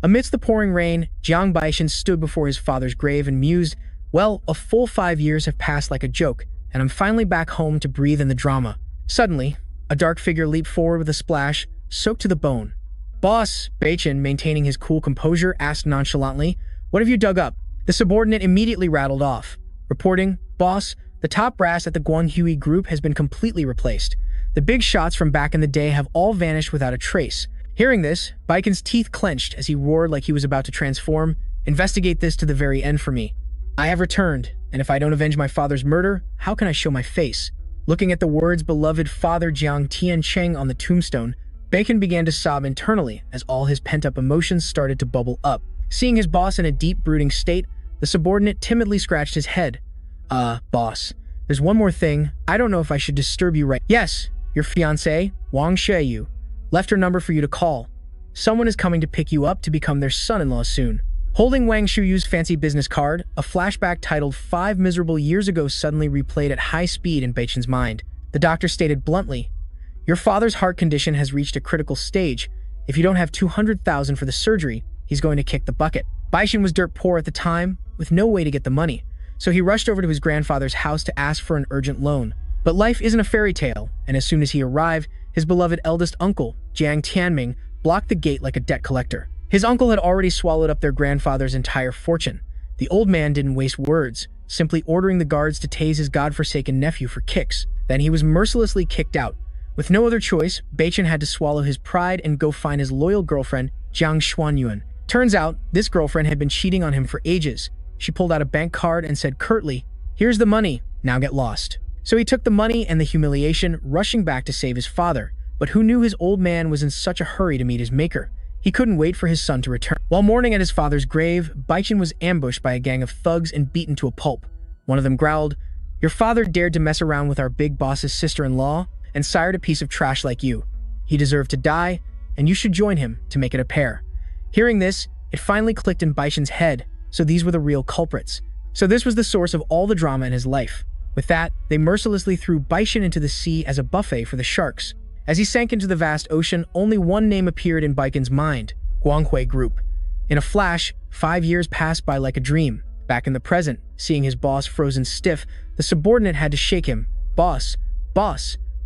Amidst the pouring rain, Jiang Baishan stood before his father's grave and mused, "Well, a full 5 years have passed like a joke, and I'm finally back home to breathe in the drama." Suddenly, a dark figure leaped forward with a splash, soaked to the bone. "Boss," Baichin, maintaining his cool composure, asked nonchalantly, "What have you dug up?" The subordinate immediately rattled off, reporting, "Boss, the top brass at the Guanghui group has been completely replaced. The big shots from back in the day have all vanished without a trace." Hearing this, Baichin's teeth clenched as he roared like he was about to transform. "Investigate this to the very end for me. I have returned, and if I don't avenge my father's murder, how can I show my face?" Looking at the words "beloved father Jiang Tiancheng" on the tombstone, Bacon began to sob internally as all his pent-up emotions started to bubble up. Seeing his boss in a deep, brooding state, the subordinate timidly scratched his head. Boss, there's one more thing. I don't know if I should disturb you right." "Yes, your fiancée, Wang Sheyu, left her number for you to call. Someone is coming to pick you up to become their son-in-law soon." Holding Wang Shuyu's fancy business card, a flashback titled 5 Miserable Years Ago suddenly replayed at high speed in Baichin's mind. The doctor stated bluntly, "Your father's heart condition has reached a critical stage. If you don't have 200,000 for the surgery, he's going to kick the bucket." Baichin was dirt poor at the time, with no way to get the money, so he rushed over to his grandfather's house to ask for an urgent loan. But life isn't a fairy tale, and as soon as he arrived, his beloved eldest uncle, Jiang Tianming, blocked the gate like a debt collector. His uncle had already swallowed up their grandfather's entire fortune. The old man didn't waste words, simply ordering the guards to tase his godforsaken nephew for kicks. Then he was mercilessly kicked out. With no other choice, Baichin had to swallow his pride and go find his loyal girlfriend, Jiang Xuanyuan. Turns out, this girlfriend had been cheating on him for ages. She pulled out a bank card and said curtly, "Here's the money, now get lost." So he took the money and the humiliation, rushing back to save his father. But who knew his old man was in such a hurry to meet his maker? He couldn't wait for his son to return. While mourning at his father's grave, Baichin was ambushed by a gang of thugs and beaten to a pulp. One of them growled, "Your father dared to mess around with our big boss's sister-in-law and sired a piece of trash like you. He deserved to die, and you should join him to make it a pair." Hearing this, it finally clicked in Baichin's head, so these were the real culprits. So this was the source of all the drama in his life. With that, they mercilessly threw Baichin into the sea as a buffet for the sharks. As he sank into the vast ocean, only one name appeared in Baichin's mind, Guanghui Group. In a flash, 5 years passed by like a dream. Back in the present, seeing his boss frozen stiff, the subordinate had to shake him. Boss,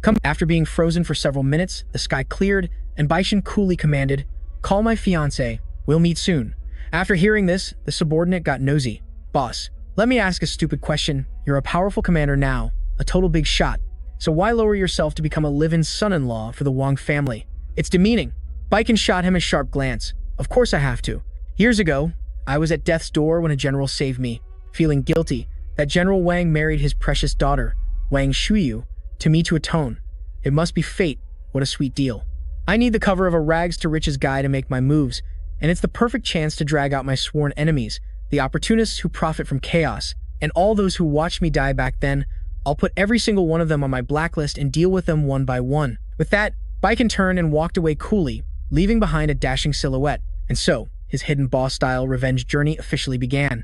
come." After being frozen for several minutes, the sky cleared, and Baichin coolly commanded, "Call my fiancé. We'll meet soon." After hearing this, the subordinate got nosy. "Boss, let me ask a stupid question. You're a powerful commander now, a total big shot. So why lower yourself to become a live-in son-in-law for the Wang family? It's demeaning." Baichin shot him a sharp glance. "Of course I have to. Years ago, I was at death's door when a general saved me. Feeling guilty, that General Wang married his precious daughter, Wang Shuyu, to me to atone. It must be fate. What a sweet deal. I need the cover of a rags-to-riches guy to make my moves, and it's the perfect chance to drag out my sworn enemies, the opportunists who profit from chaos, and all those who watched me die back then. I'll put every single one of them on my blacklist and deal with them one by one." With that, Baichin turned and walked away coolly, leaving behind a dashing silhouette. And so, his hidden boss-style revenge journey officially began.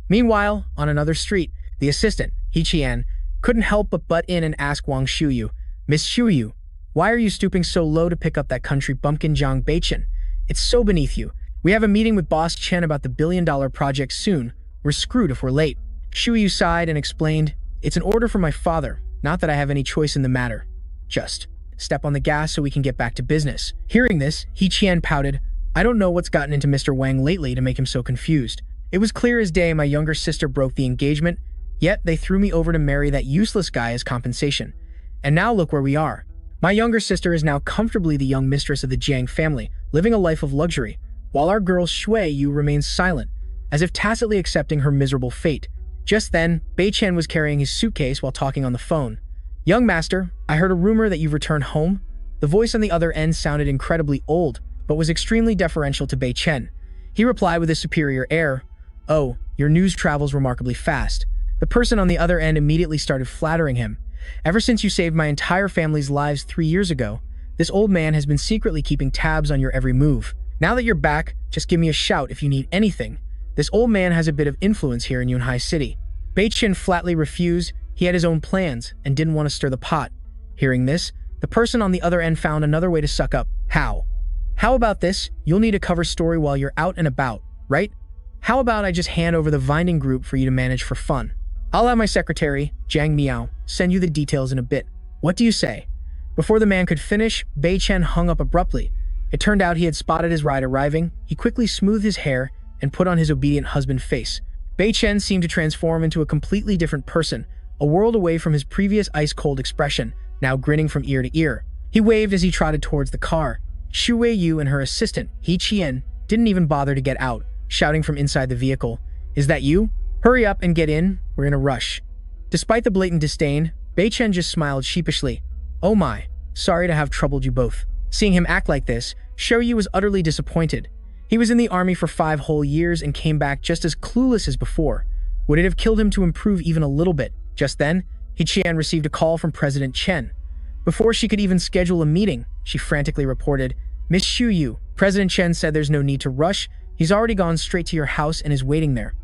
Meanwhile, on another street, the assistant, He Qian, couldn't help but butt in and ask Wang Shuyu, "Miss Shuyu, why are you stooping so low to pick up that country bumpkin Jiang Baichin? It's so beneath you. We have a meeting with Boss Chen about the billion-dollar project soon. We're screwed if we're late." Shuyu sighed and explained, "It's an order from my father, not that I have any choice in the matter. Just step on the gas so we can get back to business." Hearing this, He Qian pouted, "I don't know what's gotten into Mr. Wang lately to make him so confused. It was clear as day my younger sister broke the engagement, yet they threw me over to marry that useless guy as compensation. And now look where we are. My younger sister is now comfortably the young mistress of the Jiang family, living a life of luxury, while our girl Shui Yu remains silent, as if tacitly accepting her miserable fate." Just then, Beichen was carrying his suitcase while talking on the phone. "Young master, I heard a rumor that you've returned home." The voice on the other end sounded incredibly old, but was extremely deferential to Beichen. He replied with a superior air, "Oh, your news travels remarkably fast." The person on the other end immediately started flattering him. "Ever since you saved my entire family's lives 3 years ago, this old man has been secretly keeping tabs on your every move. Now that you're back, just give me a shout if you need anything. This old man has a bit of influence here in Yunhai City." Beichen flatly refused. He had his own plans and didn't want to stir the pot. Hearing this, the person on the other end found another way to suck up. "How? How about this? You'll need a cover story while you're out and about, right? How about I just hand over the Vinding group for you to manage for fun? I'll have my secretary, Jiang Miao, send you the details in a bit. What do you say?" Before the man could finish, Bei Chen hung up abruptly. It turned out he had spotted his ride arriving. He quickly smoothed his hair and put on his obedient husband face. Bei Chen seemed to transform into a completely different person, a world away from his previous ice-cold expression, now grinning from ear to ear. He waved as he trotted towards the car. Xu Weiyu and her assistant, He Qian, didn't even bother to get out, shouting from inside the vehicle, "Is that you? Hurry up and get in, we're in a rush." Despite the blatant disdain, Bei Chen just smiled sheepishly. "Oh my, sorry to have troubled you both." Seeing him act like this, Xu Yu was utterly disappointed. He was in the army for 5 whole years and came back just as clueless as before. Would it have killed him to improve even a little bit? Just then, He Qian received a call from President Chen. Before she could even schedule a meeting, she frantically reported, "Miss Xu Yu, President Chen said there's no need to rush. He's already gone straight to your house and is waiting there."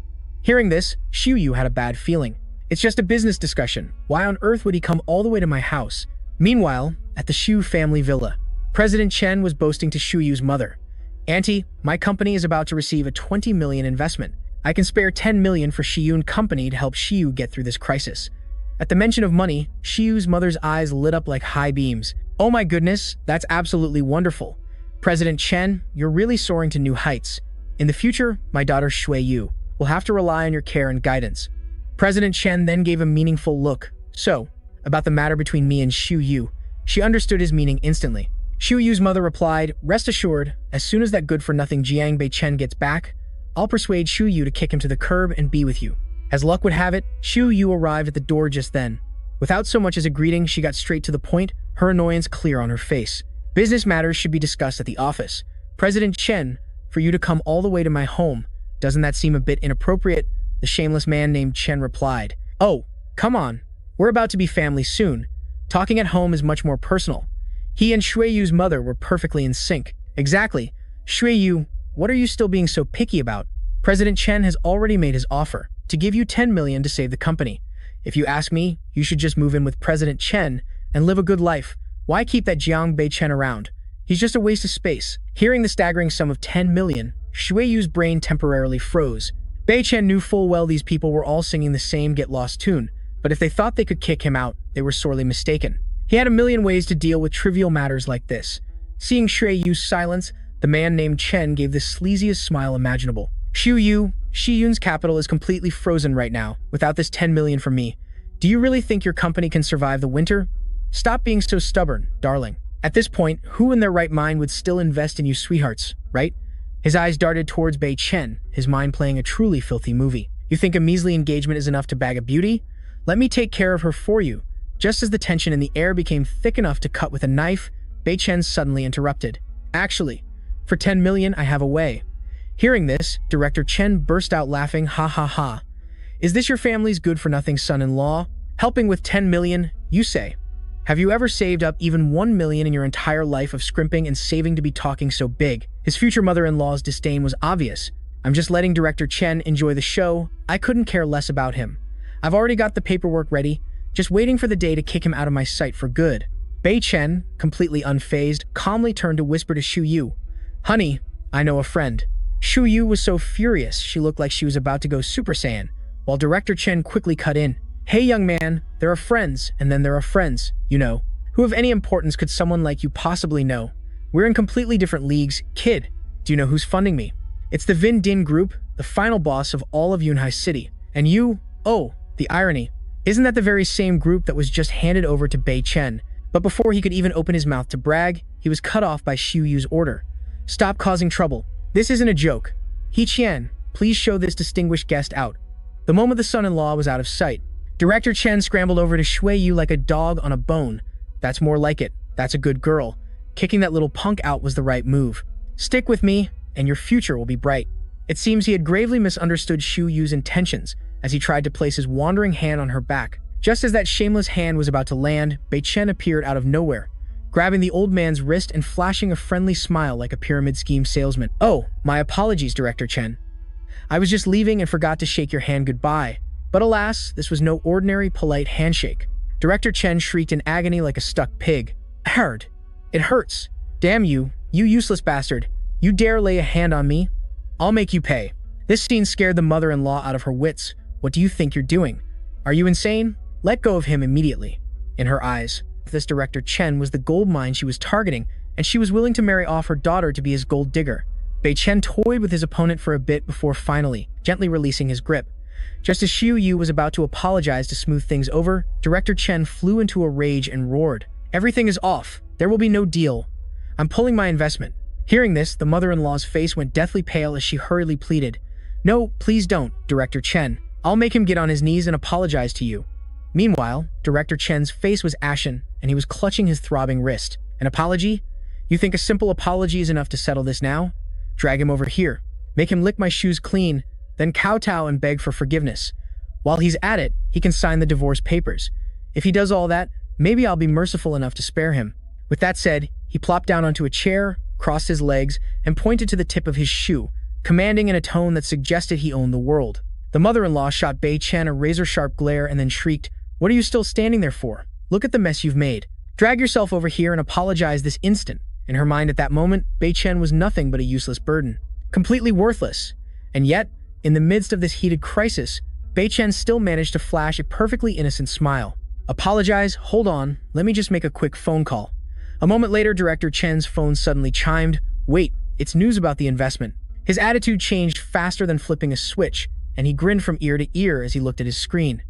Hearing this, Xu Yu had a bad feeling. It's just a business discussion. Why on earth would he come all the way to my house? Meanwhile, at the Xu family villa, President Chen was boasting to Xu Yu's mother, "Auntie, my company is about to receive a 20 million investment. I can spare 10 million for Xu Yun Company to help Xu Yu get through this crisis." At the mention of money, Xu Yu's mother's eyes lit up like high beams. "Oh my goodness, that's absolutely wonderful. President Chen, you're really soaring to new heights. In the future, my daughter Xu Yu will have to rely on your care and guidance." President Chen then gave a meaningful look. "So, about the matter between me and Xu Yu." She understood his meaning instantly. Xu Yu's mother replied, "Rest assured, as soon as that good-for-nothing Jiang Bei Chen gets back, I'll persuade Xu Yu to kick him to the curb and be with you." As luck would have it, Xu Yu arrived at the door just then. Without so much as a greeting, she got straight to the point, her annoyance clear on her face. "Business matters should be discussed at the office. President Chen, for you to come all the way to my home, doesn't that seem a bit inappropriate?" The shameless man named Chen replied. "Oh, come on. We're about to be family soon. Talking at home is much more personal." He and Xu Yu's mother were perfectly in sync. "Exactly. Xu Yu, what are you still being so picky about? President Chen has already made his offer to give you 10 million to save the company. If you ask me, you should just move in with President Chen and live a good life. Why keep that Jiang Bei Chen around? He's just a waste of space." Hearing the staggering sum of 10 million, Xu Yu's brain temporarily froze. Bei Chen knew full well these people were all singing the same Get Lost tune, but if they thought they could kick him out, they were sorely mistaken. He had a million ways to deal with trivial matters like this. Seeing Xu Yu's silence, the man named Chen gave the sleaziest smile imaginable. "Xu Yu, Xi Yun's capital is completely frozen right now, without this 10 million from me. Do you really think your company can survive the winter? Stop being so stubborn, darling. At this point, who in their right mind would still invest in you sweethearts, right?" His eyes darted towards Bei Chen, his mind playing a truly filthy movie. "You think a measly engagement is enough to bag a beauty? Let me take care of her for you." Just as the tension in the air became thick enough to cut with a knife, Bei Chen suddenly interrupted. "Actually, for 10 million, I have a way." Hearing this, Director Chen burst out laughing, "Ha ha ha. Is this your family's good-for-nothing son-in-law? Helping with 10 million, you say? Have you ever saved up even 1 million in your entire life of scrimping and saving to be talking so big?" His future mother-in-law's disdain was obvious. "I'm just letting Director Chen enjoy the show. I couldn't care less about him. I've already got the paperwork ready, just waiting for the day to kick him out of my sight for good." Bei Chen, completely unfazed, calmly turned to whisper to Xu Yu, "Honey, I know a friend." Xu Yu was so furious she looked like she was about to go Super Saiyan, while Director Chen quickly cut in. "Hey young man, there are friends, and then there are friends, you know. Who of any importance could someone like you possibly know? We're in completely different leagues. Kid, do you know who's funding me? It's the Vin Din Group, the final boss of all of Yunhai City. And you, oh, the irony. Isn't that the very same group that was just handed over to Bei Chen?" But before he could even open his mouth to brag, he was cut off by Xu Yu's order. "Stop causing trouble. This isn't a joke. He Qian, please show this distinguished guest out." The moment the son-in-law was out of sight, Director Chen scrambled over to Xu Yu like a dog on a bone. "That's more like it. That's a good girl. Kicking that little punk out was the right move. Stick with me, and your future will be bright." It seems he had gravely misunderstood Xu Yu's intentions as he tried to place his wandering hand on her back. Just as that shameless hand was about to land, Bei Chen appeared out of nowhere, grabbing the old man's wrist and flashing a friendly smile like a pyramid scheme salesman. "Oh, my apologies, Director Chen. I was just leaving and forgot to shake your hand goodbye." But alas, this was no ordinary, polite handshake. Director Chen shrieked in agony like a stuck pig. "Hard. It hurts. Damn you, "You useless bastard. You dare lay a hand on me? I'll make you pay." This scene scared the mother-in-law out of her wits. "What do you think you're doing? Are you insane? Let go of him immediately." In her eyes, this Director Chen was the gold mine she was targeting, and she was willing to marry off her daughter to be his gold digger. Bei Chen toyed with his opponent for a bit before finally, gently releasing his grip. Just as Xiu Yu was about to apologize to smooth things over, Director Chen flew into a rage and roared, "Everything is off. There will be no deal. I'm pulling my investment." Hearing this, the mother-in-law's face went deathly pale as she hurriedly pleaded, "No, please don't, Director Chen. I'll make him get on his knees and apologize to you." Meanwhile, Director Chen's face was ashen, and he was clutching his throbbing wrist. "An apology? You think a simple apology is enough to settle this now? Drag him over here. Make him lick my shoes clean, then kowtow and beg for forgiveness. While he's at it, he can sign the divorce papers. If he does all that, maybe I'll be merciful enough to spare him." With that said, he plopped down onto a chair, crossed his legs, and pointed to the tip of his shoe, commanding in a tone that suggested he owned the world. The mother-in-law shot Bei Chen a razor-sharp glare and then shrieked, "What are you still standing there for? Look at the mess you've made. Drag yourself over here and apologize this instant." In her mind at that moment, Bei Chen was nothing but a useless burden. Completely worthless. And yet, in the midst of this heated crisis, Bei Chen still managed to flash a perfectly innocent smile. "Apologize? Hold on. Let me just make a quick phone call." A moment later, Director Chen's phone suddenly chimed. "Wait, it's news about the investment." His attitude changed faster than flipping a switch, and he grinned from ear to ear as he looked at his screen.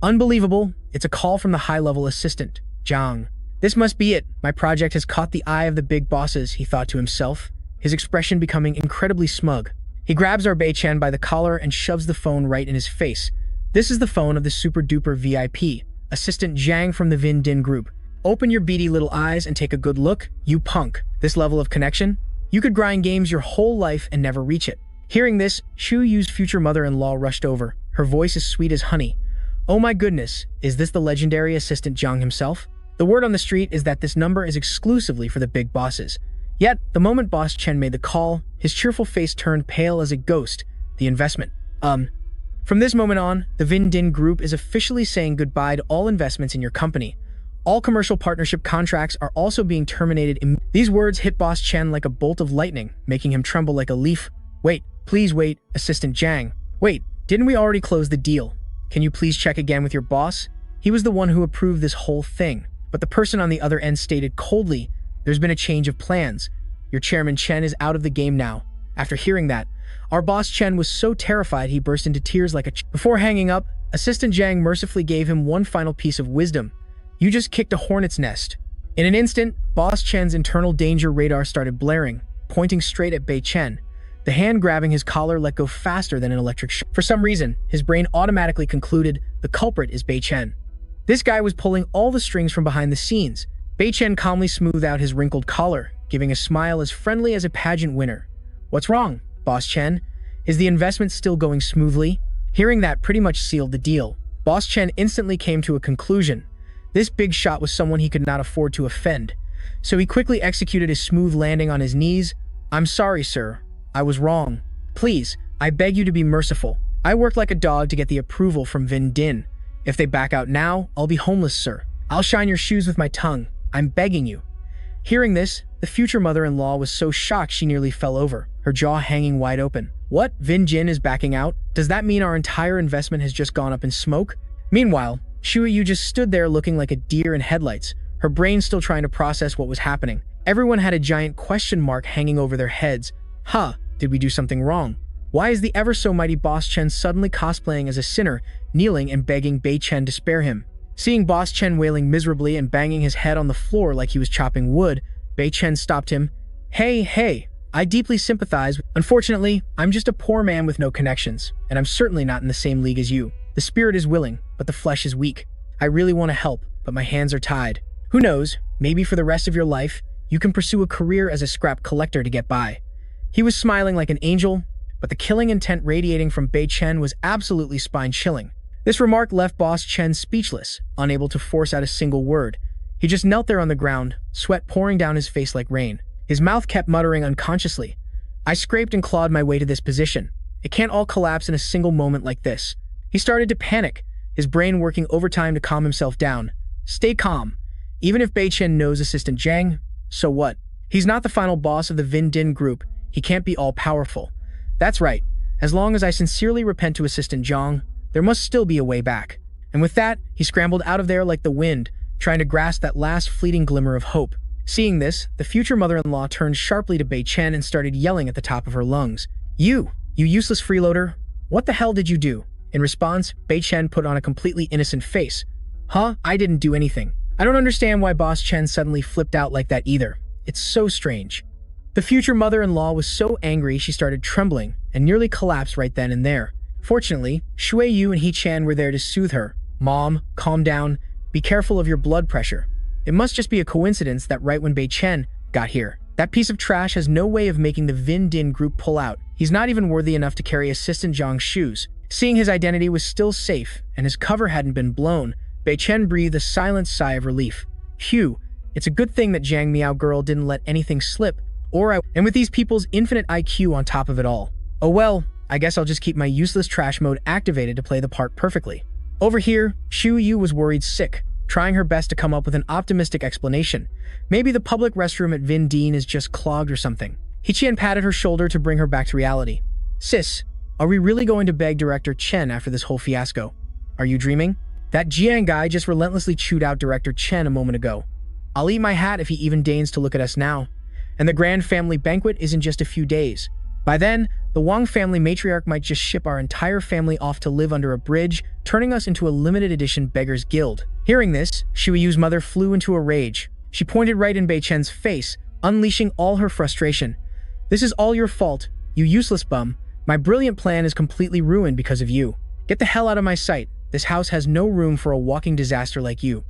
"Unbelievable. It's a call from the high-level assistant, Zhang. This must be it. My project has caught the eye of the big bosses," he thought to himself, his expression becoming incredibly smug. He grabs our Bei Chen by the collar and shoves the phone right in his face. "This is the phone of the super-duper VIP, Assistant Zhang from the Vin Din Group. Open your beady little eyes and take a good look, you punk. This level of connection? You could grind games your whole life and never reach it." Hearing this, Xiu Yu's future mother-in-law rushed over, her voice as sweet as honey. "Oh my goodness, is this the legendary Assistant Zhang himself? The word on the street is that this number is exclusively for the big bosses." Yet, the moment Boss Chen made the call, his cheerful face turned pale as a ghost. "The investment. From this moment on, the Vin Din Group is officially saying goodbye to all investments in your company. All commercial partnership contracts are also being terminated." These words hit Boss Chen like a bolt of lightning, making him tremble like a leaf. "Wait, please wait, Assistant Zhang. Wait, didn't we already close the deal? Can you please check again with your boss? He was the one who approved this whole thing." But the person on the other end stated coldly, "There's been a change of plans. Your chairman Chen is out of the game now." After hearing that, our boss Chen was so terrified he burst into tears like a Before hanging up, Assistant Zhang mercifully gave him one final piece of wisdom. "You just kicked a hornet's nest." In an instant, Boss Chen's internal danger radar started blaring, pointing straight at Bei Chen. The hand grabbing his collar let go faster than an electric shock. For some reason, his brain automatically concluded the culprit is Bei Chen. This guy was pulling all the strings from behind the scenes. Bei Chen calmly smoothed out his wrinkled collar, giving a smile as friendly as a pageant winner. "What's wrong, Boss Chen? Is the investment still going smoothly?" Hearing that pretty much sealed the deal. Boss Chen instantly came to a conclusion. This big shot was someone he could not afford to offend. So he quickly executed a smooth landing on his knees. "I'm sorry, sir. I was wrong. Please, I beg you to be merciful. I worked like a dog to get the approval from Vin Din. If they back out now, I'll be homeless, sir. I'll shine your shoes with my tongue. I'm begging you." Hearing this, the future mother-in-law was so shocked she nearly fell over, her jaw hanging wide open. "What? Vin Din is backing out? Does that mean our entire investment has just gone up in smoke?" Meanwhile, Xiu Yu just stood there looking like a deer in headlights, her brain still trying to process what was happening. Everyone had a giant question mark hanging over their heads. Did we do something wrong? Why is the ever-so-mighty Boss Chen suddenly cosplaying as a sinner, kneeling and begging Bei Chen to spare him? Seeing Boss Chen wailing miserably and banging his head on the floor like he was chopping wood, Bei Chen stopped him. Hey, I deeply sympathize. Unfortunately, I'm just a poor man with no connections, and I'm certainly not in the same league as you. The spirit is willing, but the flesh is weak. I really want to help, but my hands are tied. Who knows, maybe for the rest of your life, you can pursue a career as a scrap collector to get by." He was smiling like an angel, but the killing intent radiating from Bei Chen was absolutely spine-chilling. This remark left Boss Chen speechless, unable to force out a single word. He just knelt there on the ground, sweat pouring down his face like rain. His mouth kept muttering unconsciously, "I scraped and clawed my way to this position. It can't all collapse in a single moment like this." He started to panic, his brain working overtime to calm himself down. Stay calm. Even if Bei Chen knows Assistant Zhang, so what? He's not the final boss of the Vin Din group. He can't be all-powerful. That's right. As long as I sincerely repent to Assistant Zhang, there must still be a way back. And with that, he scrambled out of there like the wind, trying to grasp that last fleeting glimmer of hope. Seeing this, the future mother-in-law turned sharply to Bei Chen and started yelling at the top of her lungs. You useless freeloader! What the hell did you do?" In response, Bei Chen put on a completely innocent face. "Huh? I didn't do anything. I don't understand why Boss Chen suddenly flipped out like that either. It's so strange." The future mother-in-law was so angry she started trembling and nearly collapsed right then and there. Fortunately, Shui Yu and He Chan were there to soothe her. "Mom, calm down. Be careful of your blood pressure. It must just be a coincidence that right when Bei Chen got here, that piece of trash has no way of making the Vin Din group pull out. He's not even worthy enough to carry Assistant Zhang's shoes." Seeing his identity was still safe and his cover hadn't been blown, Bei Chen breathed a silent sigh of relief. Phew, it's a good thing that Jiang Miao girl didn't let anything slip, and with these people's infinite IQ on top of it all. Oh well, I guess I'll just keep my useless trash mode activated to play the part perfectly. Over here, Shu Yu was worried sick, trying her best to come up with an optimistic explanation. Maybe the public restroom at Vin Din is just clogged or something. Hichian patted her shoulder to bring her back to reality. "Sis, are we really going to beg Director Chen after this whole fiasco? Are you dreaming? That Jiang guy just relentlessly chewed out Director Chen a moment ago. I'll eat my hat if he even deigns to look at us now. And the grand family banquet is in just a few days. By then, the Wang family matriarch might just ship our entire family off to live under a bridge, turning us into a limited edition beggars guild." Hearing this, Shui Yu's mother flew into a rage. She pointed right in Bei Chen's face, unleashing all her frustration. "This is all your fault, you useless bum. My brilliant plan is completely ruined because of you. Get the hell out of my sight. This house has no room for a walking disaster like you."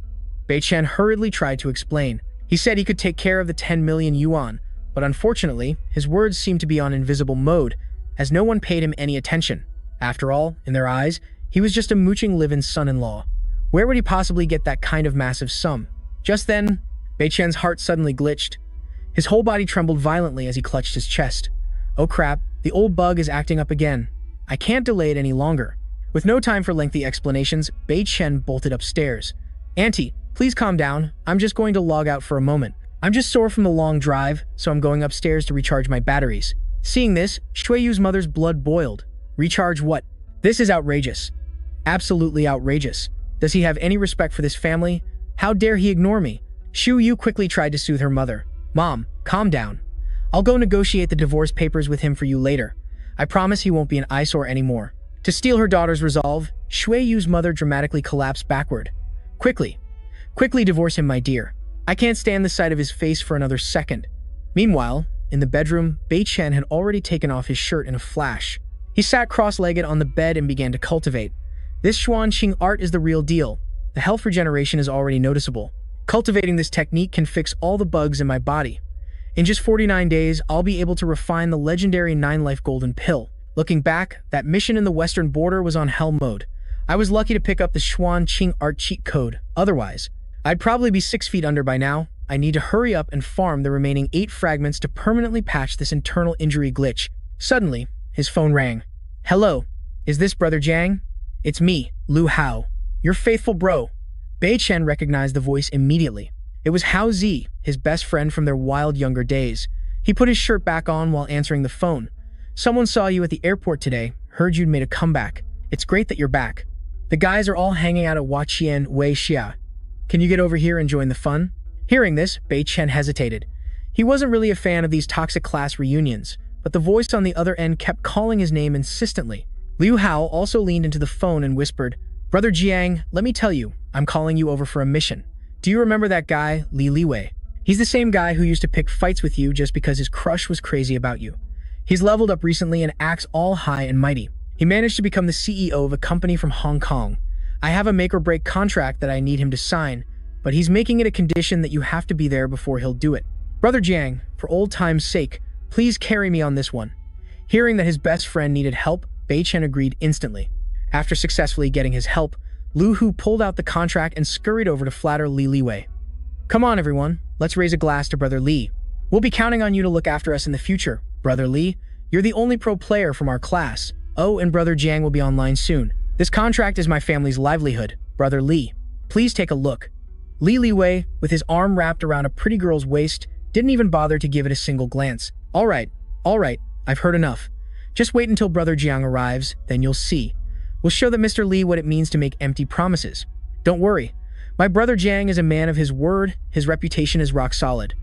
Bei Chen hurriedly tried to explain. He said he could take care of the 10 million yuan, but unfortunately, his words seemed to be on invisible mode, as no one paid him any attention. After all, in their eyes, he was just a mooching live-in son-in-law. Where would he possibly get that kind of massive sum? Just then, Bei Chen's heart suddenly glitched. His whole body trembled violently as he clutched his chest. Oh crap, the old bug is acting up again. I can't delay it any longer. With no time for lengthy explanations, Bei Chen bolted upstairs. "Auntie, please calm down. I'm just going to log out for a moment. I'm just sore from the long drive, so I'm going upstairs to recharge my batteries." Seeing this, Shui Yu's mother's blood boiled. Recharge what? This is outrageous. Absolutely outrageous. Does he have any respect for this family? How dare he ignore me? Shu Yu quickly tried to soothe her mother. "Mom, calm down. I'll go negotiate the divorce papers with him for you later. I promise he won't be an eyesore anymore." To steal her daughter's resolve, Shui Yu's mother dramatically collapsed backward. Quickly divorce him, my dear. I can't stand the sight of his face for another second." Meanwhile, in the bedroom, Bei Chen had already taken off his shirt in a flash. He sat cross-legged on the bed and began to cultivate. This Xuanqing art is the real deal. The health regeneration is already noticeable. Cultivating this technique can fix all the bugs in my body. In just 49 days, I'll be able to refine the legendary 9-life golden pill. Looking back, that mission in the western border was on hell mode. I was lucky to pick up the Xuanqing art cheat code. Otherwise, I'd probably be 6 feet under by now. I need to hurry up and farm the remaining 8 fragments to permanently patch this internal injury glitch. Suddenly, his phone rang. "Hello, is this Brother Jiang? It's me, Lu Hao, your faithful bro." Bei Chen recognized the voice immediately. It was Hao Zi, his best friend from their wild younger days. He put his shirt back on while answering the phone. "Someone saw you at the airport today, heard you'd made a comeback. It's great that you're back. The guys are all hanging out at Huaqian Wei Xia. Can you get over here and join the fun?" Hearing this, Bei Chen hesitated. He wasn't really a fan of these toxic class reunions, but the voice on the other end kept calling his name insistently. Liu Hao also leaned into the phone and whispered, "Brother Jiang, let me tell you, I'm calling you over for a mission. Do you remember that guy, Li Liwei? He's the same guy who used to pick fights with you just because his crush was crazy about you. He's leveled up recently and acts all high and mighty. He managed to become the CEO of a company from Hong Kong. I have a make-or-break contract that I need him to sign, but he's making it a condition that you have to be there before he'll do it. Brother Jiang, for old time's sake, please carry me on this one." Hearing that his best friend needed help, Bei Chen agreed instantly. After successfully getting his help, Lu Hu pulled out the contract and scurried over to flatter Li Liwei. "Come on, everyone, let's raise a glass to Brother Li. We'll be counting on you to look after us in the future. Brother Li, you're the only pro player from our class. Oh, and Brother Jiang will be online soon. This contract is my family's livelihood. Brother Li, please take a look." Li Liwei, with his arm wrapped around a pretty girl's waist, didn't even bother to give it a single glance. All right, I've heard enough. Just wait until Brother Jiang arrives, then you'll see. We'll show that Mr. Li what it means to make empty promises. Don't worry, my brother Jiang is a man of his word, his reputation is rock solid.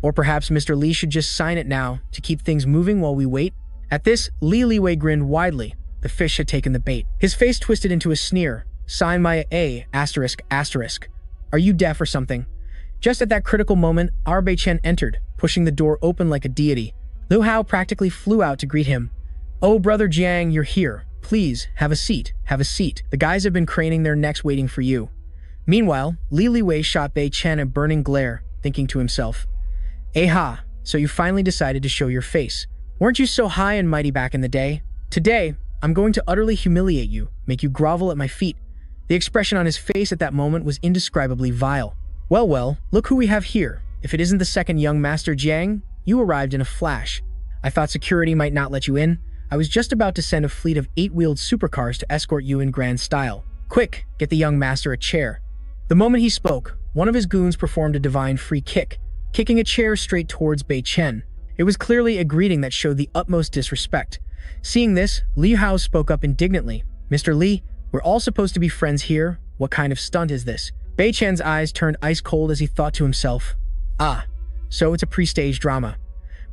Or perhaps Mr. Li should just sign it now to keep things moving while we wait. At this, Li Liwei grinned widely. The fish had taken the bait. His face twisted into a sneer. Sign my A****. Are you deaf or something? Just at that critical moment, our Bei Chen entered, pushing the door open like a deity. Lu Hao practically flew out to greet him. Oh, Brother Jiang, you're here. Please, have a seat, have a seat. The guys have been craning their necks waiting for you. Meanwhile, Li Liwei shot Bei Chen a burning glare, thinking to himself, "Aha, so you finally decided to show your face. Weren't you so high and mighty back in the day? Today, I'm going to utterly humiliate you, make you grovel at my feet." The expression on his face at that moment was indescribably vile. Well, look who we have here. If it isn't the second young Master Jiang, you arrived in a flash. I thought security might not let you in. I was just about to send a fleet of 8-wheeled supercars to escort you in grand style. Quick, get the young master a chair. The moment he spoke, one of his goons performed a divine free kick, kicking a chair straight towards Bei Chen. It was clearly a greeting that showed the utmost disrespect. Seeing this, Li Hao spoke up indignantly. "Mr. Li, we're all supposed to be friends here. What kind of stunt is this?" Bei Chen's eyes turned ice cold as he thought to himself, "Ah, so it's a pre-staged drama."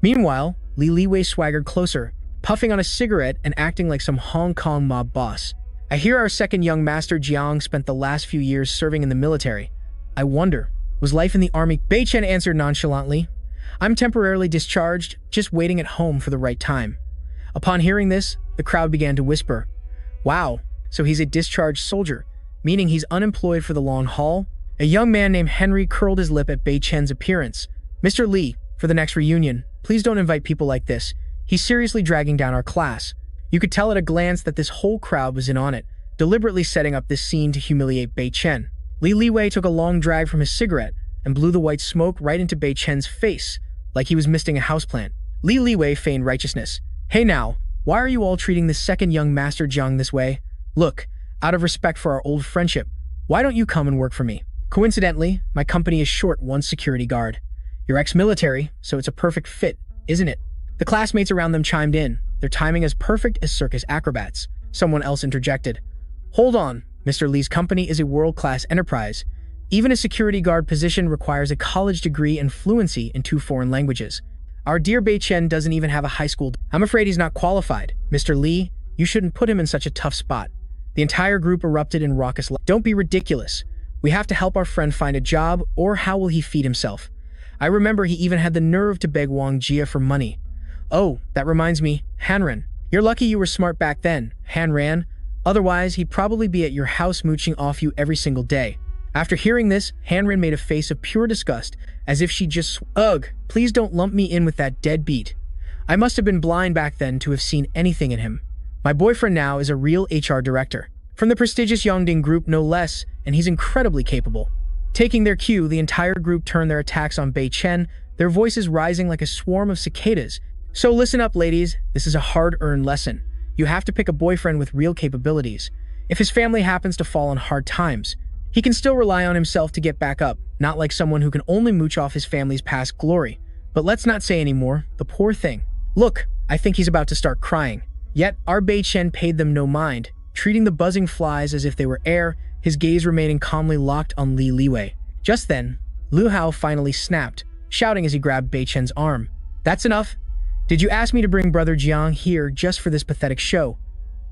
Meanwhile, Li Liwei swaggered closer, puffing on a cigarette and acting like some Hong Kong mob boss. "I hear our second young Master Jiang spent the last few years serving in the military. I wonder, was life in the army?" Bei Chen answered nonchalantly, "I'm temporarily discharged, just waiting at home for the right time." Upon hearing this, the crowd began to whisper, "Wow, so he's a discharged soldier, meaning he's unemployed for the long haul?" A young man named Henry curled his lip at Bei Chen's appearance. "Mr. Li, for the next reunion, please don't invite people like this. He's seriously dragging down our class." You could tell at a glance that this whole crowd was in on it, deliberately setting up this scene to humiliate Bei Chen. Li Liwei took a long drag from his cigarette and blew the white smoke right into Bei Chen's face, like he was misting a houseplant. Li Liwei feigned righteousness. "Hey now, why are you all treating this second young Master Jiang this way? Look, out of respect for our old friendship, why don't you come and work for me? Coincidentally, my company is short one security guard. You're ex-military, so it's a perfect fit, isn't it?" The classmates around them chimed in, their timing as perfect as circus acrobats. Someone else interjected, "Hold on, Mr. Li's company is a world-class enterprise. Even a security guard position requires a college degree and fluency in 2 foreign languages. Our dear Bei Chen doesn't even have a high school. I'm afraid he's not qualified. Mr. Li, you shouldn't put him in such a tough spot." The entire group erupted in raucous laughter. "Don't be ridiculous. We have to help our friend find a job, or how will he feed himself? I remember he even had the nerve to beg Wang Jia for money. Oh, that reminds me, Hanran. You're lucky you were smart back then, Hanran. Otherwise, he'd probably be at your house mooching off you every single day." After hearing this, Hanran made a face of pure disgust, as if she just Ugh, please don't lump me in with that deadbeat. I must have been blind back then to have seen anything in him. My boyfriend now is a real HR director. From the prestigious Yongding group no less, and he's incredibly capable. Taking their cue, the entire group turned their attacks on Bei Chen, their voices rising like a swarm of cicadas. "So listen up, ladies. This is a hard-earned lesson. You have to pick a boyfriend with real capabilities. If his family happens to fall on hard times, he can still rely on himself to get back up, not like someone who can only mooch off his family's past glory. But let's not say any more. The poor thing. Look, I think he's about to start crying." Yet, our Bei Chen paid them no mind, treating the buzzing flies as if they were air, his gaze remaining calmly locked on Li Liwei. Just then, Lu Hao finally snapped, shouting as he grabbed Bei Chen's arm. "That's enough. Did you ask me to bring Brother Jiang here just for this pathetic show?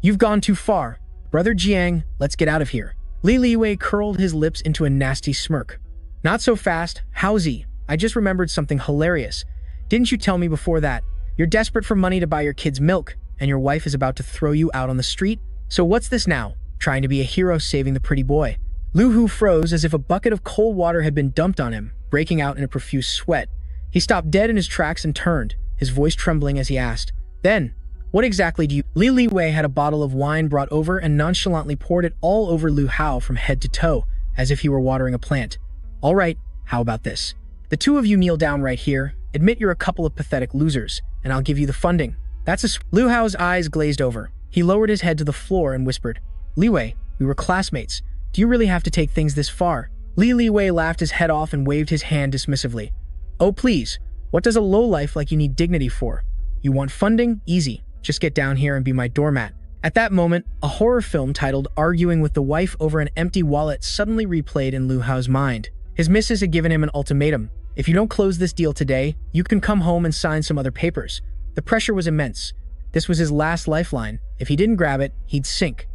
You've gone too far. Brother Jiang, let's get out of here." Li Liwei curled his lips into a nasty smirk. "Not so fast, Haozi. I just remembered something hilarious. Didn't you tell me before that? You're desperate for money to buy your kids milk, and your wife is about to throw you out on the street? So what's this now? Trying to be a hero saving the pretty boy?" Lu Hu froze as if a bucket of cold water had been dumped on him, breaking out in a profuse sweat. He stopped dead in his tracks and turned, his voice trembling as he asked, "Then, what exactly do you—" Li Liwei had a bottle of wine brought over and nonchalantly poured it all over Lu Hao from head to toe, as if he were watering a plant. "All right, how about this? The two of you kneel down right here, admit you're a couple of pathetic losers, and I'll give you the funding. That's a Lu Hao's eyes glazed over. He lowered his head to the floor and whispered, "Liwei, we were classmates. Do you really have to take things this far?" Li Liwei laughed his head off and waved his hand dismissively. "Oh please, What does a lowlife like you need dignity for? You want funding? Easy. Just get down here and be my doormat. At that moment, a horror film titled Arguing with the Wife Over an Empty Wallet suddenly replayed in Liu Hao's mind. His missus had given him an ultimatum. If you don't close this deal today, you can come home and sign some other papers. The pressure was immense. This was his last lifeline. If he didn't grab it, he'd sink.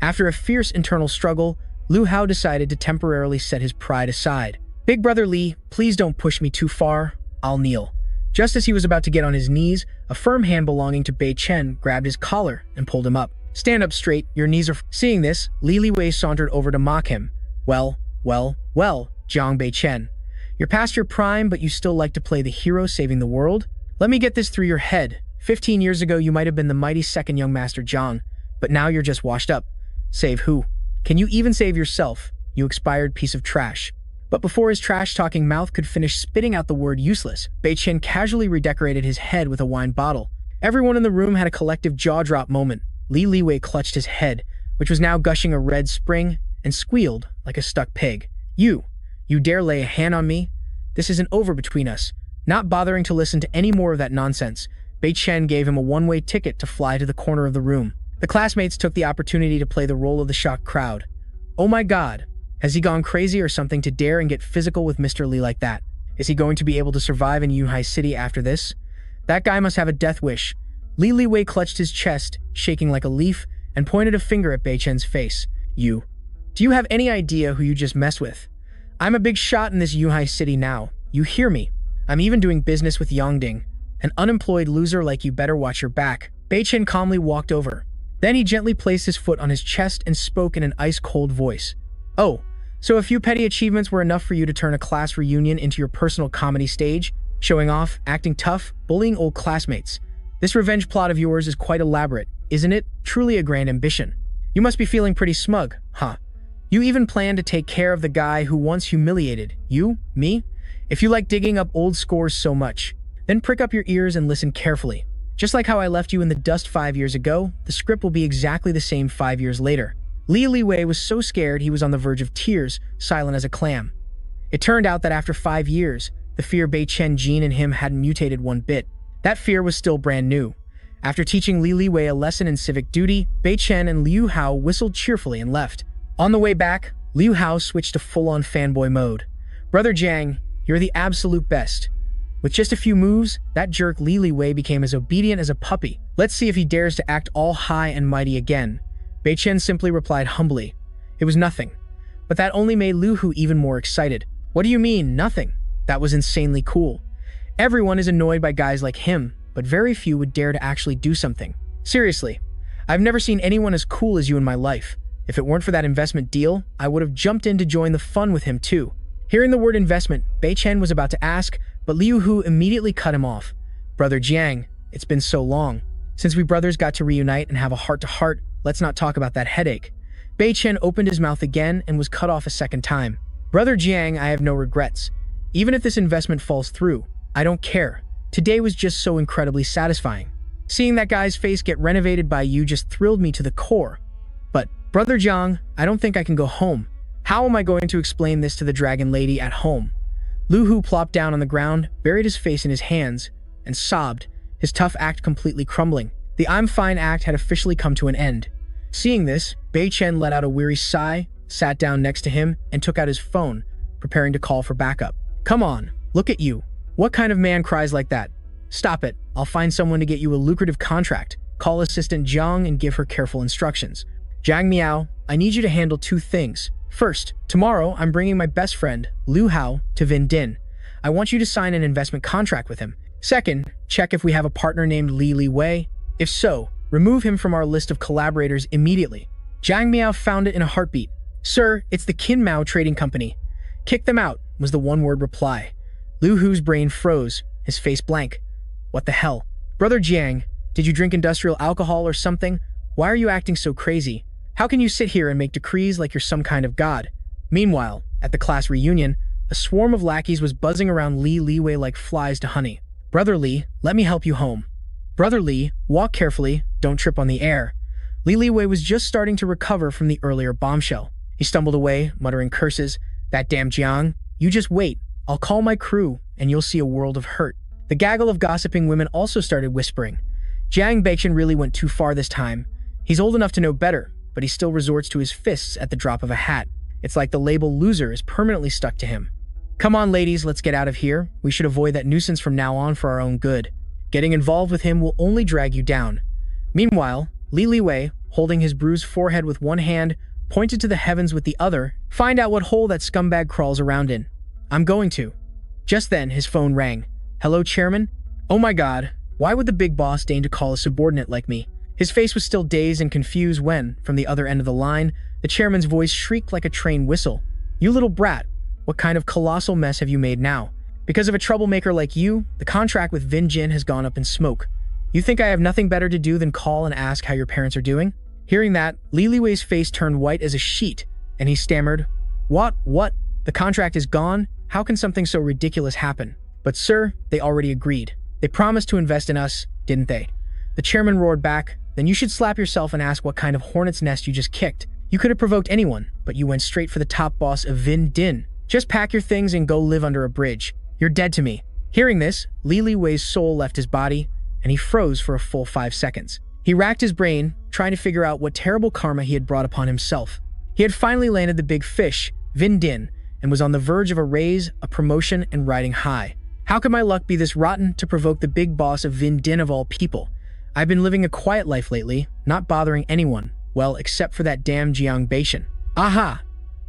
After a fierce internal struggle, Liu Hao decided to temporarily set his pride aside. Big brother Li, please don't push me too far. I'll kneel. Just as he was about to get on his knees, a firm hand belonging to Bei Chen grabbed his collar and pulled him up. Stand up straight, your knees are— Seeing this, Li Liwei sauntered over to mock him. Well, Jiang Bei Chen. You're past your prime, but you still like to play the hero saving the world? Let me get this through your head. 15 years ago, you might have been the mighty second young master Jiang, but now you're just washed up. Save who? Can you even save yourself, you expired piece of trash? But before his trash-talking mouth could finish spitting out the word useless, Bei Chen casually redecorated his head with a wine bottle. Everyone in the room had a collective jaw-drop moment. Li Liwei clutched his head, which was now gushing a red spring, and squealed like a stuck pig. You dare lay a hand on me? This isn't over between us. Not bothering to listen to any more of that nonsense, Bei Chen gave him a one-way ticket to fly to the corner of the room. The classmates took the opportunity to play the role of the shocked crowd. Oh my god, has he gone crazy or something to dare and get physical with Mr. Li like that? Is he going to be able to survive in Yunhai City after this? That guy must have a death wish. Li Liwei clutched his chest, shaking like a leaf, and pointed a finger at Bei Chen's face. Do you have any idea who you just messed with? I'm a big shot in this Yunhai City now. You hear me? I'm even doing business with Yongding. An unemployed loser like you better watch your back. Bei Chen calmly walked over. Then he gently placed his foot on his chest and spoke in an ice-cold voice. Oh, so a few petty achievements were enough for you to turn a class reunion into your personal comedy stage? Showing off, acting tough, bullying old classmates. This revenge plot of yours is quite elaborate, isn't it? Truly a grand ambition. You must be feeling pretty smug, huh? You even plan to take care of the guy who once humiliated me? If you like digging up old scores so much, then prick up your ears and listen carefully. Just like how I left you in the dust 5 years ago, the script will be exactly the same 5 years later. Li Liwei was so scared he was on the verge of tears, silent as a clam. It turned out that after 5 years, the fear Bei Chen gene in him hadn't mutated one bit. That fear was still brand new. After teaching Li Liwei a lesson in civic duty, Bei Chen and Liu Hao whistled cheerfully and left. On the way back, Liu Hao switched to full-on fanboy mode. Brother Jiang, you're the absolute best. With just a few moves, that jerk Li Liwei became as obedient as a puppy. Let's see if he dares to act all high and mighty again. Bei Chen simply replied humbly. It was nothing. But that only made Liu Hu even more excited. What do you mean, nothing? That was insanely cool. Everyone is annoyed by guys like him, but very few would dare to actually do something. Seriously, I've never seen anyone as cool as you in my life. If it weren't for that investment deal, I would have jumped in to join the fun with him too. Hearing the word investment, Bei Chen was about to ask, but Liu Hu immediately cut him off. Brother Jiang, it's been so long. Since we brothers got to reunite and have a heart-to-heart, let's not talk about that headache. Bei Chen opened his mouth again and was cut off a second time. Brother Jiang, I have no regrets. Even if this investment falls through, I don't care. Today was just so incredibly satisfying. Seeing that guy's face get renovated by you just thrilled me to the core. But, Brother Jiang, I don't think I can go home. How am I going to explain this to the dragon lady at home? Liu Hu plopped down on the ground, buried his face in his hands, and sobbed, his tough act completely crumbling. The I'm fine act had officially come to an end. Seeing this, Bei Chen let out a weary sigh, sat down next to him, and took out his phone, preparing to call for backup. Come on, look at you. What kind of man cries like that? Stop it. I'll find someone to get you a lucrative contract. Call Assistant Jiang and give her careful instructions. Jiang Miao, I need you to handle 2 things. First, tomorrow I'm bringing my best friend, Liu Hao, to Vindin. I want you to sign an investment contract with him. Second, check if we have a partner named Li Liwei. If so, remove him from our list of collaborators immediately. Jiang Miao found it in a heartbeat. Sir, it's the Qin Mao Trading Company. Kick them out, was the one-word reply. Liu Hu's brain froze, his face blank. What the hell? Brother Jiang, did you drink industrial alcohol or something? Why are you acting so crazy? How can you sit here and make decrees like you're some kind of god? Meanwhile, at the class reunion, a swarm of lackeys was buzzing around Li Liwei like flies to honey. Brother Li, let me help you home. Brother Li, walk carefully, don't trip on the air. Li Liwei was just starting to recover from the earlier bombshell. He stumbled away, muttering curses. That damn Jiang, you just wait. I'll call my crew, and you'll see a world of hurt. The gaggle of gossiping women also started whispering. Jiang Baichen really went too far this time. He's old enough to know better, but he still resorts to his fists at the drop of a hat. It's like the label loser is permanently stuck to him. Come on, ladies, let's get out of here. We should avoid that nuisance from now on for our own good. Getting involved with him will only drag you down. Meanwhile, Li Liwei, holding his bruised forehead with one hand, pointed to the heavens with the other. Find out what hole that scumbag crawls around in. I'm going to. Just then, his phone rang. Hello, Chairman? Oh my god, why would the big boss deign to call a subordinate like me? His face was still dazed and confused when, from the other end of the line, the chairman's voice shrieked like a train whistle. You little brat, what kind of colossal mess have you made now? Because of a troublemaker like you, the contract with Vin Jin has gone up in smoke. You think I have nothing better to do than call and ask how your parents are doing? Hearing that, Li Liwei's face turned white as a sheet, and he stammered, What? The contract is gone? How can something so ridiculous happen? But sir, they already agreed. They promised to invest in us, didn't they? The chairman roared back, Then you should slap yourself and ask what kind of hornet's nest you just kicked. You could have provoked anyone, but you went straight for the top boss of Vin Din. Just pack your things and go live under a bridge. You're dead to me. Hearing this, Li Liwei's soul left his body, and he froze for a full 5 seconds. He racked his brain, trying to figure out what terrible karma he had brought upon himself. He had finally landed the big fish, Vin Din, and was on the verge of a raise, a promotion, and riding high. How could my luck be this rotten to provoke the big boss of Vin Din of all people? I've been living a quiet life lately, not bothering anyone, well, except for that damn Jiang Baichen. Aha!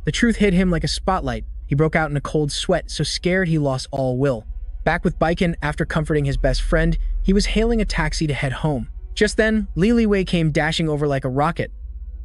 The truth hit him like a spotlight. He broke out in a cold sweat, so scared he lost all will. Back with Baichen, after comforting his best friend, he was hailing a taxi to head home. Just then, Li Liwei came dashing over like a rocket.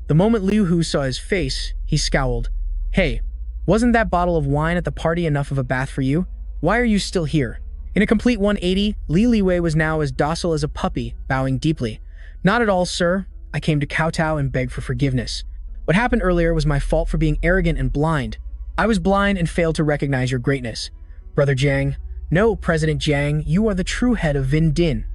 The moment Liu Hu saw his face, he scowled. Hey, wasn't that bottle of wine at the party enough of a bath for you? Why are you still here? In a complete 180, Li Liwei was now as docile as a puppy, bowing deeply. Not at all, sir. I came to kowtow and beg for forgiveness. What happened earlier was my fault for being arrogant and blind. I was blind and failed to recognize your greatness. Brother Jiang. No, President Jiang, you are the true head of Vin Din.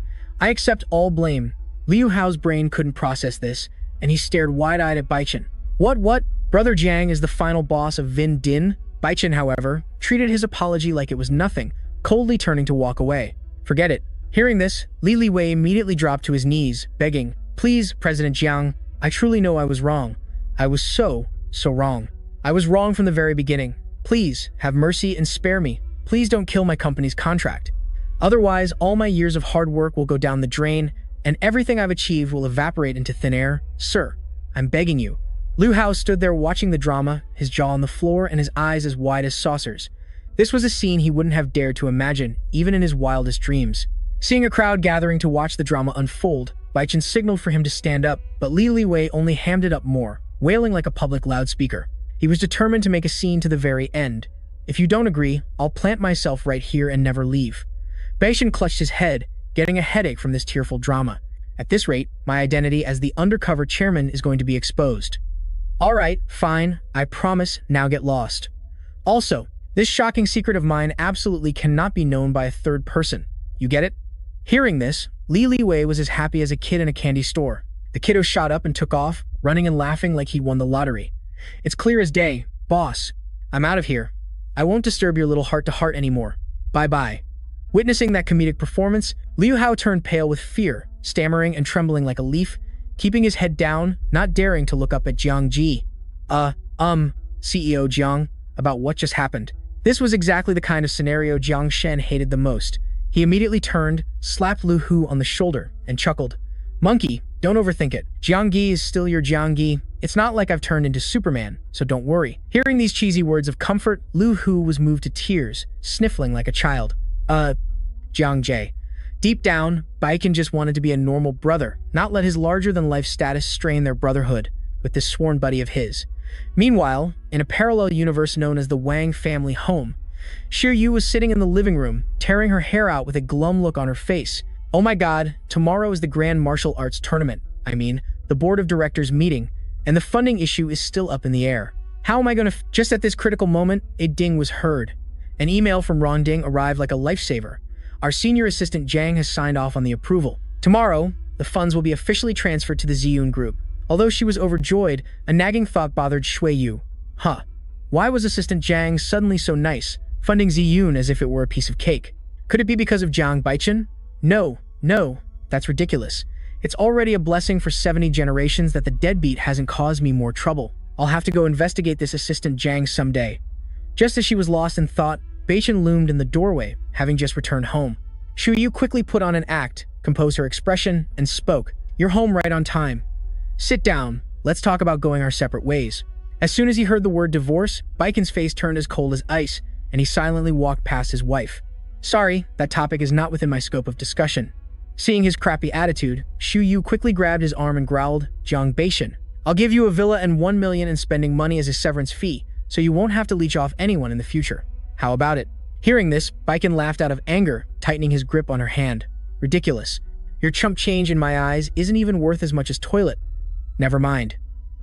I accept all blame. Liu Hao's brain couldn't process this, and he stared wide-eyed at Baichen. What? Brother Jiang is the final boss of Vin Din? Baichen, however, treated his apology like it was nothing, coldly turning to walk away. Forget it. Hearing this, Li Liwei immediately dropped to his knees, begging, Please, President Jiang, I truly know I was wrong. I was so wrong. I was wrong from the very beginning. Please, have mercy and spare me. Please don't kill my company's contract. Otherwise, all my years of hard work will go down the drain, and everything I've achieved will evaporate into thin air. Sir, I'm begging you. Liu Hao stood there watching the drama, his jaw on the floor and his eyes as wide as saucers. This was a scene he wouldn't have dared to imagine, even in his wildest dreams. Seeing a crowd gathering to watch the drama unfold, Baichen signaled for him to stand up, but Li Liwei only hammed it up more, wailing like a public loudspeaker. He was determined to make a scene to the very end. If you don't agree, I'll plant myself right here and never leave. Baichen clutched his head, getting a headache from this tearful drama. At this rate, my identity as the undercover chairman is going to be exposed. All right, fine, I promise, now get lost. Also, this shocking secret of mine absolutely cannot be known by a third person. You get it? Hearing this, Li Liwei was as happy as a kid in a candy store. The kiddo shot up and took off, running and laughing like he won the lottery. It's clear as day, boss. I'm out of here. I won't disturb your little heart-to-heart anymore. Bye-bye. Witnessing that comedic performance, Liu Hao turned pale with fear, stammering and trembling like a leaf, keeping his head down, not daring to look up at Jiang Ji. CEO Jiang, about what just happened. This was exactly the kind of scenario Jiang Shen hated the most. He immediately turned, slapped Liu Hu on the shoulder, and chuckled. Monkey, don't overthink it. Jiang Ji is still your Jiang Ji. It's not like I've turned into Superman, so don't worry. Hearing these cheesy words of comfort, Liu Hu was moved to tears, sniffling like a child. Jiang Jie. Deep down, Baichen just wanted to be a normal brother, not let his larger-than-life status strain their brotherhood with this sworn buddy of his. Meanwhile, in a parallel universe known as the Wang family home, Xie Yu was sitting in the living room, tearing her hair out with a glum look on her face. Oh my god, tomorrow is the Grand Martial Arts Tournament. The board of directors meeting, and the funding issue is still up in the air. How am I going to Just at this critical moment, a ding was heard. An email from Ron Ding arrived like a lifesaver. Our senior assistant Jiang has signed off on the approval. Tomorrow, the funds will be officially transferred to the Ziyun group. Although she was overjoyed, a nagging thought bothered Shui Yu. Why was Assistant Jiang suddenly so nice, funding Ziyun as if it were a piece of cake? Could it be because of Jiang Baichen? No, no, that's ridiculous. It's already a blessing for 70 generations that the deadbeat hasn't caused me more trouble. I'll have to go investigate this assistant Jiang someday. Just as she was lost in thought, Baichen loomed in the doorway, having just returned home. Shu Yu quickly put on an act, composed her expression, and spoke. You're home right on time. Sit down, let's talk about going our separate ways. As soon as he heard the word divorce, Baichen's face turned as cold as ice, and he silently walked past his wife. Sorry, that topic is not within my scope of discussion. Seeing his crappy attitude, Shu Yu quickly grabbed his arm and growled, Jiang Baichen, I'll give you a villa and 1 million in spending money as a severance fee, so you won't have to leech off anyone in the future. How about it? Hearing this, Baichen laughed out of anger, tightening his grip on her hand. Ridiculous. Your chump change in my eyes isn't even worth as much as toilet. Never mind.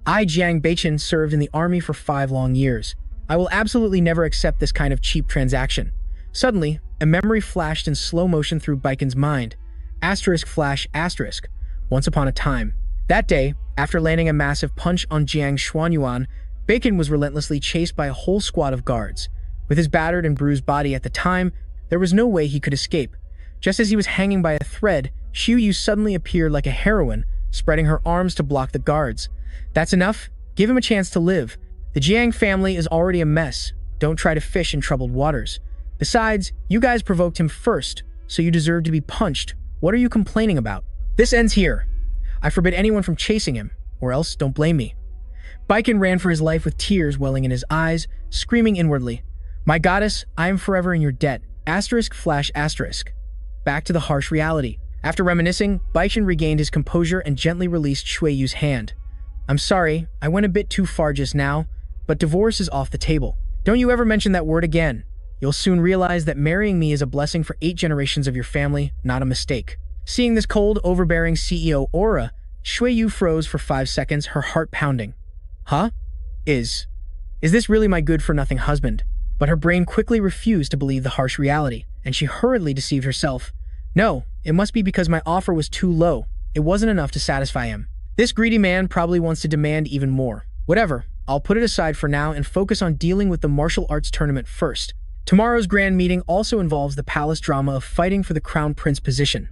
I, Jiang Baichen, served in the army for 5 long years. I will absolutely never accept this kind of cheap transaction. Suddenly, a memory flashed in slow motion through Baichen's mind. Asterisk flash asterisk. Once upon a time. That day, after landing a massive punch on Jiang Xuanyuan, Baichen was relentlessly chased by a whole squad of guards. With his battered and bruised body at the time, there was no way he could escape. Just as he was hanging by a thread, Shu Yu suddenly appeared like a heroine, spreading her arms to block the guards. That's enough. Give him a chance to live. The Jiang family is already a mess. Don't try to fish in troubled waters. Besides, you guys provoked him first, so you deserve to be punched. What are you complaining about? This ends here. I forbid anyone from chasing him, or else don't blame me. Baichen ran for his life with tears welling in his eyes, screaming inwardly, My goddess, I am forever in your debt. Asterisk flash asterisk. Back to the harsh reality. After reminiscing, Baichen regained his composure and gently released Shui Yu's hand. I'm sorry, I went a bit too far just now, but divorce is off the table. Don't you ever mention that word again. You'll soon realize that marrying me is a blessing for 8 generations of your family, not a mistake. Seeing this cold, overbearing CEO aura, Shui Yu froze for 5 seconds, her heart pounding. Huh? Is this really my good-for-nothing husband? But her brain quickly refused to believe the harsh reality, and she hurriedly deceived herself. No, it must be because my offer was too low. It wasn't enough to satisfy him. This greedy man probably wants to demand even more. Whatever, I'll put it aside for now and focus on dealing with the martial arts tournament first. Tomorrow's grand meeting also involves the palace drama of fighting for the crown prince position.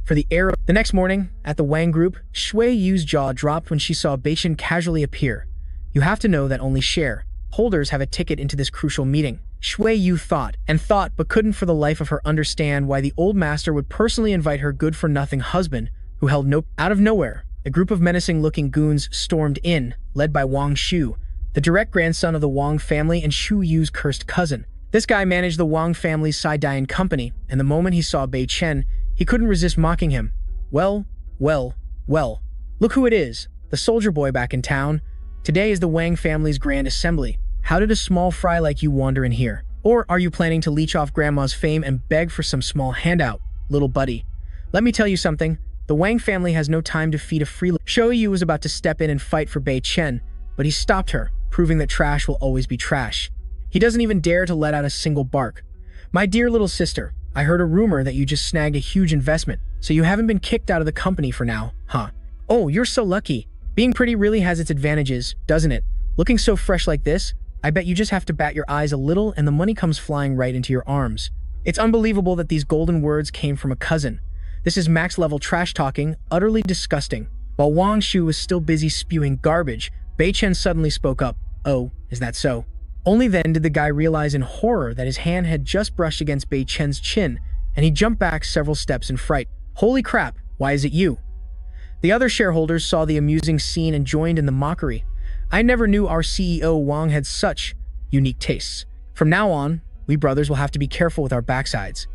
For the heir. The next morning, at the Wang group, Shui Yu's jaw dropped when she saw Baichen casually appear. You have to know that only shareholders have a ticket into this crucial meeting. Shui Yu thought, but couldn't for the life of her understand why the old master would personally invite her good-for-nothing husband, who held no— Out of nowhere, a group of menacing-looking goons stormed in, led by Wang Shu, the direct grandson of the Wang family and Shu Yu's cursed cousin. This guy managed the Wang family's Saidian company, and the moment he saw Baichen, he couldn't resist mocking him. Well, look who it is, the soldier boy back in town. Today is the Wang family's grand assembly. How did a small fry like you wander in here? Or are you planning to leech off grandma's fame and beg for some small handout, little buddy? Let me tell you something, the Wang family has no time to feed a free— Shui Yu was about to step in and fight for Baichen, but he stopped her, proving that trash will always be trash. He doesn't even dare to let out a single bark. My dear little sister, I heard a rumor that you just snagged a huge investment, so you haven't been kicked out of the company for now, huh? Oh, you're so lucky. Being pretty really has its advantages, doesn't it? Looking so fresh like this, I bet you just have to bat your eyes a little and the money comes flying right into your arms. It's unbelievable that these golden words came from a cousin. This is max-level trash-talking, utterly disgusting. While Wang Shu was still busy spewing garbage, Baichen suddenly spoke up. Oh, is that so? Only then did the guy realize in horror that his hand had just brushed against Baichen's chin, and he jumped back several steps in fright. Holy crap, why is it you? The other shareholders saw the amusing scene and joined in the mockery. I never knew our CEO Wang had such unique tastes. From now on, we brothers will have to be careful with our backsides.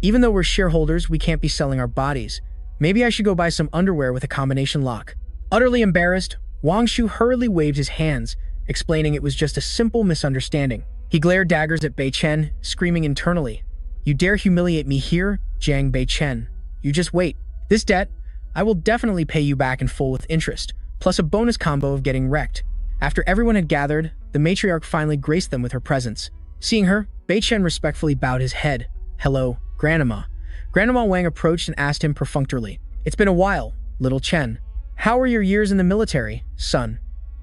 Even though we're shareholders, we can't be selling our bodies. Maybe I should go buy some underwear with a combination lock. Utterly embarrassed, Wang Shu hurriedly waved his hands, explaining it was just a simple misunderstanding. He glared daggers at Baichen, screaming internally, You dare humiliate me here, Jiang Baichen. You just wait. This debt, I will definitely pay you back in full with interest, plus a bonus combo of getting wrecked. After everyone had gathered, the matriarch finally graced them with her presence. Seeing her, Baichen respectfully bowed his head. Hello, Grandma. Grandma Wang approached and asked him perfunctorily, It's been a while, little Chen. How were your years in the military, son?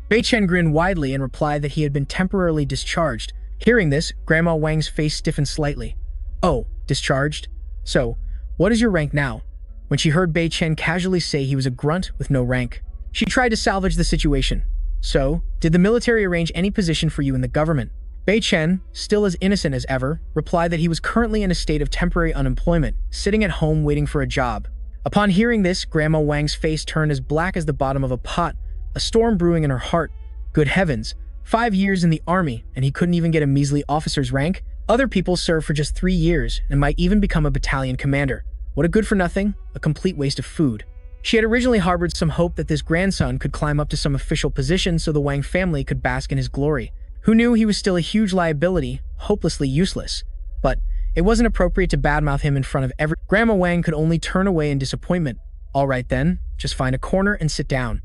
Baichen grinned widely and replied that he had been temporarily discharged. Hearing this, Grandma Wang's face stiffened slightly. Oh, Discharged? So, what is your rank now? When she heard Bei Chen casually say he was a grunt with no rank, she tried to salvage the situation. So, did the military arrange any position for you in the government? Bei Chen, still as innocent as ever, replied that he was currently in a state of temporary unemployment, sitting at home waiting for a job. Upon hearing this, Grandma Wang's face turned as black as the bottom of a pot, a storm brewing in her heart. Good heavens, 5 years in the army, and he couldn't even get a measly officer's rank? Other people serve for just 3 years and might even become a battalion commander. What a good-for-nothing, a complete waste of food. She had originally harbored some hope that this grandson could climb up to some official position so the Wang family could bask in his glory. Who knew he was still a huge liability, hopelessly useless? But it wasn't appropriate to badmouth him in front of every— Grandma Wang could only turn away in disappointment. All right then, just find a corner and sit down.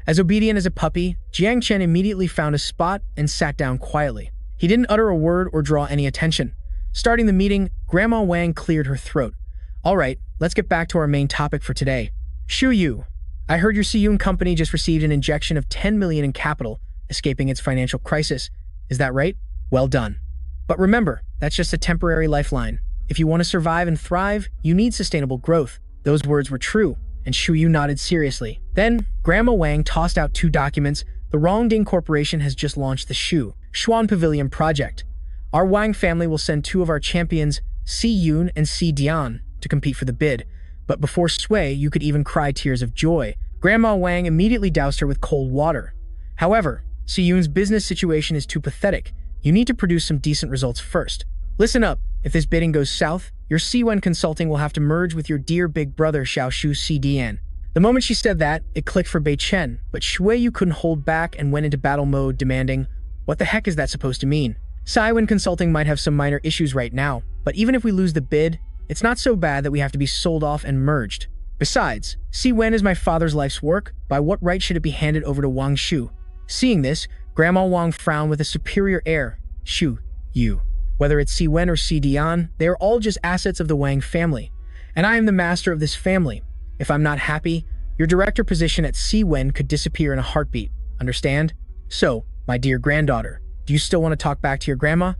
As obedient as a puppy, Jiang Chen immediately found a spot and sat down quietly. He didn't utter a word or draw any attention. Starting the meeting, Grandma Wang cleared her throat. All right, let's get back to our main topic for today. Shu Yu, I heard your Siyun company just received an injection of 10 million in capital, escaping its financial crisis. Is that right? Well done. But remember, that's just a temporary lifeline. If you want to survive and thrive, you need sustainable growth. Those words were true, and Shu Yu nodded seriously. Then, Grandma Wang tossed out 2 documents. The Rongding Corporation has just launched the Xuan Pavilion project. Our Wang family will send 2 of our champions, Si Yun and Si Dian, to compete for the bid. But before sway, you could even cry tears of joy. Grandma Wang immediately doused her with cold water. However, Si Yun's business situation is too pathetic. You need to produce some decent results first. Listen up, if this bidding goes south, your Siwen Consulting will have to merge with your dear big brother Xiaoshu Si Dian. The moment she said that, it clicked for Bei Chen, but Shui couldn't hold back and went into battle mode, demanding, "What the heck is that supposed to mean? Siwen Consulting might have some minor issues right now, but even if we lose the bid, it's not so bad that we have to be sold off and merged. Besides, Siwen is my father's life's work. By what right should it be handed over to Wang Shu?" Seeing this, Grandma Wang frowned with a superior air. Shu Yu. Whether it's Siwen or Si Dian, they are all just assets of the Wang family. And I am the master of this family. If I'm not happy, your director position at Siwen could disappear in a heartbeat. Understand? So, my dear granddaughter, do you still want to talk back to your grandma?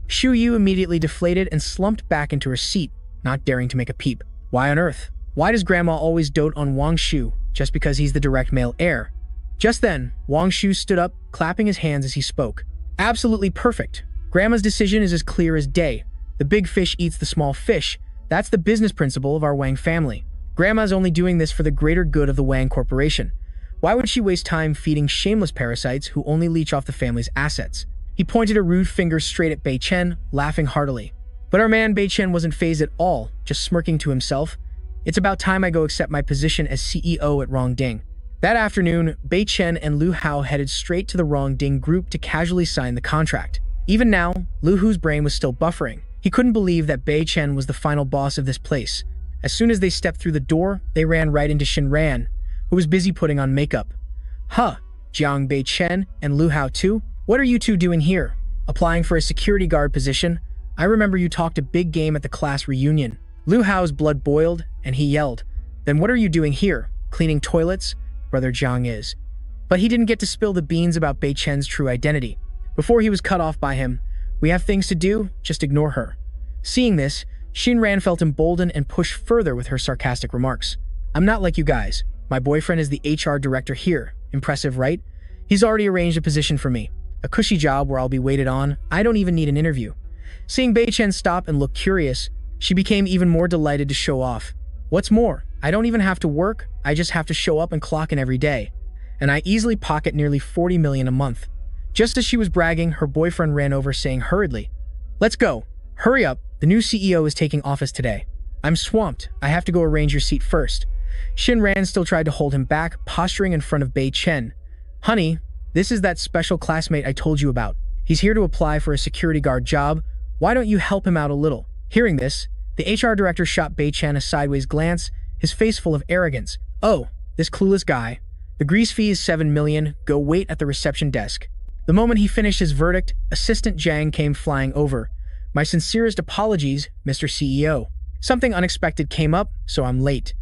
Shu Yu immediately deflated and slumped back into her seat, not daring to make a peep. Why on earth? Why does grandma always dote on Wang Shu just because he's the direct male heir? Just then, Wang Shu stood up, clapping his hands as he spoke. Absolutely perfect. Grandma's decision is as clear as day. The big fish eats the small fish. That's the business principle of our Wang family. Grandma's only doing this for the greater good of the Wang Corporation. Why would she waste time feeding shameless parasites who only leech off the family's assets? He pointed a rude finger straight at Bei Chen, laughing heartily. But our man Bei Chen wasn't fazed at all, just smirking to himself. It's about time I go accept my position as CEO at Rongding. That afternoon, Bei Chen and Lu Hao headed straight to the Rongding group to casually sign the contract. Even now, Lu Hu's brain was still buffering. He couldn't believe that Bei Chen was the final boss of this place. As soon as they stepped through the door, they ran right into Shin Ran, who was busy putting on makeup. Huh, Jiang Bei Chen and Lu Hao too? What are you two doing here? Applying for a security guard position? I remember you talked a big game at the class reunion. Lu Hao's blood boiled, and he yelled, "Then what are you doing here? Cleaning toilets?" Brother Jiang is. But he didn't get to spill the beans about Bei Chen's true identity. Before he was cut off by him, "We have things to do, just ignore her." Seeing this, Shin Ran felt emboldened and pushed further with her sarcastic remarks. "I'm not like you guys. My boyfriend is the HR director here. Impressive, right? He's already arranged a position for me. A cushy job where I'll be waited on. I don't even need an interview." Seeing Bei Chen stop and look curious, she became even more delighted to show off. "What's more, I don't even have to work. I just have to show up and clock in every day. And I easily pocket nearly 40 million a month." Just as she was bragging, her boyfriend ran over saying hurriedly, "Let's go. Hurry up. The new CEO is taking office today. I'm swamped. I have to go arrange your seat first." Shin Ran still tried to hold him back, posturing in front of Bei Chen. "Honey, this is that special classmate I told you about. He's here to apply for a security guard job. Why don't you help him out a little?" Hearing this, the HR director shot Bei Chen a sideways glance, his face full of arrogance. "Oh, this clueless guy. The grease fee is 7 million. Go wait at the reception desk." The moment he finished his verdict, Assistant Zhang came flying over. "My sincerest apologies, Mr. CEO. Something unexpected came up, so I'm late.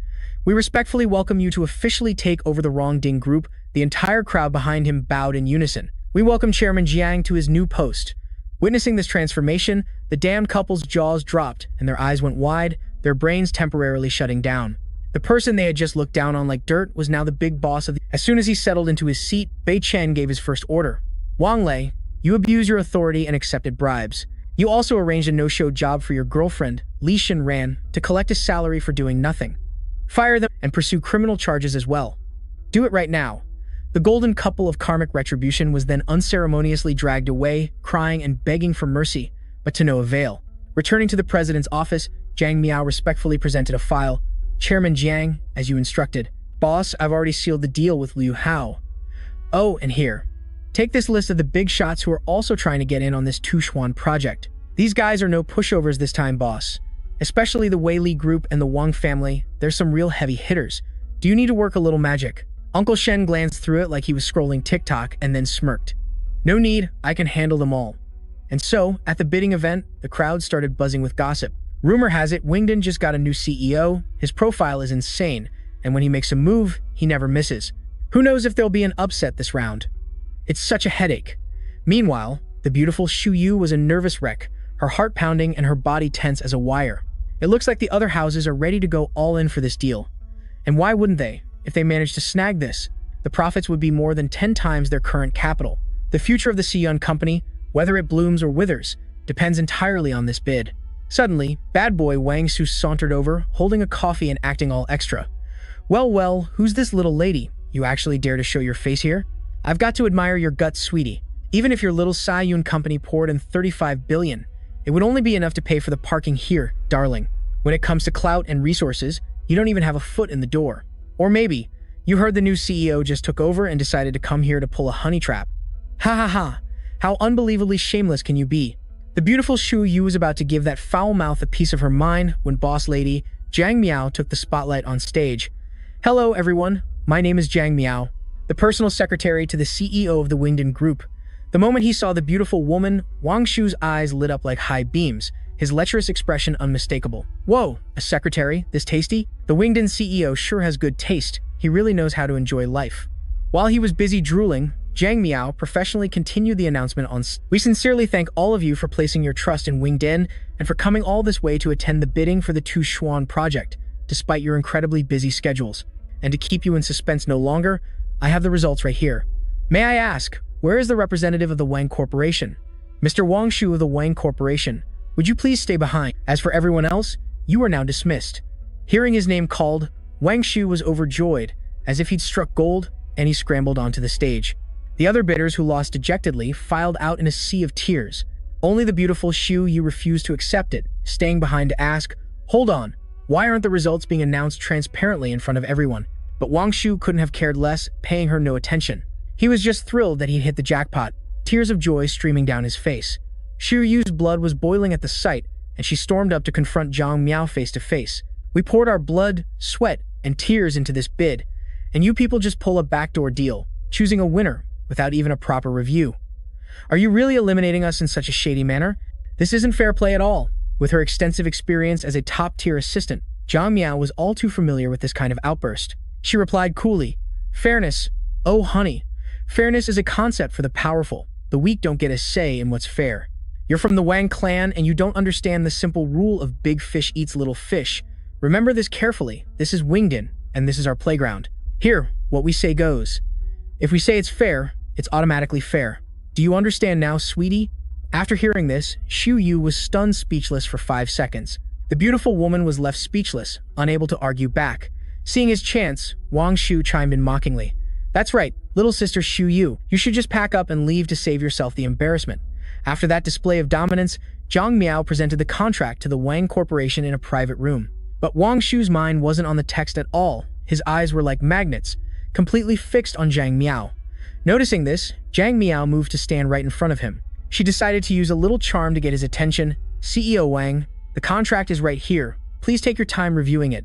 We respectfully welcome you to officially take over the Rongding Group." The entire crowd behind him bowed in unison. "We welcome Chairman Jiang to his new post." Witnessing this transformation, The damned couple's jaws dropped and their eyes went wide, their brains temporarily shutting down. The person they had just looked down on like dirt was now the big boss of the— As soon as he settled into his seat, Bei Chen gave his first order. Wang Lei, you abused your authority and accepted bribes. You also arranged a no-show job for your girlfriend, Li Shinran, to collect a salary for doing nothing. Fire them and pursue criminal charges as well. Do it right now. The golden couple of karmic retribution was then unceremoniously dragged away, crying and begging for mercy, but to no avail. Returning to the president's office, Jiang Miao respectfully presented a file. Chairman Jiang, as you instructed. Boss, I've already sealed the deal with Liu Hao. Oh, and here. Take this list of the big shots who are also trying to get in on this Tushuan project. These guys are no pushovers this time, boss. Especially the Wei Li group and the Wang family, there's some real heavy hitters. Do you need to work a little magic? Uncle Shen glanced through it like he was scrolling TikTok and then smirked. No need, I can handle them all. And so, at the bidding event, the crowd started buzzing with gossip. Rumor has it, Wingdon just got a new CEO, his profile is insane, and when he makes a move, he never misses. Who knows if there'll be an upset this round? It's such a headache. Meanwhile, the beautiful Xu Yu was a nervous wreck, her heart pounding and her body tense as a wire. It looks like the other houses are ready to go all in for this deal. And why wouldn't they? If they manage to snag this, the profits would be more than 10 times their current capital. The future of the Siyun company, whether it blooms or withers, depends entirely on this bid. Suddenly, bad boy Wang Su sauntered over, holding a coffee and acting all extra. Well, who's this little lady? You actually dare to show your face here? I've got to admire your guts, sweetie. Even if your little Siyun company poured in 35 billion, it would only be enough to pay for the parking here, darling. When it comes to clout and resources, you don't even have a foot in the door. Or maybe, you heard the new CEO just took over and decided to come here to pull a honey trap. Ha ha ha, how unbelievably shameless can you be? The beautiful Xu Yu was about to give that foul mouth a piece of her mind when boss lady Jiang Miao took the spotlight on stage. Hello everyone, my name is Jiang Miao, the personal secretary to the CEO of the Wingdon Group. The moment he saw the beautiful woman, Wang Shu's eyes lit up like high beams, his lecherous expression unmistakable. Whoa, a secretary, this tasty? The Wingdon CEO sure has good taste. He really knows how to enjoy life. While he was busy drooling, Jiang Miao professionally continued the announcement on We sincerely thank all of you for placing your trust in Wingdon and for coming all this way to attend the bidding for the Tushuan project, despite your incredibly busy schedules. And to keep you in suspense no longer, I have the results right here. May I ask, where is the representative of the Wang Corporation? Mr. Wang Shu of the Wang Corporation, would you please stay behind? As for everyone else, you are now dismissed. Hearing his name called, Wang Shu was overjoyed, as if he'd struck gold, and he scrambled onto the stage. The other bidders who lost dejectedly filed out in a sea of tears. Only the beautiful Xu Yu refused to accept it, staying behind to ask, hold on, why aren't the results being announced transparently in front of everyone? But Wang Shu couldn't have cared less, paying her no attention. He was just thrilled that he'd hit the jackpot, tears of joy streaming down his face. Xu Yu's blood was boiling at the sight, and she stormed up to confront Jiang Miao face to face. We poured our blood, sweat, and tears into this bid, and you people just pull a backdoor deal, choosing a winner without even a proper review. Are you really eliminating us in such a shady manner? This isn't fair play at all. With her extensive experience as a top-tier assistant, Jiang Miao was all too familiar with this kind of outburst. She replied coolly, fairness, oh honey, fairness is a concept for the powerful. The weak don't get a say in what's fair. You're from the Wang clan and you don't understand the simple rule of big fish eats little fish. Remember this carefully. This is Wingdon, and this is our playground. Here, what we say goes. If we say it's fair, it's automatically fair. Do you understand now, sweetie? After hearing this, Xu Yu was stunned speechless for 5 seconds. The beautiful woman was left speechless, unable to argue back. Seeing his chance, Wang Shu chimed in mockingly. That's right, little sister Xu Yu, you should just pack up and leave to save yourself the embarrassment. After that display of dominance, Jiang Miao presented the contract to the Wang Corporation in a private room. But Wang Shu's mind wasn't on the text at all. His eyes were like magnets, completely fixed on Jiang Miao. Noticing this, Jiang Miao moved to stand right in front of him. She decided to use a little charm to get his attention. CEO Wang, the contract is right here. Please take your time reviewing it.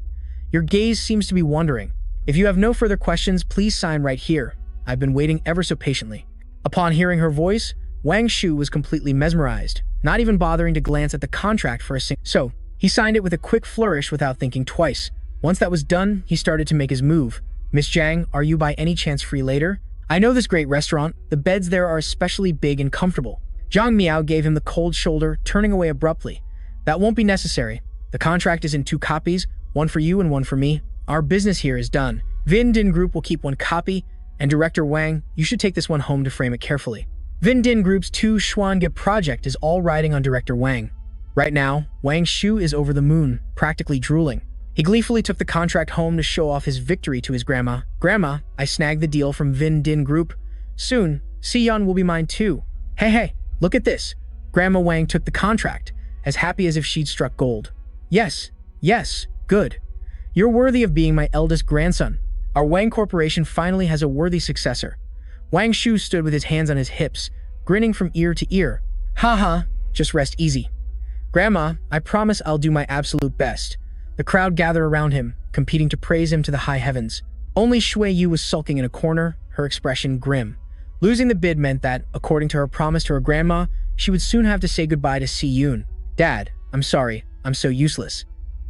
Your gaze seems to be wandering. If you have no further questions, please sign right here. I've been waiting ever so patiently. Upon hearing her voice, Wang Shu was completely mesmerized, not even bothering to glance at the contract for a second. So, he signed it with a quick flourish without thinking twice. Once that was done, he started to make his move. Miss Jiang, are you by any chance free later? I know this great restaurant. The beds there are especially big and comfortable. Zhang Miao gave him the cold shoulder, turning away abruptly. That won't be necessary. The contract is in 2 copies, one for you and one for me. Our business here is done. Vin Din Group will keep 1 copy, and Director Wang, you should take this one home to frame it carefully. Vin Din Group's 2 Xuange project is all riding on Director Wang. Right now, Wang Shu is over the moon, practically drooling. He gleefully took the contract home to show off his victory to his grandma. Grandma, I snagged the deal from Vin Din Group. Soon, Xiyun will be mine too. Hey, look at this. Grandma Wang took the contract, as happy as if she'd struck gold. Yes, good. You're worthy of being my eldest grandson. Our Wang Corporation finally has a worthy successor. Wang Shu stood with his hands on his hips, grinning from ear to ear. Haha, just rest easy. Grandma, I promise I'll do my absolute best. The crowd gathered around him, competing to praise him to the high heavens. Only Shui Yu was sulking in a corner, her expression grim. Losing the bid meant that, according to her promise to her grandma, she would soon have to say goodbye to Xiyun. Dad, I'm sorry, I'm so useless.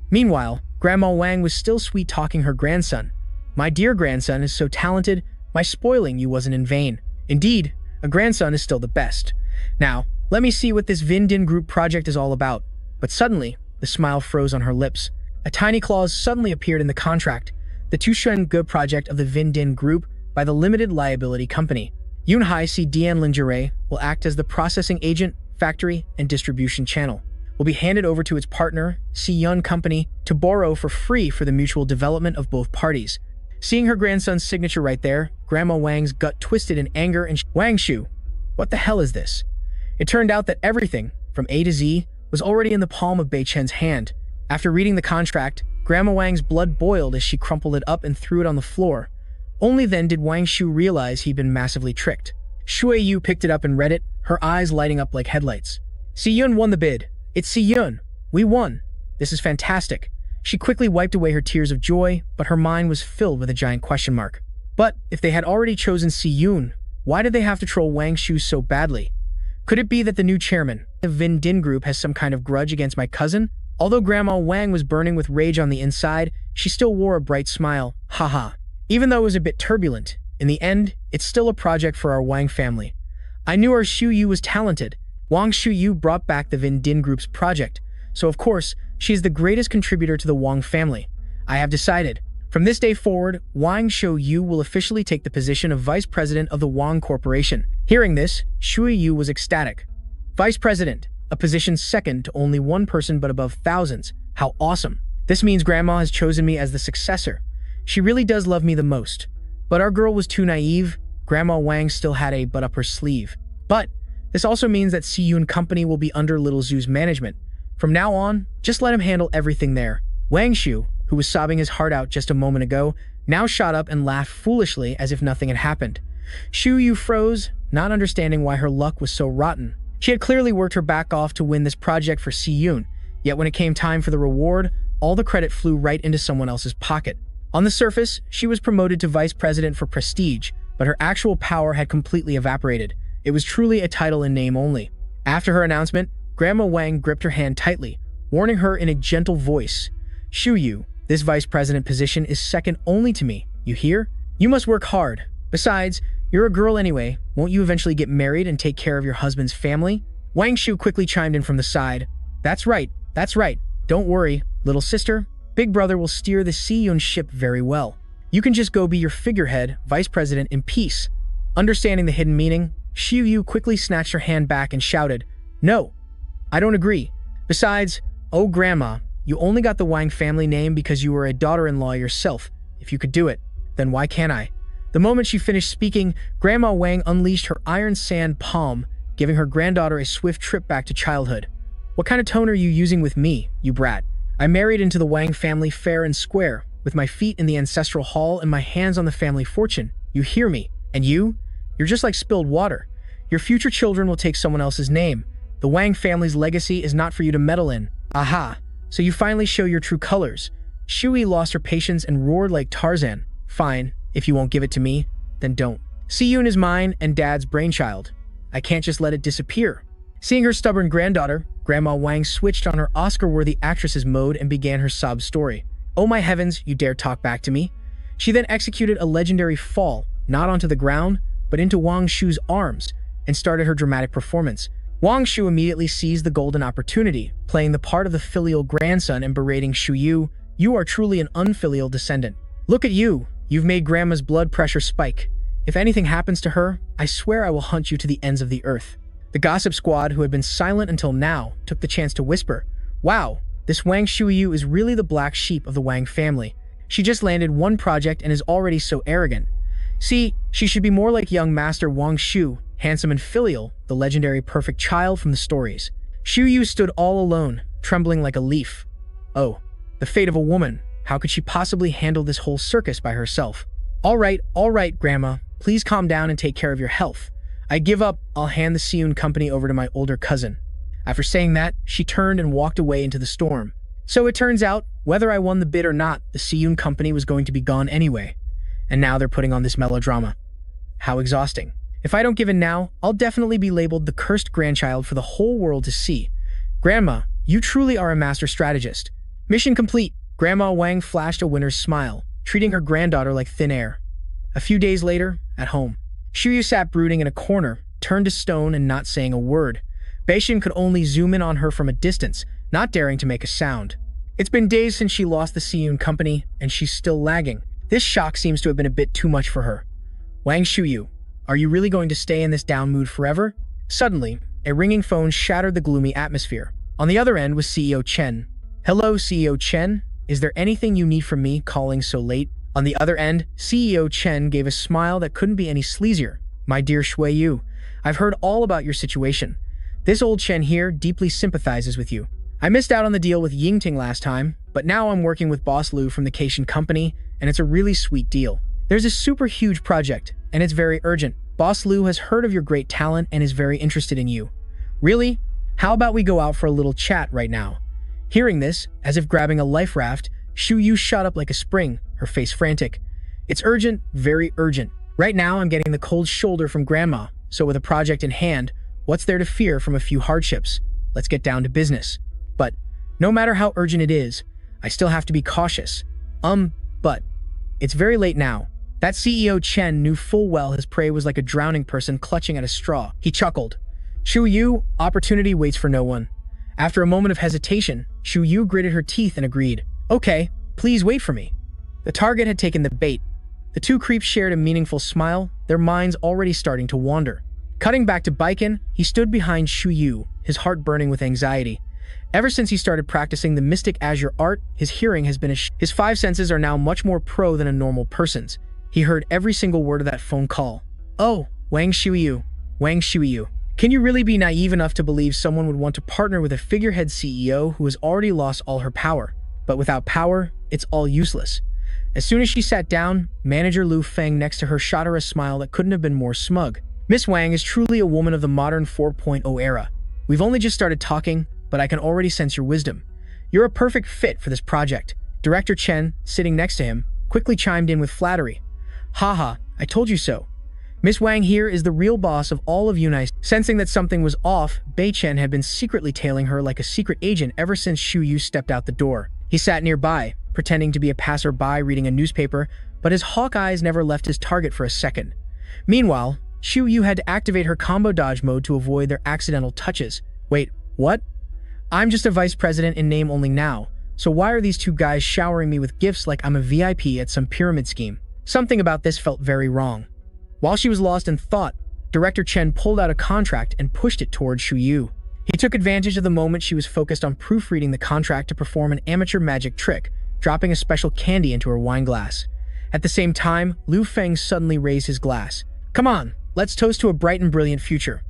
Meanwhile, Grandma Wang was still sweet-talking her grandson. My dear grandson is so talented, my spoiling you wasn't in vain. Indeed, a grandson is still the best. Now, let me see what this Vin Din Group project is all about. But suddenly, the smile froze on her lips. A tiny clause suddenly appeared in the contract, the Tusheng project of the Vin Din Group by the Limited Liability Company. Yunhai C. Dian Lingerie will act as the processing agent, factory, and distribution channel. Will be handed over to its partner, Xiyun Company, to borrow for free for the mutual development of both parties. Seeing her grandson's signature right there, Grandma Wang's gut twisted in anger and Wang Shu, what the hell is this? It turned out that everything, from A to Z, was already in the palm of Bei Chen's hand. After reading the contract, Grandma Wang's blood boiled as she crumpled it up and threw it on the floor. Only then did Wang Shu realize he'd been massively tricked. Shui Yu picked it up and read it, her eyes lighting up like headlights. Xiyun won the bid. It's Xiyun. We won. This is fantastic. She quickly wiped away her tears of joy, but her mind was filled with a giant question mark. But if they had already chosen Xiyun, why did they have to troll Wang Shu so badly? Could it be that the new chairman of Vin Din Group has some kind of grudge against my cousin? Although Grandma Wang was burning with rage on the inside, she still wore a bright smile. Haha. Even though it was a bit turbulent, in the end, it's still a project for our Wang family. I knew our Shu Yu was talented. Wang Shu Yu brought back the Vin Din Group's project, so of course, she is the greatest contributor to the Wang family. I have decided. From this day forward, Wang Shu Yu will officially take the position of Vice President of the Wang Corporation. Hearing this, Shui Yu was ecstatic. Vice President, a position second to only one person but above thousands. How awesome. This means Grandma has chosen me as the successor. She really does love me the most. But our girl was too naive. Grandma Wang still had a butt up her sleeve. But this also means that Xiyun Company will be under Little Zhu's management. From now on, just let him handle everything there. Wang Shu, who was sobbing his heart out just a moment ago, now shot up and laughed foolishly as if nothing had happened. Shu Yu froze, not understanding why her luck was so rotten. She had clearly worked her back off to win this project for Xiyun, yet when it came time for the reward, all the credit flew right into someone else's pocket. On the surface, she was promoted to vice president for prestige, but her actual power had completely evaporated. It was truly a title in name only. After her announcement, Grandma Wang gripped her hand tightly, warning her in a gentle voice. Shu Yu, this vice president position is second only to me, you hear? You must work hard. Besides, you're a girl anyway. Won't you eventually get married and take care of your husband's family? Wang Shu quickly chimed in from the side. That's right. Don't worry, little sister. Big brother will steer the Xiyun ship very well. You can just go be your figurehead, vice president, in peace. Understanding the hidden meaning, Shu Yu quickly snatched her hand back and shouted, No, I don't agree. Besides, oh grandma, you only got the Wang family name because you were a daughter-in-law yourself. If you could do it, then why can't I? The moment she finished speaking, Grandma Wang unleashed her iron sand palm, giving her granddaughter a swift trip back to childhood. What kind of tone are you using with me, you brat? I married into the Wang family fair and square, with my feet in the ancestral hall and my hands on the family fortune. You hear me? And you? You're just like spilled water. Your future children will take someone else's name. The Wang family's legacy is not for you to meddle in. Aha! So you finally show your true colors. Shui lost her patience and roared like Tarzan. Fine, if you won't give it to me, then don't. Xiyun is mine and Dad's brainchild. I can't just let it disappear. Seeing her stubborn granddaughter, Grandma Wang switched on her Oscar-worthy actress's mode and began her sob story. Oh my heavens, you dare talk back to me? She then executed a legendary fall, not onto the ground, but into Wang Shu's arms, and started her dramatic performance. Wang Shu immediately seized the golden opportunity, playing the part of the filial grandson and berating Shu Yu. You are truly an unfilial descendant. Look at you. You've made Grandma's blood pressure spike. If anything happens to her, I swear I will hunt you to the ends of the earth. The gossip squad, who had been silent until now, took the chance to whisper, wow, this Wang Shuyu is really the black sheep of the Wang family. She just landed one project and is already so arrogant. See, she should be more like young Master Wang Shu, handsome and filial, the legendary perfect child from the stories. Shu Yu stood all alone, trembling like a leaf. Oh, the fate of a woman. How could she possibly handle this whole circus by herself? All right, Grandma. Please calm down and take care of your health. I give up. I'll hand the Seiyun company over to my older cousin. After saying that, she turned and walked away into the storm. So it turns out, whether I won the bid or not, the Seiyun company was going to be gone anyway. And now they're putting on this melodrama. How exhausting. If I don't give in now, I'll definitely be labeled the cursed grandchild for the whole world to see. Grandma, you truly are a master strategist. Mission complete. Grandma Wang flashed a winner's smile, treating her granddaughter like thin air. A few days later, at home, Shuyu sat brooding in a corner, turned to stone and not saying a word. Beishin could only zoom in on her from a distance, not daring to make a sound. It's been days since she lost the Seiyun company, and she's still lagging. This shock seems to have been a bit too much for her. Wang Shuyu, are you really going to stay in this down mood forever? Suddenly, a ringing phone shattered the gloomy atmosphere. On the other end was CEO Chen. Hello, CEO Chen. Is there anything you need from me calling so late? On the other end, CEO Chen gave a smile that couldn't be any sleazier. My dear Shui Yu, I've heard all about your situation. This old Chen here deeply sympathizes with you. I missed out on the deal with Yingting last time, but now I'm working with Boss Lu from the Caitian Company, and it's a really sweet deal. There's a super huge project, and it's very urgent. Boss Lu has heard of your great talent and is very interested in you. Really? How about we go out for a little chat right now? Hearing this, as if grabbing a life raft, Shu Yu shot up like a spring, her face frantic. It's urgent, very urgent. Right now I'm getting the cold shoulder from Grandma, so with a project in hand, what's there to fear from a few hardships? Let's get down to business. But, no matter how urgent it is, I still have to be cautious. But, it's very late now. That CEO Chen knew full well his prey was like a drowning person clutching at a straw. He chuckled. Shu Yu, opportunity waits for no one. After a moment of hesitation, Shu Yu gritted her teeth and agreed. Okay, please wait for me. The target had taken the bait. The two creeps shared a meaningful smile, their minds already starting to wander. Cutting back to Baiken, he stood behind Shu Yu, his heart burning with anxiety. Ever since he started practicing the mystic azure art, his hearing has been his five senses are now much more pro than a normal person's. He heard every single word of that phone call. Oh, Wang Shuyu. Wang Shuyu. Can you really be naive enough to believe someone would want to partner with a figurehead CEO who has already lost all her power? But without power, it's all useless. As soon as she sat down, manager Lu Feng next to her shot her a smile that couldn't have been more smug. Miss Wang is truly a woman of the modern 4.0 era. We've only just started talking, but I can already sense your wisdom. You're a perfect fit for this project. Director Chen, sitting next to him, quickly chimed in with flattery. Haha, I told you so. Miss Wang here is the real boss of all of Yunai. Sensing that something was off, Bei Chen had been secretly tailing her like a secret agent ever since Shu Yu stepped out the door. He sat nearby, pretending to be a passerby reading a newspaper, but his hawk eyes never left his target for a second. Meanwhile, Shu Yu had to activate her combo dodge mode to avoid their accidental touches. Wait, what? I'm just a vice president in name only now, so why are these two guys showering me with gifts like I'm a VIP at some pyramid scheme? Something about this felt very wrong. While she was lost in thought, Director Chen pulled out a contract and pushed it towards Shu Yu. He took advantage of the moment she was focused on proofreading the contract to perform an amateur magic trick, dropping a special candy into her wine glass. At the same time, Lu Feng suddenly raised his glass. Come on, let's toast to a bright and brilliant future.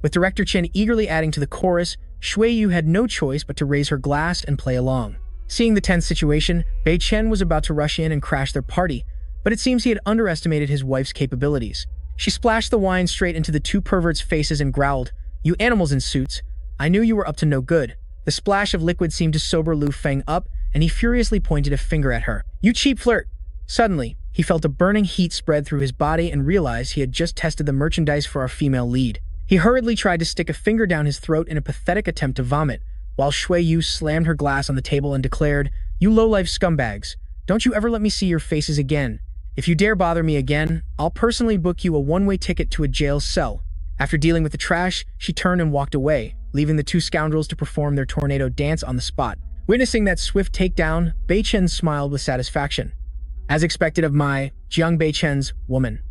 With Director Chen eagerly adding to the chorus, Shui Yu had no choice but to raise her glass and play along. Seeing the tense situation, Bei Chen was about to rush in and crash their party, but it seems he had underestimated his wife's capabilities. She splashed the wine straight into the two perverts' faces and growled, "You animals in suits, I knew you were up to no good." The splash of liquid seemed to sober Lu Feng up, and he furiously pointed a finger at her. "You cheap flirt!" Suddenly, he felt a burning heat spread through his body and realized he had just tested the merchandise for our female lead. He hurriedly tried to stick a finger down his throat in a pathetic attempt to vomit, while Shui Yu slammed her glass on the table and declared, "You low-life scumbags, don't you ever let me see your faces again. If you dare bother me again, I'll personally book you a one-way ticket to a jail cell." After dealing with the trash, she turned and walked away, leaving the two scoundrels to perform their tornado dance on the spot. Witnessing that swift takedown, Bei Chen smiled with satisfaction. As expected of my, Jiang Bei Chen's, woman.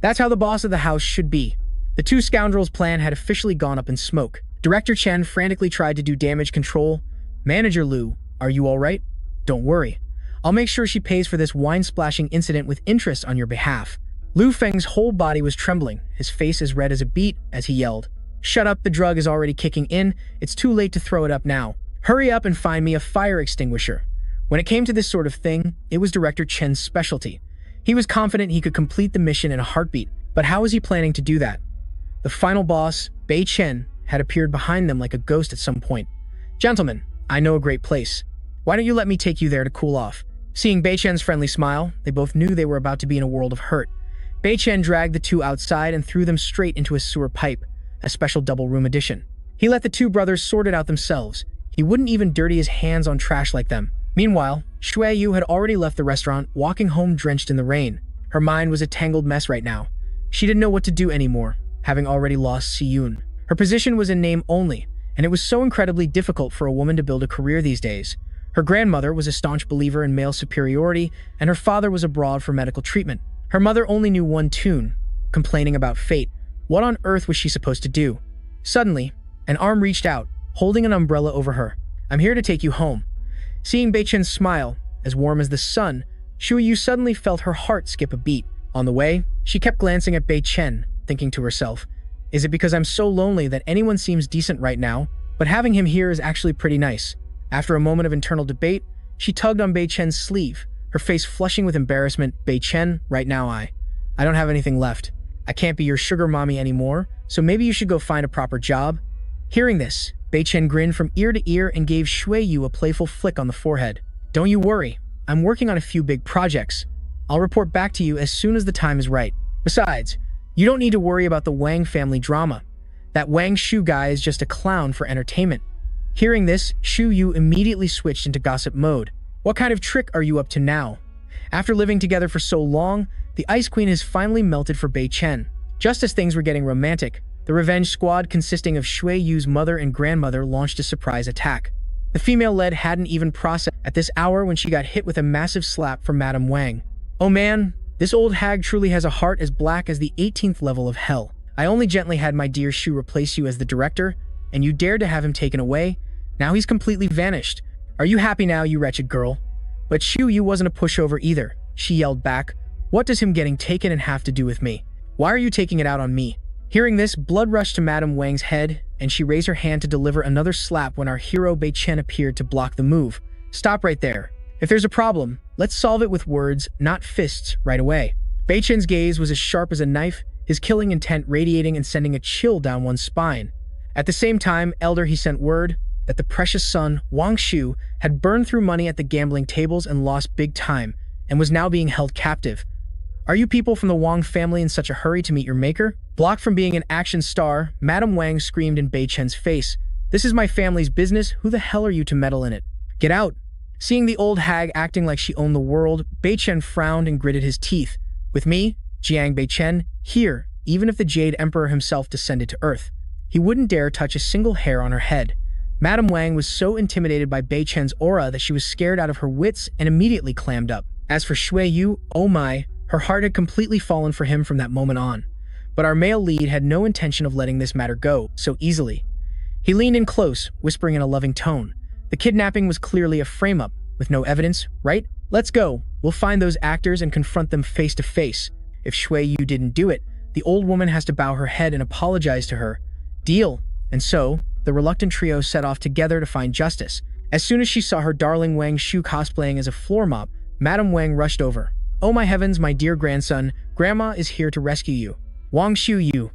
That's how the boss of the house should be. The two scoundrels' plan had officially gone up in smoke. Director Chen frantically tried to do damage control. Manager Liu, are you alright? Don't worry. I'll make sure she pays for this wine-splashing incident with interest on your behalf. Liu Feng's whole body was trembling, his face as red as a beet, as he yelled. Shut up, the drug is already kicking in. It's too late to throw it up now. Hurry up and find me a fire extinguisher. When it came to this sort of thing, it was Director Chen's specialty. He was confident he could complete the mission in a heartbeat, but how was he planning to do that? The final boss, Bei Chen, had appeared behind them like a ghost at some point. Gentlemen, I know a great place. Why don't you let me take you there to cool off? Seeing Bei Chen's friendly smile, they both knew they were about to be in a world of hurt. Bei Chen dragged the two outside and threw them straight into a sewer pipe, a special double-room edition. He let the two brothers sort it out themselves. He wouldn't even dirty his hands on trash like them. Meanwhile, Shui Yu had already left the restaurant, walking home drenched in the rain. Her mind was a tangled mess right now. She didn't know what to do anymore, having already lost Si-Yun. Her position was in name only, and it was so incredibly difficult for a woman to build a career these days. Her grandmother was a staunch believer in male superiority, and her father was abroad for medical treatment. Her mother only knew one tune, complaining about fate. What on earth was she supposed to do? Suddenly, an arm reached out, holding an umbrella over her. I'm here to take you home. Seeing Bei Chen's smile, as warm as the sun, Shui Yu suddenly felt her heart skip a beat. On the way, she kept glancing at Bei Chen, thinking to herself, is it because I'm so lonely that anyone seems decent right now? But having him here is actually pretty nice. After a moment of internal debate, she tugged on Bei Chen's sleeve, her face flushing with embarrassment. Bei Chen, right now I don't have anything left. I can't be your sugar mommy anymore, so maybe you should go find a proper job. Hearing this, Bei Chen grinned from ear to ear and gave Shui Yu a playful flick on the forehead. Don't you worry, I'm working on a few big projects. I'll report back to you as soon as the time is right. Besides, you don't need to worry about the Wang family drama. That Wang Shu guy is just a clown for entertainment. Hearing this, Shu Yu immediately switched into gossip mode. What kind of trick are you up to now? After living together for so long, the Ice Queen has finally melted for Bei Chen. Just as things were getting romantic, the revenge squad consisting of Shui Yu's mother and grandmother launched a surprise attack. The female lead hadn't even processed at this hour when she got hit with a massive slap from Madame Wang. Oh man, this old hag truly has a heart as black as the 18th level of hell. I only gently had my dear Shu replace you as the director, and you dared to have him taken away? Now he's completely vanished. Are you happy now, you wretched girl? But Shu Yu wasn't a pushover either. She yelled back, what does him getting taken in half to do with me? Why are you taking it out on me? Hearing this, blood rushed to Madame Wang's head, and she raised her hand to deliver another slap when our hero Bei Chen appeared to block the move. Stop right there. If there's a problem, let's solve it with words, not fists, right away. Bei Chen's gaze was as sharp as a knife, his killing intent radiating and sending a chill down one's spine. At the same time, Elder, he sent word that the precious son, Wang Shu, had burned through money at the gambling tables and lost big time, and was now being held captive. Are you people from the Wang family in such a hurry to meet your maker? Blocked from being an action star, Madame Wang screamed in Bei Chen's face. This is my family's business, who the hell are you to meddle in it? Get out! Seeing the old hag acting like she owned the world, Bei Chen frowned and gritted his teeth. With me, Jiang Bei Chen, here, even if the Jade Emperor himself descended to earth, he wouldn't dare touch a single hair on her head. Madame Wang was so intimidated by Bei Chen's aura that she was scared out of her wits and immediately clammed up. As for Shui Yu, oh my, her heart had completely fallen for him from that moment on. But our male lead had no intention of letting this matter go so easily. He leaned in close, whispering in a loving tone. The kidnapping was clearly a frame-up, with no evidence, right? Let's go. We'll find those actors and confront them face to face. If Shui Yu didn't do it, the old woman has to bow her head and apologize to her. Deal. And so, the reluctant trio set off together to find justice. As soon as she saw her darling Wang Shu cosplaying as a floor mop, Madame Wang rushed over. Oh my heavens, my dear grandson, Grandma is here to rescue you. Wang Shu Yu,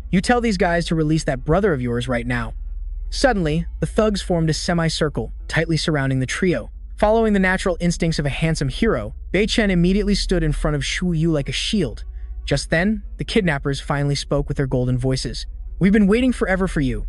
you tell these guys to release that brother of yours right now. Suddenly, the thugs formed a semicircle, tightly surrounding the trio. Following the natural instincts of a handsome hero, Bei Chen immediately stood in front of Shu Yu like a shield. Just then, the kidnappers finally spoke with their golden voices. We've been waiting forever for you.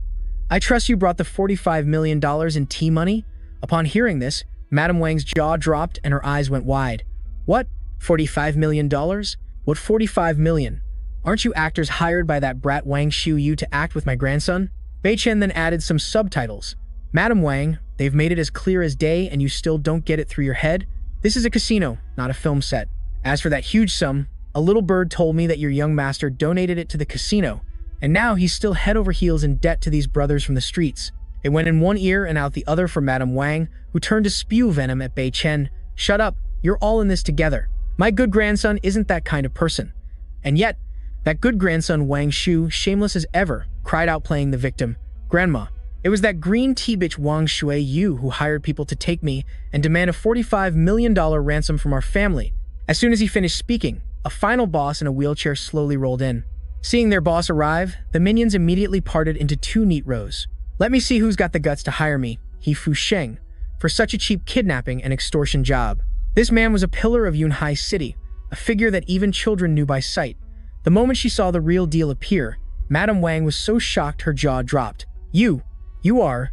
I trust you brought the $45 million in tea money? Upon hearing this, Madame Wang's jaw dropped and her eyes went wide. What? $45 million? What $45 million? Aren't you actors hired by that brat Wang Xiu to act with my grandson? Bei Chen then added some subtitles. Madam Wang, they've made it as clear as day and you still don't get it through your head? This is a casino, not a film set. As for that huge sum, a little bird told me that your young master donated it to the casino, and now he's still head over heels in debt to these brothers from the streets. It went in one ear and out the other for Madam Wang, who turned to spew venom at Bei Chen. Shut up, you're all in this together. My good grandson isn't that kind of person. And yet, that good grandson Wang Shu, shameless as ever, cried out playing the victim. Grandma, it was that green tea bitch Wang Shui Yu who hired people to take me and demand a $45 million ransom from our family. As soon as he finished speaking, a final boss in a wheelchair slowly rolled in. Seeing their boss arrive, the minions immediately parted into two neat rows. Let me see who's got the guts to hire me, he Fu Sheng, for such a cheap kidnapping and extortion job. This man was a pillar of Yunhai City, a figure that even children knew by sight. The moment she saw the real deal appear, Madam Wang was so shocked her jaw dropped. You are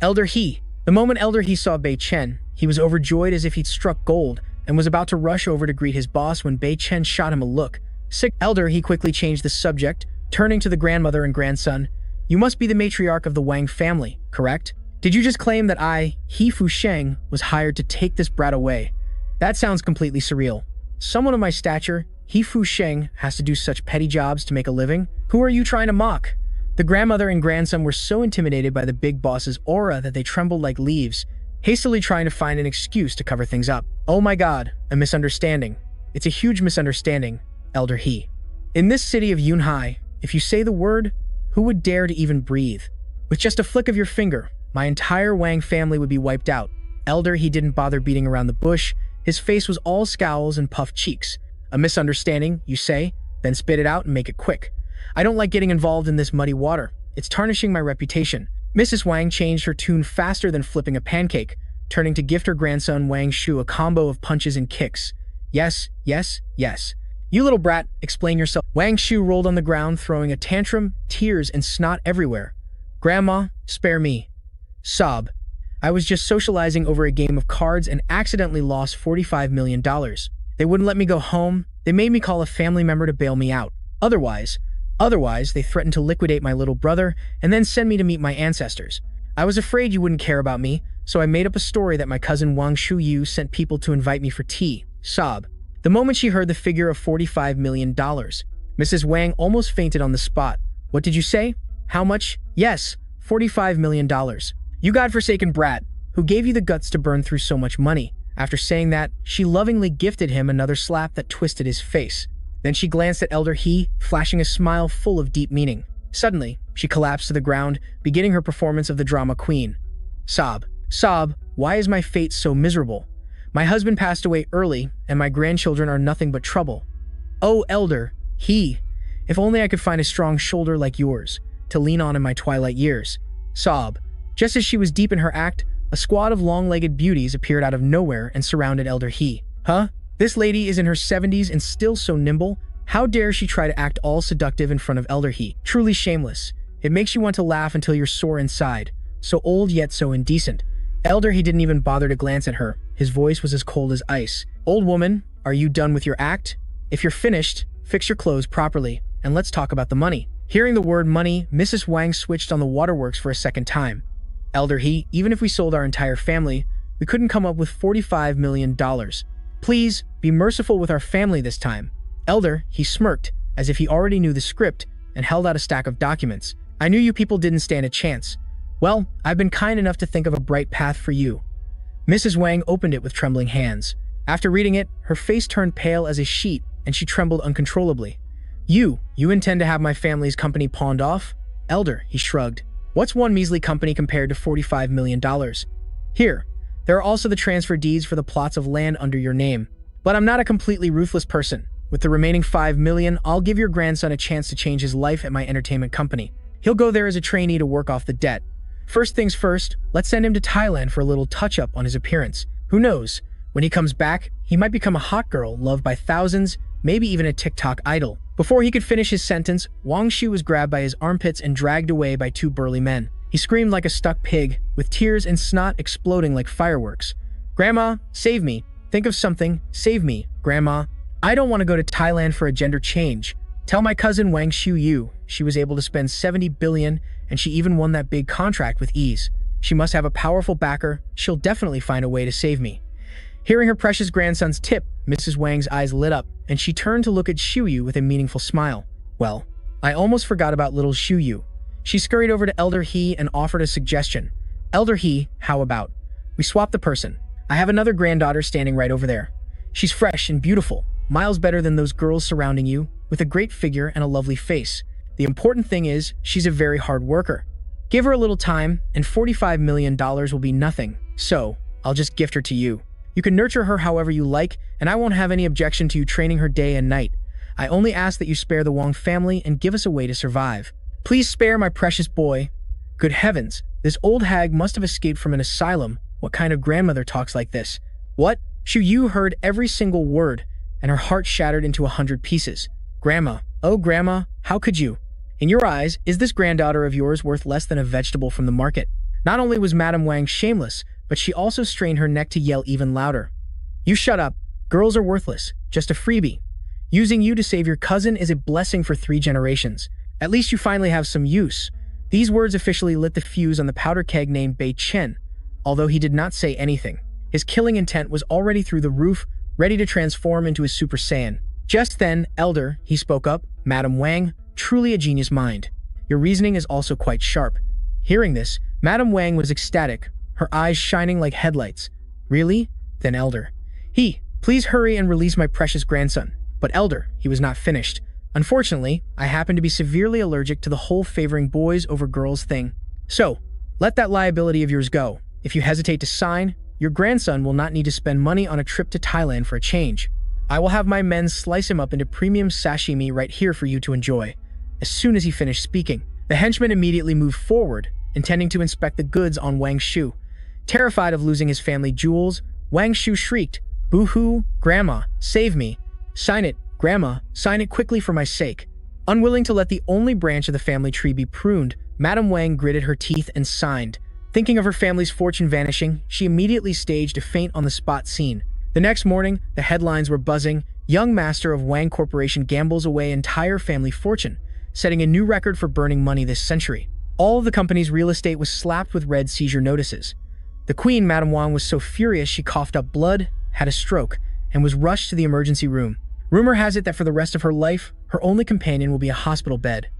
Elder He. The moment Elder He saw Bei Chen, he was overjoyed as if he'd struck gold and was about to rush over to greet his boss when Bei Chen shot him a look. Sick Elder He quickly changed the subject, turning to the grandmother and grandson. You must be the matriarch of the Wang family, correct? Did you just claim that I, He Fu Sheng, was hired to take this brat away? That sounds completely surreal. Someone of my stature, He Fu Sheng, has to do such petty jobs to make a living? Who are you trying to mock? The grandmother and grandson were so intimidated by the big boss's aura that they trembled like leaves, hastily trying to find an excuse to cover things up. Oh my god, a misunderstanding. It's a huge misunderstanding, Elder He. In this city of Yunhai, if you say the word, who would dare to even breathe? With just a flick of your finger, my entire Wang family would be wiped out. Elder He didn't bother beating around the bush. His face was all scowls and puffed cheeks. A misunderstanding, you say? Then spit it out and make it quick. I don't like getting involved in this muddy water. It's tarnishing my reputation. Mrs. Wang changed her tune faster than flipping a pancake, turning to gift her grandson Wang Shu a combo of punches and kicks. Yes, yes, yes. You little brat, explain yourself. Wang Shu rolled on the ground, throwing a tantrum, tears and snot everywhere. Grandma, spare me. Sob. I was just socializing over a game of cards and accidentally lost $45 million. They wouldn't let me go home. They made me call a family member to bail me out. Otherwise, they threatened to liquidate my little brother and then send me to meet my ancestors. I was afraid you wouldn't care about me, so I made up a story that my cousin Wang Shu Yu sent people to invite me for tea. Sob. The moment she heard the figure of $45 million, Mrs. Wang almost fainted on the spot. What did you say? How much? Yes, $45 million. You godforsaken brat, who gave you the guts to burn through so much money? After saying that, she lovingly gifted him another slap that twisted his face. Then she glanced at Elder He, flashing a smile full of deep meaning. Suddenly, she collapsed to the ground, beginning her performance of the drama queen. Sob. Sob, why is my fate so miserable? My husband passed away early, and my grandchildren are nothing but trouble. Oh, Elder He, if only I could find a strong shoulder like yours, to lean on in my twilight years. Sob. Just as she was deep in her act, a squad of long-legged beauties appeared out of nowhere and surrounded Elder He. Huh? This lady is in her 70s and still so nimble. How dare she try to act all seductive in front of Elder He? Truly shameless. It makes you want to laugh until you're sore inside. So old yet so indecent. Elder He didn't even bother to glance at her. His voice was as cold as ice. Old woman, are you done with your act? If you're finished, fix your clothes properly, and let's talk about the money. Hearing the word money, Mrs. Wang switched on the waterworks for a second time. Elder He, even if we sold our entire family, we couldn't come up with $45 million. Please, be merciful with our family this time. Elder, he smirked, as if he already knew the script, and held out a stack of documents. I knew you people didn't stand a chance. Well, I've been kind enough to think of a bright path for you. Mrs. Wang opened it with trembling hands. After reading it, her face turned pale as a sheet, and she trembled uncontrollably. You intend to have my family's company pawned off? Elder, he shrugged. What's one measly company compared to $45 million? Here, there are also the transfer deeds for the plots of land under your name. But I'm not a completely ruthless person. With the remaining $5 million, I'll give your grandson a chance to change his life at my entertainment company. He'll go there as a trainee to work off the debt. First things first, let's send him to Thailand for a little touch-up on his appearance. Who knows? When he comes back, he might become a hot girl loved by thousands, maybe even a TikTok idol. Before he could finish his sentence, Wang Shu was grabbed by his armpits and dragged away by two burly men. He screamed like a stuck pig, with tears and snot exploding like fireworks. Grandma, save me. Think of something. Save me, Grandma. I don't want to go to Thailand for a gender change. Tell my cousin Wang Xiuyu she was able to spend 70 billion and she even won that big contract with ease. She must have a powerful backer. She'll definitely find a way to save me. Hearing her precious grandson's tip, Mrs. Wang's eyes lit up, and she turned to look at Xiuyu with a meaningful smile. Well, I almost forgot about little Xiuyu. She scurried over to Elder He and offered a suggestion. Elder He, how about we swap the person? I have another granddaughter standing right over there. She's fresh and beautiful, miles better than those girls surrounding you, with a great figure and a lovely face. The important thing is, she's a very hard worker. Give her a little time, and $45 million will be nothing. So, I'll just gift her to you. You can nurture her however you like, and I won't have any objection to you training her day and night. I only ask that you spare the Wang family and give us a way to survive. Please spare my precious boy. Good heavens, this old hag must have escaped from an asylum. What kind of grandmother talks like this? What? Xiuyu heard every single word, and her heart shattered into 100 pieces. Grandma, oh grandma, how could you? In your eyes, is this granddaughter of yours worth less than a vegetable from the market? Not only was Madame Wang shameless, but she also strained her neck to yell even louder. You shut up. Girls are worthless. Just a freebie. Using you to save your cousin is a blessing for 3 generations. At least you finally have some use. These words officially lit the fuse on the powder keg named Bei Chen. Although he did not say anything, his killing intent was already through the roof, ready to transform into his Super Saiyan. Just then, Elder, he spoke up, Madame Wang, truly a genius mind. Your reasoning is also quite sharp. Hearing this, Madame Wang was ecstatic, her eyes shining like headlights. Really? Then Elder. Please hurry and release my precious grandson. But Elder, he was not finished. Unfortunately, I happen to be severely allergic to the whole favoring boys over girls thing. So, let that liability of yours go. If you hesitate to sign, your grandson will not need to spend money on a trip to Thailand for a change. I will have my men slice him up into premium sashimi right here for you to enjoy. As soon as he finished speaking, the henchman immediately moved forward, intending to inspect the goods on Wang Shu. Terrified of losing his family jewels, Wang Shu shrieked, Boo-hoo, Grandma, save me. Sign it, Grandma, sign it quickly for my sake. Unwilling to let the only branch of the family tree be pruned, Madame Wang gritted her teeth and signed. Thinking of her family's fortune vanishing, she immediately staged a faint-on-the-spot scene. The next morning, the headlines were buzzing. Young master of Wang Corporation gambles away entire family fortune, setting a new record for burning money this century. All of the company's real estate was slapped with red seizure notices. The queen, Madame Wang, was so furious she coughed up blood, had a stroke, and was rushed to the emergency room. Rumor has it that for the rest of her life, her only companion will be a hospital bed.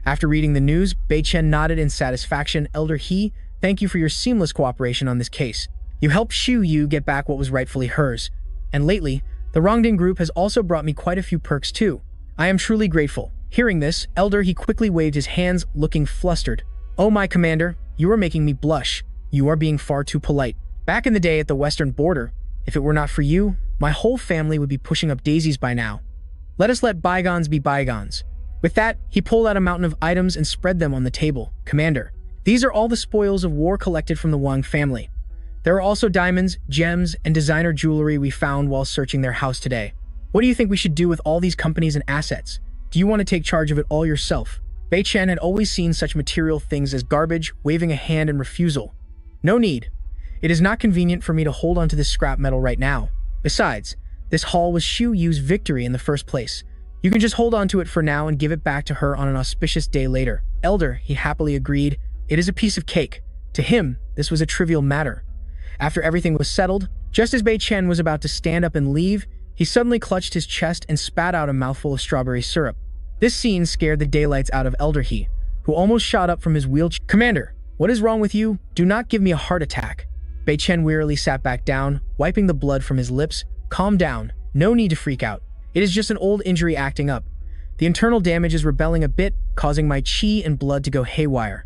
After reading the news, Bei Chen nodded in satisfaction. Elder He, thank you for your seamless cooperation on this case. You helped Xiuyu get back what was rightfully hers. And lately, the Rongding Group has also brought me quite a few perks too. I am truly grateful. Hearing this, Elder He quickly waved his hands, looking flustered. Oh my commander, you are making me blush. You are being far too polite. Back in the day at the western border, if it were not for you, my whole family would be pushing up daisies by now. Let us let bygones be bygones. With that, he pulled out a mountain of items and spread them on the table. Commander, these are all the spoils of war collected from the Wang family. There are also diamonds, gems, and designer jewelry we found while searching their house today. What do you think we should do with all these companies and assets? Do you want to take charge of it all yourself? Bei Chen had always seen such material things as garbage, waving a hand in refusal. No need. It is not convenient for me to hold onto this scrap metal right now. Besides, this haul was Xiuyu's victory in the first place. You can just hold on to it for now and give it back to her on an auspicious day later. Elder, he happily agreed. It is a piece of cake. To him, this was a trivial matter. After everything was settled, just as Bei Chen was about to stand up and leave, he suddenly clutched his chest and spat out a mouthful of strawberry syrup. This scene scared the daylights out of Elder He, who almost shot up from his wheelchair. Commander, what is wrong with you? Do not give me a heart attack. Bei Chen wearily sat back down, wiping the blood from his lips. Calm down. No need to freak out. It is just an old injury acting up. The internal damage is rebelling a bit, causing my chi and blood to go haywire.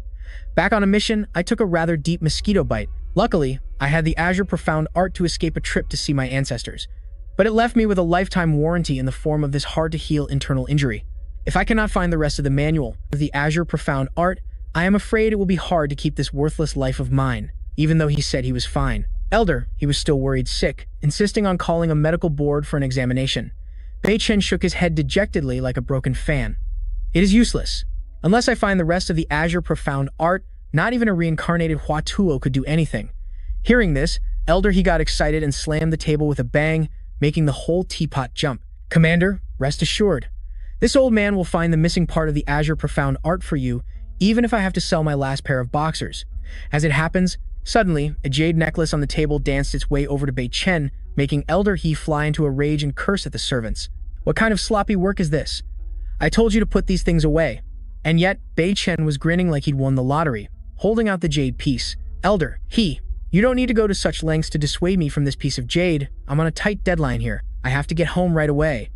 Back on a mission, I took a rather deep mosquito bite. Luckily, I had the Azure Profound Art to escape a trip to see my ancestors. But it left me with a lifetime warranty in the form of this hard-to-heal internal injury. If I cannot find the rest of the manual of the Azure Profound Art, I am afraid it will be hard to keep this worthless life of mine, even though he said he was fine. Elder, he was still worried sick, insisting on calling a medical board for an examination. Bei Chen shook his head dejectedly like a broken fan. It is useless. Unless I find the rest of the Azure Profound Art, not even a reincarnated Hua Tuo could do anything. Hearing this, Elder he got excited and slammed the table with a bang, making the whole teapot jump. Commander, rest assured. This old man will find the missing part of the Azure Profound art for you, even if I have to sell my last pair of boxers. As it happens, suddenly, a jade necklace on the table danced its way over to Bei Chen, making Elder He fly into a rage and curse at the servants. What kind of sloppy work is this? I told you to put these things away. And yet, Bei Chen was grinning like he'd won the lottery, holding out the jade piece. Elder He, you don't need to go to such lengths to dissuade me from this piece of jade. I'm on a tight deadline here. I have to get home right away.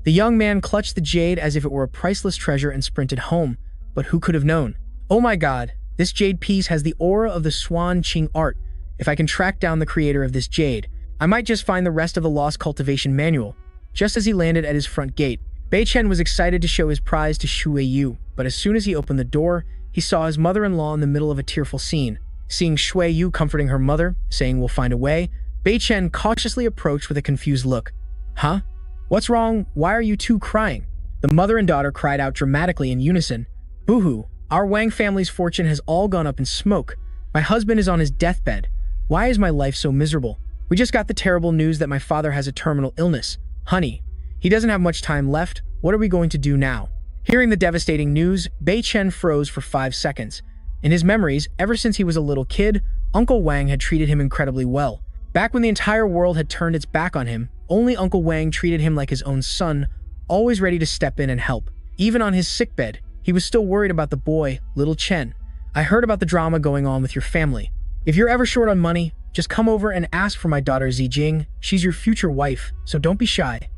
The young man clutched the jade as if it were a priceless treasure and sprinted home, but who could have known? Oh my god, this jade piece has the aura of the Swan Qing art. If I can track down the creator of this jade, I might just find the rest of the Lost Cultivation Manual. Just as he landed at his front gate, Bei Chen was excited to show his prize to Shui Yu, but as soon as he opened the door, he saw his mother-in-law in the middle of a tearful scene. Seeing Shui Yu comforting her mother, saying we'll find a way, Bei Chen cautiously approached with a confused look. Huh? What's wrong? Why are you two crying? The mother and daughter cried out dramatically in unison. Boo-hoo, our Wang family's fortune has all gone up in smoke. My husband is on his deathbed. Why is my life so miserable? We just got the terrible news that my father has a terminal illness. Honey, he doesn't have much time left. What are we going to do now? Hearing the devastating news, Bei Chen froze for 5 seconds. In his memories, ever since he was a little kid, Uncle Wang had treated him incredibly well. Back when the entire world had turned its back on him, only Uncle Wang treated him like his own son, always ready to step in and help. Even on his sickbed, he was still worried about the boy, little Chen. I heard about the drama going on with your family. If you're ever short on money, just come over and ask for my daughter Zijing. She's your future wife, so don't be shy.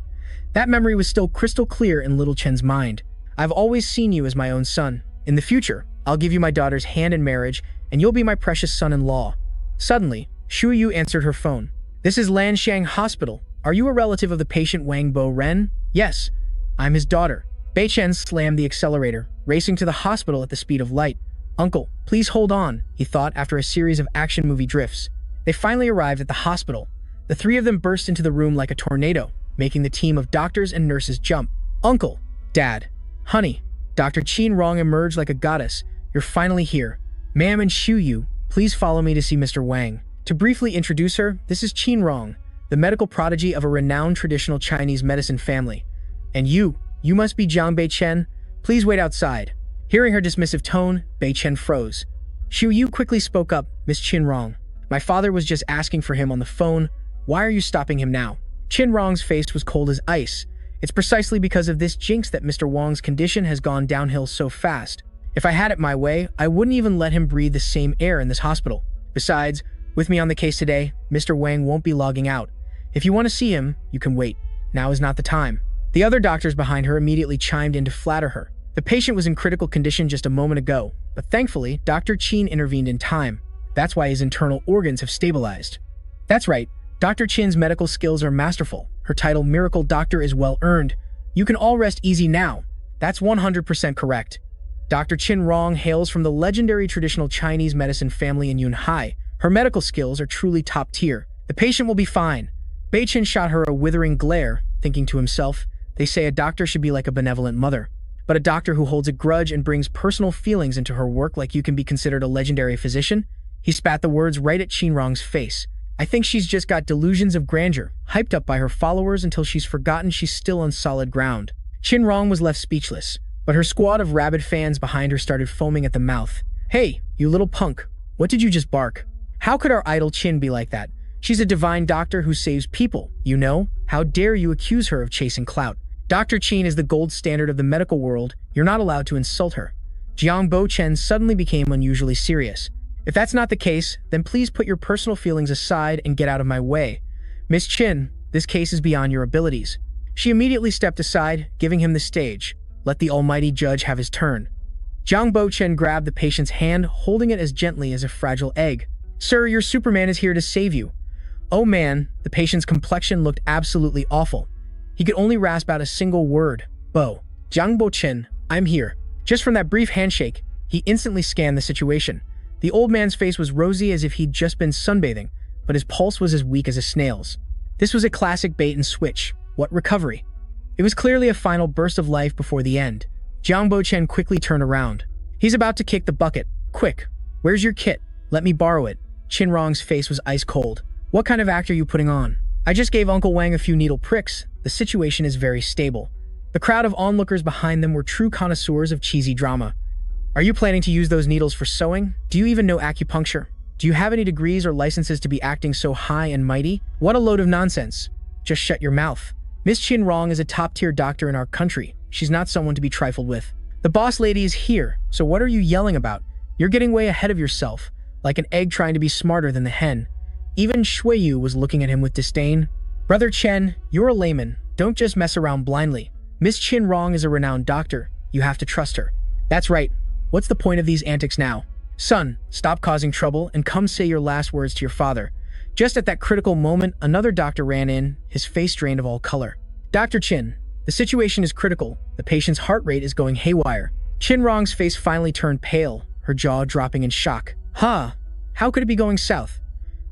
That memory was still crystal clear in little Chen's mind. I've always seen you as my own son. In the future, I'll give you my daughter's hand in marriage, and you'll be my precious son-in-law. Suddenly, Shui Yu answered her phone. This is Lanxiang Hospital. Are you a relative of the patient Wang Bo Ren? Yes, I'm his daughter. Bei Chen slammed the accelerator, racing to the hospital at the speed of light. Uncle, please hold on, he thought after a series of action movie drifts. They finally arrived at the hospital. The three of them burst into the room like a tornado, making the team of doctors and nurses jump. Uncle, Dad, honey, Dr. Qin Rong emerged like a goddess. You're finally here. Ma'am and Shu Yu, please follow me to see Mr. Wang. To briefly introduce her, this is Qin Rong, the medical prodigy of a renowned traditional Chinese medicine family. And you must be Jiang Bei Chen. Please wait outside. Hearing her dismissive tone, Bei Chen froze. Shu Yu quickly spoke up, Miss Qin Rong. My father was just asking for him on the phone. Why are you stopping him now? Qin Rong's face was cold as ice. It's precisely because of this jinx that Mr. Wang's condition has gone downhill so fast. If I had it my way, I wouldn't even let him breathe the same air in this hospital. Besides, with me on the case today, Mr. Wang won't be logging out. If you want to see him, you can wait. Now is not the time. The other doctors behind her immediately chimed in to flatter her. The patient was in critical condition just a moment ago, but thankfully, Dr. Qin intervened in time. That's why his internal organs have stabilized. That's right, Dr. Qin's medical skills are masterful. Her title Miracle Doctor is well earned. You can all rest easy now. That's 100% correct. Dr. Qin Rong hails from the legendary traditional Chinese medicine family in Yunhai. Her medical skills are truly top tier. The patient will be fine. Bei Chen shot her a withering glare, thinking to himself, they say a doctor should be like a benevolent mother. But a doctor who holds a grudge and brings personal feelings into her work like you can be considered a legendary physician? He spat the words right at Qin Rong's face. I think she's just got delusions of grandeur, hyped up by her followers until she's forgotten she's still on solid ground. Qin Rong was left speechless, but her squad of rabid fans behind her started foaming at the mouth. Hey, you little punk, what did you just bark? How could our idol Qin be like that? She's a divine doctor who saves people, you know? How dare you accuse her of chasing clout? Dr. Qin is the gold standard of the medical world. You're not allowed to insult her. Jiang Bo Chen suddenly became unusually serious. If that's not the case, then please put your personal feelings aside and get out of my way. Miss Qin, this case is beyond your abilities. She immediately stepped aside, giving him the stage. Let the almighty judge have his turn. Jiang Bo Chen grabbed the patient's hand, holding it as gently as a fragile egg. Sir, your Superman is here to save you. Oh man, the patient's complexion looked absolutely awful. He could only rasp out a single word, Bo. Jiang Bo Chen, I'm here. Just from that brief handshake, he instantly scanned the situation. The old man's face was rosy as if he'd just been sunbathing, but his pulse was as weak as a snail's. This was a classic bait and switch. What recovery? It was clearly a final burst of life before the end. Jiang Bo Chen quickly turned around. He's about to kick the bucket. Quick, where's your kit? Let me borrow it. Qin Rong's face was ice cold. What kind of act are you putting on? I just gave Uncle Wang a few needle pricks. The situation is very stable. The crowd of onlookers behind them were true connoisseurs of cheesy drama. Are you planning to use those needles for sewing? Do you even know acupuncture? Do you have any degrees or licenses to be acting so high and mighty? What a load of nonsense. Just shut your mouth. Miss Chin Rong is a top-tier doctor in our country. She's not someone to be trifled with. The boss lady is here, so what are you yelling about? You're getting way ahead of yourself, like an egg trying to be smarter than the hen. Even Shui Yu was looking at him with disdain. Brother Chen, you're a layman. Don't just mess around blindly. Miss Chin Rong is a renowned doctor. You have to trust her. That's right. What's the point of these antics now? Son, stop causing trouble and come say your last words to your father. Just at that critical moment, another doctor ran in, his face drained of all color. Dr. Chin, the situation is critical. The patient's heart rate is going haywire. Chin Rong's face finally turned pale, her jaw dropping in shock. How could it be going south?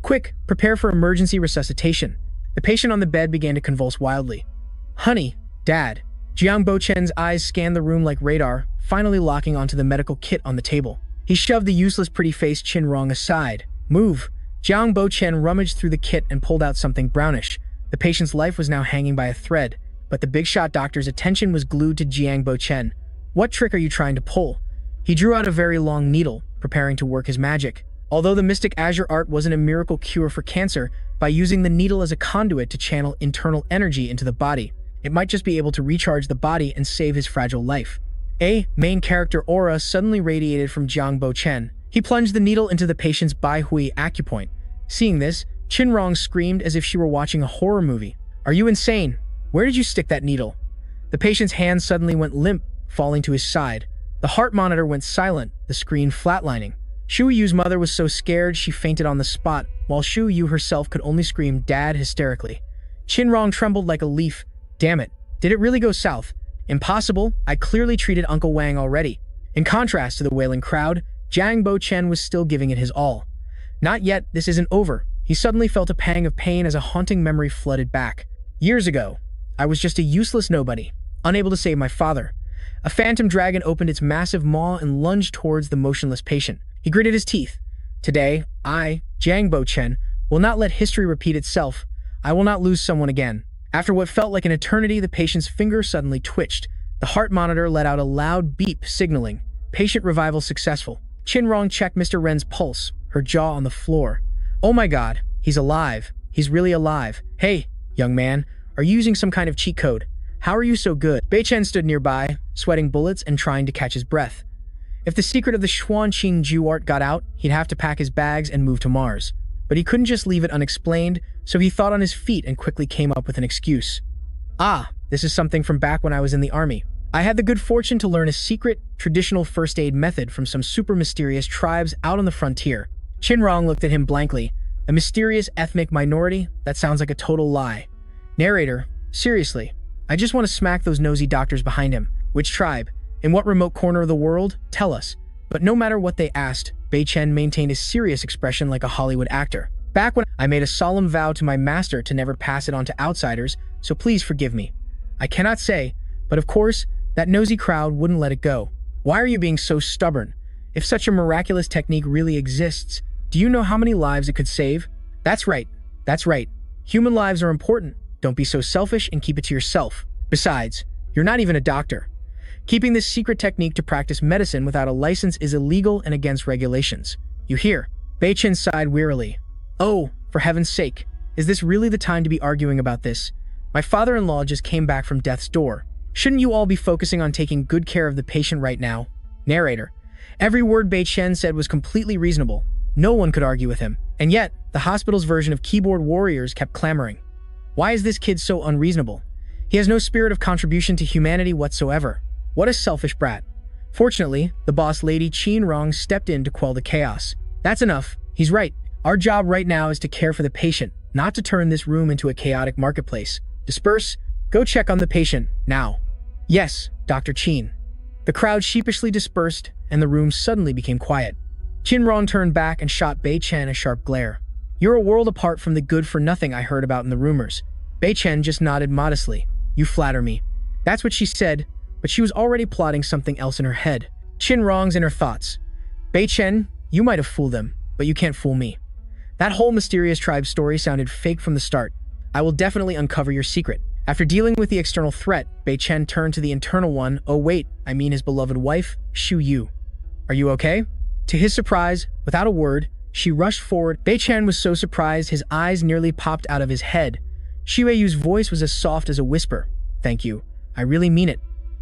Quick, prepare for emergency resuscitation. The patient on the bed began to convulse wildly. Honey, Dad. Jiang Bochen's eyes scanned the room like radar, finally locking onto the medical kit on the table. He shoved the useless pretty-faced Chin Rong aside. Move. Jiang Bochen rummaged through the kit and pulled out something brownish. The patient's life was now hanging by a thread, but the big-shot doctor's attention was glued to Jiang Bochen. What trick are you trying to pull? He drew out a very long needle, preparing to work his magic. Although the mystic azure art wasn't a miracle cure for cancer, by using the needle as a conduit to channel internal energy into the body, it might just be able to recharge the body and save his fragile life. A main character aura suddenly radiated from Jiang Bochen. He plunged the needle into the patient's Bai Hui acupoint. Seeing this, Chin Rong screamed as if she were watching a horror movie. Are you insane? Where did you stick that needle? The patient's hand suddenly went limp, falling to his side. The heart monitor went silent, the screen flatlining. Shu Yu's mother was so scared she fainted on the spot, while Shu Yu herself could only scream "Dad" hysterically. Chin Rong trembled like a leaf. Damn it. Did it really go south? Impossible. I clearly treated Uncle Wang already. In contrast to the wailing crowd, Jiang Bochen was still giving it his all. Not yet, this isn't over. He suddenly felt a pang of pain as a haunting memory flooded back. Years ago, I was just a useless nobody, unable to save my father. A phantom dragon opened its massive maw and lunged towards the motionless patient. He gritted his teeth. Today, I, Jiang Bochen, will not let history repeat itself. I will not lose someone again. After what felt like an eternity, the patient's finger suddenly twitched. The heart monitor let out a loud beep signaling, patient revival successful. Chin Rong checked Mr. Ren's pulse, her jaw on the floor. Oh my god, he's alive. He's really alive. Hey, young man, are you using some kind of cheat code? How are you so good? Bei Chen stood nearby, sweating bullets and trying to catch his breath. If the secret of the Xuanqing Ju art got out, he'd have to pack his bags and move to Mars. But he couldn't just leave it unexplained, so he thought on his feet and quickly came up with an excuse. This is something from back when I was in the army. I had the good fortune to learn a secret, traditional first aid method from some super mysterious tribes out on the frontier. Chin Rong looked at him blankly. A mysterious ethnic minority? That sounds like a total lie. Narrator, seriously, I just want to smack those nosy doctors behind him. Which tribe? In what remote corner of the world? Tell us. But no matter what they asked, Bei Chen maintained a serious expression like a Hollywood actor. Back when I made a solemn vow to my master to never pass it on to outsiders, so please forgive me. I cannot say, but of course, that nosy crowd wouldn't let it go. Why are you being so stubborn? If such a miraculous technique really exists, do you know how many lives it could save? That's right. That's right. Human lives are important. Don't be so selfish and keep it to yourself. Besides, you're not even a doctor. Keeping this secret technique to practice medicine without a license is illegal and against regulations. You hear? Bei Chen sighed wearily. Oh, for heaven's sake. Is this really the time to be arguing about this? My father-in-law just came back from death's door. Shouldn't you all be focusing on taking good care of the patient right now? Narrator. Every word Bei Chen said was completely reasonable. No one could argue with him. And yet, the hospital's version of keyboard warriors kept clamoring. Why is this kid so unreasonable? He has no spirit of contribution to humanity whatsoever. What a selfish brat. Fortunately, the boss lady Chin Rong stepped in to quell the chaos. That's enough. He's right. Our job right now is to care for the patient, not to turn this room into a chaotic marketplace. Disperse. Go check on the patient, now. Yes, Dr. Chin. The crowd sheepishly dispersed, and the room suddenly became quiet. Chin Rong turned back and shot Bei Chen a sharp glare. You're a world apart from the good-for-nothing I heard about in the rumors. Bei Chen just nodded modestly. You flatter me. That's what she said, but she was already plotting something else in her head. Chin Rong's in her thoughts. Bei Chen, you might have fooled them, but you can't fool me. That whole mysterious tribe story sounded fake from the start. I will definitely uncover your secret. After dealing with the external threat, Bei Chen turned to the internal one. Oh wait, I mean his beloved wife, Shu Yu. Are you okay? To his surprise, without a word, she rushed forward. Bei Chen was so surprised his eyes nearly popped out of his head. Shu Yu's voice was as soft as a whisper. Thank you. I really mean it.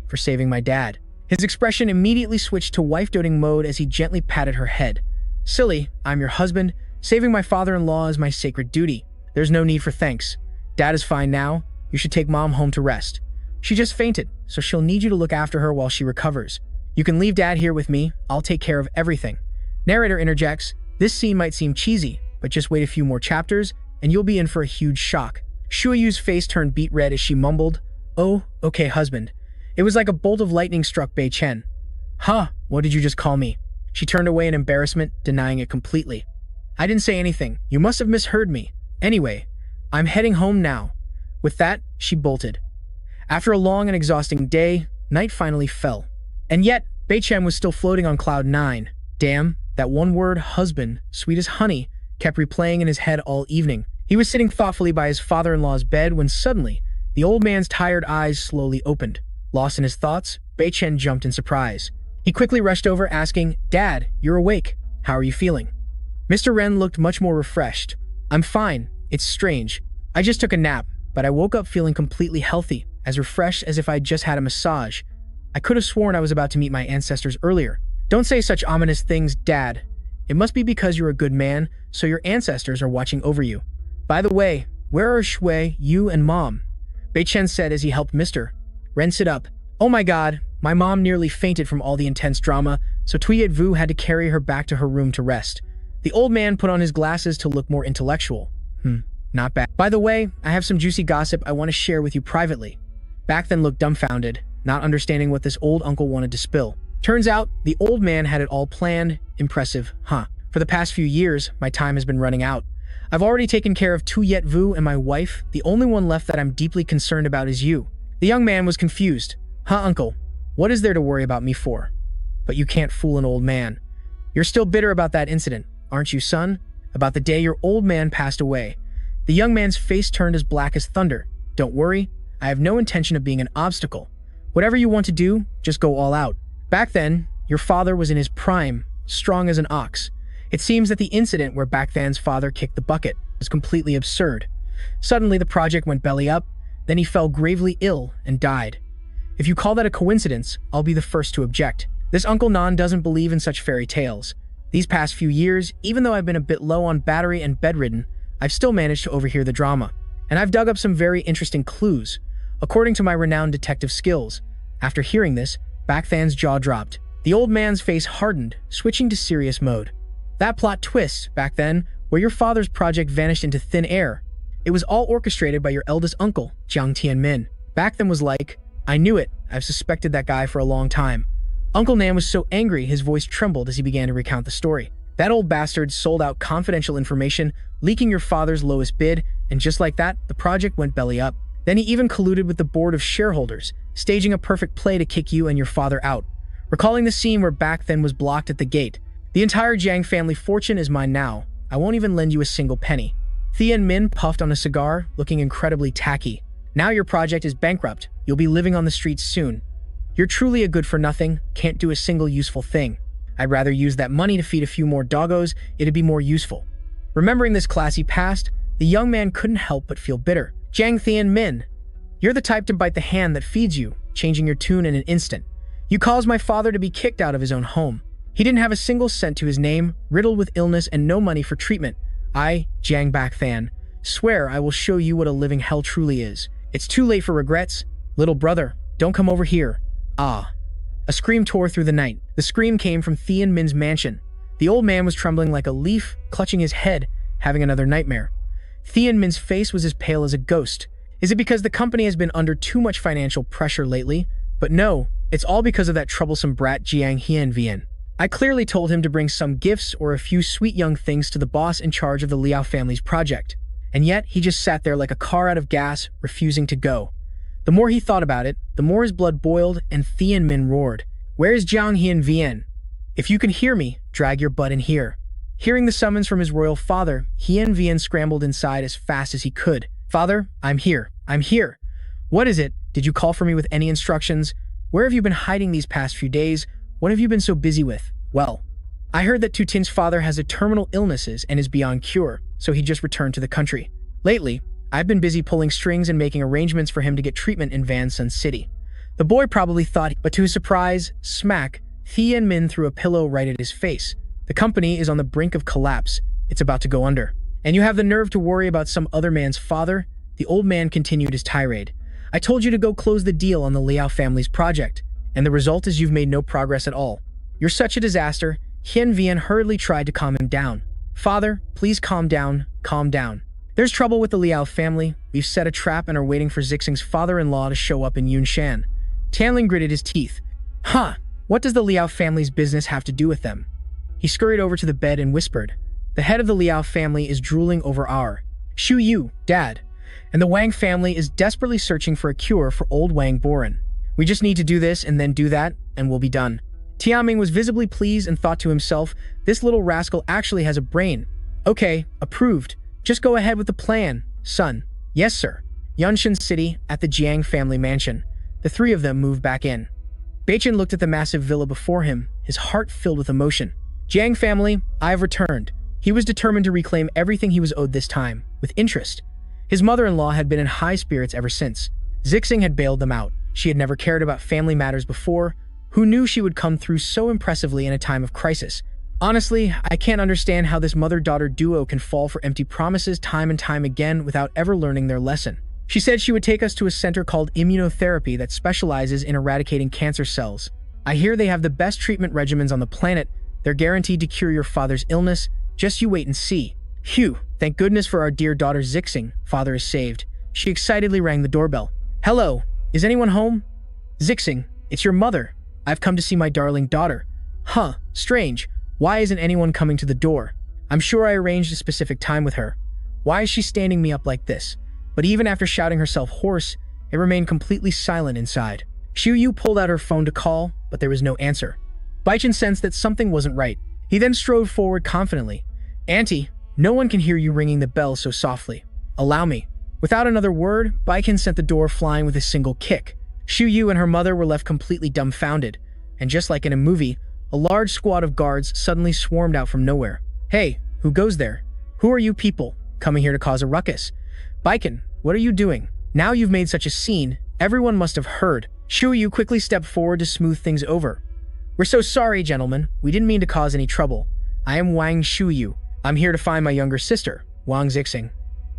For saving my dad. His expression immediately switched to wife-doting mode as he gently patted her head. Silly, I'm your husband. Saving my father-in-law is my sacred duty. There's no need for thanks. Dad is fine now. You should take mom home to rest. She just fainted, so she'll need you to look after her while she recovers. You can leave dad here with me. I'll take care of everything. Narrator interjects, this scene might seem cheesy, but just wait a few more chapters and you'll be in for a huge shock. Shu Yu's face turned beet red as she mumbled, oh, okay husband. It was like a bolt of lightning struck Bei Chen. Huh, what did you just call me? She turned away in embarrassment, denying it completely. I didn't say anything. You must have misheard me. Anyway, I'm heading home now. With that, she bolted. After a long and exhausting day, night finally fell. And yet, Bei Chen was still floating on cloud 9. Damn, that one word, husband, sweet as honey, kept replaying in his head all evening. He was sitting thoughtfully by his father-in-law's bed when suddenly, the old man's tired eyes slowly opened. Lost in his thoughts, Bei Chen jumped in surprise. He quickly rushed over, asking, Dad, you're awake. How are you feeling? Mr. Ren looked much more refreshed. I'm fine. It's strange. I just took a nap, but I woke up feeling completely healthy, as refreshed as if I'd just had a massage. I could have sworn I was about to meet my ancestors earlier. Don't say such ominous things, Dad. It must be because you're a good man, so your ancestors are watching over you. By the way, where are Shui, you, and Mom? Bei Chen said as he helped Mr. Ren sit up. Oh my god, my mom nearly fainted from all the intense drama, so Tuyet Vu had to carry her back to her room to rest. The old man put on his glasses to look more intellectual. Not bad. By the way, I have some juicy gossip I want to share with you privately. Back then looked dumbfounded, not understanding what this old uncle wanted to spill. Turns out, the old man had it all planned. Impressive, huh? For the past few years, my time has been running out. I've already taken care of Tuyet Vu and my wife. The only one left that I'm deeply concerned about is you. The young man was confused. Huh, uncle? What is there to worry about me for? But you can't fool an old man. You're still bitter about that incident, aren't you, son? About the day your old man passed away. The young man's face turned as black as thunder. Don't worry, I have no intention of being an obstacle. Whatever you want to do, just go all out. Back then, your father was in his prime, strong as an ox. It seems that the incident where Back then's father kicked the bucket was completely absurd. Suddenly, the project went belly up, then he fell gravely ill and died. If you call that a coincidence, I'll be the first to object. This Uncle Nan doesn't believe in such fairy tales. These past few years, even though I've been a bit low on battery and bedridden, I've still managed to overhear the drama. And I've dug up some very interesting clues, according to my renowned detective skills. After hearing this, Back then's jaw dropped. The old man's face hardened, switching to serious mode. That plot twist, back then, where your father's project vanished into thin air. It was all orchestrated by your eldest uncle, Jiang Tianmin. Back then was like, I knew it. I've suspected that guy for a long time. Uncle Nan was so angry his voice trembled as he began to recount the story. That old bastard sold out confidential information, leaking your father's lowest bid, and just like that, the project went belly up. Then he even colluded with the board of shareholders, staging a perfect play to kick you and your father out. Recalling the scene where Back then was blocked at the gate. The entire Jiang family fortune is mine now. I won't even lend you a single penny. Thian Min puffed on a cigar, looking incredibly tacky. Now your project is bankrupt. You'll be living on the streets soon. You're truly a good-for-nothing, can't do a single useful thing. I'd rather use that money to feed a few more doggos, it'd be more useful. Remembering this classy past, the young man couldn't help but feel bitter. Jiang Thian Min, you're the type to bite the hand that feeds you, changing your tune in an instant. You caused my father to be kicked out of his own home. He didn't have a single cent to his name, riddled with illness and no money for treatment. I, Jiang Back than, swear I will show you what a living hell truly is. It's too late for regrets. Little brother, don't come over here. Ah. A scream tore through the night. The scream came from Thian Min's mansion. The old man was trembling like a leaf, clutching his head, having another nightmare. Thian Min's face was as pale as a ghost. Is it because the company has been under too much financial pressure lately? But no, it's all because of that troublesome brat Jiang Hianvian. I clearly told him to bring some gifts or a few sweet young things to the boss in charge of the Liao family's project. And yet, he just sat there like a car out of gas, refusing to go. The more he thought about it, the more his blood boiled and Thian Min roared. Where's Jiang Hianvian? If you can hear me, drag your butt in here. Hearing the summons from his royal father, Hianvian scrambled inside as fast as he could. Father, I'm here. I'm here. What is it? Did you call for me with any instructions? Where have you been hiding these past few days? What have you been so busy with? Well, I heard that Tutin's father has a terminal illnesses and is beyond cure, so he just returned to the country. Lately, I've been busy pulling strings and making arrangements for him to get treatment in Van Sun City. The boy probably thought, but to his surprise, smack, Thien Min threw a pillow right at his face. The company is on the brink of collapse. It's about to go under. And you have the nerve to worry about some other man's father? The old man continued his tirade. I told you to go close the deal on the Liao family's project, and the result is you've made no progress at all. You're such a disaster. Hien Vian hurriedly tried to calm him down. Father, please calm down, calm down. There's trouble with the Liao family. We've set a trap and are waiting for Zixing's father-in-law to show up in Yunshan. Tianling gritted his teeth. Huh, what does the Liao family's business have to do with them? He scurried over to the bed and whispered, the head of the Liao family is drooling over our Shu Yu, Dad, and the Wang family is desperately searching for a cure for old Wang Boren. We just need to do this and then do that, and we'll be done. Tianming was visibly pleased and thought to himself, this little rascal actually has a brain. Okay, approved. Just go ahead with the plan, son. Yes, sir. Yunshan City, at the Jiang family mansion. The three of them moved back in. Beichen looked at the massive villa before him, his heart filled with emotion. Jiang family, I have returned. He was determined to reclaim everything he was owed this time, with interest. His mother-in-law had been in high spirits ever since. Zixing had bailed them out. She had never cared about family matters before. Who knew she would come through so impressively in a time of crisis? Honestly, I can't understand how this mother-daughter duo can fall for empty promises time and time again without ever learning their lesson. She said she would take us to a center called immunotherapy that specializes in eradicating cancer cells. I hear they have the best treatment regimens on the planet. They're guaranteed to cure your father's illness. Just you wait and see. Phew, thank goodness for our dear daughter Zixing. Father is saved. She excitedly rang the doorbell. Hello, is anyone home? Zixing, it's your mother. I've come to see my darling daughter. Huh, strange. Why isn't anyone coming to the door? I'm sure I arranged a specific time with her. Why is she standing me up like this? But even after shouting herself hoarse, it remained completely silent inside. Xiu Yu pulled out her phone to call, but there was no answer. Baichen sensed that something wasn't right. He then strode forward confidently. Auntie, no one can hear you ringing the bell so softly. Allow me. Without another word, Baichen sent the door flying with a single kick. Xiu Yu and her mother were left completely dumbfounded, and just like in a movie, a large squad of guards suddenly swarmed out from nowhere. Hey, who goes there? Who are you people, coming here to cause a ruckus? Baichen, what are you doing? Now you've made such a scene, everyone must have heard. Xiu Yu quickly stepped forward to smooth things over. We're so sorry, gentlemen. We didn't mean to cause any trouble. I am Wang Xiu Yu. I'm here to find my younger sister, Wang Zixing.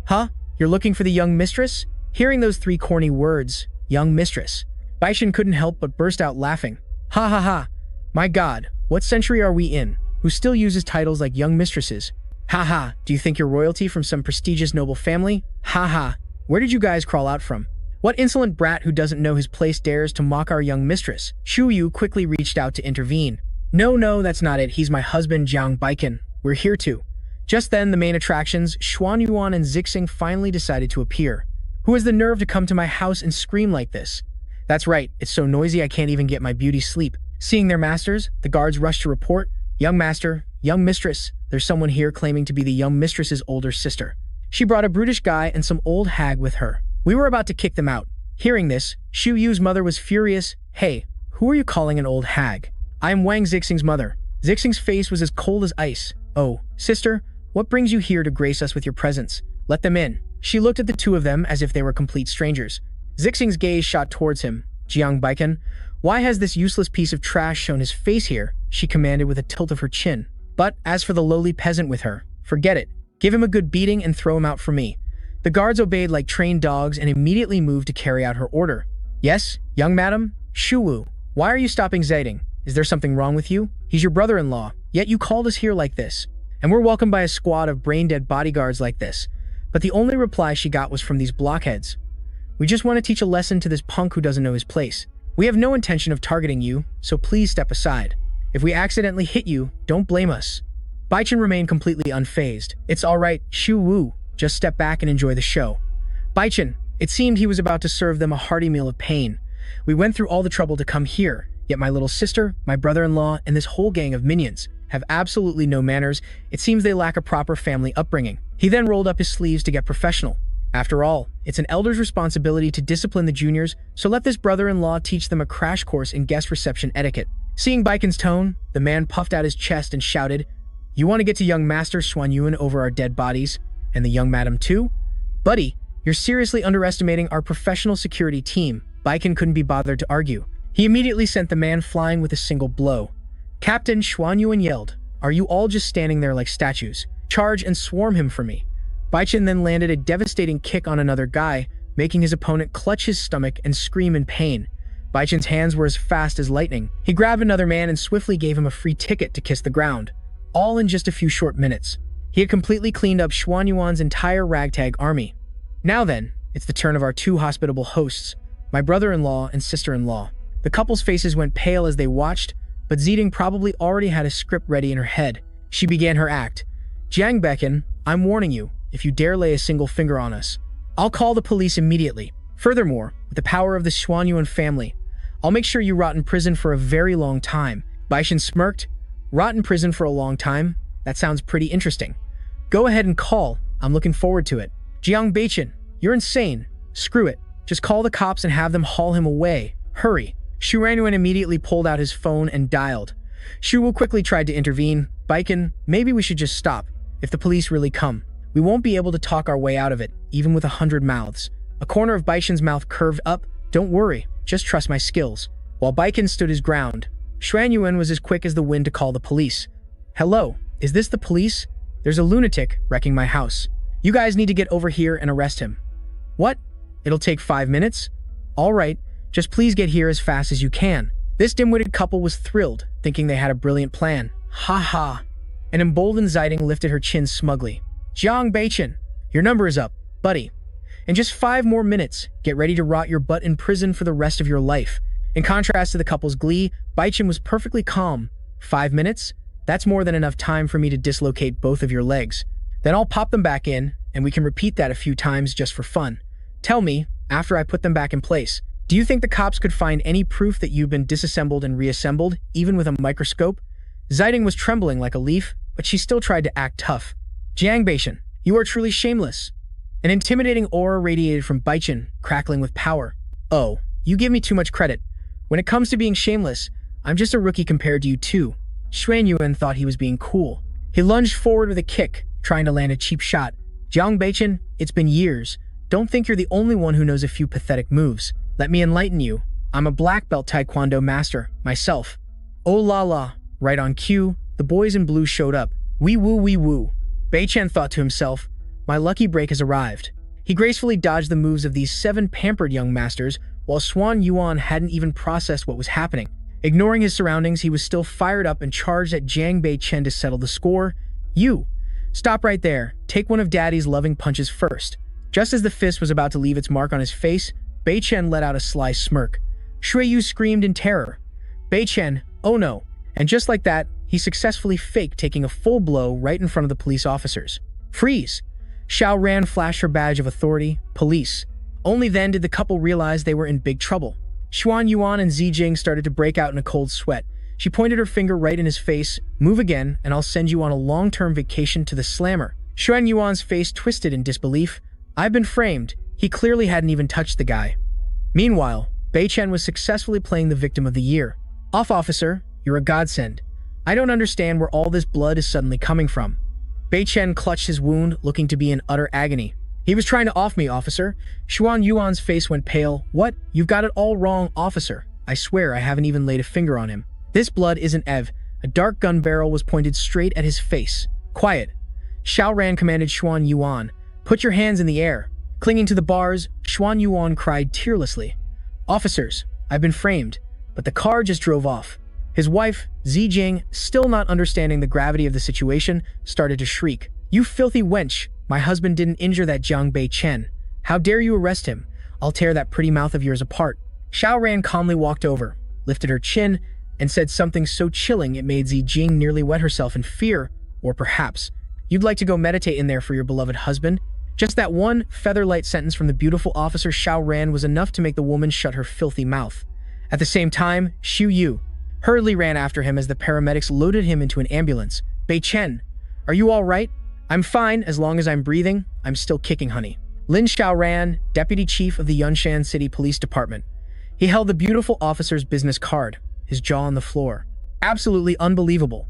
Huh? You're looking for the young mistress? Hearing those three corny words, young mistress, Baichen couldn't help but burst out laughing. Ha ha ha. My god, what century are we in? Who still uses titles like young mistresses? Ha ha, do you think you're royalty from some prestigious noble family? Ha ha, where did you guys crawl out from? What insolent brat who doesn't know his place dares to mock our young mistress? Xiu Yu quickly reached out to intervene. No, that's not it. He's my husband, Jiang Baichen. We're here too. Just then, the main attractions, Xuan Yuan and Zixing, finally decided to appear. Who has the nerve to come to my house and scream like this? That's right, it's so noisy I can't even get my beauty sleep. Seeing their masters, the guards rushed to report, Young master, young mistress, there's someone here claiming to be the young mistress's older sister. She brought a brutish guy and some old hag with her. We were about to kick them out. Hearing this, Xiu Yu's mother was furious. Hey, who are you calling an old hag? I am Wang Zixing's mother. Zixing's face was as cold as ice. Oh, sister, what brings you here to grace us with your presence? Let them in. She looked at the two of them as if they were complete strangers. Zixing's gaze shot towards him. Jiang Baichen, why has this useless piece of trash shown his face here? She commanded with a tilt of her chin. But as for the lowly peasant with her, forget it. Give him a good beating and throw him out for me. The guards obeyed like trained dogs and immediately moved to carry out her order. Yes, young madam? Shu Wu, why are you stopping Zeding? Is there something wrong with you? He's your brother-in-law, yet you called us here like this. And we're welcomed by a squad of brain-dead bodyguards like this. But the only reply she got was from these blockheads. We just want to teach a lesson to this punk who doesn't know his place. We have no intention of targeting you, so please step aside. If we accidentally hit you, don't blame us. Baichen remained completely unfazed. It's alright, Shu Wu. Just step back and enjoy the show. Baichen, it seemed he was about to serve them a hearty meal of pain. We went through all the trouble to come here, yet my little sister, my brother-in-law, and this whole gang of minions have absolutely no manners. It seems they lack a proper family upbringing. He then rolled up his sleeves to get professional. After all, it's an elder's responsibility to discipline the juniors, so let this brother-in-law teach them a crash course in guest reception etiquette. Seeing Baiken's tone, the man puffed out his chest and shouted, "You want to get to young Master Xuan Yuan over our dead bodies? And the young madam too? Buddy, you're seriously underestimating our professional security team." Baiken couldn't be bothered to argue. He immediately sent the man flying with a single blow. Captain Xuan Yuan yelled, "Are you all just standing there like statues? Charge and swarm him for me." Baichen then landed a devastating kick on another guy, making his opponent clutch his stomach and scream in pain. Baichen's hands were as fast as lightning. He grabbed another man and swiftly gave him a free ticket to kiss the ground, all in just a few short minutes. He had completely cleaned up Xuan Yuan's entire ragtag army. Now then, it's the turn of our two hospitable hosts, my brother-in-law and sister-in-law. The couple's faces went pale as they watched, but Ziding probably already had a script ready in her head. She began her act. "Jiang Becken, I'm warning you, if you dare lay a single finger on us, I'll call the police immediately. Furthermore, with the power of the Xuan Yuan family, I'll make sure you rot in prison for a very long time." Baishen smirked. "Rot in prison for a long time? That sounds pretty interesting. Go ahead and call. I'm looking forward to it." "Jiang Baichen, you're insane. Screw it. Just call the cops and have them haul him away. Hurry." Xu Ranyuan immediately pulled out his phone and dialed. Xu Wu quickly tried to intervene. "Baiken, maybe we should just stop. If the police really come, we won't be able to talk our way out of it, even with 100 mouths." A corner of Baishen's mouth curved up. "Don't worry, just trust my skills." While Baiken stood his ground, Xuan Yuan was as quick as the wind to call the police. "Hello, is this the police? There's a lunatic wrecking my house. You guys need to get over here and arrest him." "What? It'll take 5 minutes? All right, just please get here as fast as you can." This dim-witted couple was thrilled, thinking they had a brilliant plan. Ha ha. An emboldened Ziding lifted her chin smugly. "Jiang Baichen, your number is up, buddy. In just 5 more minutes, get ready to rot your butt in prison for the rest of your life." In contrast to the couple's glee, Baichen was perfectly calm. 5 minutes? That's more than enough time for me to dislocate both of your legs. Then I'll pop them back in, and we can repeat that a few times just for fun. Tell me, after I put them back in place, do you think the cops could find any proof that you've been disassembled and reassembled, even with a microscope? Ziding was trembling like a leaf, but she still tried to act tough. "Jiang Baichen, you are truly shameless." An intimidating aura radiated from Baichen, crackling with power. "Oh, you give me too much credit. When it comes to being shameless, I'm just a rookie compared to you two." Xuan Yuan thought he was being cool. He lunged forward with a kick, trying to land a cheap shot. "Jiang Baichen, it's been years. Don't think you're the only one who knows a few pathetic moves. Let me enlighten you. I'm a black belt taekwondo master, myself." Oh la la, right on cue, the boys in blue showed up. Wee woo wee woo. Baichen thought to himself, my lucky break has arrived. He gracefully dodged the moves of these 7 pampered young masters, while Xuan Yuan hadn't even processed what was happening. Ignoring his surroundings, he was still fired up and charged at Jiang Baichen to settle the score. "You! Stop right there. Take one of Daddy's loving punches first." Just as the fist was about to leave its mark on his face, Baichen let out a sly smirk. Shui Yu screamed in terror. "Baichen, oh no." And just like that, he successfully faked taking a full blow right in front of the police officers. "Freeze!" Xiao Ran flashed her badge of authority, police. Only then did the couple realize they were in big trouble. Xuan Yuan and Zijing started to break out in a cold sweat. She pointed her finger right in his face. "Move again, and I'll send you on a long-term vacation to the slammer." Xuan Yuan's face twisted in disbelief. "I've been framed." He clearly hadn't even touched the guy. Meanwhile, Baichen was successfully playing the victim of the year. "Off, officer. You're a godsend. I don't understand where all this blood is suddenly coming from." Baichen clutched his wound, looking to be in utter agony. "He was trying to off me, officer." Xuan Yuan's face went pale. "What? You've got it all wrong, officer. I swear I haven't even laid a finger on him. This blood isn't Ev." A dark gun barrel was pointed straight at his face. "Quiet." Xiao Ran commanded Xuan Yuan. "Put your hands in the air." Clinging to the bars, Xuan Yuan cried tearlessly. "Officers, I've been framed." But the car just drove off. His wife, Zijing, still not understanding the gravity of the situation, started to shriek. "You filthy wench! My husband didn't injure that Jiang Baichen. How dare you arrest him? I'll tear that pretty mouth of yours apart." Xiao Ran calmly walked over, lifted her chin, and said something so chilling it made Zijing nearly wet herself in fear. Or perhaps, "You'd like to go meditate in there for your beloved husband?" Just that one feather-light sentence from the beautiful officer Xiao Ran was enough to make the woman shut her filthy mouth. At the same time, Xu Yu hurriedly ran after him as the paramedics loaded him into an ambulance. "Baichen, are you all right?" "I'm fine, as long as I'm breathing. I'm still kicking, honey." Lin Xiaoran, deputy chief of the Yunshan City Police Department. He held the beautiful officer's business card, his jaw on the floor. Absolutely unbelievable.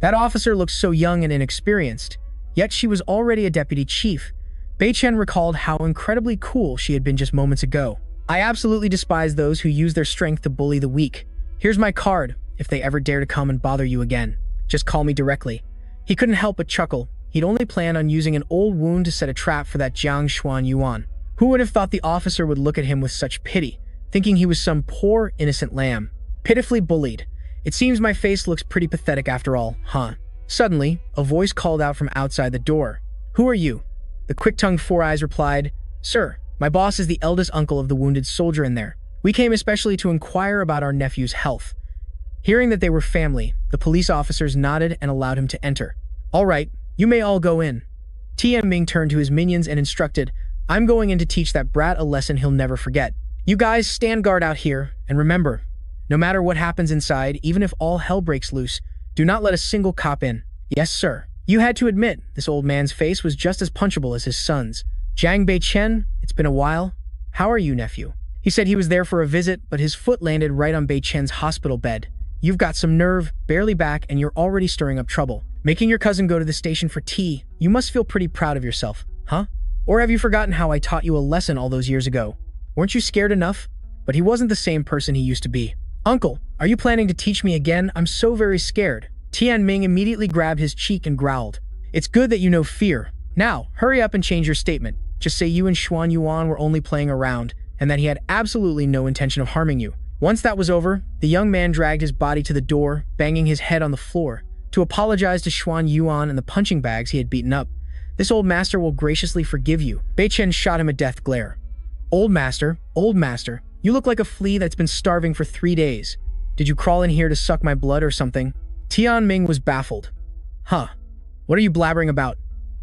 That officer looked so young and inexperienced, yet she was already a deputy chief. Bei Chen recalled how incredibly cool she had been just moments ago. I absolutely despise those who use their strength to bully the weak. Here's my card. If they ever dare to come and bother you again, just call me directly. He couldn't help but chuckle. He'd only planned on using an old wound to set a trap for that Jiang Xuan Yuan. Who would have thought the officer would look at him with such pity, thinking he was some poor, innocent lamb? Pitifully bullied. It seems my face looks pretty pathetic after all, huh? Suddenly, a voice called out from outside the door. Who are you? The quick-tongued Four Eyes replied, Sir, my boss is the eldest uncle of the wounded soldier in there. We came especially to inquire about our nephew's health. Hearing that they were family, the police officers nodded and allowed him to enter. All right, you may all go in. Tian Ming turned to his minions and instructed, I'm going in to teach that brat a lesson he'll never forget. You guys stand guard out here, and remember, no matter what happens inside, even if all hell breaks loose, do not let a single cop in. Yes, sir. You had to admit, this old man's face was just as punchable as his son's. Jiang Bei Chen, it's been a while. How are you, nephew? He said he was there for a visit, but his foot landed right on Bei Chen's hospital bed. You've got some nerve, barely back, and you're already stirring up trouble. Making your cousin go to the station for tea, you must feel pretty proud of yourself, huh? Or have you forgotten how I taught you a lesson all those years ago? Weren't you scared enough? But he wasn't the same person he used to be. Uncle, are you planning to teach me again? I'm so very scared. Tian Ming immediately grabbed his cheek and growled. It's good that you know fear. Now, hurry up and change your statement. Just say you and Xuan Yuan were only playing around, and that he had absolutely no intention of harming you. Once that was over, the young man dragged his body to the door, banging his head on the floor, to apologize to Xuan Yuan and the punching bags he had beaten up. This old master will graciously forgive you. Bei Chen shot him a death glare. Old master, you look like a flea that's been starving for 3 days. Did you crawl in here to suck my blood or something? Tian Ming was baffled. Huh. What are you blabbering about?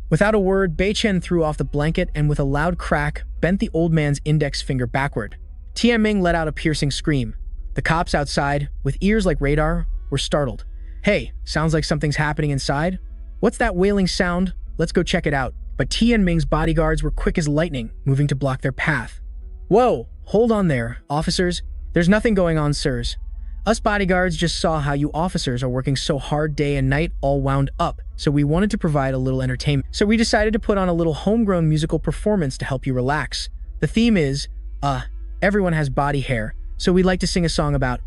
Without a word, Bei Chen threw off the blanket and with a loud crack, bent the old man's index finger backward. Tian Ming let out a piercing scream. The cops outside, with ears like radar, were startled. Hey, sounds like something's happening inside. What's that wailing sound? Let's go check it out. But Tian Ming's bodyguards were quick as lightning, moving to block their path. Whoa, hold on there, officers. There's nothing going on, sirs. Us bodyguards just saw how you officers are working so hard day and night, all wound up, so we wanted to provide a little entertainment. So we decided to put on a little homegrown musical performance to help you relax. The theme is, everyone has body hair, so we'd like to sing a song about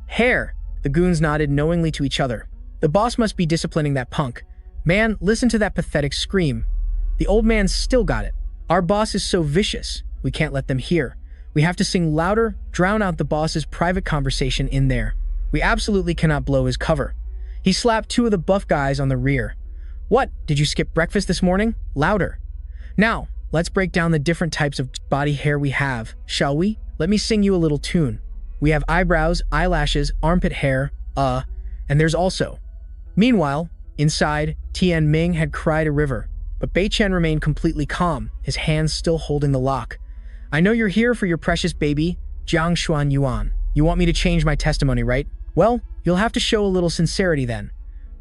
hair. The goons nodded knowingly to each other. The boss must be disciplining that punk. Man, listen to that pathetic scream. The old man still got it. Our boss is so vicious, we can't let them hear. We have to sing louder, drown out the boss's private conversation in there. We absolutely cannot blow his cover. He slapped 2 of the buff guys on the rear. What, did you skip breakfast this morning? Louder. Now, let's break down the different types of body hair we have, shall we? Let me sing you a little tune. We have eyebrows, eyelashes, armpit hair, and there's also. Meanwhile, inside, Tian Ming had cried a river, but Bei Chen remained completely calm, his hands still holding the lock. I know you're here for your precious baby, Jiang Xuan Yuan. You want me to change my testimony, right? Well, you'll have to show a little sincerity then.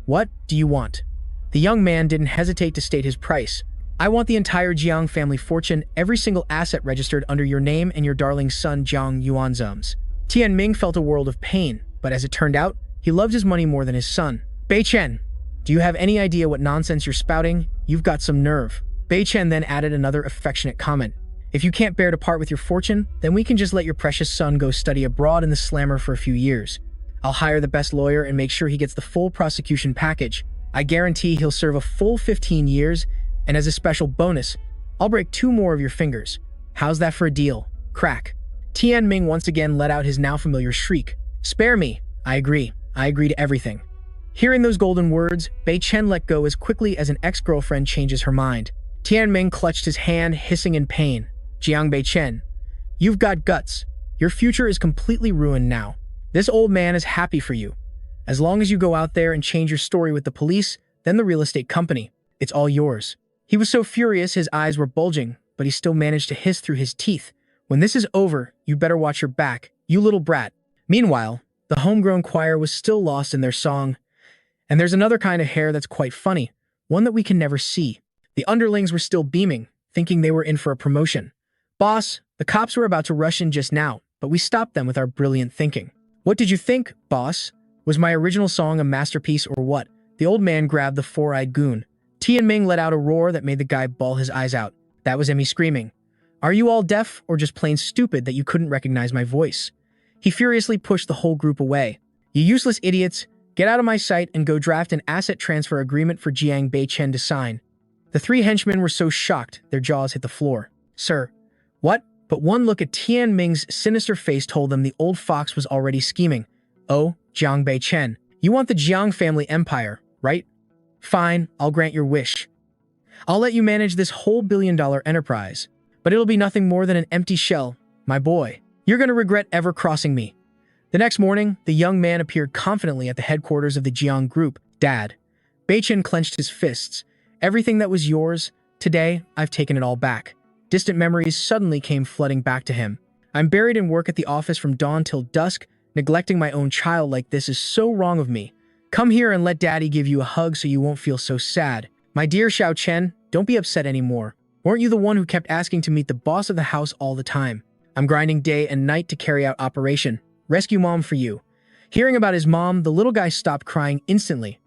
What do you want? The young man didn't hesitate to state his price. I want the entire Jiang family fortune, every single asset registered under your name and your darling son Jiang Yuanzum's. Tian Ming felt a world of pain, but as it turned out, he loved his money more than his son. Bei Chen, do you have any idea what nonsense you're spouting? You've got some nerve. Bei Chen then added another affectionate comment. If you can't bear to part with your fortune, then we can just let your precious son go study abroad in the slammer for a few years. I'll hire the best lawyer and make sure he gets the full prosecution package. I guarantee he'll serve a full 15 years, and as a special bonus, I'll break 2 more of your fingers. How's that for a deal? Crack. Tian Ming once again let out his now familiar shriek. Spare me. I agree. I agree to everything. Hearing those golden words, Bei Chen let go as quickly as an ex-girlfriend changes her mind. Tian Ming clutched his hand, hissing in pain. Jiang Bei Chen, you've got guts. Your future is completely ruined now. This old man is happy for you. As long as you go out there and change your story with the police, then the real estate company. It's all yours. He was so furious his eyes were bulging, but he still managed to hiss through his teeth. When this is over, you better watch your back, you little brat. Meanwhile, the homegrown choir was still lost in their song. And there's another kind of hair that's quite funny, one that we can never see. The underlings were still beaming, thinking they were in for a promotion. Boss, the cops were about to rush in just now, but we stopped them with our brilliant thinking. What did you think, boss? Was my original song a masterpiece or what? The old man grabbed the four-eyed goon. Tianming let out a roar that made the guy bawl his eyes out. That was Emmy screaming. Are you all deaf or just plain stupid that you couldn't recognize my voice? He furiously pushed the whole group away. You useless idiots, get out of my sight and go draft an asset transfer agreement for Jiang Beichen to sign. The three henchmen were so shocked, their jaws hit the floor. Sir, what? But one look at Tianming's sinister face told them the old fox was already scheming. Oh, Jiang Beichen, you want the Jiang family empire, right? Fine, I'll grant your wish. I'll let you manage this whole billion-dollar enterprise, but it'll be nothing more than an empty shell, my boy. You're going to regret ever crossing me. The next morning, the young man appeared confidently at the headquarters of the Jiang group. Dad. Beichen clenched his fists. Everything that was yours, today, I've taken it all back. Distant memories suddenly came flooding back to him. I'm buried in work at the office from dawn till dusk. Neglecting my own child like this is so wrong of me. Come here and let Daddy give you a hug so you won't feel so sad. My dear Xiao Chen, don't be upset anymore. Weren't you the one who kept asking to meet the boss of the house all the time? I'm grinding day and night to carry out Operation Rescue Mom for you. Hearing about his mom, the little guy stopped crying instantly.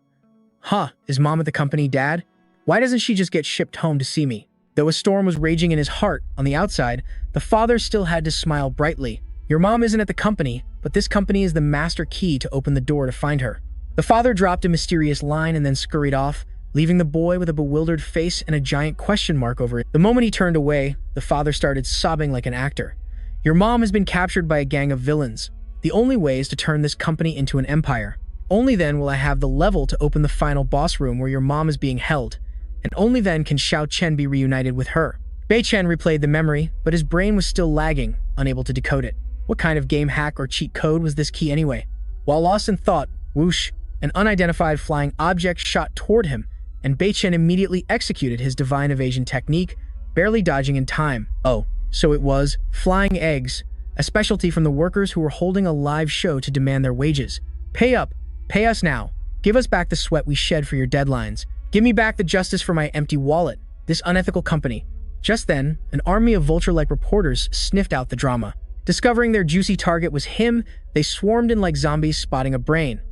Huh, is Mom at the company, Dad? Why doesn't she just get shipped home to see me? Though a storm was raging in his heart, on the outside, the father still had to smile brightly. Your mom isn't at the company, but this company is the master key to open the door to find her. The father dropped a mysterious line and then scurried off, leaving the boy with a bewildered face and a giant question mark over it. The moment he turned away, the father started sobbing like an actor. Your mom has been captured by a gang of villains. The only way is to turn this company into an empire. Only then will I have the level to open the final boss room where your mom is being held. And only then can Xiao Chen be reunited with her. Bei Chen replayed the memory, but his brain was still lagging, unable to decode it. What kind of game hack or cheat code was this key anyway? While lost in thought, whoosh, an unidentified flying object shot toward him, and Bei Chen immediately executed his divine evasion technique, barely dodging in time. Oh, so it was flying eggs, a specialty from the workers who were holding a live show to demand their wages. Pay up, pay us now. Give us back the sweat we shed for your deadlines. Give me back the justice for my empty wallet, this unethical company. Just then, an army of vulture-like reporters sniffed out the drama. Discovering their juicy target was him, they swarmed in like zombies spotting a brain.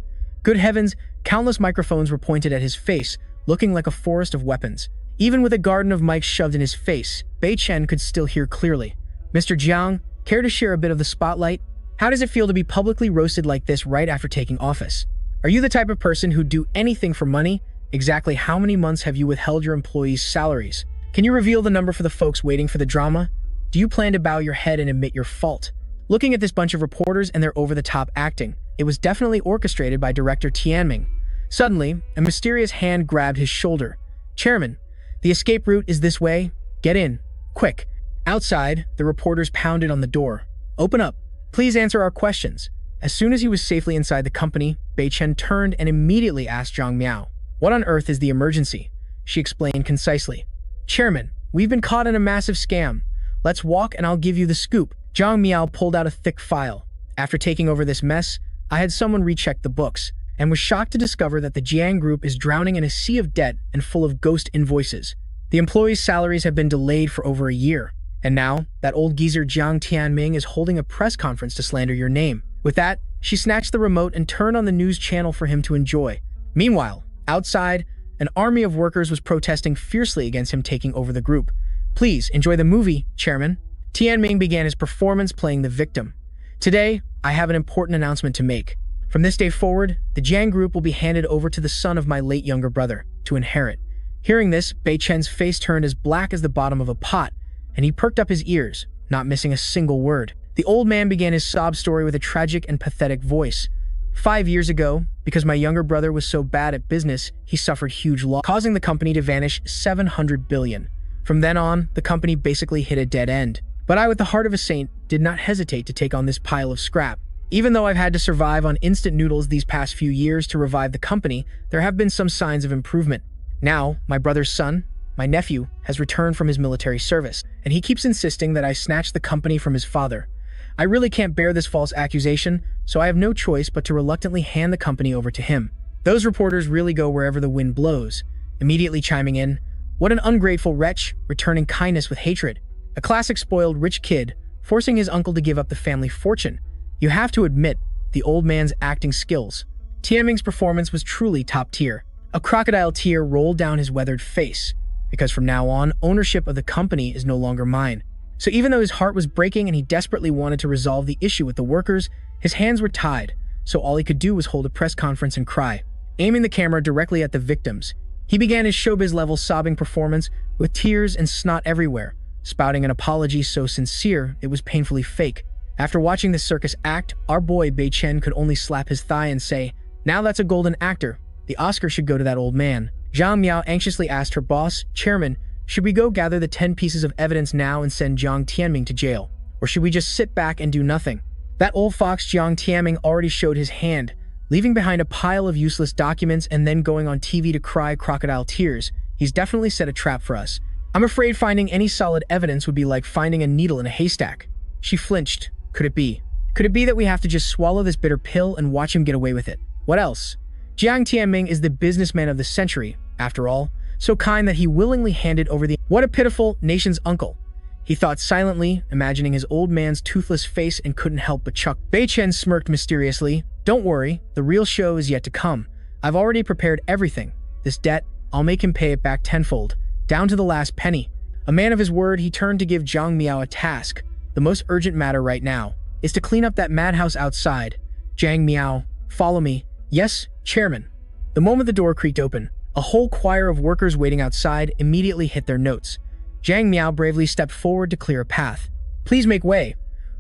Good heavens, countless microphones were pointed at his face, looking like a forest of weapons. Even with a garden of mics shoved in his face, Bei Chen could still hear clearly. Mr. Jiang, care to share a bit of the spotlight? How does it feel to be publicly roasted like this right after taking office? Are you the type of person who'd do anything for money? Exactly how many months have you withheld your employees' salaries? Can you reveal the number for the folks waiting for the drama? Do you plan to bow your head and admit your fault? Looking at this bunch of reporters and their over-the-top acting, it was definitely orchestrated by director Tianming. Suddenly, a mysterious hand grabbed his shoulder. Chairman, the escape route is this way. Get in. Quick. Outside, the reporters pounded on the door. Open up. Please answer our questions. As soon as he was safely inside the company, Bei Chen turned and immediately asked Zhang Miao. What on earth is the emergency? She explained concisely. Chairman, we've been caught in a massive scam. Let's walk and I'll give you the scoop. Zhang Miao pulled out a thick file. After taking over this mess, I had someone recheck the books, and was shocked to discover that the Jiang group is drowning in a sea of debt and full of ghost invoices. The employees' salaries have been delayed for over a year, and now, that old geezer Jiang Tianming is holding a press conference to slander your name. With that, she snatched the remote and turned on the news channel for him to enjoy. Meanwhile, outside, an army of workers was protesting fiercely against him taking over the group. Please, enjoy the movie, Chairman. Tianming began his performance playing the victim. Today, I have an important announcement to make. From this day forward, the Jiang group will be handed over to the son of my late younger brother, to inherit. Hearing this, Bei Chen's face turned as black as the bottom of a pot, and he perked up his ears, not missing a single word. The old man began his sob story with a tragic and pathetic voice. 5 years ago, because my younger brother was so bad at business, he suffered huge loss, causing the company to vanish 700 billion. From then on, the company basically hit a dead end. But I, with the heart of a saint, did not hesitate to take on this pile of scrap. Even though I've had to survive on instant noodles these past few years to revive the company, there have been some signs of improvement. Now, my brother's son, my nephew, has returned from his military service, and he keeps insisting that I snatch the company from his father. I really can't bear this false accusation, so I have no choice but to reluctantly hand the company over to him. Those reporters really go wherever the wind blows, immediately chiming in, What an ungrateful wretch, returning kindness with hatred. A classic spoiled rich kid, forcing his uncle to give up the family fortune. You have to admit, the old man's acting skills. Tianming's performance was truly top tier. A crocodile tear rolled down his weathered face, because from now on, ownership of the company is no longer mine. So even though his heart was breaking and he desperately wanted to resolve the issue with the workers, his hands were tied, so all he could do was hold a press conference and cry. Aiming the camera directly at the victims, he began his showbiz-level sobbing performance with tears and snot everywhere, spouting an apology so sincere it was painfully fake. After watching this circus act, our boy Bei Chen could only slap his thigh and say, "Now that's a golden actor. The Oscar should go to that old man." Zhang Miao anxiously asked her boss, "Chairman, should we go gather the 10 pieces of evidence now and send Jiang Tianming to jail? Or should we just sit back and do nothing?" That old fox Jiang Tianming already showed his hand, leaving behind a pile of useless documents and then going on TV to cry crocodile tears. He's definitely set a trap for us. I'm afraid finding any solid evidence would be like finding a needle in a haystack. She flinched. Could it be? Could it be that we have to just swallow this bitter pill and watch him get away with it? What else? Jiang Tianming is the businessman of the century, after all, so kind that he willingly handed over the— What a pitiful nation's uncle. He thought silently, imagining his old man's toothless face, and couldn't help but chuckle. Bei Chen smirked mysteriously. "Don't worry, the real show is yet to come. I've already prepared everything. This debt, I'll make him pay it back tenfold, down to the last penny." A man of his word, he turned to give Zhang Miao a task. The most urgent matter right now is to clean up that madhouse outside. Zhang Miao, follow me. Yes, Chairman. The moment the door creaked open, a whole choir of workers waiting outside immediately hit their notes. Zhang Miao bravely stepped forward to clear a path. "Please make way.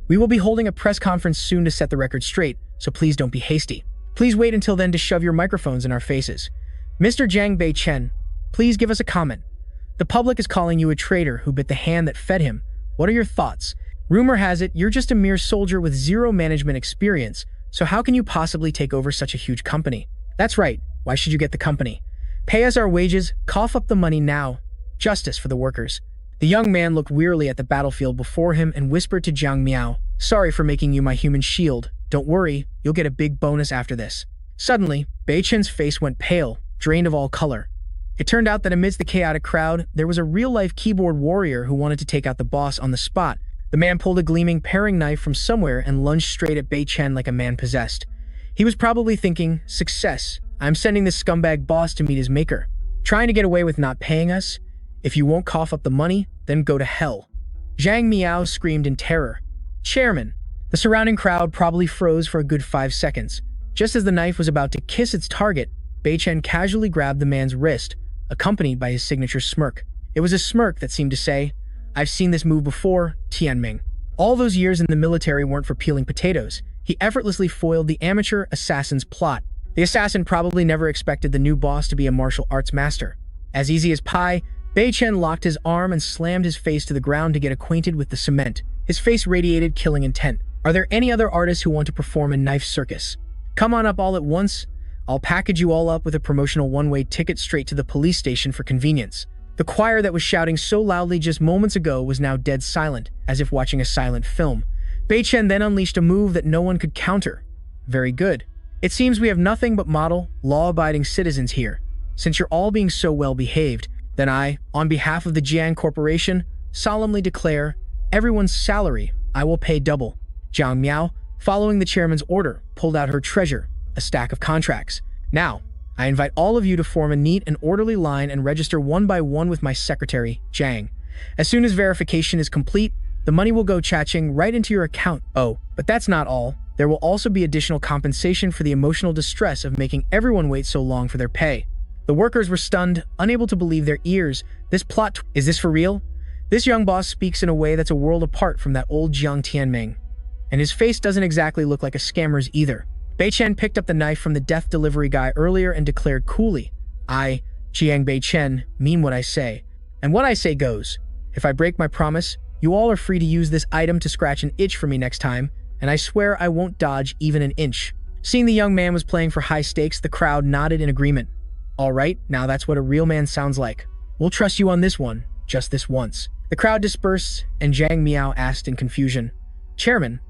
We will be holding a press conference soon to set the record straight, so please don't be hasty. Please wait until then to shove your microphones in our faces. Mr. Jiang Bei Chen, please give us a comment. The public is calling you a traitor who bit the hand that fed him. What are your thoughts? Rumor has it you're just a mere soldier with zero management experience, so how can you possibly take over such a huge company? That's right, why should you get the company? Pay us our wages, cough up the money now. Justice for the workers." The young man looked wearily at the battlefield before him and whispered to Zhang Miao, "Sorry for making you my human shield. Don't worry, you'll get a big bonus after this." Suddenly, Bei Chen's face went pale, drained of all color. It turned out that amidst the chaotic crowd, there was a real-life keyboard warrior who wanted to take out the boss on the spot. The man pulled a gleaming paring knife from somewhere and lunged straight at Bei Chen like a man possessed. He was probably thinking, "Success. I'm sending this scumbag boss to meet his maker. Trying to get away with not paying us? If you won't cough up the money, then go to hell." Zhang Miao screamed in terror. "Chairman!" The surrounding crowd probably froze for a good 5 seconds. Just as the knife was about to kiss its target, Bei Chen casually grabbed the man's wrist, accompanied by his signature smirk. It was a smirk that seemed to say, "I've seen this move before, Tianming." All those years in the military weren't for peeling potatoes. He effortlessly foiled the amateur assassin's plot. The assassin probably never expected the new boss to be a martial arts master. As easy as pie, Bei Chen locked his arm and slammed his face to the ground to get acquainted with the cement. His face radiated killing intent. Are there any other artists who want to perform a knife circus? Come on up all at once. I'll package you all up with a promotional one-way ticket straight to the police station for convenience. The choir that was shouting so loudly just moments ago was now dead silent, as if watching a silent film. Bei Chen then unleashed a move that no one could counter. Very good. It seems we have nothing but model, law-abiding citizens here. Since you're all being so well-behaved, then I, on behalf of the Jiang Corporation, solemnly declare, everyone's salary, I will pay double. Zhang Miao, following the chairman's order, pulled out her treasure, a stack of contracts. Now, I invite all of you to form a neat and orderly line and register one by one with my secretary, Jiang. As soon as verification is complete, the money will go cha-ching right into your account. Oh, but that's not all. There will also be additional compensation for the emotional distress of making everyone wait so long for their pay. The workers were stunned, unable to believe their ears. Is this for real? This young boss speaks in a way that's a world apart from that old Jiang Tianming. And his face doesn't exactly look like a scammer's either. Bei Chen picked up the knife from the death delivery guy earlier and declared coolly, I, Jiang Bei Chen, mean what I say. And what I say goes. If I break my promise, you all are free to use this item to scratch an itch for me next time, and I swear I won't dodge even an inch. Seeing the young man was playing for high stakes, the crowd nodded in agreement. All right, now that's what a real man sounds like. We'll trust you on this one, just this once. The crowd dispersed, and Zhang Miao asked in confusion, Chairman,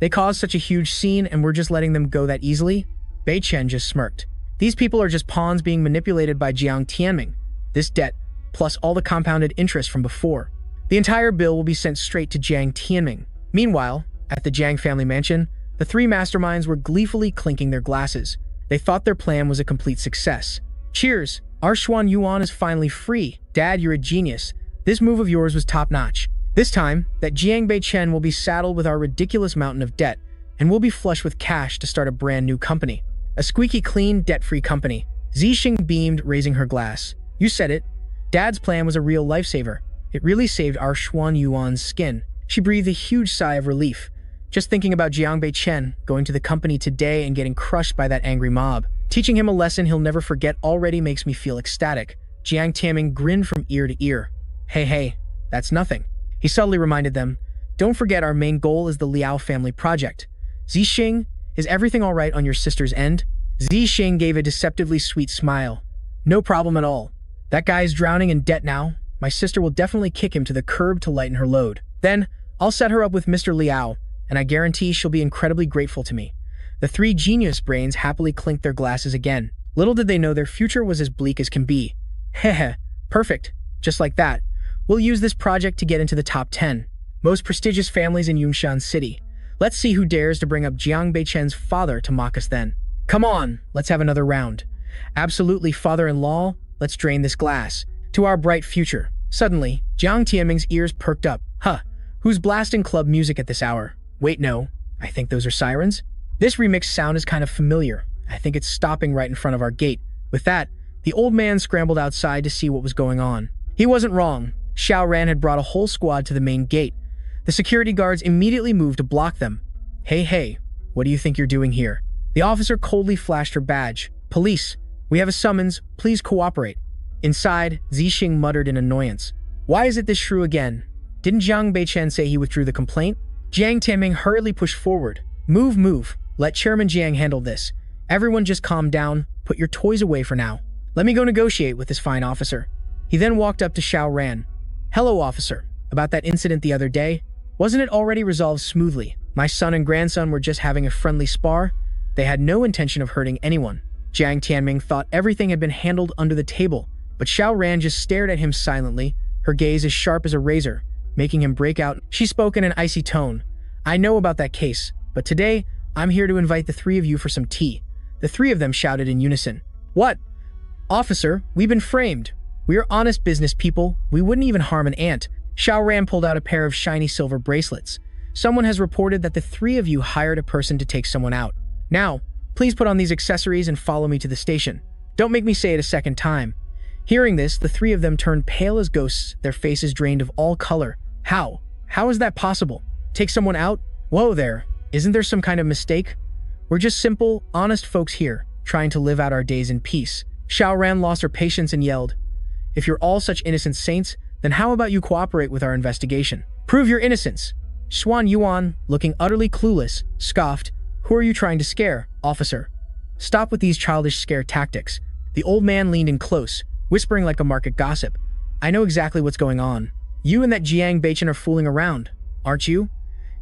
they caused such a huge scene and we're just letting them go that easily? Bei Chen just smirked. These people are just pawns being manipulated by Jiang Tianming. This debt, plus all the compounded interest from before. The entire bill will be sent straight to Jiang Tianming. Meanwhile, at the Jiang family mansion, the three masterminds were gleefully clinking their glasses. They thought their plan was a complete success. Cheers! Our Xuan Yuan is finally free. Dad, you're a genius. This move of yours was top-notch. This time, that Jiang Beichen will be saddled with our ridiculous mountain of debt, and we'll be flush with cash to start a brand new company. A squeaky clean, debt-free company. Zixing beamed, raising her glass. You said it. Dad's plan was a real lifesaver. It really saved our Xuan Yuan's skin. She breathed a huge sigh of relief. Just thinking about Jiang Beichen going to the company today and getting crushed by that angry mob. Teaching him a lesson he'll never forget already makes me feel ecstatic. Jiang Tianming grinned from ear to ear. Hey, that's nothing. He subtly reminded them, don't forget our main goal is the Liao family project. Zixing, is everything all right on your sister's end? Zixing gave a deceptively sweet smile. No problem at all. That guy's drowning in debt now. My sister will definitely kick him to the curb to lighten her load. Then, I'll set her up with Mr. Liao, and I guarantee she'll be incredibly grateful to me. The three genius brains happily clinked their glasses again. Little did they know their future was as bleak as can be. Heh, perfect. Just like that. We'll use this project to get into the top 10 most prestigious families in Yunshan City. Let's see who dares to bring up Jiang Beichen's father to mock us then. Come on, let's have another round. Absolutely, father-in-law, let's drain this glass. To our bright future. Suddenly, Jiang Tianming's ears perked up. Huh, who's blasting club music at this hour? Wait, no, I think those are sirens. This remixed sound is kind of familiar. I think it's stopping right in front of our gate. With that, the old man scrambled outside to see what was going on. He wasn't wrong. Xiao Ran had brought a whole squad to the main gate. The security guards immediately moved to block them. Hey, what do you think you're doing here? The officer coldly flashed her badge. Police, we have a summons, please cooperate. Inside, Zixing muttered in annoyance. Why is it this shrew again? Didn't Jiang Beichen say he withdrew the complaint? Jiang Tianming hurriedly pushed forward. Move, let Chairman Jiang handle this. Everyone just calm down, put your toys away for now. Let me go negotiate with this fine officer. He then walked up to Xiao Ran. Hello, officer. About that incident the other day? Wasn't it already resolved smoothly? My son and grandson were just having a friendly spar. They had no intention of hurting anyone. Jiang Tianming thought everything had been handled under the table, but Xiao Ran just stared at him silently, her gaze as sharp as a razor, making him break out. She spoke in an icy tone. I know about that case, but today, I'm here to invite the three of you for some tea. The three of them shouted in unison. What? Officer, we've been framed. We are honest business people. We wouldn't even harm an ant. Xiao Ran pulled out a pair of shiny silver bracelets. Someone has reported that the three of you hired a person to take someone out. Now, please put on these accessories and follow me to the station. Don't make me say it a second time. Hearing this, the three of them turned pale as ghosts, their faces drained of all color. How? How is that possible? Take someone out? Whoa there. Isn't there some kind of mistake? We're just simple, honest folks here, trying to live out our days in peace. Xiao Ran lost her patience and yelled, If you're all such innocent saints, then how about you cooperate with our investigation? Prove your innocence. Xuan Yuan, looking utterly clueless, scoffed, Who are you trying to scare, officer? Stop with these childish scare tactics. The old man leaned in close, whispering like a market gossip. I know exactly what's going on. You and that Jiang Beichen are fooling around, aren't you?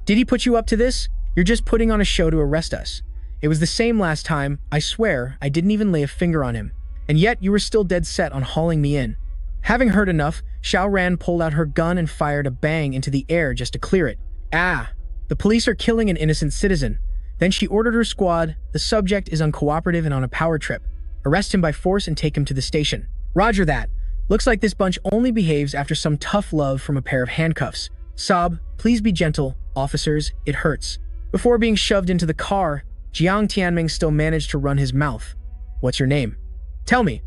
Did he put you up to this? You're just putting on a show to arrest us. It was the same last time. I swear, I didn't even lay a finger on him. And yet, you were still dead set on hauling me in. Having heard enough, Xiao Ran pulled out her gun and fired a bang into the air just to clear it. Ah! The police are killing an innocent citizen. Then she ordered her squad. The subject is uncooperative and on a power trip. Arrest him by force and take him to the station. Roger that. Looks like this bunch only behaves after some tough love from a pair of handcuffs. Sob, please be gentle, officers, it hurts. Before being shoved into the car, Jiang Tianming still managed to run his mouth. What's your name? Tell me.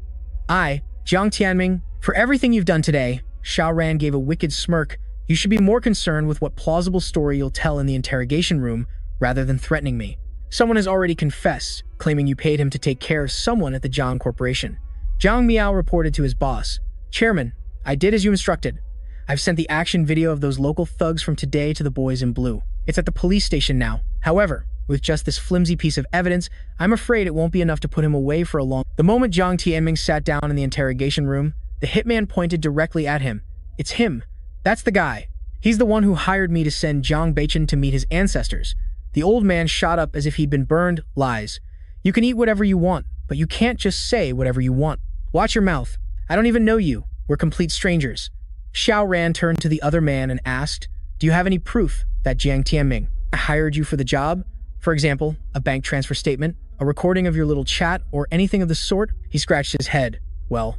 I, Jiang Tianming, for everything you've done today, Xiao Ran gave a wicked smirk. You should be more concerned with what plausible story you'll tell in the interrogation room rather than threatening me. Someone has already confessed, claiming you paid him to take care of someone at the Jiang Corporation. Jiang Miao reported to his boss. Chairman, I did as you instructed. I've sent the action video of those local thugs from today to the boys in blue. It's at the police station now. However, with just this flimsy piece of evidence, I'm afraid it won't be enough to put him away for a long... The moment Jiang Tianming sat down in the interrogation room, the hitman pointed directly at him. It's him. That's the guy. He's the one who hired me to send Jiang Beichen to meet his ancestors. The old man shot up as if he'd been burned. Lies. You can eat whatever you want, but you can't just say whatever you want. Watch your mouth. I don't even know you. We're complete strangers." Xiao Ran turned to the other man and asked, "Do you have any proof that Jiang Tianming hired you for the job? For example, a bank transfer statement, a recording of your little chat, or anything of the sort?" He scratched his head. "Well,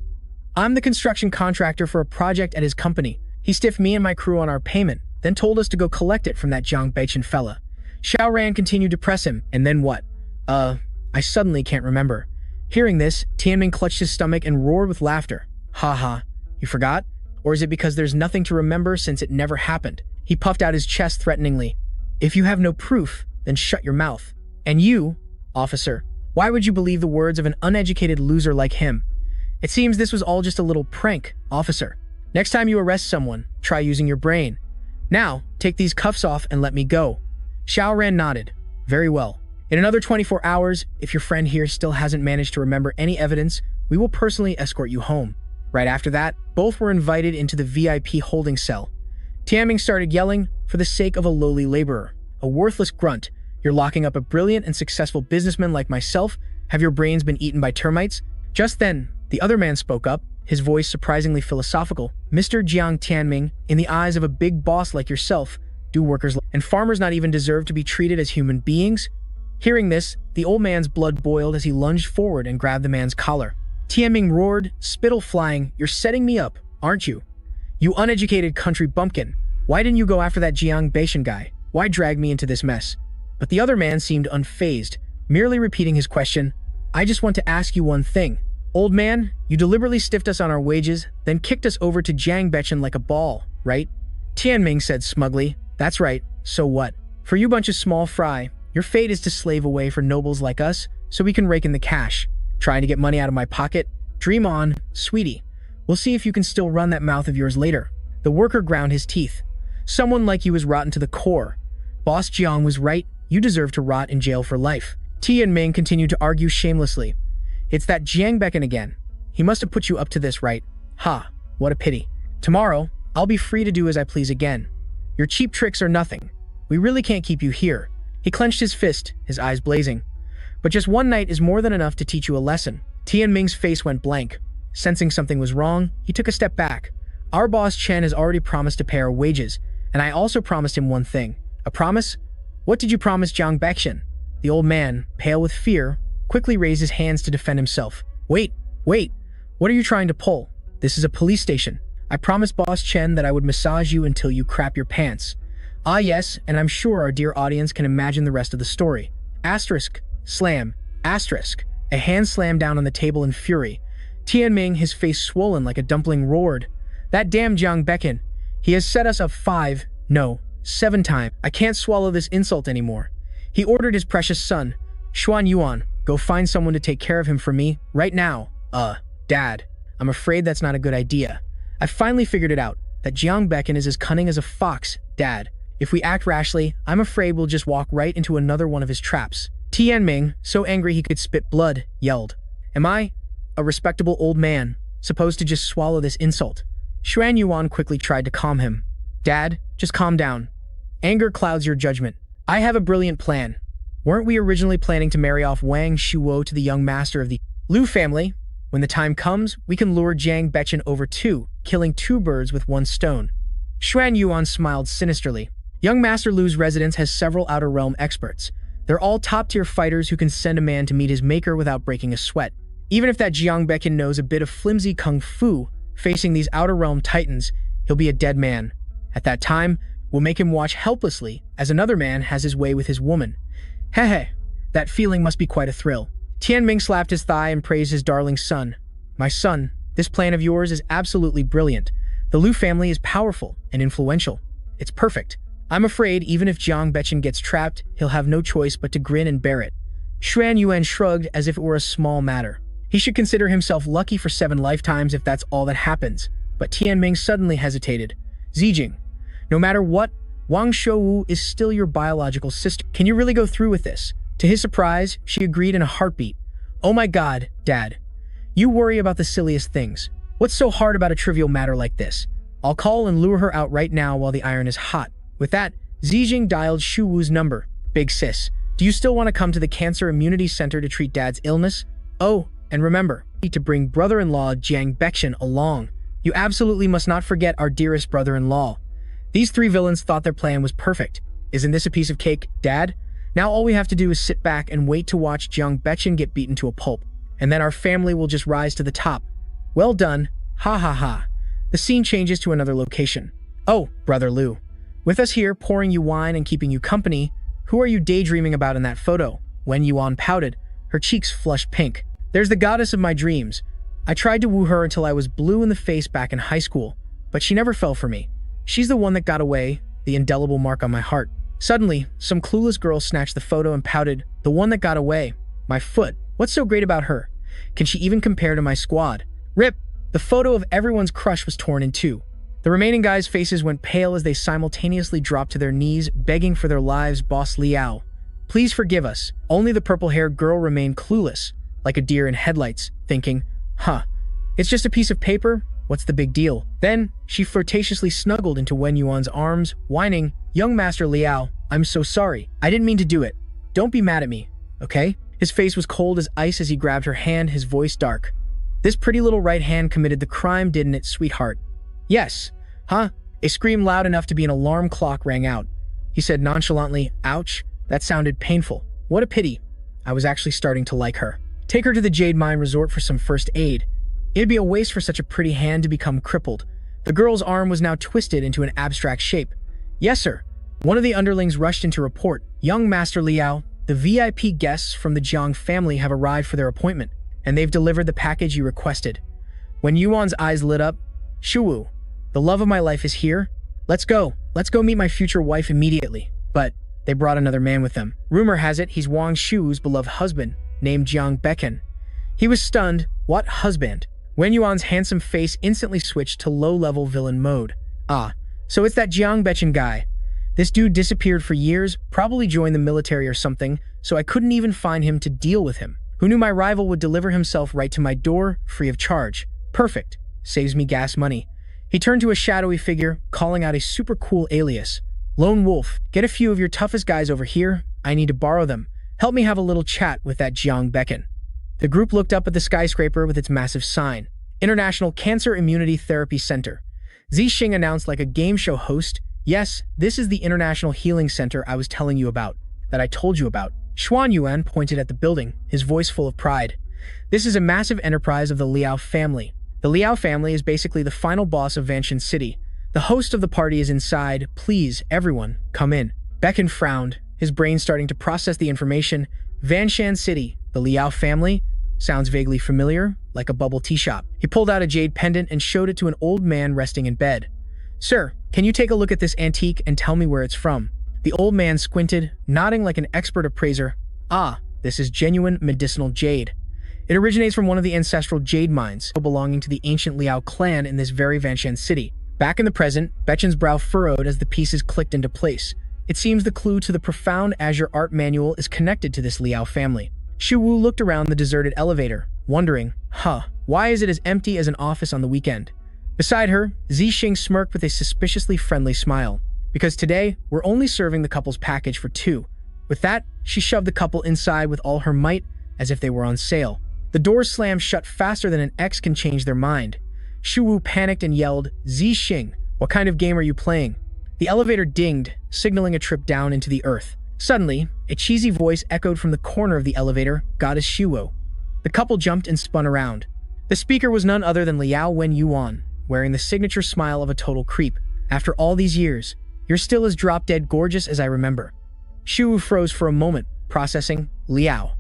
I'm the construction contractor for a project at his company. He stiffed me and my crew on our payment, then told us to go collect it from that Jiang Beichen fella." Xiao Ran continued to press him, and then what? I suddenly can't remember. Hearing this, Tianming clutched his stomach and roared with laughter. "Ha ha, you forgot? Or is it because there's nothing to remember since it never happened?" He puffed out his chest threateningly. "If you have no proof, then shut your mouth. And you, officer, why would you believe the words of an uneducated loser like him? It seems this was all just a little prank, officer. Next time you arrest someone, try using your brain. Now, take these cuffs off and let me go." Xiao Ran nodded. "Very well. In another 24 hours, if your friend here still hasn't managed to remember any evidence, we will personally escort you home." Right after that, both were invited into the VIP holding cell. Tianming started yelling, "For the sake of a lowly laborer, a worthless grunt, you're locking up a brilliant and successful businessman like myself? Have your brains been eaten by termites?" Just then, the other man spoke up, his voice surprisingly philosophical. "Mr. Jiang Tianming, in the eyes of a big boss like yourself, do workers and farmers not even deserve to be treated as human beings?" Hearing this, the old man's blood boiled as he lunged forward and grabbed the man's collar. Tianming roared, spittle flying, "You're setting me up, aren't you? You uneducated country bumpkin. Why didn't you go after that Jiang Beichen guy? Why drag me into this mess?" But the other man seemed unfazed, merely repeating his question. "I just want to ask you one thing. Old man, you deliberately stiffed us on our wages, then kicked us over to Jiang Beichen like a ball, right?" Tianming said smugly, "That's right, so what? For you bunch of small fry, your fate is to slave away for nobles like us, so we can rake in the cash. Trying to get money out of my pocket? Dream on, sweetie. We'll see if you can still run that mouth of yours later." The worker ground his teeth. "Someone like you is rotten to the core. Boss Jiang was right, you deserve to rot in jail for life." Tianming continued to argue shamelessly. "It's that Jiang Beichen again. He must have put you up to this, right? Ha, what a pity. Tomorrow, I'll be free to do as I please again. Your cheap tricks are nothing. We really can't keep you here." He clenched his fist, his eyes blazing. "But just one night is more than enough to teach you a lesson." Tianming's face went blank. Sensing something was wrong, he took a step back. "Our boss Chen has already promised to pay our wages, and I also promised him one thing." "A promise? What did you promise Jiang Beichen?" The old man, pale with fear, quickly raised his hands to defend himself. Wait, what are you trying to pull? This is a police station. I promised Boss Chen that I would massage you until you crap your pants." "Ah yes, and I'm sure our dear audience can imagine the rest of the story." Asterisk, slam, asterisk. A hand slammed down on the table in fury. Tianming, his face swollen like a dumpling, roared, "That damn Jiang Beichen. He has set us up 5, no, 7 times. I can't swallow this insult anymore." He ordered his precious son, Xuan Yuan, "Go find someone to take care of him for me, right now." Dad, I'm afraid that's not a good idea. I finally figured it out, that Jiang Beichen is as cunning as a fox, Dad. If we act rashly, I'm afraid we'll just walk right into another one of his traps." Tianming, so angry he could spit blood, yelled, "Am I, a respectable old man, supposed to just swallow this insult?" Xuan Yuan quickly tried to calm him. "Dad, just calm down. Anger clouds your judgment. I have a brilliant plan. Weren't we originally planning to marry off Wang Shuo to the young master of the Lu family? When the time comes, we can lure Jiang Beichen over too, killing 2 birds with 1 stone." Xuan Yuan smiled sinisterly. Young Master Lu's residence has several Outer Realm experts. They're all top-tier fighters who can send a man to meet his maker without breaking a sweat. Even if that Jiang Beichen knows a bit of flimsy kung fu, facing these Outer Realm titans, he'll be a dead man. At that time, we'll make him watch helplessly as another man has his way with his woman. Hehe, that feeling must be quite a thrill. Tianming slapped his thigh and praised his darling son. "My son, this plan of yours is absolutely brilliant. The Lu family is powerful and influential. It's perfect. I'm afraid even if Jiang Beichen gets trapped, he'll have no choice but to grin and bear it." Xuan Yuan shrugged as if it were a small matter. He should consider himself lucky for 7 lifetimes if that's all that happens. But Tianming suddenly hesitated. "Zijing, no matter what, Wang Shouwu is still your biological sister. Can you really go through with this?" To his surprise, she agreed in a heartbeat. "Oh my God, Dad. You worry about the silliest things. What's so hard about a trivial matter like this? I'll call and lure her out right now while the iron is hot." With that, Zijing dialed Shuwu's number. "Big sis, do you still want to come to the Cancer Immunity Center to treat Dad's illness? Oh, and remember, to bring brother-in-law Jiang Beichen along. You absolutely must not forget our dearest brother-in-law. These three villains thought their plan was perfect. Isn't this a piece of cake, Dad? Now all we have to do is sit back and wait to watch Jiang Baichan get beaten to a pulp. And then our family will just rise to the top. Well done. Ha ha ha. The scene changes to another location. Oh, Brother Liu. With us here, pouring you wine and keeping you company, who are you daydreaming about in that photo? Wen Yuan pouted, her cheeks flushed pink. There's the goddess of my dreams. I tried to woo her until I was blue in the face back in high school, but she never fell for me. She's the one that got away, the indelible mark on my heart. Suddenly, some clueless girl snatched the photo and pouted, the one that got away. My foot. What's so great about her? Can she even compare to my squad? Rip! The photo of everyone's crush was torn in two. The remaining guys' faces went pale as they simultaneously dropped to their knees, begging for their lives. Boss Liao, please forgive us. Only the purple-haired girl remained clueless, like a deer in headlights, thinking, it's just a piece of paper? What's the big deal? Then, she flirtatiously snuggled into Wen Yuan's arms, whining, Young Master Liao, I'm so sorry. I didn't mean to do it. Don't be mad at me, okay? His face was cold as ice as he grabbed her hand, his voice dark. This pretty little right hand committed the crime, didn't it, sweetheart? Yes. A scream loud enough to be an alarm clock rang out. He said nonchalantly, ouch, that sounded painful. What a pity. I was actually starting to like her. Take her to the Jade Mine Resort for some first aid. It'd be a waste for such a pretty hand to become crippled. The girl's arm was now twisted into an abstract shape. Yes, sir. One of the underlings rushed in to report, Young Master Liao, the VIP guests from the Jiang family have arrived for their appointment, and they've delivered the package you requested. When Yuan's eyes lit up, Shuwu, the love of my life is here. Let's go meet my future wife immediately. But they brought another man with them. Rumor has it he's Wang Shuwu's beloved husband, named Jiang Baichan. He was stunned. What husband? Wen Yuan's handsome face instantly switched to low-level villain mode. So it's that Jiang Baichan guy. This dude disappeared for years, probably joined the military or something, so I couldn't even find him to deal with him. Who knew my rival would deliver himself right to my door, free of charge? Perfect. Saves me gas money. He turned to a shadowy figure, calling out a super cool alias. Lone Wolf, get a few of your toughest guys over here. I need to borrow them. Help me have a little chat with that Jiang Baichan. The group looked up at the skyscraper with its massive sign. International Cancer Immunity Therapy Center. Zixing announced like a game show host, yes, this is the International Healing Center I was telling you about, that I told you about. Xuan Yuan pointed at the building, his voice full of pride. This is a massive enterprise of the Liao family. The Liao family is basically the final boss of Vanshan City. The host of the party is inside. Please, everyone, come in. Baichan frowned, his brain starting to process the information. Vanshan City, the Liao family? Sounds vaguely familiar, like a bubble tea shop. He pulled out a jade pendant and showed it to an old man resting in bed. Sir, can you take a look at this antique and tell me where it's from? The old man squinted, nodding like an expert appraiser. This is genuine medicinal jade. It originates from one of the ancestral jade mines belonging to the ancient Liao clan in this very Vanshan city. Back in the present, Baichan's brow furrowed as the pieces clicked into place. It seems the clue to the profound azure art manual is connected to this Liao family. Shu Wu looked around the deserted elevator, wondering, why is it as empty as an office on the weekend? Beside her, Zixing smirked with a suspiciously friendly smile. Because today, we're only serving the couple's package for 2. With that, she shoved the couple inside with all her might, as if they were on sale. The doors slammed shut faster than an ex can change their mind. Shu Wu panicked and yelled, Zixing, what kind of game are you playing? The elevator dinged, signaling a trip down into the earth. Suddenly, a cheesy voice echoed from the corner of the elevator, Goddess Shuo. The couple jumped and spun around. The speaker was none other than Liao Wen Yuan, wearing the signature smile of a total creep. After all these years, you're still as drop-dead gorgeous as I remember. Shuo froze for a moment, processing, Liao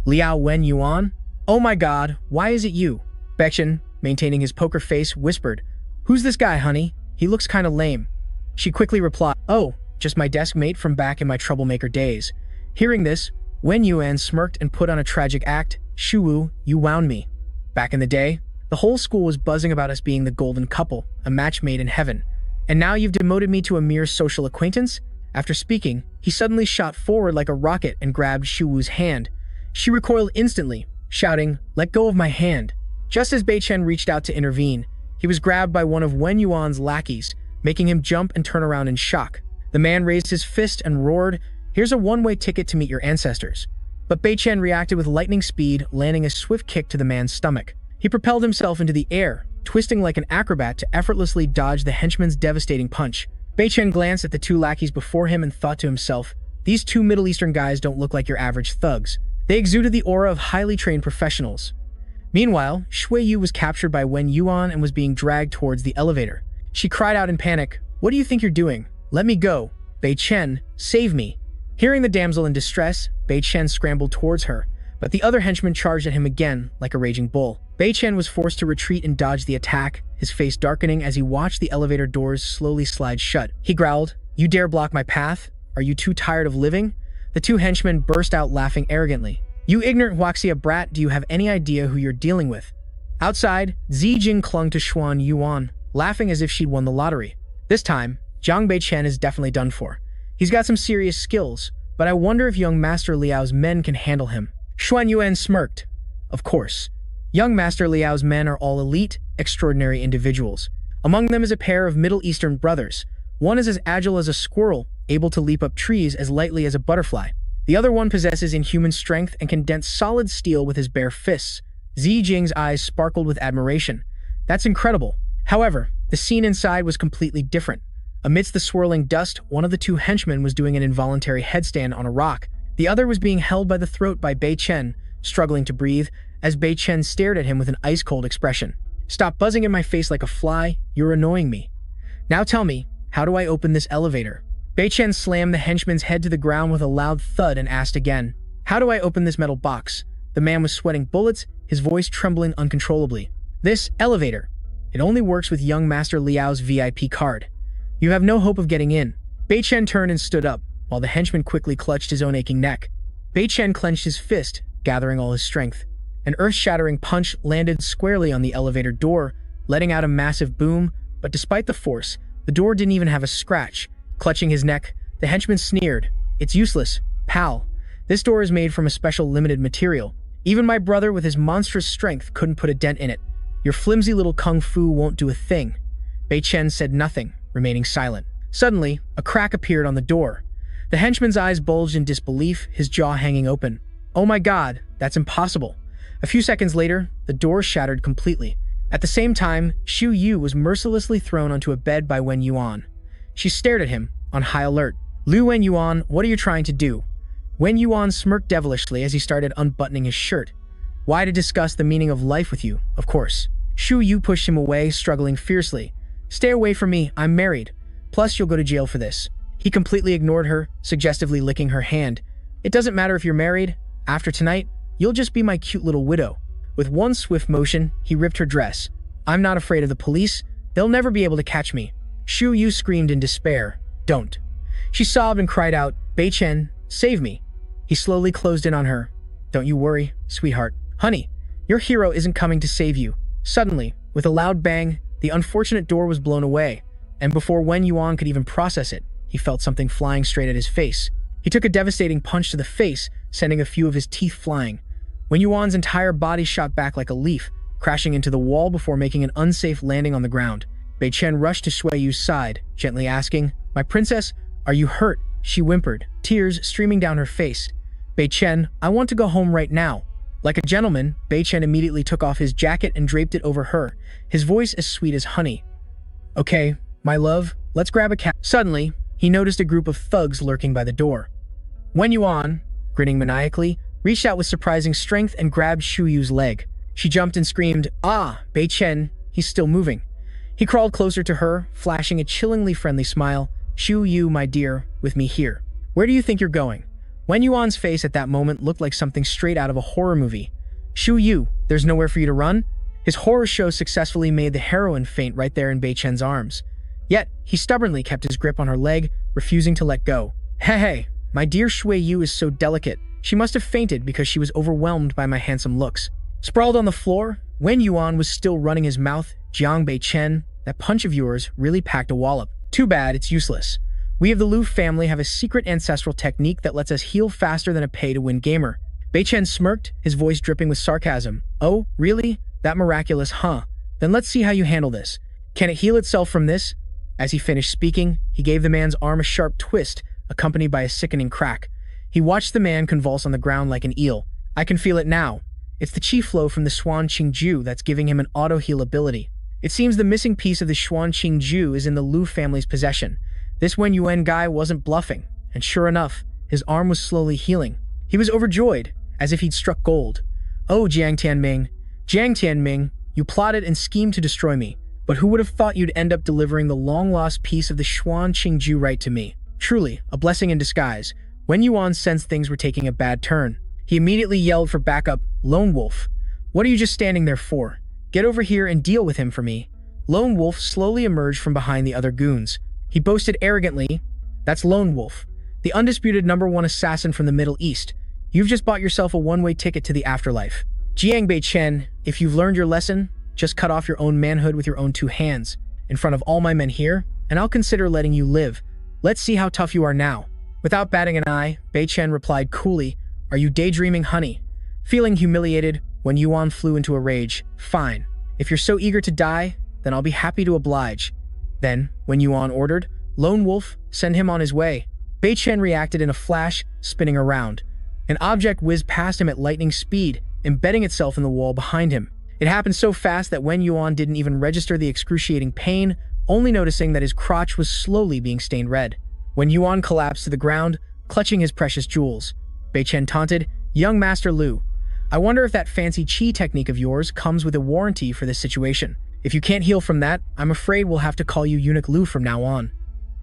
Wen Yuan? Oh my god, why is it you? Baichan, maintaining his poker face, whispered, Who's this guy, honey? He looks kinda lame. She quickly replied, Oh, just my desk mate from back in my troublemaker days. Hearing this, Wen Yuan smirked and put on a tragic act. Shuwu, you wound me. Back in the day, the whole school was buzzing about us being the golden couple, a match made in heaven. And now you've demoted me to a mere social acquaintance? After speaking, he suddenly shot forward like a rocket and grabbed Shuwu's hand. She recoiled instantly, shouting, Let go of my hand. Just as Baichan reached out to intervene, he was grabbed by one of Wen Yuan's lackeys, making him jump and turn around in shock. The man raised his fist and roared, Here's a one-way ticket to meet your ancestors. But Baichan reacted with lightning speed, landing a swift kick to the man's stomach. He propelled himself into the air, twisting like an acrobat to effortlessly dodge the henchman's devastating punch. Bei Chen glanced at the two lackeys before him and thought to himself, these two Middle Eastern guys don't look like your average thugs. They exuded the aura of highly trained professionals. Meanwhile, Shui Yu was captured by Wen Yuan and was being dragged towards the elevator. She cried out in panic, "What do you think you're doing? Let me go. Bei Chen, save me." Hearing the damsel in distress, Bei Chen scrambled towards her, but the other henchman charged at him again like a raging bull. Bei Chen was forced to retreat and dodge the attack, his face darkening as he watched the elevator doors slowly slide shut. He growled, "You dare block my path? Are you too tired of living?" The two henchmen burst out laughing arrogantly. "You ignorant Huaxia brat, do you have any idea who you're dealing with?" Outside, Zijing clung to Xuan Yuan, laughing as if she'd won the lottery. This time, Jiang Bei Chen is definitely done for. He's got some serious skills, but I wonder if young Master Liao's men can handle him. Xuan Yuan smirked. Of course. Young Master Liao's men are all elite, extraordinary individuals. Among them is a pair of Middle Eastern brothers. One is as agile as a squirrel, able to leap up trees as lightly as a butterfly. The other one possesses inhuman strength and can dent solid steel with his bare fists. Zijing's eyes sparkled with admiration. That's incredible. However, the scene inside was completely different. Amidst the swirling dust, one of the two henchmen was doing an involuntary headstand on a rock. The other was being held by the throat by Bei Chen, struggling to breathe, as Bei Chen stared at him with an ice-cold expression. "Stop buzzing in my face like a fly, you're annoying me. Now tell me, how do I open this elevator?" Bei Chen slammed the henchman's head to the ground with a loud thud and asked again, "How do I open this metal box?" The man was sweating bullets, his voice trembling uncontrollably. "This elevator. It only works with young Master Liao's VIP card. You have no hope of getting in." Bei Chen turned and stood up, while the henchman quickly clutched his own aching neck. Bei Chen clenched his fist, gathering all his strength. An earth-shattering punch landed squarely on the elevator door, letting out a massive boom, but despite the force, the door didn't even have a scratch. Clutching his neck, the henchman sneered, "It's useless, pal. This door is made from a special limited material. Even my brother with his monstrous strength couldn't put a dent in it. Your flimsy little kung fu won't do a thing." Bei Chen said nothing, remaining silent. Suddenly, a crack appeared on the door. The henchman's eyes bulged in disbelief, his jaw hanging open. "Oh my god, that's impossible." A few seconds later, the door shattered completely. At the same time, Xu Yu was mercilessly thrown onto a bed by Wen Yuan. She stared at him, on high alert. "Lu Wen Yuan, what are you trying to do?" Wen Yuan smirked devilishly as he started unbuttoning his shirt. "Why to discuss the meaning of life with you, of course." Xu Yu pushed him away, struggling fiercely. "Stay away from me, I'm married. Plus, you'll go to jail for this." He completely ignored her, suggestively licking her hand. "It doesn't matter if you're married. After tonight, you'll just be my cute little widow." With one swift motion, he ripped her dress. "I'm not afraid of the police. They'll never be able to catch me." Xu Yu screamed in despair. "Don't." She sobbed and cried out, "Bei Chen, save me." He slowly closed in on her. "Don't you worry, sweetheart. Honey, your hero isn't coming to save you." Suddenly, with a loud bang, the unfortunate door was blown away, and before Wen Yuan could even process it, he felt something flying straight at his face. He took a devastating punch to the face, sending a few of his teeth flying. Wen Yuan's entire body shot back like a leaf, crashing into the wall before making an unsafe landing on the ground. Bei Chen rushed to Shui Yu's side, gently asking, "My princess, are you hurt?" She whimpered, tears streaming down her face. "Bei Chen, I want to go home right now." Like a gentleman, Bei Chen immediately took off his jacket and draped it over her, his voice as sweet as honey. "Okay, my love, let's grab a cab." Suddenly, he noticed a group of thugs lurking by the door. Wen Yuan, grinning maniacally, reached out with surprising strength and grabbed Xu Yu's leg. She jumped and screamed, "Ah, Bei Chen, he's still moving." He crawled closer to her, flashing a chillingly friendly smile. "Xu Yu, my dear, with me here. Where do you think you're going?" Wen Yuan's face at that moment looked like something straight out of a horror movie. "Xu Yu, there's nowhere for you to run?" His horror show successfully made the heroine faint right there in Bei Chen's arms. Yet, he stubbornly kept his grip on her leg, refusing to let go. Hey, my dear Shui Yu is so delicate. She must have fainted because she was overwhelmed by my handsome looks. Sprawled on the floor, Wen Yuan was still running his mouth. "Jiang Bei Chen, that punch of yours really packed a wallop. Too bad, it's useless. We of the Lu family have a secret ancestral technique that lets us heal faster than a pay-to-win gamer." Bei Chen smirked, his voice dripping with sarcasm. "Oh, really? That miraculous, huh? Then let's see how you handle this. Can it heal itself from this?" As he finished speaking, he gave the man's arm a sharp twist, accompanied by a sickening crack. He watched the man convulse on the ground like an eel. "I can feel it now. It's the chi flow from the Swan Qingju that's giving him an auto-heal ability." It seems the missing piece of the Xuanqing Ju is in the Lu family's possession. This Wen Yuan guy wasn't bluffing, and sure enough, his arm was slowly healing. He was overjoyed, as if he'd struck gold. "Oh, Jiang Tianming, you plotted and schemed to destroy me, but who would have thought you'd end up delivering the long-lost piece of the Xuanqing Ju right to me? Truly, a blessing in disguise." Wen Yuan sensed things were taking a bad turn. He immediately yelled for backup. "Lone Wolf, what are you just standing there for? Get over here and deal with him for me." Lone Wolf slowly emerged from behind the other goons. He boasted arrogantly, "That's Lone Wolf, the undisputed #1 assassin from the Middle East. You've just bought yourself a one-way ticket to the afterlife. Jiang Beichen, if you've learned your lesson, just cut off your own manhood with your own 2 hands, in front of all my men here, and I'll consider letting you live. Let's see how tough you are now." Without batting an eye, Beichen replied coolly, "Are you daydreaming, honey?" Feeling humiliated, Wen Yuan flew into a rage. "Fine. If you're so eager to die, then I'll be happy to oblige." Then, Wen Yuan ordered, "Lone Wolf, send him on his way." Beichen reacted in a flash, spinning around. An object whizzed past him at lightning speed, embedding itself in the wall behind him. It happened so fast that Wen Yuan didn't even register the excruciating pain, only noticing that his crotch was slowly being stained red. Wen Yuan collapsed to the ground, clutching his precious jewels. Beichen taunted, "Young Master Lu, I wonder if that fancy chi technique of yours comes with a warranty for this situation. If you can't heal from that, I'm afraid we'll have to call you Eunuch Lu from now on."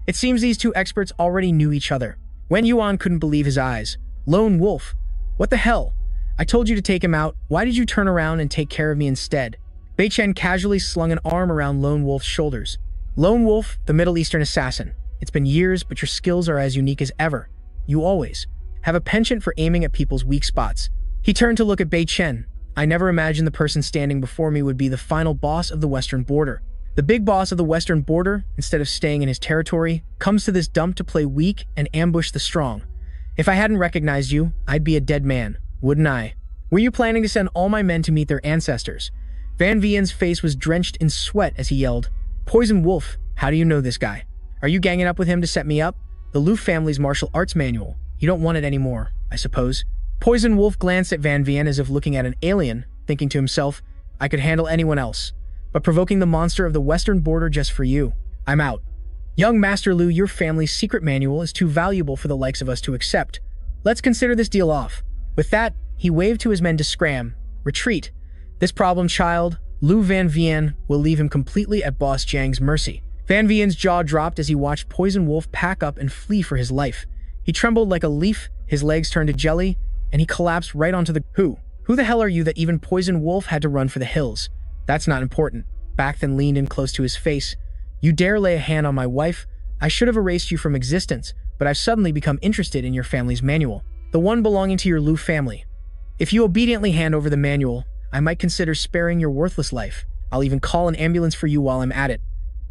It seems these 2 experts already knew each other. Wen Yuan couldn't believe his eyes. "Lone Wolf, what the hell? I told you to take him out. Why did you turn around and take care of me instead?" Beichen casually slung an arm around Lone Wolf's shoulders. "Lone Wolf, the Middle Eastern assassin. It's been years, but your skills are as unique as ever. You always have a penchant for aiming at people's weak spots." He turned to look at Beichen. "I never imagined the person standing before me would be the final boss of the Western border. The big boss of the Western border, instead of staying in his territory, comes to this dump to play weak and ambush the strong. If I hadn't recognized you, I'd be a dead man, wouldn't I? Were you planning to send all my men to meet their ancestors?" Van Vien's face was drenched in sweat as he yelled, "Poison Wolf, how do you know this guy? Are you ganging up with him to set me up? The Lu family's martial arts manual. You don't want it anymore, I suppose." Poison Wolf glanced at Van Vien as if looking at an alien, thinking to himself, "I could handle anyone else, but provoking the monster of the Western border just for you, I'm out. Young Master Lu, your family's secret manual is too valuable for the likes of us to accept. Let's consider this deal off." With that, he waved to his men to scram, retreat. This problem child, Lu Van Vien, will leave him completely at Boss Jiang's mercy. Van Vien's jaw dropped as he watched Poison Wolf pack up and flee for his life. He trembled like a leaf, his legs turned to jelly, and he collapsed right onto the— Who the hell are you that even Poison Wolf had to run for the hills? That's not important. Back then leaned in close to his face. "You dare lay a hand on my wife? I should have erased you from existence, but I've suddenly become interested in your family's manual. The one belonging to your Lu family. If you obediently hand over the manual, I might consider sparing your worthless life. I'll even call an ambulance for you while I'm at it.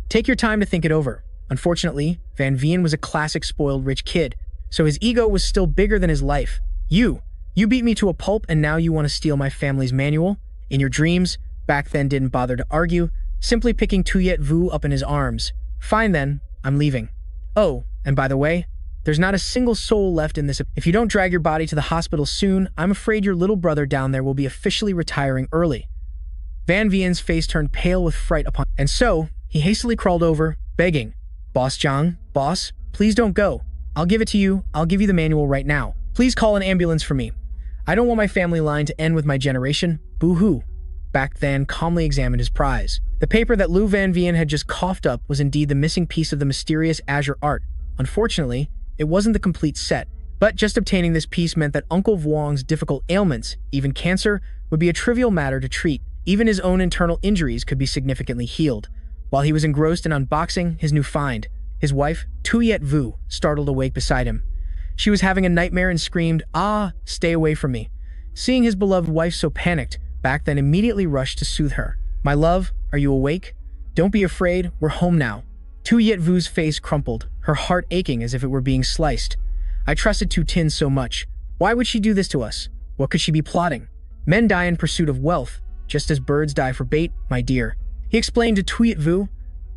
Take your time to think it over." Unfortunately, Van Vien was a classic spoiled rich kid, so his ego was still bigger than his life. You beat me to a pulp and now you want to steal my family's manual? In your dreams, back then didn't bother to argue, simply picking Tuyet Vu up in his arms. "Fine then, I'm leaving. Oh, and by the way, there's not a single soul left in this. If you don't drag your body to the hospital soon, I'm afraid your little brother down there will be officially retiring early." Van Vien's face turned pale with fright and so, he hastily crawled over, begging, "Boss Jiang, boss, please don't go. I'll give it to you. I'll give you the manual right now. Please call an ambulance for me. I don't want my family line to end with my generation. Boo-hoo." Back then calmly examined his prize. The paper that Lu Van Vien had just coughed up was indeed the missing piece of the mysterious azure art. Unfortunately, it wasn't the complete set, but just obtaining this piece meant that Uncle Vuong's difficult ailments, even cancer, would be a trivial matter to treat. Even his own internal injuries could be significantly healed. While he was engrossed in unboxing his new find, his wife, Tuyet Vu, startled awake beside him. She was having a nightmare and screamed, "Ah, stay away from me." Seeing his beloved wife so panicked, Back then immediately rushed to soothe her. "My love, are you awake? Don't be afraid, we're home now." Tuyet Vu's face crumpled, her heart aching as if it were being sliced. "I trusted Tu Tin so much. Why would she do this to us? What could she be plotting? Men die in pursuit of wealth, just as birds die for bait, my dear." He explained to Tuyet Vu,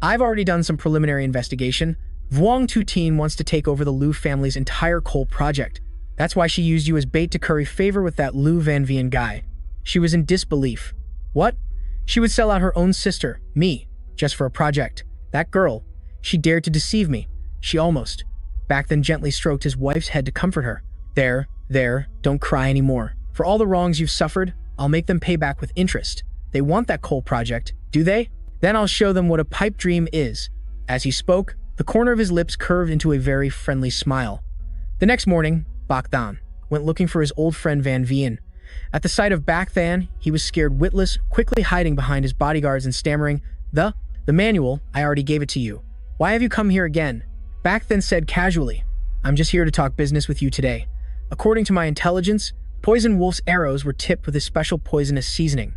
"I've already done some preliminary investigation. Vuong Tu Tin wants to take over the Lu family's entire coal project. That's why she used you as bait to curry favor with that Lu Van Vien guy." She was in disbelief. What? She would sell out her own sister, me, just for a project. That girl, she dared to deceive me. She almost. Back then gently stroked his wife's head to comfort her. There, don't cry anymore. For all the wrongs you've suffered, I'll make them pay back with interest. They want that coal project, do they? Then I'll show them what a pipe dream is. As he spoke, the corner of his lips curved into a very friendly smile. The next morning, Bak Dan went looking for his old friend Van Vien. At the sight of Bak Dan, he was scared witless, quickly hiding behind his bodyguards and stammering, The manual, I already gave it to you. Why have you come here again? Bak then said casually, I'm just here to talk business with you today. According to my intelligence, Poison Wolf's arrows were tipped with a special poisonous seasoning.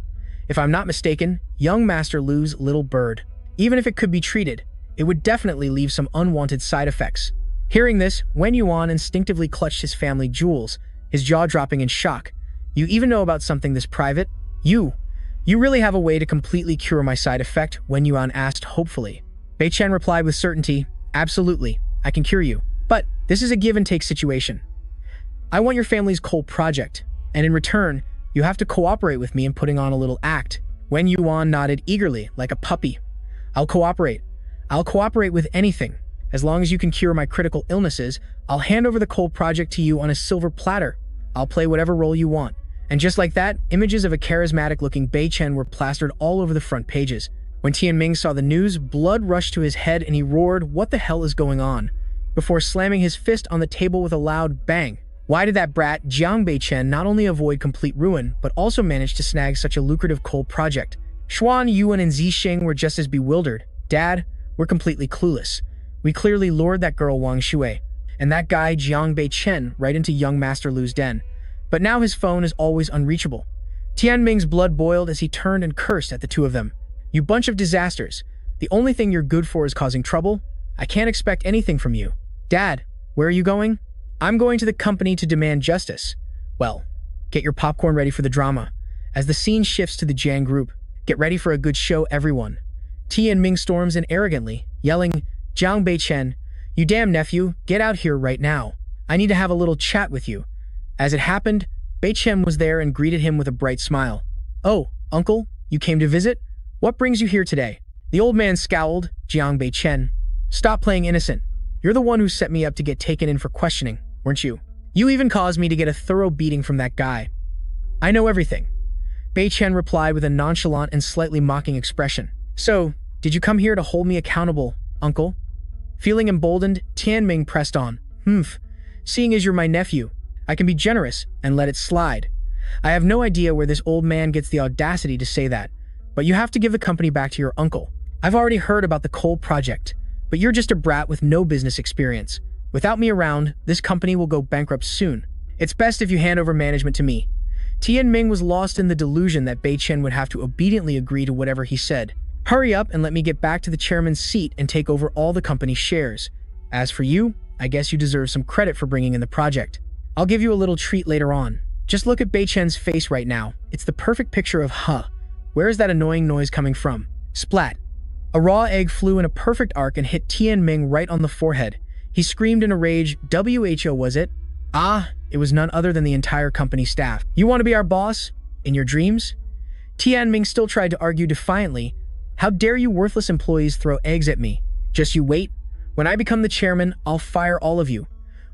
If I'm not mistaken, young Master Lu's little bird. Even if it could be treated, it would definitely leave some unwanted side effects. Hearing this, Wen Yuan instinctively clutched his family jewels, his jaw dropping in shock. You even know about something this private? You really have a way to completely cure my side effect? Wen Yuan asked hopefully. Bei Chen replied with certainty, absolutely, I can cure you. But this is a give-and-take situation. I want your family's coal project, and in return, you have to cooperate with me in putting on a little act. Wen Yuan nodded eagerly, like a puppy. I'll cooperate. I'll cooperate with anything. As long as you can cure my critical illnesses, I'll hand over the coal project to you on a silver platter. I'll play whatever role you want. And just like that, images of a charismatic-looking Bei Chen were plastered all over the front pages. When Tianming saw the news, blood rushed to his head and he roared, "What the hell is going on?" before slamming his fist on the table with a loud bang. Why did that brat, Jiang Bei Chen, not only avoid complete ruin, but also manage to snag such a lucrative coal project? Xuan Yuan and Zixing were just as bewildered. Dad, we're completely clueless. We clearly lured that girl Wang Shui and that guy Jiang Bei Chen right into young Master Lu's den. But now his phone is always unreachable. Tianming's blood boiled as he turned and cursed at the two of them. You bunch of disasters. The only thing you're good for is causing trouble. I can't expect anything from you. Dad, where are you going? I'm going to the company to demand justice. Well, get your popcorn ready for the drama. As the scene shifts to the Jiang group, get ready for a good show, everyone. Tianming storms in arrogantly, yelling, Jiang Bei Chen, you damn nephew, get out here right now. I need to have a little chat with you. As it happened, Bei Chen was there and greeted him with a bright smile. Oh, uncle, you came to visit? What brings you here today? The old man scowled. Jiang Bei Chen, stop playing innocent. You're the one who set me up to get taken in for questioning, weren't you? You even caused me to get a thorough beating from that guy. I know everything. Bei Chen replied with a nonchalant and slightly mocking expression. So, did you come here to hold me accountable, uncle? Feeling emboldened, Tianming pressed on. Seeing as you're my nephew, I can be generous and let it slide. I have no idea where this old man gets the audacity to say that, but you have to give the company back to your uncle. I've already heard about the coal project, but you're just a brat with no business experience. Without me around, this company will go bankrupt soon. It's best if you hand over management to me. Tianming was lost in the delusion that Bei Chen would have to obediently agree to whatever he said. Hurry up and let me get back to the chairman's seat and take over all the company's shares. As for you, I guess you deserve some credit for bringing in the project. I'll give you a little treat later on. Just look at Bei Chen's face right now. It's the perfect picture of where is that annoying noise coming from? Splat. A raw egg flew in a perfect arc and hit Tianming right on the forehead. He screamed in a rage, WHO was it? It was none other than the entire company staff. You want to be our boss? In your dreams? Tianming still tried to argue defiantly. How dare you worthless employees throw eggs at me? Just you wait. When I become the chairman, I'll fire all of you.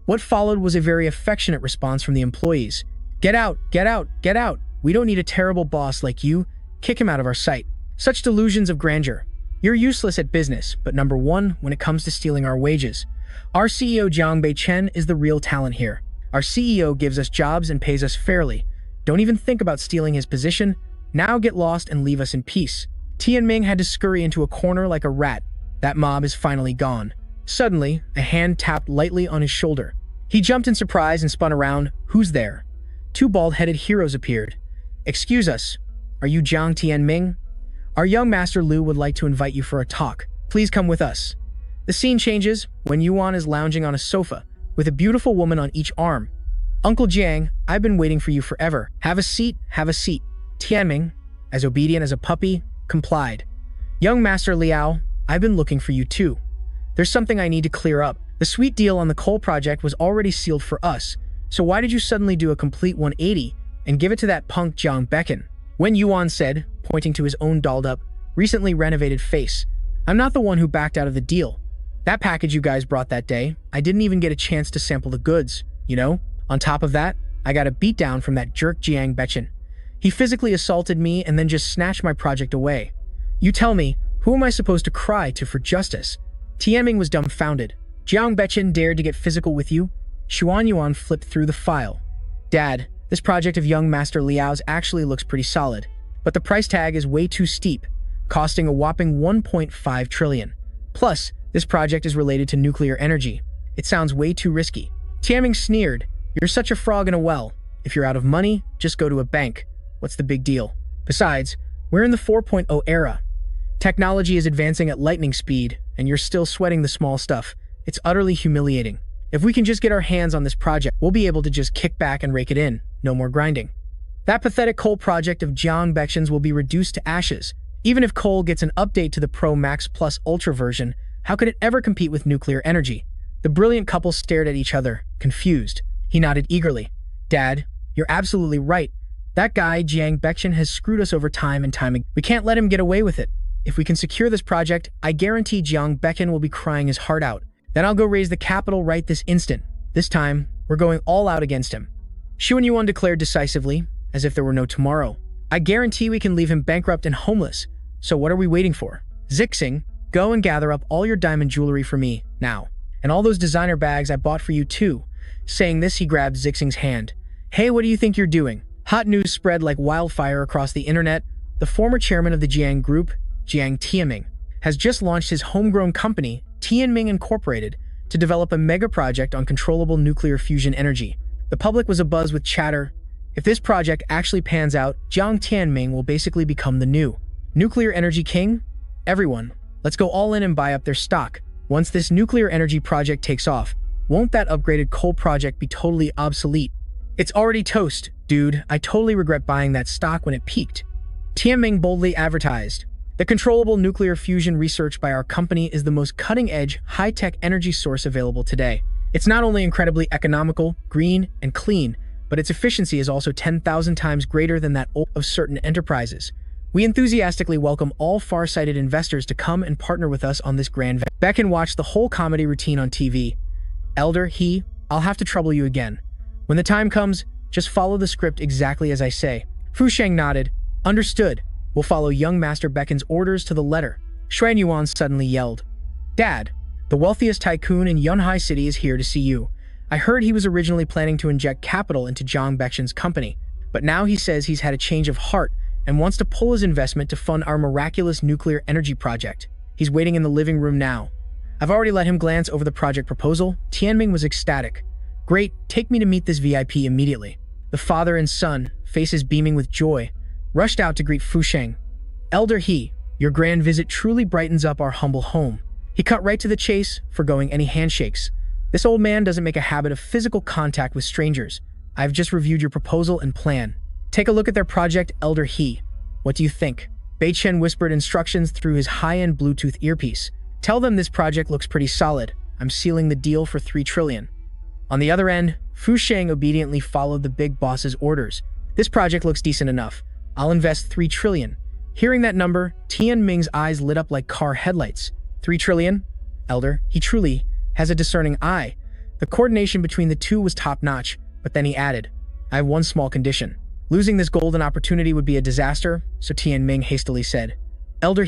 What followed was a very affectionate response from the employees. Get out, get out, get out. We don't need a terrible boss like you. Kick him out of our sight. Such delusions of grandeur. You're useless at business, but number one when it comes to stealing our wages. Our CEO Jiang Bei Chen is the real talent here. Our CEO gives us jobs and pays us fairly. Don't even think about stealing his position. Now get lost and leave us in peace. Tianming had to scurry into a corner like a rat. That mob is finally gone. Suddenly, a hand tapped lightly on his shoulder. He jumped in surprise and spun around. Who's there? Two bald-headed heroes appeared. Excuse us. Are you Jiang Tianming? Our young Master Lu would like to invite you for a talk. Please come with us. The scene changes when Yuan is lounging on a sofa with a beautiful woman on each arm. Uncle Jiang, I've been waiting for you forever. Have a seat, have a seat. Tianming, as obedient as a puppy, complied. Young Master Liao, I've been looking for you too. There's something I need to clear up. The sweet deal on the coal project was already sealed for us, so why did you suddenly do a complete 180 and give it to that punk Jiang Becken? Wen Yuan said, pointing to his own dolled-up, recently renovated face. I'm not the one who backed out of the deal. That package you guys brought that day, I didn't even get a chance to sample the goods, you know? On top of that, I got a beatdown from that jerk Jiang Bechin. He physically assaulted me and then just snatched my project away. You tell me, who am I supposed to cry to for justice? Tianming was dumbfounded. Jiang Bechin dared to get physical with you? Xuan Yuan flipped through the file. Dad, this project of young Master Liao's actually looks pretty solid, but the price tag is way too steep, costing a whopping 1.5 trillion. Plus, this project is related to nuclear energy. It sounds way too risky. Tianming sneered. You're such a frog in a well. If you're out of money, just go to a bank. What's the big deal? Besides, we're in the 4.0 era. Technology is advancing at lightning speed, and you're still sweating the small stuff. It's utterly humiliating. If we can just get our hands on this project, we'll be able to just kick back and rake it in. No more grinding. That pathetic coal project of Jiang Bechin's will be reduced to ashes. Even if coal gets an update to the Pro Max Plus Ultra version, how could it ever compete with nuclear energy? The brilliant couple stared at each other, confused. He nodded eagerly. Dad, you're absolutely right. That guy, Jiang Bechin, has screwed us over time and time again. We can't let him get away with it. If we can secure this project, I guarantee Jiang Bechin will be crying his heart out. Then I'll go raise the capital right this instant. This time, we're going all out against him. Xuan Yuan declared decisively, as if there were no tomorrow. I guarantee we can leave him bankrupt and homeless. So what are we waiting for? Zixing, go and gather up all your diamond jewelry for me, now. And all those designer bags I bought for you too. Saying this, he grabbed Zixing's hand. Hey, what do you think you're doing? Hot news spread like wildfire across the internet. The former chairman of the Jiang Group, Jiang Tianming, has just launched his homegrown company, Tianming Incorporated, to develop a mega project on controllable nuclear fusion energy. The public was abuzz with chatter. If this project actually pans out, Jiang Tianming will basically become the new nuclear energy king. Everyone, let's go all in and buy up their stock. Once this nuclear energy project takes off, won't that upgraded coal project be totally obsolete? It's already toast, dude. I totally regret buying that stock when it peaked. Tianming boldly advertised. The controllable nuclear fusion research by our company is the most cutting-edge, high-tech energy source available today. It's not only incredibly economical, green, and clean, but its efficiency is also 10,000 times greater than that of certain enterprises. We enthusiastically welcome all far-sighted investors to come and partner with us on this grand venture. Beckin watched the whole comedy routine on TV. Elder, I'll have to trouble you again. When the time comes, just follow the script exactly as I say. Fu Sheng nodded. Understood. We'll follow young Master Beckin's orders to the letter. Xuan Yuan suddenly yelled. Dad, the wealthiest tycoon in Yunhai City is here to see you. I heard he was originally planning to inject capital into Jiang Bechin's company, but now he says he's had a change of heart and wants to pull his investment to fund our miraculous nuclear energy project. He's waiting in the living room now. I've already let him glance over the project proposal. Tianming was ecstatic. Great, take me to meet this VIP immediately. The father and son, faces beaming with joy, rushed out to greet Fu Sheng. Elder your grand visit truly brightens up our humble home. He cut right to the chase, forgoing any handshakes. This old man doesn't make a habit of physical contact with strangers. I've just reviewed your proposal and plan. Take a look at their project, Elder What do you think? Bei Chen whispered instructions through his high-end Bluetooth earpiece. Tell them this project looks pretty solid. I'm sealing the deal for 3 trillion. On the other end, Fu Sheng obediently followed the big boss's orders. This project looks decent enough. I'll invest 3 trillion. Hearing that number, Tianming's eyes lit up like car headlights. 3 trillion? Elder, he truly has a discerning eye. The coordination between the two was top-notch, but then he added, I have one small condition. Losing this golden opportunity would be a disaster, so Tianming hastily said, Elder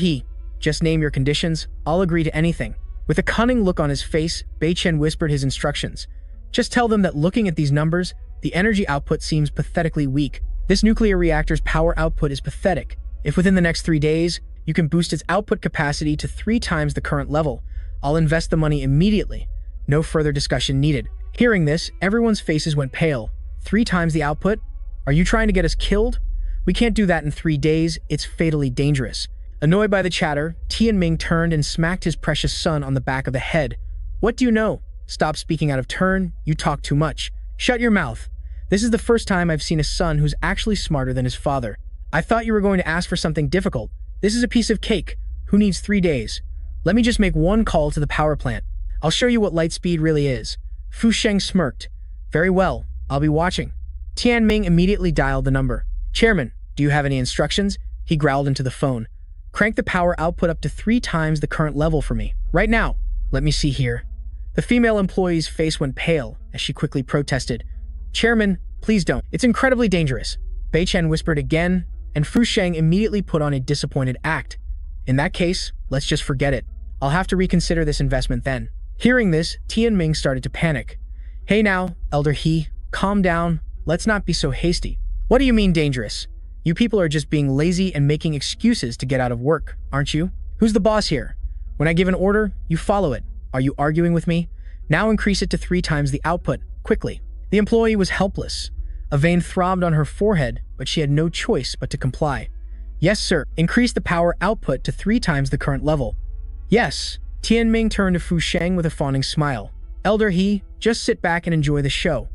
just name your conditions, I'll agree to anything. With a cunning look on his face, Bei Chen whispered his instructions. Just tell them that looking at these numbers, the energy output seems pathetically weak. This nuclear reactor's power output is pathetic. If within the next 3 days, you can boost its output capacity to 3 times the current level, I'll invest the money immediately. No further discussion needed. Hearing this, everyone's faces went pale. 3 times the output? Are you trying to get us killed? We can't do that in 3 days, it's fatally dangerous. Annoyed by the chatter, Tianming turned and smacked his precious son on the back of the head. What do you know? Stop speaking out of turn, you talk too much. Shut your mouth. This is the first time I've seen a son who's actually smarter than his father. I thought you were going to ask for something difficult. This is a piece of cake. Who needs 3 days? Let me just make one call to the power plant. I'll show you what light speed really is. Fu Sheng smirked. Very well, I'll be watching. Tianming immediately dialed the number. Chairman, do you have any instructions? He growled into the phone. Crank the power output up to 3 times the current level for me. Right now. Let me see here. The female employee's face went pale as she quickly protested. Chairman, please don't. It's incredibly dangerous. Bei Chen whispered again, and Fu Sheng immediately put on a disappointed act. In that case, let's just forget it. I'll have to reconsider this investment then. Hearing this, Tianming started to panic. Hey now, Elder He, calm down. Let's not be so hasty. What do you mean dangerous? You people are just being lazy and making excuses to get out of work, aren't you? Who's the boss here? When I give an order, you follow it. Are you arguing with me? Now increase it to 3 times the output, quickly. The employee was helpless. A vein throbbed on her forehead, but she had no choice but to comply. Yes, sir. Increase the power output to 3 times the current level. Yes. Tianming turned to Fu Sheng with a fawning smile. Elder He, just sit back and enjoy the show.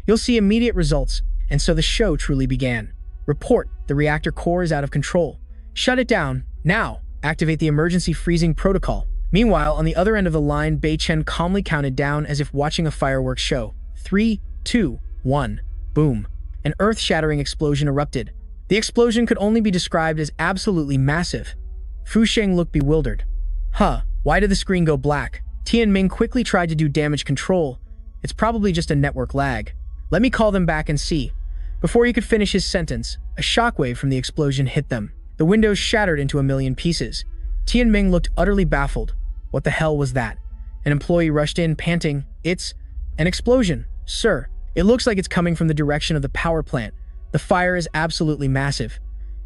You'll see immediate results, and so the show truly began. Report, the reactor core is out of control. Shut it down, now. Activate the emergency freezing protocol. Meanwhile, on the other end of the line, Bei Chen calmly counted down as if watching a fireworks show. 3, 2, 1. Boom. An earth-shattering explosion erupted. The explosion could only be described as absolutely massive. Fu Sheng looked bewildered. Huh, why did the screen go black? Tianming quickly tried to do damage control. It's probably just a network lag. Let me call them back and see. Before he could finish his sentence, a shockwave from the explosion hit them. The windows shattered into a million pieces. Tianming looked utterly baffled. What the hell was that? An employee rushed in, panting. It's an explosion, sir. It looks like it's coming from the direction of the power plant. The fire is absolutely massive.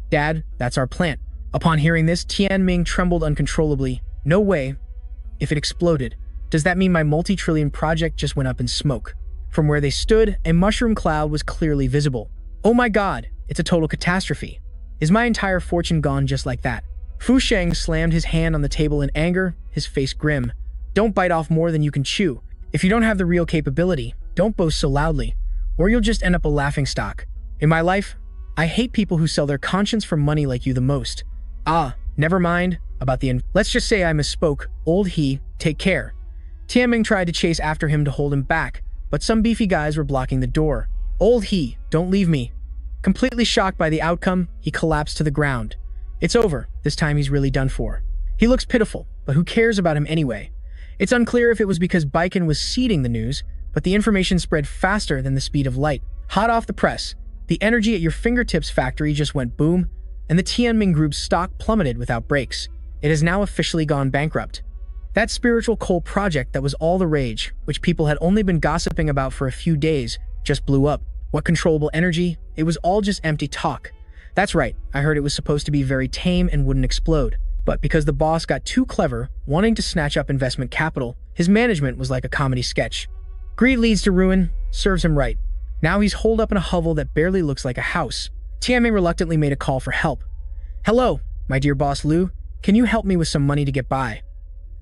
Dad, that's our plant. Upon hearing this, Tianming trembled uncontrollably. No way. If it exploded, does that mean my multi-trillion project just went up in smoke? From where they stood, a mushroom cloud was clearly visible. Oh my god, it's a total catastrophe. Is my entire fortune gone just like that? Fu Sheng slammed his hand on the table in anger, his face grim. Don't bite off more than you can chew. If you don't have the real capability, don't boast so loudly, or you'll just end up a laughingstock. In my life, I hate people who sell their conscience for money like you the most. Ah, never mind about the Let's just say I misspoke. Old He, take care. Tianming tried to chase after him to hold him back, but some beefy guys were blocking the door. Old He, don't leave me. Completely shocked by the outcome, he collapsed to the ground. It's over. This time he's really done for. He looks pitiful, but who cares about him anyway? It's unclear if it was because Baiken was seeding the news, but the information spread faster than the speed of light. Hot off the press, the energy at your fingertips factory just went boom, and the Tianming Group's stock plummeted without breaks. It has now officially gone bankrupt. That spiritual coal project that was all the rage, which people had only been gossiping about for a few days, just blew up. What controllable energy? It was all just empty talk. That's right, I heard it was supposed to be very tame and wouldn't explode. But because the boss got too clever, wanting to snatch up investment capital, his management was like a comedy sketch. Greed leads to ruin, serves him right. Now he's holed up in a hovel that barely looks like a house. Tianming reluctantly made a call for help. Hello, my dear boss Liu, can you help me with some money to get by?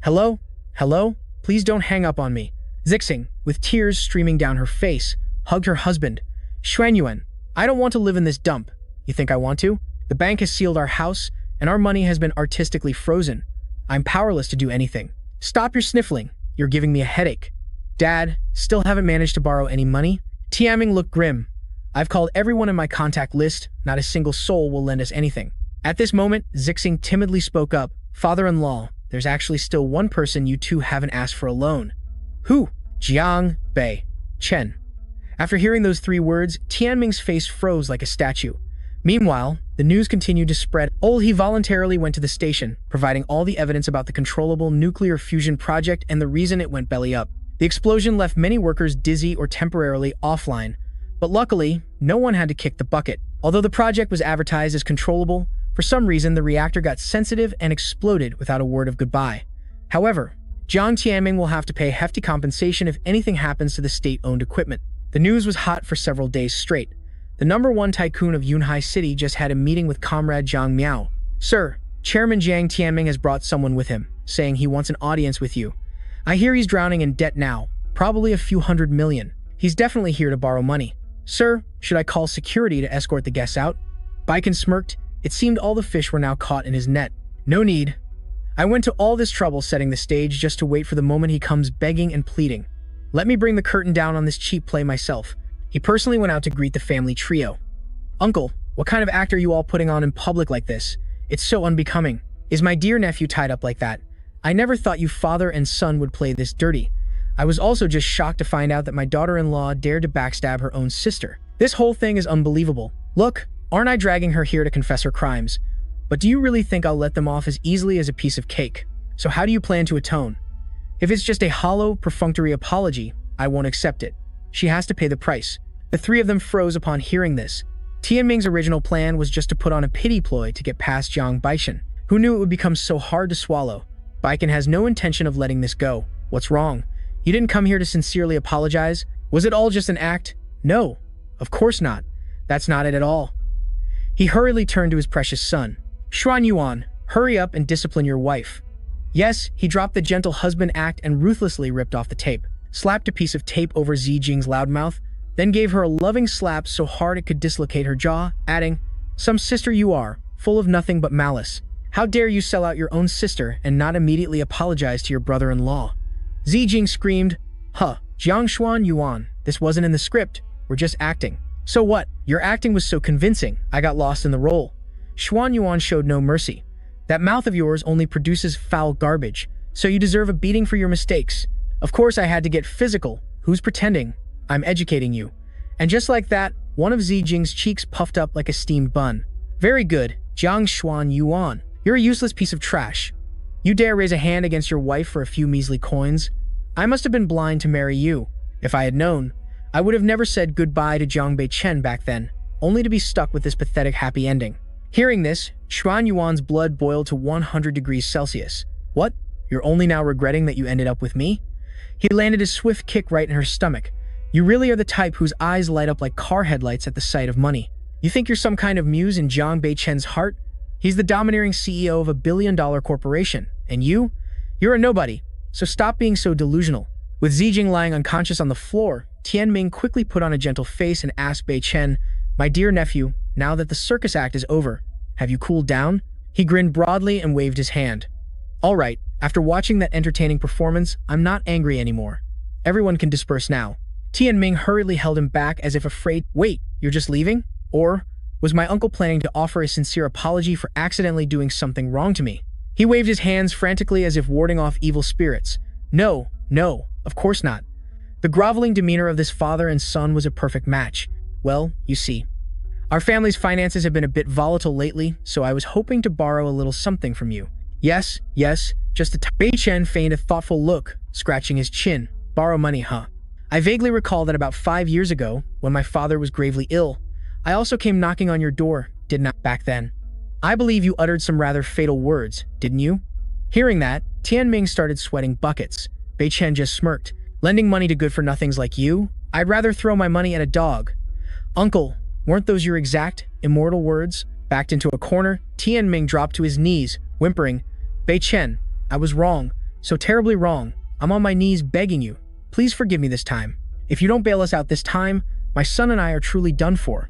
Hello? Hello? Please don't hang up on me. Zixing, with tears streaming down her face, hugged her husband. Xuanyuan, I don't want to live in this dump. You think I want to? The bank has sealed our house, and our money has been artistically frozen. I'm powerless to do anything. Stop your sniffling. You're giving me a headache. Dad, still haven't managed to borrow any money? Tianming looked grim. I've called everyone in my contact list. Not a single soul will lend us anything. At this moment, Zixing timidly spoke up. Father-in-law, there's actually still one person you two haven't asked for a loan. Who? Jiang Bei Chen. After hearing those 3 words, Tianming's face froze like a statue. Meanwhile, the news continued to spread. He voluntarily went to the station, providing all the evidence about the controllable nuclear fusion project and the reason it went belly up. The explosion left many workers dizzy or temporarily offline, but luckily, no one had to kick the bucket. Although the project was advertised as controllable, for some reason the reactor got sensitive and exploded without a word of goodbye. However, Jiang Tianming will have to pay hefty compensation if anything happens to the state-owned equipment. The news was hot for several days straight. The #1 tycoon of Yunhai City just had a meeting with Comrade Zhang Miao. Sir, Chairman Jiang Tianming has brought someone with him, saying he wants an audience with you. I hear he's drowning in debt now, probably a few $100 million. He's definitely here to borrow money. Sir, should I call security to escort the guests out? Baiken smirked. It seemed all the fish were now caught in his net. No need. I went to all this trouble setting the stage just to wait for the moment he comes begging and pleading. Let me bring the curtain down on this cheap play myself. He personally went out to greet the family trio. Uncle, what kind of act are you all putting on in public like this? It's so unbecoming. Is my dear nephew tied up like that? I never thought you father and son would play this dirty. I was also just shocked to find out that my daughter-in-law dared to backstab her own sister. This whole thing is unbelievable. Look, aren't I dragging her here to confess her crimes? But do you really think I'll let them off as easily as a piece of cake? So how do you plan to atone? If it's just a hollow, perfunctory apology, I won't accept it. She has to pay the price. The three of them froze upon hearing this. Tianming's original plan was just to put on a pity ploy to get past Jiang Baishan. Who knew it would become so hard to swallow? Baichen has no intention of letting this go. What's wrong? You didn't come here to sincerely apologize? Was it all just an act? No, of course not. That's not it at all. He hurriedly turned to his precious son. Xuan Yuan, hurry up and discipline your wife. Yes, he dropped the gentle husband act and ruthlessly ripped off the tape, slapped a piece of tape over Zijing's loud mouth, then gave her a loving slap so hard it could dislocate her jaw, adding, "Some sister you are, full of nothing but malice. How dare you sell out your own sister and not immediately apologize to your brother-in-law?" Zijing screamed, "Huh, Jiang Xuan Yuan, this wasn't in the script, we're just acting." "So what? Your acting was so convincing, I got lost in the role." Xuan Yuan showed no mercy. "That mouth of yours only produces foul garbage, so you deserve a beating for your mistakes. Of course I had to get physical. Who's pretending? I'm educating you." And just like that, one of Zijing's cheeks puffed up like a steamed bun. "Very good, Jiang Xuan Yuan. You're a useless piece of trash. You dare raise a hand against your wife for a few measly coins? I must have been blind to marry you. If I had known, I would have never said goodbye to Jiang Beichen back then, only to be stuck with this pathetic happy ending." Hearing this, Xuan Yuan's blood boiled to 100 degrees Celsius. "What? You're only now regretting that you ended up with me?" He landed a swift kick right in her stomach. "You really are the type whose eyes light up like car headlights at the sight of money. You think you're some kind of muse in Jiang Beichen's heart? He's the domineering CEO of a billion-dollar corporation. And you? You're a nobody. So stop being so delusional." With Zijing lying unconscious on the floor, Tianming quickly put on a gentle face and asked Beichen, "My dear nephew, now that the circus act is over, have you cooled down?" He grinned broadly and waved his hand. "All right, after watching that entertaining performance, I'm not angry anymore. Everyone can disperse now." Tianming hurriedly held him back as if afraid. "Wait, you're just leaving? Or was my uncle planning to offer a sincere apology for accidentally doing something wrong to me?" He waved his hands frantically as if warding off evil spirits. No, of course not. The groveling demeanor of this father and son was a perfect match. "Well, you see, our family's finances have been a bit volatile lately, so I was hoping to borrow a little something from you." Yes, just a Beichen feigned a thoughtful look, scratching his chin. "Borrow money, huh? I vaguely recall that about 5 years ago, when my father was gravely ill, I also came knocking on your door, didn't I, back then? I believe you uttered some rather fatal words, didn't you?" Hearing that, Tianming started sweating buckets. Beichen just smirked. "Lending money to good-for-nothings like you? I'd rather throw my money at a dog." "Uncle, weren't those your exact, immortal words?" Backed into a corner, Tianming dropped to his knees, whimpering, "Beichen, I was wrong, so terribly wrong. I'm on my knees begging you. Please forgive me this time. If you don't bail us out this time, my son and I are truly done for.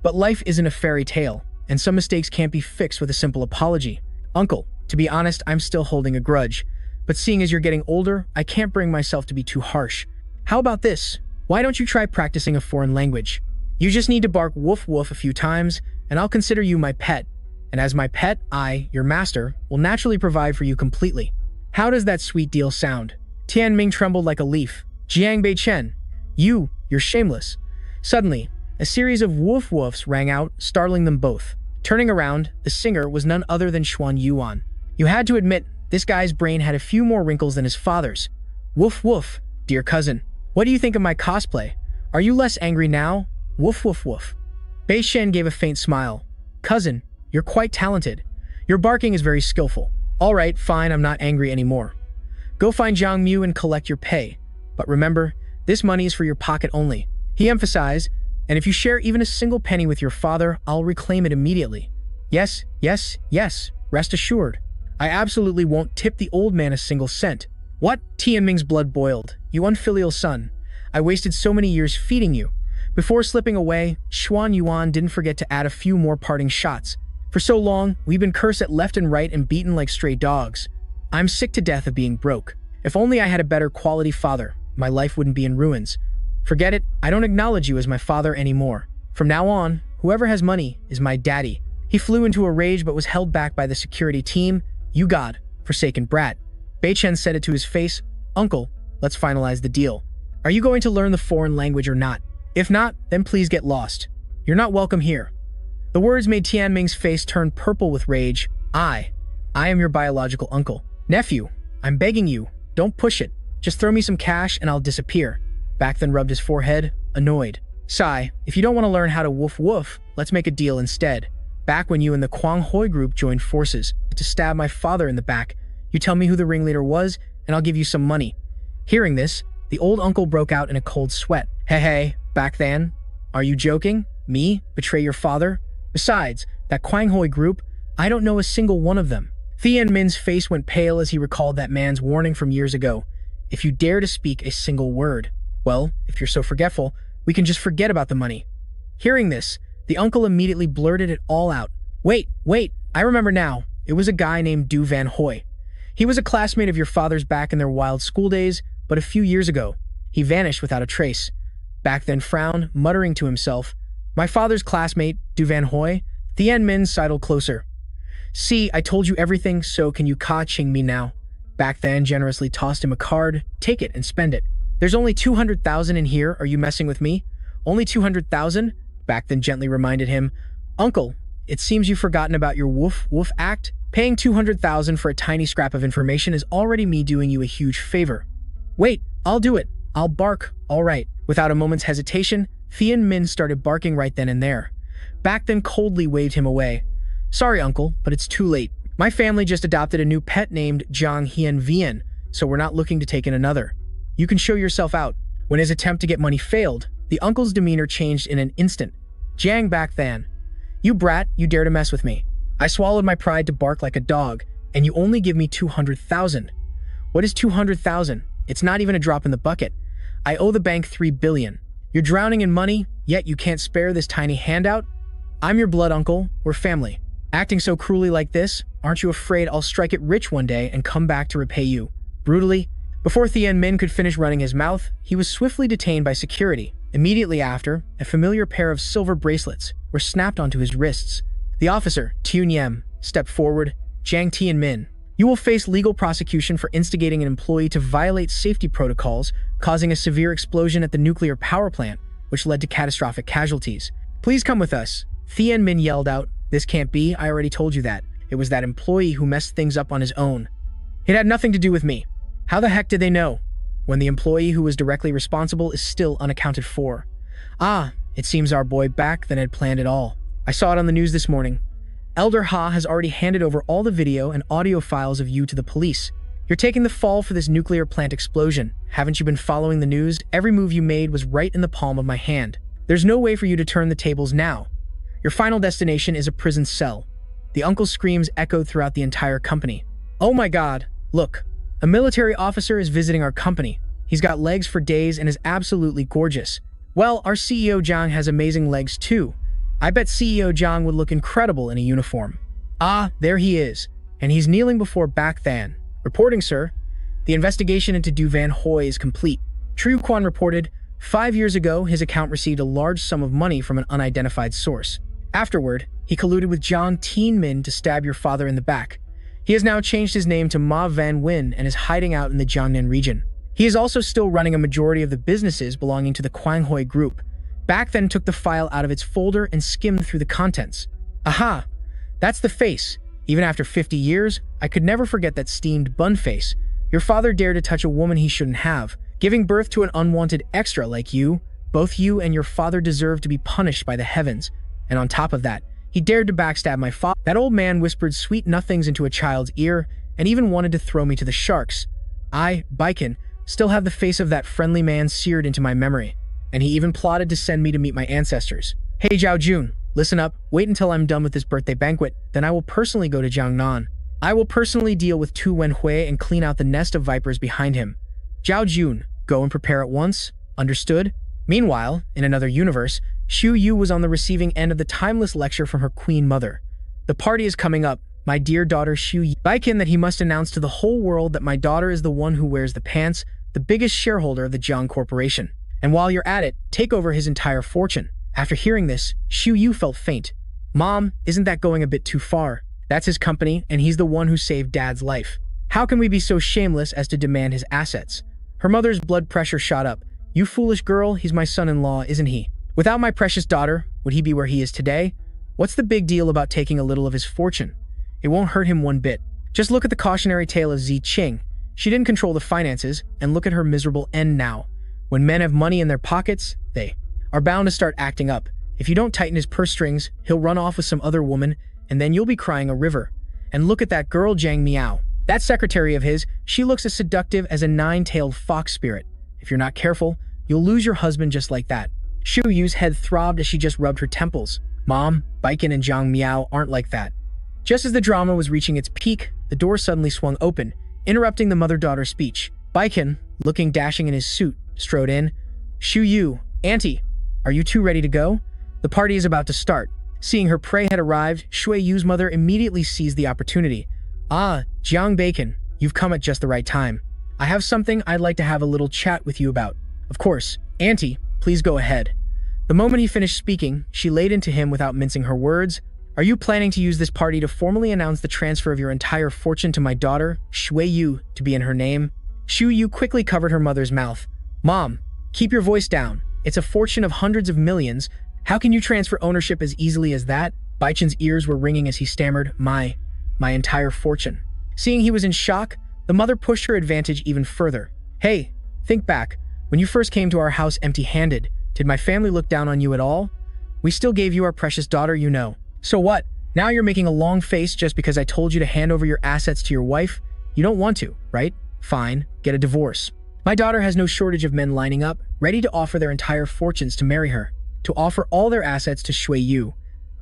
But life isn't a fairy tale, and some mistakes can't be fixed with a simple apology. Uncle, to be honest, I'm still holding a grudge. But seeing as you're getting older, I can't bring myself to be too harsh. How about this? Why don't you try practicing a foreign language? You just need to bark woof woof a few times, and I'll consider you my pet. And as my pet, I, your master, will naturally provide for you completely. How does that sweet deal sound?" Tianming trembled like a leaf. "Jiang Beichen, you're shameless." Suddenly, a series of woof woofs rang out, startling them both. Turning around, the singer was none other than Xuan Yuan. You had to admit, this guy's brain had a few more wrinkles than his father's. "Woof woof, dear cousin. What do you think of my cosplay? Are you less angry now? Woof woof woof." Beishen gave a faint smile. "Cousin, you're quite talented. Your barking is very skillful. All right, fine, I'm not angry anymore. Go find Zhang Mu and collect your pay. But remember, this money is for your pocket only," he emphasized, "and if you share even a single penny with your father, I'll reclaim it immediately. Yes, rest assured. I absolutely won't tip the old man a single cent." "What?" Tianming's blood boiled. "You unfilial son. I wasted so many years feeding you." Before slipping away, Xuan Yuan didn't forget to add a few more parting shots. "For so long, we've been cursed at left and right and beaten like stray dogs. I'm sick to death of being broke. If only I had a better quality father, my life wouldn't be in ruins. Forget it, I don't acknowledge you as my father anymore. From now on, whoever has money is my daddy." He flew into a rage but was held back by the security team. "You God-forsaken brat." Bei Chen said it to his face. "Uncle, let's finalize the deal. Are you going to learn the foreign language or not? If not, then please get lost. You're not welcome here." The words made Tianming's face turn purple with rage. I am your biological uncle. Nephew, I'm begging you, don't push it. Just throw me some cash and I'll disappear. Back then rubbed his forehead, annoyed. Sigh, if you don't want to learn how to woof woof, let's make a deal instead. Back when you and the Kwang Hoi group joined forces to stab my father in the back, you tell me who the ringleader was and I'll give you some money. Hearing this, the old uncle broke out in a cold sweat. Hey, back then? Are you joking? Me? Betray your father? Besides, that Kwang Hoi group, I don't know a single one of them. Thien Min's face went pale as he recalled that man's warning from years ago. If you dare to speak a single word, well, if you're so forgetful, we can just forget about the money. Hearing this, the uncle immediately blurted it all out. Wait, I remember now. It was a guy named Du Van Hoi. He was a classmate of your father's back in their wild school days, but a few years ago, he vanished without a trace. Back then frowned, muttering to himself, my father's classmate, Du Van Hoi? Thien Min sidled closer. See, I told you everything, so can you ka-ching me now? Back then generously tossed him a card. Take it and spend it. There's only 200,000 in here, are you messing with me? Only 200,000? Back then gently reminded him. Uncle, it seems you've forgotten about your woof act. Paying 200,000 for a tiny scrap of information is already me doing you a huge favor. Wait, I'll do it. I'll bark, all right. Without a moment's hesitation, Thien Min started barking right then and there. Back then coldly waved him away. Sorry, uncle, but it's too late. My family just adopted a new pet named Zhang Hien Vien, so we're not looking to take in another. You can show yourself out. When his attempt to get money failed, the uncle's demeanor changed in an instant. Jiang back then. You brat, you dare to mess with me. I swallowed my pride to bark like a dog, and you only give me 200,000. What is 200,000? It's not even a drop in the bucket. I owe the bank 3 billion. You're drowning in money, yet you can't spare this tiny handout? I'm your blood uncle, we're family. Acting so cruelly like this, aren't you afraid I'll strike it rich one day and come back to repay you? Brutally. Before Thien Min could finish running his mouth, he was swiftly detained by security. Immediately after, a familiar pair of silver bracelets were snapped onto his wrists. The officer, Tun Yem, stepped forward. Jiang Thien Min, you will face legal prosecution for instigating an employee to violate safety protocols, causing a severe explosion at the nuclear power plant, which led to catastrophic casualties. Please come with us. Thien Min yelled out. This can't be, I already told you that. It was that employee who messed things up on his own. It had nothing to do with me. How the heck did they know? When the employee who was directly responsible is still unaccounted for. Ah, it seems our boy back then had planned it all. I saw it on the news this morning. Elder Ha has already handed over all the video and audio files of you to the police. You're taking the fall for this nuclear plant explosion. Haven't you been following the news? Every move you made was right in the palm of my hand. There's no way for you to turn the tables now. Your final destination is a prison cell. The uncle's screams echoed throughout the entire company. Oh my god, look. A military officer is visiting our company. He's got legs for days and is absolutely gorgeous. Well, our CEO Zhang has amazing legs too. I bet CEO Zhang would look incredible in a uniform. Ah, there he is, and he's kneeling before Back Than. Reporting, sir. The investigation into Du Van Hoi is complete. Triu Quan reported, 5 years ago, his account received a large sum of money from an unidentified source. Afterward, he colluded with Jiang Thien Min to stab your father in the back. He has now changed his name to Ma Van Win and is hiding out in the Jiangnan region. He is also still running a majority of the businesses belonging to the Kwang Hoi group. Back then took the file out of its folder and skimmed through the contents. Aha! That's the face. Even after 50 years, I could never forget that steamed bun face. Your father dared to touch a woman he shouldn't have, giving birth to an unwanted extra like you. Both you and your father deserve to be punished by the heavens. And on top of that, he dared to backstab my father. That old man whispered sweet nothings into a child's ear and even wanted to throw me to the sharks. I, Baiken, still have the face of that friendly man seared into my memory. And he even plotted to send me to meet my ancestors. Hey Zhao Jun, listen up, wait until I'm done with this birthday banquet, then I will personally go to Jiangnan. I will personally deal with Tu Wenhui and clean out the nest of vipers behind him. Zhao Jun, go and prepare at once, understood? Meanwhile, in another universe, Xu Yu was on the receiving end of the timeless lecture from her queen mother. The party is coming up, my dear daughter Xu Yu. Baiken that he must announce to the whole world that my daughter is the one who wears the pants, the biggest shareholder of the Jiang Corporation. And while you're at it, take over his entire fortune. After hearing this, Xu Yu felt faint. Mom, isn't that going a bit too far? That's his company, and he's the one who saved Dad's life. How can we be so shameless as to demand his assets? Her mother's blood pressure shot up. You foolish girl, he's my son-in-law, isn't he? Without my precious daughter, would he be where he is today? What's the big deal about taking a little of his fortune? It won't hurt him one bit. Just look at the cautionary tale of Zi Qing. She didn't control the finances, and look at her miserable end now. When men have money in their pockets, they are bound to start acting up. If you don't tighten his purse strings, he'll run off with some other woman, and then you'll be crying a river. And look at that girl Jiang Miao. That secretary of his, she looks as seductive as a nine-tailed fox spirit. If you're not careful, you'll lose your husband just like that. Shu Yu's head throbbed as she just rubbed her temples. Mom, Baiken and Jiang Miao aren't like that. Just as the drama was reaching its peak, the door suddenly swung open, interrupting the mother-daughter speech. Baiken, looking dashing in his suit, strode in. Shu Yu, Auntie, are you two ready to go? The party is about to start. Seeing her prey had arrived, Shui Yu's mother immediately seized the opportunity. Ah, Jiang Bacon, you've come at just the right time. I have something I'd like to have a little chat with you about. Of course, Auntie, please go ahead. The moment he finished speaking, she laid into him without mincing her words. Are you planning to use this party to formally announce the transfer of your entire fortune to my daughter, Shui Yu, to be in her name? Shu Yu quickly covered her mother's mouth. Mom, keep your voice down. It's a fortune of hundreds of millions. How can you transfer ownership as easily as that? Baichen's ears were ringing as he stammered, my entire fortune. Seeing he was in shock, the mother pushed her advantage even further. Hey, think back. When you first came to our house empty-handed, did my family look down on you at all? We still gave you our precious daughter, you know. So what? Now you're making a long face just because I told you to hand over your assets to your wife? You don't want to, right? Fine, get a divorce. My daughter has no shortage of men lining up, ready to offer their entire fortunes to marry her, to offer all their assets to Shui Yu.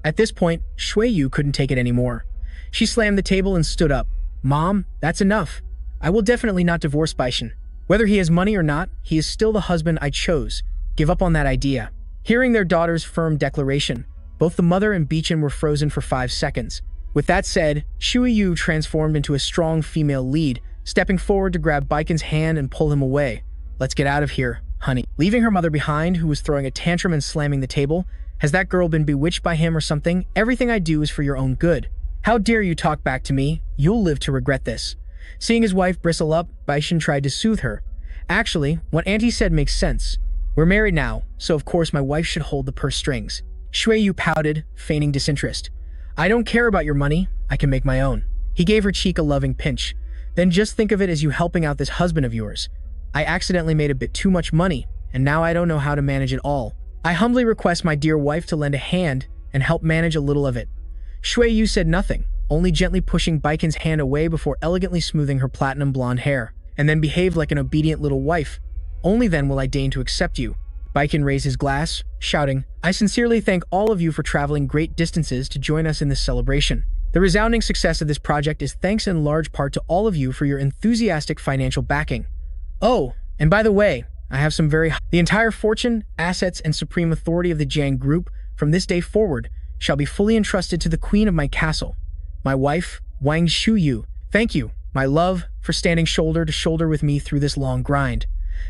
At this point, Shui Yu couldn't take it anymore. She slammed the table and stood up. Mom, that's enough. I will definitely not divorce Baichen. Whether he has money or not, he is still the husband I chose. Give up on that idea. Hearing their daughter's firm declaration, both the mother and Baichen were frozen for 5 seconds. With that said, Shui Yu transformed into a strong female lead, stepping forward to grab Baichen's hand and pull him away. Let's get out of here, honey. Leaving her mother behind, who was throwing a tantrum and slamming the table. Has that girl been bewitched by him or something? Everything I do is for your own good. How dare you talk back to me? You'll live to regret this. Seeing his wife bristle up, Baichen tried to soothe her. Actually, what Auntie said makes sense. We're married now, so of course my wife should hold the purse strings. Shui Yu pouted, feigning disinterest. I don't care about your money. I can make my own. He gave her cheek a loving pinch. Then just think of it as you helping out this husband of yours. I accidentally made a bit too much money, and now I don't know how to manage it all. I humbly request my dear wife to lend a hand and help manage a little of it. Shui Yu said nothing, only gently pushing Baichen's hand away before elegantly smoothing her platinum blonde hair, and then behaved like an obedient little wife. Only then will I deign to accept you. Baichen raised his glass, shouting, I sincerely thank all of you for traveling great distances to join us in this celebration. The resounding success of this project is thanks in large part to all of you for your enthusiastic financial backing. Oh, and by the way, I have some The entire fortune, assets, and supreme authority of the Jiang Group from this day forward shall be fully entrusted to the queen of my castle, my wife, Wang Shuyu. Thank you, my love, for standing shoulder to shoulder with me through this long grind.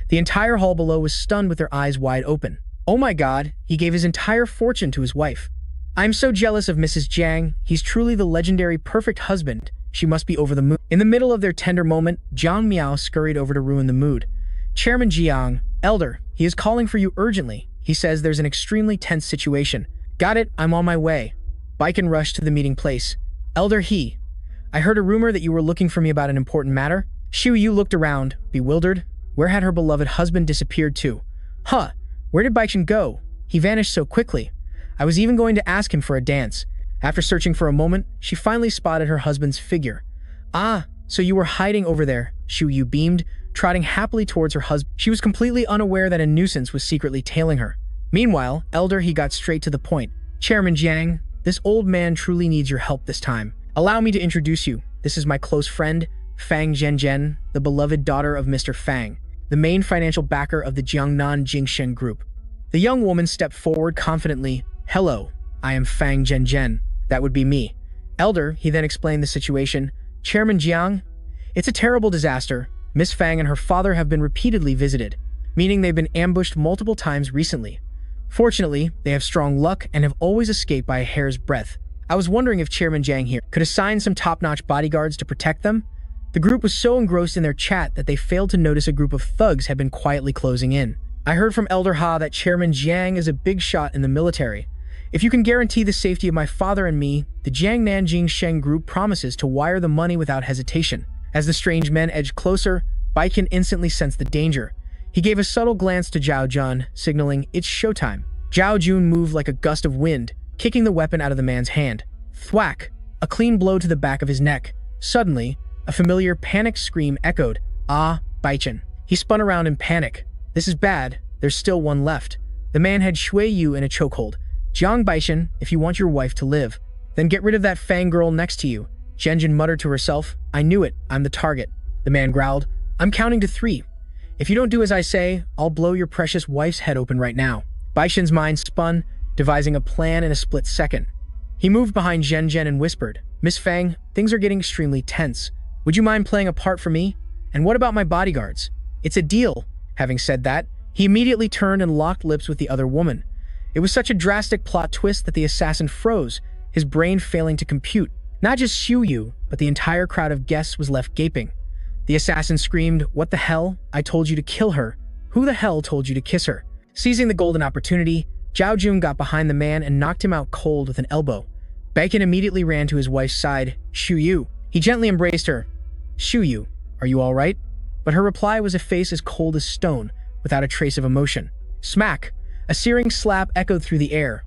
The entire hall below was stunned with their eyes wide open. Oh my god, he gave his entire fortune to his wife. I'm so jealous of Mrs. Jiang. He's truly the legendary perfect husband. She must be over the moon. In the middle of their tender moment, Jiang Miao scurried over to ruin the mood. Chairman Jiang, Elder, he is calling for you urgently. He says there's an extremely tense situation. Got it, I'm on my way. Baichen rushed to the meeting place. Elder He, I heard a rumor that you were looking for me about an important matter. Shu Yu looked around, bewildered. Where had her beloved husband disappeared to? Huh, where did Baichen go? He vanished so quickly. I was even going to ask him for a dance. After searching for a moment, she finally spotted her husband's figure. Ah, so you were hiding over there, Shu Yu beamed, trotting happily towards her husband. She was completely unaware that a nuisance was secretly tailing her. Meanwhile, Elder He got straight to the point. Chairman Jiang, this old man truly needs your help this time. Allow me to introduce you. This is my close friend, Fang Zhenzhen, the beloved daughter of Mr. Fang, the main financial backer of the Jiangnan Jingshen Group. The young woman stepped forward confidently. Hello, I am Fang Zhenzhen. That would be me. Elder, he then explained the situation. Chairman Jiang, it's a terrible disaster. Miss Fang and her father have been repeatedly visited, meaning they've been ambushed multiple times recently. Fortunately, they have strong luck and have always escaped by a hair's breadth. I was wondering if Chairman Jiang here could assign some top-notch bodyguards to protect them. The group was so engrossed in their chat that they failed to notice a group of thugs had been quietly closing in. I heard from Elder Ha that Chairman Jiang is a big shot in the military. If you can guarantee the safety of my father and me, the Jiang Nanjing Sheng group promises to wire the money without hesitation. As the strange men edged closer, Baichen instantly sensed the danger. He gave a subtle glance to Zhao Jun, signaling, "It's showtime." Zhao Jun moved like a gust of wind, kicking the weapon out of the man's hand. Thwack! A clean blow to the back of his neck. Suddenly, a familiar panicked scream echoed, "Ah, Baichen." He spun around in panic. "This is bad. There's still one left." The man had Shui Yu in a chokehold. "Jiang Baichen, if you want your wife to live, then get rid of that Fang girl next to you." Zhenjin muttered to herself, "I knew it. I'm the target." The man growled, "I'm counting to 3. If you don't do as I say, I'll blow your precious wife's head open right now." Baishen's mind spun, devising a plan in a split second. He moved behind Zhenjin and whispered, "Miss Fang, things are getting extremely tense. Would you mind playing a part for me? And what about my bodyguards? It's a deal." Having said that, he immediately turned and locked lips with the other woman. It was such a drastic plot twist that the assassin froze, his brain failing to compute. Not just Xu Yu, but the entire crowd of guests was left gaping. The assassin screamed, "What the hell? I told you to kill her. Who the hell told you to kiss her?" Seizing the golden opportunity, Zhao Jun got behind the man and knocked him out cold with an elbow. Baichen immediately ran to his wife's side. "Xu Yu." He gently embraced her. "Xu Yu, are you all right?" But her reply was a face as cold as stone, without a trace of emotion. Smack! A searing slap echoed through the air.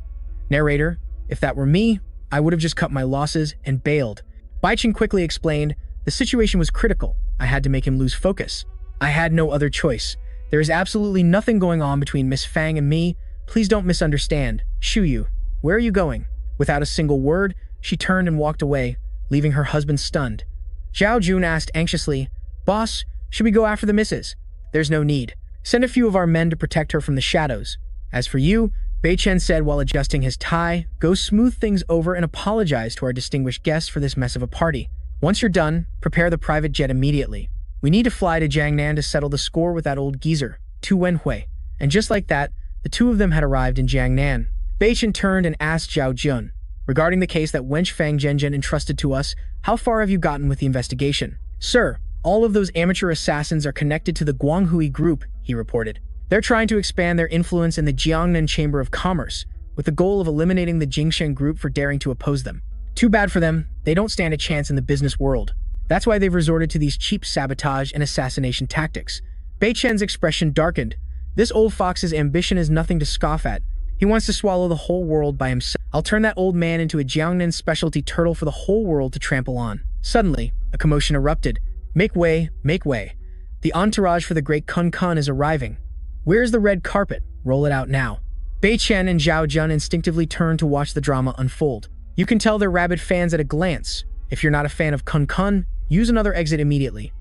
Narrator, if that were me, I would have just cut my losses and bailed. Baichen quickly explained, "The situation was critical. I had to make him lose focus. I had no other choice. There is absolutely nothing going on between Miss Fang and me. Please don't misunderstand. Xu Yu, where are you going?" Without a single word, she turned and walked away, leaving her husband stunned. Zhao Jun asked anxiously, "Boss, should we go after the missus?" "There's no need. Send a few of our men to protect her from the shadows. As for you," Baichen said while adjusting his tie, "go smooth things over and apologize to our distinguished guests for this mess of a party. Once you're done, prepare the private jet immediately. We need to fly to Jiangnan to settle the score with that old geezer, Tu Wenhui." And just like that, the two of them had arrived in Jiangnan. Baichen turned and asked Zhao Jun, "Regarding the case that wench Fang Zhenjin entrusted to us, how far have you gotten with the investigation?" "Sir, all of those amateur assassins are connected to the Guanghui group," he reported. "They're trying to expand their influence in the Jiangnan Chamber of Commerce, with the goal of eliminating the Jingshen group for daring to oppose them. Too bad for them, they don't stand a chance in the business world. That's why they've resorted to these cheap sabotage and assassination tactics." Beichen's expression darkened. This old fox's ambition is nothing to scoff at. He wants to swallow the whole world by himself. "I'll turn that old man into a Jiangnan specialty turtle for the whole world to trample on." Suddenly, a commotion erupted. Make way, make way. The entourage for the great Kun Kun is arriving. Where's the red carpet? Roll it out now." Baichen and Zhao Jun instinctively turned to watch the drama unfold. You can tell they're rabid fans at a glance. If you're not a fan of Kun Kun, use another exit immediately.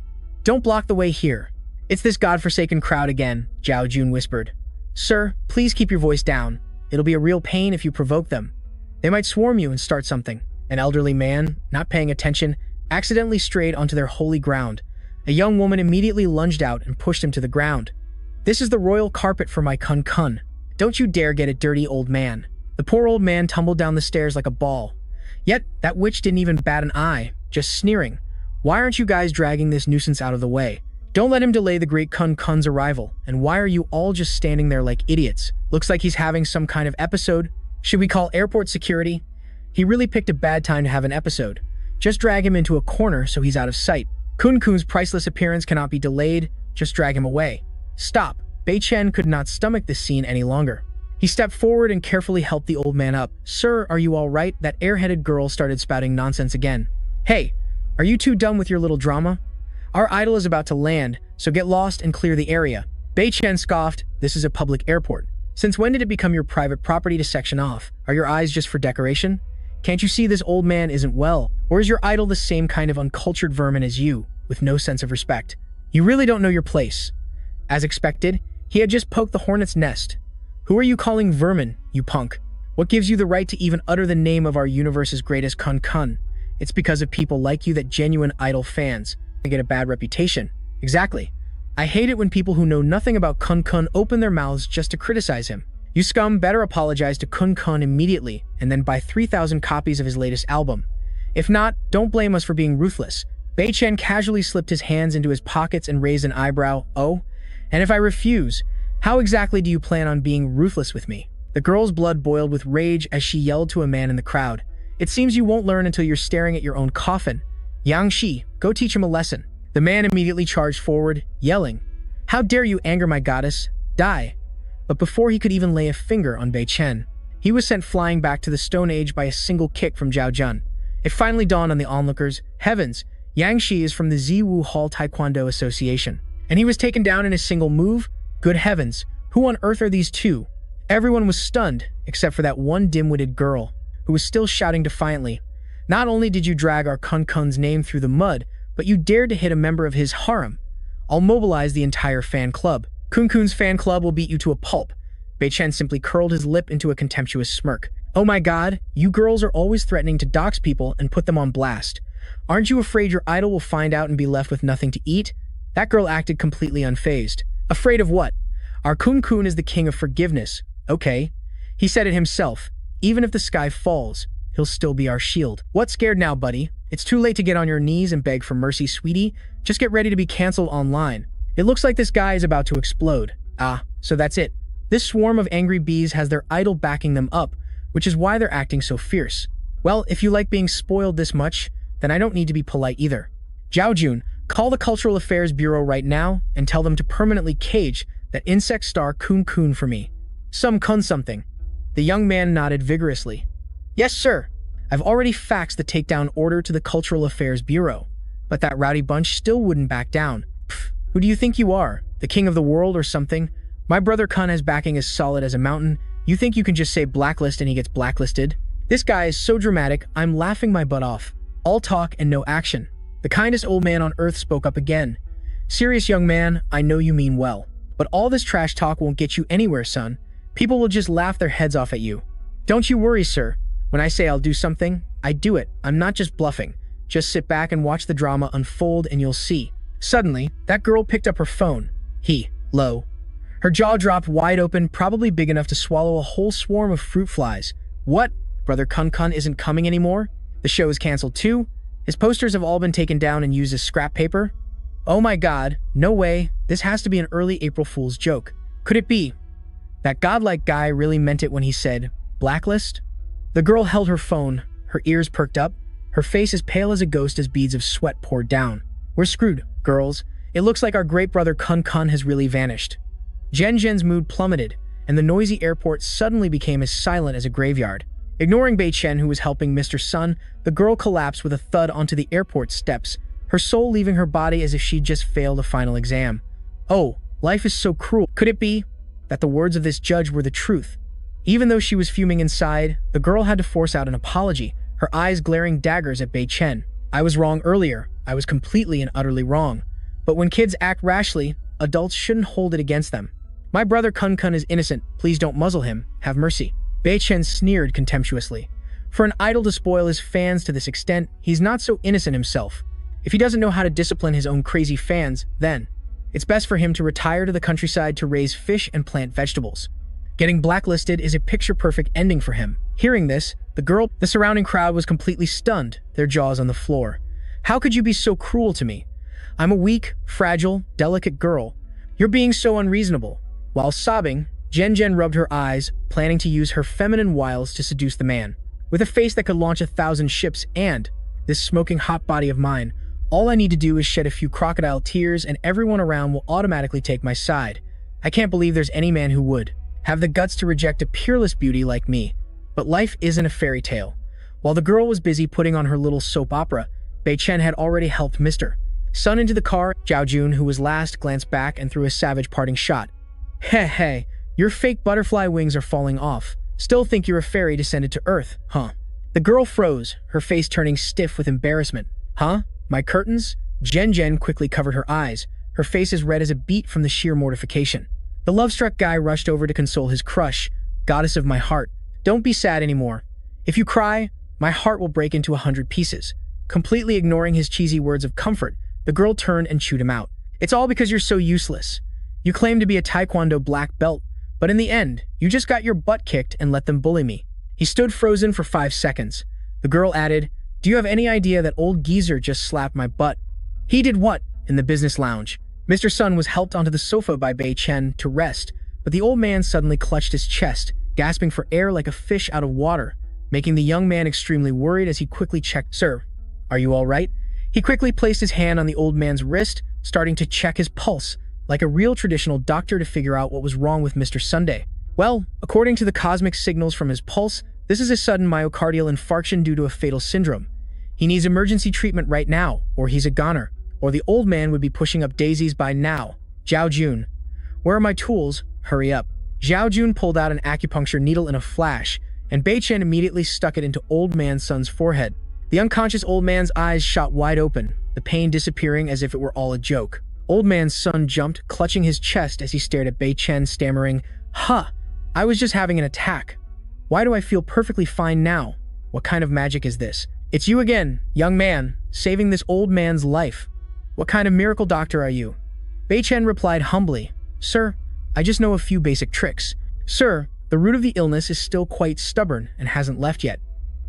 "Don't block the way here." "It's this godforsaken crowd again," Zhao Jun whispered. "Sir, please keep your voice down. It'll be a real pain if you provoke them. They might swarm you and start something." An elderly man, not paying attention, accidentally strayed onto their holy ground. A young woman immediately lunged out and pushed him to the ground. "This is the royal carpet for my Kun Kun. Don't you dare get it dirty, old man." The poor old man tumbled down the stairs like a ball. Yet, that witch didn't even bat an eye, just sneering. "Why aren't you guys dragging this nuisance out of the way? Don't let him delay the great Kun Kun's arrival, and why are you all just standing there like idiots? Looks like he's having some kind of episode. Should we call airport security?" He really picked a bad time to have an episode. Just drag him into a corner so he's out of sight. Kun Kun's priceless appearance cannot be delayed, just drag him away. "Stop." Baichen could not stomach this scene any longer. He stepped forward and carefully helped the old man up. "Sir, are you all right?" That airheaded girl started spouting nonsense again. "Hey, are you too done with your little drama? Our idol is about to land, so get lost and clear the area." Baichen scoffed, "This is a public airport. Since when did it become your private property to section off? Are your eyes just for decoration? Can't you see this old man isn't well? Or is your idol the same kind of uncultured vermin as you, with no sense of respect? You really don't know your place." As expected, he had just poked the hornet's nest. "Who are you calling vermin, you punk? What gives you the right to even utter the name of our universe's greatest Kun Kun? It's because of people like you that genuine idol fans get a bad reputation." "Exactly. I hate it when people who know nothing about Kun Kun open their mouths just to criticize him." You scum better apologize to Kun Kun immediately and then buy 3,000 copies of his latest album. If not, don't blame us for being ruthless. Bei Chen casually slipped his hands into his pockets and raised an eyebrow. Oh? And if I refuse, how exactly do you plan on being ruthless with me? The girl's blood boiled with rage as she yelled to a man in the crowd. It seems you won't learn until you're staring at your own coffin. Yang Shi, go teach him a lesson. The man immediately charged forward, yelling, "How dare you anger my goddess? Die!" But before he could even lay a finger on Bei Chen, he was sent flying back to the Stone Age by a single kick from Zhao Jun. It finally dawned on the onlookers, heavens, Yang Shi is from the Ziwu Hall Taekwondo Association. And he was taken down in a single move? Good heavens, who on earth are these two? Everyone was stunned, except for that one dim-witted girl, who was still shouting defiantly, "Not only did you drag our Kun Kun's name through the mud, but you dared to hit a member of his harem. I'll mobilize the entire fan club. Kun Kun's fan club will beat you to a pulp." Bei Chen simply curled his lip into a contemptuous smirk. "Oh my god, you girls are always threatening to dox people and put them on blast. Aren't you afraid your idol will find out and be left with nothing to eat?" That girl acted completely unfazed. Afraid of what? Our Kun Kun is the king of forgiveness. Okay. He said it himself. Even if the sky falls, he'll still be our shield. What's scared now, buddy? It's too late to get on your knees and beg for mercy, sweetie. Just get ready to be cancelled online. It looks like this guy is about to explode. Ah, so that's it. This swarm of angry bees has their idol backing them up, which is why they're acting so fierce. Well, if you like being spoiled this much, then I don't need to be polite either. Zhao Jun, call the Cultural Affairs Bureau right now and tell them to permanently cage that insect star Kun Kun for me. Some kun something. The young man nodded vigorously. Yes, sir. I've already faxed the takedown order to the Cultural Affairs Bureau, but that rowdy bunch still wouldn't back down. Pfft, who do you think you are? The king of the world or something? My brother Kun has backing as solid as a mountain. You think you can just say blacklist and he gets blacklisted? This guy is so dramatic, I'm laughing my butt off. All talk and no action. The kindest old man on earth spoke up again. Serious young man, I know you mean well, but all this trash talk won't get you anywhere, son. People will just laugh their heads off at you. Don't you worry, sir. When I say I'll do something, I do it. I'm not just bluffing. Just sit back and watch the drama unfold and you'll see. Suddenly, that girl picked up her phone. Low. Her jaw dropped wide open, probably big enough to swallow a whole swarm of fruit flies. What? Brother Kun Kun isn't coming anymore? The show is cancelled too? His posters have all been taken down and used as scrap paper? Oh my god, no way. This has to be an early April Fool's joke. Could it be? That godlike guy really meant it when he said, blacklist? The girl held her phone, her ears perked up, her face as pale as a ghost as beads of sweat poured down. We're screwed, girls. It looks like our great brother Kun Kun has really vanished. Jen Jen's mood plummeted, and the noisy airport suddenly became as silent as a graveyard. Ignoring Bei Chen, who was helping Mr. Sun, the girl collapsed with a thud onto the airport steps, her soul leaving her body as if she'd just failed a final exam. Oh, life is so cruel. Could it be that the words of this judge were the truth? Even though she was fuming inside, the girl had to force out an apology, her eyes glaring daggers at Bei Chen. I was wrong earlier. I was completely and utterly wrong. But when kids act rashly, adults shouldn't hold it against them. My brother Kun Kun is innocent. Please don't muzzle him. Have mercy. Bei Chen sneered contemptuously. For an idol to spoil his fans to this extent, he's not so innocent himself. If he doesn't know how to discipline his own crazy fans, then it's best for him to retire to the countryside to raise fish and plant vegetables. Getting blacklisted is a picture-perfect ending for him. Hearing this, the surrounding crowd was completely stunned, their jaws on the floor. How could you be so cruel to me? I'm a weak, fragile, delicate girl. You're being so unreasonable. While sobbing, Jen Jen rubbed her eyes, planning to use her feminine wiles to seduce the man. With a face that could launch 1,000 ships and this smoking hot body of mine, all I need to do is shed a few crocodile tears and everyone around will automatically take my side. I can't believe there's any man who would have the guts to reject a peerless beauty like me. But life isn't a fairy tale. While the girl was busy putting on her little soap opera, Bei Chen had already helped Mr. Sun into the car. Zhao Jun, who was last, glanced back and threw a savage parting shot. Hey, your fake butterfly wings are falling off. Still think you're a fairy descended to Earth, huh? The girl froze, her face turning stiff with embarrassment. Huh? My curtains? Jen Jen quickly covered her eyes, her face as red as a beet from the sheer mortification. The love-struck guy rushed over to console his crush. Goddess of my heart, don't be sad anymore. If you cry, my heart will break into 100 pieces. Completely ignoring his cheesy words of comfort, the girl turned and chewed him out. It's all because you're so useless. You claim to be a Taekwondo black belt, But in the end, you just got your butt kicked and let them bully me." He stood frozen for 5 seconds. The girl added, "Do you have any idea that old geezer just slapped my butt?" "He did what?" In the business lounge, Mr. Sun was helped onto the sofa by Bei Chen to rest, but the old man suddenly clutched his chest, gasping for air like a fish out of water, making the young man extremely worried as he quickly checked. "Sir, are you all right?" He quickly placed his hand on the old man's wrist, starting to check his pulse, like a real traditional doctor to figure out what was wrong with Mr. Sunday. Well, according to the cosmic signals from his pulse, this is a sudden myocardial infarction due to a fatal syndrome. He needs emergency treatment right now, or he's a goner, or the old man would be pushing up daisies by now. "Zhao Jun, where are my tools? Hurry up." Zhao Jun pulled out an acupuncture needle in a flash, and Bei Chen immediately stuck it into old man Sun's forehead. The unconscious old man's eyes shot wide open, the pain disappearing as if it were all a joke. Old man Sun jumped, clutching his chest as he stared at Bei Chen, stammering, "Huh, I was just having an attack. Why do I feel perfectly fine now? What kind of magic is this?" "It's you again, young man, saving this old man's life. What kind of miracle doctor are you?" Bei Chen replied humbly, "Sir, I just know a few basic tricks. Sir, the root of the illness is still quite stubborn and hasn't left yet.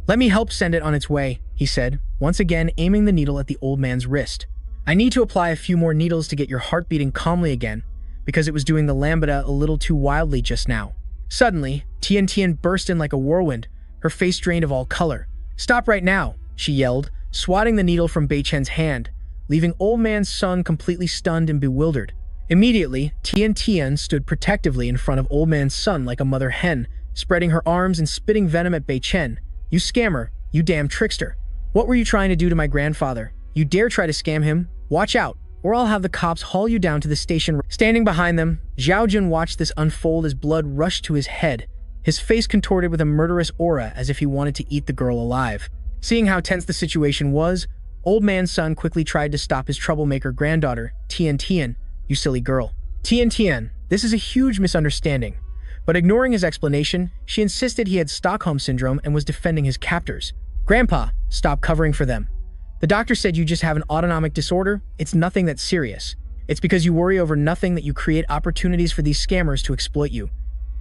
Let me help send it on its way," he said, once again aiming the needle at the old man's wrist. "I need to apply a few more needles to get your heart beating calmly again, because it was doing the lambda a little too wildly just now." Suddenly, Tian Tian burst in like a whirlwind, her face drained of all color. "Stop right now," she yelled, swatting the needle from Bei Chen's hand, leaving old man Sun completely stunned and bewildered. Immediately, Tian Tian stood protectively in front of old man Sun like a mother hen, spreading her arms and spitting venom at Bei Chen. "You scammer, you damn trickster. What were you trying to do to my grandfather? You dare try to scam him? Watch out, or I'll have the cops haul you down to the station." Standing behind them, Zhao Jun watched this unfold as blood rushed to his head, his face contorted with a murderous aura as if he wanted to eat the girl alive. Seeing how tense the situation was, old man Sun quickly tried to stop his troublemaker granddaughter, Tian Tian. "You silly girl. Tian Tian, this is a huge misunderstanding." But ignoring his explanation, she insisted he had Stockholm Syndrome and was defending his captors. "Grandpa, stop covering for them. The doctor said you just have an autonomic disorder. It's nothing that's serious. It's because you worry over nothing that you create opportunities for these scammers to exploit you."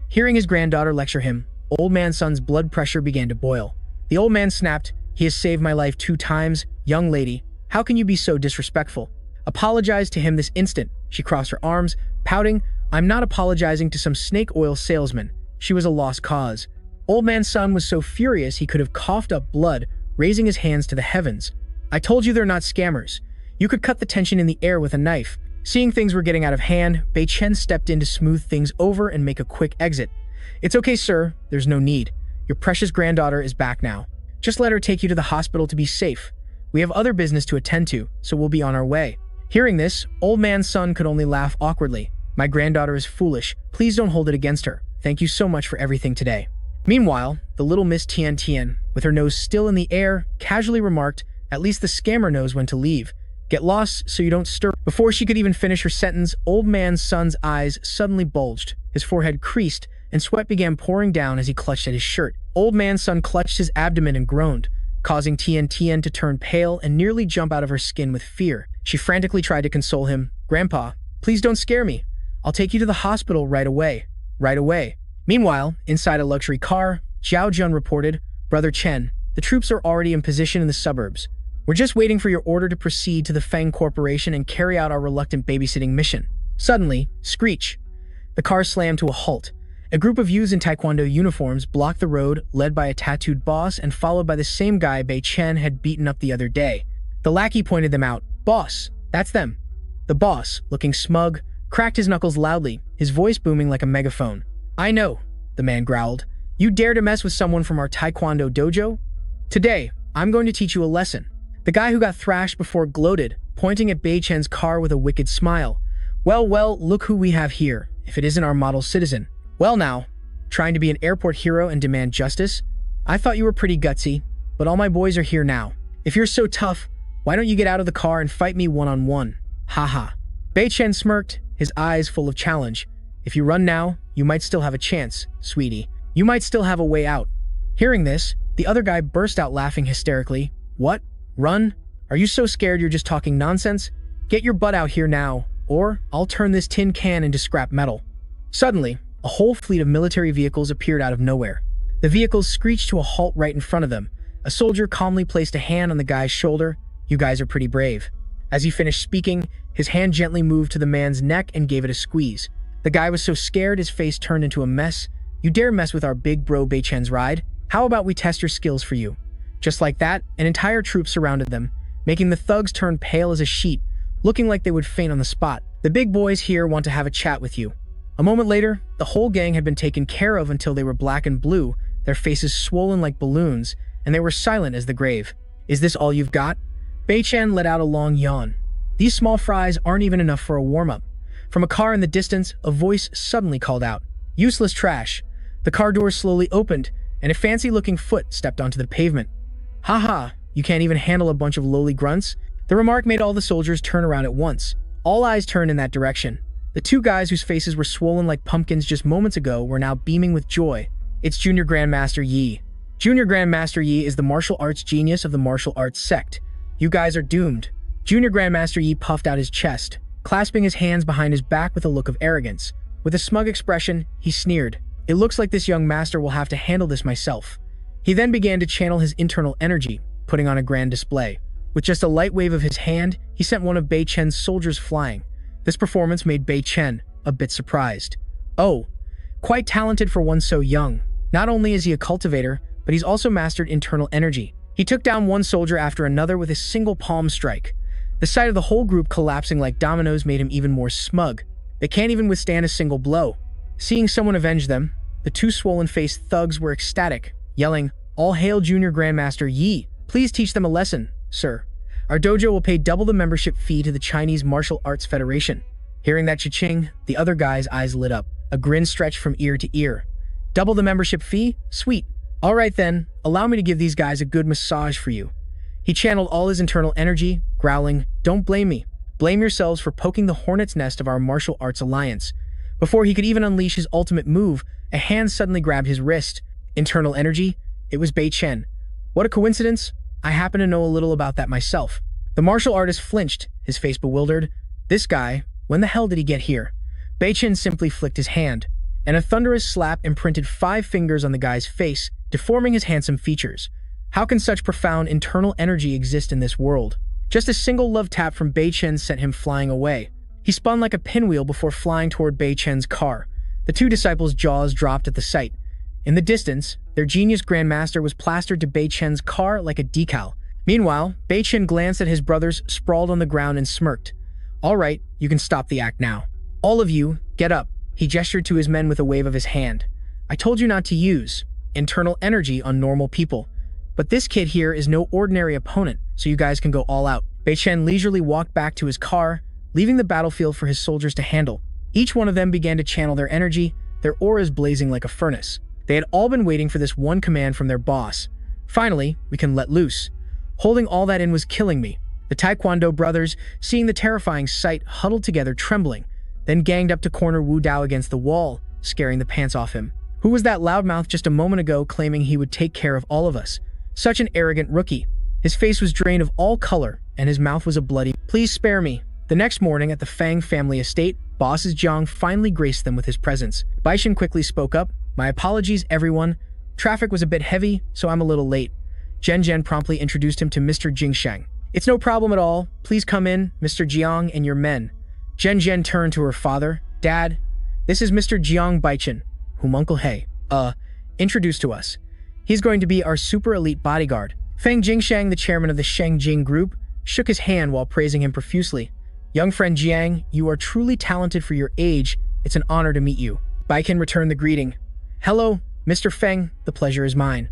Hearing his granddaughter lecture him, old man Sun's blood pressure began to boil. The old man snapped, "He has saved my life 2 times. Young lady, how can you be so disrespectful? Apologize to him this instant." She crossed her arms, pouting, "I'm not apologizing to some snake oil salesman. She was a lost cause." Old man Sun was so furious he could have coughed up blood, raising his hands to the heavens. "I told you they're not scammers. You could cut the tension in the air with a knife." Seeing things were getting out of hand, Bei Chen stepped in to smooth things over and make a quick exit. "It's okay, sir. There's no need. Your precious granddaughter is back now. Just let her take you to the hospital to be safe. We have other business to attend to, so we'll be on our way." Hearing this, old man Sun could only laugh awkwardly. "My granddaughter is foolish. Please don't hold it against her. Thank you so much for everything today." Meanwhile, the little Miss Tian Tian, with her nose still in the air, casually remarked, "At least the scammer knows when to leave. Get lost so you don't stir." Before she could even finish her sentence, old man Sun's eyes suddenly bulged, his forehead creased, and sweat began pouring down as he clutched at his shirt. Old man Sun clutched his abdomen and groaned, causing Tian Tian to turn pale and nearly jump out of her skin with fear. She frantically tried to console him. "Grandpa, please don't scare me. I'll take you to the hospital right away. Right away." Meanwhile, inside a luxury car, Zhao Jun reported, "Brother Chen, the troops are already in position in the suburbs. We're just waiting for your order to proceed to the Feng Corporation and carry out our reluctant babysitting mission." Suddenly, screech! The car slammed to a halt. A group of youths in taekwondo uniforms blocked the road, led by a tattooed boss and followed by the same guy Bei Chen had beaten up the other day. The lackey pointed them out. "Boss, that's them." The boss, looking smug, cracked his knuckles loudly, his voice booming like a megaphone. "I know," the man growled. "You dare to mess with someone from our taekwondo dojo? Today, I'm going to teach you a lesson." The guy who got thrashed before gloated, pointing at Bei Chen's car with a wicked smile. Well, look who we have here, if it isn't our model citizen." "Well now, trying to be an airport hero and demand justice? I thought you were pretty gutsy, but all my boys are here now. If you're so tough, why don't you get out of the car and fight me one-on-one? Haha." Bei Chen smirked, his eyes full of challenge. "If you run now, you might still have a chance, sweetie. You might still have a way out." Hearing this, the other guy burst out laughing hysterically. "What? Run? Are you so scared you're just talking nonsense? Get your butt out here now, or I'll turn this tin can into scrap metal." Suddenly, a whole fleet of military vehicles appeared out of nowhere. The vehicles screeched to a halt right in front of them. A soldier calmly placed a hand on the guy's shoulder. "You guys are pretty brave." As he finished speaking, his hand gently moved to the man's neck and gave it a squeeze. The guy was so scared his face turned into a mess. "You dare mess with our big bro Bei Chen's ride? How about we test your skills for you?" Just like that, an entire troop surrounded them, making the thugs turn pale as a sheet, looking like they would faint on the spot. "The big boys here want to have a chat with you." A moment later, the whole gang had been taken care of until they were black and blue, their faces swollen like balloons, and they were silent as the grave. "Is this all you've got?" Bei Chen let out a long yawn. "These small fries aren't even enough for a warm-up." From a car in the distance, a voice suddenly called out, "Useless trash." The car doors slowly opened, and a fancy-looking foot stepped onto the pavement. "Haha, you can't even handle a bunch of lowly grunts?" The remark made all the soldiers turn around at once. All eyes turned in that direction. The two guys whose faces were swollen like pumpkins just moments ago were now beaming with joy. It's Junior Grandmaster Yi. Junior Grandmaster Yi is the martial arts genius of the martial arts sect. "You guys are doomed." Junior Grandmaster Yi puffed out his chest, clasping his hands behind his back with a look of arrogance. With a smug expression, he sneered. "It looks like this young master will have to handle this myself." He then began to channel his internal energy, putting on a grand display. With just a light wave of his hand, he sent one of Bei Chen's soldiers flying. This performance made Bei Chen a bit surprised. "Oh, quite talented for one so young. Not only is he a cultivator, but he's also mastered internal energy." He took down one soldier after another with a single palm strike. The sight of the whole group collapsing like dominoes made him even more smug. They can't even withstand a single blow. Seeing someone avenge them, the two swollen-faced thugs were ecstatic, yelling, "All hail Junior Grandmaster Yi! Please teach them a lesson, sir. Our dojo will pay double the membership fee to the Chinese Martial Arts Federation." Hearing that cha-ching, the other guy's eyes lit up. A grin stretched from ear to ear. "Double the membership fee? Sweet. All right then, allow me to give these guys a good massage for you." He channeled all his internal energy, growling, "Don't blame me. Blame yourselves for poking the hornet's nest of our martial arts alliance." Before he could even unleash his ultimate move, a hand suddenly grabbed his wrist. Internal energy? It was Bei Chen. What a coincidence. I happen to know a little about that myself. The martial artist flinched, his face bewildered. This guy, when the hell did he get here? Bei Chen simply flicked his hand, and a thunderous slap imprinted 5 fingers on the guy's face, deforming his handsome features. How can such profound internal energy exist in this world? Just a single love tap from Bei Chen sent him flying away. He spun like a pinwheel before flying toward Bei Chen's car. The two disciples' jaws dropped at the sight. In the distance, their genius grandmaster was plastered to Bei Chen's car like a decal. Meanwhile, Bei Chen glanced at his brothers sprawled on the ground and smirked. "All right, you can stop the act now. All of you, get up." He gestured to his men with a wave of his hand. "I told you not to use internal energy on normal people. But this kid here is no ordinary opponent, so you guys can go all out." Bei Chen leisurely walked back to his car, leaving the battlefield for his soldiers to handle. Each one of them began to channel their energy, their auras blazing like a furnace. They had all been waiting for this one command from their boss. Finally, we can let loose. Holding all that in was killing me. The Taekwondo brothers, seeing the terrifying sight, huddled together trembling, then ganged up to corner Wu Dao against the wall, scaring the pants off him. Who was that loudmouth just a moment ago claiming he would take care of all of us? Such an arrogant rookie. His face was drained of all color, and his mouth was a bloody, "Please spare me." The next morning at the Fang family estate, bosses Jiang finally graced them with his presence. Bei Chen quickly spoke up. "My apologies, everyone. Traffic was a bit heavy, so I'm a little late." Zhen Zhen promptly introduced him to Mr. Jingsheng. "It's no problem at all. Please come in, Mr. Jiang and your men." Zhen Zhen turned to her father. "Dad, this is Mr. Jiang Bei Chen, whom Uncle He, introduced to us. He's going to be our super elite bodyguard." Feng Jingsheng, the chairman of the Shengjing group, shook his hand while praising him profusely. "Young friend Jiang, you are truly talented for your age. It's an honor to meet you." Bai Chen returned the greeting. "Hello, Mr. Feng, the pleasure is mine."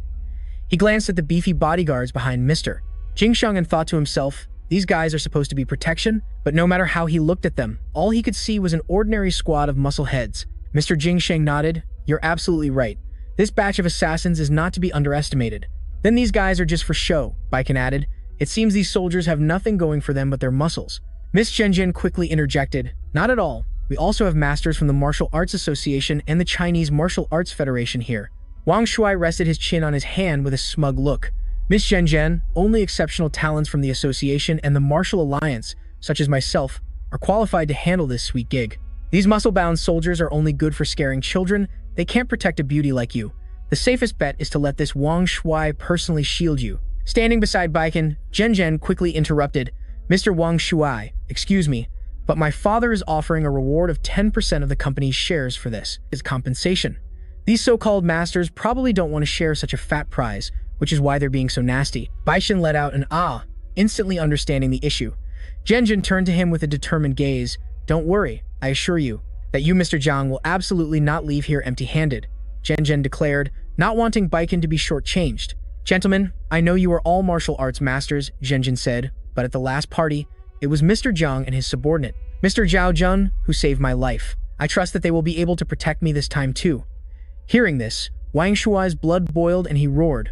He glanced at the beefy bodyguards behind Mr. Jingsheng and thought to himself, these guys are supposed to be protection, but no matter how he looked at them, all he could see was an ordinary squad of muscle heads. Mr. Jingsheng nodded. "You're absolutely right. This batch of assassins is not to be underestimated." "Then these guys are just for show," Bai Chen added. "It seems these soldiers have nothing going for them but their muscles." Miss Zhenjian quickly interjected. "Not at all. We also have masters from the Martial Arts Association and the Chinese Martial Arts Federation here." Wang Shui rested his chin on his hand with a smug look. "Miss Zhenjian, only exceptional talents from the association and the Martial Alliance, such as myself, are qualified to handle this sweet gig." These muscle-bound soldiers are only good for scaring children. They can't protect a beauty like you. The safest bet is to let this Wang Shuai personally shield you. Standing beside Baiken, Zhen quickly interrupted. Mr. Wang Shuai, excuse me, but my father is offering a reward of 10% of the company's shares for this. Is compensation. These so-called masters probably don't want to share such a fat prize, which is why they're being so nasty. Baishan let out an ah, instantly understanding the issue. Zhen turned to him with a determined gaze. Don't worry, I assure you, that you, Mr. Jiang, will absolutely not leave here empty-handed, Zhen declared, not wanting Baiken to be shortchanged. Gentlemen, I know you are all martial arts masters, Zhen said, but at the last party, it was Mr. Jiang and his subordinate, Mr. Zhao Jun, who saved my life. I trust that they will be able to protect me this time too. Hearing this, Wang Shuai's blood boiled and he roared.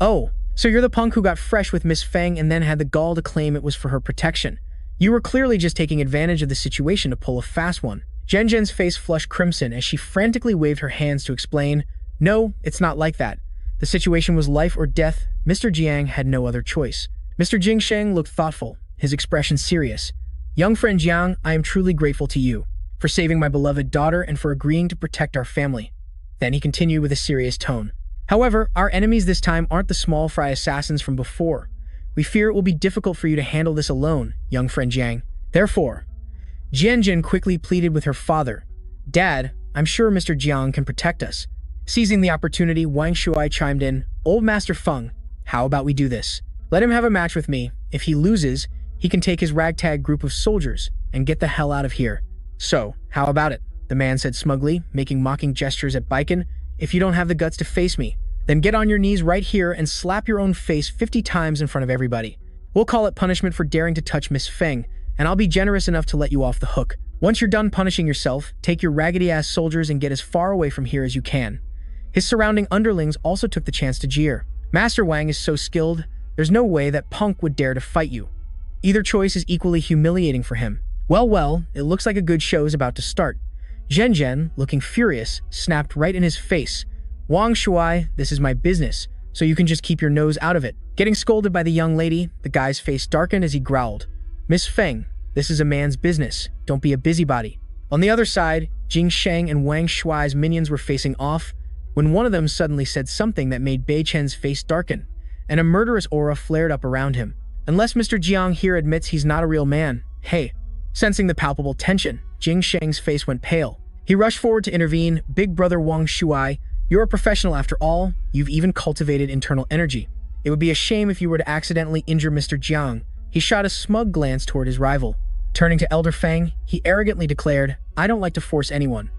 Oh, so you're the punk who got fresh with Miss Feng and then had the gall to claim it was for her protection. You were clearly just taking advantage of the situation to pull a fast one. Zhen's face flushed crimson as she frantically waved her hands to explain, no, it's not like that. The situation was life or death. Mr. Jiang had no other choice. Mr. Jingsheng looked thoughtful, his expression serious. Young friend Jiang, I am truly grateful to you for saving my beloved daughter and for agreeing to protect our family. Then he continued with a serious tone. However, our enemies this time aren't the small fry assassins from before. We fear it will be difficult for you to handle this alone, young friend Jiang. Therefore, Zhen quickly pleaded with her father. Dad, I'm sure Mr. Jiang can protect us. Seizing the opportunity, Wang Shuai chimed in, Old Master Feng, how about we do this? Let him have a match with me. If he loses, he can take his ragtag group of soldiers and get the hell out of here. So, how about it? The man said smugly, making mocking gestures at Baiken. If you don't have the guts to face me, then get on your knees right here and slap your own face 50 times in front of everybody. We'll call it punishment for daring to touch Miss Feng, and I'll be generous enough to let you off the hook. Once you're done punishing yourself, take your raggedy-ass soldiers and get as far away from here as you can. His surrounding underlings also took the chance to jeer. Master Wang is so skilled, there's no way that punk would dare to fight you. Either choice is equally humiliating for him. Well, it looks like a good show is about to start. Zhen, looking furious, snapped right in his face. Wang Shuai, this is my business, so you can just keep your nose out of it. Getting scolded by the young lady, the guy's face darkened as he growled. Miss Feng, this is a man's business. Don't be a busybody. On the other side, Jing Sheng and Wang Shuai's minions were facing off, when one of them suddenly said something that made Bei Chen's face darken, and a murderous aura flared up around him. Unless Mr. Jiang here admits he's not a real man, hey. Sensing the palpable tension, Jing Sheng's face went pale. He rushed forward to intervene. Big brother Wang Shuai, you're a professional after all. You've even cultivated internal energy. It would be a shame if you were to accidentally injure Mr. Jiang. He shot a smug glance toward his rival. Turning to Elder Feng, he arrogantly declared, I don't like to force anyone.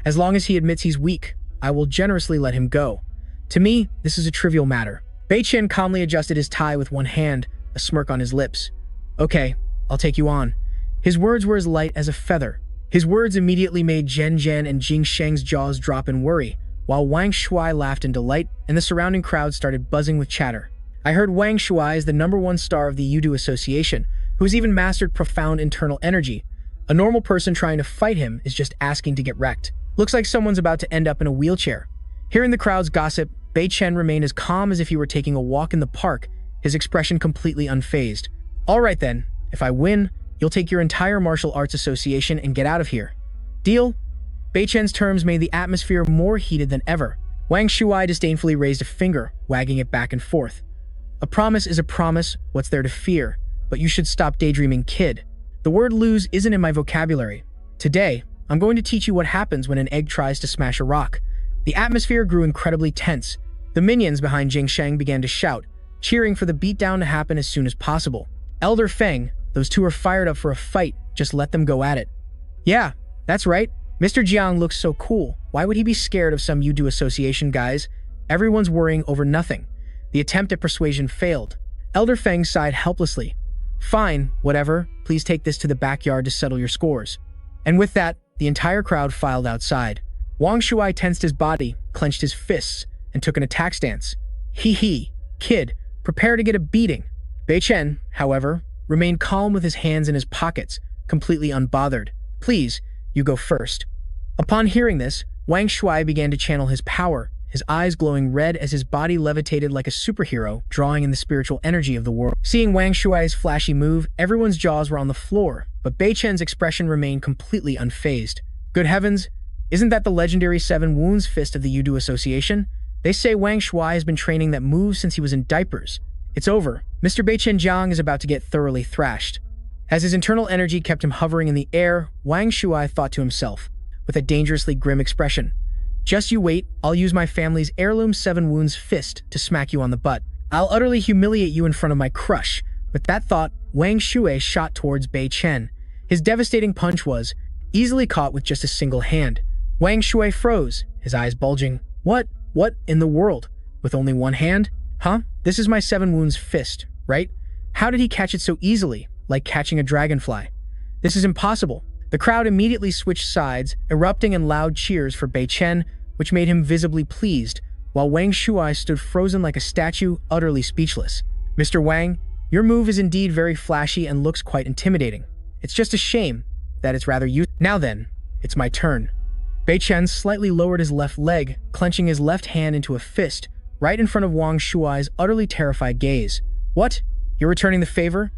As long as he admits he's weak, I will generously let him go. To me, this is a trivial matter. Bei Chen calmly adjusted his tie with one hand, a smirk on his lips. Okay, I'll take you on. His words were as light as a feather. His words immediately made Zhen and Jing Sheng's jaws drop in worry, while Wang Shuai laughed in delight and the surrounding crowd started buzzing with chatter. I heard Wang Shuai is the #1 star of the Yudu Association, who has even mastered profound internal energy. A normal person trying to fight him is just asking to get wrecked. Looks like someone's about to end up in a wheelchair. Hearing the crowd's gossip, Bei Chen remained as calm as if he were taking a walk in the park, his expression completely unfazed. All right then, if I win, you'll take your entire martial arts association and get out of here. Deal? Bei Chen's terms made the atmosphere more heated than ever. Wang Shuai disdainfully raised a finger, wagging it back and forth. A promise is a promise, what's there to fear? But you should stop daydreaming, kid. The word lose isn't in my vocabulary. Today, I'm going to teach you what happens when an egg tries to smash a rock. The atmosphere grew incredibly tense. The minions behind Jing Sheng began to shout, cheering for the beatdown to happen as soon as possible. Elder Feng, those two are fired up for a fight, just let them go at it. Yeah, that's right. Mr. Jiang looks so cool. Why would he be scared of some Yudu Association guys? Everyone's worrying over nothing. The attempt at persuasion failed. Elder Feng sighed helplessly. Fine, whatever. Please take this to the backyard to settle your scores. And with that, the entire crowd filed outside. Wang Shuai tensed his body, clenched his fists, and took an attack stance. Hee, kid, prepare to get a beating. Bei Chen, however, remained calm with his hands in his pockets, completely unbothered. Please, you go first. Upon hearing this, Wang Shuai began to channel his power, his eyes glowing red as his body levitated like a superhero, drawing in the spiritual energy of the world. Seeing Wang Shuai's flashy move, everyone's jaws were on the floor, but Bei Chen's expression remained completely unfazed. Good heavens, isn't that the legendary Seven Wounds Fist of the Yudu Association? They say Wang Shuai has been training that move since he was in diapers. It's over. Mr. Bei Chen Jiang is about to get thoroughly thrashed. As his internal energy kept him hovering in the air, Wang Shuai thought to himself, with a dangerously grim expression, "Just you wait, I'll use my family's heirloom Seven Wounds Fist to smack you on the butt. I'll utterly humiliate you in front of my crush." With that thought, Wang Shuai shot towards Bei Chen. His devastating punch was easily caught with just a single hand. Wang Shuai froze, his eyes bulging. What in the world? With only one hand? Huh? This is my Seven Wounds Fist, right? How did he catch it so easily, like catching a dragonfly? This is impossible. The crowd immediately switched sides, erupting in loud cheers for Bei Chen, which made him visibly pleased, while Wang Shuai stood frozen like a statue, utterly speechless. "Mr. Wang, your move is indeed very flashy and looks quite intimidating. It's just a shame that it's rather useless. Now then, it's my turn." Bei Chen slightly lowered his left leg, clenching his left hand into a fist, right in front of Wang Shuai's utterly terrified gaze. "What? You're returning the favor?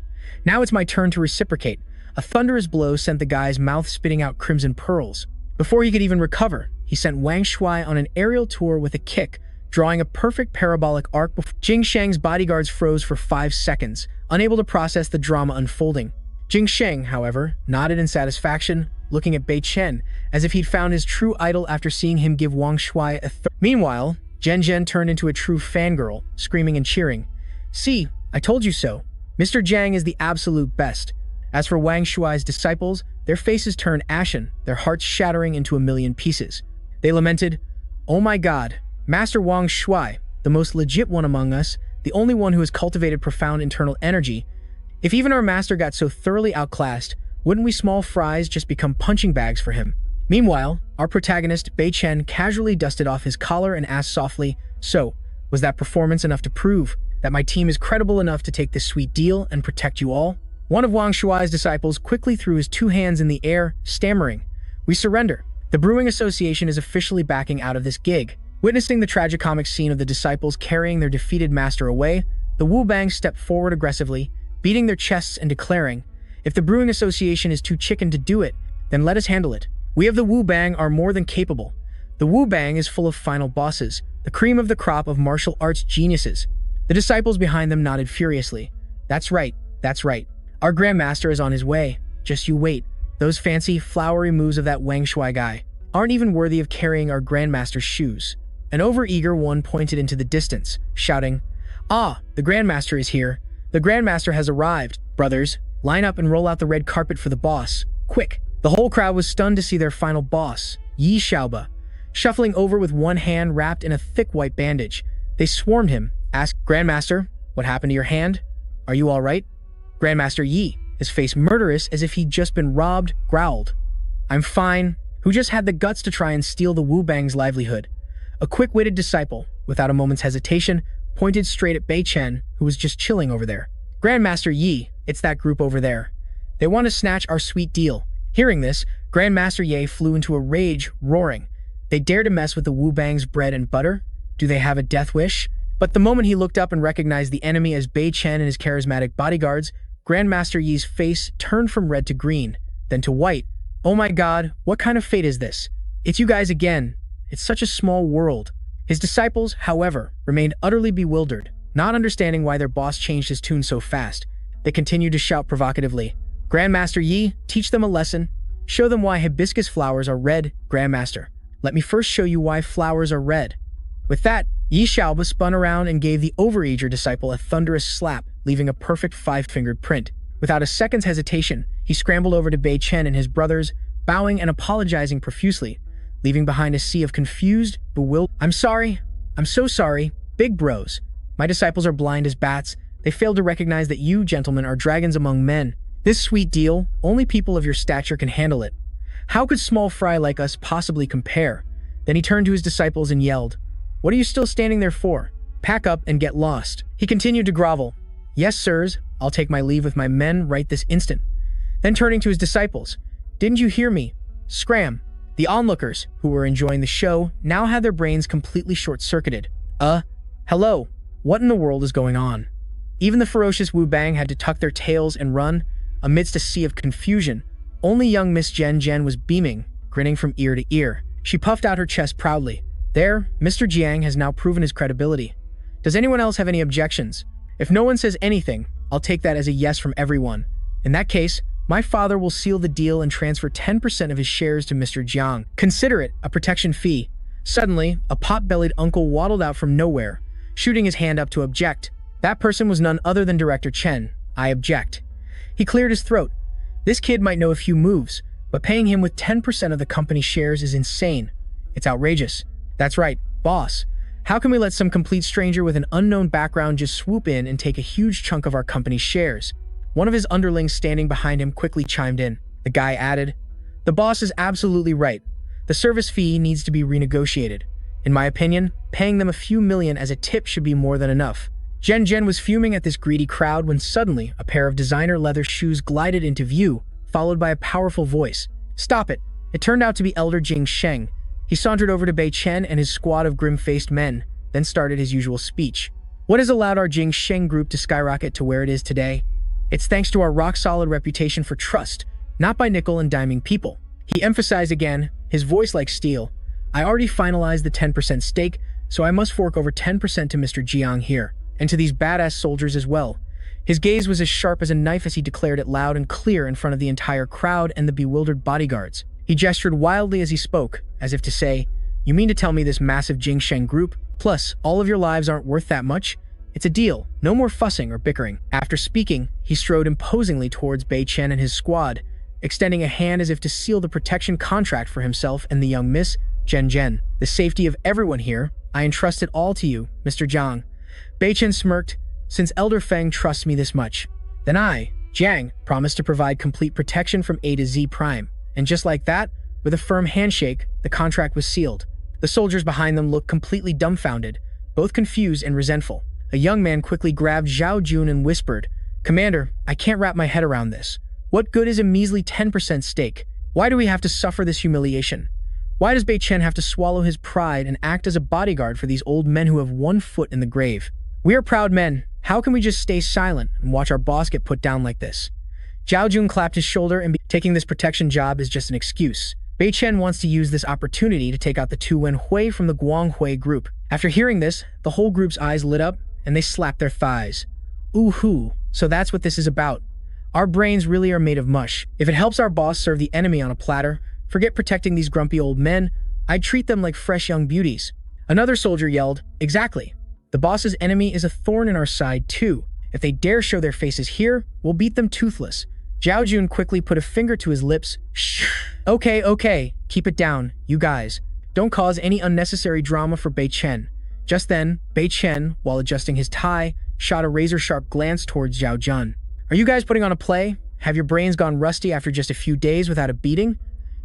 Now it's my turn to reciprocate." A thunderous blow sent the guy's mouth spitting out crimson pearls. Before he could even recover, he sent Wang Shuai on an aerial tour with a kick, drawing a perfect parabolic arc before Jing Sheng's bodyguards froze for 5 seconds, unable to process the drama unfolding. Jing Sheng, however, nodded in satisfaction, looking at Bei Chen, as if he'd found his true idol after seeing him give Wang Shuai a third. Meanwhile, Zhen Zhen turned into a true fangirl, screaming and cheering. "See, I told you so. Mr. Jiang is the absolute best." As for Wang Shuai's disciples, their faces turned ashen, their hearts shattering into a million pieces. They lamented, "Oh my god, Master Wang Shuai, the most legit one among us, the only one who has cultivated profound internal energy. If even our master got so thoroughly outclassed, wouldn't we small fries just become punching bags for him?" Meanwhile, our protagonist, Bei Chen, casually dusted off his collar and asked softly, "So, was that performance enough to prove that my team is credible enough to take this sweet deal and protect you all?" One of Wang Shuai's disciples quickly threw his 2 hands in the air, stammering, "We surrender. The Brewing Association is officially backing out of this gig." Witnessing the tragicomic scene of the disciples carrying their defeated master away, the Wu Bang stepped forward aggressively, beating their chests and declaring, "If the Brewing Association is too chicken to do it, then let us handle it. We of the Wu Bang are more than capable." The Wu Bang is full of final bosses, the cream of the crop of martial arts geniuses. The disciples behind them nodded furiously. That's right. Our Grandmaster is on his way. Just you wait. Those fancy, flowery moves of that Wang Shuai guy aren't even worthy of carrying our Grandmaster's shoes." An overeager one pointed into the distance, shouting, "Ah, the Grandmaster is here. The Grandmaster has arrived. Brothers, line up and roll out the red carpet for the boss. Quick!" The whole crowd was stunned to see their final boss, Yi Xiaoba, shuffling over with one hand wrapped in a thick white bandage. They swarmed him, asked, "Grandmaster, what happened to your hand? Are you all right?" Grandmaster Yi, his face murderous as if he'd just been robbed, growled, "I'm fine. Who just had the guts to try and steal the Wu Bang's livelihood?" A quick-witted disciple, without a moment's hesitation, pointed straight at Bei Chen, who was just chilling over there. "Grandmaster Yi, it's that group over there. They want to snatch our sweet deal." Hearing this, Grandmaster Ye flew into a rage, roaring, "They dare to mess with the Wu Bang's bread and butter? Do they have a death wish?" But the moment he looked up and recognized the enemy as Bei Chen and his charismatic bodyguards, Grandmaster Yi's face turned from red to green, then to white. "Oh my god, what kind of fate is this? It's you guys again. It's such a small world." His disciples, however, remained utterly bewildered, not understanding why their boss changed his tune so fast. They continued to shout provocatively, "Grandmaster Yi, teach them a lesson. Show them why hibiscus flowers are red, Grandmaster. Let me first show you why flowers are red." With that, Yi Xiaoba spun around and gave the overeager disciple a thunderous slap, leaving a perfect 5-fingered print. Without a second's hesitation, he scrambled over to Bei Chen and his brothers, bowing and apologizing profusely, leaving behind a sea of confused, bewildered, I'm so sorry, big bros. My disciples are blind as bats. They failed to recognize that you, gentlemen, are dragons among men. This sweet deal, only people of your stature can handle it. How could small fry like us possibly compare?" Then he turned to his disciples and yelled, "What are you still standing there for? Pack up and get lost." He continued to grovel, "Yes, sirs, I'll take my leave with my men right this instant." Then turning to his disciples, "Didn't you hear me? Scram! The onlookers, who were enjoying the show, now had their brains completely short-circuited. Hello, what in the world is going on? Even the ferocious Wu Bang had to tuck their tails and run. Amidst a sea of confusion, only young Miss Jen Jen was beaming, grinning from ear to ear. She puffed out her chest proudly. There, Mr. Jiang has now proven his credibility. Does anyone else have any objections? If no one says anything, I'll take that as a yes from everyone. In that case, my father will seal the deal and transfer 10% of his shares to Mr. Jiang. Consider it a protection fee. Suddenly, a pot-bellied uncle waddled out from nowhere, shooting his hand up to object. That person was none other than Director Chen. I object. He cleared his throat. This kid might know a few moves, but paying him with 10% of the company's shares is insane. It's outrageous. That's right, boss. How can we let some complete stranger with an unknown background just swoop in and take a huge chunk of our company's shares? One of his underlings standing behind him quickly chimed in. The guy added, "The boss is absolutely right. The service fee needs to be renegotiated. In my opinion, paying them a few million as a tip should be more than enough." Jen Jen was fuming at this greedy crowd when suddenly a pair of designer leather shoes glided into view, followed by a powerful voice. "Stop it." It turned out to be Elder Jing Sheng. He sauntered over to Bei Chen and his squad of grim-faced men, then started his usual speech. What has allowed our Jing Sheng group to skyrocket to where it is today? It's thanks to our rock-solid reputation for trust, not by nickel and diming people. He emphasized again, his voice like steel. I already finalized the 10% stake, so I must fork over 10% to Mr. Jiang here, and to these badass soldiers as well. His gaze was as sharp as a knife as he declared it loud and clear in front of the entire crowd and the bewildered bodyguards. He gestured wildly as he spoke, as if to say, "You mean to tell me this massive Jing Sheng group, plus all of your lives aren't worth that much? It's a deal, no more fussing or bickering." After speaking, he strode imposingly towards Bei Chen and his squad, extending a hand as if to seal the protection contract for himself and the young Miss Jen Jen. "The safety of everyone here, I entrust it all to you, Mr. Jiang." Bei Chen smirked. "Since Elder Feng trusts me this much, then I, Jiang, promise to provide complete protection from A to Z Prime." And just like that, with a firm handshake, the contract was sealed. The soldiers behind them looked completely dumbfounded, both confused and resentful. A young man quickly grabbed Zhao Jun and whispered, "Commander, I can't wrap my head around this. What good is a measly 10% stake? Why do we have to suffer this humiliation? Why does Bei Chen have to swallow his pride and act as a bodyguard for these old men who have one foot in the grave? We are proud men. How can we just stay silent and watch our boss get put down like this?" Zhao Jun clapped his shoulder and taking this protection job is just an excuse. Bei Chen wants to use this opportunity to take out the two Wen Hui from the Guang Hui group. After hearing this, the whole group's eyes lit up and they slapped their thighs. Ooh-hoo, so that's what this is about. Our brains really are made of mush. If it helps our boss serve the enemy on a platter, forget protecting these grumpy old men. I'd treat them like fresh young beauties. Another soldier yelled, "Exactly. The boss's enemy is a thorn in our side too. If they dare show their faces here, we'll beat them toothless." Zhao Jun quickly put a finger to his lips. "Shh. Okay, keep it down, you guys. Don't cause any unnecessary drama for Bei Chen." Just then, Bei Chen, while adjusting his tie, shot a razor-sharp glance towards Zhao Jun. "Are you guys putting on a play? Have your brains gone rusty after just a few days without a beating?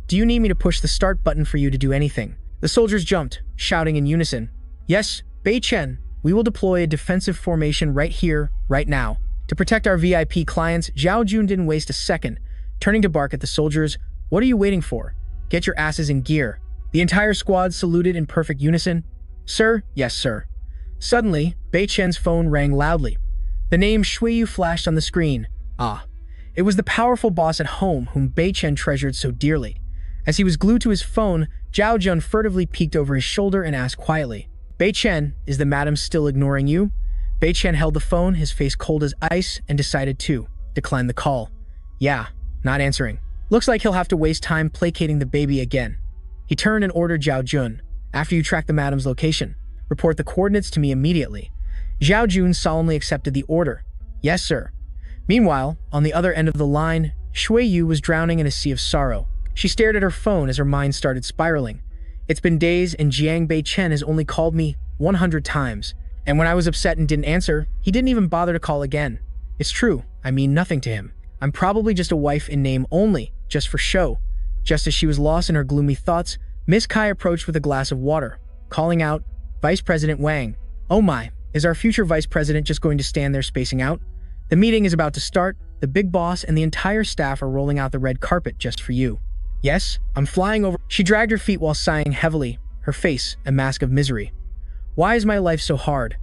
Do you need me to push the start button for you to do anything?" The soldiers jumped, shouting in unison. "Yes, Bei Chen, we will deploy a defensive formation right here, right now. To protect our VIP clients." Zhao Jun didn't waste a second, turning to bark at the soldiers. "What are you waiting for? Get your asses in gear." The entire squad saluted in perfect unison. "Sir, yes sir." Suddenly, Bei Chen's phone rang loudly. The name Shuiyu flashed on the screen. It was the powerful boss at home whom Bei Chen treasured so dearly. As he was glued to his phone, Zhao Jun furtively peeked over his shoulder and asked quietly, "Bei Chen, is the madam still ignoring you?" Bei Chen held the phone, his face cold as ice, and decided to decline the call. "Yeah, not answering. Looks like he'll have to waste time placating the baby again." He turned and ordered Zhao Jun, "After you track the madam's location, report the coordinates to me immediately." Zhao Jun solemnly accepted the order. "Yes, sir." Meanwhile, on the other end of the line, Shuiyu was drowning in a sea of sorrow. She stared at her phone as her mind started spiraling. "It's been days and Jiang Bei Chen has only called me 100 times. And when I was upset and didn't answer, he didn't even bother to call again. It's true, I mean nothing to him. I'm probably just a wife in name only, just for show." Just as she was lost in her gloomy thoughts, Miss Kai approached with a glass of water, calling out, "Vice President Wang." "Oh my, is our future vice president just going to stand there spacing out? The meeting is about to start. The big boss and the entire staff are rolling out the red carpet just for you." Yes, I'm flying over. She dragged her feet while sighing heavily, her face a mask of misery. Why is my life so hard?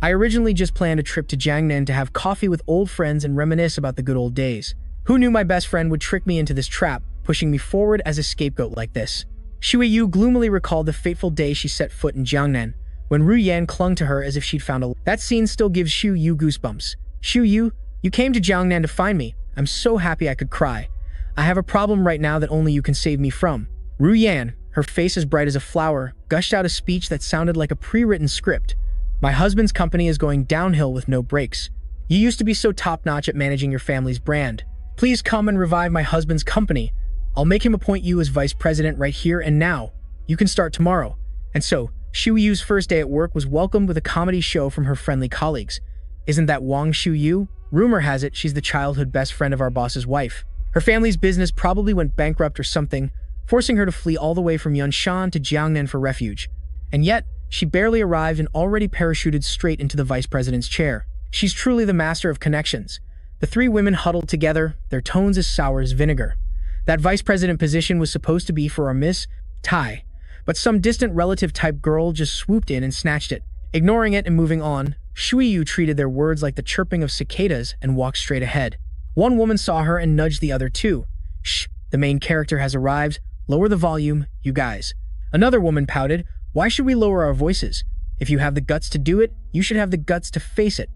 I originally just planned a trip to Jiangnan to have coffee with old friends and reminisce about the good old days. Who knew my best friend would trick me into this trap, pushing me forward as a scapegoat like this? Xue Yu gloomily recalled the fateful day she set foot in Jiangnan, when Ru Yan clung to her as if she'd found a... That scene still gives Xue Yu goosebumps. Xue Yu, you came to Jiangnan to find me. I'm so happy I could cry. I have a problem right now that only you can save me from. Ru Yan, her face as bright as a flower, gushed out a speech that sounded like a pre-written script. My husband's company is going downhill with no brakes. You used to be so top-notch at managing your family's brand. Please come and revive my husband's company. I'll make him appoint you as vice president right here and now. You can start tomorrow. And so, Xue Yu's first day at work was welcomed with a comedy show from her friendly colleagues. Isn't that Wang Xue Yu? Rumor has it she's the childhood best friend of our boss's wife. Her family's business probably went bankrupt or something, forcing her to flee all the way from Yunshan to Jiangnan for refuge. And yet, she barely arrived and already parachuted straight into the vice president's chair. She's truly the master of connections. The three women huddled together, their tones as sour as vinegar. That vice president position was supposed to be for our Miss Tai, but some distant relative-type girl just swooped in and snatched it. Ignoring it and moving on, Xue Yu treated their words like the chirping of cicadas and walked straight ahead. One woman saw her and nudged the other two. Shh, the main character has arrived. Lower the volume, you guys. Another woman pouted. Why should we lower our voices? If you have the guts to do it, you should have the guts to face it.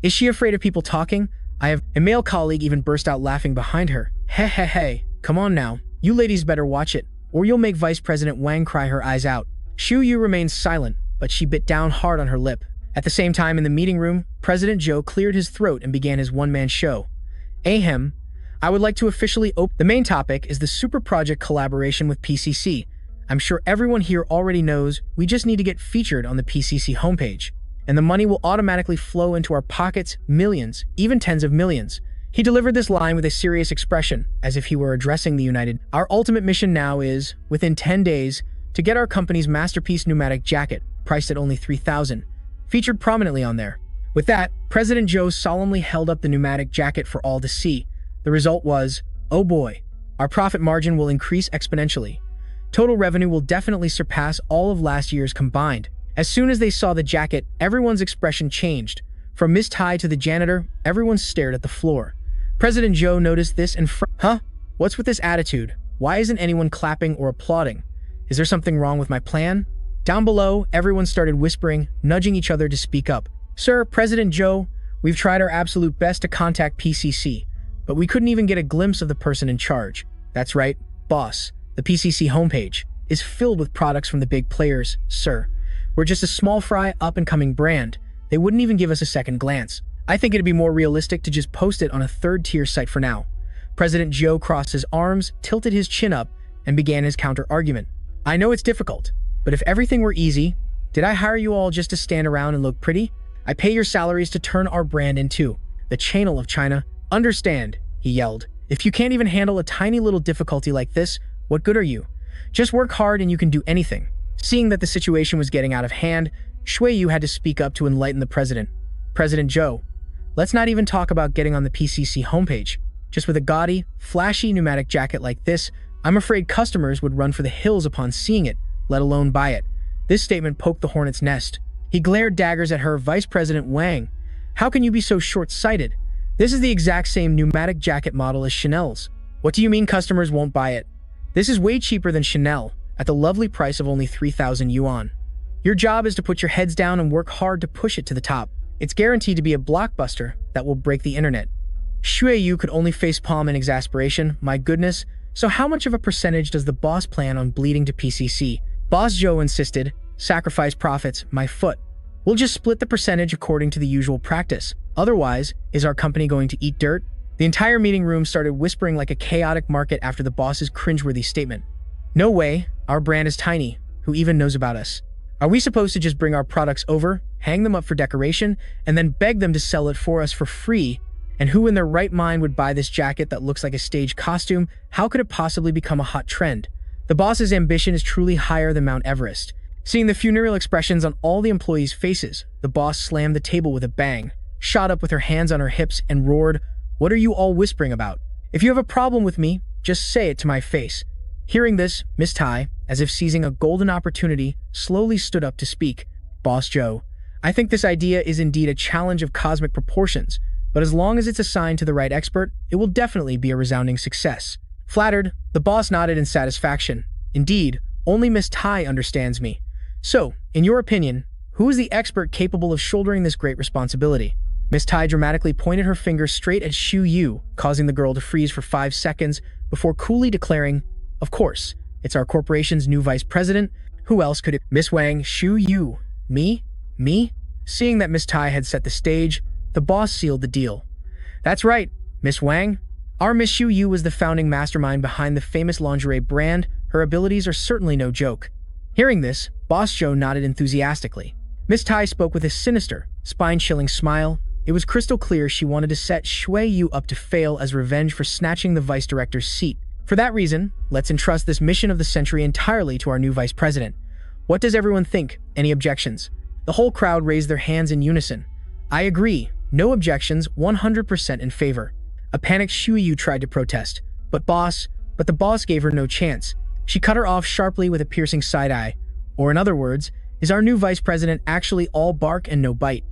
Is she afraid of people talking? A male colleague even burst out laughing behind her. Hey, come on now. You ladies better watch it, or you'll make Vice President Wang cry her eyes out. Xue Yu remained silent, but she bit down hard on her lip. At the same time in the meeting room, President Zhou cleared his throat and began his one-man show. Ahem. I would like to officially open... The main topic is the super project collaboration with PCC. I'm sure everyone here already knows we just need to get featured on the PCC homepage, and the money will automatically flow into our pockets, millions, even tens of millions. He delivered this line with a serious expression, as if he were addressing the United. Our ultimate mission now is, within 10 days, to get our company's masterpiece pneumatic jacket, priced at only $3,000, featured prominently on there. With that, President Zhou solemnly held up the pneumatic jacket for all to see. The result was, oh boy, our profit margin will increase exponentially. Total revenue will definitely surpass all of last year's combined. As soon as they saw the jacket, everyone's expression changed. From Miss Tai to the janitor, everyone stared at the floor. President Zhou noticed this and Huh? What's with this attitude? Why isn't anyone clapping or applauding? Is there something wrong with my plan? Down below, everyone started whispering, nudging each other to speak up. Sir, President Zhou, we've tried our absolute best to contact PCC, but we couldn't even get a glimpse of the person in charge. That's right, boss. The PCC homepage is filled with products from the big players, sir. We're just a small fry, up-and-coming brand. They wouldn't even give us a second glance. I think it'd be more realistic to just post it on a third-tier site for now. President Zhou crossed his arms, tilted his chin up, and began his counter-argument. I know it's difficult, but if everything were easy, did I hire you all just to stand around and look pretty? I pay your salaries to turn our brand into the channel of China. Understand, he yelled. If you can't even handle a tiny little difficulty like this, what good are you? Just work hard and you can do anything. Seeing that the situation was getting out of hand, Xue Yu had to speak up to enlighten the president. President Zhou, let's not even talk about getting on the PCC homepage. Just with a gaudy, flashy pneumatic jacket like this, I'm afraid customers would run for the hills upon seeing it, let alone buy it. This statement poked the hornet's nest. He glared daggers at her, Vice President Wang. How can you be so short-sighted? This is the exact same pneumatic jacket model as Chanel's. What do you mean customers won't buy it? This is way cheaper than Chanel, at the lovely price of only 3,000 yuan. Your job is to put your heads down and work hard to push it to the top. It's guaranteed to be a blockbuster that will break the internet. Xue Yu could only facepalm in exasperation. My goodness, so how much of a percentage does the boss plan on bleeding to PCC? Boss Zhou insisted, sacrifice profits, my foot. We'll just split the percentage according to the usual practice. Otherwise, is our company going to eat dirt? The entire meeting room started whispering like a chaotic market after the boss's cringeworthy statement. No way, our brand is tiny. Who even knows about us? Are we supposed to just bring our products over, hang them up for decoration, and then beg them to sell it for us for free? And who in their right mind would buy this jacket that looks like a stage costume? How could it possibly become a hot trend? The boss's ambition is truly higher than Mount Everest. Seeing the funereal expressions on all the employees' faces, the boss slammed the table with a bang, shot up with her hands on her hips, and roared, "What are you all whispering about? If you have a problem with me, just say it to my face. Hearing this, Miss Tai, as if seizing a golden opportunity, slowly stood up to speak. Boss Joe, I think this idea is indeed a challenge of cosmic proportions, but as long as it's assigned to the right expert, it will definitely be a resounding success. Flattered, the boss nodded in satisfaction. Indeed, only Miss Tai understands me. So, in your opinion, who is the expert capable of shouldering this great responsibility? Miss Tai dramatically pointed her finger straight at Shu Yu, causing the girl to freeze for 5 seconds before coolly declaring, "Of course, it's our corporation's new vice president. Who else could it?" Miss Wang, Shu Yu. Me? Me? Seeing that Miss Tai had set the stage, the boss sealed the deal. That's right, Miss Wang. Our Miss Shu Yu was the founding mastermind behind the famous lingerie brand. Her abilities are certainly no joke. Hearing this, Boss Joe nodded enthusiastically. Miss Tai spoke with a sinister, spine-chilling smile. It was crystal clear she wanted to set Shui Yu up to fail as revenge for snatching the vice director's seat. For that reason, let's entrust this mission of the century entirely to our new vice president. What does everyone think? Any objections? The whole crowd raised their hands in unison. I agree. No objections, 100% in favor. A panicked Shu Yu tried to protest. But the boss gave her no chance. She cut her off sharply with a piercing side-eye. Or in other words, is our new vice president actually all bark and no bite?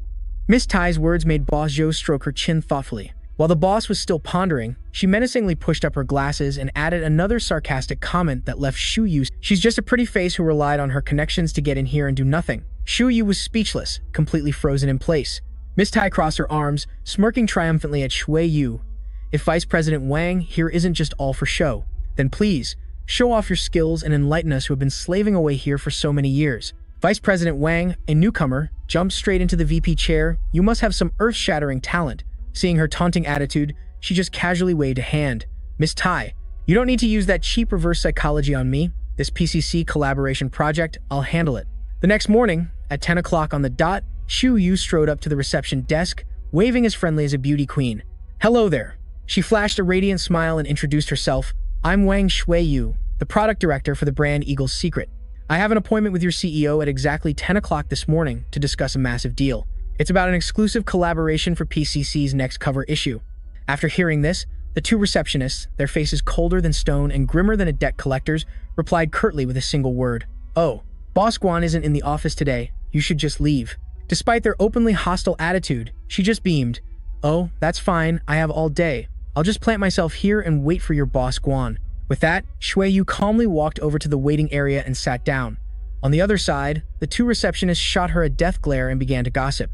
Miss Tai's words made Boss Joe stroke her chin thoughtfully. While the boss was still pondering, she menacingly pushed up her glasses and added another sarcastic comment that left Shu Yu. She's just a pretty face who relied on her connections to get in here and do nothing. Shu Yu was speechless, completely frozen in place. Miss Tai crossed her arms, smirking triumphantly at Shui Yu. If Vice President Wang here isn't just all for show, then please, show off your skills and enlighten us who have been slaving away here for so many years. Vice President Wang, a newcomer, jumped straight into the VP chair. You must have some earth-shattering talent. Seeing her taunting attitude, she just casually waved a hand. Miss Tai, you don't need to use that cheap reverse psychology on me. This PCC collaboration project, I'll handle it. The next morning, at 10 o'clock on the dot, Shu Yu strode up to the reception desk, waving as friendly as a beauty queen. Hello there. She flashed a radiant smile and introduced herself. I'm Wang Shui Yu, the product director for the brand Eagle's Secret. I have an appointment with your CEO at exactly 10 o'clock this morning to discuss a massive deal. It's about an exclusive collaboration for PCC's next cover issue. After hearing this, the two receptionists, their faces colder than stone and grimmer than a debt collector's, replied curtly with a single word. Oh, Boss Guan isn't in the office today. You should just leave. Despite their openly hostile attitude, she just beamed. Oh, that's fine. I have all day. I'll just plant myself here and wait for your Boss Guan. With that, Shui Yu calmly walked over to the waiting area and sat down. On the other side, the two receptionists shot her a death glare and began to gossip.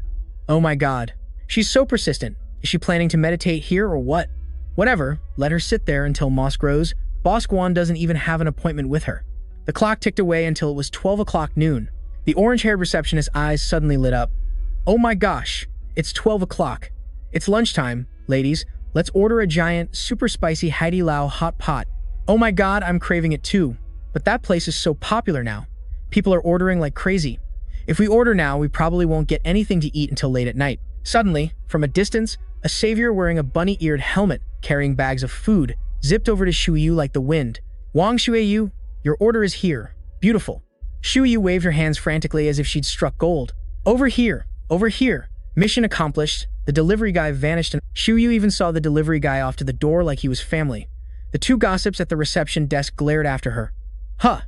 Oh my god. She's so persistent. Is she planning to meditate here or what? Whatever, let her sit there until moss grows. Boss Guan doesn't even have an appointment with her. The clock ticked away until it was 12 o'clock noon. The orange-haired receptionist's eyes suddenly lit up. Oh my gosh, it's 12 o'clock. It's lunchtime, ladies. Let's order a giant, super spicy Haidilao hot pot. Oh my god, I'm craving it too. But that place is so popular now. People are ordering like crazy. If we order now, we probably won't get anything to eat until late at night. Suddenly, from a distance, a savior wearing a bunny-eared helmet, carrying bags of food, zipped over to Shu Yu like the wind. Wang Shui Yu, your order is here. Beautiful. Shu Yu waved her hands frantically as if she'd struck gold. Over here. Over here. Mission accomplished. The delivery guy vanished and Shu Yu even saw the delivery guy off to the door like he was family. The two gossips at the reception desk glared after her. Huh.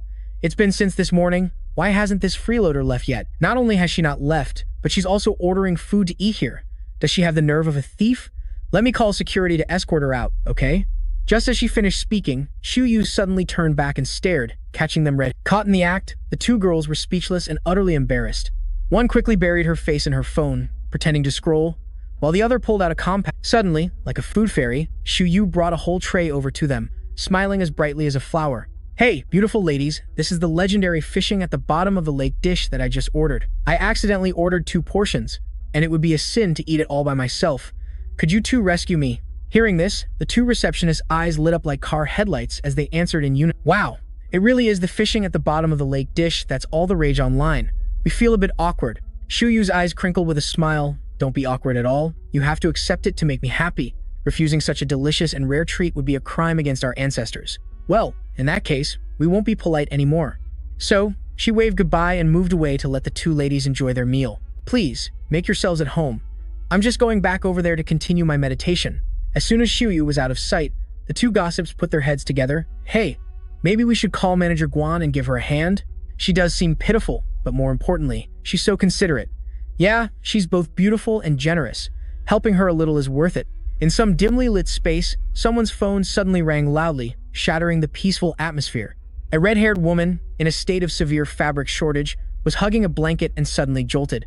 It's been since this morning. Why hasn't this freeloader left yet? Not only has she not left, but she's also ordering food to eat here. Does she have the nerve of a thief? Let me call security to escort her out, okay? Just as she finished speaking, Shu Yu suddenly turned back and stared, catching them red. Caught in the act, the two girls were speechless and utterly embarrassed. One quickly buried her face in her phone, pretending to scroll, while the other pulled out a compact. Suddenly, like a food fairy, Shu Yu brought a whole tray over to them, smiling as brightly as a flower. Hey, beautiful ladies, this is the legendary fishing at the bottom of the lake dish that I just ordered. I accidentally ordered 2 portions, and it would be a sin to eat it all by myself. Could you two rescue me? Hearing this, the two receptionists' eyes lit up like car headlights as they answered in unison. Wow, it really is the fishing at the bottom of the lake dish that's all the rage online. We feel a bit awkward. Shu Yu's eyes crinkled with a smile. Don't be awkward at all. You have to accept it to make me happy. Refusing such a delicious and rare treat would be a crime against our ancestors. Well, in that case, we won't be polite anymore. So, she waved goodbye and moved away to let the two ladies enjoy their meal. Please, make yourselves at home. I'm just going back over there to continue my meditation. As soon as Shu Yu was out of sight, the two gossips put their heads together. Hey, Maybe we should call Manager Guan and give her a hand? She does seem pitiful, but more importantly, she's so considerate. Yeah, she's both beautiful and generous. Helping her a little is worth it. In some dimly lit space, someone's phone suddenly rang loudly, shattering the peaceful atmosphere. A red-haired woman, in a state of severe fabric shortage, was hugging a blanket and suddenly jolted.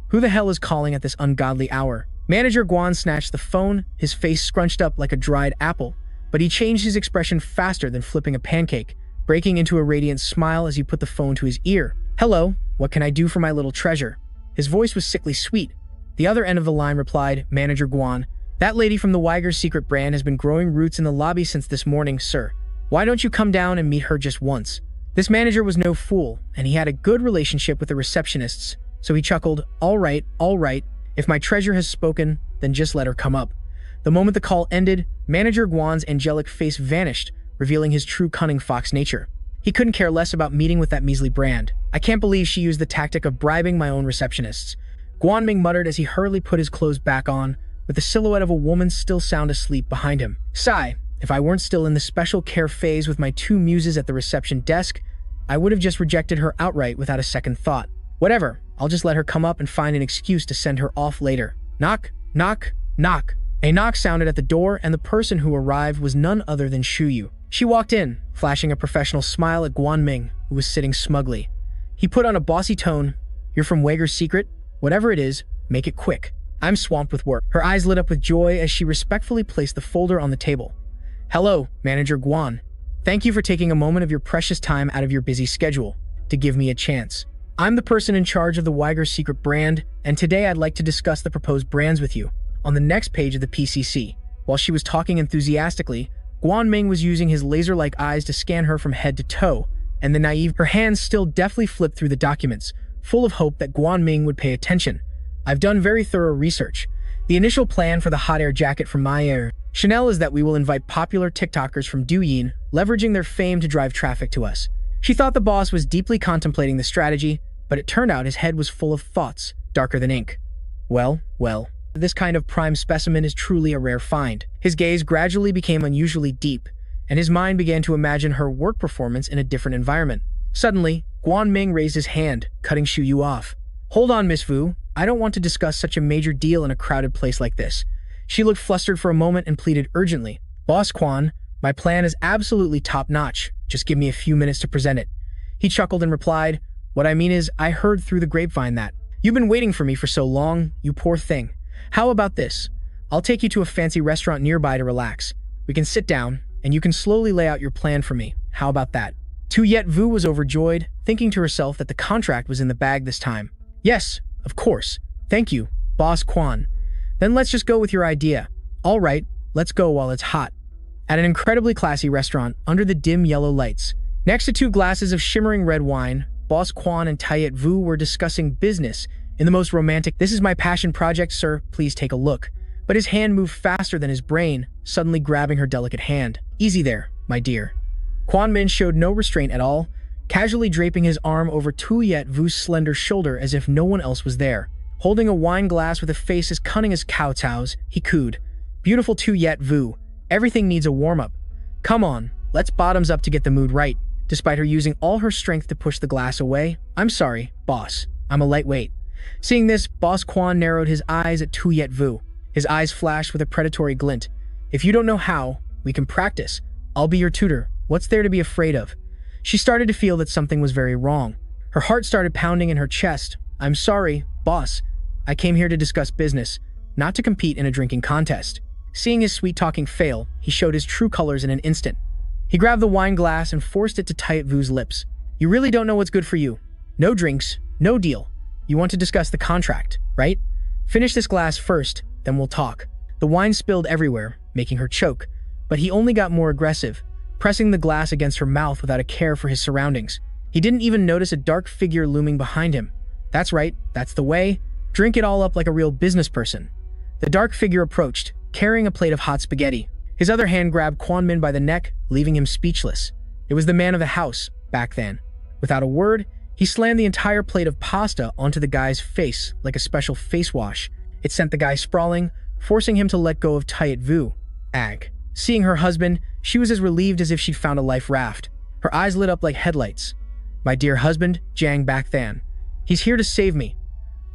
Who the hell is calling at this ungodly hour? Manager Guan snatched the phone, his face scrunched up like a dried apple, but he changed his expression faster than flipping a pancake, breaking into a radiant smile as he put the phone to his ear. Hello, what can I do for my little treasure? His voice was sickly sweet. The other end of the line replied, Manager Guan, that lady from the Weiger's secret brand has been growing roots in the lobby since this morning, sir. Why don't you come down and meet her just once? This manager was no fool, and he had a good relationship with the receptionists, so he chuckled, all right, if my treasure has spoken, then just let her come up. The moment the call ended, Manager Guan's angelic face vanished, revealing his true cunning fox nature. He couldn't care less about meeting with that measly brand. I can't believe she used the tactic of bribing my own receptionists. Guanming muttered as he hurriedly put his clothes back on, with the silhouette of a woman still sound asleep behind him. Sigh, if I weren't still in the special care phase with my two muses at the reception desk, I would have just rejected her outright without a second thought. Whatever, I'll just let her come up and find an excuse to send her off later. Knock, knock, knock. A knock sounded at the door, and the person who arrived was none other than Shuyu. She walked in, flashing a professional smile at Guanming, who was sitting smugly. He put on a bossy tone, You're from Weiger's secret? Whatever it is, make it quick. I'm swamped with work. Her eyes lit up with joy as she respectfully placed the folder on the table. Hello, Manager Guan. Thank you for taking a moment of your precious time out of your busy schedule to give me a chance. I'm the person in charge of the Weiger's secret brand, and today I'd like to discuss the proposed brands with you. On the next page of the PCC, while she was talking enthusiastically, Guanming was using his laser-like eyes to scan her from head to toe, and her hands still deftly flipped through the documents, full of hope that Guanming would pay attention. I've done very thorough research. The initial plan for the hot air jacket from Chanel is that we will invite popular TikTokers from Douyin, leveraging their fame to drive traffic to us. She thought the boss was deeply contemplating the strategy, but it turned out his head was full of thoughts, darker than ink. Well, this kind of prime specimen is truly a rare find. His gaze gradually became unusually deep, and his mind began to imagine her work performance in a different environment. Suddenly, Guanming raised his hand, cutting Shuyu off. Hold on, Miss Vu. I don't want to discuss such a major deal in a crowded place like this. She looked flustered for a moment and pleaded urgently. Boss Quan, my plan is absolutely top-notch. Just give me a few minutes to present it. He chuckled and replied, What I mean is, I heard through the grapevine that you've been waiting for me for so long, you poor thing. How about this? I'll take you to a fancy restaurant nearby to relax. We can sit down, and you can slowly lay out your plan for me. How about that? Tu Yet Vu was overjoyed, thinking to herself that the contract was in the bag this time. Yes, of course. Thank you, Boss Quan. Then let's just go with your idea. All right, let's go while it's hot. At an incredibly classy restaurant, under the dim yellow lights, next to two glasses of shimmering red wine, Boss Quan and Tayet Vu were discussing business in the most romantic, This is my passion project, sir, please take a look. But his hand moved faster than his brain, suddenly grabbing her delicate hand. Easy there, my dear. Quan Min showed no restraint at all, casually draping his arm over Tu Yet Vu's slender shoulder as if no one else was there. Holding a wine glass with a face as cunning as Kowtow's, he cooed, Beautiful Tu Yet Vu, everything needs a warm-up. Come on, let's bottoms up to get the mood right. Despite her using all her strength to push the glass away, I'm sorry, boss, I'm a lightweight. Seeing this, Boss Quan narrowed his eyes at Tu Yet Vu. His eyes flashed with a predatory glint. If you don't know how, we can practice. I'll be your tutor. What's there to be afraid of? She started to feel that something was very wrong. Her heart started pounding in her chest. I'm sorry, boss. I came here to discuss business, not to compete in a drinking contest. Seeing his sweet-talking fail, he showed his true colors in an instant. He grabbed the wine glass and forced it to Tayet Vu's lips. You really don't know what's good for you. No drinks, no deal. You want to discuss the contract, right? Finish this glass first, then we'll talk. The wine spilled everywhere, making her choke, but he only got more aggressive, pressing the glass against her mouth without a care for his surroundings. He didn't even notice a dark figure looming behind him. That's right, that's the way. Drink it all up like a real business person. The dark figure approached, carrying a plate of hot spaghetti. His other hand grabbed Quan Min by the neck, leaving him speechless. It was the man of the house, back then. Without a word, he slammed the entire plate of pasta onto the guy's face like a special face wash. It sent the guy sprawling, forcing him to let go of Tayet Vu. Ag. Seeing her husband, she was as relieved as if she'd found a life raft. Her eyes lit up like headlights. My dear husband, Jiang Bakthan. He's here to save me.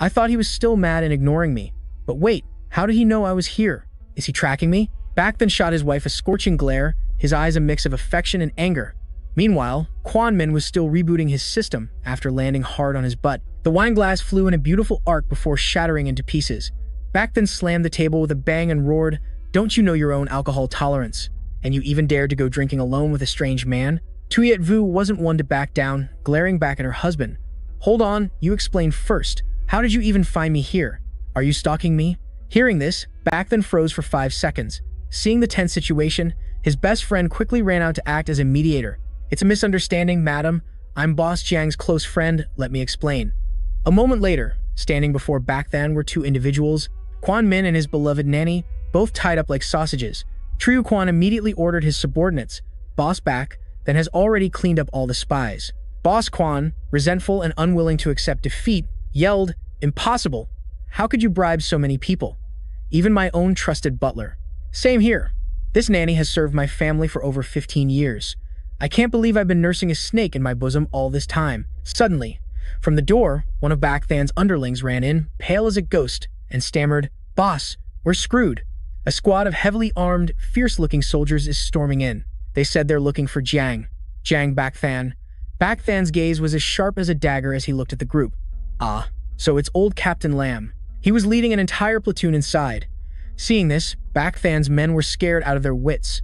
I thought he was still mad and ignoring me. But wait, how did he know I was here? Is he tracking me? Bakthan shot his wife a scorching glare, his eyes a mix of affection and anger. Meanwhile, Quan Min was still rebooting his system after landing hard on his butt. The wine glass flew in a beautiful arc before shattering into pieces. Bakthan slammed the table with a bang and roared, "Don't you know your own alcohol tolerance? And you even dared to go drinking alone with a strange man?" Tuyet Vu wasn't one to back down, glaring back at her husband. "Hold on, you explain first. How did you even find me here? Are you stalking me?" Hearing this, Bakthan froze for 5 seconds. Seeing the tense situation, his best friend quickly ran out to act as a mediator. "It's a misunderstanding, madam. I'm Boss Jiang's close friend, let me explain." A moment later, standing before Bakthan were 2 individuals, Quan Min and his beloved nanny, both tied up like sausages. Triu Quan immediately ordered his subordinates, Boss Bak, then has already cleaned up all the spies. Boss Quan, resentful and unwilling to accept defeat, yelled, "Impossible! How could you bribe so many people? Even my own trusted butler." Same here. This nanny has served my family for over 15 years. I can't believe I've been nursing a snake in my bosom all this time. Suddenly, from the door, one of Bakthan's underlings ran in, pale as a ghost, and stammered, "Boss, we're screwed. A squad of heavily armed, fierce-looking soldiers is storming in. They said they're looking for Jiang Bakthan." Bakthan's gaze was as sharp as a dagger as he looked at the group. Ah, so it's old Captain Lam. He was leading an entire platoon inside. Seeing this, Bakthan's men were scared out of their wits.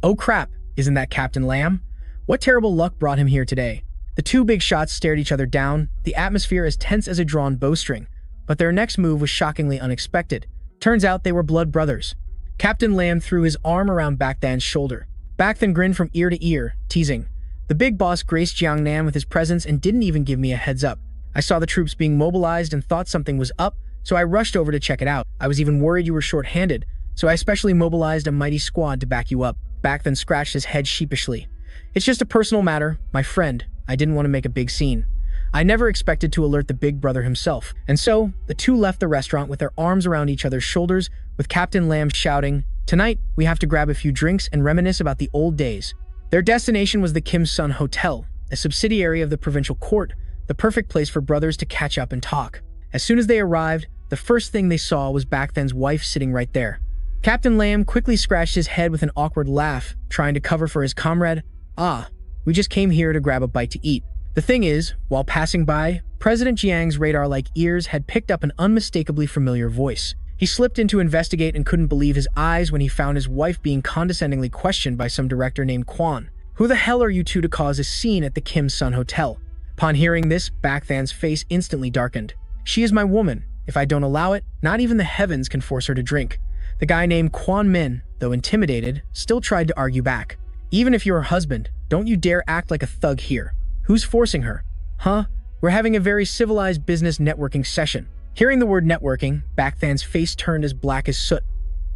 "Oh crap, isn't that Captain Lam? What terrible luck brought him here today?" The 2 big shots stared each other down, the atmosphere as tense as a drawn bowstring. But their next move was shockingly unexpected. Turns out they were blood brothers. Captain Lam threw his arm around Bakthan's shoulder. Bakthan grinned from ear to ear, teasing. The big boss graced Jiangnan with his presence and didn't even give me a heads up. I saw the troops being mobilized and thought something was up, so I rushed over to check it out. I was even worried you were short-handed, so I specially mobilized a mighty squad to back you up. Bakthan scratched his head sheepishly. "It's just a personal matter, my friend. I didn't want to make a big scene. I never expected to alert the big brother himself." And so, the 2 left the restaurant with their arms around each other's shoulders, with Captain Lam shouting, "Tonight, we have to grab a few drinks and reminisce about the old days." Their destination was the Kim Sun Hotel, a subsidiary of the provincial court, the perfect place for brothers to catch up and talk. As soon as they arrived, the first thing they saw was Bakthan's wife sitting right there. Captain Lam quickly scratched his head with an awkward laugh, trying to cover for his comrade. "Ah, we just came here to grab a bite to eat." The thing is, while passing by, President Jiang's radar-like ears had picked up an unmistakably familiar voice. He slipped in to investigate and couldn't believe his eyes when he found his wife being condescendingly questioned by some director named Quan. "Who the hell are you 2 to cause a scene at the Kim Sun Hotel?" Upon hearing this, Bakthan's face instantly darkened. "She is my woman. If I don't allow it, not even the heavens can force her to drink." The guy named Quan Min, though intimidated, still tried to argue back. "Even if you're her husband, don't you dare act like a thug here. Who's forcing her?" "Huh? We're having a very civilized business networking session." Hearing the word networking, Bakthan's face turned as black as soot.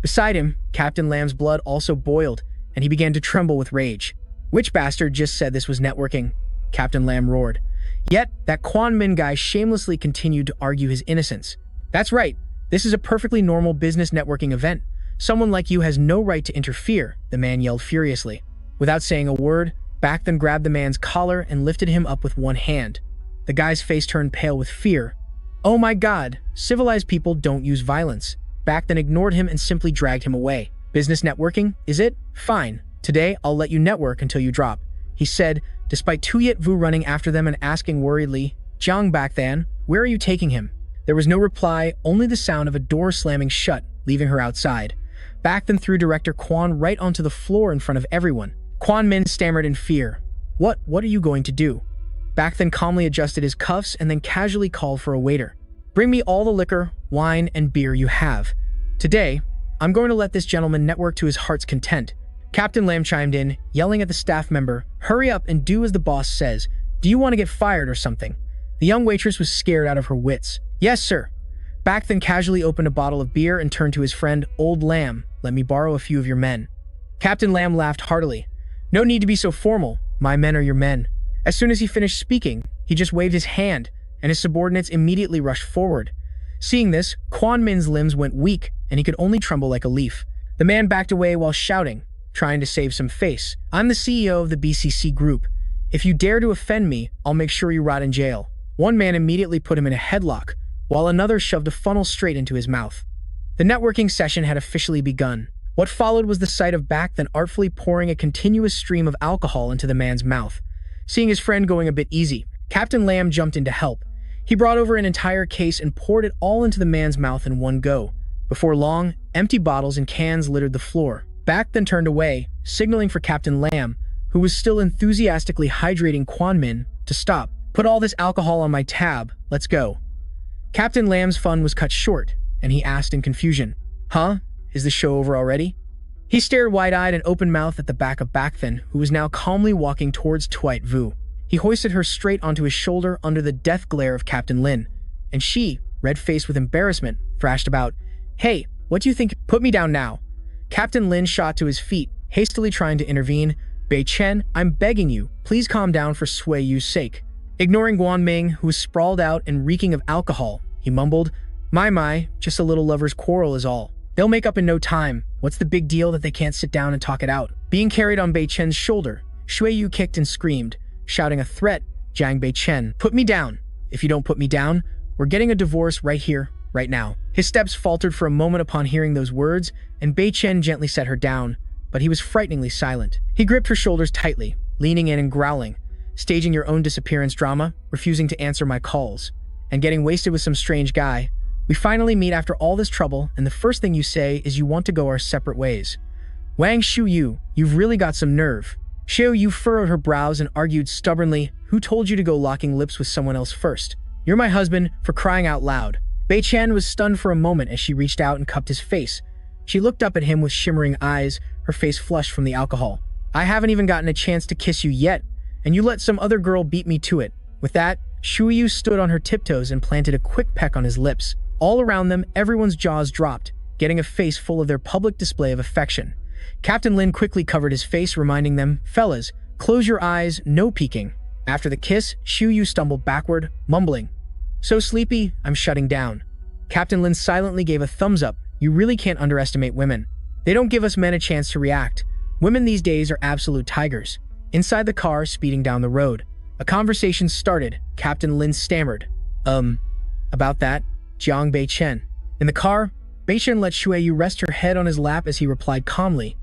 Beside him, Captain Lam's blood also boiled, and he began to tremble with rage. "Which bastard just said this was networking?" Captain Lam roared. Yet, that Quan Min guy shamelessly continued to argue his innocence. "That's right. This is a perfectly normal business networking event. Someone like you has no right to interfere," the man yelled furiously. Without saying a word, Bakthan grabbed the man's collar and lifted him up with one hand. The guy's face turned pale with fear. "Oh my god, civilized people don't use violence." Bakthan ignored him and simply dragged him away. "Business networking, is it? Fine. Today, I'll let you network until you drop," he said, despite Tuyet Vu running after them and asking worriedly, "Jiang Bakthan, where are you taking him?" There was no reply, only the sound of a door slamming shut, leaving her outside. Bakthan threw Director Quan right onto the floor in front of everyone. Quan Min stammered in fear. What are you going to do?" Bakthan calmly adjusted his cuffs and then casually called for a waiter. "Bring me all the liquor, wine, and beer you have. Today, I'm going to let this gentleman network to his heart's content." Captain Lam chimed in, yelling at the staff member, "Hurry up and do as the boss says. Do you want to get fired or something?" The young waitress was scared out of her wits. "Yes, sir." Bakthan casually opened a bottle of beer and turned to his friend, "Old Lam, let me borrow a few of your men." Captain Lam laughed heartily. "No need to be so formal. My men are your men." As soon as he finished speaking, he just waved his hand, and his subordinates immediately rushed forward. Seeing this, Quan Min's limbs went weak, and he could only tremble like a leaf. The man backed away while shouting, trying to save some face. "I'm the CEO of the BCC group. If you dare to offend me, I'll make sure you rot in jail. One man immediately put him in a headlock, while another shoved a funnel straight into his mouth. The networking session had officially begun. What followed was the sight of Back then artfully pouring a continuous stream of alcohol into the man's mouth. Seeing his friend going a bit easy, Captain Lamb jumped in to help. He brought over an entire case and poured it all into the man's mouth in one go. Before long, empty bottles and cans littered the floor. Back then turned away, signaling for Captain Lamb, who was still enthusiastically hydrating Kwanmin, to stop. Put all this alcohol on my tab, let's go. Captain Lamb's fun was cut short, and he asked in confusion, "Huh? Is the show over already?" He stared wide-eyed and open-mouthed at the back of Bakthan, who was now calmly walking towards Twite Vu. He hoisted her straight onto his shoulder under the death glare of Captain Lin, and she, red-faced with embarrassment, thrashed about, "Hey, what do you think? Put me down now." Captain Lin shot to his feet, hastily trying to intervene. "Bei Chen, I'm begging you, please calm down for Sui Yu's sake." Ignoring Guanming, who was sprawled out and reeking of alcohol, he mumbled, My, just a little lover's quarrel is all. They'll make up in no time. What's the big deal that they can't sit down and talk it out?" Being carried on Bei Chen's shoulder, Shui Yu kicked and screamed, shouting a threat, "Jiang Bei Chen, put me down. If you don't put me down, we're getting a divorce right here, right now." His steps faltered for a moment upon hearing those words, and Bei Chen gently set her down, but he was frighteningly silent. He gripped her shoulders tightly, leaning in and growling, "Staging your own disappearance drama, refusing to answer my calls, and getting wasted with some strange guy. We finally meet after all this trouble, and the first thing you say is you want to go our separate ways. Wang Shu Yu, you've really got some nerve." Xiao Yu furrowed her brows and argued stubbornly, "Who told you to go locking lips with someone else first? You're my husband, for crying out loud." Bei Chen was stunned for a moment as she reached out and cupped his face. She looked up at him with shimmering eyes, her face flushed from the alcohol. "I haven't even gotten a chance to kiss you yet, and you let some other girl beat me to it." With that, Shu Yu stood on her tiptoes and planted a quick peck on his lips. All around them, everyone's jaws dropped, getting a face full of their public display of affection. Captain Lin quickly covered his face, reminding them, "Fellas, close your eyes, no peeking." After the kiss, Shu Yu stumbled backward, mumbling, "So sleepy, I'm shutting down." Captain Lin silently gave a thumbs up. "You really can't underestimate women. They don't give us men a chance to react. Women these days are absolute tigers." Inside the car, speeding down the road, a conversation started. Captain Lin stammered, About that, Jiang Bei Chen." In the car, Bei Chen let Shui Yu rest her head on his lap as he replied calmly,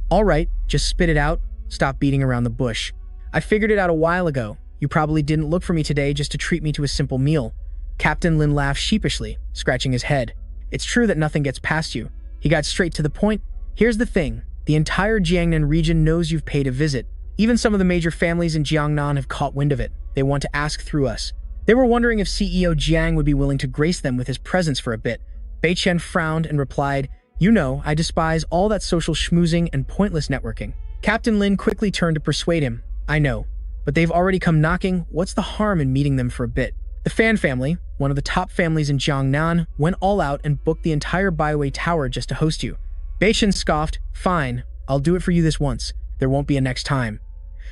"All right, just spit it out. Stop beating around the bush. I figured it out a while ago. You probably didn't look for me today just to treat me to a simple meal." Captain Lin laughed sheepishly, scratching his head. "It's true that nothing gets past you." He got straight to the point. "Here's the thing. The entire Jiangnan region knows you've paid a visit. Even some of the major families in Jiangnan have caught wind of it. They want to ask through us. They were wondering if CEO Jiang would be willing to grace them with his presence for a bit." Bei Chen frowned and replied, "You know, I despise all that social schmoozing and pointless networking." Captain Lin quickly turned to persuade him, "I know, but they've already come knocking. What's the harm in meeting them for a bit?" The Fan family, one of the top families in Jiangnan, went all out and booked the entire Baiwei Tower just to host you. Bei Chen scoffed, "Fine, I'll do it for you this once. There won't be a next time."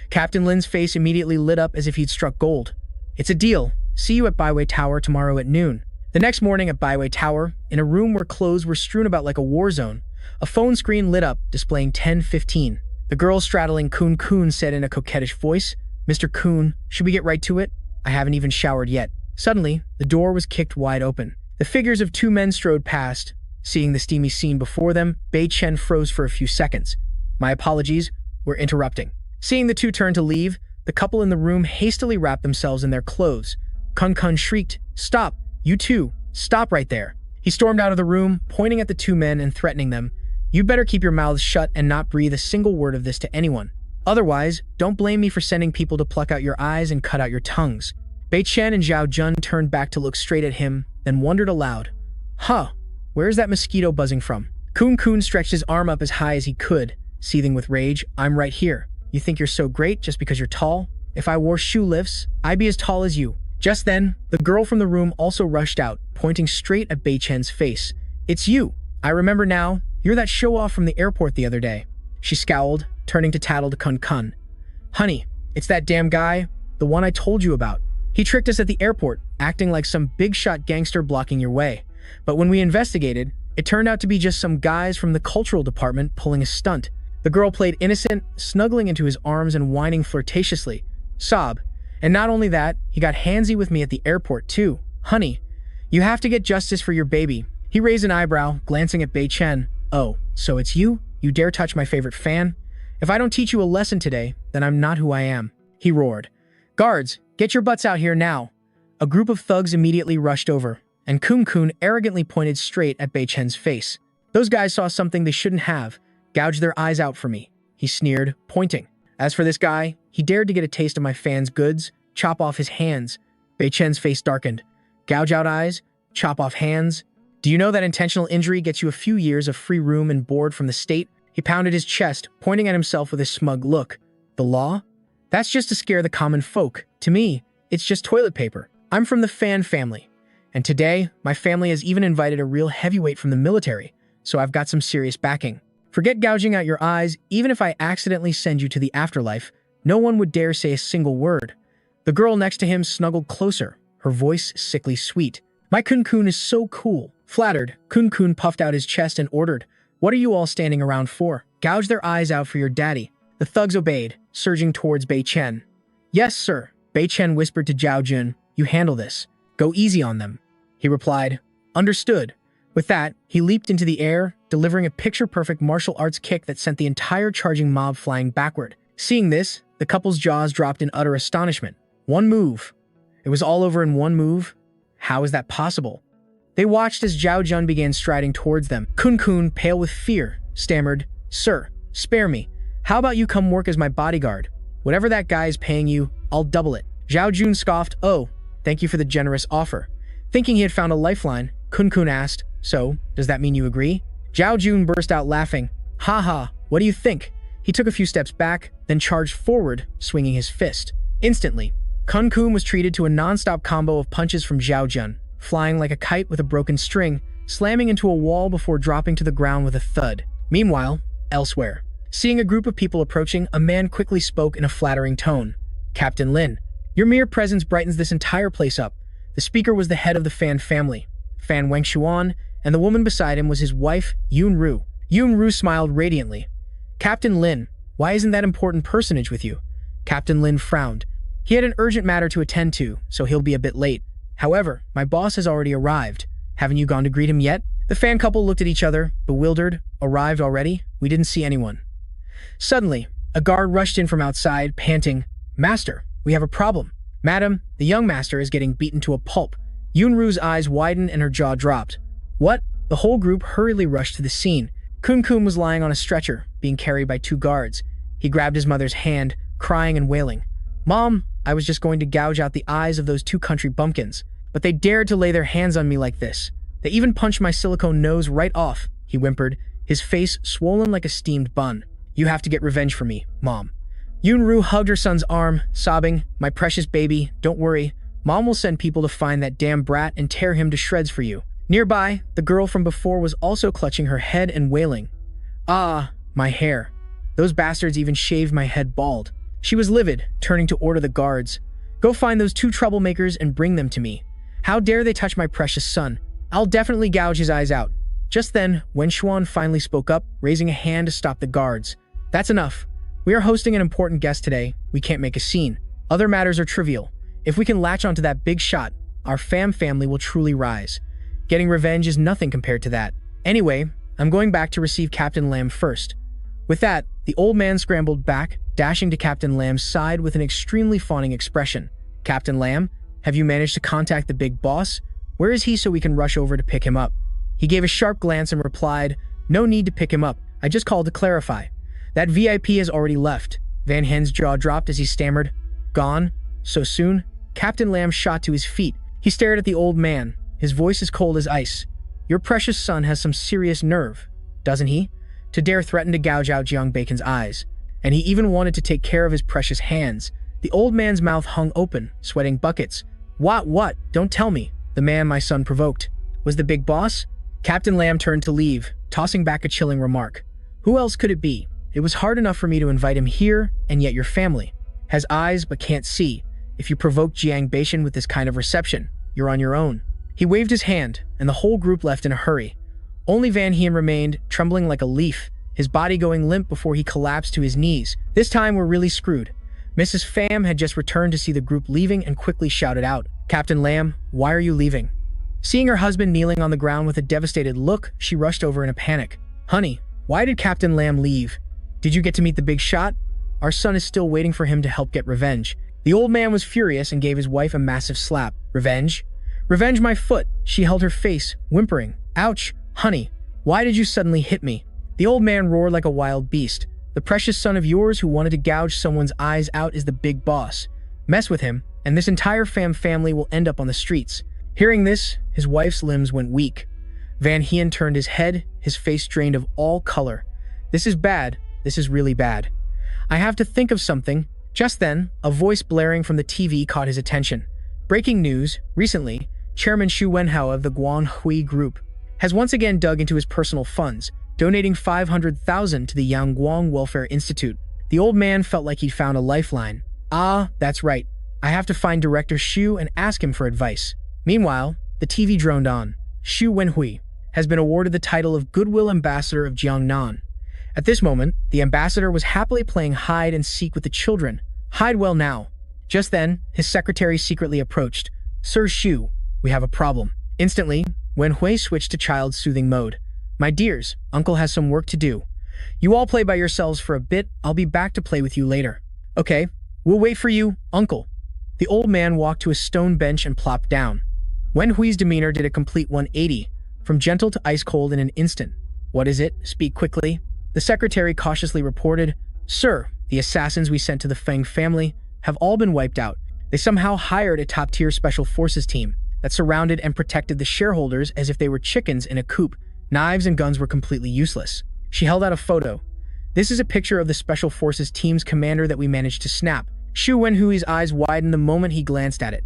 Captain Lin's face immediately lit up as if he'd struck gold. "It's a deal. See you at Baiwei Tower tomorrow at noon." The next morning at Baiwei Tower, in a room where clothes were strewn about like a war zone, a phone screen lit up, displaying 10:15. The girl straddling Kun said in a coquettish voice, "Mr. Kun, should we get right to it? I haven't even showered yet." Suddenly, the door was kicked wide open. The figures of two men strode past. Seeing the steamy scene before them, Bei Chen froze for a few seconds. "My apologies, we're interrupting." Seeing the two turn to leave, the couple in the room hastily wrapped themselves in their clothes. Kun shrieked, "Stop! You two! Stop right there!" He stormed out of the room, pointing at the two men and threatening them, "You'd better keep your mouths shut and not breathe a single word of this to anyone. Otherwise, don't blame me for sending people to pluck out your eyes and cut out your tongues." Bei Chen and Zhao Jun turned back to look straight at him, then wondered aloud, "Huh, where's that mosquito buzzing from?" Kun stretched his arm up as high as he could, seething with rage. "I'm right here. You think you're so great just because you're tall? If I wore shoe lifts, I'd be as tall as you." Just then, the girl from the room also rushed out, pointing straight at Bei Chen's face. "It's you! I remember now. You're that show-off from the airport the other day." She scowled, turning to tattle to Kun. "Honey, it's that damn guy, the one I told you about. He tricked us at the airport, acting like some big-shot gangster blocking your way. But when we investigated, it turned out to be just some guys from the cultural department pulling a stunt." The girl played innocent, snuggling into his arms and whining flirtatiously. Sob. And not only that, he got handsy with me at the airport too. Honey, you have to get justice for your baby. He raised an eyebrow, glancing at Bei Chen. Oh, so it's you? You dare touch my favorite fan? If I don't teach you a lesson today, then I'm not who I am. He roared. Guards, get your butts out here now. A group of thugs immediately rushed over, and Kun arrogantly pointed straight at Bei Chen's face. Those guys saw something they shouldn't have, gouged their eyes out for me. He sneered, pointing. As for this guy, he dared to get a taste of my fan's goods, chop off his hands. Bei Chen's face darkened. Gouge out eyes, chop off hands. Do you know that intentional injury gets you a few years of free room and board from the state? He pounded his chest, pointing at himself with a smug look. The law? That's just to scare the common folk. To me, it's just toilet paper. I'm from the Fan family. And today, my family has even invited a real heavyweight from the military, so I've got some serious backing. Forget gouging out your eyes, even if I accidentally send you to the afterlife, no one would dare say a single word. The girl next to him snuggled closer, her voice sickly sweet. My Kun is so cool. Flattered, Kun puffed out his chest and ordered, What are you all standing around for? Gouge their eyes out for your daddy. The thugs obeyed, surging towards Bei Chen. Yes, sir, Bei Chen whispered to Zhao Jun. You handle this. Go easy on them. He replied, Understood. With that, he leaped into the air, delivering a picture-perfect martial arts kick that sent the entire charging mob flying backward. Seeing this, the couple's jaws dropped in utter astonishment. One move. It was all over in one move? How is that possible? They watched as Zhao Jun began striding towards them. Kun, pale with fear, stammered, Sir, spare me. How about you come work as my bodyguard? Whatever that guy is paying you, I'll double it. Zhao Jun scoffed, Oh, thank you for the generous offer. Thinking he had found a lifeline, Kun asked, So, does that mean you agree? Zhao Jun burst out laughing. Ha, what do you think? He took a few steps back, then charged forward, swinging his fist. Instantly, Kun was treated to a non-stop combo of punches from Zhao Jun, flying like a kite with a broken string, slamming into a wall before dropping to the ground with a thud. Meanwhile, elsewhere, seeing a group of people approaching, a man quickly spoke in a flattering tone. Captain Lin, your mere presence brightens this entire place up. The speaker was the head of the Fan family, Fan Wengshuan, and the woman beside him was his wife, Yun Ru. Yun Ru smiled radiantly. Captain Lin, why isn't that important personage with you? Captain Lin frowned. He had an urgent matter to attend to, so he'll be a bit late. However, my boss has already arrived. Haven't you gone to greet him yet? The fan couple looked at each other, bewildered. Arrived already? We didn't see anyone. Suddenly, a guard rushed in from outside, panting, Master, we have a problem. Madam, the young master is getting beaten to a pulp. Yun Ru's eyes widened and her jaw dropped. What? The whole group hurriedly rushed to the scene. Kun was lying on a stretcher, being carried by two guards. He grabbed his mother's hand, crying and wailing. Mom, I was just going to gouge out the eyes of those two country bumpkins, but they dared to lay their hands on me like this. They even punched my silicone nose right off, he whimpered, his face swollen like a steamed bun. You have to get revenge for me, Mom. Yun Ru hugged her son's arm, sobbing, My precious baby, don't worry. Mom will send people to find that damn brat and tear him to shreds for you. Nearby, the girl from before was also clutching her head and wailing. Ah, my hair. Those bastards even shaved my head bald. She was livid, turning to order the guards. Go find those two troublemakers and bring them to me. How dare they touch my precious son? I'll definitely gouge his eyes out. Just then, Wengshuan finally spoke up, raising a hand to stop the guards. That's enough. We are hosting an important guest today. We can't make a scene. Other matters are trivial. If we can latch onto that big shot, our family will truly rise. Getting revenge is nothing compared to that. Anyway, I'm going back to receive Captain Lam first. With that, the old man scrambled back, dashing to Captain Lam's side with an extremely fawning expression. Captain Lam, have you managed to contact the big boss? Where is he so we can rush over to pick him up? He gave a sharp glance and replied, No need to pick him up. I just called to clarify. That VIP has already left. Van Hen's jaw dropped as he stammered, Gone? So soon? Captain Lam shot to his feet. He stared at the old man, his voice as cold as ice. Your precious son has some serious nerve, doesn't he? To dare threaten to gouge out Jiang Bacon's eyes. And he even wanted to take care of his precious hands. The old man's mouth hung open, sweating buckets. What? Don't tell me. The man my son provoked. Was the big boss? Captain Lam turned to leave, tossing back a chilling remark. Who else could it be? It was hard enough for me to invite him here, and yet your family has eyes but can't see. If you provoke Jiang Baichen with this kind of reception, you're on your own. He waved his hand, and the whole group left in a hurry. Only Van Hien remained, trembling like a leaf, his body going limp before he collapsed to his knees. This time we're really screwed. Mrs. Pham had just returned to see the group leaving and quickly shouted out, "Captain Lam, why are you leaving?" Seeing her husband kneeling on the ground with a devastated look, she rushed over in a panic. "Honey, why did Captain Lam leave? Did you get to meet the big shot? Our son is still waiting for him to help get revenge." The old man was furious and gave his wife a massive slap. "Revenge? Revenge my foot." She held her face, whimpering. "Ouch, honey, why did you suddenly hit me?" The old man roared like a wild beast. "The precious son of yours who wanted to gouge someone's eyes out is the big boss. Mess with him, and this entire family will end up on the streets." Hearing this, his wife's limbs went weak. Van Hien turned his head, his face drained of all color. "This is bad. This is really bad. I have to think of something." Just then, a voice blaring from the TV caught his attention. Breaking news, recently, Chairman Xu Wenhao of the Guanghui Group has once again dug into his personal funds, donating 500,000 to the Yangguang Welfare Institute. The old man felt like he'd found a lifeline. "Ah, that's right. I have to find Director Xu and ask him for advice." Meanwhile, the TV droned on. Xu Wenhui has been awarded the title of Goodwill Ambassador of Jiangnan. At this moment, the ambassador was happily playing hide and seek with the children. Hide well now. Just then, his secretary secretly approached. "Sir Xu, we have a problem." Instantly, Wenhui switched to child-soothing mode. "My dears, Uncle has some work to do. You all play by yourselves for a bit. I'll be back to play with you later." "Okay, we'll wait for you, Uncle." The old man walked to a stone bench and plopped down. Wenhui's demeanor did a complete 180, from gentle to ice-cold in an instant. "What is it? Speak quickly." The secretary cautiously reported, "Sir, the assassins we sent to the Feng family have all been wiped out. They somehow hired a top-tier special forces team that surrounded and protected the shareholders as if they were chickens in a coop. Knives and guns were completely useless." She held out a photo. "This is a picture of the special forces team's commander that we managed to snap." Xu Wenhui's eyes widened the moment he glanced at it.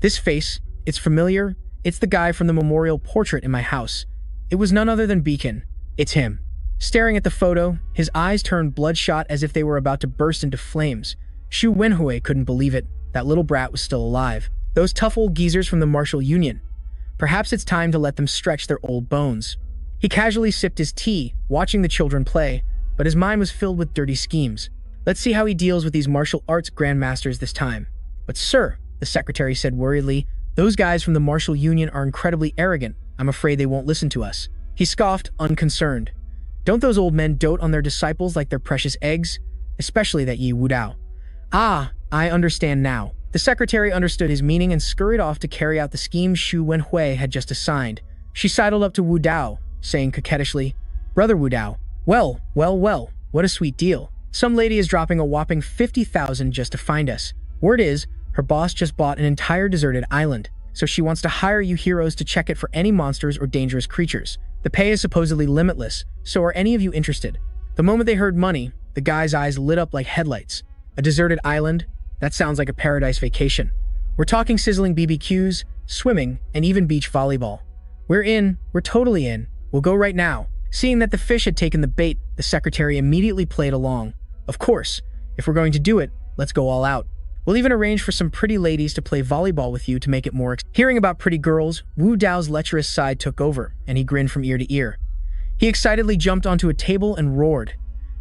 "This face, it's familiar. It's the guy from the memorial portrait in my house. It was none other than Beacon. It's him." Staring at the photo, his eyes turned bloodshot as if they were about to burst into flames. Xu Wenhui couldn't believe it. That little brat was still alive. Those tough old geezers from the Martial Union. Perhaps it's time to let them stretch their old bones. He casually sipped his tea, watching the children play, but his mind was filled with dirty schemes. Let's see how he deals with these martial arts grandmasters this time. "But sir," the secretary said worriedly, "those guys from the Martial Union are incredibly arrogant. I'm afraid they won't listen to us." He scoffed, unconcerned. "Don't those old men dote on their disciples like their precious eggs? Especially that Yi Wudao." "Ah, I understand now." The secretary understood his meaning and scurried off to carry out the scheme Xu Wenhui had just assigned. She sidled up to Wudao, saying coquettishly, "Brother Wudao, well, what a sweet deal. Some lady is dropping a whopping 50,000 just to find us. Word is, her boss just bought an entire deserted island, so she wants to hire you heroes to check it for any monsters or dangerous creatures. The pay is supposedly limitless, so are any of you interested?" The moment they heard money, the guy's eyes lit up like headlights. A deserted island? That sounds like a paradise vacation. We're talking sizzling BBQs, swimming, and even beach volleyball. We're in. We're totally in. We'll go right now. Seeing that the fish had taken the bait, the secretary immediately played along. "Of course. If we're going to do it, let's go all out. We'll even arrange for some pretty ladies to play volleyball with you to make it more Hearing about pretty girls, Wu Dao's lecherous side took over, and he grinned from ear to ear. He excitedly jumped onto a table and roared.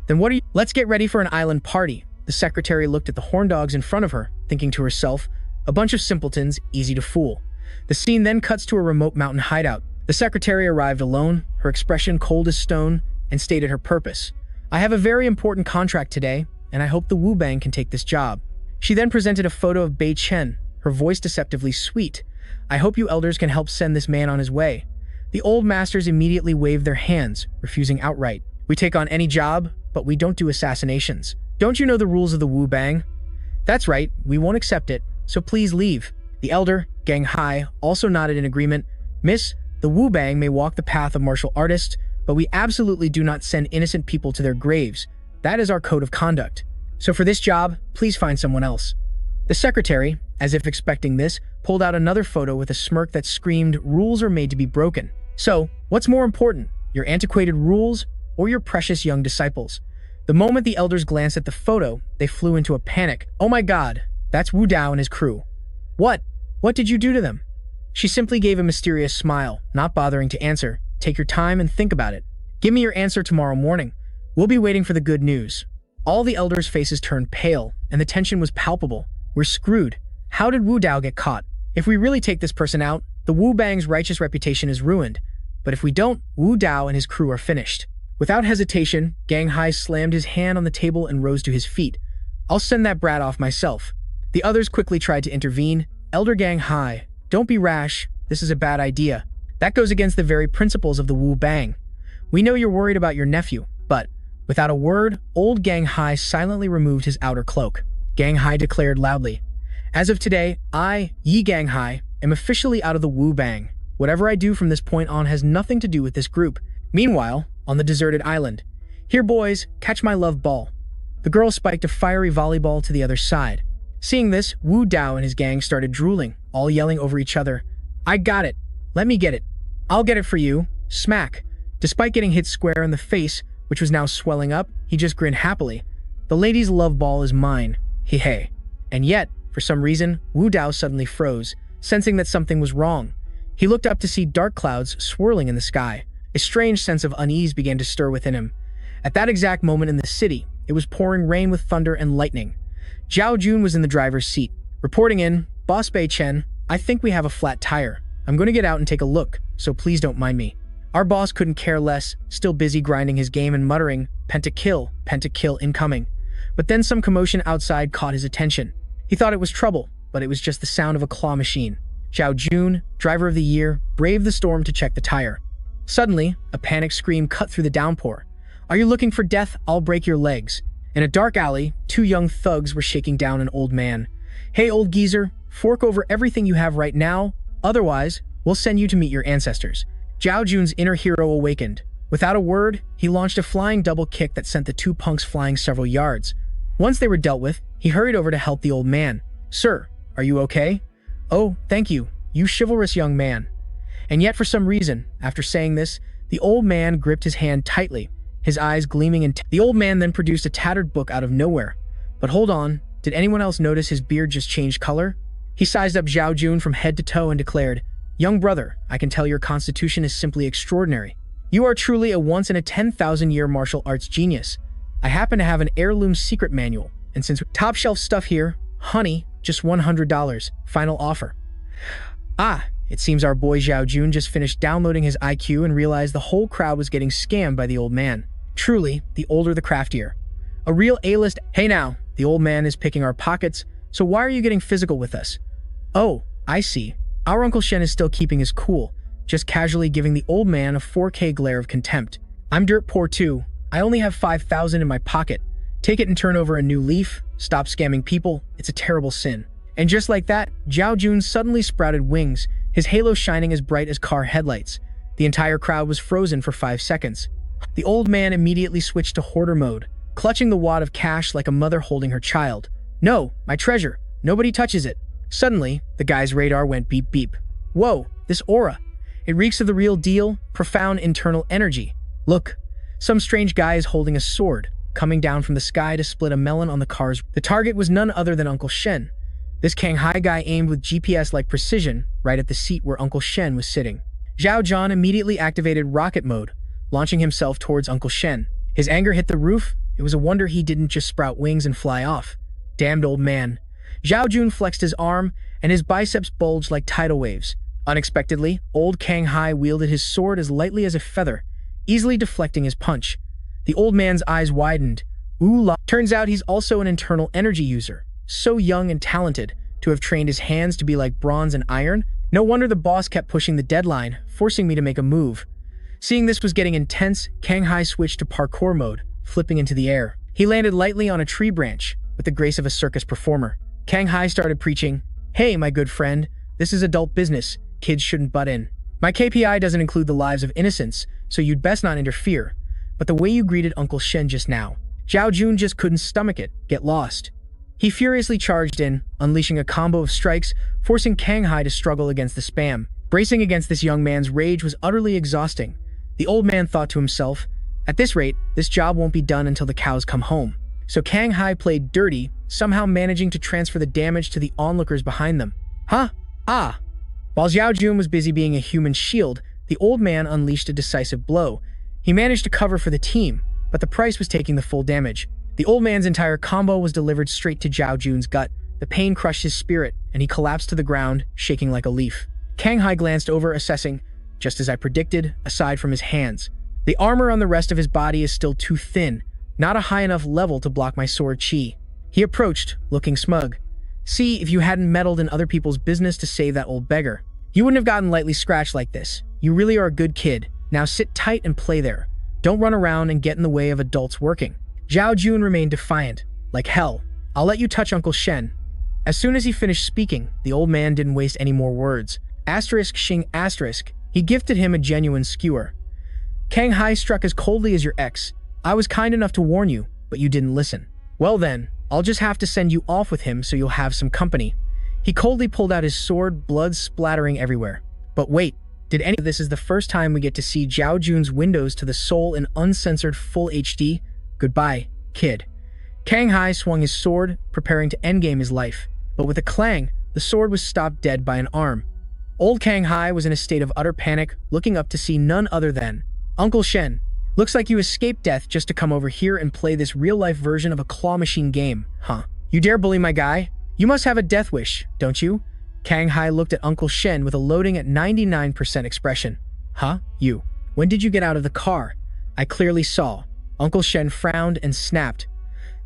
"Then what are you— Let's get ready for an island party." The secretary looked at the horn dogs in front of her, thinking to herself, "A bunch of simpletons, easy to fool." The scene then cuts to a remote mountain hideout. The secretary arrived alone, her expression cold as stone, and stated her purpose. "I have a very important contract today, and I hope the Wu Bang can take this job." She then presented a photo of Bei Chen, her voice deceptively sweet. "I hope you elders can help send this man on his way." The old masters immediately waved their hands, refusing outright. "We take on any job, but we don't do assassinations. Don't you know the rules of the Wu Bang?" "That's right, we won't accept it, so please leave." The elder, Gang Hai, also nodded in agreement. "Miss, the Wu Bang may walk the path of martial artists, but we absolutely do not send innocent people to their graves. That is our code of conduct. So for this job, please find someone else." The secretary, as if expecting this, pulled out another photo with a smirk that screamed, "Rules are made to be broken." "So, what's more important, your antiquated rules or your precious young disciples?" The moment the elders glanced at the photo, they flew into a panic. "Oh my god, that's Wu Dao and his crew." What did you do to them?" She simply gave a mysterious smile, not bothering to answer. "Take your time and think about it. Give me your answer tomorrow morning. We'll be waiting for the good news." All the elders' faces turned pale, and the tension was palpable. We're screwed. How did Wu Dao get caught? If we really take this person out, the Wu Bang's righteous reputation is ruined. But if we don't, Wu Dao and his crew are finished. Without hesitation, Gang Hai slammed his hand on the table and rose to his feet. I'll send that brat off myself. The others quickly tried to intervene. Elder Gang Hai, don't be rash. This is a bad idea. That goes against the very principles of the Wu Bang. We know you're worried about your nephew, but without a word, old Gang Hai silently removed his outer cloak. Gang Hai declared loudly, "As of today, I, Yi Gang Hai, am officially out of the Wu Bang. Whatever I do from this point on has nothing to do with this group." Meanwhile, on the deserted island, "Here, boys, catch my love ball." The girl spiked a fiery volleyball to the other side. Seeing this, Wu Dao and his gang started drooling, all yelling over each other. "I got it. Let me get it. I'll get it for you." Smack. Despite getting hit square in the face, which was now swelling up, he just grinned happily. "The lady's love ball is mine. Hey. And yet, for some reason, Wu Dao suddenly froze, sensing that something was wrong. He looked up to see dark clouds swirling in the sky. A strange sense of unease began to stir within him. At that exact moment in the city, it was pouring rain with thunder and lightning. Zhao Jun was in the driver's seat. Reporting in, "Boss Bei Chen, I think we have a flat tire. I'm going to get out and take a look, so please don't mind me." Our boss couldn't care less, still busy grinding his game and muttering, pentakill incoming." But then some commotion outside caught his attention. He thought it was trouble, but it was just the sound of a claw machine. Zhao Jun, driver of the year, braved the storm to check the tire. Suddenly, a panic scream cut through the downpour. "Are you looking for death? I'll break your legs." In a dark alley, two young thugs were shaking down an old man. "Hey, old geezer, fork over everything you have right now, otherwise, we'll send you to meet your ancestors." Zhao Jun's inner hero awakened. Without a word, he launched a flying double kick that sent the two punks flying several yards. Once they were dealt with, he hurried over to help the old man. "Sir, are you okay?" "Oh, thank you, you chivalrous young man." And yet for some reason, after saying this, the old man gripped his hand tightly, his eyes gleaming the old man then produced a tattered book out of nowhere. But hold on, did anyone else notice his beard just changed color? He sized up Zhao Jun from head to toe and declared, "Young brother, I can tell your constitution is simply extraordinary. You are truly a once-in-a-10,000-year martial arts genius. I happen to have an heirloom secret manual, and since top-shelf stuff here, honey, just $100, final offer." Ah, it seems our boy Zhao Jun just finished downloading his IQ and realized the whole crowd was getting scammed by the old man. Truly, the older the craftier. A real A-list. "Hey now, the old man is picking our pockets, so why are you getting physical with us?" "Oh, I see. Our Uncle Shen is still keeping his cool, just casually giving the old man a 4K glare of contempt. I'm dirt poor too. I only have 5,000 in my pocket. Take it and turn over a new leaf. Stop scamming people. It's a terrible sin." And just like that, Zhao Jun suddenly sprouted wings, his halo shining as bright as car headlights. The entire crowd was frozen for 5 seconds. The old man immediately switched to hoarder mode, clutching the wad of cash like a mother holding her child. "No, my treasure. Nobody touches it." Suddenly, the guy's radar went beep beep. "Whoa, this aura. It reeks of the real deal, profound internal energy. Look, some strange guy is holding a sword, coming down from the sky to split a melon on the car's." The target was none other than Uncle Shen. This Kang Hai guy aimed with GPS-like precision right at the seat where Uncle Shen was sitting. Zhao Jun immediately activated rocket mode, launching himself towards Uncle Shen. His anger hit the roof. It was a wonder he didn't just sprout wings and fly off. Damned old man. Zhao Jun flexed his arm, and his biceps bulged like tidal waves. Unexpectedly, old Kang Hai wielded his sword as lightly as a feather, easily deflecting his punch. The old man's eyes widened. Ooh la. Turns out he's also an internal energy user. So young and talented, to have trained his hands to be like bronze and iron. No wonder the boss kept pushing the deadline, forcing me to make a move. Seeing this was getting intense, Kang Hai switched to parkour mode, flipping into the air. He landed lightly on a tree branch, with the grace of a circus performer. Kang Hai started preaching, "Hey, my good friend, this is adult business. Kids shouldn't butt in. My KPI doesn't include the lives of innocents, so you'd best not interfere. But the way you greeted Uncle Shen just now." Zhao Jun just couldn't stomach it. Get lost. He furiously charged in, unleashing a combo of strikes, forcing Kang Hai to struggle against the spam. Bracing against this young man's rage was utterly exhausting. The old man thought to himself, "At this rate, this job won't be done until the cows come home." So Kang Hai played dirty, somehow managing to transfer the damage to the onlookers behind them. Huh? Ah! While Zhao Jun was busy being a human shield, the old man unleashed a decisive blow. He managed to cover for the team, but the price was taking the full damage. The old man's entire combo was delivered straight to Zhao Jun's gut. The pain crushed his spirit, and he collapsed to the ground, shaking like a leaf. Kang Hai glanced over, assessing, just as I predicted, aside from his hands. The armor on the rest of his body is still too thin, not a high enough level to block my sword chi. He approached, looking smug. See, if you hadn't meddled in other people's business to save that old beggar, you wouldn't have gotten lightly scratched like this. You really are a good kid. Now sit tight and play there. Don't run around and get in the way of adults working. Zhao Jun remained defiant. Like hell, I'll let you touch Uncle Shen. As soon as he finished speaking, the old man didn't waste any more words. Xing **, he gifted him a genuine skewer. Kang Hai struck as coldly as your ex. I was kind enough to warn you, but you didn't listen. Well then, I'll just have to send you off with him so you'll have some company. He coldly pulled out his sword, blood splattering everywhere. But wait, did any of this is the first time we get to see Zhao Jun's windows to the soul in uncensored full HD? Goodbye, kid. Kang Hai swung his sword, preparing to endgame his life. But with a clang, the sword was stopped dead by an arm. Old Kang Hai was in a state of utter panic, looking up to see none other than Uncle Shen. Looks like you escaped death just to come over here and play this real-life version of a claw machine game, huh? You dare bully my guy? You must have a death wish, don't you? Kang Hai looked at Uncle Shen with a loading at 99% expression. Huh? You. When did you get out of the car? I clearly saw. Uncle Shen frowned and snapped.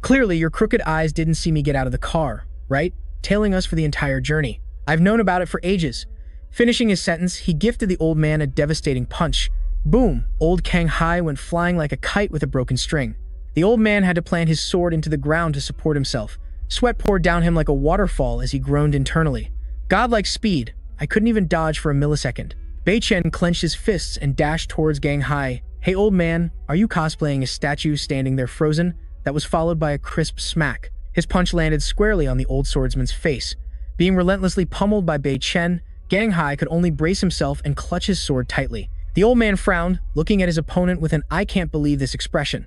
Clearly, your crooked eyes didn't see me get out of the car, right? Tailing us for the entire journey. I've known about it for ages. Finishing his sentence, he gifted the old man a devastating punch. Boom! Old Kang Hai went flying like a kite with a broken string. The old man had to plant his sword into the ground to support himself. Sweat poured down him like a waterfall as he groaned internally. Godlike speed. I couldn't even dodge for a millisecond. Bei Chen clenched his fists and dashed towards Kang Hai. Hey old man, are you cosplaying a statue standing there frozen? That was followed by a crisp smack. His punch landed squarely on the old swordsman's face. Being relentlessly pummeled by Bei Chen, Kang Hai could only brace himself and clutch his sword tightly. The old man frowned, looking at his opponent with an "I can't believe this" expression.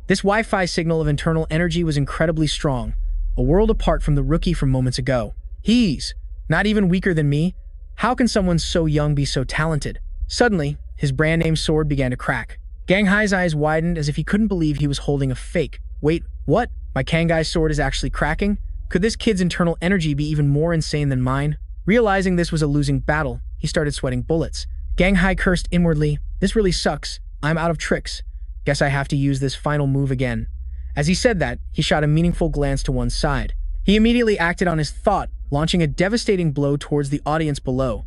This Wi-Fi signal of internal energy was incredibly strong, a world apart from the rookie from moments ago. He's not even weaker than me. How can someone so young be so talented? Suddenly, his brand-name sword began to crack. Kang Hai's eyes widened as if he couldn't believe he was holding a fake. Wait, what? My Kang Hai's sword is actually cracking? Could this kid's internal energy be even more insane than mine? Realizing this was a losing battle, he started sweating bullets. Kang Hai cursed inwardly. This really sucks. I'm out of tricks. Guess I have to use this final move again. As he said that, he shot a meaningful glance to one side. He immediately acted on his thought, launching a devastating blow towards the audience below.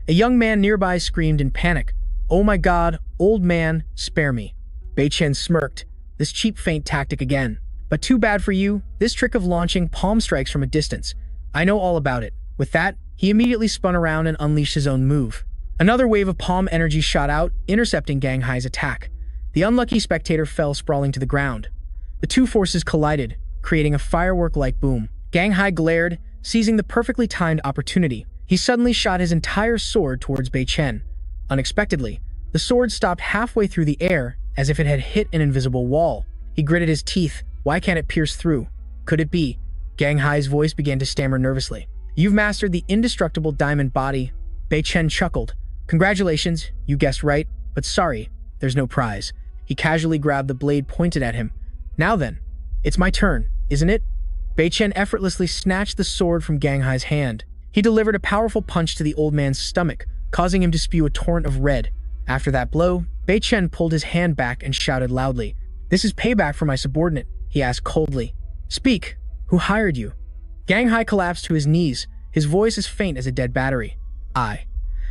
A young man nearby screamed in panic. Oh my god, old man, spare me. Bei Chen smirked. This cheap feint tactic again. But too bad for you, this trick of launching palm strikes from a distance. I know all about it. With that, he immediately spun around and unleashed his own move. Another wave of palm energy shot out, intercepting Kang Hai's attack. The unlucky spectator fell sprawling to the ground. The two forces collided, creating a firework-like boom. Kang Hai glared, seizing the perfectly timed opportunity. He suddenly shot his entire sword towards Bei Chen. Unexpectedly, the sword stopped halfway through the air, as if it had hit an invisible wall. He gritted his teeth. Why can't it pierce through? Could it be? Kang Hai's voice began to stammer nervously. You've mastered the indestructible diamond body. Bei Chen chuckled. Congratulations, you guessed right, but sorry, there's no prize. He casually grabbed the blade pointed at him. Now then, it's my turn, isn't it? Bei Chen effortlessly snatched the sword from Kang Hai's hand. He delivered a powerful punch to the old man's stomach, causing him to spew a torrent of red. After that blow, Bei Chen pulled his hand back and shouted loudly. This is payback for my subordinate, he asked coldly. Speak, who hired you? Kang Hai collapsed to his knees, his voice as faint as a dead battery.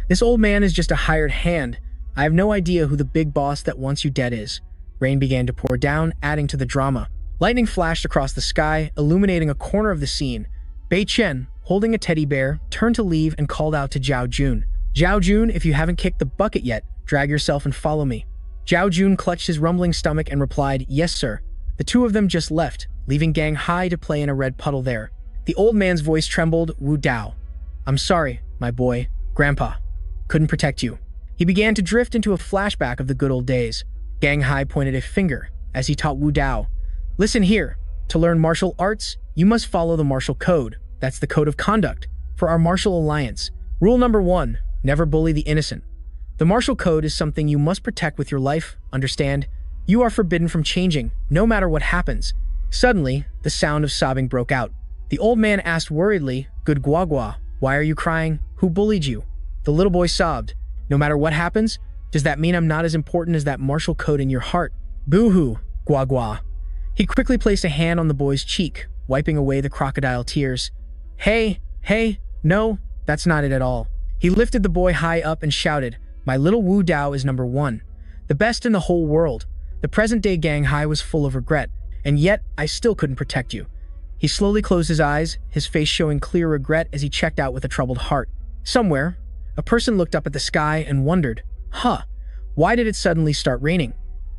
This old man is just a hired hand. I have no idea who the big boss that wants you dead is. Rain began to pour down, adding to the drama. Lightning flashed across the sky, illuminating a corner of the scene. Bei Chen, holding a teddy bear, turned to leave and called out to Zhao Jun. Zhao Jun, if you haven't kicked the bucket yet, drag yourself and follow me. Zhao Jun clutched his rumbling stomach and replied, yes sir. The two of them just left, leaving Kang Hai to play in a red puddle there. The old man's voice trembled. Wu Dao. I'm sorry, my boy. Grandpa. Couldn't protect you. He began to drift into a flashback of the good old days. Kang Hai pointed a finger as he taught Wu Dao. Listen here. To learn martial arts, you must follow the martial code. That's the code of conduct for our martial alliance. Rule number 1, never bully the innocent. The martial code is something you must protect with your life, understand? You are forbidden from changing, no matter what happens. Suddenly, the sound of sobbing broke out. The old man asked worriedly, "Good Guagua, why are you crying? Who bullied you?" The little boy sobbed. "No matter what happens, does that mean I'm not as important as that martial code in your heart?" "Boo-hoo, Guagua." He quickly placed a hand on the boy's cheek, wiping away the crocodile tears. Hey, no, that's not it at all." He lifted the boy high up and shouted, "My little Wu Dao is number one. The best in the whole world." The present-day gang high was full of regret, and yet I still couldn't protect you. He slowly closed his eyes, his face showing clear regret as he checked out with a troubled heart. Somewhere, a person looked up at the sky and wondered, why did it suddenly start raining?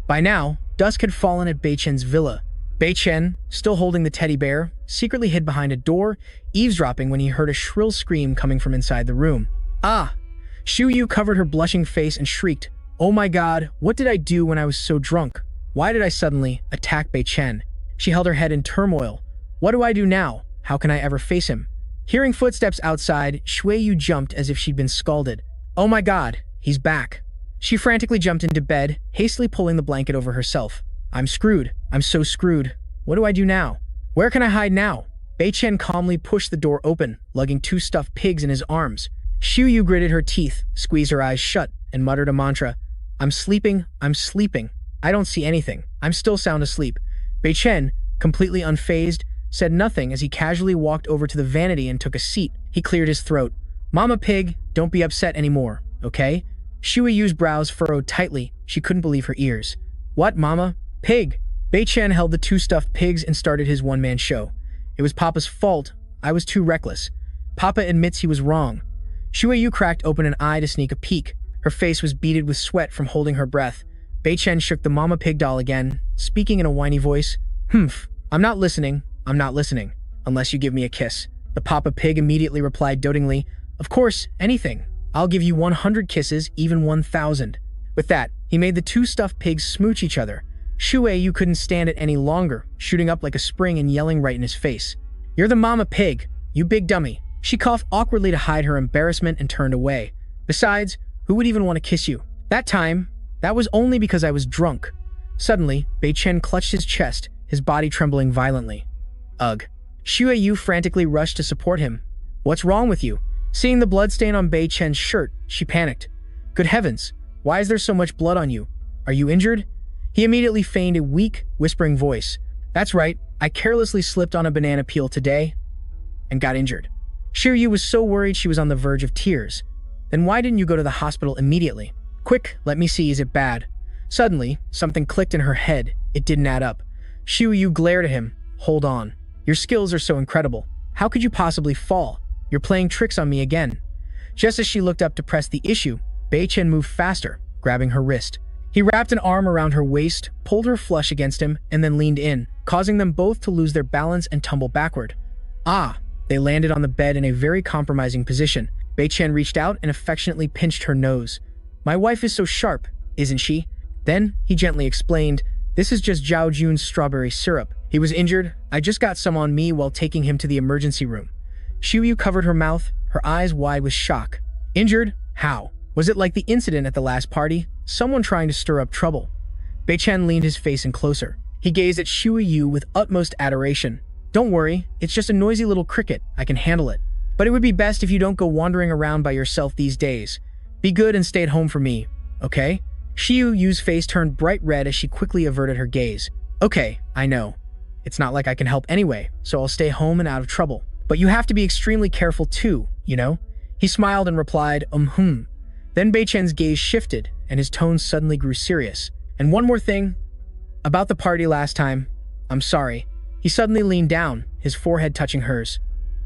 By now, dusk had fallen at Bei Chen's villa. Bei Chen, still holding the teddy bear, secretly hid behind a door, eavesdropping when he heard a shrill scream coming from inside the room. Xu Yu covered her blushing face and shrieked, "Oh my god, what did I do when I was so drunk? Why did I suddenly attack Bei Chen?" She held her head in turmoil. "What do I do now? How can I ever face him?" Hearing footsteps outside, Xu Yu jumped as if she'd been scalded. "Oh my god, he's back." She frantically jumped into bed, hastily pulling the blanket over herself. "I'm screwed. I'm so screwed. What do I do now? Where can I hide now?" Bei Chen calmly pushed the door open, lugging 2 stuffed pigs in his arms. Xu Yu gritted her teeth, squeezed her eyes shut, and muttered a mantra. I'm sleeping. I don't see anything. I'm still sound asleep." Bei Chen, completely unfazed, said nothing as he casually walked over to the vanity and took a seat. He cleared his throat. "Mama Pig, don't be upset anymore, okay?" Xu Yu's brows furrowed tightly. She couldn't believe her ears. "What, Mama? Pig?" Bei Chen held the 2 stuffed pigs and started his one-man show. "It was Papa's fault. I was too reckless. Papa admits he was wrong." Xu Yu cracked open an eye to sneak a peek. Her face was beaded with sweat from holding her breath. Bei Chen shook the Mama Pig doll again, speaking in a whiny voice. I'm not listening. Unless you give me a kiss." The Papa Pig immediately replied dotingly, "Of course, anything. I'll give you 100 kisses, even 1,000. With that, he made the 2 stuffed pigs smooch each other. Xu Yu couldn't stand it any longer, shooting up like a spring and yelling right in his face. "You're the Mama Pig, you big dummy." She coughed awkwardly to hide her embarrassment and turned away. "Besides, who would even want to kiss you? That was only because I was drunk." Suddenly, Bei Chen clutched his chest, his body trembling violently. "Ugh." Xu Yu frantically rushed to support him. "What's wrong with you?" Seeing the bloodstain on Bei Chen's shirt, she panicked. "Good heavens, why is there so much blood on you? Are you injured?" He immediately feigned a weak, whispering voice. "That's right, I carelessly slipped on a banana peel today and got injured." Xu Yu was so worried she was on the verge of tears. "Then why didn't you go to the hospital immediately?" "Quick, let me see, is it bad?" Suddenly, something clicked in her head. It didn't add up. Xu Yu glared at him. "Hold on. Your skills are so incredible. How could you possibly fall? You're playing tricks on me again." Just as she looked up to press the issue, Bei Chen moved faster, grabbing her wrist. He wrapped an arm around her waist, pulled her flush against him, and then leaned in, causing them both to lose their balance and tumble backward. They landed on the bed in a very compromising position. Bei Chen reached out and affectionately pinched her nose. "My wife is so sharp, isn't she?" Then, he gently explained, "This is just Zhao Jun's strawberry syrup. He was injured. I just got some on me while taking him to the emergency room." Xu Yu covered her mouth, her eyes wide with shock. "Injured? How? Was it like the incident at the last party? Someone trying to stir up trouble?" Bei Chen leaned his face in closer. He gazed at Xu Yu with utmost adoration. "Don't worry, it's just a noisy little cricket. I can handle it. But it would be best if you don't go wandering around by yourself these days. Be good and stay at home for me, okay?" Xu Yu's face turned bright red as she quickly averted her gaze. "Okay, I know. It's not like I can help anyway, so I'll stay home and out of trouble. But you have to be extremely careful too, you know?" He smiled and replied, Then Bei Chen's gaze shifted, and his tone suddenly grew serious. "And one more thing. About the party last time. I'm sorry." He suddenly leaned down, his forehead touching hers.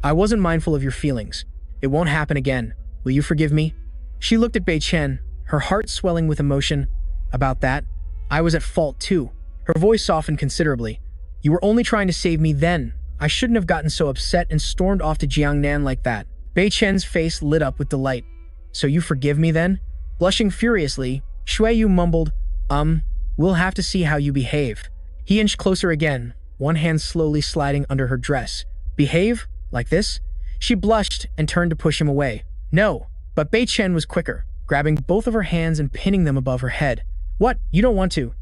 "I wasn't mindful of your feelings. It won't happen again. Will you forgive me?" She looked at Bei Chen, her heart swelling with emotion. "About that, I was at fault too." Her voice softened considerably. "You were only trying to save me then. I shouldn't have gotten so upset and stormed off to Jiangnan like that." Bei Chen's face lit up with delight. "So you forgive me then?" Blushing furiously, Xu Yu mumbled, We'll have to see how you behave." He inched closer again, one hand slowly sliding under her dress. "Behave? Like this?" She blushed and turned to push him away. "No." But Bei Chen was quicker, grabbing both of her hands and pinning them above her head. "What? You don't want to?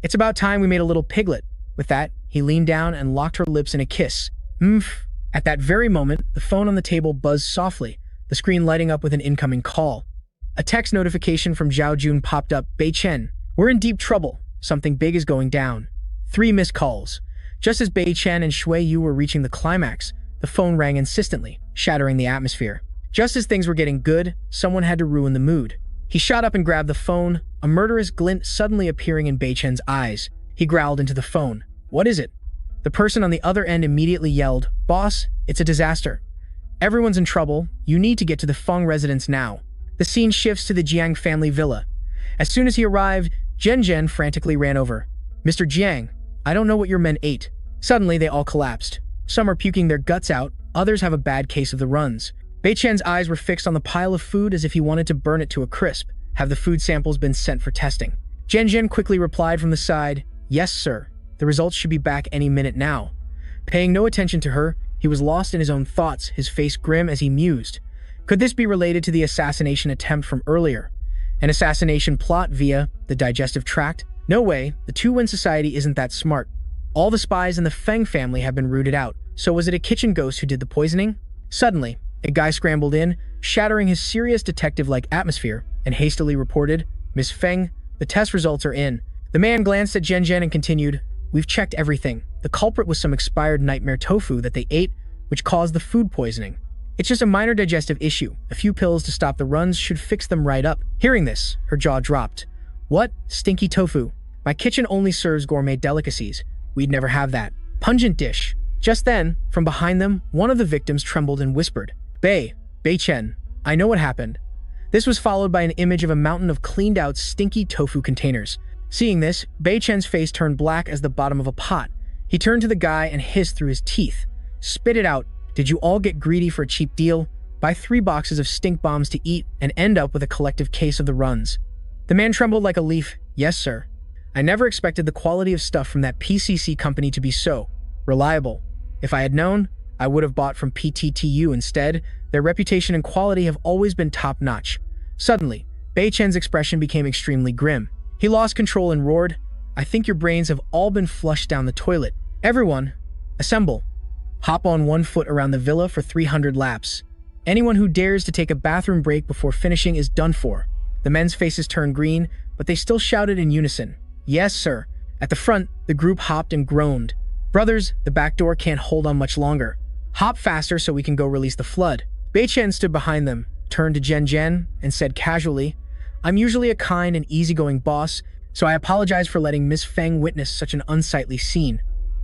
It's about time we made a little piglet. With that, he leaned down and locked her lips in a kiss. Mmph. At that very moment, the phone on the table buzzed softly, the screen lighting up with an incoming call. A text notification from Zhao Jun popped up. Bei Chen, we're in deep trouble. Something big is going down. 3 missed calls. Just as Bei Chen and Shui Yu were reaching the climax, the phone rang insistently, shattering the atmosphere. Just as things were getting good, someone had to ruin the mood. He shot up and grabbed the phone, a murderous glint suddenly appearing in Bei Chen's eyes. He growled into the phone. What is it? The person on the other end immediately yelled, Boss, it's a disaster. Everyone's in trouble. You need to get to the Feng residence now. The scene shifts to the Jiang family villa. As soon as he arrived, Zhen frantically ran over. Mr. Jiang, I don't know what your men ate. Suddenly, they all collapsed. Some are puking their guts out, others have a bad case of the runs. Bei Chen's eyes were fixed on the pile of food as if he wanted to burn it to a crisp. Have the food samples been sent for testing? Zhen quickly replied from the side, Yes, sir. The results should be back any minute now. Paying no attention to her, he was lost in his own thoughts, his face grim as he mused. Could this be related to the assassination attempt from earlier? An assassination plot via the digestive tract? No way, the Two-Win Society isn't that smart. All the spies in the Feng family have been rooted out, so was it a kitchen ghost who did the poisoning? Suddenly, a guy scrambled in, shattering his serious detective-like atmosphere, and hastily reported, Miss Feng, the test results are in. The man glanced at Zhen and continued, We've checked everything. The culprit was some expired nightmare tofu that they ate, which caused the food poisoning. It's just a minor digestive issue. A few pills to stop the runs should fix them right up. Hearing this, her jaw dropped. What? Stinky tofu. My kitchen only serves gourmet delicacies. We'd never have that. Pungent dish. Just then, from behind them, one of the victims trembled and whispered, Bei Chen, I know what happened. This was followed by an image of a mountain of cleaned-out, stinky tofu containers. Seeing this, Bei Chen's face turned black as the bottom of a pot. He turned to the guy and hissed through his teeth. Spit it out. Did you all get greedy for a cheap deal? Buy 3 boxes of stink bombs to eat and end up with a collective case of the runs. The man trembled like a leaf. Yes, sir. I never expected the quality of stuff from that PCC company to be so reliable. If I had known, I would have bought from PTTU instead. Their reputation and quality have always been top-notch. Suddenly, Bei Chen's expression became extremely grim. He lost control and roared, I think your brains have all been flushed down the toilet. Everyone, assemble. Hop on 1 foot around the villa for 300 laps. Anyone who dares to take a bathroom break before finishing is done for. The men's faces turned green, but they still shouted in unison. Yes, sir. At the front, the group hopped and groaned. Brothers, the back door can't hold on much longer. Hop faster so we can go release the flood. Bei Chen stood behind them, turned to Zhen and said casually, I'm usually a kind and easygoing boss, so I apologize for letting Miss Feng witness such an unsightly scene.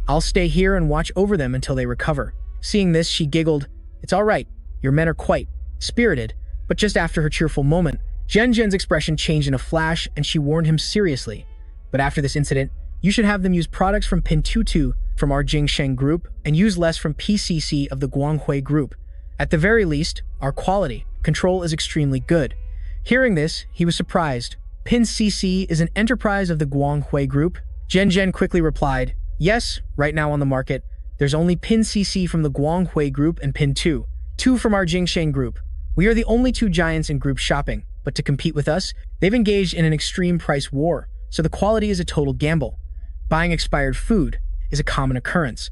I'll stay here and watch over them until they recover. Seeing this, she giggled. It's all right. Your men are quite spirited. But just after her cheerful moment, Zhen's expression changed in a flash and she warned him seriously. But after this incident, you should have them use products from Pin 22 from our Jingsheng group and use less from PCC of the Guanghui group. At the very least, our quality control is extremely good. Hearing this, he was surprised. Pin CC is an enterprise of the Guanghui group. Zhen quickly replied, Yes, right now on the market, there's only Pin CC from the Guanghui group and Pin 2 from our Jingsheng group. We are the only 2 giants in group shopping, but to compete with us, they've engaged in an extreme price war, so the quality is a total gamble. Buying expired food is a common occurrence.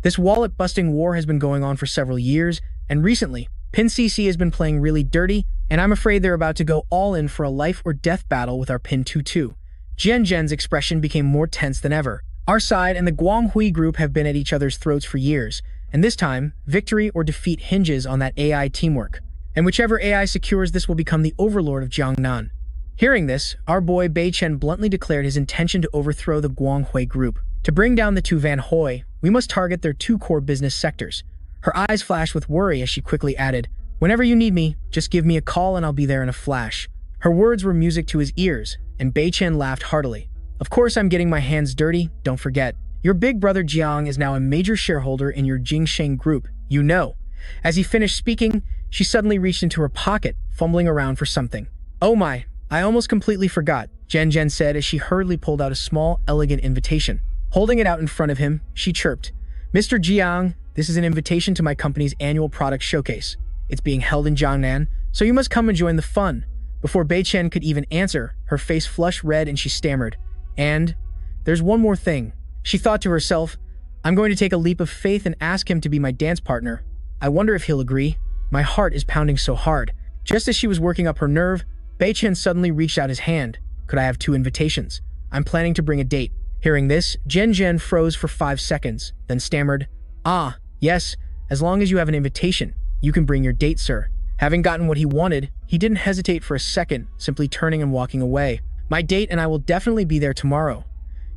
This wallet-busting war has been going on for several years, and recently, Pin CC has been playing really dirty, and I'm afraid they're about to go all in for a life-or-death battle with our Pin 22. Zhen's expression became more tense than ever. Our side and the Guanghui group have been at each other's throats for years, and this time, victory or defeat hinges on that AI teamwork. And whichever AI secures this will become the overlord of Jiangnan. Hearing this, our boy Bei Chen bluntly declared his intention to overthrow the Guanghui group. To bring down the 2 Van Hoi, we must target their 2 core business sectors. Her eyes flashed with worry as she quickly added, Whenever you need me, just give me a call and I'll be there in a flash. Her words were music to his ears, and Bei Chen laughed heartily. Of course I'm getting my hands dirty, don't forget. Your big brother Jiang is now a major shareholder in your Jingsheng group, you know. As he finished speaking, she suddenly reached into her pocket, fumbling around for something. Oh my, I almost completely forgot, Zhen said as she hurriedly pulled out a small, elegant invitation. Holding it out in front of him, she chirped, Mr. Jiang, this is an invitation to my company's annual product showcase. It's being held in Jiangnan, so you must come and join the fun. Before Bei Chen could even answer, her face flushed red and she stammered. And there's one more thing. She thought to herself, I'm going to take a leap of faith and ask him to be my dance partner. I wonder if he'll agree. My heart is pounding so hard. Just as she was working up her nerve, Bei-chen suddenly reached out his hand. Could I have 2 invitations? I'm planning to bring a date. Hearing this, Zhen froze for 5 seconds, then stammered, Ah, yes, as long as you have an invitation, you can bring your date, sir. Having gotten what he wanted, he didn't hesitate for a second, simply turning and walking away. My date and I will definitely be there tomorrow.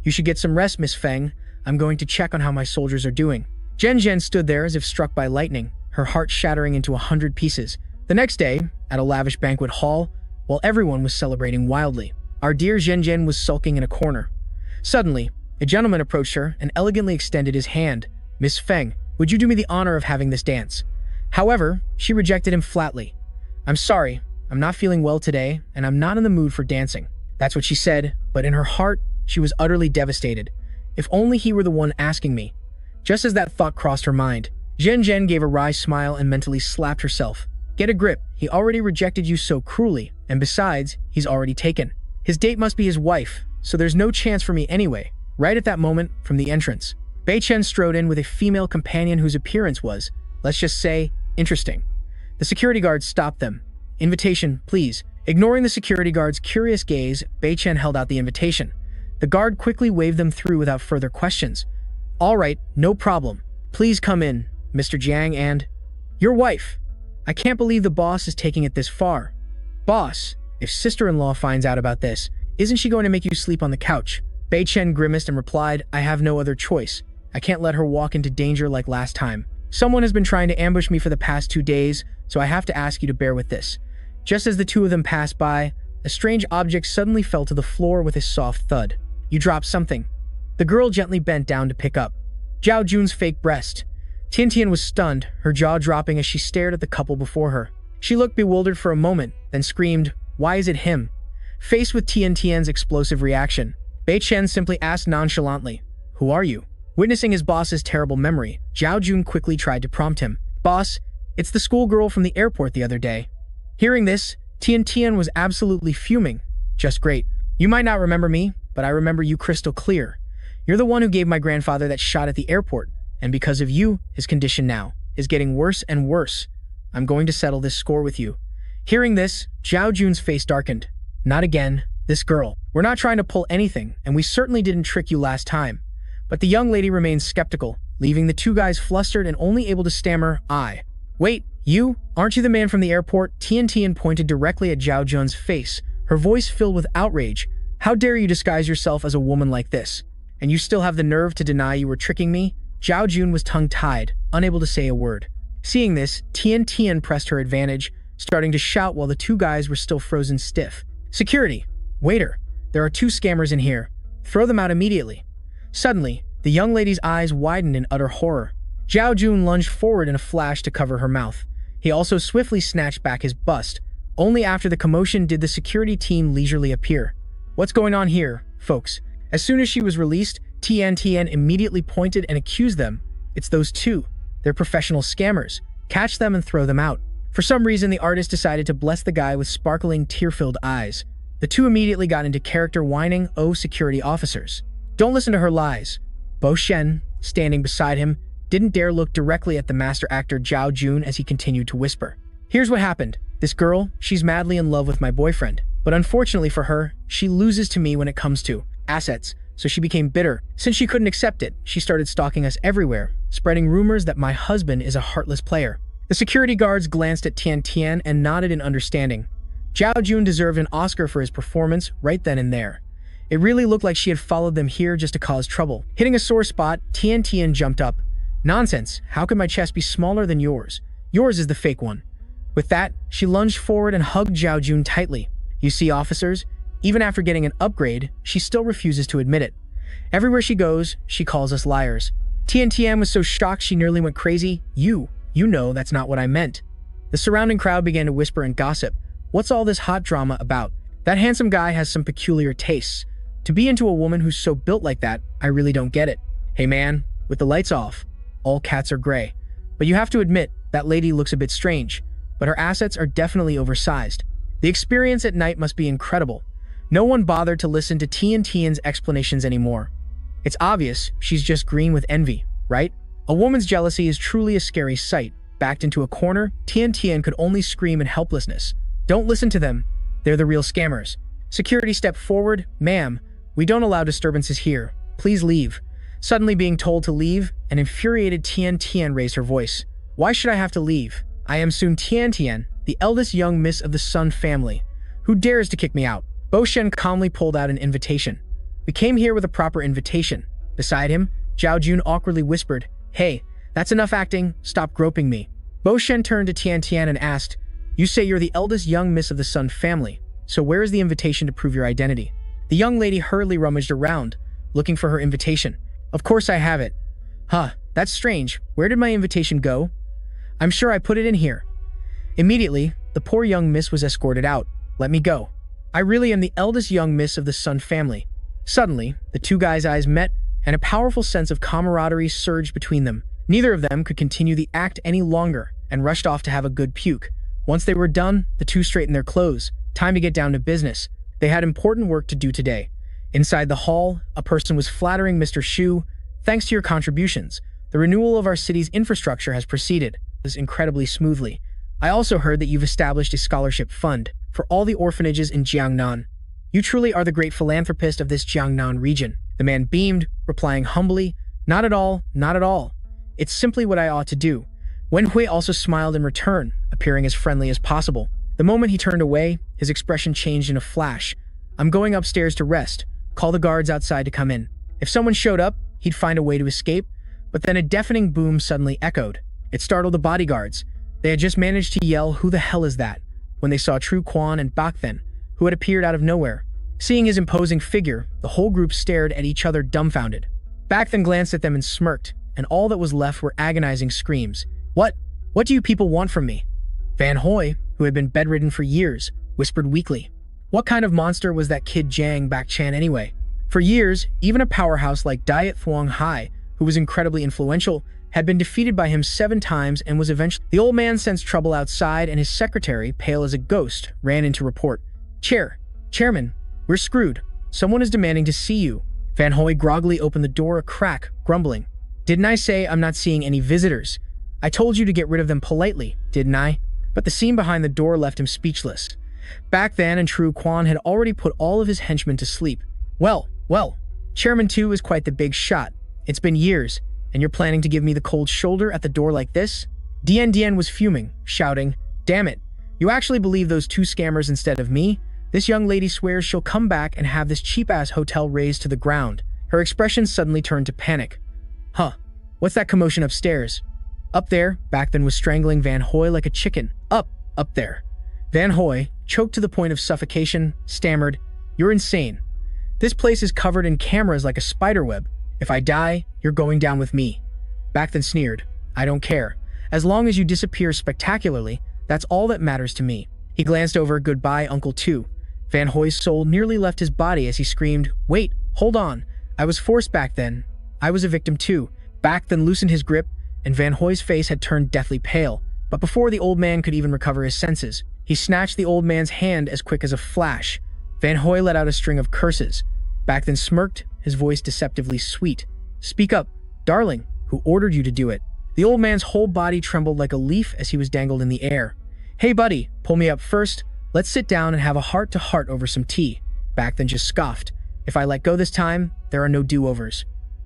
You should get some rest, Miss Feng. I'm going to check on how my soldiers are doing. Zhen stood there as if struck by lightning, her heart shattering into 100 pieces. The next day, at a lavish banquet hall, while everyone was celebrating wildly, our dear Zhen was sulking in a corner. Suddenly, a gentleman approached her and elegantly extended his hand. Miss Feng, would you do me the honor of having this dance? However, she rejected him flatly. I'm sorry, I'm not feeling well today, and I'm not in the mood for dancing. That's what she said, but in her heart, she was utterly devastated. If only he were the one asking me. Just as that thought crossed her mind, Zhen gave a wry smile and mentally slapped herself. Get a grip, he already rejected you so cruelly, and besides, he's already taken. His date must be his wife, so there's no chance for me anyway. Right at that moment, from the entrance, Bei-chen strode in with a female companion whose appearance was, let's just say, interesting. The security guards stopped them. Invitation, please. Ignoring the security guard's curious gaze, Bei-chen held out the invitation. The guard quickly waved them through without further questions. All right, no problem. Please come in, Mr. Jiang and... Your wife! I can't believe the boss is taking it this far. Boss, if sister-in-law finds out about this, isn't she going to make you sleep on the couch? Bei-chen grimaced and replied, I have no other choice. I can't let her walk into danger like last time. Someone has been trying to ambush me for the past 2 days, so I have to ask you to bear with this. Just as the two of them passed by, a strange object suddenly fell to the floor with a soft thud. You dropped something. The girl gently bent down to pick up Zhao Jun's fake breast. Tian was stunned, her jaw dropping as she stared at the couple before her. She looked bewildered for a moment, then screamed, Why is it him? Faced with Tian's explosive reaction, Bei-chen simply asked nonchalantly, Who are you? Witnessing his boss's terrible memory, Zhao Jun quickly tried to prompt him. Boss, it's the schoolgirl from the airport the other day. Hearing this, Tian was absolutely fuming. Just great. You might not remember me, but I remember you crystal clear. You're the one who gave my grandfather that shot at the airport, and because of you, his condition now is getting worse and worse. I'm going to settle this score with you. Hearing this, Zhao Jun's face darkened. Not again, this girl. We're not trying to pull anything, and we certainly didn't trick you last time. But the young lady remained skeptical, leaving the two guys flustered and only able to stammer, I. Wait, you? Aren't you the man from the airport? Tian pointed directly at Zhao Jun's face, her voice filled with outrage. How dare you disguise yourself as a woman like this? And you still have the nerve to deny you were tricking me? Zhao Jun was tongue-tied, unable to say a word. Seeing this, Tian pressed her advantage, starting to shout while the two guys were still frozen stiff. Security! Waiter! There are 2 scammers in here. Throw them out immediately. Suddenly, the young lady's eyes widened in utter horror. Zhao Jun lunged forward in a flash to cover her mouth. He also swiftly snatched back his bust. Only after the commotion did the security team leisurely appear. What's going on here, folks? As soon as she was released, Tian immediately pointed and accused them. It's those 2. They're professional scammers. Catch them and throw them out. For some reason, the artist decided to bless the guy with sparkling, tear-filled eyes. The 2 immediately got into character whining, Oh, security officers. Don't listen to her lies. Bo Shen, standing beside him, didn't dare look directly at the master actor Zhao Jun as he continued to whisper. Here's what happened. This girl, she's madly in love with my boyfriend. But unfortunately for her, she loses to me when it comes to assets, so she became bitter. Since she couldn't accept it, she started stalking us everywhere, spreading rumors that my husband is a heartless player. The security guards glanced at Tian and nodded in understanding. Zhao Jun deserved an Oscar for his performance right then and there. It really looked like she had followed them here just to cause trouble. Hitting a sore spot, Tian jumped up. Nonsense, how could my chest be smaller than yours? Yours is the fake one. With that, she lunged forward and hugged Zhao Jun tightly. You see, officers, even after getting an upgrade, she still refuses to admit it. Everywhere she goes, she calls us liars. Tian was so shocked she nearly went crazy. You know that's not what I meant. The surrounding crowd began to whisper and gossip. What's all this hot drama about? That handsome guy has some peculiar tastes. To be into a woman who's so built like that, I really don't get it. Hey man, with the lights off, all cats are gray. But you have to admit, that lady looks a bit strange, but her assets are definitely oversized. The experience at night must be incredible. No one bothered to listen to Tian's explanations anymore. It's obvious she's just green with envy, right? A woman's jealousy is truly a scary sight. Backed into a corner, Tian Tian could only scream in helplessness. Don't listen to them. They're the real scammers. Security stepped forward. Ma'am, we don't allow disturbances here. Please leave. Suddenly being told to leave, an infuriated Tian Tian raised her voice. Why should I have to leave? I am Sun Tian Tian, the eldest young miss of the Sun family. Who dares to kick me out? Bo Shen calmly pulled out an invitation. We came here with a proper invitation. Beside him, Zhao Jun awkwardly whispered, Hey, that's enough acting, stop groping me. Bo Shen turned to Tian Tian and asked, You say you're the eldest young miss of the Sun family, so where is the invitation to prove your identity? The young lady hurriedly rummaged around, looking for her invitation. Of course I have it. Huh, that's strange. Where did my invitation go? I'm sure I put it in here. Immediately, the poor young miss was escorted out. Let me go. I really am the eldest young miss of the Sun family. Suddenly, the two guys' eyes met, and a powerful sense of camaraderie surged between them. Neither of them could continue the act any longer and rushed off to have a good puke. Once they were done, the two straightened their clothes. Time to get down to business. They had important work to do today. Inside the hall, a person was flattering Mr. Shu. Thanks to your contributions, the renewal of our city's infrastructure has proceeded incredibly smoothly. I also heard that you've established a scholarship fund for all the orphanages in Jiangnan. You truly are the great philanthropist of this Jiangnan region. The man beamed, replying humbly, Not at all, not at all. It's simply what I ought to do. Wen Hui also smiled in return, appearing as friendly as possible. The moment he turned away, his expression changed in a flash. I'm going upstairs to rest. Call the guards outside to come in. If someone showed up, he'd find a way to escape, but then a deafening boom suddenly echoed. It startled the bodyguards. They had just managed to yell, Who the hell is that? When they saw Tru Quan and Bak Then, who had appeared out of nowhere. Seeing his imposing figure, the whole group stared at each other dumbfounded. Bak Then glanced at them and smirked, and all that was left were agonizing screams. What do you people want from me? Van Hoi, who had been bedridden for years, whispered weakly. What kind of monster was that kid Jiang Bak-chan anyway? For years, even a powerhouse like Diet Thuong Hai, who was incredibly influential, had been defeated by him 7 times and was eventually— The old man sensed trouble outside, and his secretary, pale as a ghost, ran in to report. Chairman, we're screwed. Someone is demanding to see you. Van Hoi groggily opened the door a crack, grumbling. Didn't I say I'm not seeing any visitors? I told you to get rid of them politely, didn't I? But the scene behind the door left him speechless. Back then, and Tru Quan had already put all of his henchmen to sleep. Well, Chairman 2 is quite the big shot. It's been years, and you're planning to give me the cold shoulder at the door like this? Dian Dian was fuming, shouting, Damn it, you actually believe those 2 scammers instead of me? This young lady swears she'll come back and have this cheap-ass hotel razed to the ground. Her expression suddenly turned to panic. Huh, what's that commotion upstairs? Up there, Bak Then was strangling Van Hoi like a chicken. Up there. Van Hoi, choked to the point of suffocation, stammered, You're insane. This place is covered in cameras like a spiderweb. If I die, you're going down with me. Bak Then sneered, I don't care. As long as you disappear spectacularly, that's all that matters to me. He glanced over, Goodbye, Uncle 2. Van Hoi's soul nearly left his body as he screamed, Wait, hold on. I was forced back then. I was a victim too. Bak Then loosened his grip, and Van Hoi's face had turned deathly pale. But before the old man could even recover his senses, he snatched the old man's hand as quick as a flash. Van Hoi let out a string of curses. Bak Then smirked, his voice deceptively sweet. Speak up, darling. Who ordered you to do it? The old man's whole body trembled like a leaf as he was dangled in the air. Hey buddy, pull me up first. Let's sit down and have a heart-to-heart over some tea. Bak Then just scoffed. If I let go this time, there are no do-overs.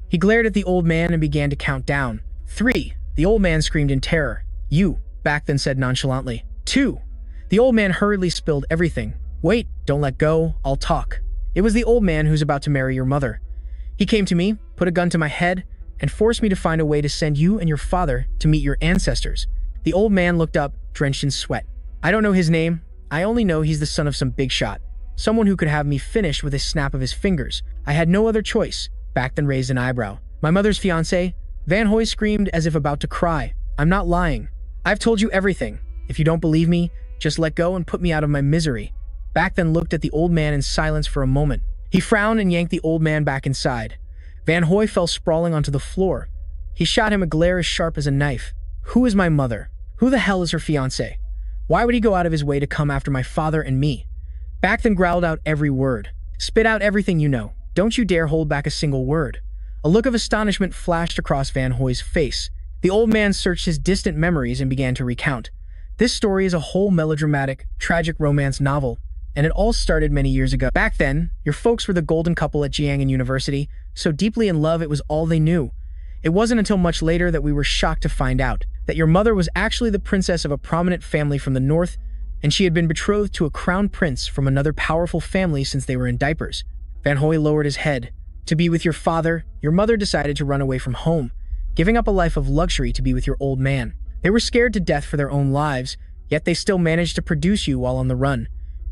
He glared at the old man and began to count down. 3. The old man screamed in terror. You, Bak Then said nonchalantly. 2. The old man hurriedly spilled everything. Wait, don't let go, I'll talk. It was the old man who's about to marry your mother. He came to me, put a gun to my head, and forced me to find a way to send you and your father to meet your ancestors. The old man looked up, drenched in sweat. I don't know his name. I only know he's the son of some big shot. Someone who could have me finished with a snap of his fingers. I had no other choice. Bak Then raised an eyebrow. My mother's fiancé? Van Hoi screamed as if about to cry. I'm not lying. I've told you everything. If you don't believe me, just let go and put me out of my misery. Bak Then looked at the old man in silence for a moment. He frowned and yanked the old man back inside. Van Hoi fell sprawling onto the floor. He shot him a glare as sharp as a knife. Who is my mother? Who the hell is her fiancé? Why would he go out of his way to come after my father and me? Bak Then growled out every word. Spit out everything you know. Don't you dare hold back a single word. A look of astonishment flashed across Van Hoy's face. The old man searched his distant memories and began to recount. This story is a whole melodramatic, tragic romance novel, and it all started many years ago. Back then, your folks were the golden couple at Jianghan University, so deeply in love it was all they knew. It wasn't until much later that we were shocked to find out that your mother was actually the princess of a prominent family from the north, and she had been betrothed to a crown prince from another powerful family since they were in diapers. Van Hoy lowered his head. To be with your father, your mother decided to run away from home, giving up a life of luxury to be with your old man. They were scared to death for their own lives, yet they still managed to produce you while on the run.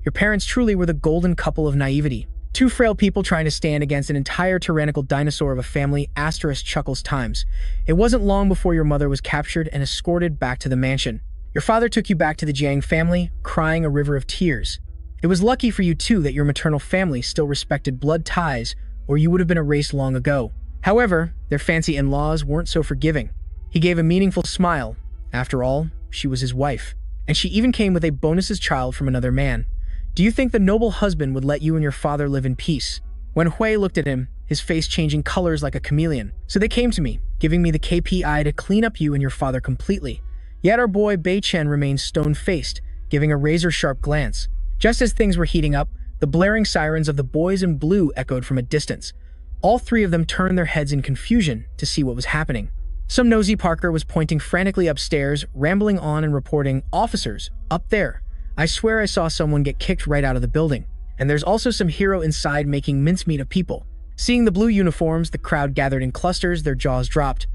Your parents truly were the golden couple of naivety. Two frail people trying to stand against an entire tyrannical dinosaur of a family, * chuckles times. It wasn't long before your mother was captured and escorted back to the mansion. Your father took you back to the Jiang family, crying a river of tears. It was lucky for you too that your maternal family still respected blood ties, or you would have been erased long ago. However, their fancy in-laws weren't so forgiving. He gave a meaningful smile. After all, she was his wife. And she even came with a bonus's child from another man. Do you think the noble husband would let you and your father live in peace? When Hui looked at him, his face changing colors like a chameleon. So they came to me, giving me the KPI to clean up you and your father completely. Yet our boy Bei Chen remained stone-faced, giving a razor-sharp glance. Just as things were heating up, the blaring sirens of the boys in blue echoed from a distance. All three of them turned their heads in confusion to see what was happening. Some nosy Parker was pointing frantically upstairs, rambling on and reporting, "Officers, up there. I swear I saw someone get kicked right out of the building. And there's also some hero inside making mincemeat of people." Seeing the blue uniforms, the crowd gathered in clusters, their jaws dropped.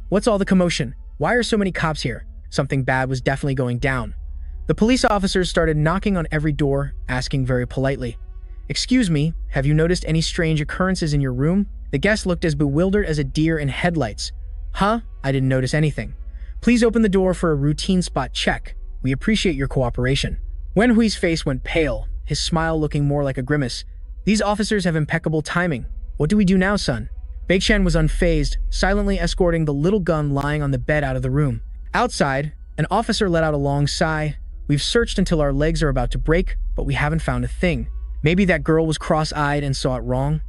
What's all the commotion? Why are so many cops here? Something bad was definitely going down. The police officers started knocking on every door, asking very politely, "Excuse me, have you noticed any strange occurrences in your room?" The guest looked as bewildered as a deer in headlights. I didn't notice anything. Please open the door for a routine spot check. We appreciate your cooperation. Wen Hui's face went pale, his smile looking more like a grimace. These officers have impeccable timing. What do we do now, son? Bei Chen was unfazed, silently escorting the little gun lying on the bed out of the room. Outside, an officer let out a long sigh. We've searched until our legs are about to break, but we haven't found a thing. Maybe that girl was cross-eyed and saw it wrong.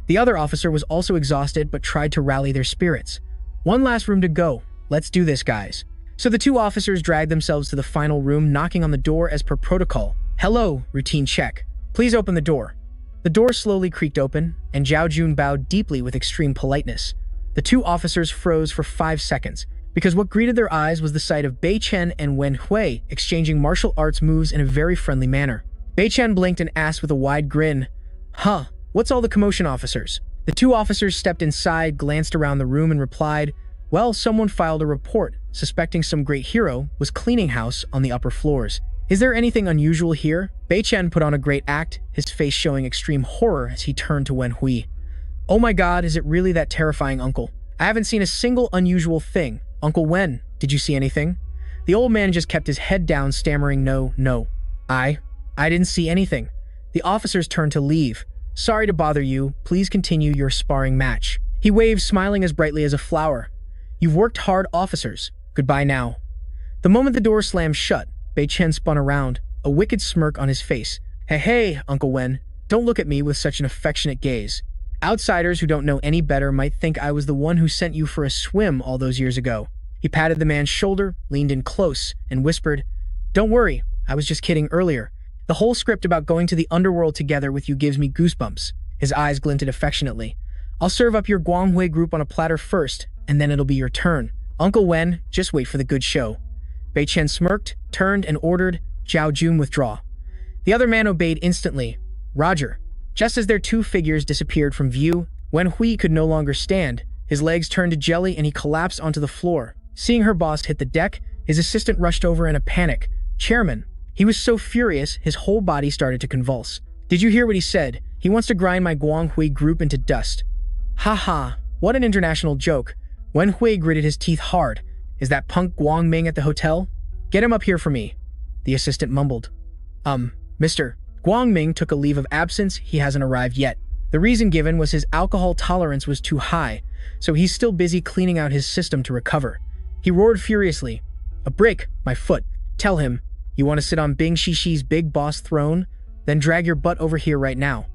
The other officer was also exhausted but tried to rally their spirits. One last room to go. Let's do this, guys. So the two officers dragged themselves to the final room, knocking on the door as per protocol. Hello, routine check. Please open the door. The door slowly creaked open, and Zhao Jun bowed deeply with extreme politeness. The two officers froze for 5 seconds, because what greeted their eyes was the sight of Bei Chen and Wen Hui exchanging martial arts moves in a very friendly manner. Bei Chen blinked and asked with a wide grin, What's all the commotion, officers? The two officers stepped inside, glanced around the room, and replied, Well, someone filed a report, suspecting some great hero was cleaning house on the upper floors. Is there anything unusual here? Bei Chen put on a great act, his face showing extreme horror as he turned to Wen Hui. Oh my god, is it really that terrifying, uncle? I haven't seen a single unusual thing. Uncle Wen, did you see anything? The old man just kept his head down, stammering, No. I didn't see anything. The officers turned to leave. Sorry to bother you, please continue your sparring match. He waved, smiling as brightly as a flower. You've worked hard, officers. Goodbye now. The moment the door slammed shut, Bei Chen spun around, a wicked smirk on his face. Hey, Uncle Wen, don't look at me with such an affectionate gaze. Outsiders who don't know any better might think I was the one who sent you for a swim all those years ago. He patted the man's shoulder, leaned in close, and whispered, Don't worry, I was just kidding earlier. The whole script about going to the underworld together with you gives me goosebumps. His eyes glinted affectionately. I'll serve up your Guanghui group on a platter first, and then it'll be your turn. Uncle Wen, just wait for the good show. Bei Chen smirked, turned, and ordered, Zhao Jun withdraw. The other man obeyed instantly. Roger. Just as their two figures disappeared from view, Wen Hui could no longer stand. His legs turned to jelly and he collapsed onto the floor. Seeing her boss hit the deck, his assistant rushed over in a panic. Chairman. He was so furious, his whole body started to convulse. Did you hear what he said? He wants to grind my Guanghui group into dust. What an international joke. Wen Hui gritted his teeth hard. Is that punk Guangming at the hotel? Get him up here for me. The assistant mumbled. Mr. Guangming took a leave of absence, he hasn't arrived yet. The reason given was his alcohol tolerance was too high, so he's still busy cleaning out his system to recover. He roared furiously. A break, my foot. Tell him, you want to sit on Bing Shishi's big boss throne? Then drag your butt over here right now.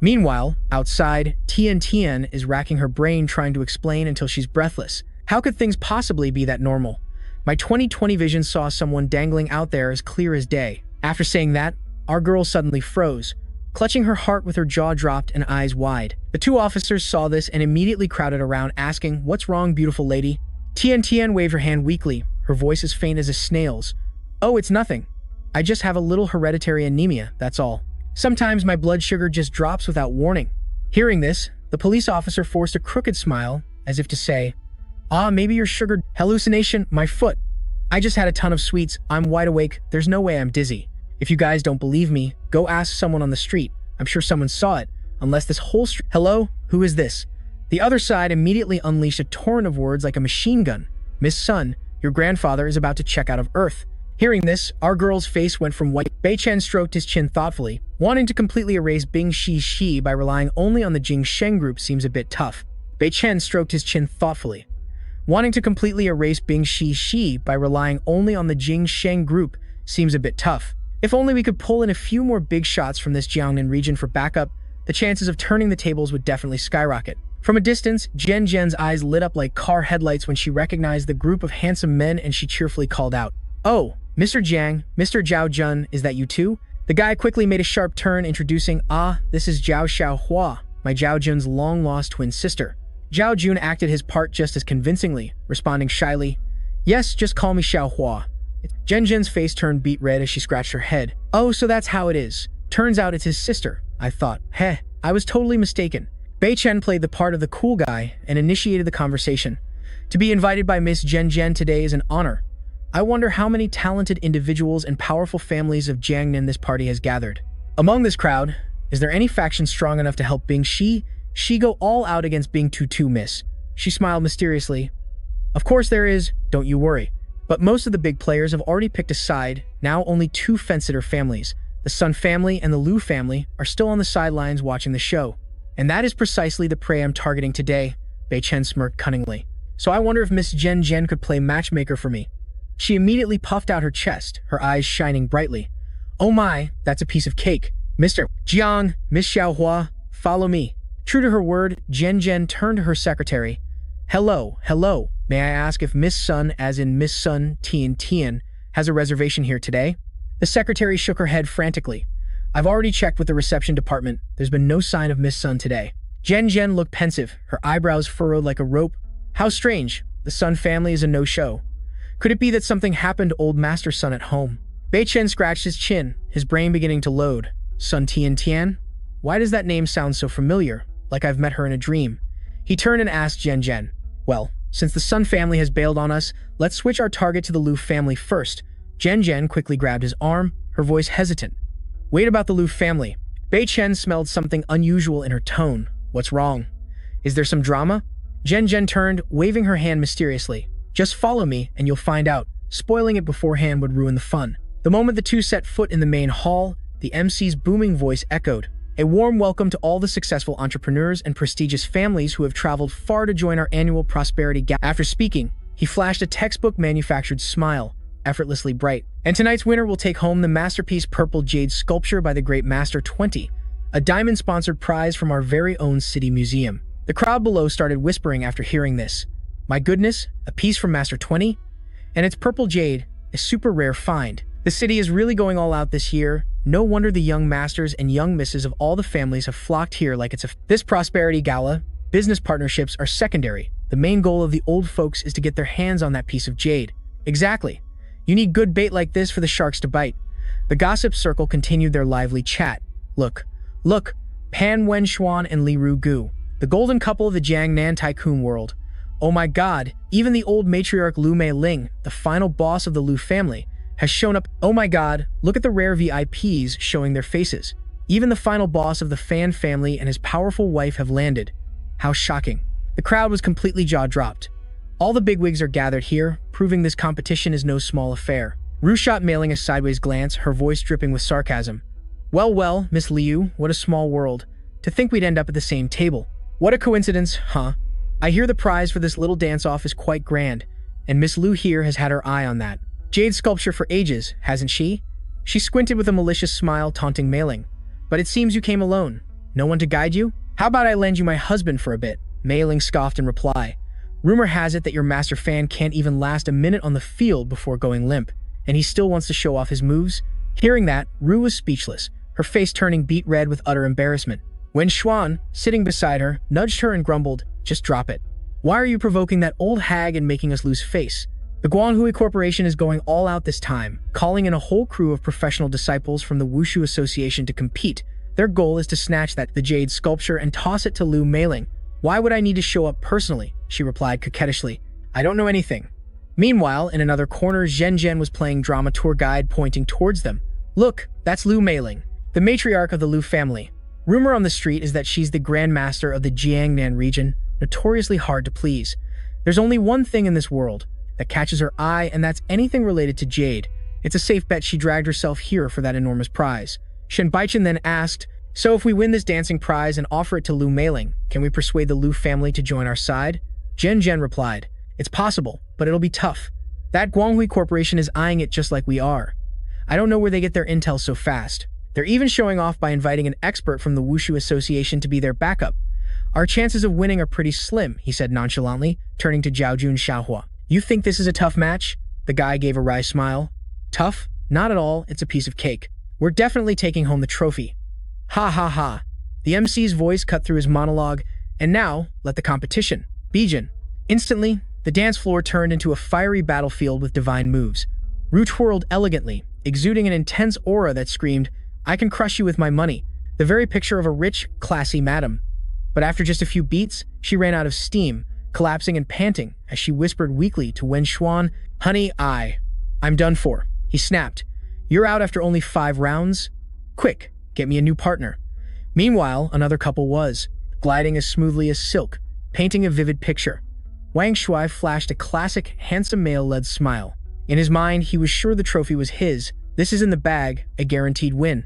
Meanwhile, outside, Tian Tian is racking her brain trying to explain until she's breathless. How could things possibly be that normal? My 20/20 vision saw someone dangling out there as clear as day. After saying that, our girl suddenly froze, clutching her heart with her jaw dropped and eyes wide. The two officers saw this and immediately crowded around asking, "What's wrong, beautiful lady?" Tian Tian waved her hand weakly, her voice as faint as a snail's. "Oh, it's nothing. I just have a little hereditary anemia, that's all. Sometimes my blood sugar just drops without warning." Hearing this, the police officer forced a crooked smile, as if to say, "Ah, maybe your sugar hallucination, my foot. I just had a ton of sweets, I'm wide awake, there's no way I'm dizzy. If you guys don't believe me, go ask someone on the street. I'm sure someone saw it, unless this whole street—" "Hello? Who is this?" The other side immediately unleashed a torrent of words like a machine gun. "Miss Sun, your grandfather is about to check out of Earth." Hearing this, our girl's face went from white. Bei Chen stroked his chin thoughtfully. Wanting to completely erase Bing Shi Shi by relying only on the Jing Sheng group seems a bit tough. Bei Chen stroked his chin thoughtfully. Wanting to completely erase Bing Shi Shi by relying only on the Jing Sheng group seems a bit tough. If only we could pull in a few more big shots from this Jiangnan region for backup, the chances of turning the tables would definitely skyrocket. From a distance, Jen Jen's eyes lit up like car headlights when she recognized the group of handsome men and she cheerfully called out, "Oh, Mr. Jiang, Mr. Zhao Jun, is that you too?" The guy quickly made a sharp turn, introducing, "Ah, this is Zhao Xiaohua, my Zhao Jun's long-lost twin sister." Zhao Jun acted his part just as convincingly, responding shyly, "Yes, just call me Xiaohua." Jen Jen's face turned beet red as she scratched her head. "Oh, so that's how it is. Turns out it's his sister," I thought. Heh, I was totally mistaken. Bei Chen played the part of the cool guy and initiated the conversation. To be invited by Miss Jen Jen today is an honor. I wonder how many talented individuals and powerful families of Jiangnan this party has gathered. Among this crowd, is there any faction strong enough to help Bing Shi go all out against Bing Tutu, miss? She smiled mysteriously. Of course there is, don't you worry. But most of the big players have already picked a side. Now only two fence-sitter families, the Sun family and the Lu family, are still on the sidelines watching the show. And that is precisely the prey I'm targeting today, Bei Chen smirked cunningly. So I wonder if Miss Jen Jen could play matchmaker for me. She immediately puffed out her chest, her eyes shining brightly. "Oh my, that's a piece of cake. Mr. Jiang, Miss Xiaohua, follow me." True to her word, Jen Jen turned to her secretary. Hello. May I ask if Miss Sun, as in Miss Sun Tian Tian, has a reservation here today?" The secretary shook her head frantically. "I've already checked with the reception department. There's been no sign of Miss Sun today." Jen Jen looked pensive, her eyebrows furrowed like a rope. How strange. The Sun family is a no-show. Could it be that something happened to old Master Sun at home? Bei Chen scratched his chin, his brain beginning to load. Sun Tian Tian? Why does that name sound so familiar, like I've met her in a dream? He turned and asked Jen Jen, "Well, since the Sun family has bailed on us, let's switch our target to the Lu family first." Jen Jen quickly grabbed his arm, her voice hesitant. "Wait about the Lu family." Bei Chen smelled something unusual in her tone. "What's wrong? Is there some drama?" Jen Jen turned, waving her hand mysteriously. "Just follow me, and you'll find out. Spoiling it beforehand would ruin the fun." The moment the two set foot in the main hall, the MC's booming voice echoed. "A warm welcome to all the successful entrepreneurs and prestigious families who have traveled far to join our annual prosperity gap." After speaking, he flashed a textbook-manufactured smile, effortlessly bright. "And tonight's winner will take home the masterpiece Purple Jade Sculpture by the Great Master 20, a diamond-sponsored prize from our very own city museum." The crowd below started whispering after hearing this. My goodness, a piece from Master 20? And it's Purple Jade, a super rare find. The city is really going all out this year. No wonder the young masters and young misses of all the families have flocked here like it's This prosperity gala, business partnerships are secondary. The main goal of the old folks is to get their hands on that piece of jade. Exactly. You need good bait like this for the sharks to bite. The gossip circle continued their lively chat. Look, Pan Wenxuan and Li Rugu, the golden couple of the Jiangnan tycoon world. Oh my god, even the old matriarch Lu Mei Ling, the final boss of the Lu family, has shown up. Oh my god, look at the rare VIPs showing their faces. Even the final boss of the Fan family and his powerful wife have landed. How shocking. The crowd was completely jaw-dropped. All the bigwigs are gathered here, proving this competition is no small affair. Ru shot mailing a sideways glance, her voice dripping with sarcasm. Well, Miss Liu, what a small world. To think we'd end up at the same table. What a coincidence, huh? I hear the prize for this little dance-off is quite grand, and Miss Liu here has had her eye on that jade sculpture for ages, hasn't she? She squinted with a malicious smile, taunting Mei Ling. But it seems you came alone. No one to guide you? How about I lend you my husband for a bit? Mei Ling scoffed in reply. Rumor has it that your master fan can't even last a minute on the field before going limp, and he still wants to show off his moves? Hearing that, Ru was speechless, her face turning beet red with utter embarrassment. Wen Xuan, sitting beside her, nudged her and grumbled, "Just drop it. Why are you provoking that old hag and making us lose face? The Guanghui Corporation is going all out this time, calling in a whole crew of professional disciples from the Wushu Association to compete. Their goal is to snatch the jade sculpture and toss it to Lu Meiling. Why would I need to show up personally?" she replied coquettishly. "I don't know anything." Meanwhile, in another corner, Zhen Zhen was playing drama tour guide, pointing towards them. "Look, that's Lu Meiling, the matriarch of the Lu family. Rumor on the street is that she's the Grand Master of the Jiangnan region, notoriously hard to please. There's only one thing in this world that catches her eye, and that's anything related to jade. It's a safe bet she dragged herself here for that enormous prize." Shen Baichen then asked, "So if we win this dancing prize and offer it to Lu Meiling, can we persuade the Lu family to join our side?" Zhen Zhen replied, "It's possible, but it'll be tough. That Guanghui Corporation is eyeing it just like we are. I don't know where they get their intel so fast. They're even showing off by inviting an expert from the Wushu Association to be their backup. Our chances of winning are pretty slim," he said nonchalantly, turning to Zhao Jun Xiaohua. "You think this is a tough match?" The guy gave a wry smile. "Tough? Not at all, it's a piece of cake. We're definitely taking home the trophy." Ha ha ha. The MC's voice cut through his monologue, "And now, let the competition begin." Instantly, the dance floor turned into a fiery battlefield with divine moves. Ru twirled elegantly, exuding an intense aura that screamed, "I can crush you with my money," the very picture of a rich, classy madam. But after just a few beats, she ran out of steam, collapsing and panting as she whispered weakly to Wen Xuan, "Honey, I'm done for," he snapped. "You're out after only 5 rounds? Quick, get me a new partner." Meanwhile, another couple was, gliding as smoothly as silk, painting a vivid picture. Wang Shui flashed a classic, handsome male-led smile. In his mind, he was sure the trophy was his. This is in the bag, a guaranteed win.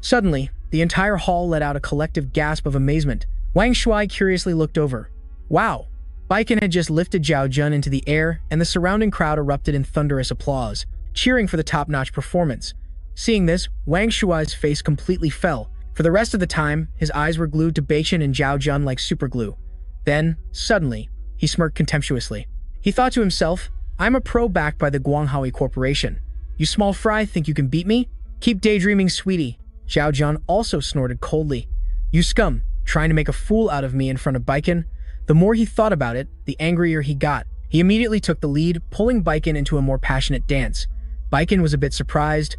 Suddenly, the entire hall let out a collective gasp of amazement. Wang Shui curiously looked over. Wow! Baiken had just lifted Zhao Jun into the air, and the surrounding crowd erupted in thunderous applause, cheering for the top-notch performance. Seeing this, Wang Shuai's face completely fell. For the rest of the time, his eyes were glued to Baichen and Zhao Jun like superglue. Then, suddenly, he smirked contemptuously. He thought to himself, "I'm a pro backed by the Guanghui Corporation. You small fry think you can beat me? Keep daydreaming, sweetie." Zhao Jun also snorted coldly. "You scum, trying to make a fool out of me in front of Baiken." The more he thought about it, the angrier he got. He immediately took the lead, pulling Baiken into a more passionate dance. Baiken was a bit surprised.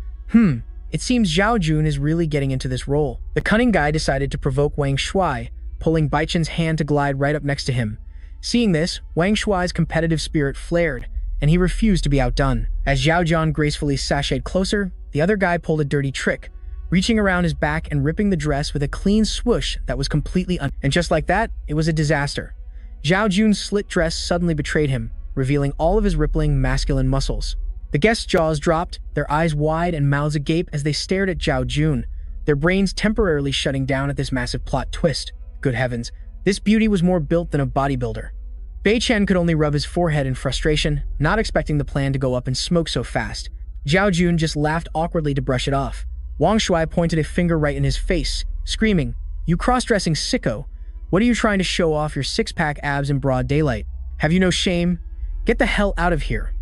It seems Zhao Jun is really getting into this role. The cunning guy decided to provoke Wang Shui, pulling Baichen's hand to glide right up next to him. Seeing this, Wang Shuai's competitive spirit flared, and he refused to be outdone. As Zhao Jun gracefully sashayed closer, the other guy pulled a dirty trick, reaching around his back and ripping the dress with a clean swoosh that was completely And just like that, it was a disaster. Zhao Jun's slit dress suddenly betrayed him, revealing all of his rippling masculine muscles. The guests' jaws dropped, their eyes wide and mouths agape as they stared at Zhao Jun, their brains temporarily shutting down at this massive plot twist. Good heavens, this beauty was more built than a bodybuilder. Bei Chen could only rub his forehead in frustration, not expecting the plan to go up in smoke so fast. Zhao Jun just laughed awkwardly to brush it off. Wang Shui pointed a finger right in his face, screaming, "You cross-dressing sicko! What are you trying to show off your six-pack abs in broad daylight? Have you no shame? Get the hell out of here!"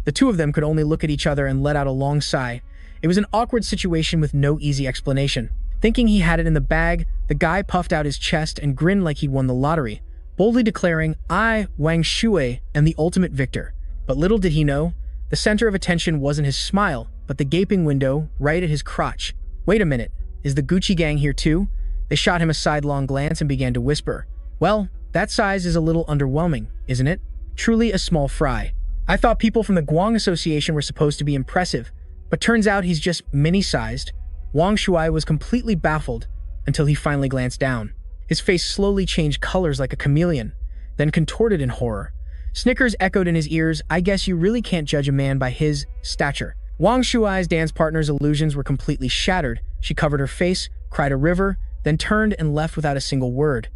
The two of them could only look at each other and let out a long sigh. It was an awkward situation with no easy explanation. Thinking he had it in the bag, the guy puffed out his chest and grinned like he'd won the lottery, boldly declaring, "I, Wang Shui, am the ultimate victor." But little did he know, the center of attention wasn't his smile, but the gaping window right at his crotch. "Wait a minute, is the Gucci gang here too?" They shot him a sidelong glance and began to whisper, "Well, that size is a little underwhelming, isn't it? Truly a small fry. I thought people from the Guang Association were supposed to be impressive, but turns out he's just mini-sized." Wang Shui was completely baffled until he finally glanced down. His face slowly changed colors like a chameleon, then contorted in horror. Snickers echoed in his ears. "I guess you really can't judge a man by his stature." Wang Shuai's dance partner's illusions were completely shattered. She covered her face, cried a river, then turned and left without a single word.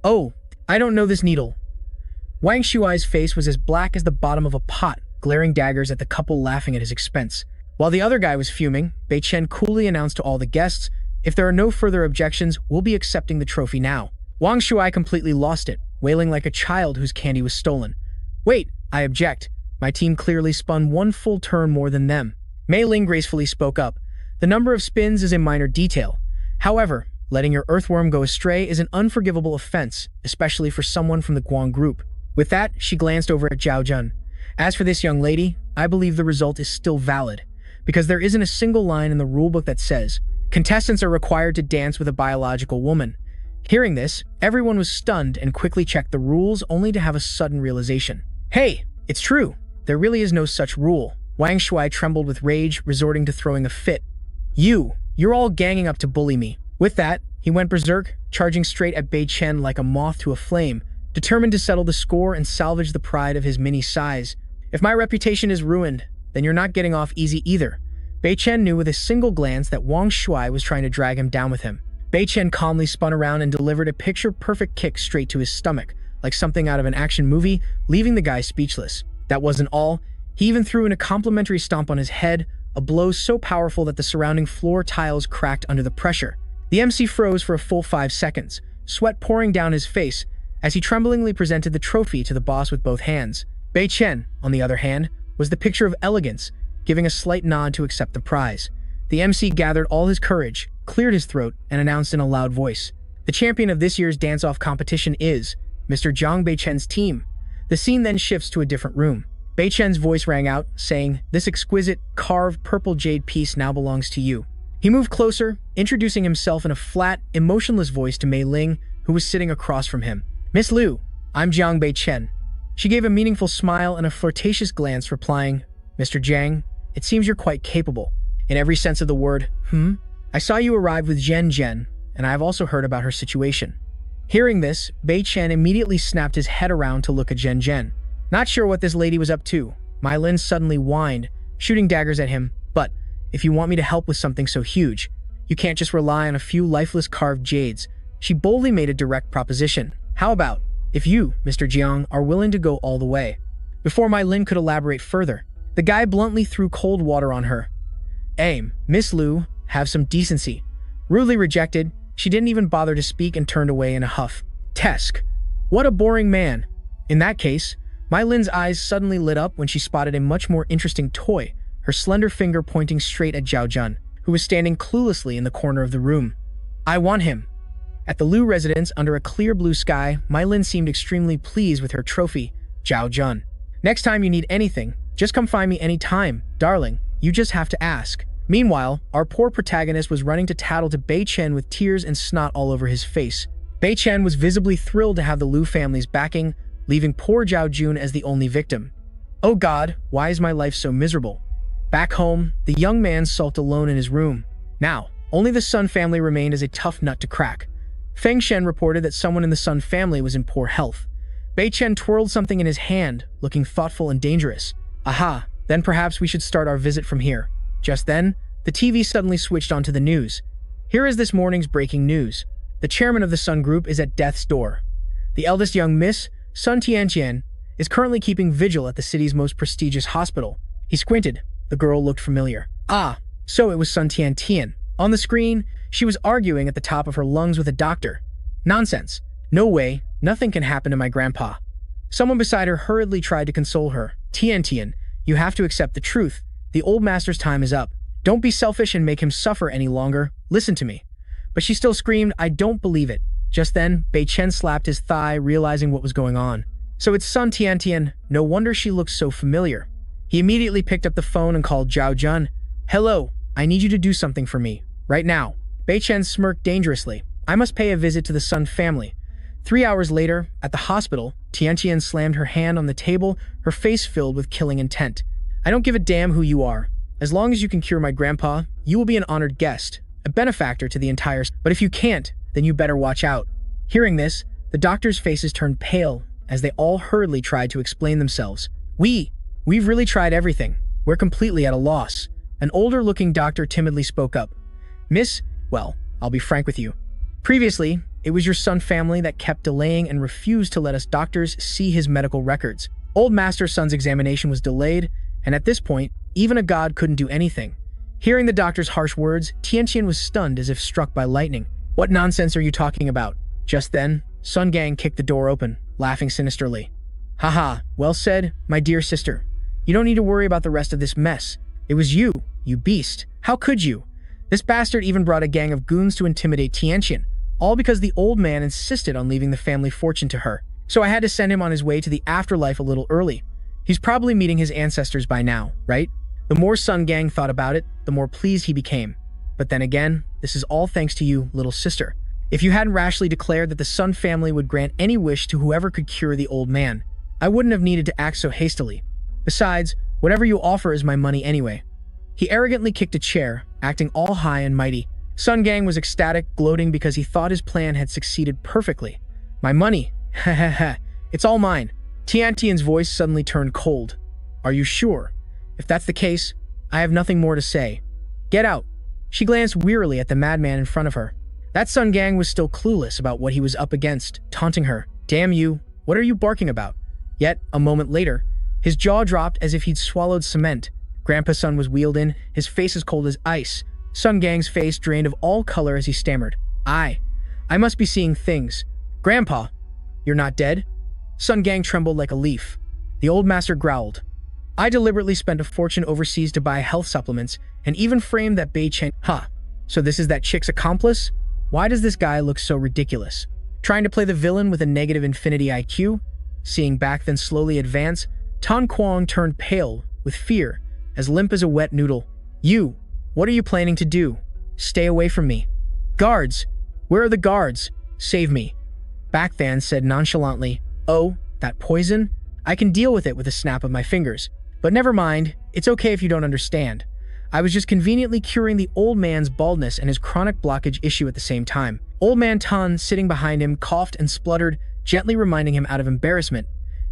"Oh, I don't know this needle." Wang Shuai's face was as black as the bottom of a pot, glaring daggers at the couple laughing at his expense. While the other guy was fuming, Bei Chen coolly announced to all the guests, If there are no further objections, we'll be accepting the trophy now. Wang Shuai completely lost it, wailing like a child whose candy was stolen. Wait, I object. My team clearly spun one full turn more than them. Mei Ling gracefully spoke up. The number of spins is a minor detail. However, letting your earthworm go astray is an unforgivable offense, especially for someone from the Guang group. With that, she glanced over at Zhao Jun. As for this young lady, I believe the result is still valid, because there isn't a single line in the rulebook that says, contestants are required to dance with a biological woman. Hearing this, everyone was stunned and quickly checked the rules only to have a sudden realization. Hey, it's true. There really is no such rule. Wang Shuai trembled with rage, resorting to throwing a fit. You're all ganging up to bully me. With that, he went berserk, charging straight at Bei Chen like a moth to a flame, determined to settle the score and salvage the pride of his mini size. If my reputation is ruined, then you're not getting off easy either. Bei Chen knew with a single glance that Wang Shuai was trying to drag him down with him. Bei Chen calmly spun around and delivered a picture-perfect kick straight to his stomach, like something out of an action movie, leaving the guy speechless. That wasn't all. He even threw in a complimentary stomp on his head, a blow so powerful that the surrounding floor tiles cracked under the pressure. The MC froze for a full 5 seconds, sweat pouring down his face, as he tremblingly presented the trophy to the boss with both hands. Bei Chen, on the other hand, was the picture of elegance, giving a slight nod to accept the prize. The MC gathered all his courage, cleared his throat, and announced in a loud voice, "The champion of this year's dance-off competition is Mr. Zhang Bei Chen's team." The scene then shifts to a different room. Bei Chen's voice rang out, saying, "This exquisite, carved purple jade piece now belongs to you." He moved closer, introducing himself in a flat, emotionless voice to Mei Ling, who was sitting across from him. "Miss Liu, I'm Jiang Bei Chen." She gave a meaningful smile and a flirtatious glance, replying, "Mr. Jiang, it seems you're quite capable. In every sense of the word, I saw you arrive with Zhen Zhen, and I have also heard about her situation." Hearing this, Bei Chen immediately snapped his head around to look at Zhen Zhen. Not sure what this lady was up to, Mei Lin suddenly whined, shooting daggers at him. "But if you want me to help with something so huge, you can't just rely on a few lifeless carved jades." She boldly made a direct proposition. "How about if you, Mr. Jiang, are willing to go all the way?" Before Mei Lin could elaborate further, the guy bluntly threw cold water on her. "Aim, Miss Liu, have some decency." Rudely rejected, she didn't even bother to speak and turned away in a huff. Tesk. What a boring man. In that case, Mei Lin's eyes suddenly lit up when she spotted a much more interesting toy, her slender finger pointing straight at Zhao Jun, who was standing cluelessly in the corner of the room. "I want him." At the Liu residence under a clear blue sky, Mei Lin seemed extremely pleased with her trophy, Zhao Jun. "Next time you need anything, just come find me anytime, darling. You just have to ask." Meanwhile, our poor protagonist was running to tattle to Bei Chen with tears and snot all over his face. Bei Chen was visibly thrilled to have the Liu family's backing, leaving poor Zhao Jun as the only victim. "Oh God, why is my life so miserable?" Back home, the young man sulked alone in his room. Now, only the Sun family remained as a tough nut to crack. Feng Shen reported that someone in the Sun family was in poor health. Bei Chen twirled something in his hand, looking thoughtful and dangerous. "Aha, then perhaps we should start our visit from here." Just then, the TV suddenly switched onto the news. Here is this morning's breaking news. The chairman of the Sun Group is at death's door. The eldest young Miss, Sun Tiantian, is currently keeping vigil at the city's most prestigious hospital. He squinted. The girl looked familiar. Ah, so it was Sun Tiantian. On the screen, she was arguing at the top of her lungs with a doctor. Nonsense. No way. Nothing can happen to my grandpa. Someone beside her hurriedly tried to console her. Tiantian, you have to accept the truth. The old master's time is up. Don't be selfish and make him suffer any longer. Listen to me. But she still screamed, "I don't believe it." Just then, Bei Chen slapped his thigh, realizing what was going on. So it's Sun Tiantian. No wonder she looks so familiar. He immediately picked up the phone and called Zhao Jun. "Hello, I need you to do something for me. Right now." Bei Chen smirked dangerously. "I must pay a visit to the Sun family." 3 hours later, at the hospital, Tiantian slammed her hand on the table, her face filled with killing intent. "I don't give a damn who you are. As long as you can cure my grandpa, you will be an honored guest, a benefactor to the entire... But if you can't, then you better watch out." Hearing this, the doctors' faces turned pale as they all hurriedly tried to explain themselves. We've really tried everything. We're completely at a loss." An older-looking doctor timidly spoke up. "Miss, well, I'll be frank with you. Previously, it was your Sun family that kept delaying and refused to let us doctors see his medical records. Old Master Sun's examination was delayed, and at this point, even a god couldn't do anything. Hearing the doctor's harsh words, Tianqian was stunned as if struck by lightning. What nonsense are you talking about? Just then, Sun Gang kicked the door open, laughing sinisterly. Haha, well said, my dear sister. You don't need to worry about the rest of this mess. It was you, you beast. How could you? This bastard even brought a gang of goons to intimidate Tianqian, all because the old man insisted on leaving the family fortune to her. So I had to send him on his way to the afterlife a little early. He's probably meeting his ancestors by now, right? The more Sun Gang thought about it, the more pleased he became. But then again, this is all thanks to you, little sister. If you hadn't rashly declared that the Sun family would grant any wish to whoever could cure the old man, I wouldn't have needed to act so hastily. Besides, whatever you offer is my money anyway. He arrogantly kicked a chair, acting all high and mighty. Sun Gang was ecstatic, gloating because he thought his plan had succeeded perfectly. My money? Heh, it's all mine. Tianqian's voice suddenly turned cold. Are you sure? If that's the case, I have nothing more to say. Get out. She glanced wearily at the madman in front of her. That Sun Gang was still clueless about what he was up against, taunting her. Damn you, what are you barking about? Yet, a moment later, his jaw dropped as if he'd swallowed cement. Grandpa Sun was wheeled in, his face as cold as ice. Sun Gang's face drained of all color as he stammered. I must be seeing things. Grandpa, you're not dead? Sun Gang trembled like a leaf. The old master growled. I deliberately spent a fortune overseas to buy health supplements and even framed that Bei Chen. So this is that chick's accomplice? Why does this guy look so ridiculous? Trying to play the villain with a negative infinity IQ? Seeing back then slowly advance, Tan Kuang turned pale with fear, as limp as a wet noodle. You, what are you planning to do? Stay away from me. Guards! Where are the guards? Save me. Back then said nonchalantly, Oh, that poison? I can deal with it with a snap of my fingers. But never mind, it's okay if you don't understand. I was just conveniently curing the old man's baldness and his chronic blockage issue at the same time. Old man Tan, sitting behind him, coughed and spluttered, gently reminding him out of embarrassment.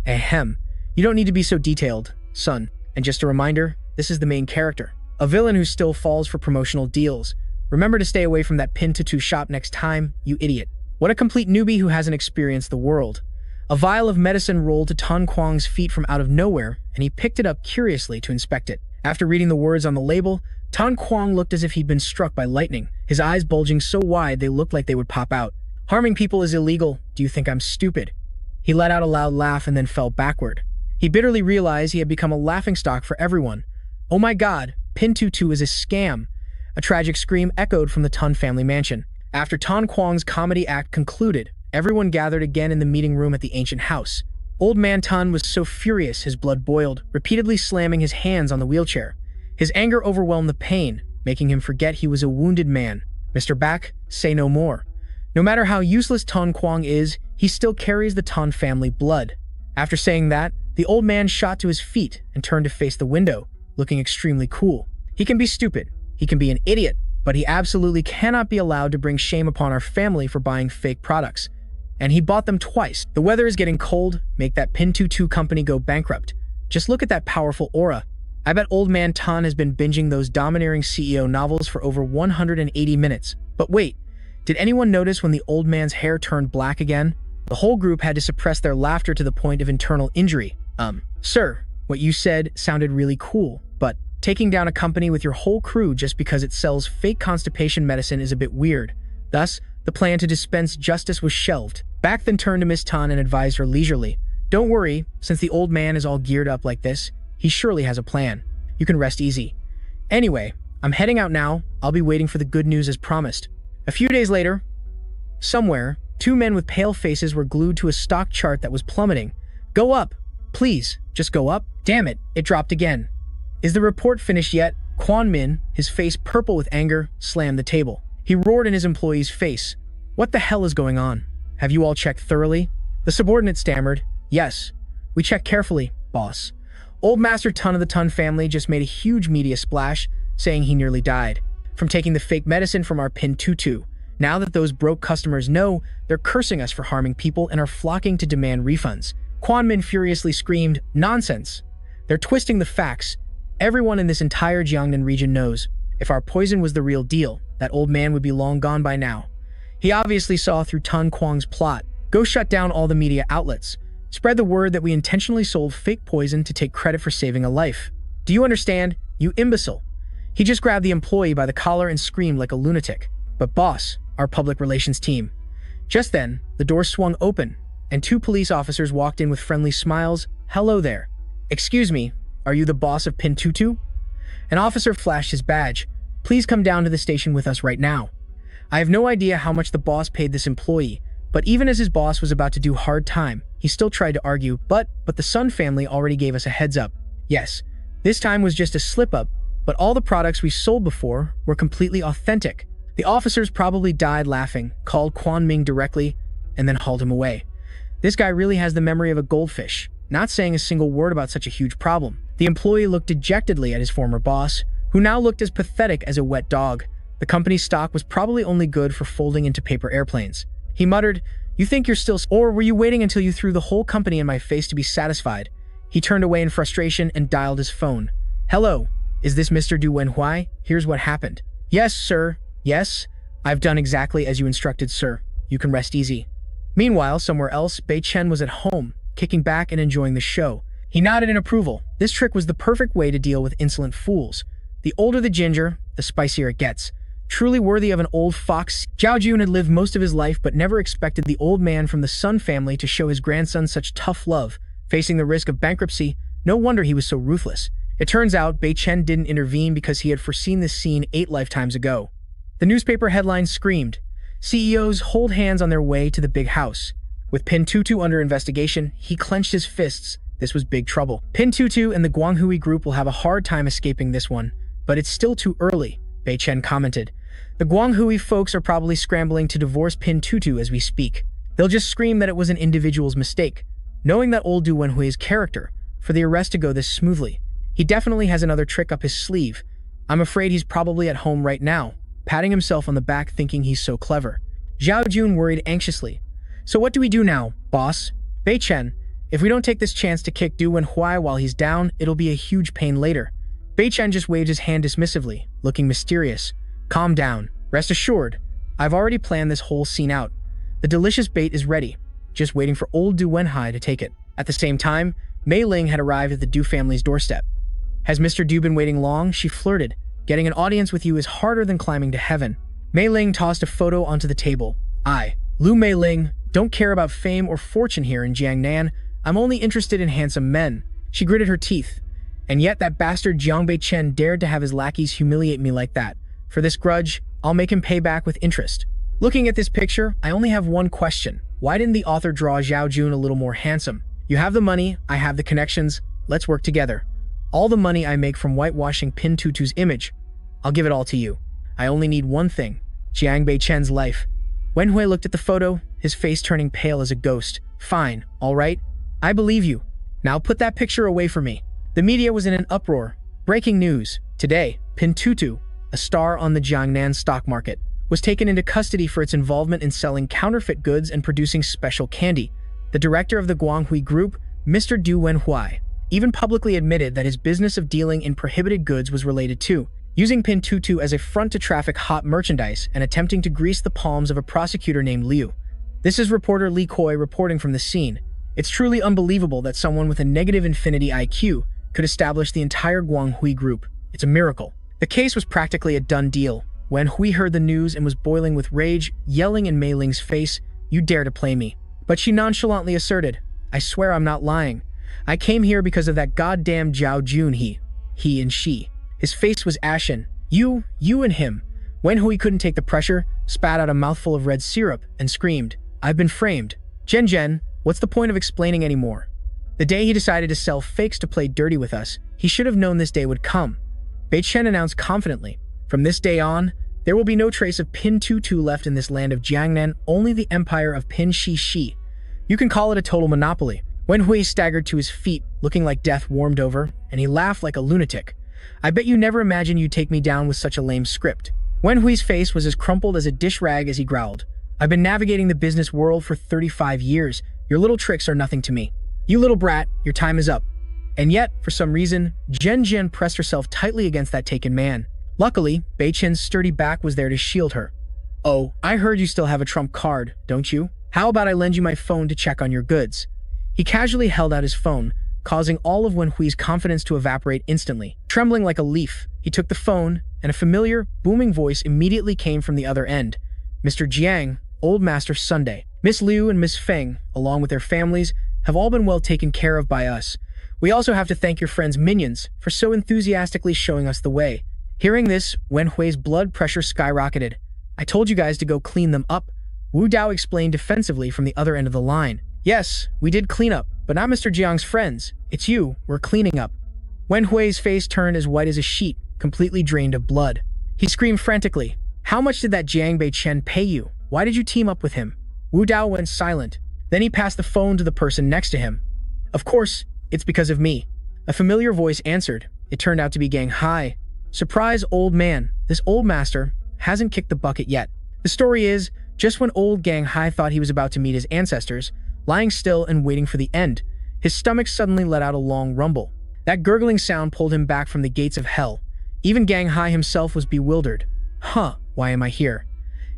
Ahem, you don't need to be so detailed, son. And just a reminder, this is the main character. A villain who still falls for promotional deals. Remember to stay away from that pin tattoo shop next time, you idiot. What a complete newbie who hasn't experienced the world. A vial of medicine rolled to Tan Kuang's feet from out of nowhere, and he picked it up curiously to inspect it. After reading the words on the label, Tan Kuang looked as if he'd been struck by lightning, his eyes bulging so wide they looked like they would pop out. Harming people is illegal. Do you think I'm stupid? He let out a loud laugh and then fell backward. He bitterly realized he had become a laughingstock for everyone. Oh my god, Pin Tutu is a scam. A tragic scream echoed from the Tan family mansion. After Tan Kuang's comedy act concluded, everyone gathered again in the meeting room at the ancient house. Old man Tan was so furious his blood boiled, repeatedly slamming his hands on the wheelchair. His anger overwhelmed the pain, making him forget he was a wounded man. Mr. Back, say no more. No matter how useless Tan Kuang is, he still carries the Tan family blood. After saying that, the old man shot to his feet and turned to face the window, looking extremely cool. He can be stupid, he can be an idiot, but he absolutely cannot be allowed to bring shame upon our family for buying fake products. And he bought them twice. The weather is getting cold, make that Pin Tutu company go bankrupt. Just look at that powerful aura. I bet old man Tan has been binging those domineering CEO novels for over 180 minutes. But wait, did anyone notice when the old man's hair turned black again? The whole group had to suppress their laughter to the point of internal injury. Sir, what you said sounded really cool, but taking down a company with your whole crew just because it sells fake constipation medicine is a bit weird. Thus, the plan to dispense justice was shelved. Back then turned to Miss Tan and advised her leisurely. Don't worry, since the old man is all geared up like this, he surely has a plan. You can rest easy. Anyway, I'm heading out now. I'll be waiting for the good news as promised. A few days later, somewhere, two men with pale faces were glued to a stock chart that was plummeting. Go up! Please, just go up. Damn it, it dropped again. Is the report finished yet? Quan Min, his face purple with anger, slammed the table. He roared in his employee's face. What the hell is going on? Have you all checked thoroughly? The subordinate stammered. Yes, we checked carefully, boss. Old Master Tun of the Tun family just made a huge media splash, saying he nearly died from taking the fake medicine from our Pin Tutu. Now that those broke customers know, they're cursing us for harming people and are flocking to demand refunds. Quan Min furiously screamed, Nonsense! They're twisting the facts. Everyone in this entire Jiangnan region knows. If our poison was the real deal, that old man would be long gone by now. He obviously saw through Tan Kuang's plot. Go shut down all the media outlets. Spread the word that we intentionally sold fake poison to take credit for saving a life. Do you understand, you imbecile? He just grabbed the employee by the collar and screamed like a lunatic. But boss, our public relations team. Just then, the door swung open, and two police officers walked in with friendly smiles. Hello there. Excuse me, are you the boss of Pin Tutu? An officer flashed his badge. Please come down to the station with us right now. I have no idea how much the boss paid this employee, but even as his boss was about to do hard time, he still tried to argue, but the Sun family already gave us a heads up. Yes, this time was just a slip-up, but all the products we sold before were completely authentic. The officers probably died laughing, called Quan Ming directly, and then hauled him away. This guy really has the memory of a goldfish, not saying a single word about such a huge problem. The employee looked dejectedly at his former boss, who now looked as pathetic as a wet dog. The company's stock was probably only good for folding into paper airplanes. He muttered, "You think you're still, or were you waiting until you threw the whole company in my face to be satisfied?" He turned away in frustration and dialed his phone. "Hello, is this Mr. Du Wenhui? Here's what happened." "Yes, sir. Yes, I've done exactly as you instructed, sir. You can rest easy." Meanwhile, somewhere else, Bei Chen was at home, kicking back and enjoying the show. He nodded in approval. This trick was the perfect way to deal with insolent fools. The older the ginger, the spicier it gets. Truly worthy of an old fox, Zhao Jun had lived most of his life but never expected the old man from the Sun family to show his grandson such tough love. Facing the risk of bankruptcy, no wonder he was so ruthless. It turns out Bei Chen didn't intervene because he had foreseen this scene 8 lifetimes ago. The newspaper headline screamed, "CEOs hold hands on their way to the big house." With Pin Tutu under investigation, he clenched his fists. This was big trouble. Pin Tutu and the Guanghui group will have a hard time escaping this one, but it's still too early, Bei Chen commented. The Guanghui folks are probably scrambling to divorce Pin Tutu as we speak. They'll just scream that it was an individual's mistake, knowing that old Du Wenhui's character, for the arrest to go this smoothly. He definitely has another trick up his sleeve. I'm afraid he's probably at home right now, patting himself on the back thinking he's so clever. Zhao Jun worried anxiously. "So what do we do now, boss?" "Bei Chen, if we don't take this chance to kick Du Wenhui while he's down, it'll be a huge pain later." Bei Chen just waved his hand dismissively, looking mysterious. "Calm down. Rest assured, I've already planned this whole scene out. The delicious bait is ready, just waiting for old Du Wenhui to take it." At the same time, Mei Ling had arrived at the Du family's doorstep. "Has Mr. Du been waiting long?" she flirted. "Getting an audience with you is harder than climbing to heaven." Mei Ling tossed a photo onto the table. Lu Mei Ling, don't care about fame or fortune here in Jiangnan. I'm only interested in handsome men." She gritted her teeth. "And yet that bastard Jiang Bei Chen dared to have his lackeys humiliate me like that. For this grudge, I'll make him pay back with interest." Looking at this picture, I only have one question. Why didn't the author draw Zhao Jun a little more handsome? You have the money, I have the connections. Let's work together. All the money I make from whitewashing Pin Tutu's image, I'll give it all to you. I only need one thing, Jiang Bei Chen's life. Wenhui looked at the photo, his face turning pale as a ghost. "Fine, all right. I believe you. Now put that picture away from me." The media was in an uproar. Breaking news. Today, Pin Tutu, a star on the Jiangnan stock market, was taken into custody for its involvement in selling counterfeit goods and producing special candy. The director of the Guanghui Group, Mr. Du Wenhui, even publicly admitted that his business of dealing in prohibited goods was related to using Pin Tutu as a front to traffic hot merchandise and attempting to grease the palms of a prosecutor named Liu. This is reporter Li Koi reporting from the scene. It's truly unbelievable that someone with a negative infinity IQ could establish the entire Guanghui Group. It's a miracle. The case was practically a done deal. When Hui heard the news and was boiling with rage, yelling in Mei Ling's face, "You dare to play me." But she nonchalantly asserted, "I swear I'm not lying. I came here because of that goddamn Zhao Jun he and she." His face was ashen. You and him." When Hui couldn't take the pressure, spat out a mouthful of red syrup and screamed, "I've been framed. Jen, what's the point of explaining anymore? The day he decided to sell fakes to play dirty with us, he should have known this day would come." Bei Chen announced confidently, "From this day on, there will be no trace of Pin Tutu left in this land of Jiangnan, only the empire of Pin Shi. You can call it a total monopoly." When Hui staggered to his feet, looking like death warmed over, and he laughed like a lunatic. "I bet you never imagined you'd take me down with such a lame script." Wen Hui's face was as crumpled as a dish rag as he growled, "I've been navigating the business world for 35 years. Your little tricks are nothing to me. You little brat, your time is up." And yet, for some reason, Jen pressed herself tightly against that taken man. Luckily, Bei Chen's sturdy back was there to shield her. "Oh, I heard you still have a trump card, don't you? How about I lend you my phone to check on your goods?" He casually held out his phone, causing all of Wen Hui's confidence to evaporate instantly. Trembling like a leaf, he He took the phone, and a familiar, booming voice immediately came from the other end. Mr. Jiang, Old Master Sunday. Miss Liu and Miss Feng, along with their families, have all been well taken care of by us. We also have to thank your friends minions for so enthusiastically showing us the way. Hearing this, Wen Hui's blood pressure skyrocketed. I told you guys to go clean them up, Wu Dao explained defensively from the other end of the line. Yes, we did clean up, but not Mr. Jiang's friends. It's you we're cleaning up. Wen Hui's face turned as white as a sheet, completely drained of blood. He screamed frantically. How much did that Jiang Beichen pay you? Why did you team up with him? Wu Dao went silent. Then he passed the phone to the person next to him. Of course, it's because of me. A familiar voice answered. It turned out to be Gang Hai. Surprise, old man. This old master hasn't kicked the bucket yet. The story is, just when old Gang Hai thought he was about to meet his ancestors, lying still and waiting for the end, his stomach suddenly let out a long rumble. That gurgling sound pulled him back from the gates of hell. Even Gang Hai himself was bewildered. Huh, why am I here?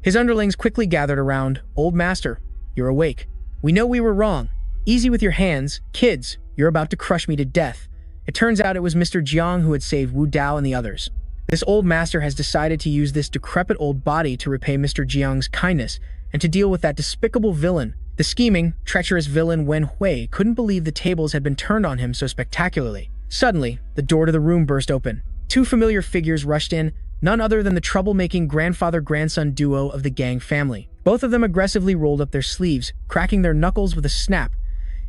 His underlings quickly gathered around. Old master, you're awake. We know we were wrong. Easy with your hands. Kids, you're about to crush me to death. It turns out it was Mr. Jiang who had saved Wu Dao and the others. This old master has decided to use this decrepit old body to repay Mr. Jiang's kindness and to deal with that despicable villain. The scheming, treacherous villain Wen Hui couldn't believe the tables had been turned on him so spectacularly. Suddenly, the door to the room burst open. Two familiar figures rushed in, none other than the troublemaking grandfather-grandson duo of the Gang family. Both of them aggressively rolled up their sleeves, cracking their knuckles with a snap.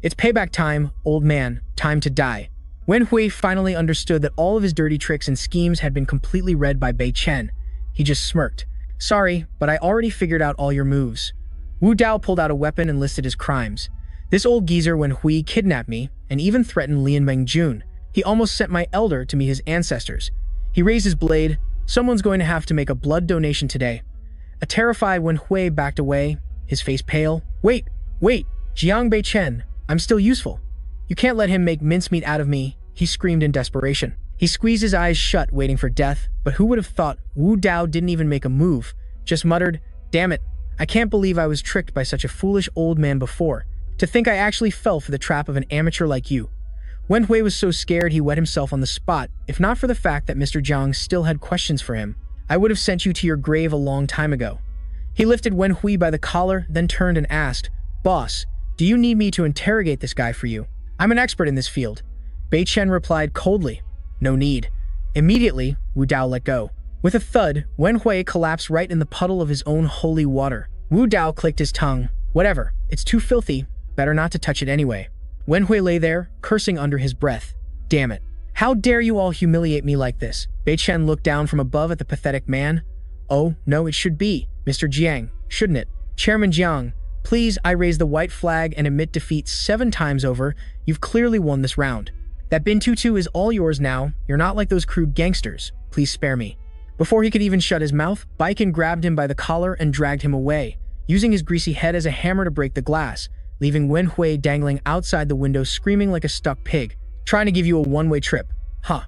It's payback time, old man. Time to die. Wen Hui finally understood that all of his dirty tricks and schemes had been completely read by Bei Chen. He just smirked. Sorry, but I already figured out all your moves. Wu Dao pulled out a weapon and listed his crimes. This old geezer Wen Hui kidnapped me and even threatened Lian Mengjun. He almost sent my elder to meet his ancestors. He raised his blade. Someone's going to have to make a blood donation today. A terrified Wen Hui backed away, his face pale. Wait, Jiang Bei Chen, I'm still useful. You can't let him make mincemeat out of me, he screamed in desperation. He squeezed his eyes shut, waiting for death, but who would have thought Wu Dao didn't even make a move, just muttered, damn it, I can't believe I was tricked by such a foolish old man before. To think I actually fell for the trap of an amateur like you. Wen Hui was so scared he wet himself on the spot. If not for the fact that Mr. Jiang still had questions for him, I would have sent you to your grave a long time ago. He lifted Wen Hui by the collar, then turned and asked, Boss, do you need me to interrogate this guy for you? I'm an expert in this field. Bei Chen replied coldly, no need. Immediately, Wu Dao let go. With a thud, Wen Hui collapsed right in the puddle of his own holy water. Wu Dao clicked his tongue. Whatever, it's too filthy, better not to touch it anyway. Wen Hui lay there, cursing under his breath. Damn it. How dare you all humiliate me like this? Bei Chen looked down from above at the pathetic man. Oh, no, it should be, Mr. Jiang, shouldn't it? Chairman Jiang, please, I raise the white flag and admit defeat 7 times over. You've clearly won this round. That Bin Tutu is all yours now. You're not like those crude gangsters. Please spare me. Before he could even shut his mouth, Baiken grabbed him by the collar and dragged him away, using his greasy head as a hammer to break the glass, leaving Wen Hui dangling outside the window screaming like a stuck pig. Trying to give you a one-way trip. Huh.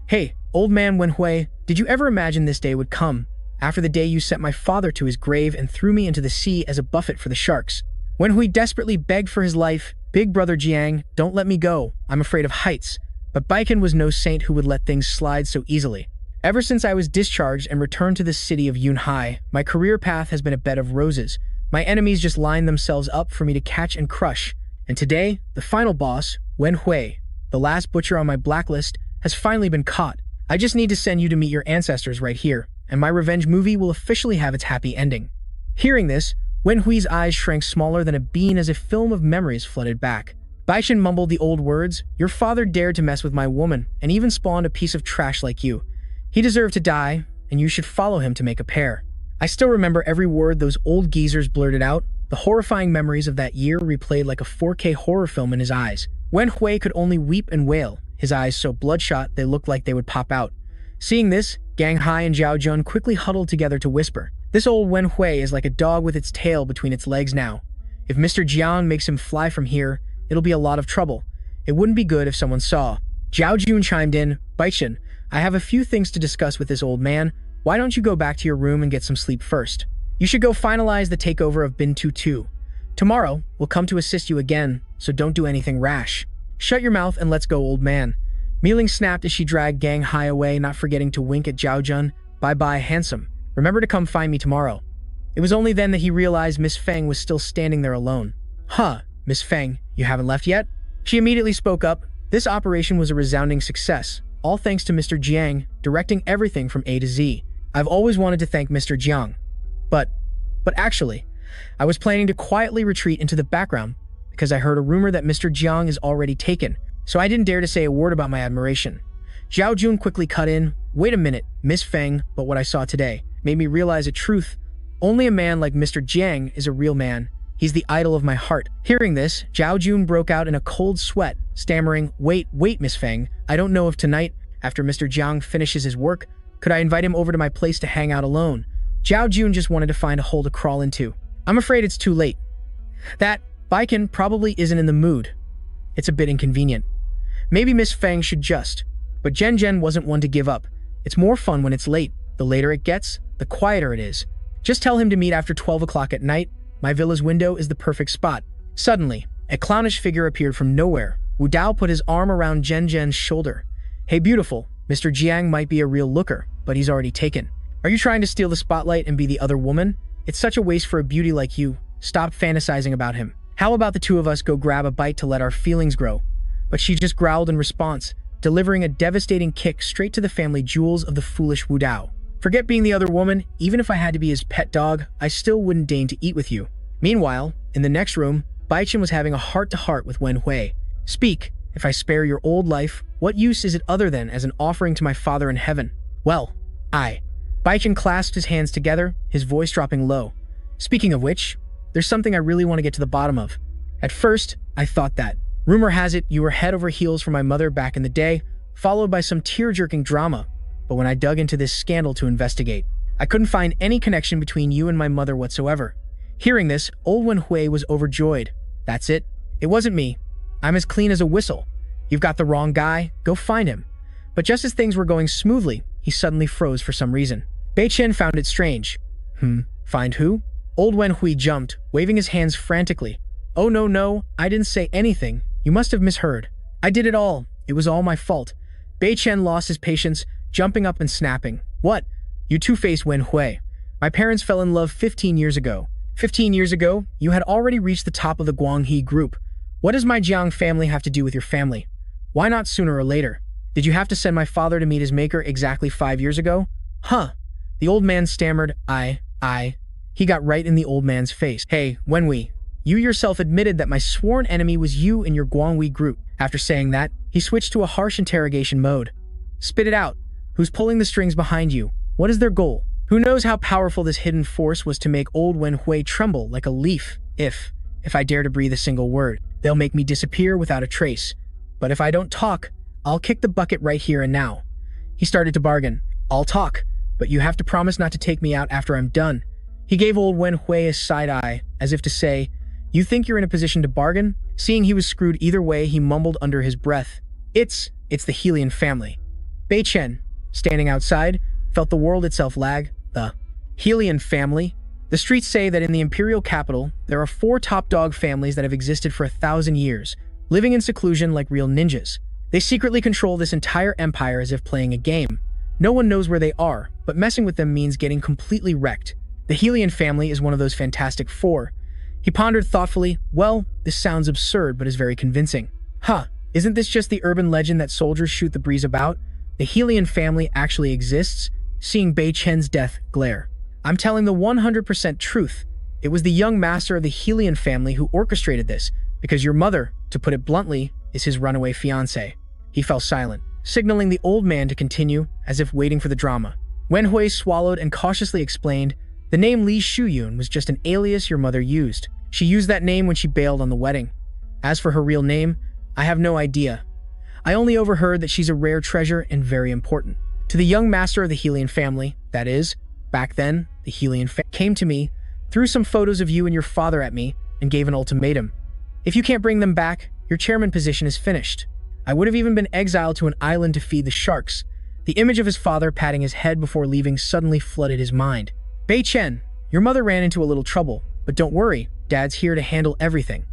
Hey, old man Wen Hui, did you ever imagine this day would come, after the day you sent my father to his grave and threw me into the sea as a buffet for the sharks? Wen Hui desperately begged for his life. Big brother Jiang, don't let me go. I'm afraid of heights. But Baiken was no saint who would let things slide so easily. Ever since I was discharged and returned to the city of Yunhai, my career path has been a bed of roses. My enemies just lined themselves up for me to catch and crush. And today, the final boss, Wen Hui, the last butcher on my blacklist, has finally been caught. I just need to send you to meet your ancestors right here, and my revenge movie will officially have its happy ending. Hearing this, Wen Hui's eyes shrank smaller than a bean as a film of memories flooded back. Baishan mumbled the old words, your father dared to mess with my woman and even spawned a piece of trash like you. He deserved to die, and you should follow him to make a pair. I still remember every word those old geezers blurted out. The horrifying memories of that year replayed like a 4K horror film in his eyes. Wen Hui could only weep and wail, his eyes so bloodshot they looked like they would pop out. Seeing this, Gang Hai and Zhao Jun quickly huddled together to whisper, this old Wen Hui is like a dog with its tail between its legs now. If Mr. Jiang makes him fly from here, it'll be a lot of trouble. It wouldn't be good if someone saw. Zhao Jun chimed in, Baishan, I have a few things to discuss with this old man. Why don't you go back to your room and get some sleep first? You should go finalize the takeover of Bin Tutu. Tomorrow, we'll come to assist you again, so don't do anything rash. Shut your mouth and let's go, old man. Mealing snapped as she dragged Gang Hai away, not forgetting to wink at Zhao Jun. Bye-bye, handsome. Remember to come find me tomorrow. It was only then that he realized Miss Feng was still standing there alone. Huh, Miss Feng, you haven't left yet? She immediately spoke up. This operation was a resounding success, all thanks to Mr. Jiang, directing everything from A to Z. I've always wanted to thank Mr. Jiang. But actually, I was planning to quietly retreat into the background because I heard a rumor that Mr. Jiang is already taken, so I didn't dare to say a word about my admiration. Zhao Jun quickly cut in. Wait a minute, Miss Feng, but what I saw today made me realize a truth. Only a man like Mr. Jiang is a real man. He's the idol of my heart. Hearing this, Zhao Jun broke out in a cold sweat, stammering, Wait, Miss Feng, I don't know if tonight, after Mr. Jiang finishes his work, could I invite him over to my place to hang out alone? Zhao Jun just wanted to find a hole to crawl into. I'm afraid it's too late. That Baiken probably isn't in the mood. It's a bit inconvenient. Maybe Miss Feng should just. But Jen wasn't one to give up. It's more fun when it's late. The later it gets, the quieter it is. Just tell him to meet after 12 o'clock at night. My villa's window is the perfect spot. Suddenly, a clownish figure appeared from nowhere. Wu Dao put his arm around Jen's shoulder. Hey beautiful, Mr. Jiang might be a real looker, but he's already taken. Are you trying to steal the spotlight and be the other woman? It's such a waste for a beauty like you. Stop fantasizing about him. How about the two of us go grab a bite to let our feelings grow? But she just growled in response, delivering a devastating kick straight to the family jewels of the foolish Wu Dao. Forget being the other woman, even if I had to be his pet dog, I still wouldn't deign to eat with you. Meanwhile, in the next room, Baichen was having a heart-to-heart with Wen Hui. Speak, if I spare your old life, what use is it other than as an offering to my father in heaven? Well, Baichen clasped his hands together, his voice dropping low. Speaking of which, there's something I really want to get to the bottom of. At first, I thought that. Rumor has it you were head over heels for my mother back in the day, followed by some tear-jerking drama. But when I dug into this scandal to investigate, I couldn't find any connection between you and my mother whatsoever. Hearing this, old Wen Hui was overjoyed. That's it. It wasn't me. I'm as clean as a whistle. You've got the wrong guy. Go find him. But just as things were going smoothly, he suddenly froze for some reason. Bei Chen found it strange. Find who? Old Wen Hui jumped, waving his hands frantically. Oh no, I didn't say anything. You must have misheard. I did it all. It was all my fault. Bei Chen lost his patience, jumping up and snapping. What? You two-faced Wen Hui. My parents fell in love 15 years ago. 15 years ago, you had already reached the top of the Guanghe group. What does my Jiang family have to do with your family? Why not sooner or later? Did you have to send my father to meet his maker exactly 5 years ago? Huh. The old man stammered, He got right in the old man's face. Hey, Wenhui, you yourself admitted that my sworn enemy was you in your Guanghui group. After saying that, he switched to a harsh interrogation mode. Spit it out. Who's pulling the strings behind you? What is their goal? Who knows how powerful this hidden force was to make old Wen Hui tremble like a leaf? If I dare to breathe a single word, they'll make me disappear without a trace. But if I don't talk, I'll kick the bucket right here and now. He started to bargain. I'll talk, but you have to promise not to take me out after I'm done. He gave old Wen Hui a side eye, as if to say, You think you're in a position to bargain? Seeing he was screwed either way, he mumbled under his breath. It's the Helian family. Bei Chen, standing outside, felt the world itself lag. The Helian family? The streets say that in the imperial capital, there are 4 top dog families that have existed for 1,000 years, living in seclusion like real ninjas. They secretly control this entire empire as if playing a game. No one knows where they are, but messing with them means getting completely wrecked. The Helian family is one of those fantastic 4. He pondered thoughtfully. Well, this sounds absurd, but is very convincing. Isn't this just the urban legend that soldiers shoot the breeze about? The Helian family actually exists? Seeing Bei Chen's death glare. I'm telling the 100% truth. It was the young master of the Helian family who orchestrated this, because your mother, to put it bluntly, is his runaway fiancé. He fell silent, signaling the old man to continue, as if waiting for the drama. Wen Hui swallowed and cautiously explained, the name Li Shuyun was just an alias your mother used. She used that name when she bailed on the wedding. As for her real name, I have no idea. I only overheard that she's a rare treasure and very important. To the young master of the Helian family, that is, back then, the Helian family came to me, threw some photos of you and your father at me, and gave an ultimatum. If you can't bring them back, your chairman position is finished. I would have even been exiled to an island to feed the sharks. The image of his father patting his head before leaving suddenly flooded his mind. Bei Chen, your mother ran into a little trouble, but don't worry, Dad's here to handle everything.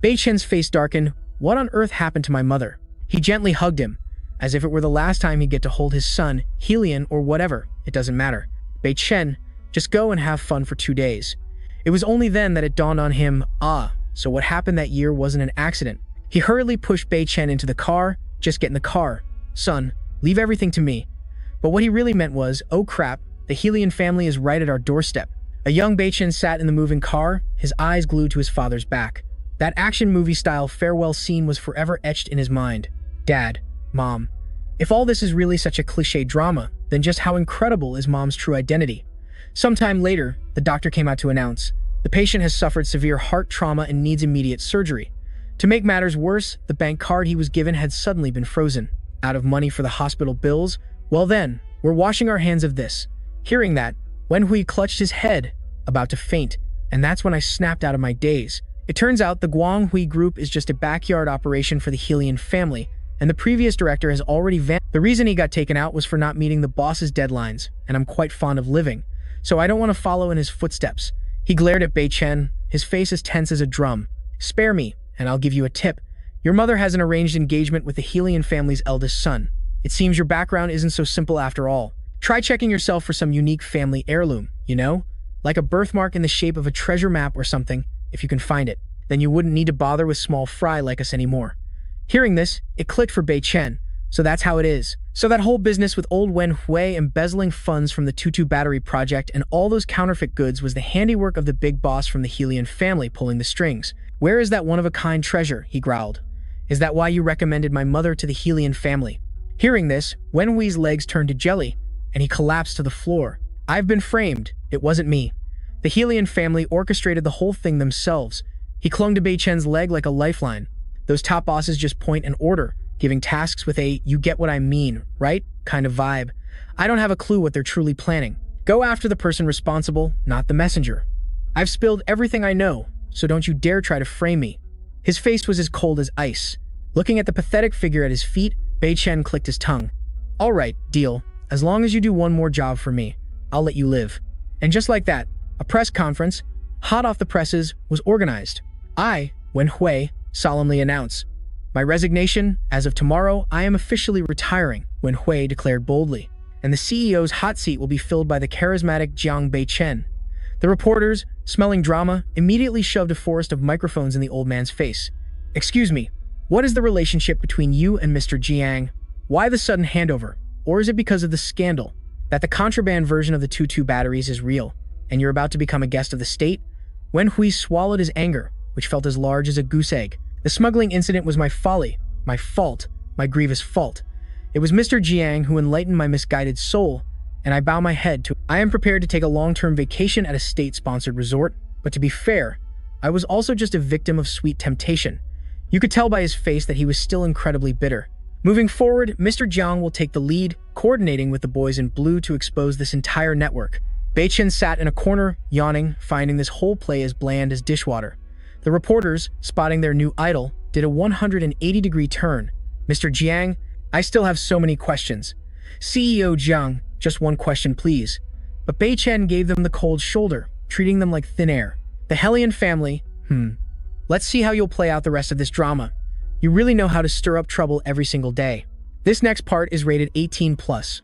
Bei Chen's face darkened. What on earth happened to my mother? He gently hugged him. as if it were the last time he'd get to hold his son, Helion, or whatever. It doesn't matter. Bei Chen, just go and have fun for 2 days. It was only then that it dawned on him, so what happened that year wasn't an accident. He hurriedly pushed Bei Chen into the car. Just get in the car. Son, leave everything to me. But what he really meant was, oh crap, the Helion family is right at our doorstep. A young Bei Chen sat in the moving car, his eyes glued to his father's back. That action movie-style farewell scene was forever etched in his mind. Dad, Mom, if all this is really such a cliché drama, then just how incredible is Mom's true identity? Sometime later, the doctor came out to announce, the patient has suffered severe heart trauma and needs immediate surgery. To make matters worse, the bank card he was given had suddenly been frozen. Out of money for the hospital bills? Well then, we're washing our hands of this. Hearing that, Wenhui clutched his head, about to faint, and that's when I snapped out of my daze. It turns out the Guanghui Group is just a backyard operation for the Helion family, and the previous director has already vanished. The reason he got taken out was for not meeting the boss's deadlines, and I'm quite fond of living, so I don't want to follow in his footsteps. He glared at Bei Chen, his face as tense as a drum. Spare me, and I'll give you a tip. Your mother has an arranged engagement with the Helion family's eldest son. It seems your background isn't so simple after all. Try checking yourself for some unique family heirloom, you know? Like a birthmark in the shape of a treasure map or something, if you can find it. Then you wouldn't need to bother with small fry like us anymore. Hearing this, it clicked for Bei Chen. So that's how it is. So that whole business with old Wen Hui embezzling funds from the Tutu battery project and all those counterfeit goods was the handiwork of the big boss from the Helion family pulling the strings. Where is that one-of-a-kind treasure? He growled. Is that why you recommended my mother to the Helion family? Hearing this, Wen Hui's legs turned to jelly, and he collapsed to the floor. I've been framed. It wasn't me. The Helion family orchestrated the whole thing themselves. He clung to Bei Chen's leg like a lifeline. Those top bosses just point and order, giving tasks with a you get what I mean, right? kind of vibe. I don't have a clue what they're truly planning. Go after the person responsible, not the messenger. I've spilled everything I know, so don't you dare try to frame me. His face was as cold as ice. Looking at the pathetic figure at his feet, Bei Chen clicked his tongue. All right, deal. As long as you do one more job for me, I'll let you live. And just like that, a press conference, hot off the presses, was organized. I, Wen Hui, solemnly announce. My resignation, as of tomorrow, I am officially retiring, Wen Hui declared boldly, and the CEO's hot seat will be filled by the charismatic Jiang Bei Chen. The reporters, smelling drama, immediately shoved a forest of microphones in the old man's face. Excuse me, what is the relationship between you and Mr. Jiang? Why the sudden handover? Or is it because of the scandal that the contraband version of the Tutu batteries is real, and you're about to become a guest of the state? Wen Hui swallowed his anger, which felt as large as a goose egg. The smuggling incident was my folly, my fault, my grievous fault. It was Mr. Jiang who enlightened my misguided soul, and I bow my head to. I am prepared to take a long-term vacation at a state-sponsored resort, but to be fair, I was also just a victim of sweet temptation. You could tell by his face that he was still incredibly bitter. Moving forward, Mr. Jiang will take the lead, coordinating with the boys in blue to expose this entire network. Bei Chen sat in a corner, yawning, finding this whole play as bland as dishwater. The reporters, spotting their new idol, did a 180-degree turn. Mr. Jiang, I still have so many questions. CEO Jiang, just one question please. But Bei Chen gave them the cold shoulder, treating them like thin air. The Helion family, Let's see how you'll play out the rest of this drama. You really know how to stir up trouble every single day. This next part is rated 18+.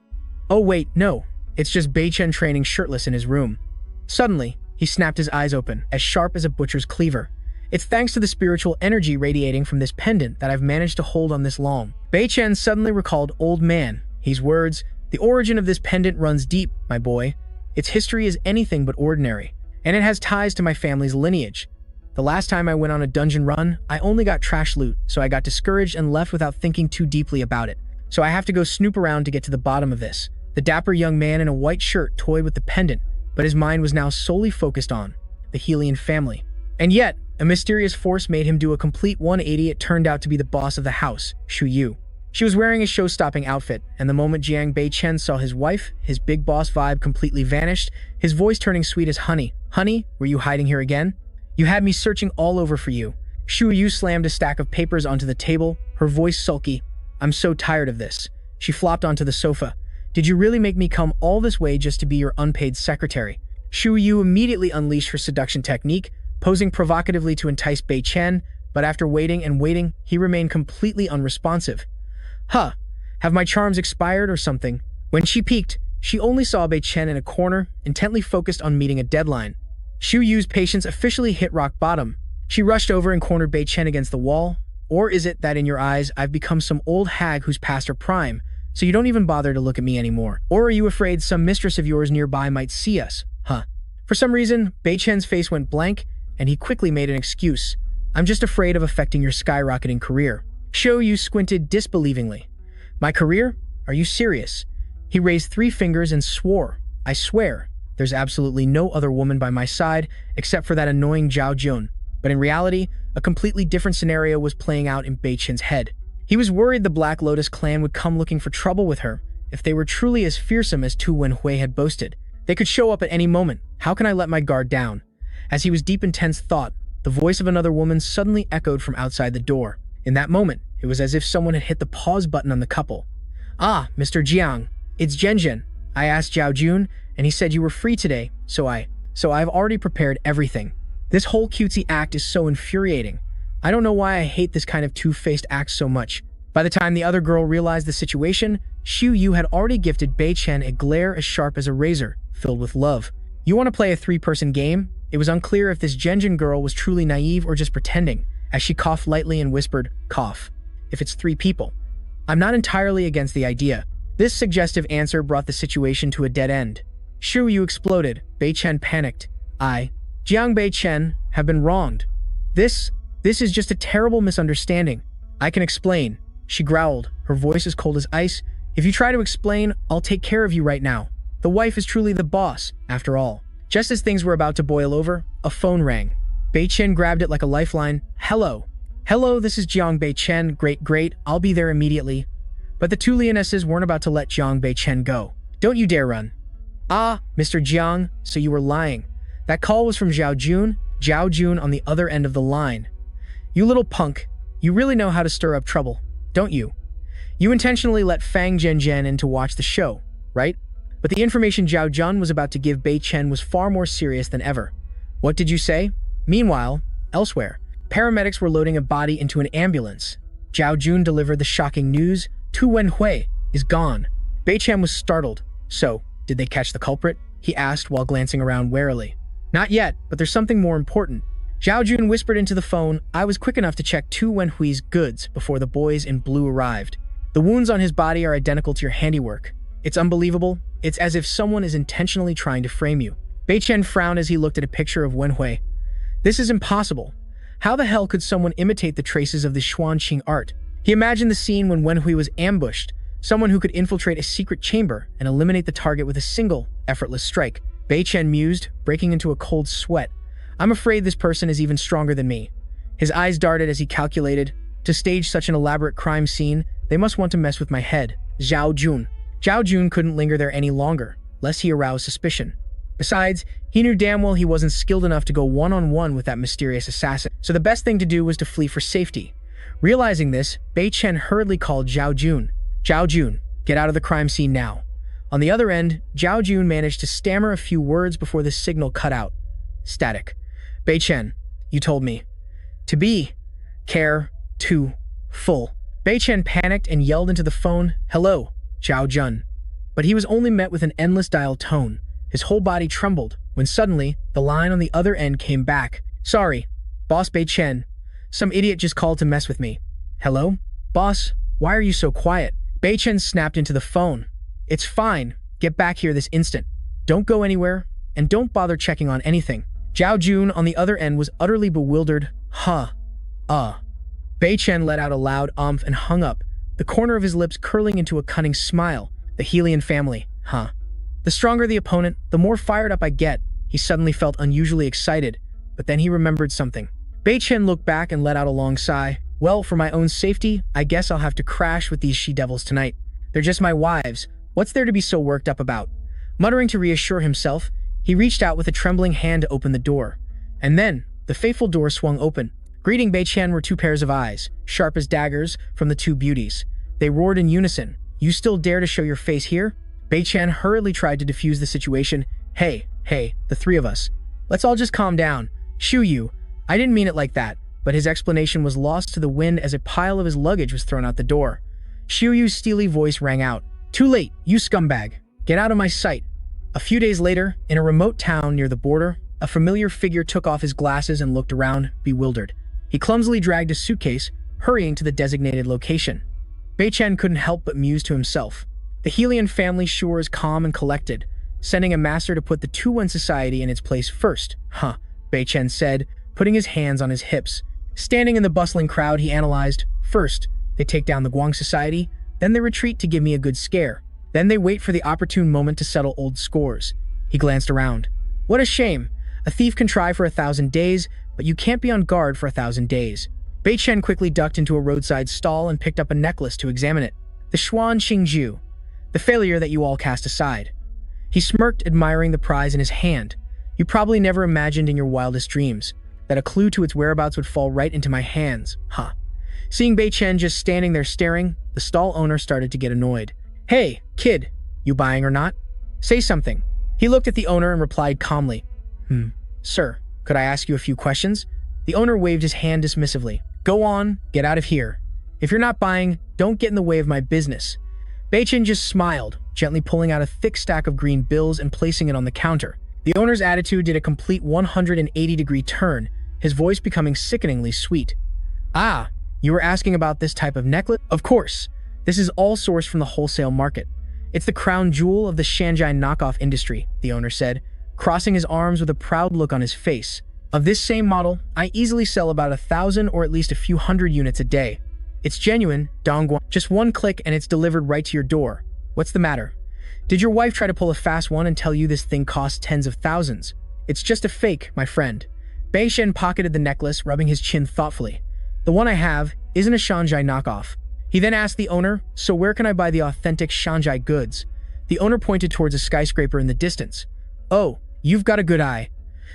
Oh wait, no. It's just Bei Chen training shirtless in his room. Suddenly, he snapped his eyes open, as sharp as a butcher's cleaver. It's thanks to the spiritual energy radiating from this pendant that I've managed to hold on this long. Bei Chen suddenly recalled old man. His words, the origin of this pendant runs deep, my boy. Its history is anything but ordinary, and it has ties to my family's lineage. The last time I went on a dungeon run, I only got trash loot, so I got discouraged and left without thinking too deeply about it. So I have to go snoop around to get to the bottom of this. The dapper young man in a white shirt toyed with the pendant, but his mind was now solely focused on the Helion family. And yet, a mysterious force made him do a complete 180. It turned out to be the boss of the house, Shu Yu. She was wearing a show-stopping outfit, and the moment Jiang Bei Chen saw his wife, his big boss vibe completely vanished, his voice turning sweet as honey. Honey, were you hiding here again? You had me searching all over for you. Shu Yu slammed a stack of papers onto the table, her voice sulky. I'm so tired of this. She flopped onto the sofa. Did you really make me come all this way just to be your unpaid secretary? Shu Yu immediately unleashed her seduction technique, posing provocatively to entice Bei Chen, but after waiting and waiting, he remained completely unresponsive. Huh, Have my charms expired or something? When she peeked, she only saw Bei Chen in a corner, intently focused on meeting a deadline. Xu Yu's patience officially hit rock bottom. She rushed over and cornered Bei Chen against the wall. Or is it that in your eyes, I've become some old hag who's past her prime, so you don't even bother to look at me anymore? Or are you afraid some mistress of yours nearby might see us, huh? For some reason, Bei Chen's face went blank, and he quickly made an excuse. I'm just afraid of affecting your skyrocketing career. Xu Yu squinted disbelievingly. My career? Are you serious? He raised 3 fingers and swore. I swear, there's absolutely no other woman by my side except for that annoying Zhao Jun. But in reality, a completely different scenario was playing out in Bei Chen's head. He was worried the Black Lotus clan would come looking for trouble with her if they were truly as fearsome as Tu Wenhui had boasted. They could show up at any moment. How can I let my guard down? As he was deep in tense thought, the voice of another woman suddenly echoed from outside the door. In that moment, it was as if someone had hit the pause button on the couple. Ah, Mr. Jiang, it's Zhenzhen. I asked Zhao Jun, and he said you were free today, so I've already prepared everything. This whole cutesy act is so infuriating. I don't know why I hate this kind of two-faced act so much. By the time the other girl realized the situation, Xu Yu had already gifted Bei Chen a glare as sharp as a razor, filled with love. You want to play a 3-person game? It was unclear if this Zhenzhen girl was truly naive or just pretending, as she coughed lightly and whispered, cough. If it's 3 people. I'm not entirely against the idea. This suggestive answer brought the situation to a dead end. Xu Yu exploded. Bei Chen panicked. Jiang Bei Chen, have been wronged. This is just a terrible misunderstanding. I can explain. She growled, her voice as cold as ice. If you try to explain, I'll take care of you right now. The wife is truly the boss, after all. Just as things were about to boil over, a phone rang. Bei Chen grabbed it like a lifeline. Hello. Hello, this is Jiang Bei Chen. Great, I'll be there immediately. But the 2 Leonesses weren't about to let Jiang Bei Chen go. Don't you dare run. Ah, Mr. Jiang, so you were lying. That call was from Zhao Jun on the other end of the line. You little punk, you really know how to stir up trouble, don't you? You intentionally let Fang Zhenzhen in to watch the show, right? But the information Zhao Jun was about to give Bei Chen was far more serious than ever. What did you say? Meanwhile, elsewhere, paramedics were loading a body into an ambulance. Zhao Jun delivered the shocking news. Tu Wenhui is gone. Bei Chen was startled. So, did they catch the culprit? He asked while glancing around warily. Not yet, but there's something more important. Zhao Jun whispered into the phone, I was quick enough to check Tu Wenhui's goods before the boys in blue arrived. The wounds on his body are identical to your handiwork. It's unbelievable. It's as if someone is intentionally trying to frame you. Bei Chen frowned as he looked at a picture of Wenhui. This is impossible. How the hell could someone imitate the traces of the Xuanqing art? He imagined the scene when Wenhui was ambushed, someone who could infiltrate a secret chamber and eliminate the target with a single, effortless strike. Bei Chen mused, breaking into a cold sweat. I'm afraid this person is even stronger than me. His eyes darted as he calculated, to stage such an elaborate crime scene, they must want to mess with my head. Zhao Jun couldn't linger there any longer, lest he arouse suspicion. Besides, he knew damn well he wasn't skilled enough to go one-on-one with that mysterious assassin, so the best thing to do was to flee for safety. Realizing this, Bei Chen hurriedly called Zhao Jun. Zhao Jun, get out of the crime scene now. On the other end, Zhao Jun managed to stammer a few words before the signal cut out. Static. Bei Chen, you told me. To be. Care. To. Full. Bei Chen panicked and yelled into the phone, Hello, Zhao Jun. But he was only met with an endless dial tone. His whole body trembled, when suddenly, the line on the other end came back. Sorry, Boss Bei Chen. Some idiot just called to mess with me. Hello? Boss, why are you so quiet? Bei Chen snapped into the phone. It's fine. Get back here this instant. Don't go anywhere, and don't bother checking on anything. Zhao Jun on the other end was utterly bewildered. Bei Chen let out a loud umph and hung up, the corner of his lips curling into a cunning smile. The Helian family, The stronger the opponent, the more fired up I get. He suddenly felt unusually excited, but then he remembered something. Bei Chen looked back and let out a long sigh. Well, for my own safety, I guess I'll have to crash with these she-devils tonight. They're just my wives. What's there to be so worked up about? Muttering to reassure himself, he reached out with a trembling hand to open the door. And then, the fateful door swung open. Greeting Bei Chen were 2 pairs of eyes, sharp as daggers, from the 2 beauties. They roared in unison. You still dare to show your face here? Bei Chen hurriedly tried to defuse the situation. Hey, the 3 of us. Let's all just calm down. Xu Yu, I didn't mean it like that, but his explanation was lost to the wind as a pile of his luggage was thrown out the door. Xiuyu's steely voice rang out. Too late, you scumbag. Get out of my sight. A few days later, in a remote town near the border, a familiar figure took off his glasses and looked around, bewildered. He clumsily dragged a suitcase, hurrying to the designated location. Bei Chen couldn't help but muse to himself. The Helian family sure is calm and collected, sending a master to put the Tu-Wen society in its place first. Huh, Bei Chen said, putting his hands on his hips. Standing in the bustling crowd, he analyzed. First, they take down the Guang society, then they retreat to give me a good scare. Then they wait for the opportune moment to settle old scores. He glanced around. What a shame. A thief can try for 1,000 days, but you can't be on guard for 1,000 days. Bei Chen quickly ducked into a roadside stall and picked up a necklace to examine it. The Xuan Qingju, the failure that you all cast aside. He smirked, admiring the prize in his hand. You probably never imagined in your wildest dreams that a clue to its whereabouts would fall right into my hands, huh? Seeing Bei Chen just standing there staring, the stall owner started to get annoyed. Hey, kid, you buying or not? Say something. He looked at the owner and replied calmly. Sir, could I ask you a few questions? The owner waved his hand dismissively. Go on, get out of here. If you're not buying, don't get in the way of my business. Bei Chen just smiled, gently pulling out a thick stack of green bills and placing it on the counter. The owner's attitude did a complete 180-degree turn, his voice becoming sickeningly sweet. Ah, you were asking about this type of necklace? Of course. This is all sourced from the wholesale market. It's the crown jewel of the Shanghai knockoff industry, the owner said, crossing his arms with a proud look on his face. Of this same model, I easily sell about 1,000 or at least a few hundred units a day. It's genuine, Dongguan. Just one click and it's delivered right to your door. What's the matter? Did your wife try to pull a fast one and tell you this thing costs tens of thousands? It's just a fake, my friend. Bei Chen pocketed the necklace, rubbing his chin thoughtfully. The one I have isn't a Shanghai knockoff. He then asked the owner, so where can I buy the authentic Shanghai goods? The owner pointed towards a skyscraper in the distance. Oh, you've got a good eye.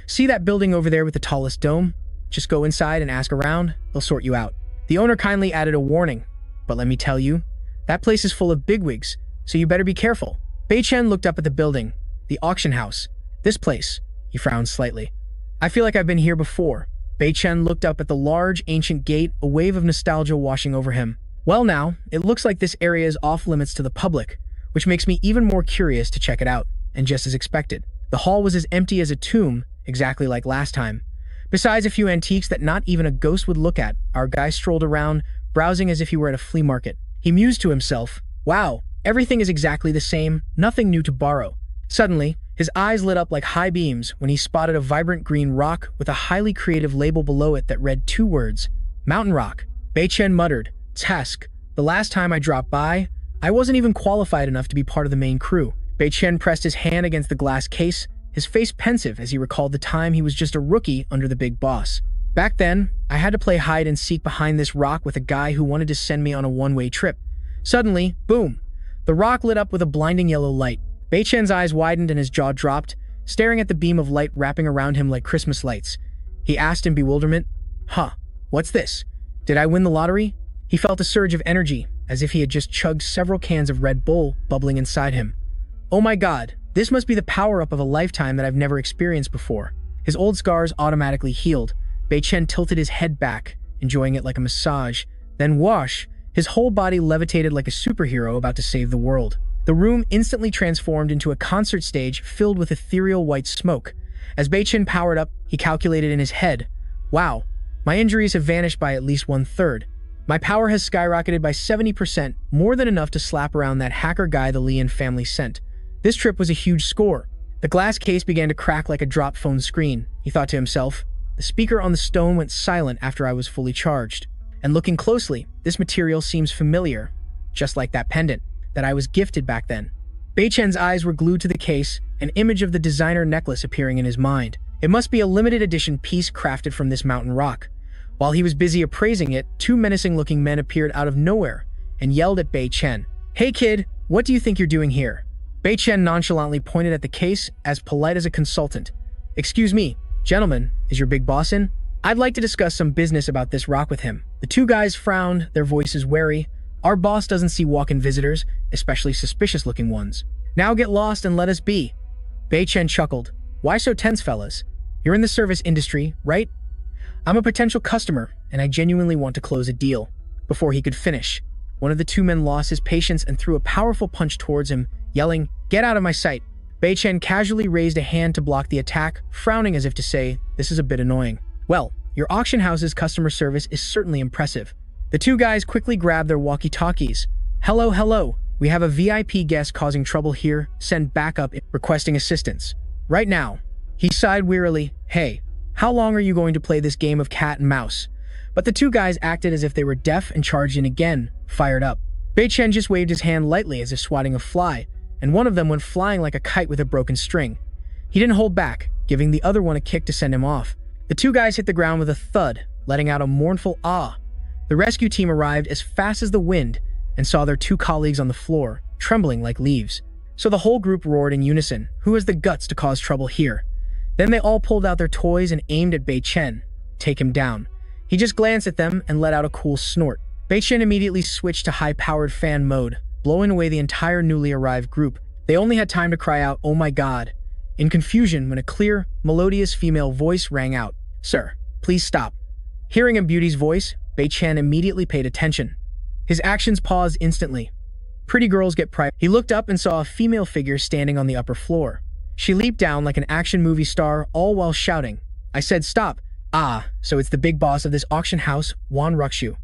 See that building over there with the tallest dome? Just go inside and ask around, they'll sort you out. The owner kindly added a warning. But let me tell you, that place is full of bigwigs, so you better be careful. Bei Chen looked up at the building, the auction house. This place, he frowned slightly. I feel like I've been here before. Bei Chen looked up at the large, ancient gate, a wave of nostalgia washing over him. Well now, it looks like this area is off limits to the public, which makes me even more curious to check it out, and just as expected. The hall was as empty as a tomb, exactly like last time. Besides a few antiques that not even a ghost would look at, our guy strolled around, browsing as if he were at a flea market. He mused to himself, wow, everything is exactly the same, nothing new to borrow. Suddenly, his eyes lit up like high beams when he spotted a vibrant green rock with a highly creative label below it that read 2 words, Mountain Rock. Bei Chen muttered, Task, the last time I dropped by, I wasn't even qualified enough to be part of the main crew. Bei Chen pressed his hand against the glass case, his face pensive as he recalled the time he was just a rookie under the big boss. Back then, I had to play hide and seek behind this rock with a guy who wanted to send me on a one-way trip. Suddenly, boom, the rock lit up with a blinding yellow light. Bei Chen's eyes widened and his jaw dropped, staring at the beam of light wrapping around him like Christmas lights. He asked in bewilderment, Huh, what's this? Did I win the lottery? He felt a surge of energy, as if he had just chugged several cans of Red Bull bubbling inside him. Oh my god, this must be the power-up of a lifetime that I've never experienced before. His old scars automatically healed. Bei Chen tilted his head back, enjoying it like a massage. Then whoosh, his whole body levitated like a superhero about to save the world. The room instantly transformed into a concert stage filled with ethereal white smoke. As Bei Chen powered up, he calculated in his head, wow, my injuries have vanished by at least 1/3. My power has skyrocketed by 70%, more than enough to slap around that hacker guy the Lian family sent. This trip was a huge score. The glass case began to crack like a drop phone screen. He thought to himself, the speaker on the stone went silent after I was fully charged. And looking closely, this material seems familiar, just like that pendant that I was gifted back then. Bei Chen's eyes were glued to the case, an image of the designer necklace appearing in his mind. It must be a limited edition piece crafted from this mountain rock. While he was busy appraising it, 2 menacing-looking men appeared out of nowhere and yelled at Bei Chen. Hey kid, what do you think you're doing here? Bei Chen nonchalantly pointed at the case, as polite as a consultant. Excuse me, gentlemen, is your big boss in? I'd like to discuss some business about this rock with him. The 2 guys frowned, their voices wary. Our boss doesn't see walk-in visitors, especially suspicious-looking ones. Now get lost and let us be. Bei Chen chuckled. Why so tense, fellas? You're in the service industry, right? I'm a potential customer, and I genuinely want to close a deal. Before he could finish, one of the two men lost his patience and threw a powerful punch towards him, yelling, "Get out of my sight!" Bei Chen casually raised a hand to block the attack, frowning as if to say, "This is a bit annoying." "Well, your auction house's customer service is certainly impressive." The two guys quickly grabbed their walkie-talkies. "Hello, hello. We have a VIP guest causing trouble here. Send backup requesting assistance. Right now." He sighed wearily. "Hey, how long are you going to play this game of cat and mouse?" But the two guys acted as if they were deaf and charged in again, fired up. Bei Chen just waved his hand lightly as if swatting a fly, and one of them went flying like a kite with a broken string. He didn't hold back, giving the other one a kick to send him off. The two guys hit the ground with a thud, letting out a mournful ah. The rescue team arrived as fast as the wind and saw their two colleagues on the floor, trembling like leaves. So the whole group roared in unison, "Who has the guts to cause trouble here?" Then they all pulled out their toys and aimed at Bei Chen. "Take him down." He just glanced at them and let out a cool snort. Bei Chen immediately switched to high-powered fan mode, blowing away the entire newly arrived group. They only had time to cry out, "Oh my god," in confusion when a clear, melodious female voice rang out, "Sir, please stop." Hearing a beauty's voice, Bei Chen immediately paid attention. His actions paused instantly. Pretty girls get pride. He looked up and saw a female figure standing on the upper floor. She leaped down like an action movie star, all while shouting, "I said stop." "Ah, so it's the big boss of this auction house, Wan Ruxu."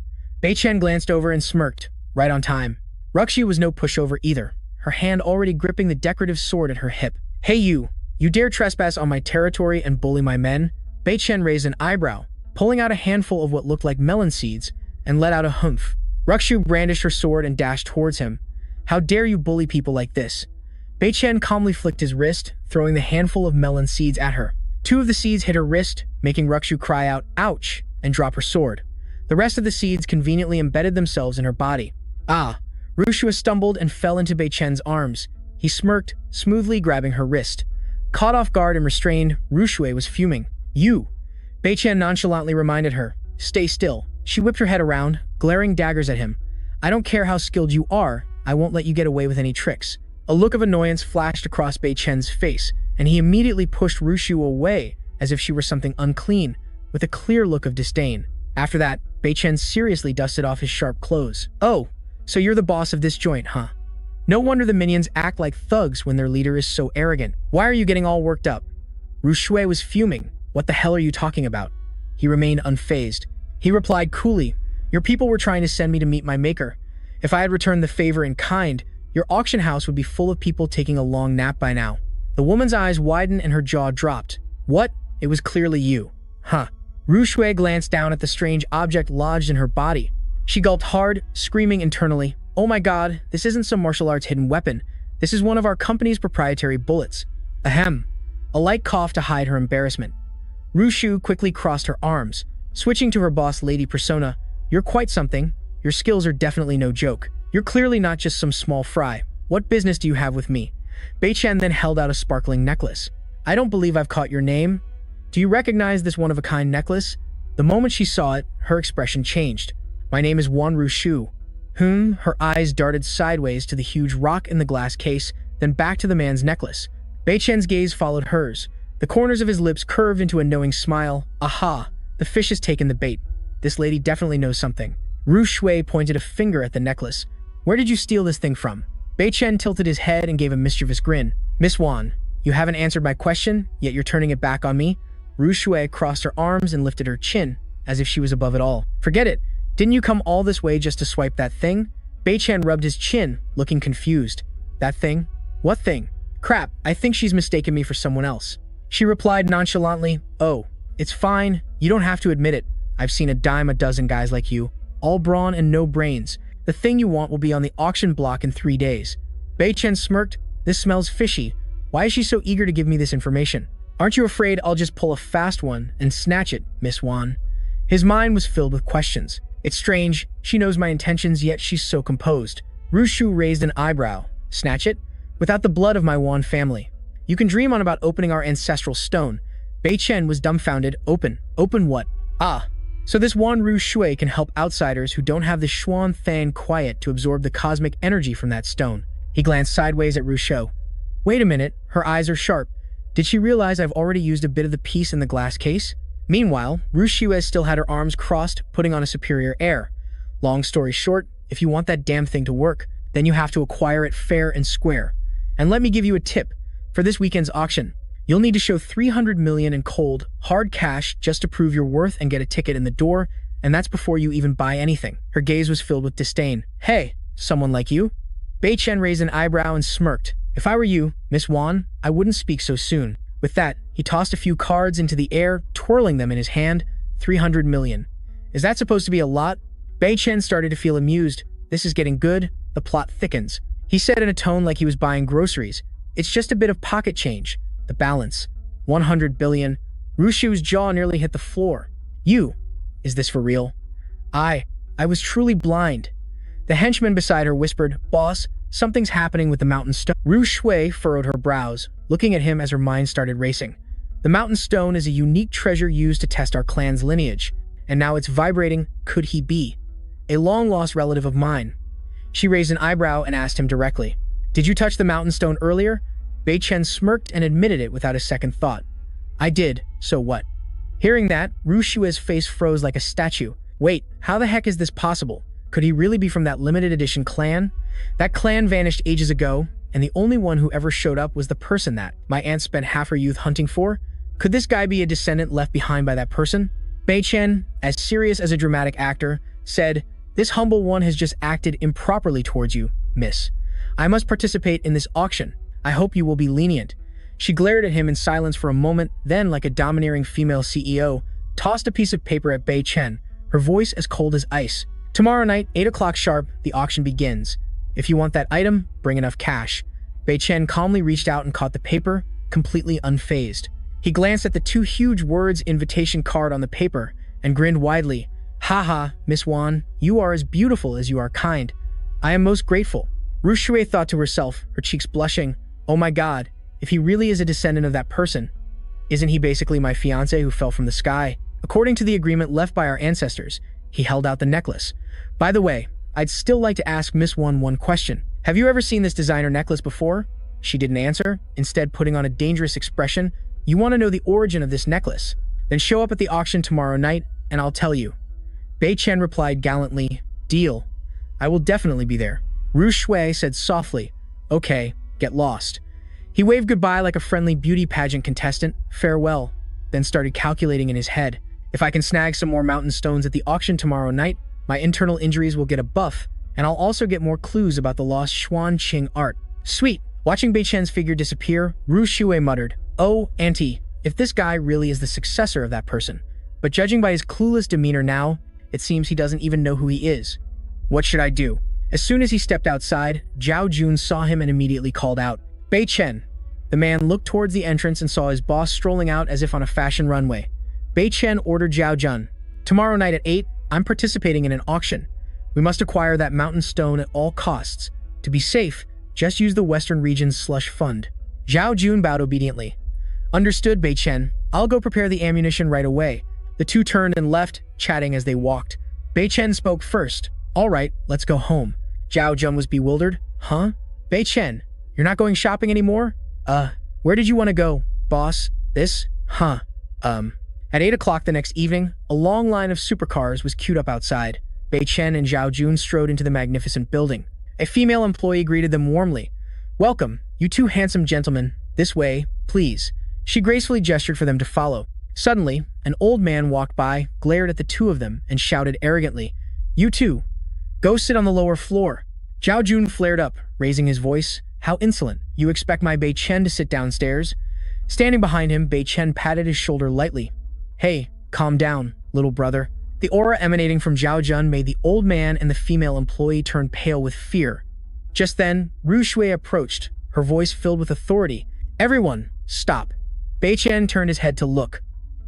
Bei Chen glanced over and smirked, right on time. Ruxu was no pushover either, her hand already gripping the decorative sword at her hip. "Hey you dare trespass on my territory and bully my men?" Bei Chen raised an eyebrow, pulling out a handful of what looked like melon seeds, and let out a humph. Ruxu brandished her sword and dashed towards him. "How dare you bully people like this?" Bei Chen calmly flicked his wrist, throwing the handful of melon seeds at her. Two of the seeds hit her wrist, making Ruxu cry out, "Ouch!" and drop her sword. The rest of the seeds conveniently embedded themselves in her body. "Ah!" Ruxu stumbled and fell into Bei Chen's arms. He smirked, smoothly grabbing her wrist. Caught off guard and restrained, Ruxu was fuming. "You!" Bei Chen nonchalantly reminded her. "Stay still." She whipped her head around, glaring daggers at him. "I don't care how skilled you are, I won't let you get away with any tricks." A look of annoyance flashed across Bei Chen's face, and he immediately pushed Ruxu away as if she were something unclean, with a clear look of disdain. After that, Bei Chen seriously dusted off his sharp clothes. "Oh, so you're the boss of this joint, huh? No wonder the minions act like thugs when their leader is so arrogant. Why are you getting all worked up?" Ruxu was fuming. "What the hell are you talking about?" He remained unfazed. He replied coolly, "Your people were trying to send me to meet my maker. If I had returned the favor in kind, your auction house would be full of people taking a long nap by now." The woman's eyes widened and her jaw dropped. "What? It was clearly you. Huh." Ruxu glanced down at the strange object lodged in her body. She gulped hard, screaming internally, "Oh my god, this isn't some martial arts hidden weapon. This is one of our company's proprietary bullets." Ahem. A light cough to hide her embarrassment. Ruxu quickly crossed her arms, switching to her boss lady persona. "You're quite something. Your skills are definitely no joke. You're clearly not just some small fry. What business do you have with me?" Bei Chen then held out a sparkling necklace. "I don't believe I've caught your name. Do you recognize this one-of-a-kind necklace?" The moment she saw it, her expression changed. "My name is Wan Ruxu." Her eyes darted sideways to the huge rock in the glass case, then back to the man's necklace. Bei Chen's gaze followed hers. The corners of his lips curved into a knowing smile. "Aha, the fish has taken the bait. This lady definitely knows something." Ruxu pointed a finger at the necklace. "Where did you steal this thing from?" Bei Chen tilted his head and gave a mischievous grin. "Miss Wan, you haven't answered my question, yet you're turning it back on me?" Ruxu crossed her arms and lifted her chin, as if she was above it all. "Forget it. Didn't you come all this way just to swipe that thing?" Bei Chen rubbed his chin, looking confused. "That thing? What thing? Crap, I think she's mistaken me for someone else." She replied nonchalantly, "Oh, it's fine. You don't have to admit it. I've seen a dime a dozen guys like you, all brawn and no brains. The thing you want will be on the auction block in 3 days." Bei Chen smirked. "This smells fishy. Why is she so eager to give me this information? Aren't you afraid I'll just pull a fast one and snatch it, Miss Wan?" His mind was filled with questions. It's strange. She knows my intentions, yet she's so composed. Ruxu raised an eyebrow. "Snatch it? Without the blood of my Wan family. You can dream on about opening our ancestral stone." Bei Chen was dumbfounded. Open? Open what? "Ah, so this Wan Ruxu can help outsiders who don't have the Xuan Thang quiet to absorb the cosmic energy from that stone." He glanced sideways at Ruxu. "Wait a minute, her eyes are sharp. Did she realize I've already used a bit of the piece in the glass case?" Meanwhile, Ruxu still had her arms crossed, putting on a superior air. Long story short, If you want that damn thing to work, then you have to acquire it fair and square. And let me give you a tip. For this weekend's auction, you'll need to show 300 million in cold, hard cash just to prove your worth and get a ticket in the door, and that's before you even buy anything. Her gaze was filled with disdain. Hey, someone like you? Bei Chen raised an eyebrow and smirked. If I were you, Miss Wan, I wouldn't speak so soon. With that, he tossed a few cards into the air, twirling them in his hand. 300 million. Is that supposed to be a lot? Bei Chen started to feel amused. This is getting good. The plot thickens. He said in a tone like he was buying groceries. It's just a bit of pocket change. The balance. 100 billion. Rushu's jaw nearly hit the floor. Is this for real? I was truly blind. The henchman beside her whispered, Boss, something's happening with the mountain stone. Ru Shui furrowed her brows, looking at him as her mind started racing. The mountain stone is a unique treasure used to test our clan's lineage, and now it's vibrating. Could he be a long-lost relative of mine? She raised an eyebrow and asked him directly, Did you touch the mountain stone earlier? Bei Chen smirked and admitted it without a second thought. I did, so what? Hearing that, Ru Shui's face froze like a statue. Wait, how the heck is this possible? Could he really be from that limited edition clan? That clan vanished ages ago, and the only one who ever showed up was the person that my aunt spent half her youth hunting for? Could this guy be a descendant left behind by that person? Bei Chen, as serious as a dramatic actor, said, This humble one has just acted improperly towards you, miss. I must participate in this auction. I hope you will be lenient. She glared at him in silence for a moment, then, like a domineering female CEO, tossed a piece of paper at Bei Chen, her voice as cold as ice. Tomorrow night, 8 o'clock sharp, the auction begins. If you want that item, bring enough cash. Bei Chen calmly reached out and caught the paper, completely unfazed. He glanced at the 2 huge words invitation card on the paper and grinned widely. Haha, Miss Wan, you are as beautiful as you are kind. I am most grateful. Ru Shui thought to herself, her cheeks blushing. Oh my god, if he really is a descendant of that person, isn't he basically my fiancé who fell from the sky? According to the agreement left by our ancestors, he held out the necklace. By the way, I'd still like to ask Miss Wan one question. Have you ever seen this designer necklace before? She didn't answer, instead putting on a dangerous expression. You want to know the origin of this necklace? Then show up at the auction tomorrow night, and I'll tell you. Bei Chen replied gallantly, Deal. I will definitely be there. Ru Shui said softly, Okay, get lost. He waved goodbye like a friendly beauty pageant contestant, farewell, then started calculating in his head. If I can snag some more mountain stones at the auction tomorrow night, my internal injuries will get a buff, and I'll also get more clues about the lost Xuan Qing art. Sweet. Watching Bei Chen's figure disappear, Ru Shui muttered, Oh, auntie, if this guy really is the successor of that person. But judging by his clueless demeanor now, it seems he doesn't even know who he is. What should I do? As soon as he stepped outside, Zhao Jun saw him and immediately called out, Bei Chen. The man looked towards the entrance and saw his boss strolling out as if on a fashion runway. Bei Chen ordered Zhao Jun, Tomorrow night at 8, I'm participating in an auction. We must acquire that mountain stone at all costs. To be safe, just use the Western Region's slush fund. Zhao Jun bowed obediently. Understood, Bei Chen. I'll go prepare the ammunition right away. The two turned and left, chatting as they walked. Bei Chen spoke first. All right, let's go home. Zhao Jun was bewildered. Huh? Bei Chen, you're not going shopping anymore? Where did you want to go, boss? This? Huh. At 8 o'clock the next evening, a long line of supercars was queued up outside. Bei Chen and Zhao Jun strode into the magnificent building. A female employee greeted them warmly. Welcome, you two handsome gentlemen. This way, please. She gracefully gestured for them to follow. Suddenly, an old man walked by, glared at the two of them, and shouted arrogantly, You two, go sit on the lower floor. Zhao Jun flared up, raising his voice. How insolent. You expect my Bei Chen to sit downstairs? Standing behind him, Bei Chen patted his shoulder lightly. Hey, calm down, little brother. The aura emanating from Zhao Jun made the old man and the female employee turn pale with fear. Just then, Ru Shui approached, her voice filled with authority. Everyone, stop. Bei Chen turned his head to look.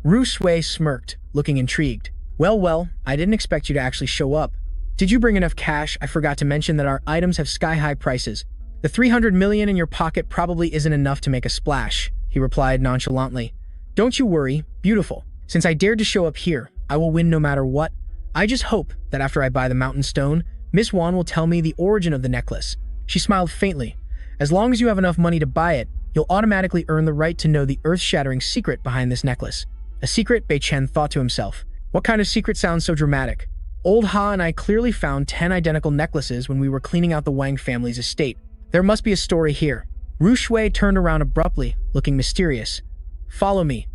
Ru Shui smirked, looking intrigued. Well, I didn't expect you to actually show up. Did you bring enough cash? I forgot to mention that our items have sky-high prices. The 300 million in your pocket probably isn't enough to make a splash, he replied nonchalantly. Don't you worry, beautiful. Since I dared to show up here, I will win no matter what. I just hope that after I buy the mountain stone, Miss Wan will tell me the origin of the necklace. She smiled faintly. As long as you have enough money to buy it, you'll automatically earn the right to know the earth-shattering secret behind this necklace. A secret, Bei Chen thought to himself. What kind of secret sounds so dramatic? Old Ha and I clearly found 10 identical necklaces when we were cleaning out the Wang family's estate. There must be a story here. Ru Shui turned around abruptly, looking mysterious. Follow me.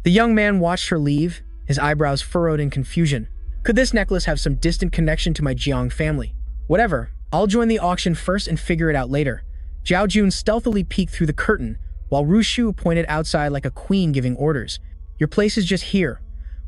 The young man watched her leave, his eyebrows furrowed in confusion. Could this necklace have some distant connection to my Jiang family? Whatever, I'll join the auction first and figure it out later. Zhao Jun stealthily peeked through the curtain, while Ru Shu pointed outside like a queen giving orders. Your place is just here.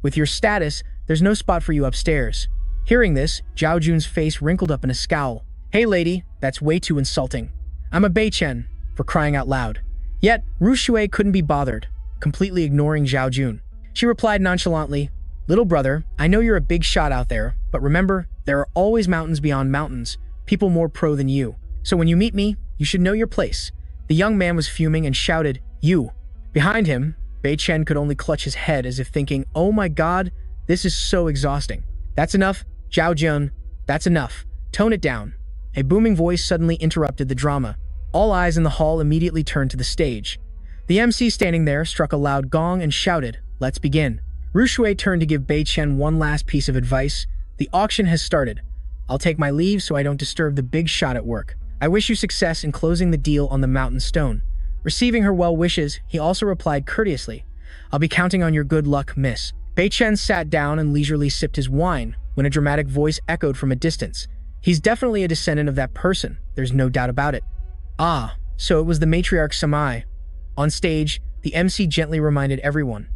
With your status, there's no spot for you upstairs. Hearing this, Zhao Jun's face wrinkled up in a scowl. Hey lady, that's way too insulting. I'm a Bei Chen, for crying out loud. Yet, Ru Shui couldn't be bothered, completely ignoring Zhao Jun. She replied nonchalantly, Little brother, I know you're a big shot out there, but remember, there are always mountains beyond mountains, people more pro than you. So when you meet me, you should know your place. The young man was fuming and shouted, You. Behind him, Bei Chen could only clutch his head as if thinking, Oh my god, this is so exhausting. That's enough, Zhao Jun, that's enough. Tone it down. A booming voice suddenly interrupted the drama. All eyes in the hall immediately turned to the stage. The MC standing there struck a loud gong and shouted, Let's begin. Ru Shui turned to give Bei Chen one last piece of advice. The auction has started. I'll take my leave so I don't disturb the big shot at work. I wish you success in closing the deal on the mountain stone. Receiving her well wishes, he also replied courteously, I'll be counting on your good luck, miss. Bei Chen sat down and leisurely sipped his wine when a dramatic voice echoed from a distance. He's definitely a descendant of that person, there's no doubt about it. Ah, so it was the matriarch Samai. On stage, the MC gently reminded everyone.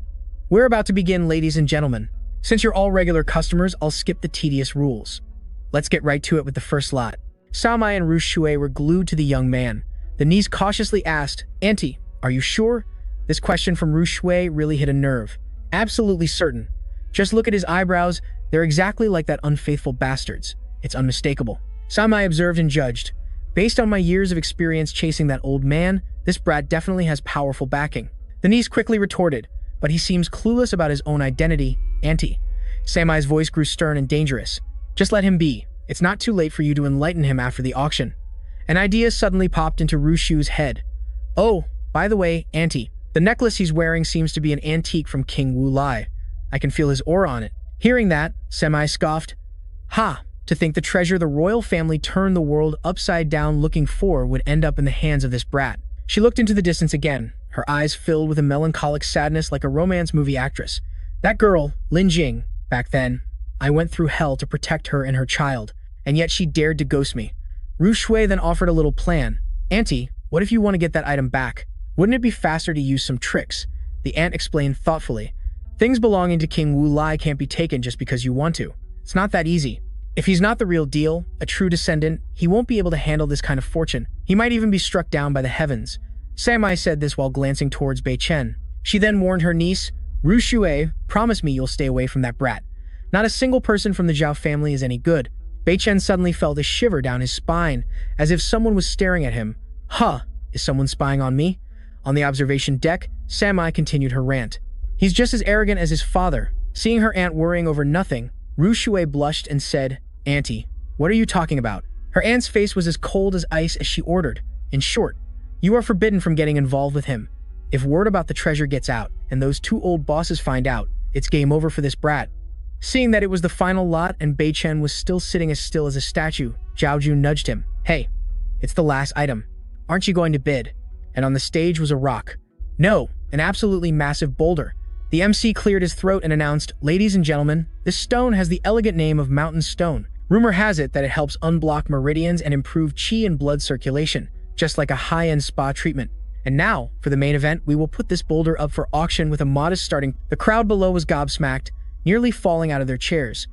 We're about to begin, ladies and gentlemen. Since you're all regular customers, I'll skip the tedious rules. Let's get right to it with the first lot. Samai and Ru Shui were glued to the young man. The niece cautiously asked, Auntie, are you sure? This question from Ru Shui really hit a nerve. Absolutely certain. Just look at his eyebrows, they're exactly like that unfaithful bastard's. It's unmistakable. Samai observed and judged. Based on my years of experience chasing that old man, this brat definitely has powerful backing. The niece quickly retorted, but he seems clueless about his own identity, Auntie. Samai's voice grew stern and dangerous. Just let him be. It's not too late for you to enlighten him after the auction. An idea suddenly popped into Ru Shu's head. Oh, by the way, Auntie, the necklace he's wearing seems to be an antique from King Wu Lai. I can feel his aura on it. Hearing that, Samai scoffed. Ha! To think the treasure the royal family turned the world upside down looking for would end up in the hands of this brat. She looked into the distance again, her eyes filled with a melancholic sadness like a romance movie actress. That girl, Lin Jing, back then, I went through hell to protect her and her child, and yet she dared to ghost me. Ru Shui then offered a little plan. Auntie, what if you want to get that item back? Wouldn't it be faster to use some tricks? The aunt explained thoughtfully. Things belonging to King Wu Lai can't be taken just because you want to. It's not that easy. If he's not the real deal, a true descendant, he won't be able to handle this kind of fortune. He might even be struck down by the heavens. Samai said this while glancing towards Bei Chen. She then warned her niece, Ru Shui, promise me you'll stay away from that brat. Not a single person from the Zhao family is any good. Bei Chen suddenly felt a shiver down his spine, as if someone was staring at him. Huh, is someone spying on me? On the observation deck, Samai continued her rant. He's just as arrogant as his father. Seeing her aunt worrying over nothing, Ru Shui blushed and said, Auntie, what are you talking about? Her aunt's face was as cold as ice as she ordered. In short, you are forbidden from getting involved with him. If word about the treasure gets out, and those two old bosses find out, it's game over for this brat. Seeing that it was the final lot and Bei Chen was still sitting as still as a statue, Zhao Jun nudged him. Hey, it's the last item. Aren't you going to bid? And on the stage was a rock. No, an absolutely massive boulder. The MC cleared his throat and announced, Ladies and gentlemen, this stone has the elegant name of Mountain Stone. Rumor has it that it helps unblock meridians and improve qi and blood circulation, just like a high-end spa treatment. And now, for the main event, we will put this boulder up for auction with a modest starting. The crowd below was gobsmacked, nearly falling out of their chairs.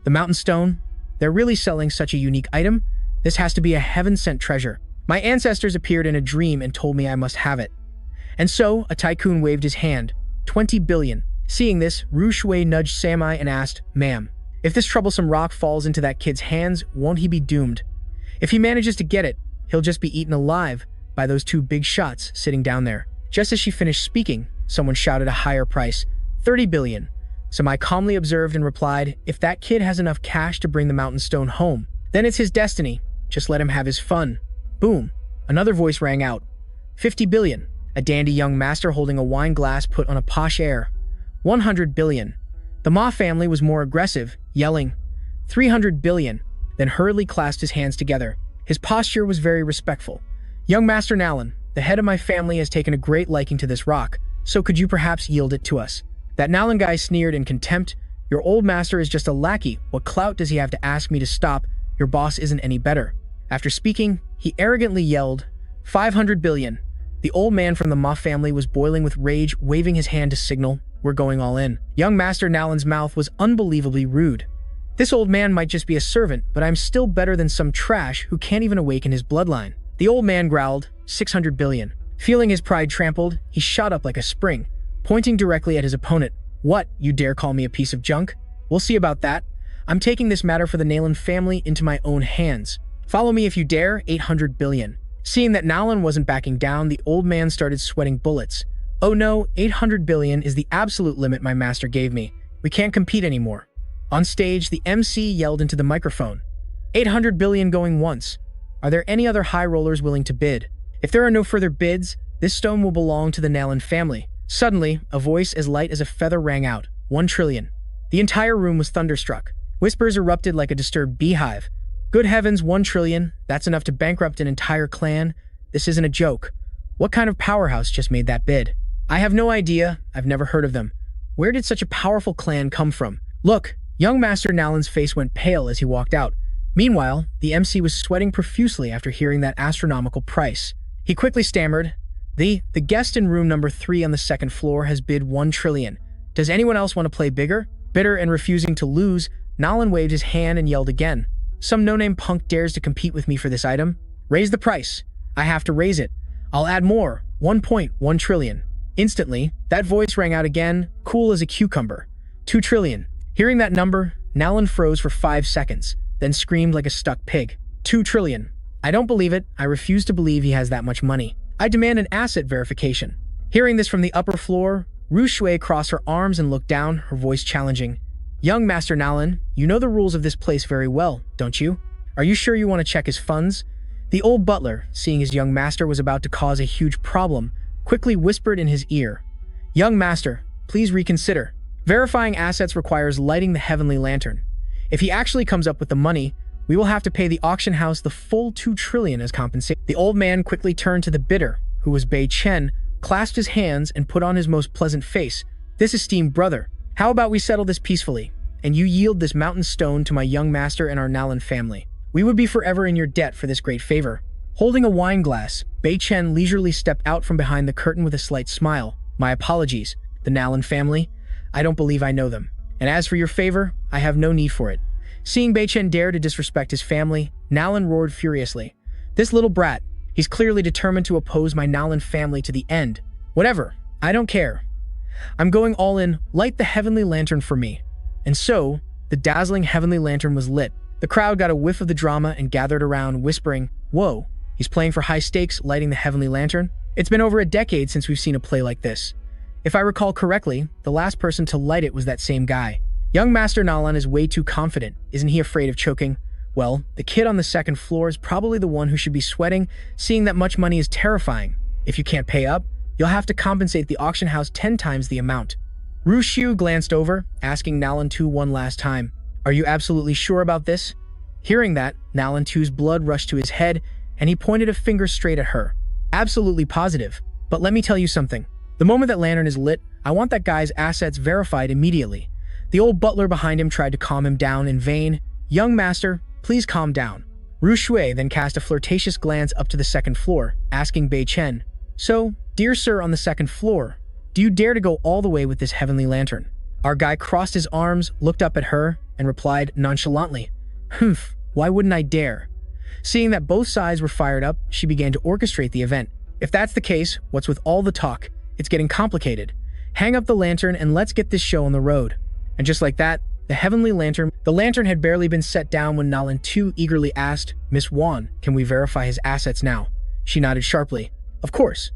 The Mountain Stone? They're really selling such a unique item? This has to be a heaven-sent treasure. My ancestors appeared in a dream and told me I must have it. And so, a tycoon waved his hand. 20 billion. Seeing this, Ru Shui nudged Samai and asked, Ma'am, if this troublesome rock falls into that kid's hands, won't he be doomed? If he manages to get it, he'll just be eaten alive by those two big shots sitting down there. Just as she finished speaking, someone shouted a higher price, 30 billion. Samai calmly observed and replied, if that kid has enough cash to bring the Mountain Stone home, then it's his destiny. Just let him have his fun. Boom. Another voice rang out. 50 billion. A dandy young master holding a wine glass put on a posh air. 100 billion. The Ma family was more aggressive, yelling, 300 billion, then hurriedly clasped his hands together. His posture was very respectful. Young Master Nalan, the head of my family has taken a great liking to this rock, so could you perhaps yield it to us? That Nalan guy sneered in contempt. Your old master is just a lackey. What clout does he have to ask me to stop? Your boss isn't any better. After speaking, he arrogantly yelled, 500 billion. The old man from the Ma family was boiling with rage, waving his hand to signal, we're going all in. Young Master Nalan's mouth was unbelievably rude. This old man might just be a servant, but I'm still better than some trash who can't even awaken his bloodline. The old man growled, 600 billion. Feeling his pride trampled, he shot up like a spring, pointing directly at his opponent. What, you dare call me a piece of junk? We'll see about that. I'm taking this matter for the Nalan family into my own hands. Follow me if you dare, 800 billion. Seeing that Nalan wasn't backing down, the old man started sweating bullets. Oh no, 800 billion is the absolute limit my master gave me. We can't compete anymore. On stage, the MC yelled into the microphone. 800 billion going once. Are there any other high rollers willing to bid? If there are no further bids, this stone will belong to the Nalan family. Suddenly, a voice as light as a feather rang out. 1 trillion. The entire room was thunderstruck. Whispers erupted like a disturbed beehive. Good heavens, 1 trillion. That's enough to bankrupt an entire clan. This isn't a joke. What kind of powerhouse just made that bid? I have no idea. I've never heard of them. Where did such a powerful clan come from? Look, young Master Nalan's face went pale as he walked out. Meanwhile, the MC was sweating profusely after hearing that astronomical price. He quickly stammered, The guest in room number 3 on the second floor has bid 1 trillion. Does anyone else want to play bigger? Bitter and refusing to lose, Nalan waved his hand and yelled again. Some no-name punk dares to compete with me for this item? Raise the price. I have to raise it. I'll add more. 1.1 trillion. Instantly, that voice rang out again, cool as a cucumber. 2 trillion. Hearing that number, Nalan froze for 5 seconds, then screamed like a stuck pig. 2 trillion. I don't believe it. I refuse to believe he has that much money. I demand an asset verification. Hearing this from the upper floor, Ru Shui crossed her arms and looked down, her voice challenging. Young Master Nalan, you know the rules of this place very well, don't you? Are you sure you want to check his funds? The old butler, seeing his young master was about to cause a huge problem, quickly whispered in his ear. Young master, please reconsider. Verifying assets requires lighting the heavenly lantern. If he actually comes up with the money, we will have to pay the auction house the full 2 trillion as compensation. The old man quickly turned to the bidder, who was Bei Chen, clasped his hands and put on his most pleasant face. This esteemed brother, how about we settle this peacefully, and you yield this mountain stone to my young master and our Nalan family? We would be forever in your debt for this great favor. Holding a wine glass, Bei Chen leisurely stepped out from behind the curtain with a slight smile. My apologies, the Nalan family. I don't believe I know them. And as for your favor, I have no need for it. Seeing Bei Chen dare to disrespect his family, Nalan roared furiously. This little brat, he's clearly determined to oppose my Nalan family to the end. Whatever, I don't care. I'm going all in, light the heavenly lantern for me. And so, the dazzling heavenly lantern was lit. The crowd got a whiff of the drama and gathered around, whispering, Whoa, he's playing for high stakes, lighting the heavenly lantern? It's been over a decade since we've seen a play like this. If I recall correctly, the last person to light it was that same guy. Young Master Nalan is way too confident. Isn't he afraid of choking? Well, the kid on the second floor is probably the one who should be sweating, seeing that much money is terrifying. If you can't pay up, you'll have to compensate the auction house 10 times the amount. Ru Xiu glanced over, asking Nalan Tu one last time, Are you absolutely sure about this? Hearing that, Nalan Tu's blood rushed to his head, and he pointed a finger straight at her. Absolutely positive. But let me tell you something. The moment that lantern is lit, I want that guy's assets verified immediately. The old butler behind him tried to calm him down in vain. Young master, please calm down. Ru Shui then cast a flirtatious glance up to the second floor, asking Bei Chen, So, dear sir on the second floor, do you dare to go all the way with this heavenly lantern? Our guy crossed his arms, looked up at her, and replied nonchalantly, Humph, why wouldn't I dare? Seeing that both sides were fired up, she began to orchestrate the event. If that's the case, what's with all the talk? It's getting complicated. Hang up the lantern and let's get this show on the road. And just like that, the lantern had barely been set down when Nalan Tu eagerly asked, Miss Wan, can we verify his assets now? She nodded sharply. Of course.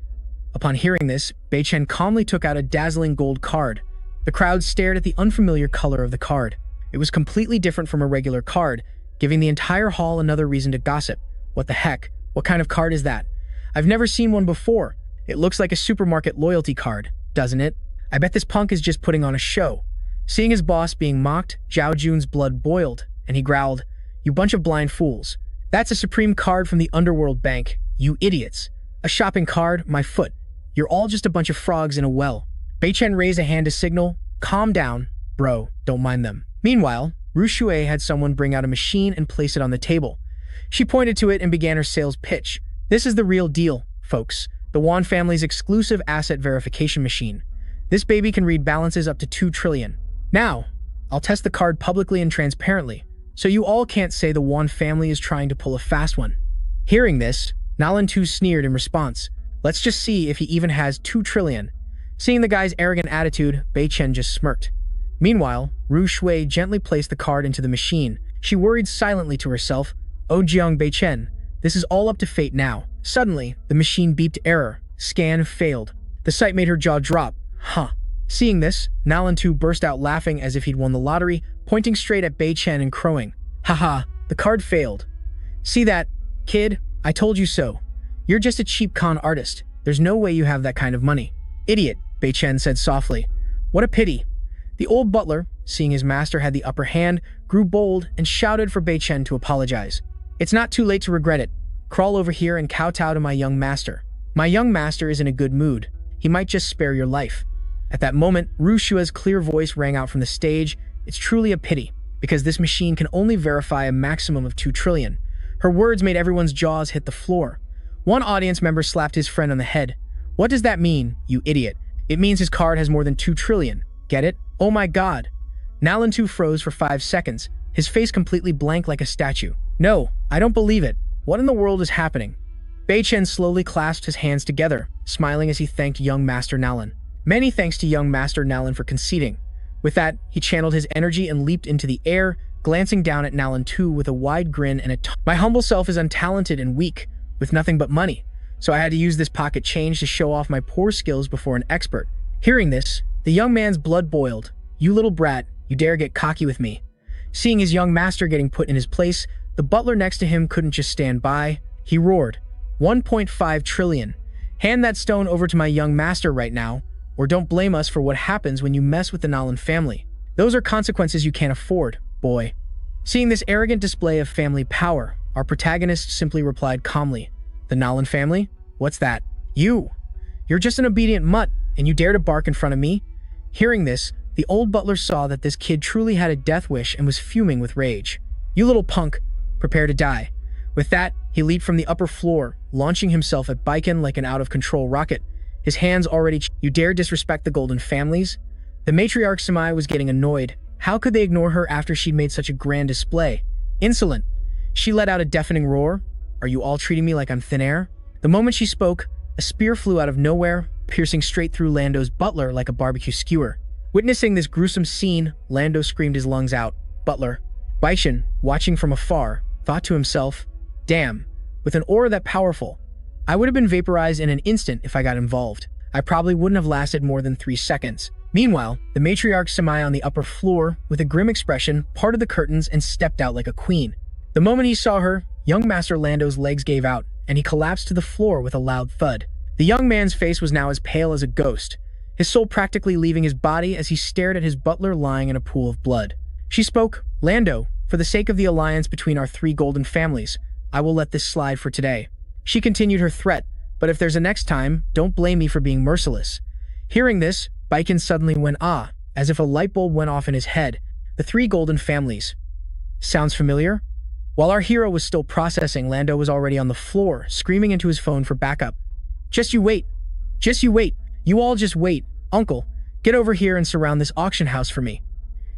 Upon hearing this, Bei Chen calmly took out a dazzling gold card. The crowd stared at the unfamiliar color of the card. It was completely different from a regular card, giving the entire hall another reason to gossip. What the heck? What kind of card is that? I've never seen one before. It looks like a supermarket loyalty card, doesn't it? I bet this punk is just putting on a show. Seeing his boss being mocked, Zhao Jun's blood boiled. and he growled, "You bunch of blind fools. That's a supreme card from the Underworld Bank, you idiots. A shopping card, my foot. You're all just a bunch of frogs in a well." Bei Chen raised a hand to signal, "Calm down, bro, don't mind them." Meanwhile, Ru Shui had someone bring out a machine and place it on the table. She pointed to it and began her sales pitch. "This is the real deal, folks. The Wan family's exclusive asset verification machine. This baby can read balances up to 2 trillion. Now, I'll test the card publicly and transparently, so you all can't say the Wan family is trying to pull a fast one." Hearing this, Nalan Tu sneered in response. "Let's just see if he even has 2 trillion. Seeing the guy's arrogant attitude, Bei Chen just smirked. Meanwhile, Ru Shui gently placed the card into the machine. She worried silently to herself, "Oh Jiang Bei Chen, this is all up to fate now." Suddenly, the machine beeped error. Scan failed. The sight made her jaw drop. Huh. Seeing this, Nalan Tu burst out laughing as if he'd won the lottery, pointing straight at Bei Chen and crowing. "Haha, the card failed. See that, kid? I told you so. You're just a cheap con artist. There's no way you have that kind of money." "Idiot," Bei Chen said softly. "What a pity." The old butler, seeing his master had the upper hand, grew bold and shouted for Bei Chen to apologize. "It's not too late to regret it. Crawl over here and kowtow to my young master. My young master is in a good mood. He might just spare your life." At that moment, Ru Shua's clear voice rang out from the stage. "It's truly a pity, because this machine can only verify a maximum of 2 trillion. Her words made everyone's jaws hit the floor. One audience member slapped his friend on the head. "What does that mean, you idiot?" "It means his card has more than 2 trillion. Get it? Oh my god." Nalan Tu froze for 5 seconds, his face completely blank like a statue. "No, I don't believe it. What in the world is happening?" Bei Chen slowly clasped his hands together, smiling as he thanked young Master Nalan. Many thanks to young Master Nalan for conceding. With that, he channeled his energy and leaped into the air, glancing down at Nalan Tu with a wide grin and "My humble self is untalented and weak, with nothing but money, so I had to use this pocket change to show off my poor skills before an expert." Hearing this, the young man's blood boiled. "You little brat, you dare get cocky with me." Seeing his young master getting put in his place, the butler next to him couldn't just stand by. He roared, 1.5 trillion. Hand that stone over to my young master right now, or don't blame us for what happens when you mess with the Nalan family. Those are consequences you can't afford, boy. Seeing this arrogant display of family power, our protagonist simply replied calmly, "The Nalan family? What's that? You're just an obedient mutt, and you dare to bark in front of me?" Hearing this, the old butler saw that this kid truly had a death wish and was fuming with rage. "You little punk, prepare to die." With that, he leaped from the upper floor, launching himself at Baiken like an out-of-control rocket. His hands already "You dare disrespect the golden families?" The matriarch Samai was getting annoyed. How could they ignore her after she'd made such a grand display? Insolent. She let out a deafening roar. "Are you all treating me like I'm thin air?" The moment she spoke, a spear flew out of nowhere, piercing straight through Lando's butler like a barbecue skewer. Witnessing this gruesome scene, Lando screamed his lungs out. Butler. Baishan, watching from afar, thought to himself, "Damn, with an aura that powerful, I would have been vaporized in an instant if I got involved. I probably wouldn't have lasted more than 3 seconds. Meanwhile, the matriarch Samai on the upper floor, with a grim expression, parted the curtains and stepped out like a queen. The moment he saw her, young Master Lando's legs gave out, and he collapsed to the floor with a loud thud. The young man's face was now as pale as a ghost, his soul practically leaving his body as he stared at his butler lying in a pool of blood. She spoke, "Lando, for the sake of the alliance between our 3 golden families, I will let this slide for today." She continued her threat, "But if there's a next time, don't blame me for being merciless." Hearing this, Baiken suddenly went as if a light bulb went off in his head. The 3 golden families. Sounds familiar? While our hero was still processing, Lando was already on the floor, screaming into his phone for backup. "Just you wait. Just you wait. You all just wait. Uncle, get over here and surround this auction house for me."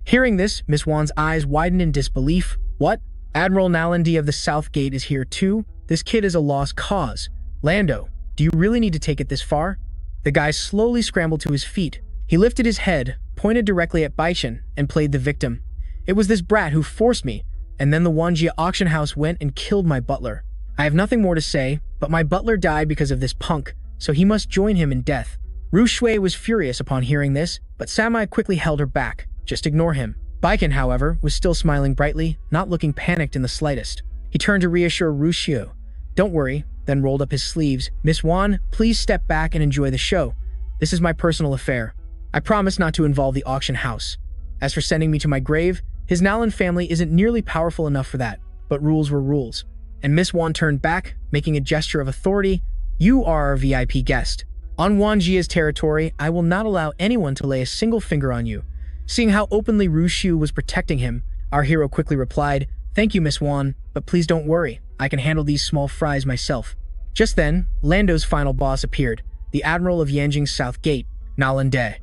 Hearing this, Miss Wan's eyes widened in disbelief. "What? Admiral Nalandi of the South Gate is here too? This kid is a lost cause. Lando, do you really need to take it this far?" The guy slowly scrambled to his feet. He lifted his head, pointed directly at Baishan, and played the victim. "It was this brat who forced me, and then the Wanjia auction house went and killed my butler. I have nothing more to say, but my butler died because of this punk, so he must join him in death." Ru Shui was furious upon hearing this, but Samai quickly held her back. Just ignore him. Baiken, however, was still smiling brightly, not looking panicked in the slightest. He turned to reassure Ru Shui. "Don't worry," then rolled up his sleeves. "Miss Wan, please step back and enjoy the show. This is my personal affair. I promise not to involve the auction house. As for sending me to my grave, His Nalan family isn't nearly powerful enough for that, but rules were rules. And Miss Wan turned back, making a gesture of authority. You are our VIP guest. On Wan Jia's territory, I will not allow anyone to lay a single finger on you. Seeing how openly Ru Shu was protecting him, our hero quickly replied, Thank you, Miss Wan, but please don't worry. I can handle these small fries myself. Just then, Lando's final boss appeared, the Admiral of Yanjing's South Gate, Nalan De.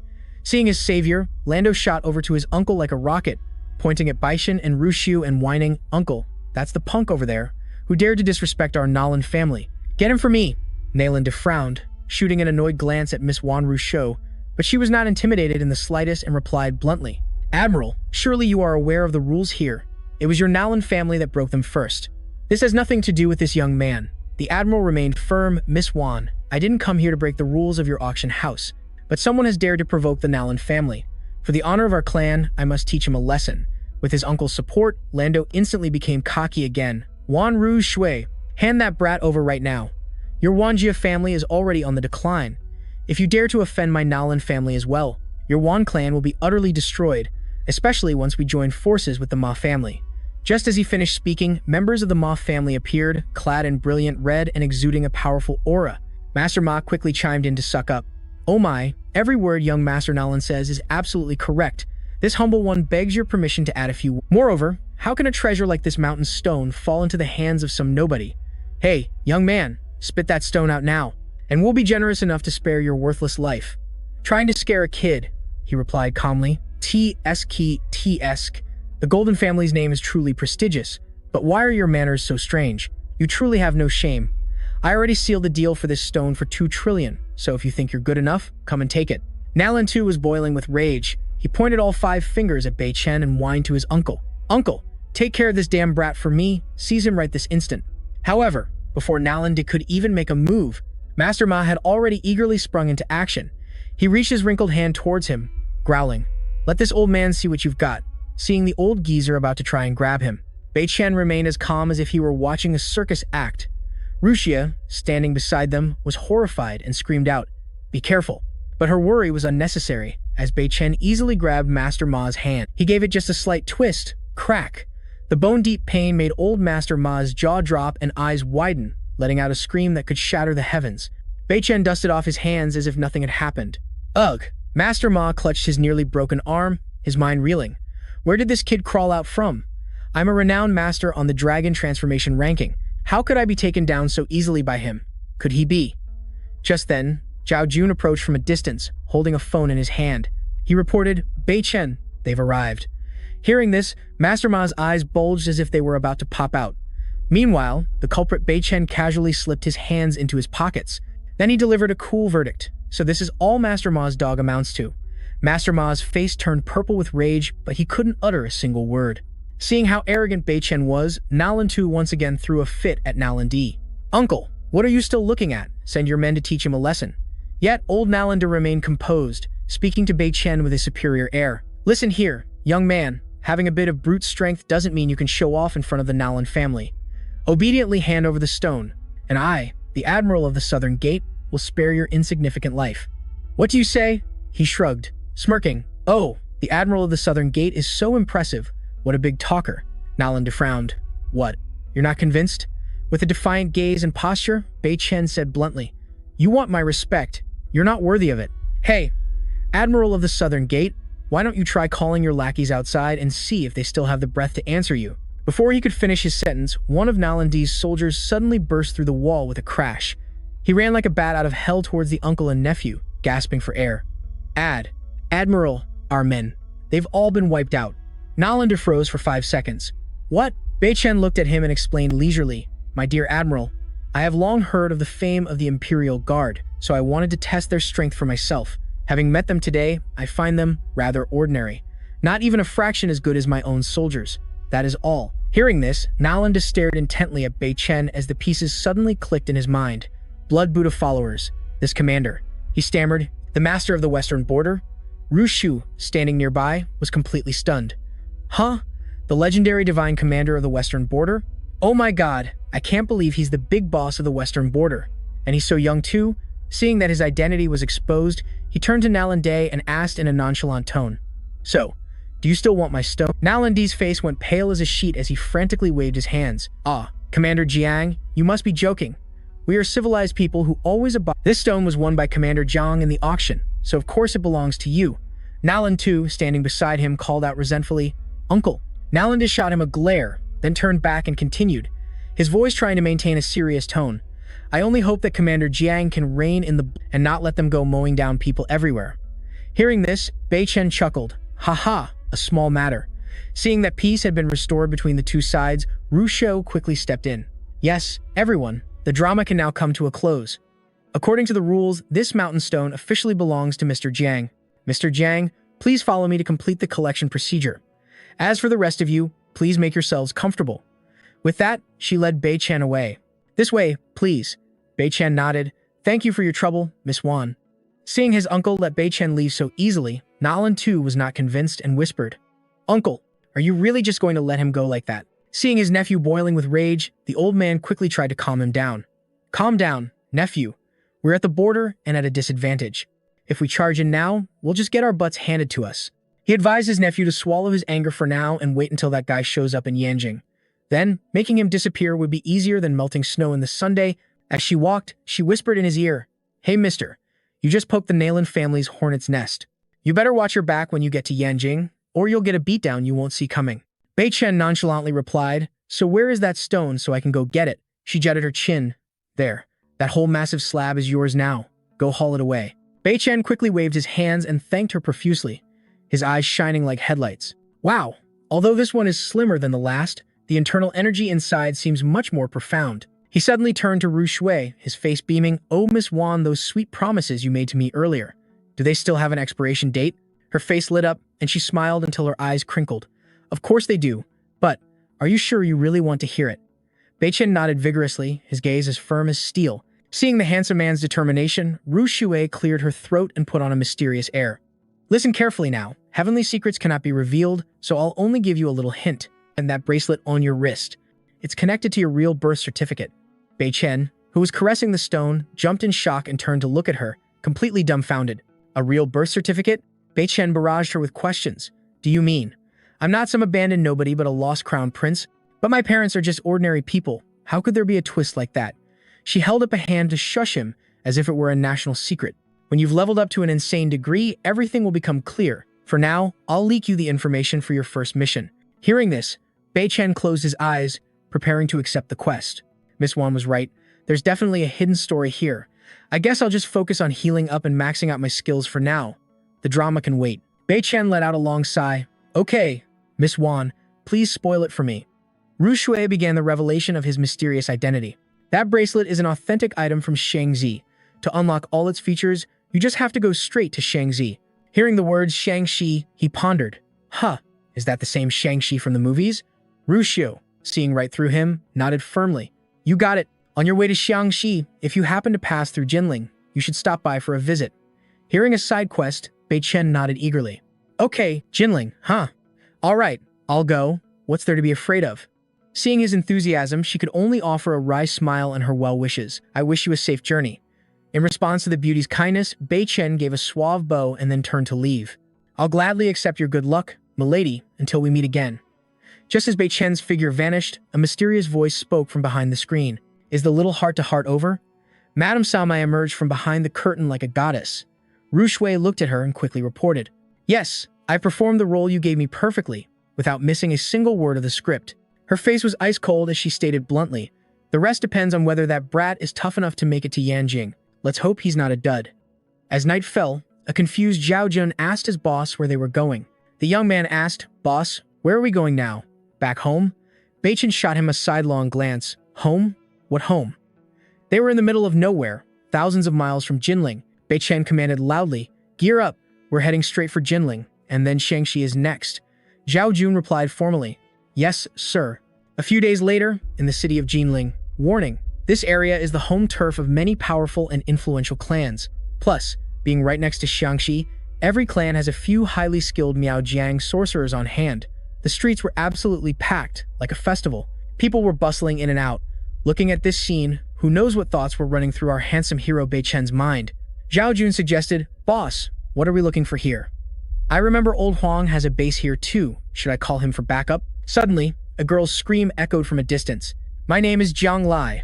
Seeing his savior, Lando shot over to his uncle like a rocket, pointing at Baishan and Ru Shu and whining, Uncle, that's the punk over there, who dared to disrespect our Nalan family. Get him for me. Nalan De frowned, shooting an annoyed glance at Miss Wan Ru Shu, but she was not intimidated in the slightest and replied bluntly, Admiral, surely you are aware of the rules here. It was your Nalan family that broke them first. This has nothing to do with this young man. The Admiral remained firm. Miss Wan, I didn't come here to break the rules of your auction house, but someone has dared to provoke the Nalan family. For the honor of our clan, I must teach him a lesson. With his uncle's support, Lando instantly became cocky again. Wan Ru Shui, hand that brat over right now. Your Wanjia family is already on the decline. If you dare to offend my Nalan family as well, your Wan clan will be utterly destroyed, especially once we join forces with the Ma family. Just as he finished speaking, members of the Ma family appeared, clad in brilliant red and exuding a powerful aura. Master Ma quickly chimed in to suck up. Oh my, every word young Master Nalan says is absolutely correct. This humble one begs your permission to add a few. Moreover, how can a treasure like this mountain stone fall into the hands of some nobody? Hey, young man, spit that stone out now, and we'll be generous enough to spare your worthless life. Trying to scare a kid, he replied calmly. T-S-K-T-S-K. The Golden family's name is truly prestigious, but why are your manners so strange? You truly have no shame. I already sealed the deal for this stone for 2 trillion, so if you think you're good enough, come and take it. Nalan too was boiling with rage. He pointed all 5 fingers at Bei Chen and whined to his uncle. Uncle, take care of this damn brat for me. Seize him right this instant. However, before Nalan could even make a move, Master Ma had already eagerly sprung into action. He reached his wrinkled hand towards him, growling, Let this old man see what you've got. Seeing the old geezer about to try and grab him, Bei Chen remained as calm as if he were watching a circus act. Ruxia, standing beside them, was horrified and screamed out, Be careful. But her worry was unnecessary, as Bei Chen easily grabbed Master Ma's hand. He gave it just a slight twist. Crack. The bone-deep pain made old Master Ma's jaw drop and eyes widen, letting out a scream that could shatter the heavens. Bei Chen dusted off his hands as if nothing had happened. Ugh! Master Ma clutched his nearly broken arm, his mind reeling. Where did this kid crawl out from? I'm a renowned master on the Dragon Transformation ranking. How could I be taken down so easily by him? Could he be? Just then, Zhao Jun approached from a distance, holding a phone in his hand. He reported, Bei Chen, they've arrived. Hearing this, Master Ma's eyes bulged as if they were about to pop out. Meanwhile, the culprit Bei Chen casually slipped his hands into his pockets. Then he delivered a cool verdict. So this is all Master Ma's dog amounts to. Master Ma's face turned purple with rage, but he couldn't utter a single word. Seeing how arrogant Bei Chen was, Nalan Tu once again threw a fit at Nalan Di. Uncle, what are you still looking at? Send your men to teach him a lesson. Yet, old Nalan De remained composed, speaking to Bei Chen with a superior air. Listen here, young man. Having a bit of brute strength doesn't mean you can show off in front of the Nalan family. Obediently hand over the stone, and I, the Admiral of the Southern Gate, will spare your insignificant life. What do you say? He shrugged, smirking. Oh, the Admiral of the Southern Gate is so impressive. What a big talker. Nalan De frowned. What? You're not convinced? With a defiant gaze and posture, Bei Chen said bluntly, You want my respect. You're not worthy of it. Hey, Admiral of the Southern Gate, why don't you try calling your lackeys outside and see if they still have the breath to answer you? Before he could finish his sentence, one of Nalan Di's soldiers suddenly burst through the wall with a crash. He ran like a bat out of hell towards the uncle and nephew, gasping for air. Admiral, our men. They've all been wiped out. Nalan De froze for 5 seconds. What? Bei Chen looked at him and explained leisurely, My dear Admiral, I have long heard of the fame of the Imperial Guard, so I wanted to test their strength for myself. Having met them today, I find them rather ordinary. Not even a fraction as good as my own soldiers. That is all. Hearing this, Nalan De stared intently at Bei Chen as the pieces suddenly clicked in his mind. Blood Buddha followers. This commander. He stammered, the master of the western border? Ru Shu, standing nearby, was completely stunned. Huh? The legendary divine commander of the western border? Oh my god, I can't believe he's the big boss of the western border. And he's so young too? Seeing that his identity was exposed, he turned to Nalan De and asked in a nonchalant tone. So, Do you still want my stone? Nalandi's face went pale as a sheet as he frantically waved his hands. Ah, Commander Jiang, you must be joking. We are civilized people who always abide. This stone was won by Commander Jiang in the auction, so of course it belongs to you. Nalan too, standing beside him, called out resentfully, Uncle. Nalanda shot him a glare, then turned back and continued, his voice trying to maintain a serious tone. I only hope that Commander Jiang can rein in the and not let them go mowing down people everywhere. Hearing this, Bei Chen chuckled. Ha, a small matter. Seeing that peace had been restored between the two sides, Rushou quickly stepped in. Yes, everyone, the drama can now come to a close. According to the rules, this mountain stone officially belongs to Mr. Jiang. Mr. Jiang, please follow me to complete the collection procedure. As for the rest of you, please make yourselves comfortable. With that, she led Bei Chen away. This way, please. Bei Chen nodded. Thank you for your trouble, Miss Wan. Seeing his uncle let Bei Chen leave so easily, Nalan too was not convinced and whispered, Uncle, are you really just going to let him go like that? Seeing his nephew boiling with rage, the old man quickly tried to calm him down. Calm down, nephew. We're at the border and at a disadvantage. If we charge in now, we'll just get our butts handed to us. He advised his nephew to swallow his anger for now and wait until that guy shows up in Yanjing. Then, making him disappear would be easier than melting snow in the Sunday. As she walked, she whispered in his ear, Hey mister, you just poked the Nalan family's hornet's nest. You better watch your back when you get to Yanjing, or you'll get a beatdown you won't see coming. Bei Chen nonchalantly replied, So where is that stone so I can go get it? She jutted her chin. There, that whole massive slab is yours now. Go haul it away. Bei Chen quickly waved his hands and thanked her profusely, his eyes shining like headlights. Wow, although this one is slimmer than the last, the internal energy inside seems much more profound. He suddenly turned to Ru Shui, his face beaming, Oh, Miss Wan, those sweet promises you made to me earlier. Do they still have an expiration date? Her face lit up, and she smiled until her eyes crinkled. Of course they do, but are you sure you really want to hear it? Bei Chen nodded vigorously, his gaze as firm as steel. Seeing the handsome man's determination, Ru Shui cleared her throat and put on a mysterious air. Listen carefully now. Heavenly secrets cannot be revealed, so I'll only give you a little hint. And that bracelet on your wrist. It's connected to your real birth certificate. Bei Chen, who was caressing the stone, jumped in shock and turned to look at her, completely dumbfounded. A real birth certificate? Bei Chen barraged her with questions. Do you mean? I'm not some abandoned nobody but a lost crown prince, but my parents are just ordinary people. How could there be a twist like that? She held up a hand to shush him, as if it were a national secret. When you've leveled up to an insane degree, everything will become clear. For now, I'll leak you the information for your first mission. Hearing this, Bei Chen closed his eyes, preparing to accept the quest. Miss Wan was right. There's definitely a hidden story here. I guess I'll just focus on healing up and maxing out my skills for now. The drama can wait. Bei Chen let out a long sigh. Okay, Miss Wan, please spoil it for me. Ru Shui began the revelation of his mysterious identity. That bracelet is an authentic item from Shangzi. To unlock all its features, you just have to go straight to Shangzi. Hearing the words Shangxi, he pondered. Huh, is that the same Shangxi from the movies? Ru Shui, seeing right through him, nodded firmly. You got it. On your way to Xiangxi, if you happen to pass through Jinling, you should stop by for a visit. Hearing a side quest, Bei Chen nodded eagerly. Okay, Jinling, huh? All right, I'll go. What's there to be afraid of? Seeing his enthusiasm, she could only offer a wry smile and her well wishes. I wish you a safe journey. In response to the beauty's kindness, Bei Chen gave a suave bow and then turned to leave. I'll gladly accept your good luck, milady, until we meet again. Just as Bei Chen's figure vanished, a mysterious voice spoke from behind the screen. Is the little heart-to-heart over? Madame Salmai emerged from behind the curtain like a goddess. Ru Shui looked at her and quickly reported. Yes, I performed the role you gave me perfectly, without missing a single word of the script. Her face was ice cold as she stated bluntly. The rest depends on whether that brat is tough enough to make it to Yanjing. Let's hope he's not a dud. As night fell, a confused Zhao Jun asked his boss where they were going. The young man asked, Boss, where are we going now? Back home? Bei Chen shot him a sidelong glance. Home? What home? They were in the middle of nowhere, thousands of miles from Jinling. Bei Chen commanded loudly, Gear up, we're heading straight for Jinling, and then Shangxi is next. Zhao Jun replied formally, Yes, sir. A few days later, in the city of Jinling, warning, this area is the home turf of many powerful and influential clans. Plus, being right next to Xiangxi, every clan has a few highly skilled Miaojiang sorcerers on hand. The streets were absolutely packed, like a festival. People were bustling in and out. Looking at this scene, who knows what thoughts were running through our handsome hero Bei Chen's mind. Zhao Jun suggested, Boss, what are we looking for here? I remember old Huang has a base here too. Should I call him for backup? Suddenly, a girl's scream echoed from a distance. My name is Jiang Lai.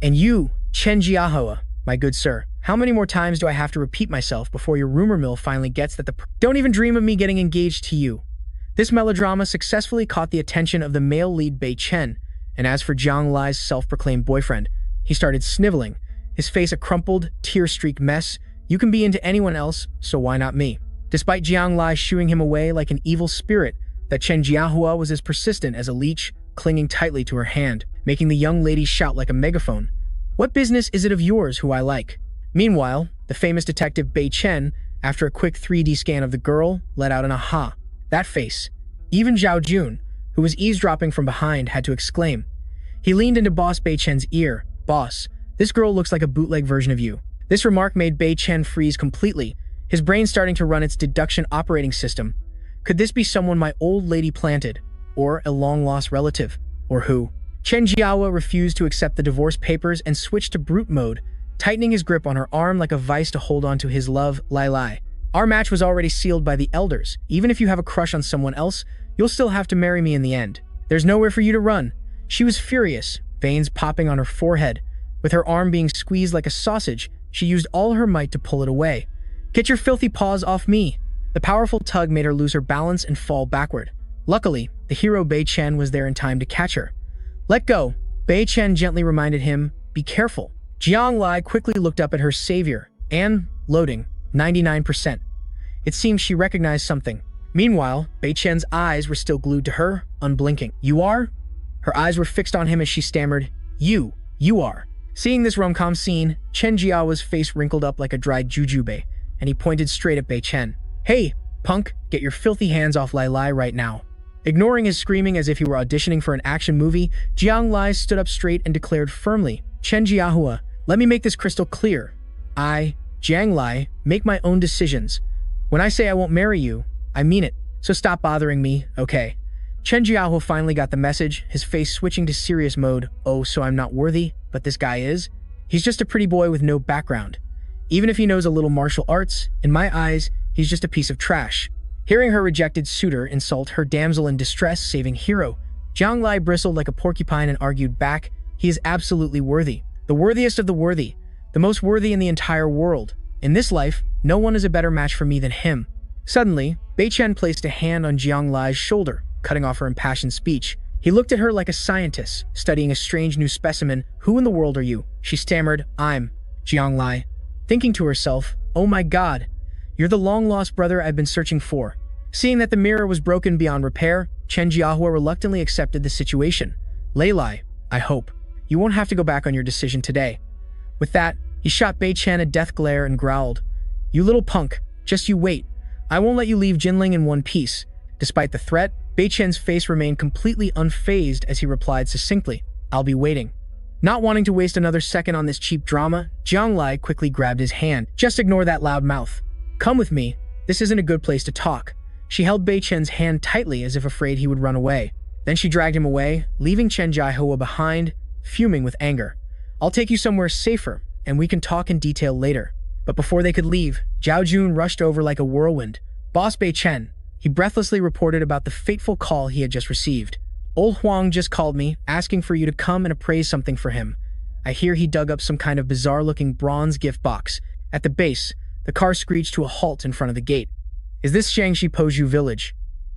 And you, Chen Jiahua, my good sir. How many more times do I have to repeat myself before your rumor mill finally gets that Don't even dream of me getting engaged to you. This melodrama successfully caught the attention of the male lead Bei Chen, and as for Jiang Lai's self-proclaimed boyfriend, he started sniveling, his face a crumpled, tear-streaked mess. You can be into anyone else, so why not me? Despite Jiang Lai shooing him away like an evil spirit, that Chen Jiahua was as persistent as a leech, clinging tightly to her hand, making the young lady shout like a megaphone. What business is it of yours who I like? Meanwhile, the famous detective Bei Chen, after a quick 3D scan of the girl, let out an aha. That face. Even Zhao Jun, who was eavesdropping from behind, had to exclaim. He leaned into Boss Bei Chen's ear. Boss, this girl looks like a bootleg version of you. This remark made Bei Chen freeze completely, his brain starting to run its deduction operating system. Could this be someone my old lady planted? Or a long-lost relative? Or who? Chen Jiahua refused to accept the divorce papers and switched to brute mode, tightening his grip on her arm like a vice to hold on to his love, Lai Lai. Our match was already sealed by the elders. Even if you have a crush on someone else, you'll still have to marry me in the end. There's nowhere for you to run. She was furious, veins popping on her forehead. With her arm being squeezed like a sausage, she used all her might to pull it away. Get your filthy paws off me! The powerful tug made her lose her balance and fall backward. Luckily, the hero Bei Chen was there in time to catch her. Let go. Bei Chen gently reminded him, be careful. Jiang Lai quickly looked up at her savior, and, loading, 99%. It seemed she recognized something. Meanwhile, Bei Chen's eyes were still glued to her, unblinking. You are? Her eyes were fixed on him as she stammered, you are. Seeing this rom-com scene, Chen Jiahua's face wrinkled up like a dried jujube, and he pointed straight at Bei Chen. Hey, punk, get your filthy hands off Lai Lai right now. Ignoring his screaming as if he were auditioning for an action movie, Jiang Lai stood up straight and declared firmly, Chen Jiahua, let me make this crystal clear. I, Jiang Lai, make my own decisions. When I say I won't marry you, I mean it. So stop bothering me, okay? Chen Jiahua finally got the message, his face switching to serious mode. Oh, so I'm not worthy, but this guy is? He's just a pretty boy with no background. Even if he knows a little martial arts, in my eyes, he's just a piece of trash. Hearing her rejected suitor insult her damsel in distress saving hero, Jiang Lai bristled like a porcupine and argued back, he is absolutely worthy. The worthiest of the worthy. The most worthy in the entire world. In this life, no one is a better match for me than him. Suddenly, Bei Chen placed a hand on Jiang Lai's shoulder, cutting off her impassioned speech. He looked at her like a scientist, studying a strange new specimen. Who in the world are you? She stammered, I'm Jiang Lai. Thinking to herself, oh my god, you're the long-lost brother I've been searching for. Seeing that the mirror was broken beyond repair, Chen Jiahua reluctantly accepted the situation. Lai Lai, I hope. You won't have to go back on your decision today. With that, he shot Bei Chen a death glare and growled, you little punk, just you wait. I won't let you leave Jinling in one piece. Despite the threat, Bei Chen's face remained completely unfazed as he replied succinctly, I'll be waiting. Not wanting to waste another second on this cheap drama, Jiang Lai quickly grabbed his hand. Just ignore that loud mouth. Come with me. This isn't a good place to talk. She held Bei Chen's hand tightly as if afraid he would run away. Then she dragged him away, leaving Chen Jiahua behind, fuming with anger. I'll take you somewhere safer, and we can talk in detail later. But before they could leave, Zhao Jun rushed over like a whirlwind. Boss Bei Chen, he breathlessly reported about the fateful call he had just received. Old Huang just called me, asking for you to come and appraise something for him. I hear he dug up some kind of bizarre-looking bronze gift box. At the base, the car screeched to a halt in front of the gate. Is this Shangxi Poju village?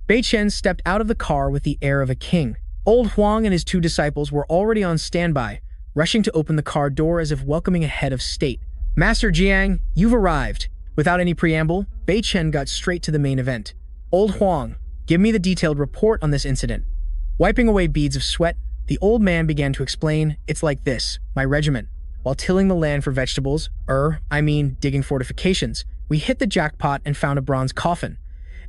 Bei Chen stepped out of the car with the air of a king. Old Huang and his two disciples were already on standby, rushing to open the car door as if welcoming a head of state. Master Jiang, you've arrived. Without any preamble, Bei Chen got straight to the main event. Old Huang, give me the detailed report on this incident. Wiping away beads of sweat, the old man began to explain, it's like this, my regiment. While tilling the land for vegetables, digging fortifications, we hit the jackpot and found a bronze coffin.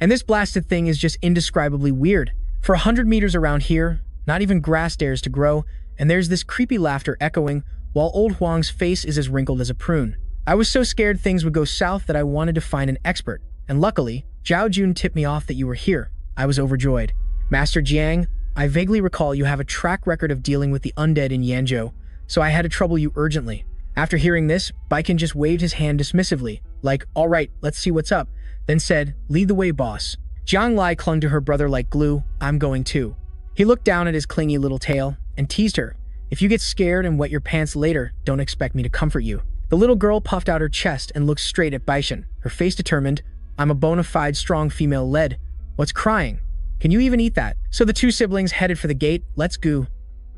And this blasted thing is just indescribably weird. For 100 meters around here, not even grass dares to grow, and there's this creepy laughter echoing, while old Huang's face is as wrinkled as a prune. I was so scared things would go south that I wanted to find an expert, and luckily, Zhao Jun tipped me off that you were here. I was overjoyed. Master Jiang, I vaguely recall you have a track record of dealing with the undead in Yanzhou, so I had to trouble you urgently. After hearing this, Baiken just waved his hand dismissively, like, all right, let's see what's up. then said, "Lead the way, boss." Jiang Lai clung to her brother like glue. "I'm going too." He looked down at his clingy little tail and teased her. "If you get scared and wet your pants later, don't expect me to comfort you." The little girl puffed out her chest and looked straight at Baishan, her face determined. "I'm a bona fide strong female lead. What's crying? Can you even eat that?" So the two siblings headed for the gate. "Let's go."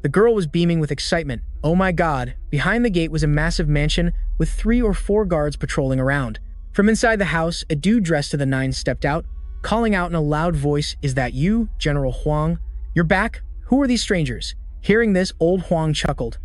The girl was beaming with excitement. Oh my god, behind the gate was a massive mansion with 3 or 4 guards patrolling around. From inside the house, a dude dressed to the nines stepped out, calling out in a loud voice, "Is that you, General Huang? You're back? Who are these strangers?" Hearing this, old Huang chuckled.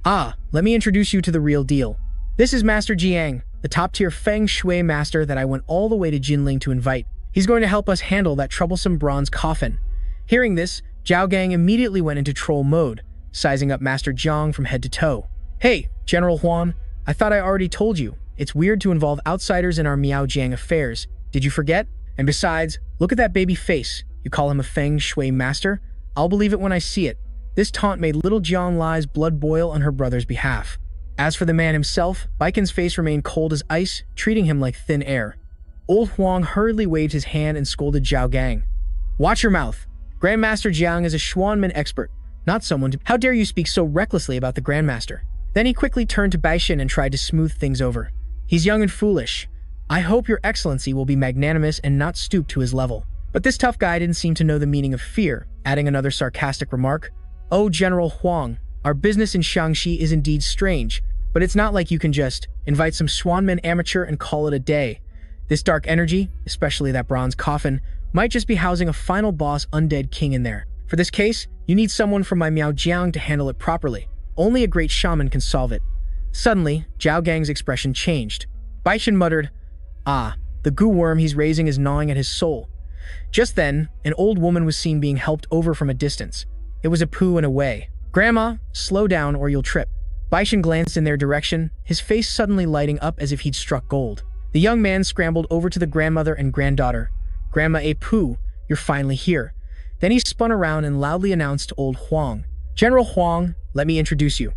"Ah, let me introduce you to the real deal. This is Master Jiang, the top-tier Feng Shui master that I went all the way to Jinling to invite. He's going to help us handle that troublesome bronze coffin." Hearing this, Zhao Gang immediately went into troll mode, sizing up Master Jiang from head to toe. "Hey, General Huang, I thought I already told you. It's weird to involve outsiders in our Miaojiang affairs. Did you forget? And besides, look at that baby face. You call him a Feng Shui master? I'll believe it when I see it." This taunt made little Jiang Lai's blood boil on her brother's behalf. As for the man himself, Baikon's face remained cold as ice, treating him like thin air. Old Huang hurriedly waved his hand and scolded Zhao Gang. "Watch your mouth. Grandmaster Jiang is a Xuanmen expert, not someone to— How dare you speak so recklessly about the Grandmaster?" Then he quickly turned to Baishan and tried to smooth things over. "He's young and foolish. I hope your excellency will be magnanimous and not stoop to his level." But this tough guy didn't seem to know the meaning of fear, adding another sarcastic remark. "Oh, General Huang, our business in Shaanxi is indeed strange, but it's not like you can just invite some Xuanmen amateur and call it a day. This dark energy, especially that bronze coffin, might just be housing a final boss undead king in there. For this case, you need someone from my Miaojiang to handle it properly. Only a great shaman can solve it." Suddenly, Zhao Gang's expression changed. Baishan muttered, "Ah, the goo worm he's raising is gnawing at his soul." Just then, an old woman was seen being helped over from a distance. It was a poo in a way. "Grandma, slow down or you'll trip." Baishan glanced in their direction, his face suddenly lighting up as if he'd struck gold. The young man scrambled over to the grandmother and granddaughter. "Grandma Poo, you're finally here." Then he spun around and loudly announced to old Huang, "General Huang, let me introduce you.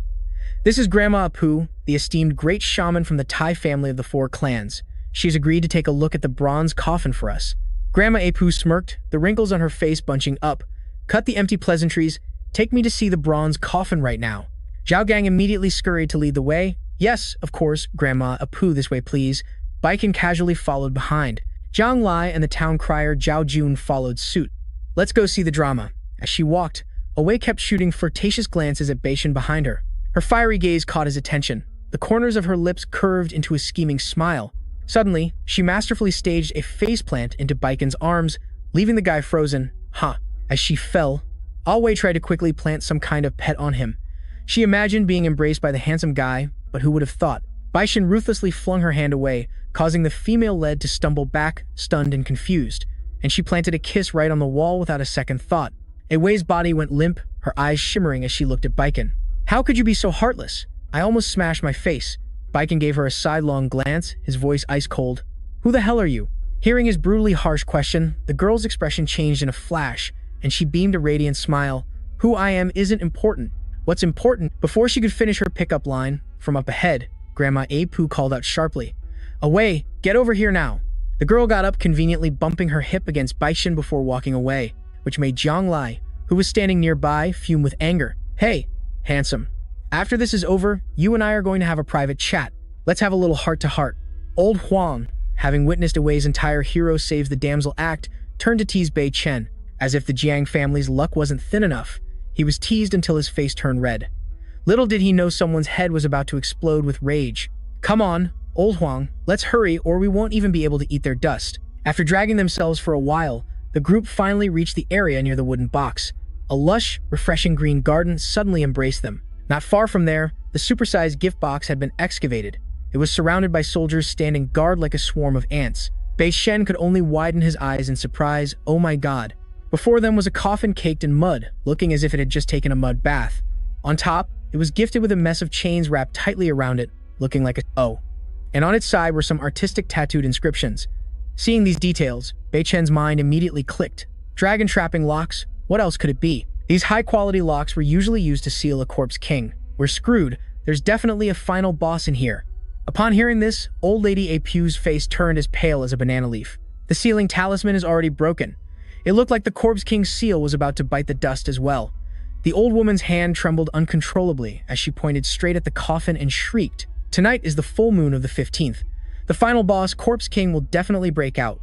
This is Grandma Poo, the esteemed great shaman from the Tai family of the 4 clans. She's agreed to take a look at the bronze coffin for us." Grandma Poo smirked, the wrinkles on her face bunching up. "Cut the empty pleasantries. Take me to see the bronze coffin right now." Zhao Gang immediately scurried to lead the way. "Yes, of course, Grandma Poo, this way please." Baiken casually followed behind. Jiang Lai and the town crier Zhao Jun followed suit. "Let's go see the drama." As she walked, Awei kept shooting flirtatious glances at Baishan behind her. Her fiery gaze caught his attention. The corners of her lips curved into a scheming smile. Suddenly, she masterfully staged a faceplant into Baikon's arms, leaving the guy frozen. As she fell, Awei tried to quickly plant some kind of pet on him. She imagined being embraced by the handsome guy, but who would have thought? Baishan ruthlessly flung her hand away, causing the female lead to stumble back, stunned and confused, and she planted a kiss right on the wall without a second thought. Awei's body went limp, her eyes shimmering as she looked at Baiken. "How could you be so heartless? I almost smashed my face." Baiken gave her a sidelong glance, his voice ice cold. "Who the hell are you?" Hearing his brutally harsh question, the girl's expression changed in a flash, and she beamed a radiant smile. "Who I am isn't important. What's important?" Before she could finish her pickup line, from up ahead, Grandma Poo called out sharply, "Awei, get over here now." The girl got up, conveniently bumping her hip against Baishan before walking away, which made Jiang Lai, who was standing nearby, fume with anger. "Hey, handsome. After this is over, you and I are going to have a private chat. Let's have a little heart-to-heart." Old Huang, having witnessed Awei's entire hero saves the damsel act, turned to tease Bei Chen. As if the Jiang family's luck wasn't thin enough, he was teased until his face turned red. Little did he know someone's head was about to explode with rage. "Come on, Old Huang, let's hurry or we won't even be able to eat their dust." After dragging themselves for a while, the group finally reached the area near the wooden box. A lush, refreshing green garden suddenly embraced them. Not far from there, the supersized gift box had been excavated. It was surrounded by soldiers standing guard like a swarm of ants. Bei Shen could only widen his eyes in surprise. Oh my god. Before them was a coffin caked in mud, looking as if it had just taken a mud bath. On top, it was gifted with a mess of chains wrapped tightly around it, looking like a O. And on its side were some artistic tattooed inscriptions. Seeing these details, Bei Chen's mind immediately clicked. Dragon trapping locks? What else could it be? These high-quality locks were usually used to seal a corpse king. We're screwed. There's definitely a final boss in here. Upon hearing this, old lady Pu's face turned as pale as a banana leaf. The ceiling talisman is already broken. It looked like the Corpse King's seal was about to bite the dust as well. The old woman's hand trembled uncontrollably as she pointed straight at the coffin and shrieked. Tonight is the full moon of the 15th. The final boss, Corpse King, will definitely break out.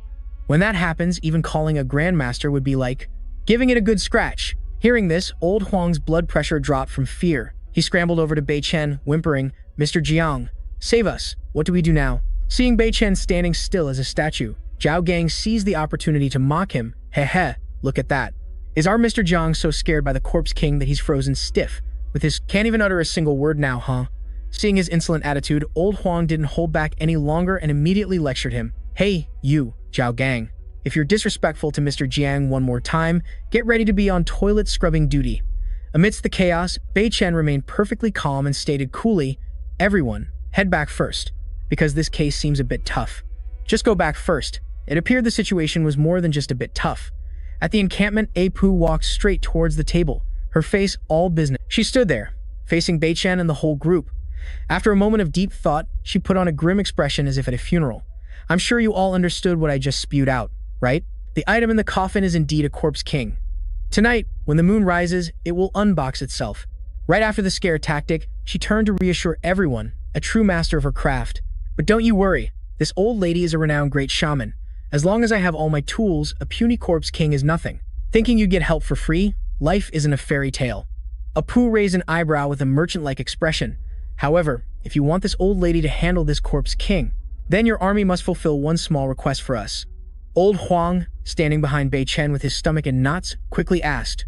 When that happens, even calling a grandmaster would be like giving it a good scratch. Hearing this, old Huang's blood pressure dropped from fear. He scrambled over to Bei Chen, whimpering, "Mr. Jiang, save us. What do we do now?" Seeing Bei Chen standing still as a statue, Zhao Gang seized the opportunity to mock him. Heh, look at that. Is our Mr. Jiang so scared by the Corpse King that he's frozen stiff, with his can't even utter a single word now, huh? Seeing his insolent attitude, old Huang didn't hold back any longer and immediately lectured him. Hey, you, Zhao Gang. If you're disrespectful to Mr. Jiang one more time, get ready to be on toilet scrubbing duty. Amidst the chaos, Bei Chen remained perfectly calm and stated coolly, "Everyone, head back first, because this case seems a bit tough. Just go back first." It appeared the situation was more than just a bit tough. At the encampment, A Pu walked straight towards the table, her face all business. She stood there, facing Bei Chen and the whole group. After a moment of deep thought, she put on a grim expression as if at a funeral. "I'm sure you all understood what I just spewed out, right? The item in the coffin is indeed a Corpse King. Tonight, when the moon rises, it will unbox itself." Right after the scare tactic, she turned to reassure everyone, a true master of her craft. "But don't you worry, this old lady is a renowned great shaman. As long as I have all my tools, a puny Corpse King is nothing. Thinking you'd get help for free? Life isn't a fairy tale." Apu raised an eyebrow with a merchant-like expression. "However, if you want this old lady to handle this Corpse King, then your army must fulfill one small request for us." Old Huang, standing behind Bei Chen with his stomach in knots, quickly asked,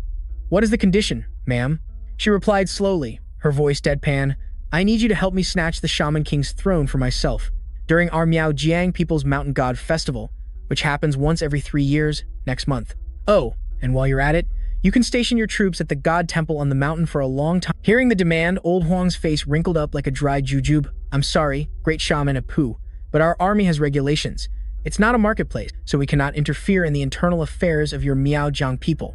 "What is the condition, ma'am?" She replied slowly, her voice deadpan, "I need you to help me snatch the Shaman King's throne for myself during our Miao Jiang People's Mountain God Festival, which happens once every 3 years, next month. Oh, and while you're at it, you can station your troops at the God Temple on the mountain for a long time." Hearing the demand, old Huang's face wrinkled up like a dried jujube. "I'm sorry, great shaman Apu, but our army has regulations. It's not a marketplace, so we cannot interfere in the internal affairs of your Miao Jiang people.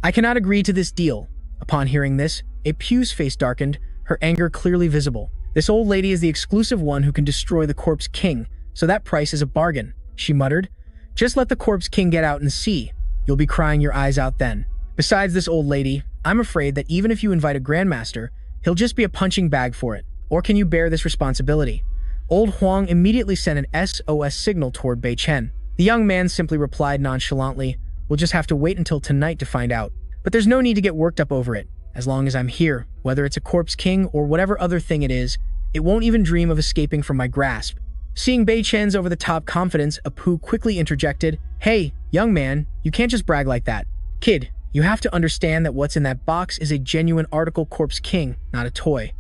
I cannot agree to this deal." Upon hearing this, Apu's face darkened, her anger clearly visible. "This old lady is the exclusive one who can destroy the Corpse King, so that price is a bargain," she muttered. "Just let the Corpse King get out and see. You'll be crying your eyes out then. Besides this old lady, I'm afraid that even if you invite a grandmaster, he'll just be a punching bag for it. Or can you bear this responsibility?" Old Huang immediately sent an SOS signal toward Bei Chen. The young man simply replied nonchalantly, "We'll just have to wait until tonight to find out. But there's no need to get worked up over it. As long as I'm here, whether it's a Corpse King or whatever other thing it is, it won't even dream of escaping from my grasp." Seeing Bei Chen's over-the-top confidence, Apu quickly interjected, "Hey, young man, you can't just brag like that. Kid, you have to understand that what's in that box is a genuine article Corpse King, not a toy.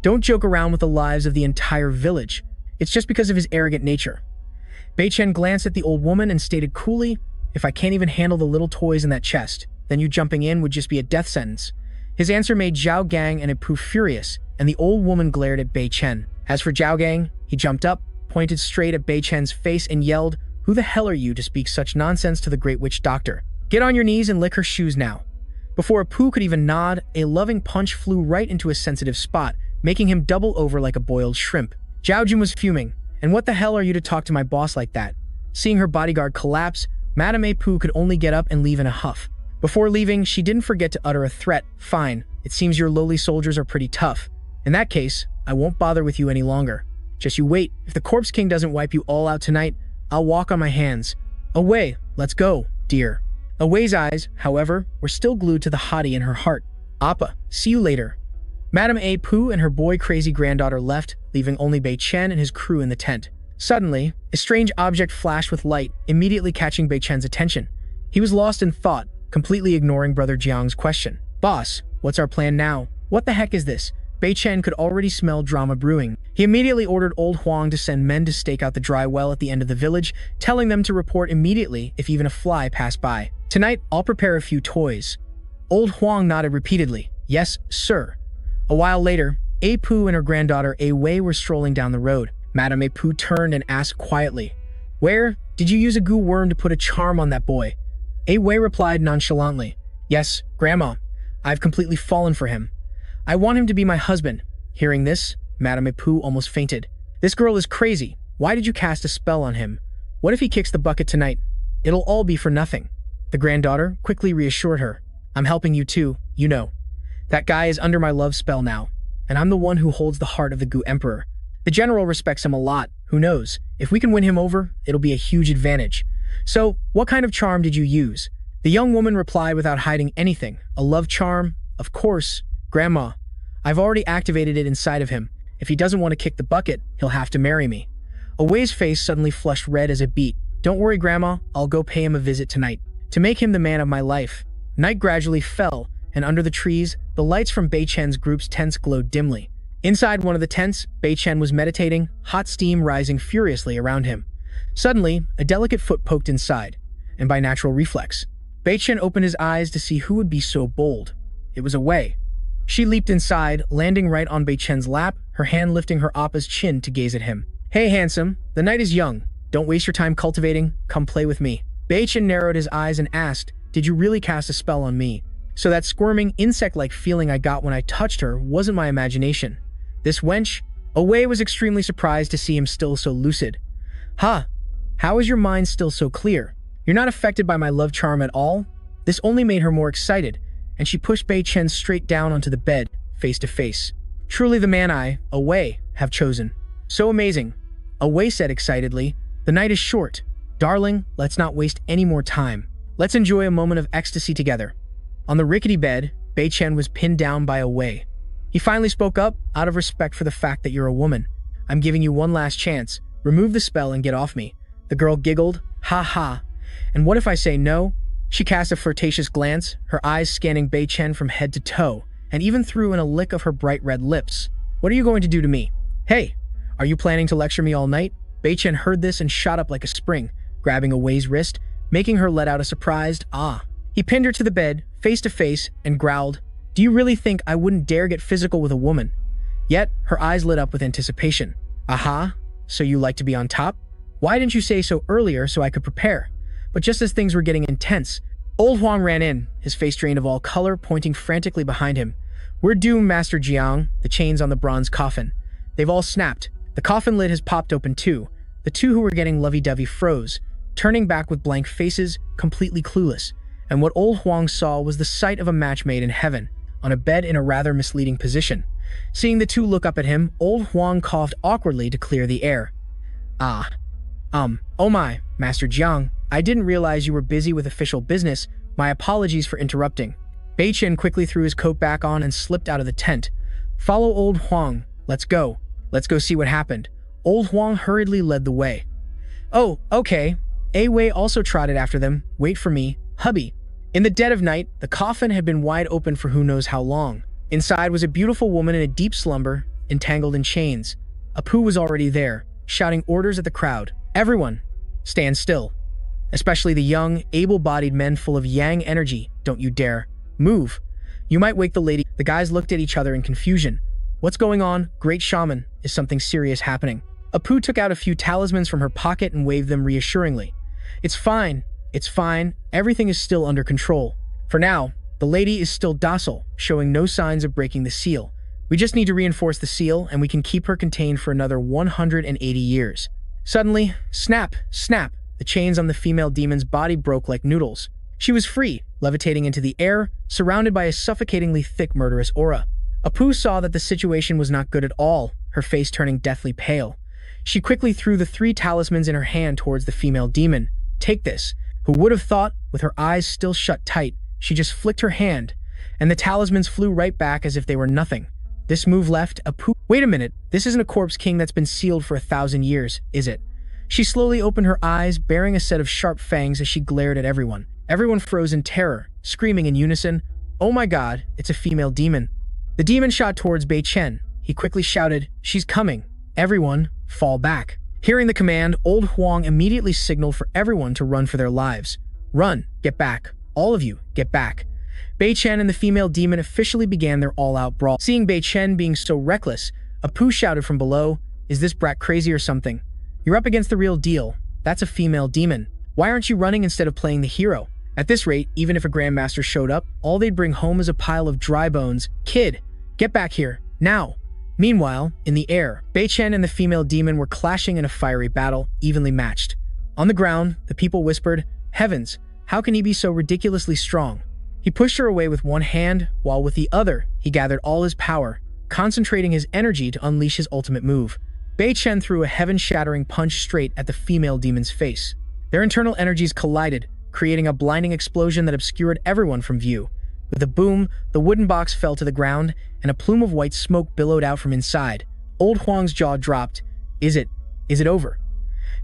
Don't joke around with the lives of the entire village. It's just because of his arrogant nature." Bei Chen glanced at the old woman and stated coolly, "If I can't even handle the little toys in that chest, then you jumping in would just be a death sentence." His answer made Zhao Gang and Apu furious, and the old woman glared at Bei Chen. As for Zhao Gang, he jumped up, pointed straight at Bei Chen's face and yelled, "Who the hell are you to speak such nonsense to the Great Witch Doctor? Get on your knees and lick her shoes now." Before Apu could even nod, a loving punch flew right into his sensitive spot, making him double over like a boiled shrimp. Zhao Jun was fuming. "And what the hell are you to talk to my boss like that?" Seeing her bodyguard collapse, Madame Apu could only get up and leave in a huff. Before leaving, she didn't forget to utter a threat. "Fine, it seems your lowly soldiers are pretty tough. In that case, I won't bother with you any longer. Just you wait. If the Corpse King doesn't wipe you all out tonight, I'll walk on my hands. Away, let's go, dear." Away's eyes, however, were still glued to the hottie in her heart. "Appa, see you later." Madame Apu and her boy-crazy granddaughter left, leaving only Bei Chen and his crew in the tent. Suddenly, a strange object flashed with light, immediately catching Bei Chen's attention. He was lost in thought, completely ignoring Brother Jiang's question. "Boss, what's our plan now? What the heck is this?" Bei Chen could already smell drama brewing. He immediately ordered old Huang to send men to stake out the dry well at the end of the village, telling them to report immediately if even a fly passed by. "Tonight, I'll prepare a few toys." Old Huang nodded repeatedly. "Yes, sir." A while later, Apu and her granddaughter Wei were strolling down the road. Madame Apu turned and asked quietly, "Where did you use a goo worm to put a charm on that boy?" Wei replied nonchalantly, "Yes, Grandma, I've completely fallen for him. I want him to be my husband." Hearing this, Madame Apu almost fainted. "This girl is crazy. Why did you cast a spell on him? What if he kicks the bucket tonight?" It'll all be for nothing. The granddaughter quickly reassured her. I'm helping you too, you know. That guy is under my love spell now, and I'm the one who holds the heart of the Gu Emperor. The general respects him a lot. Who knows? If we can win him over, it'll be a huge advantage. So, what kind of charm did you use? The young woman replied without hiding anything. A love charm? Of course. Grandma. I've already activated it inside of him. If he doesn't want to kick the bucket, he'll have to marry me. Away's face suddenly flushed red as it beat. Don't worry, Grandma. I'll go pay him a visit tonight. To make him the man of my life. Night gradually fell, and under the trees, the lights from Bei Chen's group's tents glowed dimly. Inside one of the tents, Bei Chen was meditating, hot steam rising furiously around him. Suddenly, a delicate foot poked inside, and by natural reflex, Bei Chen opened his eyes to see who would be so bold. It was Away. She leaped inside, landing right on Bei Chen's lap, her hand lifting her appa's chin to gaze at him. Hey, handsome, the night is young. Don't waste your time cultivating, come play with me. Bei Chen narrowed his eyes and asked, did you really cast a spell on me? So that squirming, insect-like feeling I got when I touched her wasn't my imagination. This wench? Away was extremely surprised to see him still so lucid. Huh? How is your mind still so clear? You're not affected by my love charm at all? This only made her more excited, and she pushed Bei Chen straight down onto the bed, face to face. Truly the man I, Away, have chosen. So amazing. Away said excitedly, the night is short. Darling, let's not waste any more time. Let's enjoy a moment of ecstasy together. On the rickety bed, Bei Chen was pinned down by Away. He finally spoke up, out of respect for the fact that you're a woman. I'm giving you one last chance. Remove the spell and get off me. The girl giggled, ha ha. And what if I say no? She cast a flirtatious glance, her eyes scanning Bei Chen from head to toe, and even threw in a lick of her bright red lips. What are you going to do to me? Hey, are you planning to lecture me all night? Bei Chen heard this and shot up like a spring, grabbing Away's wrist, making her let out a surprised ah. He pinned her to the bed, face to face, and growled, do you really think I wouldn't dare get physical with a woman? Yet, her eyes lit up with anticipation. Aha, so you like to be on top? Why didn't you say so earlier so I could prepare? But just as things were getting intense, Old Huang ran in, his face drained of all color, pointing frantically behind him. We're doomed, Master Jiang, the chains on the bronze coffin. They've all snapped. The coffin lid has popped open too. The two who were getting lovey-dovey froze, turning back with blank faces, completely clueless. And what Old Huang saw was the sight of a match made in heaven, on a bed in a rather misleading position. Seeing the two look up at him, Old Huang coughed awkwardly to clear the air. Oh my, Master Jiang, I didn't realize you were busy with official business. My apologies for interrupting. Bei Chen quickly threw his coat back on and slipped out of the tent. Follow Old Huang. Let's go. Let's go see what happened. Old Huang hurriedly led the way. Oh, okay. Wei also trotted after them. Wait for me, hubby. In the dead of night, the coffin had been wide open for who knows how long. Inside was a beautiful woman in a deep slumber, entangled in chains. Apu was already there, shouting orders at the crowd. Everyone, stand still. Especially the young, able-bodied men full of yang energy. Don't you dare. Move. You might wake the lady. The guys looked at each other in confusion. What's going on, great shaman? Is something serious happening? Apu took out a few talismans from her pocket and waved them reassuringly. It's fine. It's fine. Everything is still under control. For now, the lady is still docile, showing no signs of breaking the seal. We just need to reinforce the seal, and we can keep her contained for another 180 years. Suddenly, snap, snap, the chains on the female demon's body broke like noodles. She was free, levitating into the air, surrounded by a suffocatingly thick murderous aura. Apu saw that the situation was not good at all, her face turning deathly pale. She quickly threw the 3 talismans in her hand towards the female demon. Take this. Who would have thought, with her eyes still shut tight, she just flicked her hand, and the talismans flew right back as if they were nothing. This move left Apu. Wait a minute, this isn't a corpse king that's been sealed for 1,000 years, is it? She slowly opened her eyes, bearing a set of sharp fangs as she glared at everyone. Everyone froze in terror, screaming in unison, oh my god, it's a female demon. The demon shot towards Bei Chen. He quickly shouted, she's coming. Everyone, fall back. Hearing the command, Old Huang immediately signaled for everyone to run for their lives. Run, get back. All of you, get back. Bei Chen and the female demon officially began their all-out brawl. Seeing Bei Chen being so reckless, Apu shouted from below, is this brat crazy or something? You're up against the real deal. That's a female demon. Why aren't you running instead of playing the hero? At this rate, even if a grandmaster showed up, all they'd bring home is a pile of dry bones. Kid, get back here, now. Meanwhile, in the air, Bei Chen and the female demon were clashing in a fiery battle, evenly matched. On the ground, the people whispered, Heavens, how can he be so ridiculously strong? He pushed her away with one hand, while with the other, he gathered all his power, concentrating his energy to unleash his ultimate move. Bei Chen threw a heaven-shattering punch straight at the female demon's face. Their internal energies collided, creating a blinding explosion that obscured everyone from view. With a boom, the wooden box fell to the ground, and a plume of white smoke billowed out from inside. Old Huang's jaw dropped. Is it over?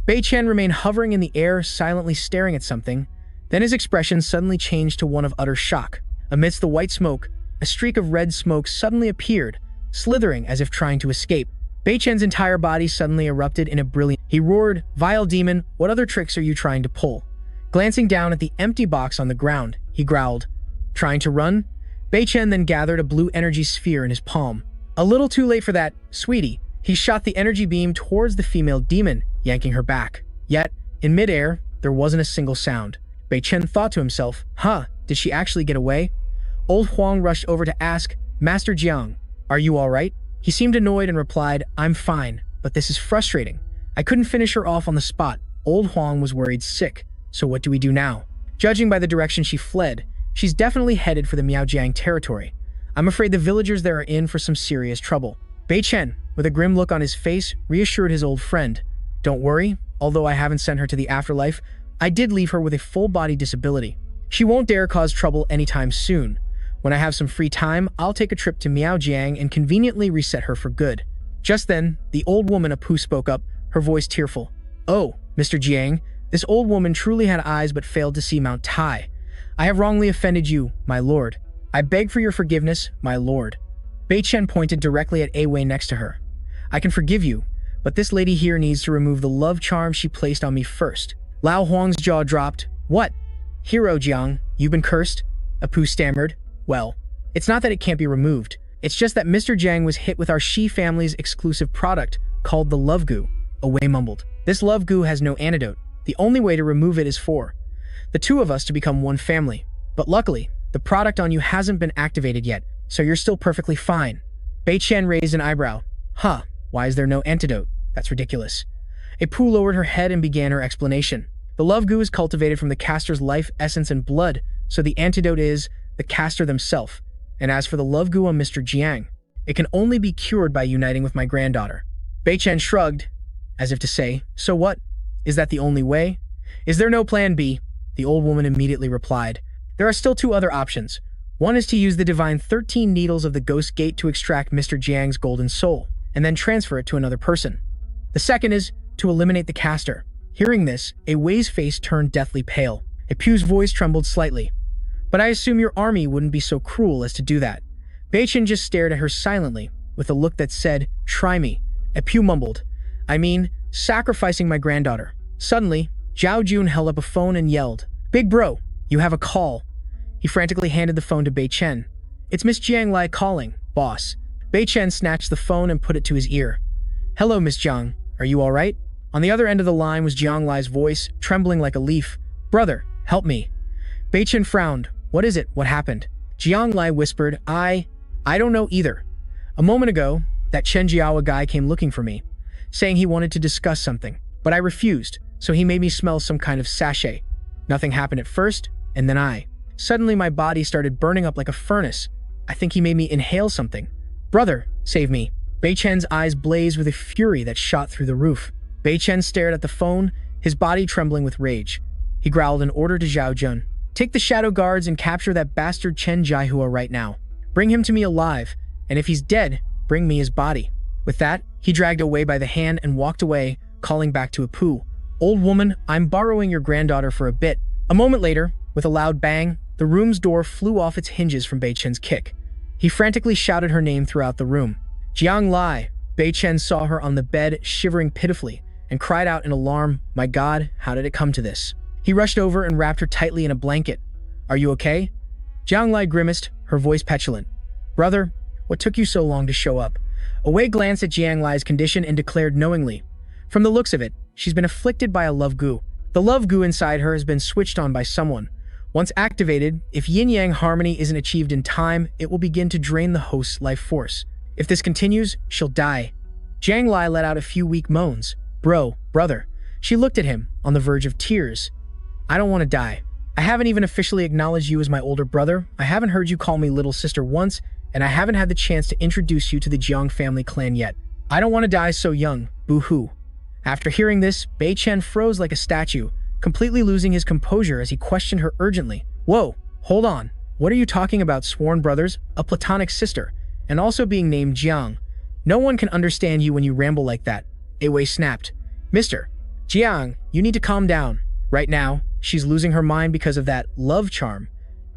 Bei Chen remained hovering in the air, silently staring at something. Then his expression suddenly changed to one of utter shock. Amidst the white smoke, a streak of red smoke suddenly appeared, slithering as if trying to escape. Bei Chen's entire body suddenly erupted in a brilliant... He roared, "Vile demon, what other tricks are you trying to pull?" Glancing down at the empty box on the ground, he growled. Trying to run? Bei Chen then gathered a blue energy sphere in his palm. A little too late for that, sweetie. He shot the energy beam towards the female demon, yanking her back. Yet, in midair, there wasn't a single sound. Bei Chen thought to himself, did she actually get away? Old Huang rushed over to ask, "Master Jiang, are you alright?" He seemed annoyed and replied, "I'm fine, but this is frustrating. I couldn't finish her off on the spot." Old Huang was worried sick. So what do we do now? Judging by the direction she fled, she's definitely headed for the Miaojiang territory. I'm afraid the villagers there are in for some serious trouble. Bei Chen, with a grim look on his face, reassured his old friend. Don't worry, although I haven't sent her to the afterlife, I did leave her with a full-body disability. She won't dare cause trouble anytime soon. When I have some free time, I'll take a trip to Miaojiang and conveniently reset her for good. Just then, the old woman Apu spoke up, her voice tearful. Oh, Mr. Jiang, this old woman truly had eyes but failed to see Mount Tai. I have wrongly offended you, my lord. I beg for your forgiveness, my lord. Bei Chen pointed directly at Wei next to her. I can forgive you, but this lady here needs to remove the love charm she placed on me first. Lao Huang's jaw dropped. What? Hero Jiang, you've been cursed? Apu stammered. Well, it's not that it can't be removed. It's just that Mr. Jiang was hit with our Shi family's exclusive product called the Love Goo. Wei mumbled. This Love Goo has no antidote. The only way to remove it is for the two of us to become one family. But luckily, the product on you hasn't been activated yet, so you're still perfectly fine. Bei Chen raised an eyebrow. Why is there no antidote? That's ridiculous. Apu lowered her head and began her explanation. The Love Goo is cultivated from the caster's life, essence, and blood, so the antidote is the caster themselves. And as for the Love Goo on Mr. Jiang, it can only be cured by uniting with my granddaughter. Bei Chen shrugged, as if to say, so what? Is that the only way? Is there no plan B? The old woman immediately replied. There are still two other options. One is to use the divine 13 needles of the Ghost Gate to extract Mr. Jiang's golden soul, and then transfer it to another person. The second is to eliminate the caster. Hearing this, Wei's face turned deathly pale. Apu's voice trembled slightly. But I assume your army wouldn't be so cruel as to do that. Bei Chen just stared at her silently, with a look that said, try me. Apu mumbled, I mean, sacrificing my granddaughter. Suddenly, Zhao Jun held up a phone and yelled, Big bro, you have a call. He frantically handed the phone to Bei Chen. It's Miss Jiang Lai calling, boss. Bei Chen snatched the phone and put it to his ear. Hello, Miss Jiang. Are you all right? On the other end of the line was Jiang Lai's voice, trembling like a leaf. Brother, help me. Bei Chen frowned. What is it? What happened? Jiang Lai whispered, I don't know either. A moment ago, that Chen Jiawa guy came looking for me, saying he wanted to discuss something, but I refused, so he made me smell some kind of sachet. Nothing happened at first, and then Suddenly my body started burning up like a furnace. I think he made me inhale something. Brother, save me. Bei Chen's eyes blazed with a fury that shot through the roof. Bei Chen stared at the phone, his body trembling with rage. He growled an order to Zhao Jun. Take the shadow guards and capture that bastard Chen Jiahua right now. Bring him to me alive, and if he's dead, bring me his body. With that, he dragged Wei by the hand and walked away, calling back to Apu. Old woman, I'm borrowing your granddaughter for a bit. A moment later, with a loud bang, the room's door flew off its hinges from Bei Chen's kick. He frantically shouted her name throughout the room. Jiang Lai. Bei Chen saw her on the bed, shivering pitifully, and cried out in alarm, My God, how did it come to this? He rushed over and wrapped her tightly in a blanket. Are you okay? Jiang Lai grimaced, her voice petulant. Brother, what took you so long to show up? Wei glanced at Jiang Lai's condition and declared knowingly, From the looks of it, she's been afflicted by a love goo. The love goo inside her has been switched on by someone. Once activated, if yin-yang harmony isn't achieved in time, it will begin to drain the host's life force. If this continues, she'll die. Jiang Lai let out a few weak moans. Brother. She looked at him, on the verge of tears. I don't want to die. I haven't even officially acknowledged you as my older brother. I haven't heard you call me little sister once, and I haven't had the chance to introduce you to the Jiang family clan yet. I don't want to die so young. Boo-hoo. After hearing this, Bei Chen froze like a statue, completely losing his composure as he questioned her urgently. Whoa, hold on. What are you talking about, sworn brothers, a platonic sister, and also being named Jiang? No one can understand you when you ramble like that. Wei snapped. Mr. Jiang, you need to calm down. Right now, she's losing her mind because of that love charm.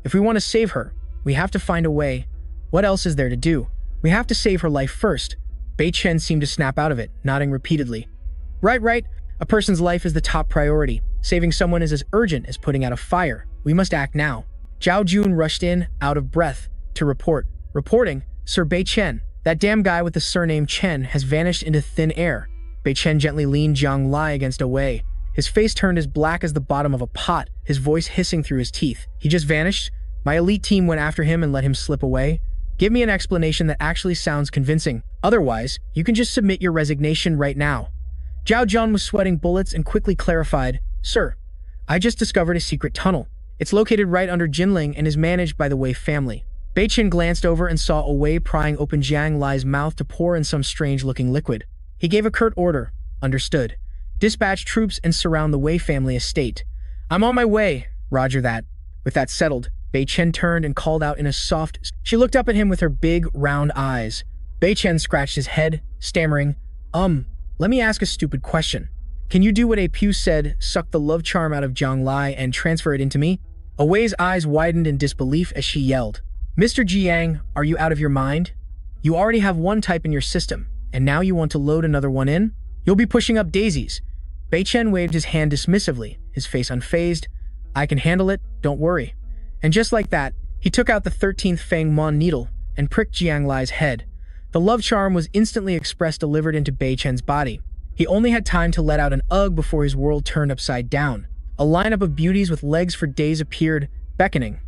If we want to save her, we have to find a way. What else is there to do? We have to save her life first. Bei Chen seemed to snap out of it, nodding repeatedly. Right. A person's life is the top priority. Saving someone is as urgent as putting out a fire. We must act now. Zhao Jun rushed in, out of breath, to report. Reporting, Sir Bei Chen. That damn guy with the surname Chen has vanished into thin air. Bei Chen gently leaned Jiang Lai against Wei. His face turned as black as the bottom of a pot, his voice hissing through his teeth. He just vanished? My elite team went after him and let him slip away? Give me an explanation that actually sounds convincing. Otherwise, you can just submit your resignation right now. Zhao Jun was sweating bullets and quickly clarified, Sir, I just discovered a secret tunnel. It's located right under Jinling and is managed by the Wei family. Bei Chen glanced over and saw Wei prying open Jiang Lai's mouth to pour in some strange-looking liquid. He gave a curt order. Understood. Dispatch troops and surround the Wei family estate. I'm on my way. Roger that. With that settled, Bei Chen turned and called out in a soft... She looked up at him with her big, round eyes. Bei Chen scratched his head, stammering, let me ask a stupid question. Can you do what Pu said, suck the love charm out of Jiang Lai and transfer it into me? Wei's eyes widened in disbelief as she yelled. Mr. Jiang, are you out of your mind? You already have one type in your system, and now you want to load another one in? You'll be pushing up daisies. Bei Chen waved his hand dismissively, his face unfazed. I can handle it, don't worry. And just like that, he took out the 13th Fang Mon needle and pricked Jiang Lai's head. The love charm was instantly expressed delivered into Bei Chen's body. He only had time to let out an ugh before his world turned upside down. A lineup of beauties with legs for days appeared, beckoning.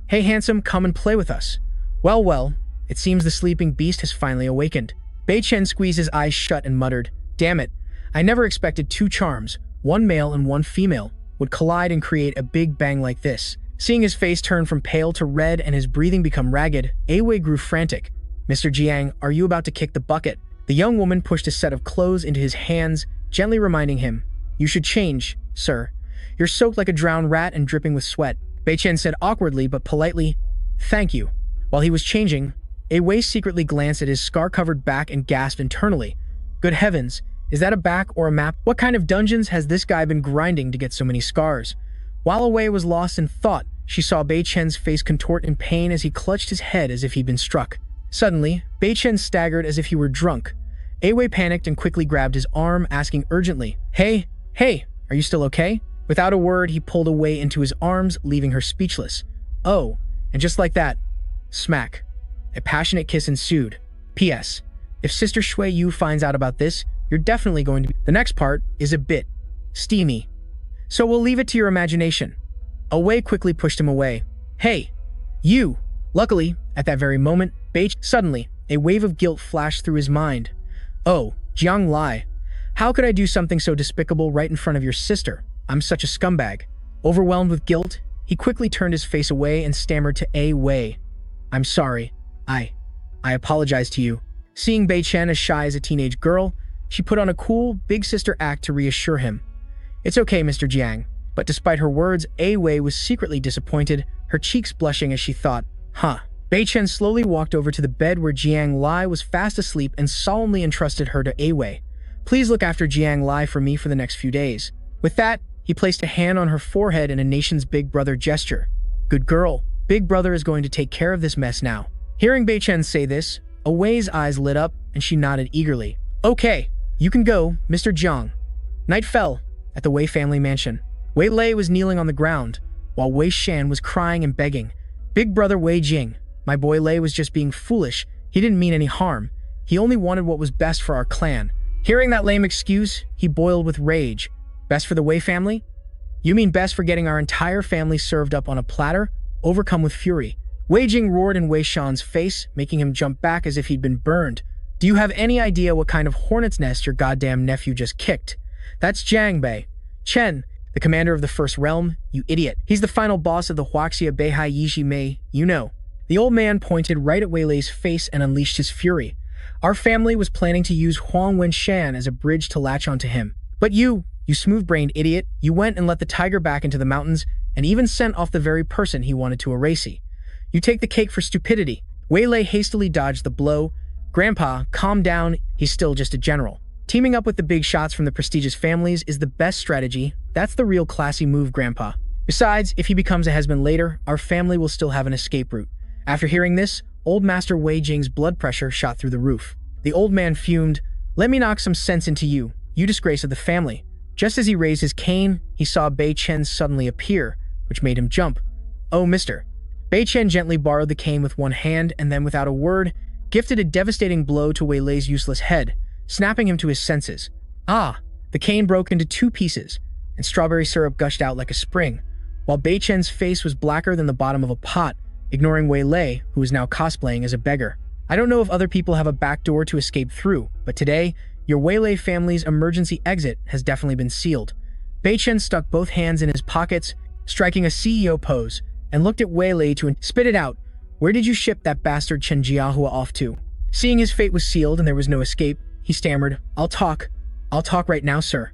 Hey handsome, come and play with us. Well, it seems the sleeping beast has finally awakened. Bei Chen squeezed his eyes shut and muttered, damn it, I never expected two charms, one male and one female, would collide and create a big bang like this. Seeing his face turn from pale to red and his breathing become ragged, Wei grew frantic. Mr. Jiang, are you about to kick the bucket? The young woman pushed a set of clothes into his hands, gently reminding him, you should change, sir. You're soaked like a drowned rat and dripping with sweat. Bei Chen said awkwardly but politely, thank you. While he was changing, Wei secretly glanced at his scar-covered back and gasped internally. Good heavens, is that a back or a map? What kind of dungeons has this guy been grinding to get so many scars? While Wei was lost in thought, she saw Bei Chen's face contort in pain as he clutched his head as if he'd been struck. Suddenly, Bei Chen staggered as if he were drunk. Wei panicked and quickly grabbed his arm, asking urgently, Hey, are you still okay? Without a word, he pulled Wei into his arms, leaving her speechless. Oh, and just like that, smack. A passionate kiss ensued. P.S. If Sister Shui Yu finds out about this, you're definitely going to be... The next part is a bit steamy. So we'll leave it to your imagination. Wei quickly pushed him away. Hey, you! Luckily, at that very moment, suddenly, a wave of guilt flashed through his mind. Oh, Jiang Lai, how could I do something so despicable right in front of your sister? I'm such a scumbag. Overwhelmed with guilt, he quickly turned his face away and stammered to Wei. I'm sorry. I apologize to you. Seeing Bei Chen as shy as a teenage girl, she put on a cool, big sister act to reassure him. It's okay, Mr. Jiang. But despite her words, Wei was secretly disappointed, her cheeks blushing as she thought, Bei Chen slowly walked over to the bed where Jiang Lai was fast asleep and solemnly entrusted her to Wei. Please look after Jiang Lai for me for the next few days. With that, he placed a hand on her forehead in a nation's big brother gesture. Good girl. Big brother is going to take care of this mess now. Hearing Bei Chen say this, Wei's eyes lit up and she nodded eagerly. Okay, you can go, Mr. Jiang. Night fell at the Wei family mansion. Wei Lei was kneeling on the ground, while Wei Shan was crying and begging. Big brother Wei Jing, my boy Lei was just being foolish. He didn't mean any harm. He only wanted what was best for our clan. Hearing that lame excuse, he boiled with rage. Best for the Wei family? You mean best for getting our entire family served up on a platter? Overcome with fury, Wei Jing roared in Wei Shan's face, making him jump back as if he'd been burned. Do you have any idea what kind of hornet's nest your goddamn nephew just kicked? That's Jiang Bei. Chen, The commander of the First Realm, you idiot. He's the final boss of the Huaxia Beihai Yishi Mei, you know. The old man pointed right at Wei Lei's face and unleashed his fury. Our family was planning to use Huang Wenshan as a bridge to latch onto him. But you smooth-brained idiot, you went and let the tiger back into the mountains and even sent off the very person he wanted to erase. You take the cake for stupidity. Wei Lei hastily dodged the blow. Grandpa, calm down, he's still just a general. Teaming up with the big shots from the prestigious families is the best strategy. That's the real classy move, Grandpa. Besides, if he becomes a husband later, our family will still have an escape route. After hearing this, old Master Wei Jing's blood pressure shot through the roof. The old man fumed. Let me knock some sense into you, you disgrace of the family. Just as he raised his cane, he saw Bei Chen suddenly appear, which made him jump. Oh, mister. Bei Chen gently borrowed the cane with one hand and then, without a word, gifted a devastating blow to Wei Lei's useless head, snapping him to his senses. Ah! The cane broke into two pieces, and strawberry syrup gushed out like a spring, while Bei Chen's face was blacker than the bottom of a pot, ignoring Wei Lei, who was now cosplaying as a beggar. I don't know if other people have a back door to escape through, but today, your Wei Lei family's emergency exit has definitely been sealed. Bei Chen stuck both hands in his pockets, striking a CEO pose, and looked at Wei Lei to spit it out. Where did you ship that bastard Chen Jiahua off to? Seeing his fate was sealed and there was no escape, he stammered, I'll talk right now, sir.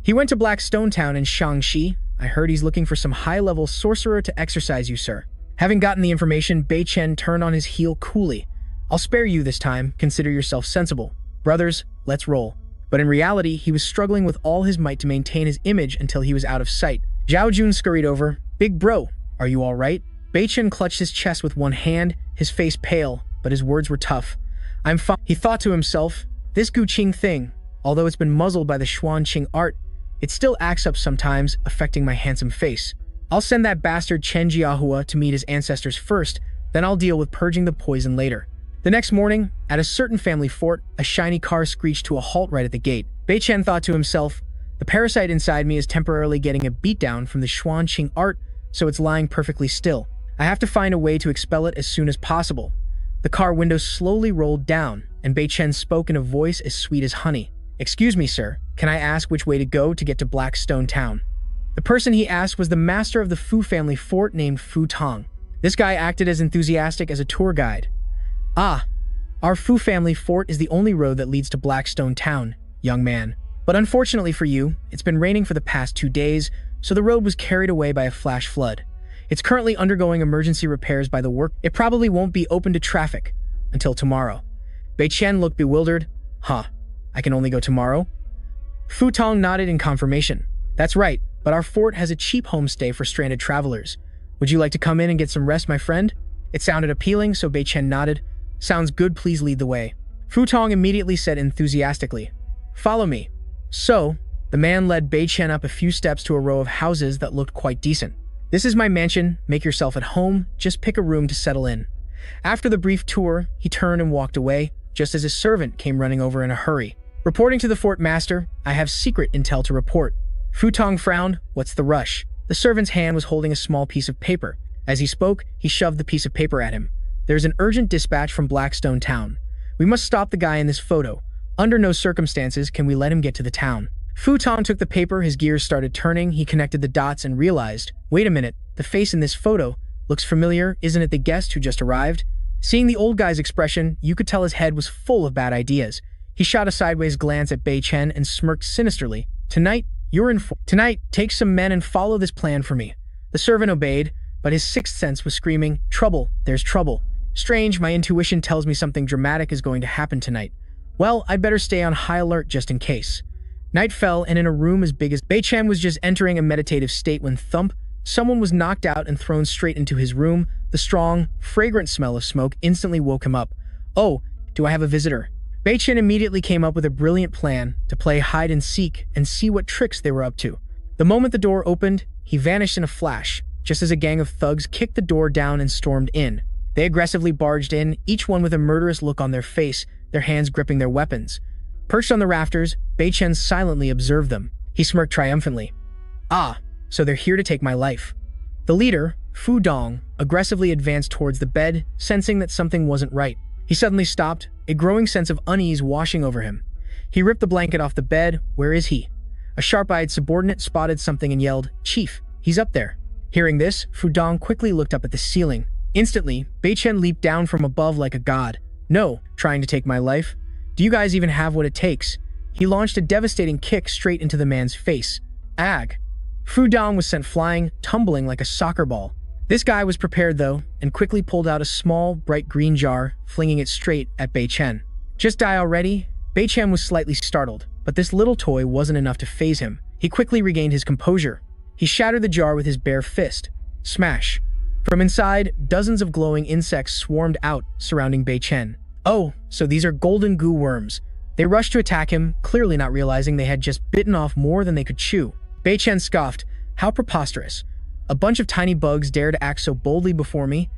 He went to Black Stone Town in Shangxi. I heard he's looking for some high-level sorcerer to exorcise you, sir. Having gotten the information, Bei Chen turned on his heel coolly. I'll spare you this time, consider yourself sensible. Brothers, let's roll. But in reality, he was struggling with all his might to maintain his image until he was out of sight. Zhao Jun scurried over. Big bro, are you all right? Bei Chen clutched his chest with one hand, his face pale, but his words were tough. I'm fine. He thought to himself, this Guqing thing, although it's been muzzled by the Xuanqing art, it still acts up sometimes, affecting my handsome face. I'll send that bastard Chen Jiahua to meet his ancestors first, then I'll deal with purging the poison later. The next morning, at a certain family fort, a shiny car screeched to a halt right at the gate. Bei Chen thought to himself, the parasite inside me is temporarily getting a beatdown from the Xuanqing art, so it's lying perfectly still. I have to find a way to expel it as soon as possible. The car window slowly rolled down, and Bei Chen spoke in a voice as sweet as honey. Excuse me, sir, can I ask which way to go to get to Black Stone Town? The person he asked was the master of the Fu family fort named Fu Tong. This guy acted as enthusiastic as a tour guide. Ah, our Fu family fort is the only road that leads to Black Stone Town, young man. But unfortunately for you, it's been raining for the past 2 days, so the road was carried away by a flash flood. It's currently undergoing emergency repairs by the work. It probably won't be open to traffic until tomorrow. Bei Chen looked bewildered. Huh, I can only go tomorrow? Fu Tong nodded in confirmation. That's right, but our fort has a cheap homestay for stranded travelers. Would you like to come in and get some rest, my friend? It sounded appealing, so Bei Chen nodded. Sounds good, please lead the way. Fu Tong immediately said enthusiastically, follow me. So, the man led Bei Chen up a few steps to a row of houses that looked quite decent. This is my mansion, make yourself at home, just pick a room to settle in. After the brief tour, he turned and walked away, just as his servant came running over in a hurry. Reporting to the fort master, I have secret intel to report. Fu Tong frowned, what's the rush? The servant's hand was holding a small piece of paper. As he spoke, he shoved the piece of paper at him. There's an urgent dispatch from Blackstone Town. We must stop the guy in this photo. Under no circumstances can we let him get to the town. Fu Tong took the paper, his gears started turning, he connected the dots and realized, wait a minute, the face in this photo looks familiar, isn't it the guest who just arrived? Seeing the old guy's expression, you could tell his head was full of bad ideas. He shot a sideways glance at Bei Chen and smirked sinisterly. Tonight, take some men and follow this plan for me. The servant obeyed, but his sixth sense was screaming, trouble, there's trouble. Strange, my intuition tells me something dramatic is going to happen tonight. Well, I'd better stay on high alert just in case. Night fell, and in a room as big as Bei Chen was just entering a meditative state when thump, someone was knocked out and thrown straight into his room. The strong, fragrant smell of smoke instantly woke him up. Oh, do I have a visitor? Bei Chen immediately came up with a brilliant plan to play hide and seek and see what tricks they were up to. The moment the door opened, he vanished in a flash, just as a gang of thugs kicked the door down and stormed in. They aggressively barged in, each one with a murderous look on their face, their hands gripping their weapons. Perched on the rafters, Bei Chen silently observed them. He smirked triumphantly. Ah, so they're here to take my life. The leader, Fu Dong, aggressively advanced towards the bed, sensing that something wasn't right. He suddenly stopped, a growing sense of unease washing over him. He ripped the blanket off the bed. Where is he? A sharp-eyed subordinate spotted something and yelled, "Chief, he's up there." Hearing this, Fu Dong quickly looked up at the ceiling. Instantly, Bei Chen leaped down from above like a god. "No, trying to take my life? Do you guys even have what it takes?" He launched a devastating kick straight into the man's face. Ag! Fu Dong was sent flying, tumbling like a soccer ball. This guy was prepared though, and quickly pulled out a small, bright green jar, flinging it straight at Bei Chen. "Just die already?" Bei Chen was slightly startled, but this little toy wasn't enough to faze him. He quickly regained his composure. He shattered the jar with his bare fist. Smash! From inside, dozens of glowing insects swarmed out, surrounding Bei Chen. "Oh, so these are golden goo worms." They rushed to attack him, clearly not realizing they had just bitten off more than they could chew. Bei Chen scoffed. "How preposterous. A bunch of tiny bugs dare to act so boldly before me?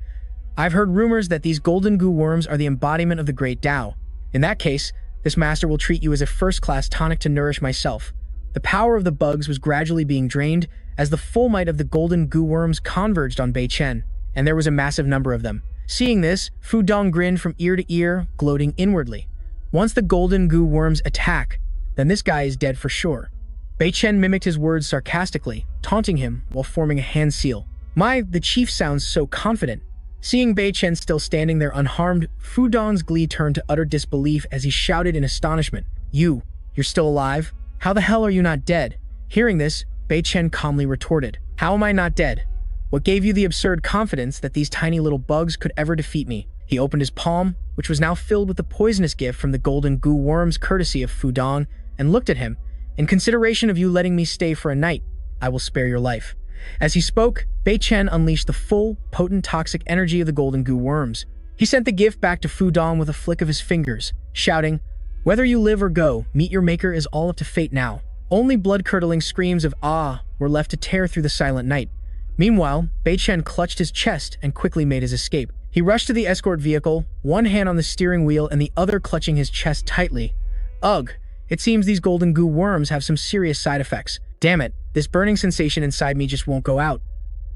I've heard rumors that these golden goo worms are the embodiment of the great Tao. In that case, this master will treat you as a first-class tonic to nourish myself." The power of the bugs was gradually being drained as the full might of the golden goo worms converged on Bei Chen, and there was a massive number of them. Seeing this, Fu Dong grinned from ear to ear, gloating inwardly. Once the golden goo worms attack, then this guy is dead for sure. Bei Chen mimicked his words sarcastically, taunting him while forming a hand seal. The chief sounds so confident." Seeing Bei Chen still standing there unharmed, Fu Dong's glee turned to utter disbelief as he shouted in astonishment, You're still alive? How the hell are you not dead?" Hearing this, Bei Chen calmly retorted, "How am I not dead? What gave you the absurd confidence that these tiny little bugs could ever defeat me?" He opened his palm, which was now filled with the poisonous gift from the golden goo worms courtesy of Fu Dong, and looked at him. "In consideration of you letting me stay for a night, I will spare your life." As he spoke, Bei Chen unleashed the full, potent toxic energy of the golden goo worms. He sent the gift back to Fu Dong with a flick of his fingers, shouting, "Whether you live or go, meet your maker is all up to fate now." Only blood-curdling screams of "ah" were left to tear through the silent night. Meanwhile, Bei Chen clutched his chest and quickly made his escape. He rushed to the escort vehicle, one hand on the steering wheel and the other clutching his chest tightly. Ugh, it seems these golden goo worms have some serious side effects. Damn it, this burning sensation inside me just won't go out.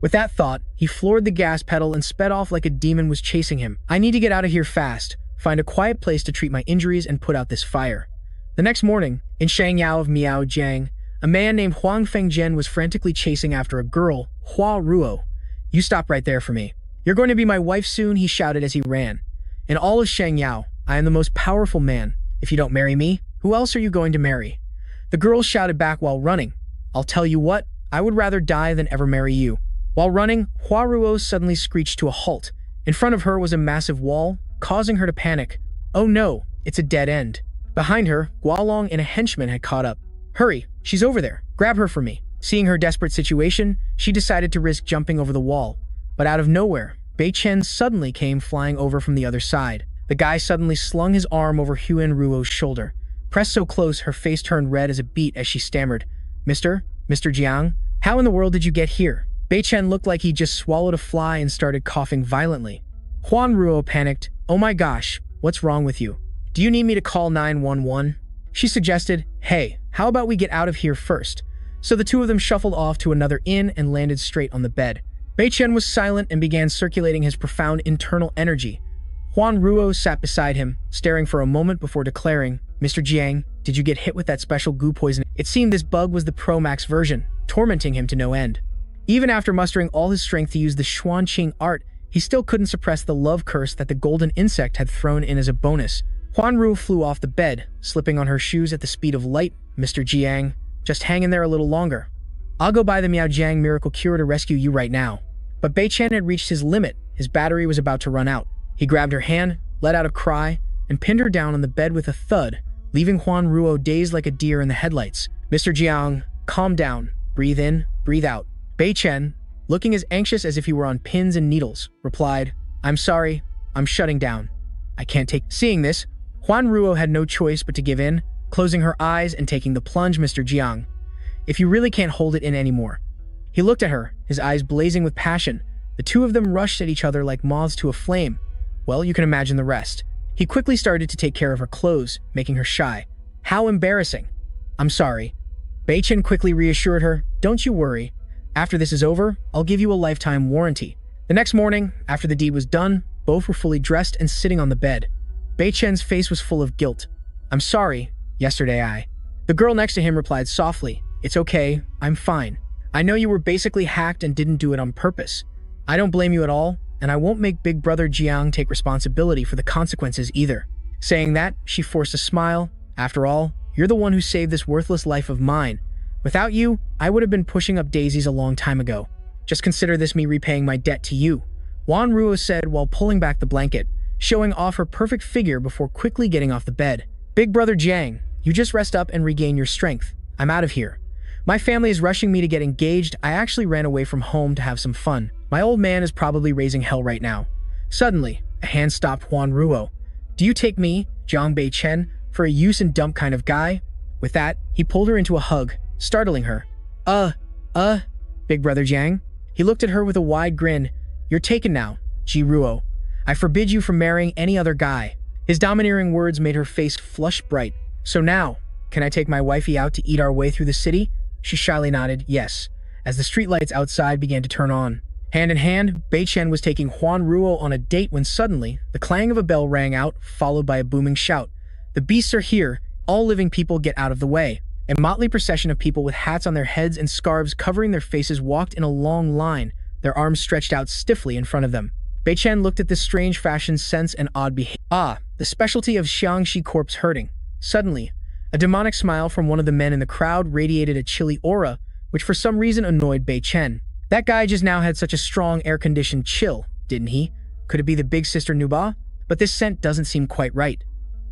With that thought, he floored the gas pedal and sped off like a demon was chasing him. "I need to get out of here fast, find a quiet place to treat my injuries and put out this fire." The next morning, in Shangyao of Miaojiang, a man named Huang Fengjian was frantically chasing after a girl, Hua Ruo. "You stop right there for me. You're going to be my wife soon," he shouted as he ran. "In all of Shangyao, I am the most powerful man. If you don't marry me, who else are you going to marry?" The girl shouted back while running, "I'll tell you what, I would rather die than ever marry you." While running, Hua Ruo suddenly screeched to a halt. In front of her was a massive wall, causing her to panic. "Oh no, it's a dead end." Behind her, Guolong and a henchman had caught up. "Hurry, she's over there. Grab her for me." Seeing her desperate situation, she decided to risk jumping over the wall. But out of nowhere, Bei Chen suddenly came flying over from the other side. The guy suddenly slung his arm over Huan Ruo's shoulder. Pressed so close, her face turned red as a beet as she stammered, Mr. Jiang, how in the world did you get here?" Bei Chen looked like he just swallowed a fly and started coughing violently. Huan Ruo panicked. "Oh my gosh, what's wrong with you? Do you need me to call 911? She suggested, "Hey, how about we get out of here first?" So the two of them shuffled off to another inn and landed straight on the bed. Bei Chen was silent and began circulating his profound internal energy. Huan Ruo sat beside him, staring for a moment before declaring, "Mr. Jiang, did you get hit with that special goo poison?" It seemed this bug was the Pro Max version, tormenting him to no end. Even after mustering all his strength to use the Xuanqing art, he still couldn't suppress the love curse that the golden insect had thrown in as a bonus. Huan Ruo flew off the bed, slipping on her shoes at the speed of light. "Mr. Jiang, just hang in there a little longer. I'll go buy the Miaojiang miracle cure to rescue you right now." But Bei Chen had reached his limit. His battery was about to run out. He grabbed her hand, let out a cry, and pinned her down on the bed with a thud, leaving Huan Ruo dazed like a deer in the headlights. "Mr. Jiang, calm down. Breathe in, breathe out." Bei Chen, looking as anxious as if he were on pins and needles, replied, "I'm sorry, I'm shutting down. I can't take..." Seeing this, Huan Ruo had no choice but to give in, closing her eyes and taking the plunge. "Mr. Jiang, if you really can't hold it in anymore." He looked at her, his eyes blazing with passion. The two of them rushed at each other like moths to a flame. Well, you can imagine the rest. He quickly started to take care of her clothes, making her shy. "How embarrassing." "I'm sorry." Bei Chen quickly reassured her, "Don't you worry. After this is over, I'll give you a lifetime warranty." The next morning, after the deed was done, both were fully dressed and sitting on the bed. Bei Chen's face was full of guilt. "I'm sorry. Yesterday I..." The girl next to him replied softly, It's okay, I'm fine. I know you were basically hacked and didn't do it on purpose. I don't blame you at all, and I won't make Big Brother Jiang take responsibility for the consequences either. Saying that, she forced a smile. After all, you're the one who saved this worthless life of mine. Without you, I would have been pushing up daisies a long time ago. Just consider this me repaying my debt to you, Wan Ruo said while pulling back the blanket, showing off her perfect figure before quickly getting off the bed. Big Brother Jiang, you just rest up and regain your strength. I'm out of here. My family is rushing me to get engaged. I actually ran away from home to have some fun. My old man is probably raising hell right now. Suddenly, a hand stopped Wan Ruo. Do you take me, Jiang Bei-chen, for a use and dump kind of guy? With that, he pulled her into a hug, startling her. Big Brother Jiang? He looked at her with a wide grin. You're taken now, Ji Ruo. I forbid you from marrying any other guy. His domineering words made her face flush bright. So now, can I take my wifey out to eat our way through the city? She shyly nodded yes, as the streetlights outside began to turn on. Hand in hand, Bei-chen was taking Huan Ruo on a date when suddenly, the clang of a bell rang out, followed by a booming shout. The beasts are here. All living people get out of the way. A motley procession of people with hats on their heads and scarves covering their faces walked in a long line, their arms stretched out stiffly in front of them. Bei-chen looked at this strange fashion sense and odd behavior. The specialty of Xiangxi corpse hurting. Suddenly, a demonic smile from one of the men in the crowd radiated a chilly aura, which for some reason annoyed Bei-chen. That guy just now had such a strong air-conditioned chill, didn't he? Could it be the big sister Nuba? But this scent doesn't seem quite right.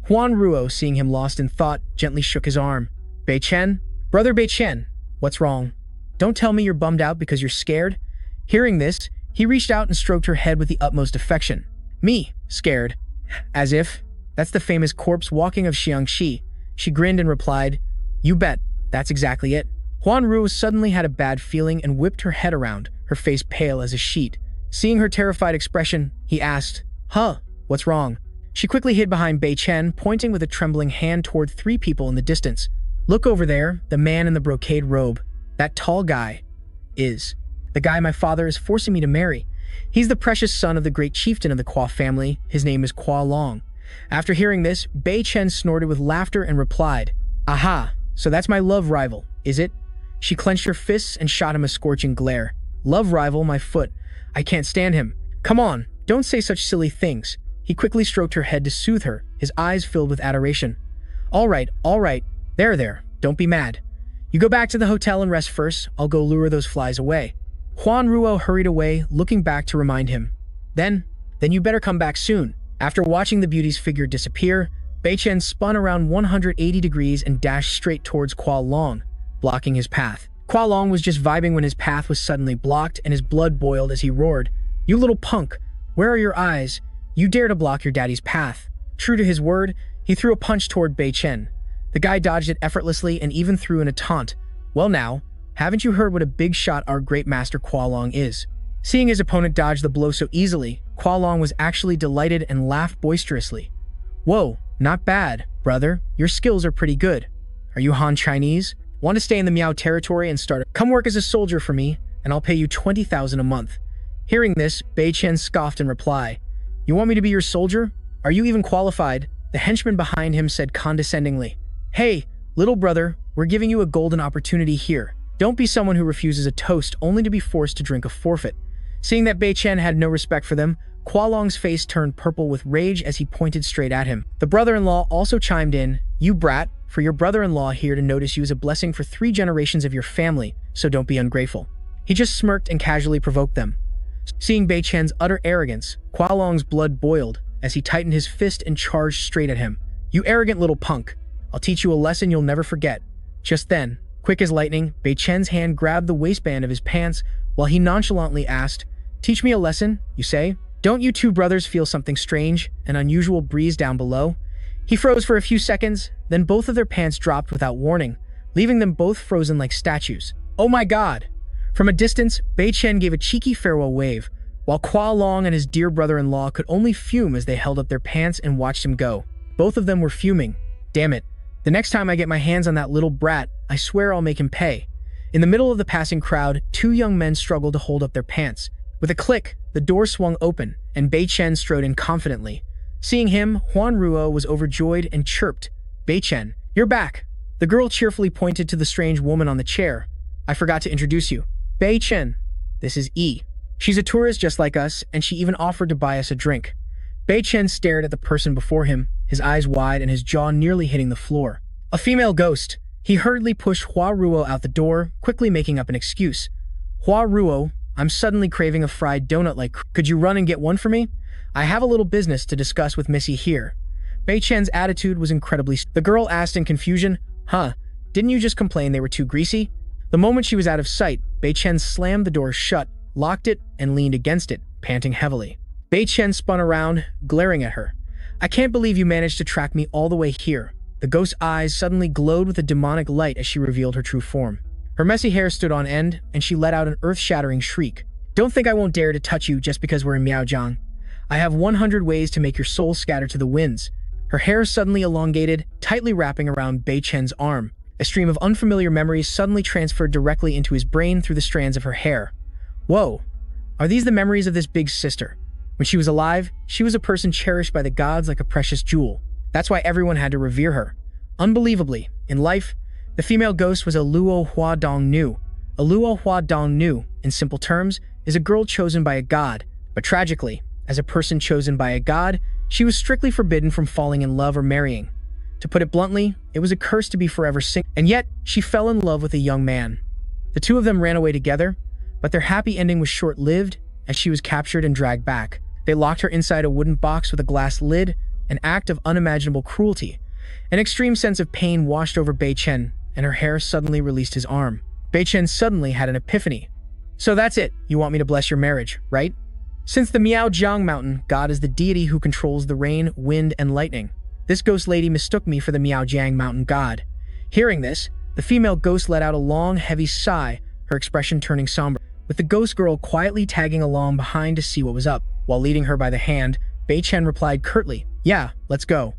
Huan Ruo, seeing him lost in thought, gently shook his arm. Bei-chen? Brother Bei-chen, what's wrong? Don't tell me you're bummed out because you're scared. Hearing this, he reached out and stroked her head with the utmost affection. Me? Scared? As if? That's the famous corpse walking of Xiangxi. She grinned and replied, You bet, that's exactly it. Huan Ruo suddenly had a bad feeling and whipped her head around, her face pale as a sheet. Seeing her terrified expression, he asked, What's wrong? She quickly hid behind Bei-chen, pointing with a trembling hand toward 3 people in the distance. Look over there, the man in the brocade robe. That tall guy is the guy my father is forcing me to marry. He's the precious son of the great chieftain of the Kwa family. His name is Kwa Long. After hearing this, Bei-chen snorted with laughter and replied, Aha, so that's my love rival, is it? She clenched her fists and shot him a scorching glare. Love rival, my foot. I can't stand him. Come on, don't say such silly things. He quickly stroked her head to soothe her, his eyes filled with adoration. All right. There, don't be mad. You go back to the hotel and rest first. I'll go lure those flies away. Huan Ruo hurried away, looking back to remind him. Then you better come back soon. After watching the beauty's figure disappear, Bei-chen spun around 180 degrees and dashed straight towards Kwa Long, blocking his path. Kwa Long was just vibing when his path was suddenly blocked and his blood boiled as he roared, You little punk, where are your eyes? You dare to block your daddy's path. True to his word, he threw a punch toward Bei-chen. The guy dodged it effortlessly and even threw in a taunt. Well now, haven't you heard what a big shot our great master Kwa Long is? Seeing his opponent dodge the blow so easily, Kwa Long was actually delighted and laughed boisterously. Whoa, not bad, brother. Your skills are pretty good. Are you Han Chinese? Want to stay in the Miao territory and come work as a soldier for me, and I'll pay you 20,000 a month. Hearing this, Bei-chen scoffed in reply. You want me to be your soldier? Are you even qualified? The henchman behind him said condescendingly. Hey, little brother, we're giving you a golden opportunity here. Don't be someone who refuses a toast only to be forced to drink a forfeit. Seeing that Bei-chen had no respect for them, Kwa Long's face turned purple with rage as he pointed straight at him. The brother-in-law also chimed in, You brat, for your brother-in-law here to notice you is a blessing for 3 generations of your family, so don't be ungrateful. He just smirked and casually provoked them. Seeing Bei-chen's utter arrogance, Kwa Long's blood boiled as he tightened his fist and charged straight at him. You arrogant little punk. I'll teach you a lesson you'll never forget. Just then, quick as lightning, Bei-chen's hand grabbed the waistband of his pants while he nonchalantly asked, Teach me a lesson, you say? Don't you 2 brothers feel something strange, an unusual breeze down below? He froze for a few seconds, then both of their pants dropped without warning, leaving them both frozen like statues. Oh my god! From a distance, Bei-chen gave a cheeky farewell wave, while Kwa Long and his dear brother-in-law could only fume as they held up their pants and watched him go. Both of them were fuming. Damn it. The next time I get my hands on that little brat, I swear I'll make him pay. In the middle of the passing crowd, 2 young men struggled to hold up their pants. With a click, the door swung open, and Bei-chen strode in confidently. Seeing him, Huan Ruo was overjoyed and chirped, Bei-chen, you're back. The girl cheerfully pointed to the strange woman on the chair. I forgot to introduce you. Bei Chen. This is E. She's a tourist just like us, and she even offered to buy us a drink. Bei Chen stared at the person before him, his eyes wide and his jaw nearly hitting the floor. A female ghost. He hurriedly pushed Hua Ruo out the door, quickly making up an excuse. Hua Ruo, I'm suddenly craving a fried donut could you run and get one for me? I have a little business to discuss with Missy here. Bei Chen's attitude was incredibly... The girl asked in confusion, Huh, didn't you just complain they were too greasy? The moment she was out of sight, Bei Chen slammed the door shut, locked it, and leaned against it, panting heavily. Bei Chen spun around, glaring at her. I can't believe you managed to track me all the way here. The ghost's eyes suddenly glowed with a demonic light as she revealed her true form. Her messy hair stood on end, and she let out an earth-shattering shriek. Don't think I won't dare to touch you just because we're in Miaojiang. I have 100 ways to make your soul scatter to the winds. Her hair suddenly elongated, tightly wrapping around Bei Chen's arm. A stream of unfamiliar memories suddenly transferred directly into his brain through the strands of her hair. Whoa, are these the memories of this big sister? When she was alive, she was a person cherished by the gods like a precious jewel. That's why everyone had to revere her. Unbelievably, in life, the female ghost was a Luo Hua Dong Nu. A Luo Hua Dong Nu, in simple terms, is a girl chosen by a god. But tragically, as a person chosen by a god, she was strictly forbidden from falling in love or marrying. To put it bluntly, it was a curse to be forever single. And yet, she fell in love with a young man. The two of them ran away together, but their happy ending was short-lived as she was captured and dragged back. They locked her inside a wooden box with a glass lid, an act of unimaginable cruelty. An extreme sense of pain washed over Bei Chen, and her hair suddenly released his arm. Bei Chen suddenly had an epiphany. So that's it, you want me to bless your marriage, right? Since the Miaojiang mountain god is the deity who controls the rain, wind, and lightning, this ghost lady mistook me for the Miaojiang mountain god. Hearing this, the female ghost let out a long, heavy sigh, her expression turning somber, with the ghost girl quietly tagging along behind to see what was up. While leading her by the hand, Bei Chen replied curtly, Yeah, let's go.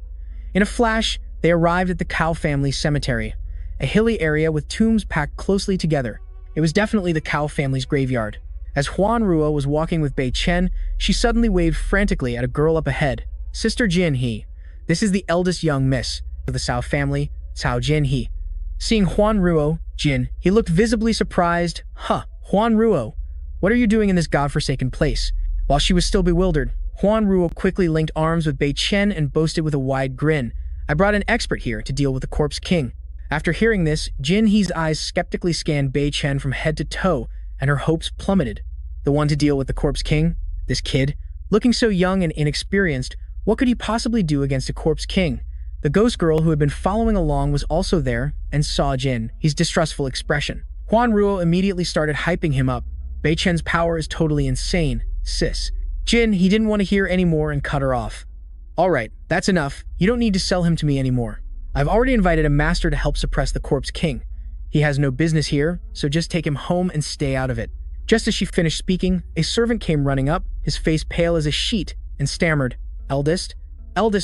In a flash, they arrived at the Cao family cemetery, a hilly area with tombs packed closely together. It was definitely the Cao family's graveyard. As Huan Ruo was walking with Bei Chen, she suddenly waved frantically at a girl up ahead. Sister Jin He. This is the eldest young miss of the Cao family, Cao Jin He. Seeing Huan Ruo, Jin, he looked visibly surprised. Huh, Huan Ruo, what are you doing in this godforsaken place? While she was still bewildered, Huan Ruo quickly linked arms with Bei Chen and boasted with a wide grin, I brought an expert here to deal with the corpse king. After hearing this, Jin He's eyes skeptically scanned Bei Chen from head to toe, and her hopes plummeted. The one to deal with the corpse king? This kid? Looking so young and inexperienced, what could he possibly do against a corpse king? The ghost girl who had been following along was also there and saw Jin He's distrustful expression. Huan Ruo immediately started hyping him up. Bei Chen's power is totally insane, sis. Jin, he didn't want to hear any more and cut her off. Alright, that's enough. You don't need to sell him to me anymore. I've already invited a master to help suppress the corpse king. He has no business here, so just take him home and stay out of it. Just as she finished speaking, a servant came running up, his face pale as a sheet, and stammered, Eldest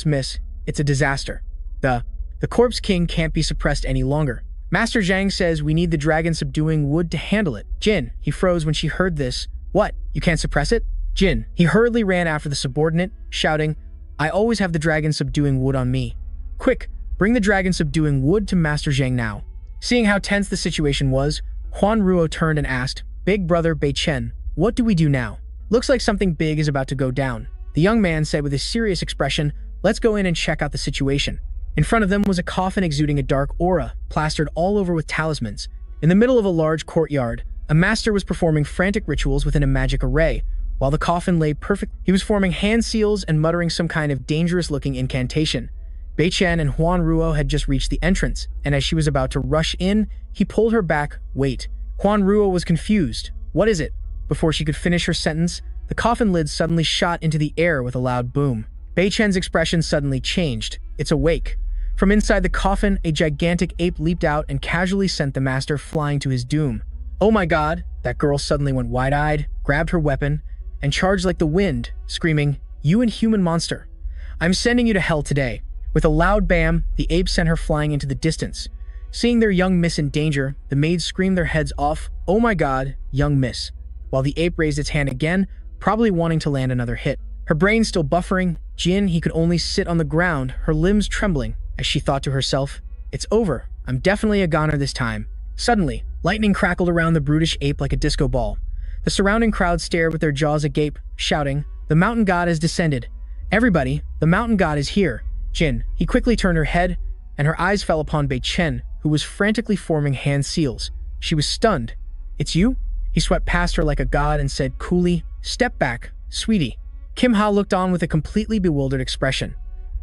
miss, it's a disaster. The corpse king can't be suppressed any longer. Master Zhang says we need the dragon-subduing wood to handle it. Jin, he froze when she heard this. What, you can't suppress it? Jin, he hurriedly ran after the subordinate, shouting, I always have the dragon-subduing wood on me. Quick, bring the dragon-subduing wood to Master Zhang now. Seeing how tense the situation was, Huan Ruo turned and asked, Big brother Bei Chen, what do we do now? Looks like something big is about to go down. The young man said with a serious expression, let's go in and check out the situation. In front of them was a coffin exuding a dark aura, plastered all over with talismans. In the middle of a large courtyard, a master was performing frantic rituals within a magic array. While the coffin lay perfect, he was forming hand seals and muttering some kind of dangerous-looking incantation. Bei Chen and Huan Ruo had just reached the entrance, and as she was about to rush in, he pulled her back. Wait. Huan Ruo was confused. What is it? Before she could finish her sentence, the coffin lid suddenly shot into the air with a loud boom. Bei Chen's expression suddenly changed. It's awake. From inside the coffin, a gigantic ape leaped out and casually sent the master flying to his doom. Oh my god, that girl suddenly went wide-eyed, grabbed her weapon, and charged like the wind, screaming, You inhuman monster! I'm sending you to hell today. With a loud bam, the ape sent her flying into the distance. Seeing their young miss in danger, the maids screamed their heads off, Oh my god, young miss, while the ape raised its hand again, probably wanting to land another hit. Her brain still buffering, Jin, he could only sit on the ground, her limbs trembling, as she thought to herself, It's over, I'm definitely a goner this time. Suddenly, lightning crackled around the brutish ape like a disco ball. The surrounding crowd stared with their jaws agape, shouting, "The mountain god has descended. Everybody, the mountain god is here." Jin. He quickly turned her head, and her eyes fell upon Bei Chen, who was frantically forming hand seals. She was stunned. "It's you?" He swept past her like a god and said coolly, "Step back, sweetie." Kim Ha looked on with a completely bewildered expression.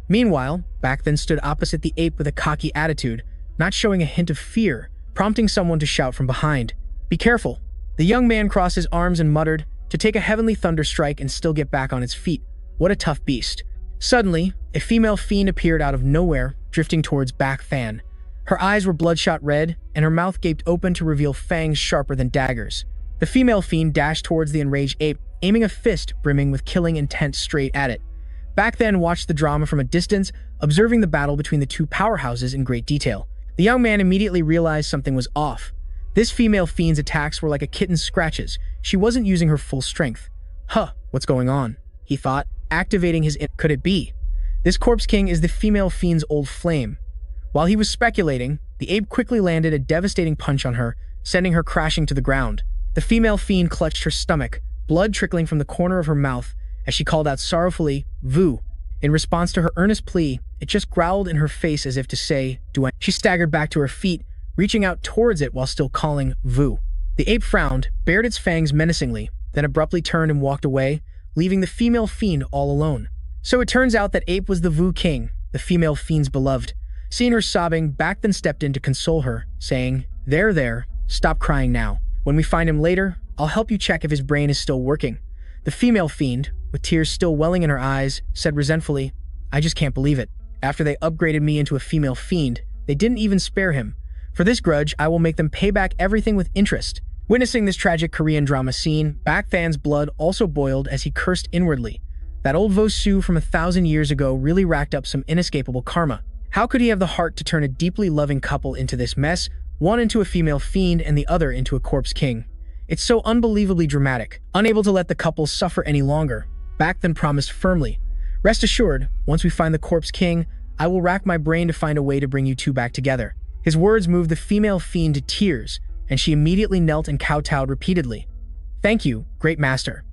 Meanwhile, Back then stood opposite the ape with a cocky attitude, not showing a hint of fear, prompting someone to shout from behind, "Be careful." The young man crossed his arms and muttered, "To take a heavenly thunder strike and still get back on its feet. What a tough beast." Suddenly, a female fiend appeared out of nowhere, drifting towards Back Fan. Her eyes were bloodshot red, and her mouth gaped open to reveal fangs sharper than daggers. The female fiend dashed towards the enraged ape, aiming a fist brimming with killing intent straight at it. Back then watched the drama from a distance, observing the battle between the two powerhouses in great detail. The young man immediately realized something was off. This female fiend's attacks were like a kitten's scratches. She wasn't using her full strength. What's going on? He thought, activating his Could it be? This Corpse King is the female fiend's old flame. While he was speculating, the ape quickly landed a devastating punch on her, sending her crashing to the ground. The female fiend clutched her stomach, blood trickling from the corner of her mouth, as she called out sorrowfully, "Vu." In response to her earnest plea, it just growled in her face as if to say, "Do I?" She staggered back to her feet, reaching out towards it while still calling, "Vu." The ape frowned, bared its fangs menacingly, then abruptly turned and walked away, leaving the female fiend all alone. So it turns out that Ape was the Vu King, the female fiend's beloved. Seeing her sobbing, Back then stepped in to console her, saying, There, stop crying now. When we find him later, I'll help you check if his brain is still working." The female fiend, with tears still welling in her eyes, said resentfully, "I just can't believe it. After they upgraded me into a female fiend, they didn't even spare him. For this grudge, I will make them pay back everything with interest." Witnessing this tragic Korean drama scene, Back Than's blood also boiled as he cursed inwardly. That old Vosu from 1,000 years ago really racked up some inescapable karma. How could he have the heart to turn a deeply loving couple into this mess, one into a female fiend and the other into a corpse king? It's so unbelievably dramatic. Unable to let the couple suffer any longer, Back Then promised firmly, "Rest assured, once we find the corpse king, I will rack my brain to find a way to bring you two back together." His words moved the female fiend to tears, and she immediately knelt and kowtowed repeatedly. "Thank you, great master."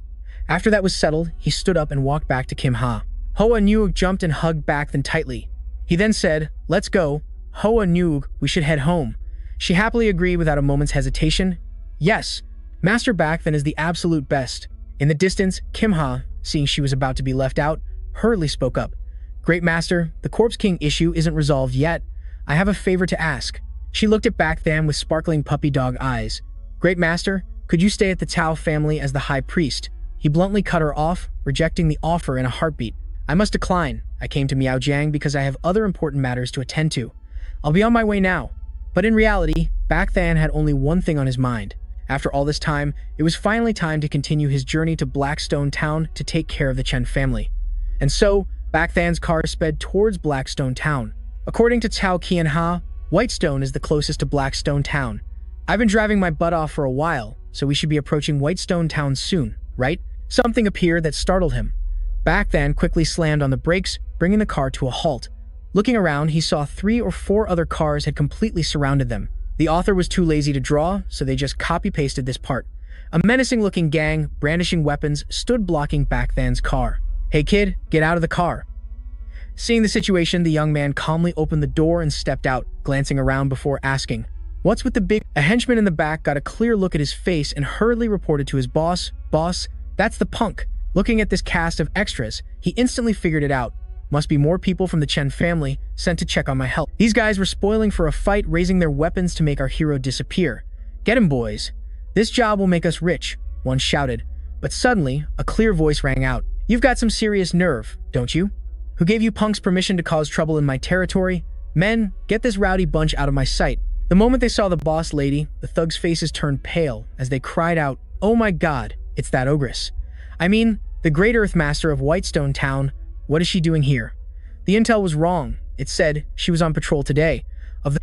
After that was settled, he stood up and walked back to Kim Ha. Hoa Nuog jumped and hugged Back Then tightly. He then said, "Let's go. Hoa Nuog, we should head home." She happily agreed without a moment's hesitation. "Yes, Master Back Then is the absolute best." In the distance, Kim Ha, seeing she was about to be left out, hurriedly spoke up. "Great Master, the Corpse King issue isn't resolved yet. I have a favor to ask." She looked at Back Then with sparkling puppy dog eyes. "Great Master, could you stay at the Tao family as the High Priest?" He bluntly cut her off, rejecting the offer in a heartbeat. "I must decline. I came to Miaojiang because I have other important matters to attend to. I'll be on my way now." But in reality, Back Then had only one thing on his mind. After all this time, it was finally time to continue his journey to Blackstone Town to take care of the Chen family. And so, Back Than's car sped towards Blackstone Town. According to Cao Qianha, Whitestone is the closest to Blackstone Town. "I've been driving my butt off for a while, so we should be approaching Whitestone Town soon, right?" Something appeared that startled him. Back Then quickly slammed on the brakes, bringing the car to a halt. Looking around, he saw 3 or 4 other cars had completely surrounded them. The author was too lazy to draw, so they just copy-pasted this part. A menacing-looking gang, brandishing weapons, stood blocking Back Than's car. "Hey kid, get out of the car." Seeing the situation, the young man calmly opened the door and stepped out, glancing around before asking, "What's with the big—" A henchman in the back got a clear look at his face and hurriedly reported to his boss, "Boss, that's the punk." Looking at this cast of extras, he instantly figured it out. Must be more people from the Chen family sent to check on my health. These guys were spoiling for a fight, raising their weapons to make our hero disappear. "Get him, boys. This job will make us rich," one shouted. But suddenly, a clear voice rang out. "You've got some serious nerve, don't you? Who gave you punks permission to cause trouble in my territory? Men, get this rowdy bunch out of my sight." The moment they saw the boss lady, the thugs' faces turned pale as they cried out, "Oh my god, it's that ogress. I mean, the Great Earth Master of Whitestone Town. What is she doing here?" The intel was wrong. It said she was on patrol today.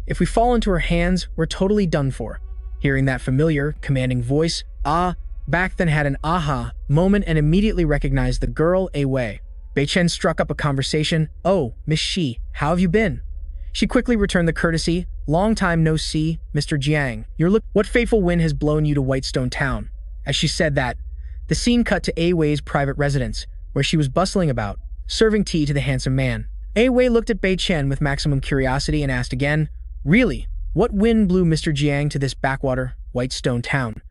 If we fall into her hands, we're totally done for. Hearing that familiar, commanding voice, Back Then had an aha moment and immediately recognized the girl Wei. Bei Chen struck up a conversation. "Oh, Miss Shi, how have you been?" She quickly returned the courtesy, Long time no see, Mr. Jiang. What fateful wind has blown you to Whitestone Town? As she said that, the scene cut to A Wei's private residence, where she was bustling about, serving tea to the handsome man. A Wei looked at Bei Chen with maximum curiosity and asked again, "Really? What wind blew Mr. Jiang to this backwater, Whitestone Town?"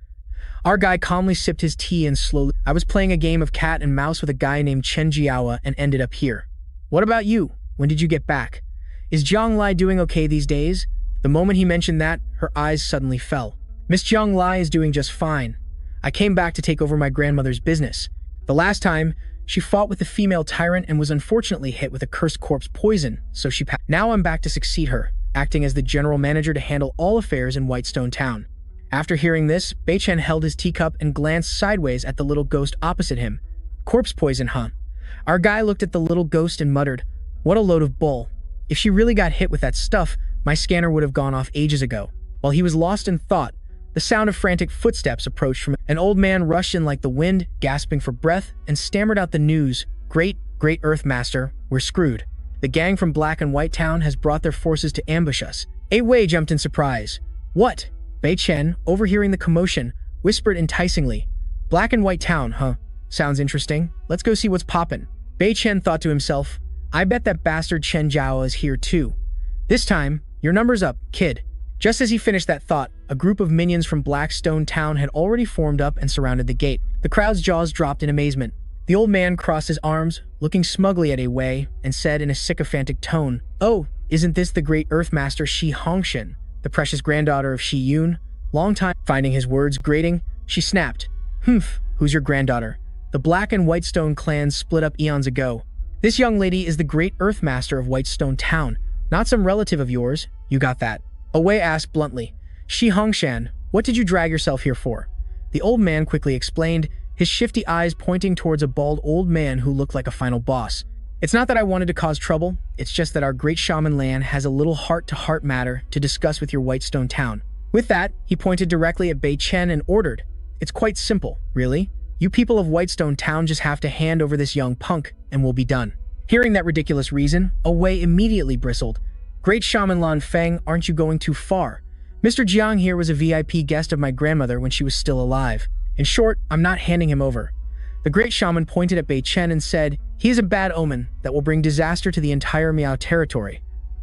Our guy calmly sipped his tea and slowly, "I was playing a game of cat and mouse with a guy named Chen Jiawa and ended up here. What about you? When did you get back? Is Jiang Lai doing okay these days?" The moment he mentioned that, her eyes suddenly fell. "Miss Jiang Lai is doing just fine. I came back to take over my grandmother's business. The last time, she fought with the female tyrant and was unfortunately hit with a cursed corpse poison, so she passed. Now I'm back to succeed her, acting as the general manager to handle all affairs in Whitestone Town." After hearing this, Bei Chen held his teacup and glanced sideways at the little ghost opposite him. "Corpse poison, huh?" Our guy looked at the little ghost and muttered, "What a load of bull. If she really got hit with that stuff, my scanner would have gone off ages ago." While he was lost in thought, the sound of frantic footsteps approached from an old man rushed in like the wind, gasping for breath, and stammered out the news, Great Earth Master, we're screwed. The gang from Black and White Town has brought their forces to ambush us." A Wei jumped in surprise. "What?" Bei Chen, overhearing the commotion, whispered enticingly, "Black and White Town, huh? Sounds interesting. Let's go see what's poppin'." Bei Chen thought to himself, "I bet that bastard Chen Jiao is here too. This time, your number's up, kid." Just as he finished that thought, a group of minions from Blackstone Town had already formed up and surrounded the gate. The crowd's jaws dropped in amazement. The old man crossed his arms, looking smugly at A Wei, and said in a sycophantic tone, "Oh, isn't this the great Earth Master Shi Hongshan, the precious granddaughter of Shi Yun?" Long time. Finding his words grating, she snapped, "Humph, who's your granddaughter? The Black and Whitestone clans split up eons ago. This young lady is the great Earth Master of Whitestone Town, not some relative of yours. You got that?" A Wei asked bluntly, "Shi Hongshan, what did you drag yourself here for?" The old man quickly explained, his shifty eyes pointing towards a bald old man who looked like a final boss. "It's not that I wanted to cause trouble, it's just that our great shaman Lan has a little heart-to-heart matter to discuss with your Whitestone Town." With that, he pointed directly at Bei Chen and ordered, "It's quite simple, really. You people of Whitestone Town just have to hand over this young punk, and we'll be done." Hearing that ridiculous reason, A Wei immediately bristled. "Great Shaman Lan Feng, aren't you going too far? Mr. Jiang here was a VIP guest of my grandmother when she was still alive. In short, I'm not handing him over." The great shaman pointed at Bei Chen and said, "He is a bad omen that will bring disaster to the entire Miao territory.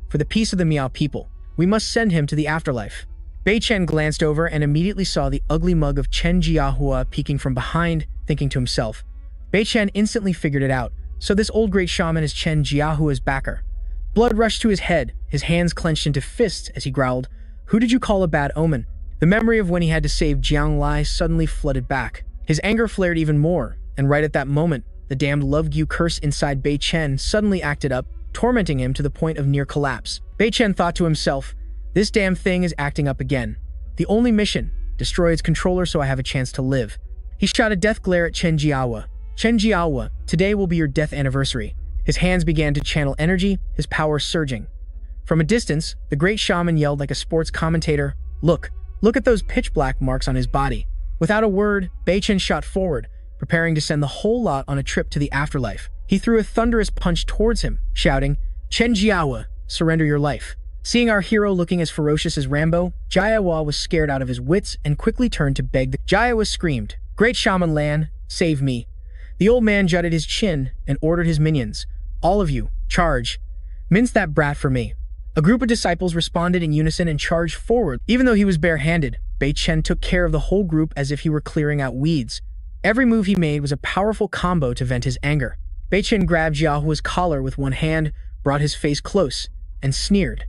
For the peace of the Miao people, we must send him to the afterlife." Bei Chen glanced over and immediately saw the ugly mug of Chen Jiahua peeking from behind, thinking to himself. Bei Chen instantly figured it out, so this old great shaman is Chen Jiahua's backer. Blood rushed to his head, his hands clenched into fists as he growled, "Who did you call a bad omen?" The memory of when he had to save Jiang Lai suddenly flooded back. His anger flared even more, and right at that moment, the damned love-gu curse inside Bei Chen suddenly acted up, tormenting him to the point of near collapse. Bei Chen thought to himself, "This damn thing is acting up again. The only mission, destroy its controller so I have a chance to live." He shot a death glare at Chen Jiawa. "Chen Jiawa, today will be your death anniversary." His hands began to channel energy, his power surging. From a distance, the great shaman yelled like a sports commentator, Look at those pitch-black marks on his body." Without a word, Bei Chen shot forward, preparing to send the whole lot on a trip to the afterlife. He threw a thunderous punch towards him, shouting, "Chen Jiawa, surrender your life." Seeing our hero looking as ferocious as Rambo, Jiawa was scared out of his wits and quickly turned to beg. Jiawa screamed, "Great Shaman Lan, save me." The old man jutted his chin and ordered his minions, "All of you, charge. Mince that brat for me." A group of disciples responded in unison and charged forward. Even though he was barehanded, Bei Chen took care of the whole group as if he were clearing out weeds. Every move he made was a powerful combo to vent his anger. Bei Chen grabbed Jiahua's collar with one hand, brought his face close, and sneered,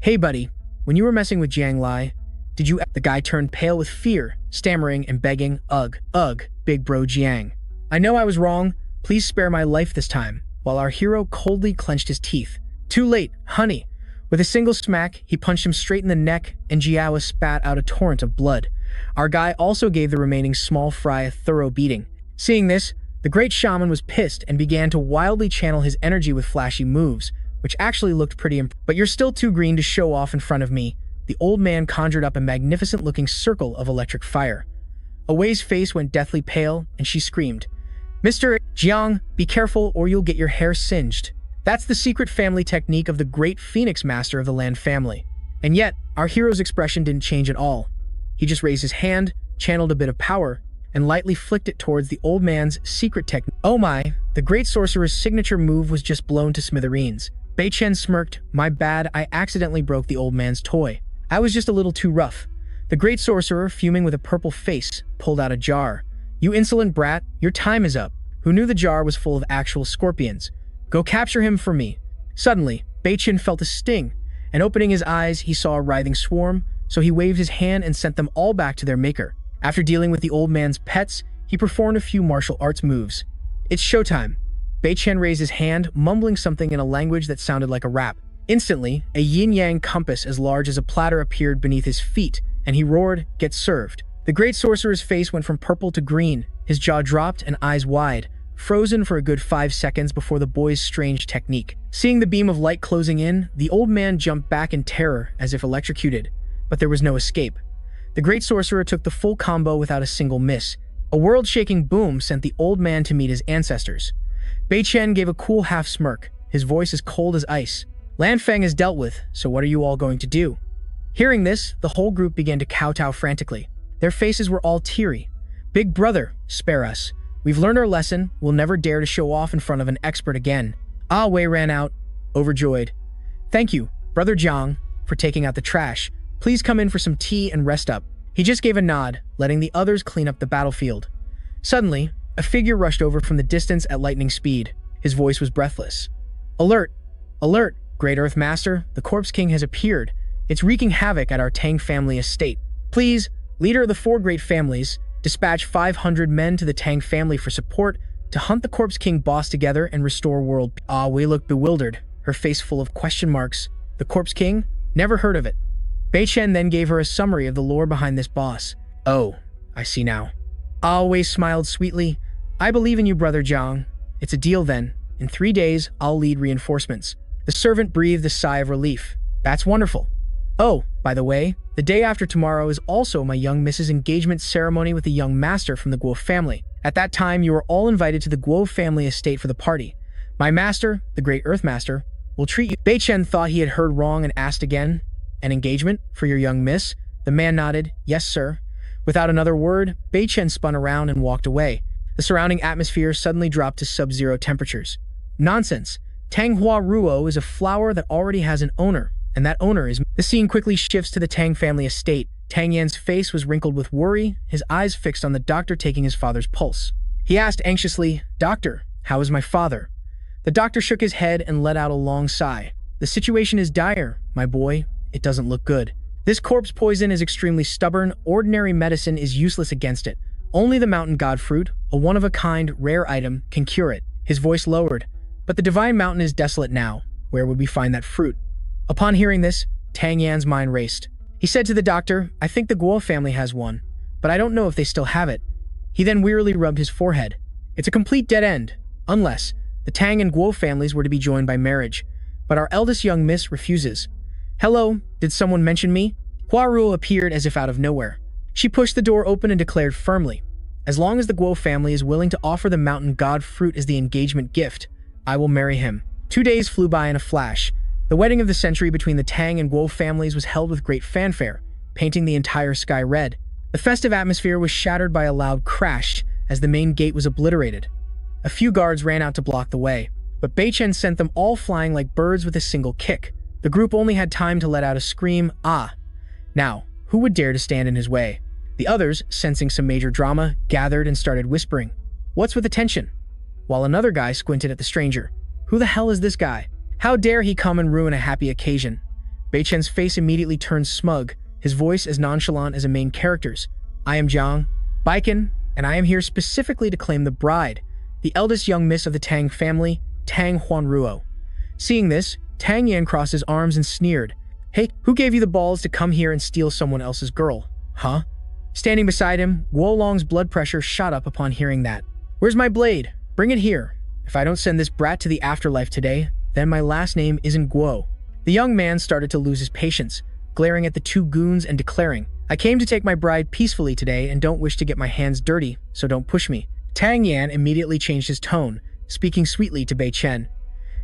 "Hey buddy, when you were messing with Jiang Lai, did you—" The guy turned pale with fear, stammering and begging, Ugh, big bro Jiang. "I know I was wrong, please spare my life this time," while our hero coldly clenched his teeth. "Too late, honey." With a single smack, he punched him straight in the neck, and Jiawa spat out a torrent of blood. Our guy also gave the remaining small fry a thorough beating. Seeing this, the great shaman was pissed and began to wildly channel his energy with flashy moves, which actually looked pretty But you're still too green to show off in front of me." The old man conjured up a magnificent-looking circle of electric fire. Awei's face went deathly pale, and she screamed, "Mr. Jiang, be careful or you'll get your hair singed." That's the secret family technique of the great Phoenix Master of the Land family. And yet, our hero's expression didn't change at all. He just raised his hand, channeled a bit of power, and lightly flicked it towards the old man's secret technique. Oh my, the great sorcerer's signature move was just blown to smithereens. Bei Chen smirked. My bad, I accidentally broke the old man's toy. I was just a little too rough. The great sorcerer, fuming with a purple face, pulled out a jar. You insolent brat, your time is up. Who knew the jar was full of actual scorpions? Go capture him for me. Suddenly, Bei Chen felt a sting, and opening his eyes, he saw a writhing swarm, so he waved his hand and sent them all back to their maker. After dealing with the old man's pets, he performed a few martial arts moves. It's showtime. Bei Chen raised his hand, mumbling something in a language that sounded like a rap. Instantly, a yin-yang compass as large as a platter appeared beneath his feet, and he roared, "Get served." The great sorcerer's face went from purple to green, his jaw dropped and eyes wide, frozen for a good 5 seconds before the boy's strange technique. Seeing the beam of light closing in, the old man jumped back in terror as if electrocuted, but there was no escape. The great sorcerer took the full combo without a single miss. A world-shaking boom sent the old man to meet his ancestors. Bei Chen gave a cool half-smirk, his voice as cold as ice. Lan Feng is dealt with, so what are you all going to do? Hearing this, the whole group began to kowtow frantically. Their faces were all teary. Big brother, spare us. We've learned our lesson, we'll never dare to show off in front of an expert again. Ah Wei ran out, overjoyed. Thank you, Brother Jiang, for taking out the trash. Please come in for some tea and rest up. He just gave a nod, letting the others clean up the battlefield. Suddenly, a figure rushed over from the distance at lightning speed. His voice was breathless. Alert! Alert! Great Earth Master, the Corpse King has appeared. It's wreaking havoc at our Tang family estate. Please, leader of the 4 great families, dispatch 500 men to the Tang family for support to hunt the Corpse King boss together and restore world peace. Ah Wei looked bewildered, her face full of question marks. The Corpse King? Never heard of it. Bei Chen then gave her a summary of the lore behind this boss. Oh, I see now. Ah Wei smiled sweetly. I believe in you, Brother Jiang. It's a deal then. In 3 days, I'll lead reinforcements. The servant breathed a sigh of relief. That's wonderful. Oh, by the way, the day after tomorrow is also my young Mrs. engagement ceremony with the young master from the Guo family. At that time, you are all invited to the Guo family estate for the party. My master, the Great Earth Master, will treat you. Bei Chen thought he had heard wrong and asked again, An engagement for your young miss? The man nodded, Yes, sir. Without another word, Bei Chen spun around and walked away. The surrounding atmosphere suddenly dropped to sub-zero temperatures. Nonsense. Tanghua Ruo is a flower that already has an owner, and that owner is... The scene quickly shifts to the Tang family estate. Tang Yan's face was wrinkled with worry, his eyes fixed on the doctor taking his father's pulse. He asked anxiously, Doctor, how is my father? The doctor shook his head and let out a long sigh. The situation is dire, my boy. It doesn't look good. This corpse poison is extremely stubborn. Ordinary medicine is useless against it. Only the mountain god fruit, a one-of-a-kind, rare item, can cure it. His voice lowered. But the divine mountain is desolate now. Where would we find that fruit? Upon hearing this, Tang Yan's mind raced. He said to the doctor, I think the Guo family has one, but I don't know if they still have it. He then wearily rubbed his forehead. It's a complete dead end, unless the Tang and Guo families were to be joined by marriage. But our eldest young miss refuses. Hello, did someone mention me? Hua Ruo appeared as if out of nowhere. She pushed the door open and declared firmly, as long as the Guo family is willing to offer the mountain god fruit as the engagement gift, I will marry him. 2 days flew by in a flash. The wedding of the century between the Tang and Guo families was held with great fanfare, painting the entire sky red. The festive atmosphere was shattered by a loud crash as the main gate was obliterated. A few guards ran out to block the way, but Bei Chen sent them all flying like birds with a single kick. The group only had time to let out a scream, ah! Now, who would dare to stand in his way? The others, sensing some major drama, gathered and started whispering, What's with the tension? While another guy squinted at the stranger. Who the hell is this guy? How dare he come and ruin a happy occasion? Bei Chen's face immediately turned smug, his voice as nonchalant as a main character's. I am Jiang Baiken, and I am here specifically to claim the bride, the eldest young miss of the Tang family, Tang Huanruo. Seeing this, Tang Yan crossed his arms and sneered. Hey, who gave you the balls to come here and steal someone else's girl? Huh? Standing beside him, Guo Long's blood pressure shot up upon hearing that. Where's my blade? Bring it here. If I don't send this brat to the afterlife today, then my last name isn't Guo. The young man started to lose his patience, glaring at the 2 goons and declaring, I came to take my bride peacefully today and don't wish to get my hands dirty, so don't push me. Tang Yan immediately changed his tone, speaking sweetly to Bei Chen.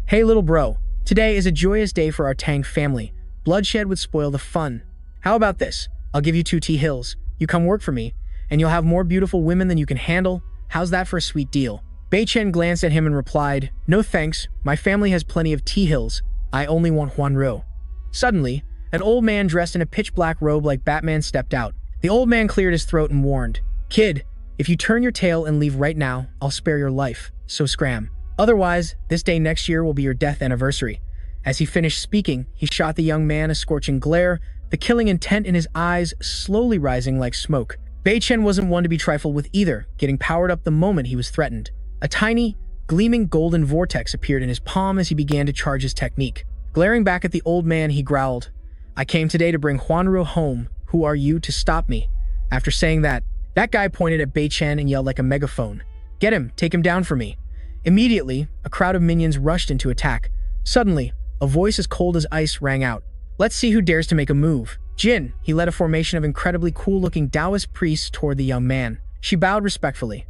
Hey little bro, today is a joyous day for our Tang family. Bloodshed would spoil the fun. How about this? I'll give you 2 tea hills. You come work for me, and you'll have more beautiful women than you can handle. How's that for a sweet deal? Bei Chen glanced at him and replied, "No thanks, my family has plenty of tea hills. I only want Huanruo." Suddenly, an old man dressed in a pitch-black robe like Batman stepped out. The old man cleared his throat and warned, "Kid, if you turn your tail and leave right now, I'll spare your life, so scram. Otherwise, this day next year will be your death anniversary." As he finished speaking, he shot the young man a scorching glare, the killing intent in his eyes slowly rising like smoke. Bei Chen wasn't one to be trifled with either, getting powered up the moment he was threatened. A tiny, gleaming golden vortex appeared in his palm as he began to charge his technique. Glaring back at the old man, he growled, "I came today to bring Huanruo home. Who are you to stop me?" After saying that guy pointed at Bei Chen and yelled like a megaphone, "Get him, take him down for me." Immediately, a crowd of minions rushed into attack. Suddenly, a voice as cold as ice rang out. "Let's see who dares to make a move." Jin, he led a formation of incredibly cool-looking Taoist priests toward the young man. She bowed respectfully.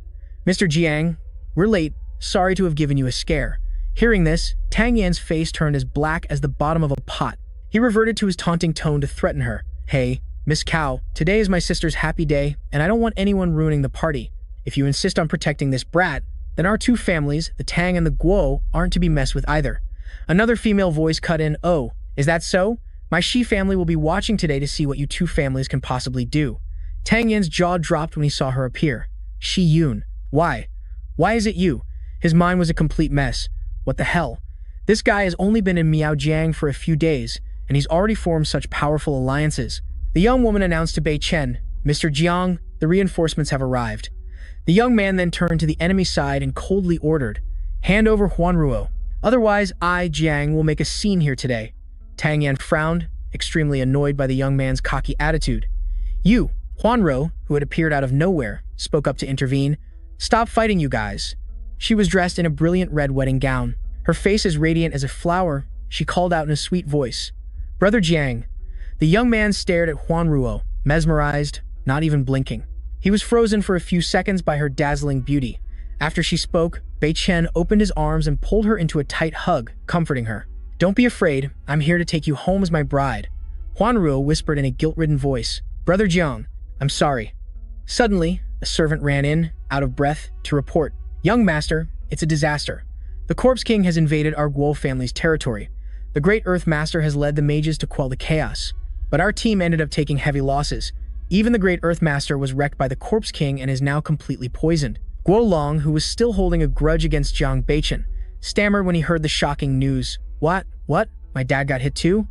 "Mr. Jiang, we're late. Sorry to have given you a scare." Hearing this, Tang Yan's face turned as black as the bottom of a pot. He reverted to his taunting tone to threaten her. "Hey, Miss Cow, today is my sister's happy day, and I don't want anyone ruining the party. If you insist on protecting this brat, then our 2 families, the Tang and the Guo, aren't to be messed with either." Another female voice cut in, "Oh, is that so? My Shi family will be watching today to see what you 2 families can possibly do." Tang Yan's jaw dropped when he saw her appear. Shi Yun. Why? Why is it you? His mind was a complete mess. What the hell? This guy has only been in Miaojiang for a few days, and he's already formed such powerful alliances. The young woman announced to Bei Chen, "Mr. Jiang, the reinforcements have arrived." The young man then turned to the enemy side and coldly ordered, "Hand over Huanruo. Otherwise, I, Jiang, will make a scene here today." Tang Yan frowned, extremely annoyed by the young man's cocky attitude. "You," Huanruo, who had appeared out of nowhere, spoke up to intervene. "Stop fighting, you guys." She was dressed in a brilliant red wedding gown. Her face as radiant as a flower. She called out in a sweet voice, "Brother Jiang." The young man stared at Huanruo, mesmerized, not even blinking. He was frozen for a few seconds by her dazzling beauty. After she spoke, Bei Chen opened his arms and pulled her into a tight hug, comforting her. "Don't be afraid, I'm here to take you home as my bride." Huanruo whispered in a guilt-ridden voice, "Brother Jiang, I'm sorry." Suddenly, a servant ran in, out of breath, to report, "Young master, it's a disaster. The Corpse King has invaded our Guo family's territory. The Great Earth Master has led the mages to quell the chaos, but our team ended up taking heavy losses. Even the Great Earth Master was wrecked by the Corpse King and is now completely poisoned." Guo Long, who was still holding a grudge against Jiang Beichen, stammered when he heard the shocking news. What? My dad got hit too?"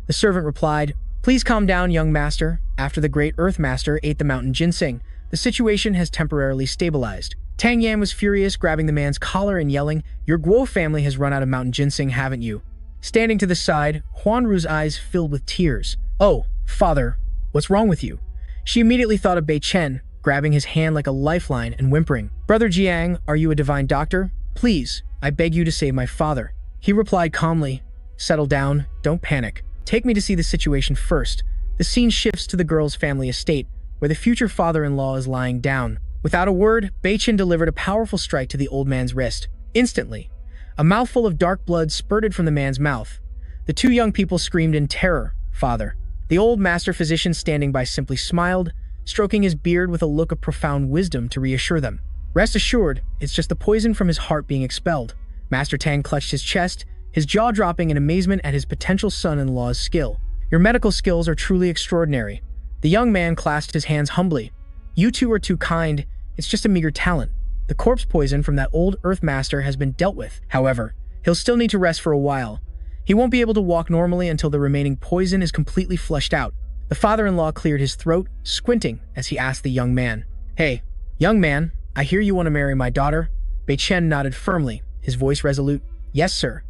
The servant replied, "Please calm down, young master. After the Great Earth Master ate the mountain ginseng, the situation has temporarily stabilized." Tang Yan was furious, grabbing the man's collar and yelling, "Your Guo family has run out of mountain ginseng, haven't you?" Standing to the side, Huanru's eyes filled with tears. "Oh, father, what's wrong with you?" She immediately thought of Bei Chen, grabbing his hand like a lifeline and whimpering, "Brother Jiang, are you a divine doctor? Please, I beg you to save my father." He replied calmly, "Settle down, don't panic. Take me to see the situation first." The scene shifts to the girl's family estate, where the future father-in-law is lying down. Without a word, Bei Chen delivered a powerful strike to the old man's wrist. Instantly, a mouthful of dark blood spurted from the man's mouth. The 2 young people screamed in terror, "Father." The old master physician standing by simply smiled, stroking his beard with a look of profound wisdom to reassure them. "Rest assured, it's just the poison from his heart being expelled." Master Tang clutched his chest, his jaw dropping in amazement at his potential son-in-law's skill. "Your medical skills are truly extraordinary." The young man clasped his hands humbly. "You 2 are too kind. It's just a meager talent. The corpse poison from that old Earth Master has been dealt with. However, he'll still need to rest for a while. He won't be able to walk normally until the remaining poison is completely flushed out." The father-in-law cleared his throat, squinting as he asked the young man, "Hey, young man, I hear you want to marry my daughter?" Bei Chen nodded firmly, his voice resolute. "Yes, sir.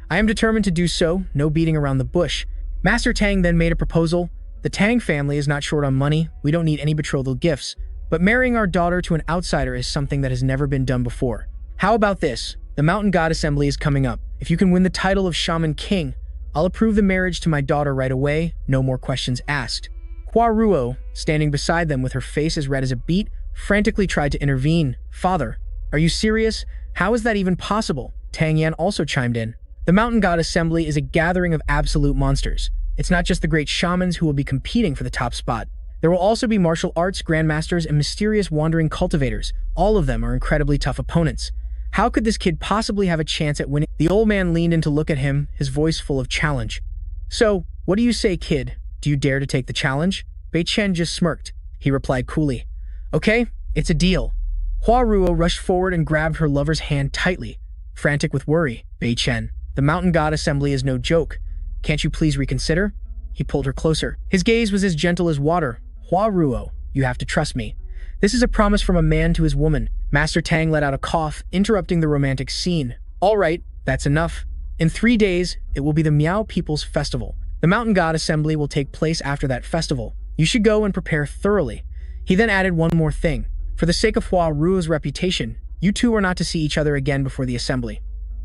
I am determined to do so, no beating around the bush." Master Tang then made a proposal. "The Tang family is not short on money. We don't need any betrothal gifts. But marrying our daughter to an outsider is something that has never been done before. How about this? The Mountain God Assembly is coming up. If you can win the title of Shaman King, I'll approve the marriage to my daughter right away, no more questions asked." Hua Ruo, standing beside them with her face as red as a beet, frantically tried to intervene. "Father, are you serious? How is that even possible?" Tang Yan also chimed in. "The Mountain God Assembly is a gathering of absolute monsters. It's not just the great shamans who will be competing for the top spot. There will also be martial arts grandmasters and mysterious wandering cultivators. All of them are incredibly tough opponents. How could this kid possibly have a chance at winning? The old man leaned in to look at him, his voice full of challenge. So, what do you say, kid? Do you dare to take the challenge? Bei Chen just smirked. He replied coolly. Okay, it's a deal. Hua Ruo rushed forward and grabbed her lover's hand tightly. Frantic with worry, Bei Chen, the mountain god assembly is no joke. Can't you please reconsider? He pulled her closer. His gaze was as gentle as water. Hua Ruo, you have to trust me. This is a promise from a man to his woman. Master Tang let out a cough, interrupting the romantic scene. All right, that's enough. In 3 days, it will be the Miao People's Festival. The Mountain God Assembly will take place after that festival. You should go and prepare thoroughly. He then added one more thing. For the sake of Hua Ruo's reputation, you two are not to see each other again before the assembly.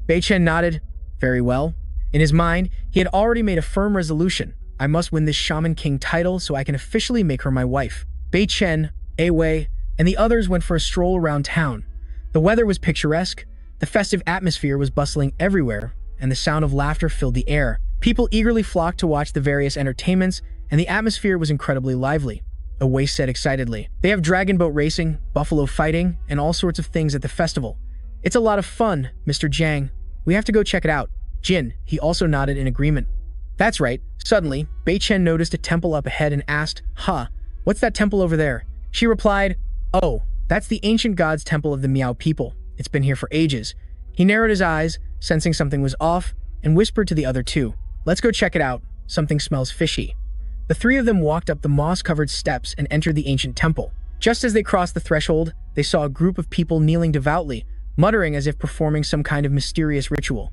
Bei Chen nodded. Very well. In his mind, he had already made a firm resolution. I must win this Shaman King title so I can officially make her my wife. Bei Chen, A Wei, and the others went for a stroll around town. The weather was picturesque, the festive atmosphere was bustling everywhere, and the sound of laughter filled the air. People eagerly flocked to watch the various entertainments, and the atmosphere was incredibly lively. A Wei said excitedly. They have dragon boat racing, buffalo fighting, and all sorts of things at the festival. It's a lot of fun, Mr. Jiang. We have to go check it out. Jin, he also nodded in agreement. That's right. Suddenly, Bei Chen noticed a temple up ahead and asked, what's that temple over there? She replied, oh, that's the ancient god's temple of the Miao people. It's been here for ages. He narrowed his eyes, sensing something was off, and whispered to the other two, let's go check it out. Something smells fishy. The three of them walked up the moss-covered steps and entered the ancient temple. Just as they crossed the threshold, they saw a group of people kneeling devoutly, muttering as if performing some kind of mysterious ritual.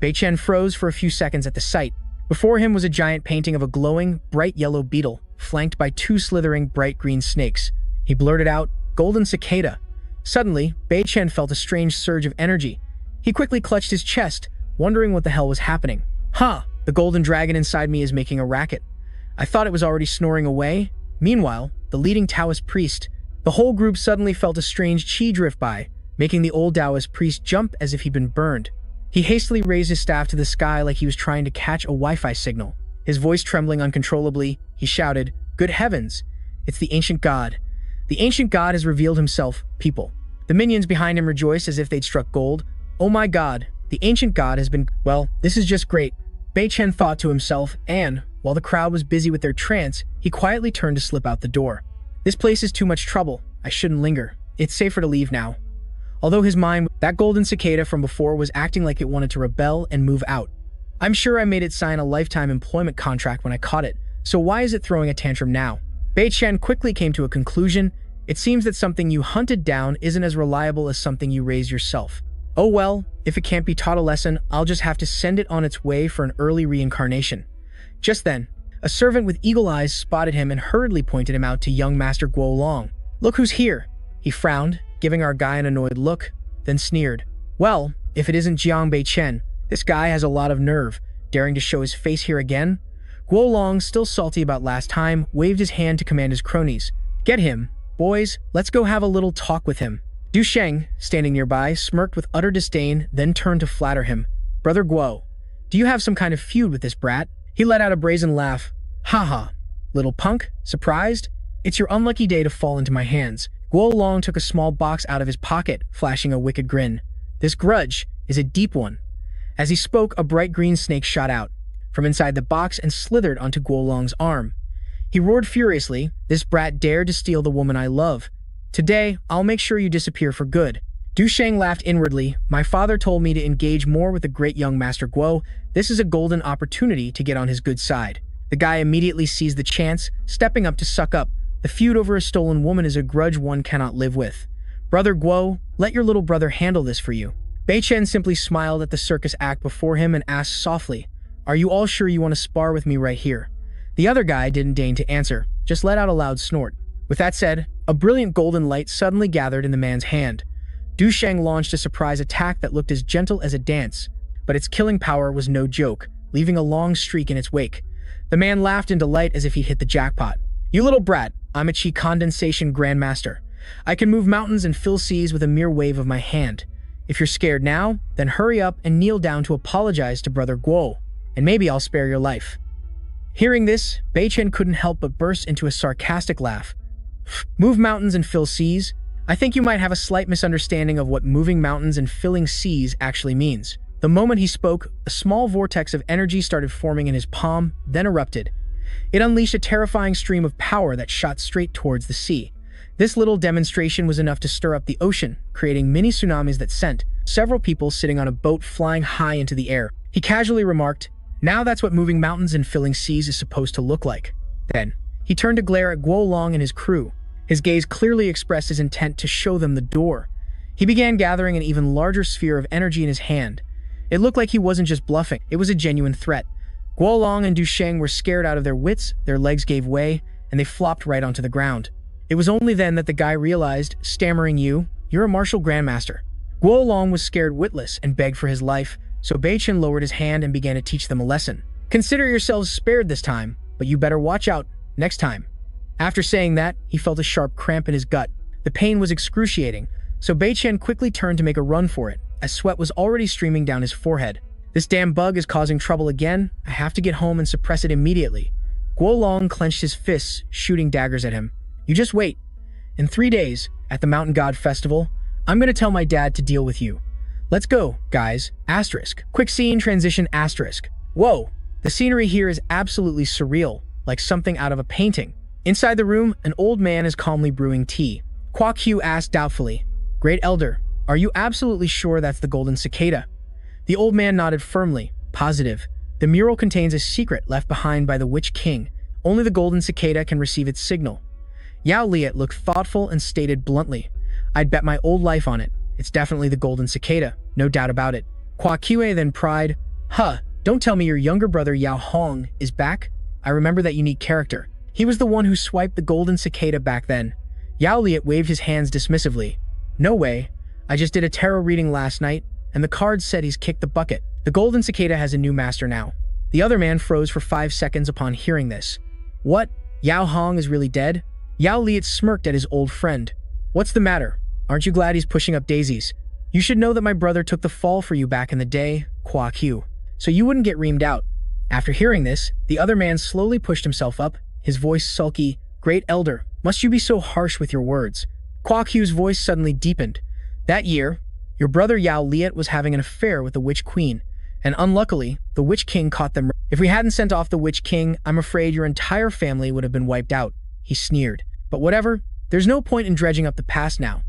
Bei Chen froze for a few seconds at the sight. Before him was a giant painting of a glowing, bright yellow beetle, flanked by 2 slithering, bright green snakes. He blurted out, golden cicada. Suddenly, Bei Chen felt a strange surge of energy. He quickly clutched his chest, wondering what the hell was happening. The golden dragon inside me is making a racket. I thought it was already snoring away. Meanwhile, the leading Taoist priest, the whole group suddenly felt a strange chi drift by, making the old Taoist priest jump as if he'd been burned. He hastily raised his staff to the sky like he was trying to catch a Wi-Fi signal. His voice trembling uncontrollably, he shouted, good heavens, it's the ancient god. The ancient god has revealed himself, people. The minions behind him rejoiced as if they'd struck gold. Oh my god, the ancient god has been... Well, this is just great. Bei Chen thought to himself, and, while the crowd was busy with their trance, he quietly turned to slip out the door. This place is too much trouble. I shouldn't linger. It's safer to leave now. Although his mind, that golden cicada from before, was acting like it wanted to rebel and move out. I'm sure I made it sign a lifetime employment contract when I caught it, so why is it throwing a tantrum now? Bei Chen quickly came to a conclusion. It seems that something you hunted down isn't as reliable as something you raised yourself. Oh well, if it can't be taught a lesson, I'll just have to send it on its way for an early reincarnation. Just then, a servant with eagle eyes spotted him and hurriedly pointed him out to young Master Guo Long. Look who's here. He frowned, giving our guy an annoyed look, then sneered. Well, if it isn't Jiang Bei Chen, this guy has a lot of nerve, daring to show his face here again. Guo Long, still salty about last time, waved his hand to command his cronies. Get him. Boys, let's go have a little talk with him. Du Sheng, standing nearby, smirked with utter disdain, then turned to flatter him. Brother Guo, do you have some kind of feud with this brat? He let out a brazen laugh. Ha. Little punk, surprised? It's your unlucky day to fall into my hands. Guo Long took a small box out of his pocket, flashing a wicked grin. This grudge is a deep one. As he spoke, a bright green snake shot out from inside the box and slithered onto Guo Long's arm. He roared furiously, this brat dared to steal the woman I love. Today, I'll make sure you disappear for good. Du Sheng laughed inwardly. My father told me to engage more with the great young Master Guo. This is a golden opportunity to get on his good side. The guy immediately seized the chance, stepping up to suck up. The feud over a stolen woman is a grudge one cannot live with. Brother Guo, let your little brother handle this for you. Bei Chen simply smiled at the circus act before him and asked softly, are you all sure you want to spar with me right here? The other guy didn't deign to answer, just let out a loud snort. With that said, a brilliant golden light suddenly gathered in the man's hand. Du Sheng launched a surprise attack that looked as gentle as a dance, but its killing power was no joke, leaving a long streak in its wake. The man laughed in delight as if he hit the jackpot. You little brat, I'm a chi condensation grandmaster. I can move mountains and fill seas with a mere wave of my hand. If you're scared now, then hurry up and kneel down to apologize to Brother Guo, and maybe I'll spare your life. Hearing this, Bei Chen couldn't help but burst into a sarcastic laugh. Move mountains and fill seas? I think you might have a slight misunderstanding of what moving mountains and filling seas actually means. The moment he spoke, a small vortex of energy started forming in his palm, then erupted. It unleashed a terrifying stream of power that shot straight towards the sea. This little demonstration was enough to stir up the ocean, creating mini tsunamis that sent several people sitting on a boat flying high into the air. He casually remarked, "Now that's what moving mountains and filling seas is supposed to look like." Then, he turned to glare at Guo Long and his crew. His gaze clearly expressed his intent to show them the door. He began gathering an even larger sphere of energy in his hand. It looked like he wasn't just bluffing, it was a genuine threat. Guo Long and Du Sheng were scared out of their wits, their legs gave way, and they flopped right onto the ground. It was only then that the guy realized, stammering, "You're a martial grandmaster." Guo Long was scared witless and begged for his life, so Bei Chen lowered his hand and began to teach them a lesson. "Consider yourselves spared this time, but you better watch out next time." After saying that, he felt a sharp cramp in his gut. The pain was excruciating, so Bei Chen quickly turned to make a run for it, as sweat was already streaming down his forehead. "This damn bug is causing trouble again. I have to get home and suppress it immediately." Guo Long clenched his fists, shooting daggers at him. "You just wait. In 3 days, at the Mountain God Festival, I'm gonna tell my dad to deal with you. Let's go, guys. Asterisk. Quick scene transition asterisk. Whoa, the scenery here is absolutely surreal, like something out of a painting. Inside the room, an old man is calmly brewing tea. Kwa Q asked doubtfully, "Great Elder, are you absolutely sure that's the golden cicada?" The old man nodded firmly, positive. The mural contains a secret left behind by the Witch King. Only the golden cicada can receive its signal. Yao Liet looked thoughtful and stated bluntly, "I'd bet my old life on it. It's definitely the golden cicada, no doubt about it." Kwa Qa then pried, Don't tell me your younger brother Yao Hong is back? I remember that unique character. He was the one who swiped the golden cicada back then." Yao Liet waved his hands dismissively. "No way. I just did a tarot reading last night, and the card said he's kicked the bucket. The golden cicada has a new master now." The other man froze for 5 seconds upon hearing this. "What? Yao Hong is really dead?" Yao Liet smirked at his old friend. "What's the matter? Aren't you glad he's pushing up daisies? You should know that my brother took the fall for you back in the day, Kwa Q, so you wouldn't get reamed out." After hearing this, the other man slowly pushed himself up, his voice sulky. "Great Elder, must you be so harsh with your words?" Kwa Q's voice suddenly deepened. "That year, your brother Yao Liet was having an affair with the Witch Queen, and unluckily, the Witch King caught them. If we hadn't sent off the Witch King, I'm afraid your entire family would have been wiped out." He sneered. "But whatever, there's no point in dredging up the past now.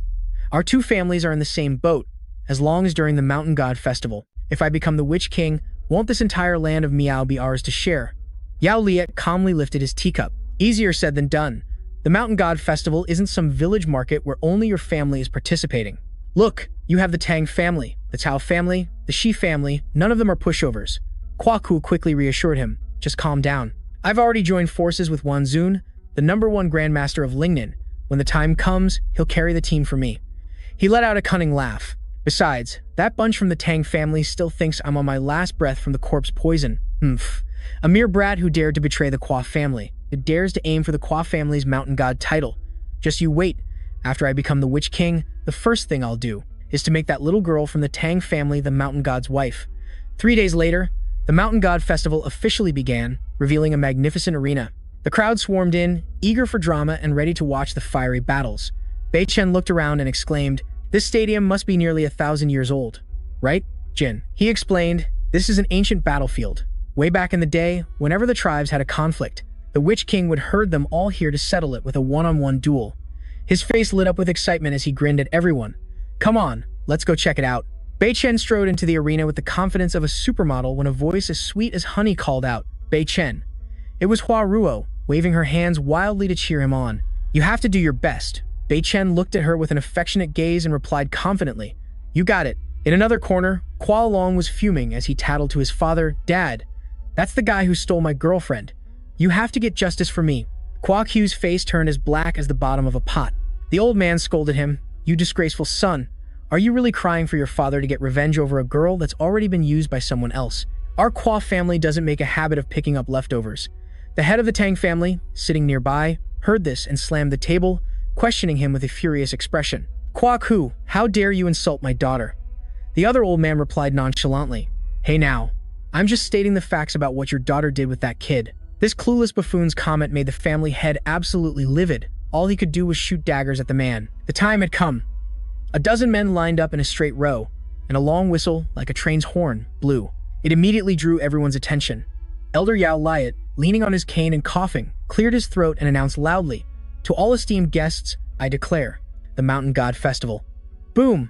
Our 2 families are in the same boat, as long as during the Mountain God Festival. If I become the Witch King, won't this entire land of Miao be ours to share?" Yao Liet calmly lifted his teacup. "Easier said than done. The Mountain God Festival isn't some village market where only your family is participating. Look, you have the Tang family, the Tao family, the Shi family, none of them are pushovers." Kwa Ku quickly reassured him, "Just calm down. I've already joined forces with Wan Zun, the #1 Grandmaster of Lingnan. When the time comes, he'll carry the team for me." He let out a cunning laugh. "Besides, that bunch from the Tang family still thinks I'm on my last breath from the corpse poison. A mere brat who dared to betray the Kwa family, who dares to aim for the Kwa family's Mountain God title. Just you wait. After I become the Witch King, the first thing I'll do is to make that little girl from the Tang family the Mountain God's wife." 3 days later, the Mountain God Festival officially began, revealing a magnificent arena. The crowd swarmed in, eager for drama and ready to watch the fiery battles. Bei Chen looked around and exclaimed, "This stadium must be nearly 1,000 years old. Right, Jin?" He explained, "This is an ancient battlefield. Way back in the day, whenever the tribes had a conflict, the Witch King would herd them all here to settle it with a one-on-one duel." His face lit up with excitement as he grinned at everyone. "Come on, let's go check it out." Bei Chen strode into the arena with the confidence of a supermodel when a voice as sweet as honey called out, "Bei Chen." It was Hua Ruo, waving her hands wildly to cheer him on. "You have to do your best." Bei Chen looked at her with an affectionate gaze and replied confidently, "You got it." In another corner, Kwa Long was fuming as he tattled to his father, "Dad, that's the guy who stole my girlfriend. You have to get justice for me." Kwa Q's face turned as black as the bottom of a pot. The old man scolded him, "You disgraceful son. Are you really crying for your father to get revenge over a girl that's already been used by someone else? Our Kwa family doesn't make a habit of picking up leftovers." The head of the Tang family, sitting nearby, heard this and slammed the table, questioning him with a furious expression. "Kwa Ku, how dare you insult my daughter?" The other old man replied nonchalantly, "Hey now, I'm just stating the facts about what your daughter did with that kid." This clueless buffoon's comment made the family head absolutely livid. All he could do was shoot daggers at the man. The time had come. A dozen men lined up in a straight row, and a long whistle, like a train's horn, blew. It immediately drew everyone's attention. Elder Yao Liat, leaning on his cane and coughing, cleared his throat and announced loudly, "To all esteemed guests, I declare, the Mountain God Festival." Boom!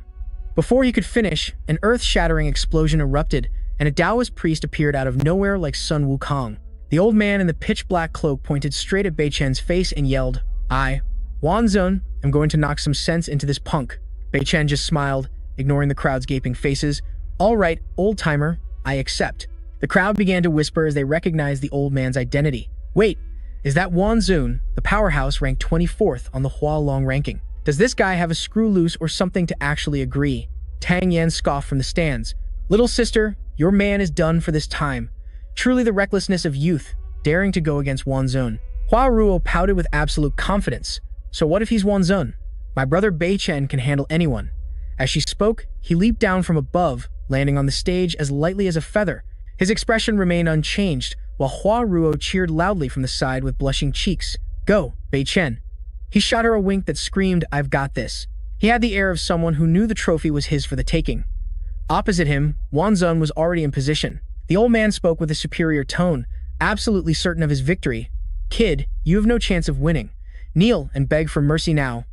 Before he could finish, an earth-shattering explosion erupted, and a Taoist priest appeared out of nowhere like Sun Wukong. The old man in the pitch-black cloak pointed straight at Bei Chen's face and yelled, "I, Wan Zun, am going to knock some sense into this punk." Bei Chen just smiled, ignoring the crowd's gaping faces. "All right, old-timer, I accept." The crowd began to whisper as they recognized the old man's identity. "Wait, is that Wan Zun, the powerhouse ranked 24th on the Hualong ranking? Does this guy have a screw loose or something to actually agree?" Tang Yan scoffed from the stands. "Little sister, your man is done for this time. Truly the recklessness of youth, daring to go against Wan Zun." Hua Ruo pouted with absolute confidence. "So what if he's Wan Zun? My brother Bei Chen can handle anyone." As she spoke, he leaped down from above, landing on the stage as lightly as a feather. His expression remained unchanged, while Hua Ruo cheered loudly from the side with blushing cheeks. "Go, Bei Chen." He shot her a wink that screamed, "I've got this." He had the air of someone who knew the trophy was his for the taking. Opposite him, Wan Zun was already in position. The old man spoke with a superior tone, absolutely certain of his victory. "Kid, you have no chance of winning. Kneel and beg for mercy now,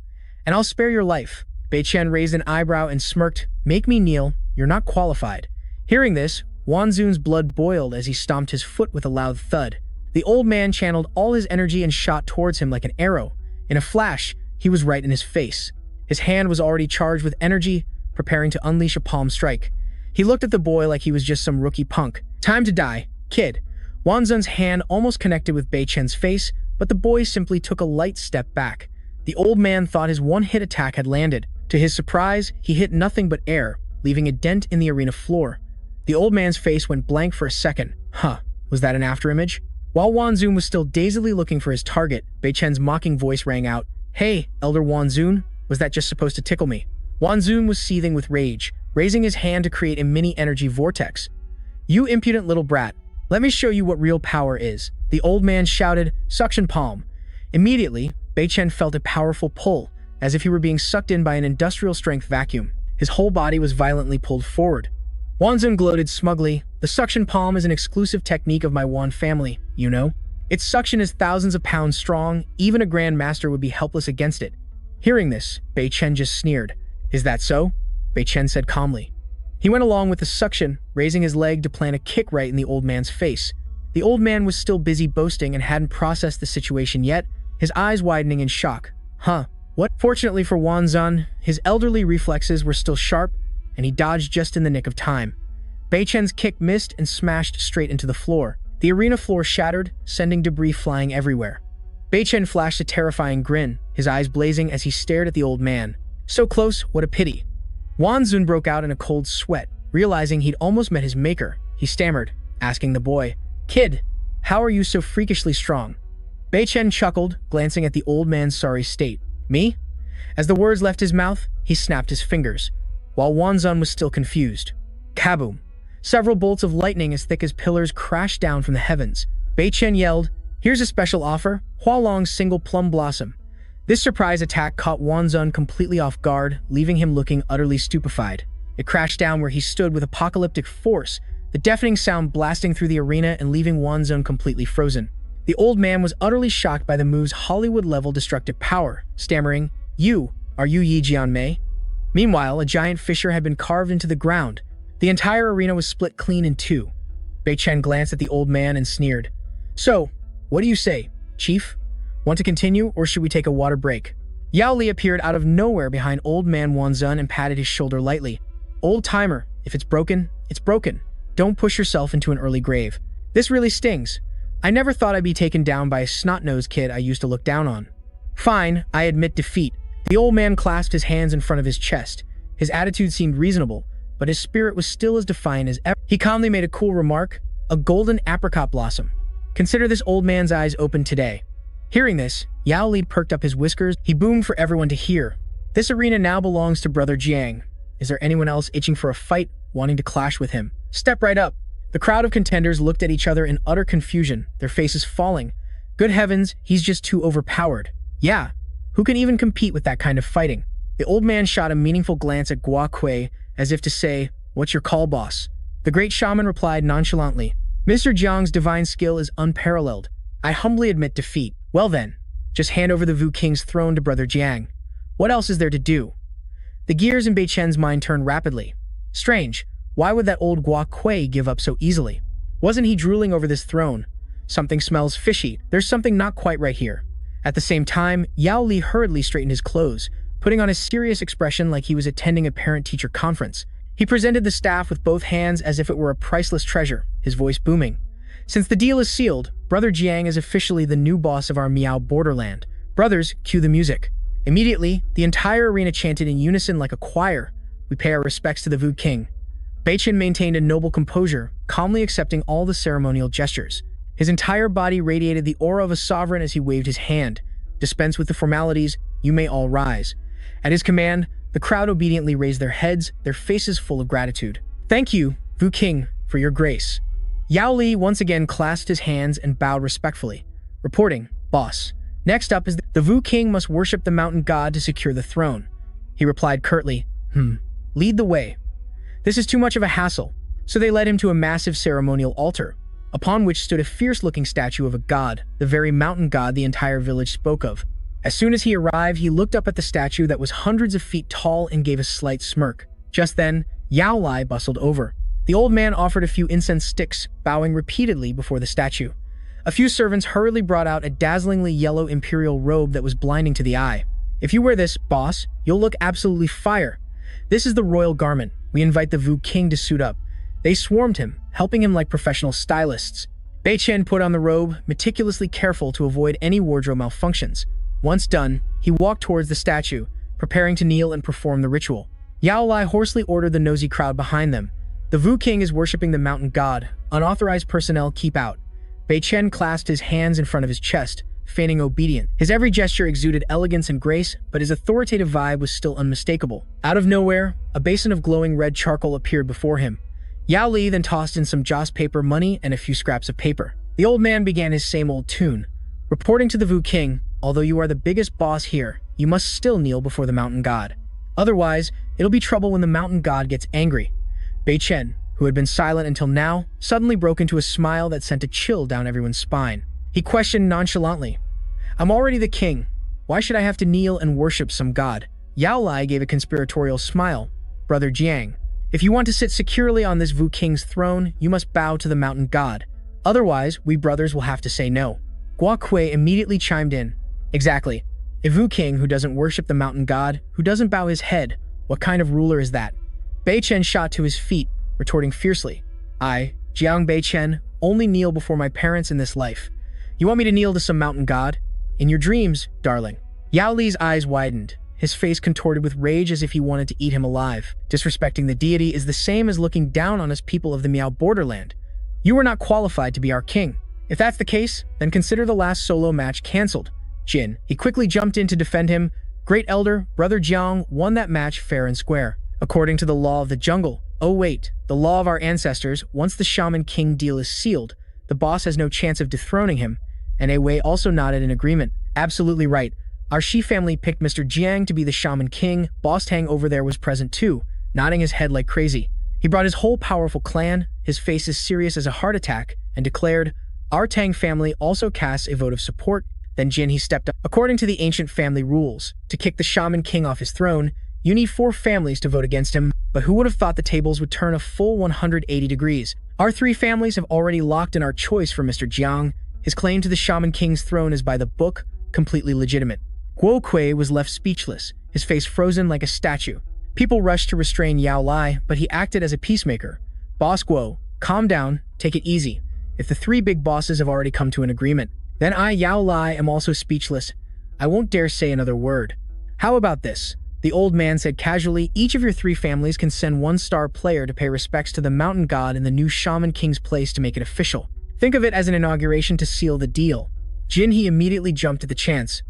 and I'll spare your life." Bei Chen raised an eyebrow and smirked. "Make me kneel, you're not qualified." Hearing this, Wan Zun's blood boiled as he stomped his foot with a loud thud. The old man channeled all his energy and shot towards him like an arrow. In a flash, he was right in his face. His hand was already charged with energy, preparing to unleash a palm strike. He looked at the boy like he was just some rookie punk. "Time to die, kid." Wan Zun's hand almost connected with Bei Chen's face, but the boy simply took a light step back. The old man thought his one-hit attack had landed. To his surprise, he hit nothing but air, leaving a dent in the arena floor. The old man's face went blank for a second. Was that an afterimage? While Wan Zun was still dazedly looking for his target, Bei Chen's mocking voice rang out, "Hey, Elder Wan Zun, was that just supposed to tickle me?" Wan Zun was seething with rage, raising his hand to create a mini-energy vortex. "You impudent little brat, let me show you what real power is," the old man shouted, "Suction palm." Immediately, Bei Chen felt a powerful pull, as if he were being sucked in by an industrial-strength vacuum. His whole body was violently pulled forward. Wan Zun gloated smugly, "The suction palm is an exclusive technique of my Wan family, you know? Its suction is thousands of pounds strong, even a Grand Master would be helpless against it." Hearing this, Bei Chen just sneered. "Is that so?" Bei Chen said calmly. He went along with the suction, raising his leg to plant a kick right in the old man's face. The old man was still busy boasting and hadn't processed the situation yet, his eyes widening in shock. What? Fortunately for Wan Zun, his elderly reflexes were still sharp, and he dodged just in the nick of time. Bei Chen's kick missed and smashed straight into the floor. The arena floor shattered, sending debris flying everywhere. Bei Chen flashed a terrifying grin, his eyes blazing as he stared at the old man. So close, what a pity. Wan Zun broke out in a cold sweat, realizing he'd almost met his maker. He stammered, asking the boy, "Kid, how are you so freakishly strong?" Bei Chen chuckled, glancing at the old man's sorry state. "Me?" As the words left his mouth, he snapped his fingers, while Wan Zun was still confused. Kaboom! Several bolts of lightning as thick as pillars crashed down from the heavens. Bei Chen yelled, "Here's a special offer, Hualong's single plum blossom." This surprise attack caught Wan Zun completely off guard, leaving him looking utterly stupefied. It crashed down where he stood with apocalyptic force, the deafening sound blasting through the arena and leaving Wan Zun completely frozen. The old man was utterly shocked by the move's Hollywood-level destructive power, stammering, Are you Yi Jianmei?" Meanwhile, a giant fissure had been carved into the ground. The entire arena was split clean in two. Bei Chen glanced at the old man and sneered. "So, what do you say, Chief? Want to continue, or should we take a water break?" Yao Li appeared out of nowhere behind old man Wan Zun and patted his shoulder lightly. "Old-timer, if it's broken, it's broken. Don't push yourself into an early grave. This really stings. I never thought I'd be taken down by a snot-nosed kid I used to look down on." "Fine, I admit defeat." The old man clasped his hands in front of his chest. His attitude seemed reasonable, but his spirit was still as defiant as ever. He calmly made a cool remark, "A golden apricot blossom. Consider this old man's eyes open today." Hearing this, Yao Li perked up his whiskers. He boomed for everyone to hear. "This arena now belongs to Brother Jiang. Is there anyone else itching for a fight, wanting to clash with him? Step right up." The crowd of contenders looked at each other in utter confusion, their faces falling. Good heavens, he's just too overpowered. Yeah, who can even compete with that kind of fighting? The old man shot a meaningful glance at Gua Kui, as if to say, "What's your call, boss?" The great shaman replied nonchalantly, "Mr. Jiang's divine skill is unparalleled. I humbly admit defeat." "Well then, just hand over the Wu King's throne to Brother Jiang. What else is there to do?" The gears in Bei Chen's mind turned rapidly. Strange, why would that old Gua Kui give up so easily? Wasn't he drooling over this throne? Something smells fishy. There's something not quite right here. At the same time, Yao Li hurriedly straightened his clothes, putting on a serious expression like he was attending a parent-teacher conference. He presented the staff with both hands as if it were a priceless treasure, his voice booming. "Since the deal is sealed, Brother Jiang is officially the new boss of our Miao borderland. Brothers, cue the music." Immediately, the entire arena chanted in unison like a choir. "We pay our respects to the Wu King." Bei Chen maintained a noble composure, calmly accepting all the ceremonial gestures. His entire body radiated the aura of a sovereign as he waved his hand. "Dispense with the formalities, you may all rise." At his command, the crowd obediently raised their heads, their faces full of gratitude. "Thank you, Wu King, for your grace." Yao Li once again clasped his hands and bowed respectfully. Reporting, "Boss, next up is the Wu King must worship the mountain god to secure the throne." He replied curtly, "Lead the way." This is too much of a hassle. So they led him to a massive ceremonial altar, upon which stood a fierce-looking statue of a god, the very mountain god the entire village spoke of. As soon as he arrived, he looked up at the statue that was hundreds of feet tall and gave a slight smirk. Just then, Yao Li bustled over. The old man offered a few incense sticks, bowing repeatedly before the statue. A few servants hurriedly brought out a dazzlingly yellow imperial robe that was blinding to the eye. "If you wear this, boss, you'll look absolutely fire. This is the royal garment. We invite the Wu King to suit up." They swarmed him, helping him like professional stylists. Bei Chen put on the robe, meticulously careful to avoid any wardrobe malfunctions. Once done, he walked towards the statue, preparing to kneel and perform the ritual. Yao Li hoarsely ordered the nosy crowd behind them. "The Wu King is worshipping the mountain god. Unauthorized personnel keep out." Bei Chen clasped his hands in front of his chest, feigning obedience. His every gesture exuded elegance and grace, but his authoritative vibe was still unmistakable. Out of nowhere, a basin of glowing red charcoal appeared before him. Yao Li then tossed in some joss paper money and a few scraps of paper. The old man began his same old tune. "Reporting to the Wu King, although you are the biggest boss here, you must still kneel before the mountain god. Otherwise, it'll be trouble when the mountain god gets angry." Bei Chen, who had been silent until now, suddenly broke into a smile that sent a chill down everyone's spine. He questioned nonchalantly, "I'm already the king. Why should I have to kneel and worship some god?" Yao Li gave a conspiratorial smile. "Brother Jiang, if you want to sit securely on this Wu King's throne, you must bow to the mountain god. Otherwise, we brothers will have to say no." Gua Kui immediately chimed in. "Exactly. A Wu King who doesn't worship the mountain god, who doesn't bow his head, what kind of ruler is that?" Bei Chen shot to his feet, retorting fiercely, "I, Jiang Bei Chen, only kneel before my parents in this life. You want me to kneel to some mountain god? In your dreams, darling." Yao Li's eyes widened, his face contorted with rage as if he wanted to eat him alive. "Disrespecting the deity is the same as looking down on us people of the Miao borderland. You are not qualified to be our king. If that's the case, then consider the last solo match cancelled." Jin, he quickly jumped in to defend him. "Great Elder, Brother Jiang won that match fair and square. According to the law of the jungle. Oh wait, the law of our ancestors, once the Shaman King deal is sealed, the boss has no chance of dethroning him." And Wei also nodded in agreement. "Absolutely right. Our Shi family picked Mr. Jiang to be the Shaman King. Boss Tang over there was present too, nodding his head like crazy. He brought his whole powerful clan, his face as serious as a heart attack, and declared, 'Our Tang family also casts a vote of support.' Then Jin he stepped up. According to the ancient family rules, to kick the Shaman King off his throne, you need 4 families to vote against him, but who would have thought the tables would turn a full 180 degrees? Our 3 families have already locked in our choice for Mr. Jiang. His claim to the Shaman King's throne is by the book, completely legitimate." Guo Kui was left speechless, his face frozen like a statue. People rushed to restrain Yao Li, but he acted as a peacemaker. "Boss Guo, calm down, take it easy. If the 3 big bosses have already come to an agreement, then I, Yao Li, am also speechless. I won't dare say another word. How about this?" The old man said casually, "Each of your 3 families can send 1-star player to pay respects to the mountain god in the new Shaman King's place to make it official. Think of it as an inauguration to seal the deal." Jin he immediately jumped at the chance.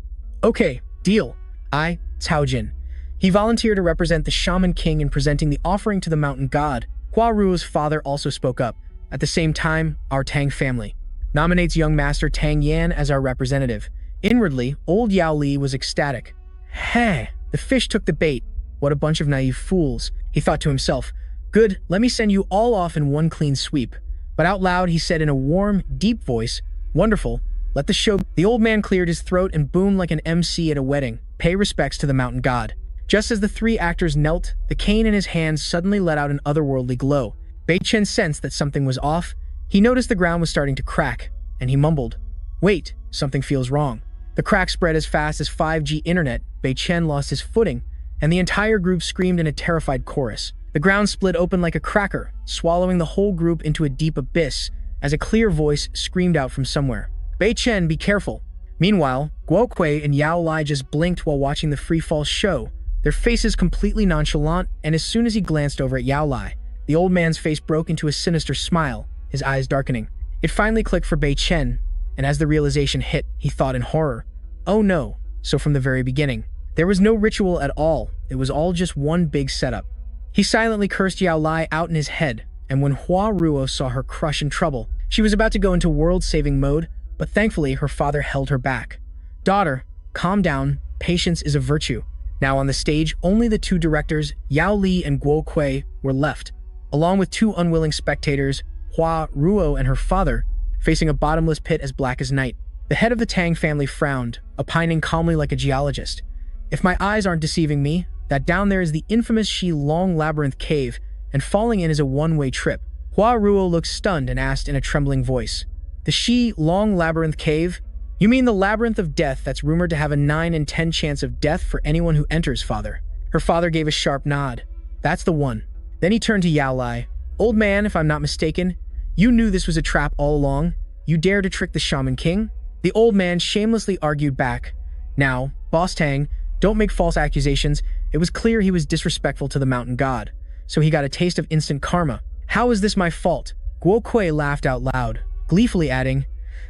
"Okay, deal. I, Cao Jin." He volunteered to represent the Shaman King in presenting the offering to the mountain god. Hua Ruo's father also spoke up. At the same time, our Tang family nominates young master Tang Yan as our representative. Inwardly, old Yao Li was ecstatic. Hey, the fish took the bait. What a bunch of naive fools, he thought to himself. Good, let me send you all off in one clean sweep. But out loud, he said in a warm, deep voice, wonderful, let the show. The old man cleared his throat and boomed like an MC at a wedding. Pay respects to the mountain god. Just as the three actors knelt, the cane in his hand suddenly let out an otherworldly glow. Bei Chen sensed that something was off. He noticed the ground was starting to crack, and he mumbled, wait, something feels wrong. The crack spread as fast as 5G internet. Bei Chen lost his footing, and the entire group screamed in a terrified chorus. The ground split open like a cracker, swallowing the whole group into a deep abyss as a clear voice screamed out from somewhere. Bei Chen, be careful. Meanwhile, Guo Kui and Yao Lai just blinked while watching the free-fall show, their faces completely nonchalant, and as soon as he glanced over at Yao Lai, the old man's face broke into a sinister smile, his eyes darkening. It finally clicked for Bei Chen, and as the realization hit, he thought in horror, oh no, so from the very beginning, there was no ritual at all, it was all just one big setup. He silently cursed Yao Lai out in his head, and when Hua Ruo saw her crush in trouble, she was about to go into world-saving mode, but thankfully her father held her back. Daughter, calm down, patience is a virtue. Now on the stage, only the two directors, Yao Li and Guo Kui, were left, along with two unwilling spectators, Hua Ruo and her father, facing a bottomless pit as black as night. The head of the Tang family frowned, opining calmly like a geologist. If my eyes aren't deceiving me, that down there is the infamous Shi-Long Labyrinth Cave, and falling in is a one-way trip. Hua Ruo looked stunned and asked in a trembling voice, the Shi-Long Labyrinth Cave? You mean the labyrinth of death that's rumored to have a 9 in 10 chance of death for anyone who enters, father? Her father gave a sharp nod. That's the one. Then he turned to Yao Lai. Old man, if I'm not mistaken, you knew this was a trap all along? You dare to trick the Shaman King? The old man shamelessly argued back. Now, Boss Tang, don't make false accusations. It was clear he was disrespectful to the mountain god, so he got a taste of instant karma. How is this my fault? Guo Kui laughed out loud, gleefully adding,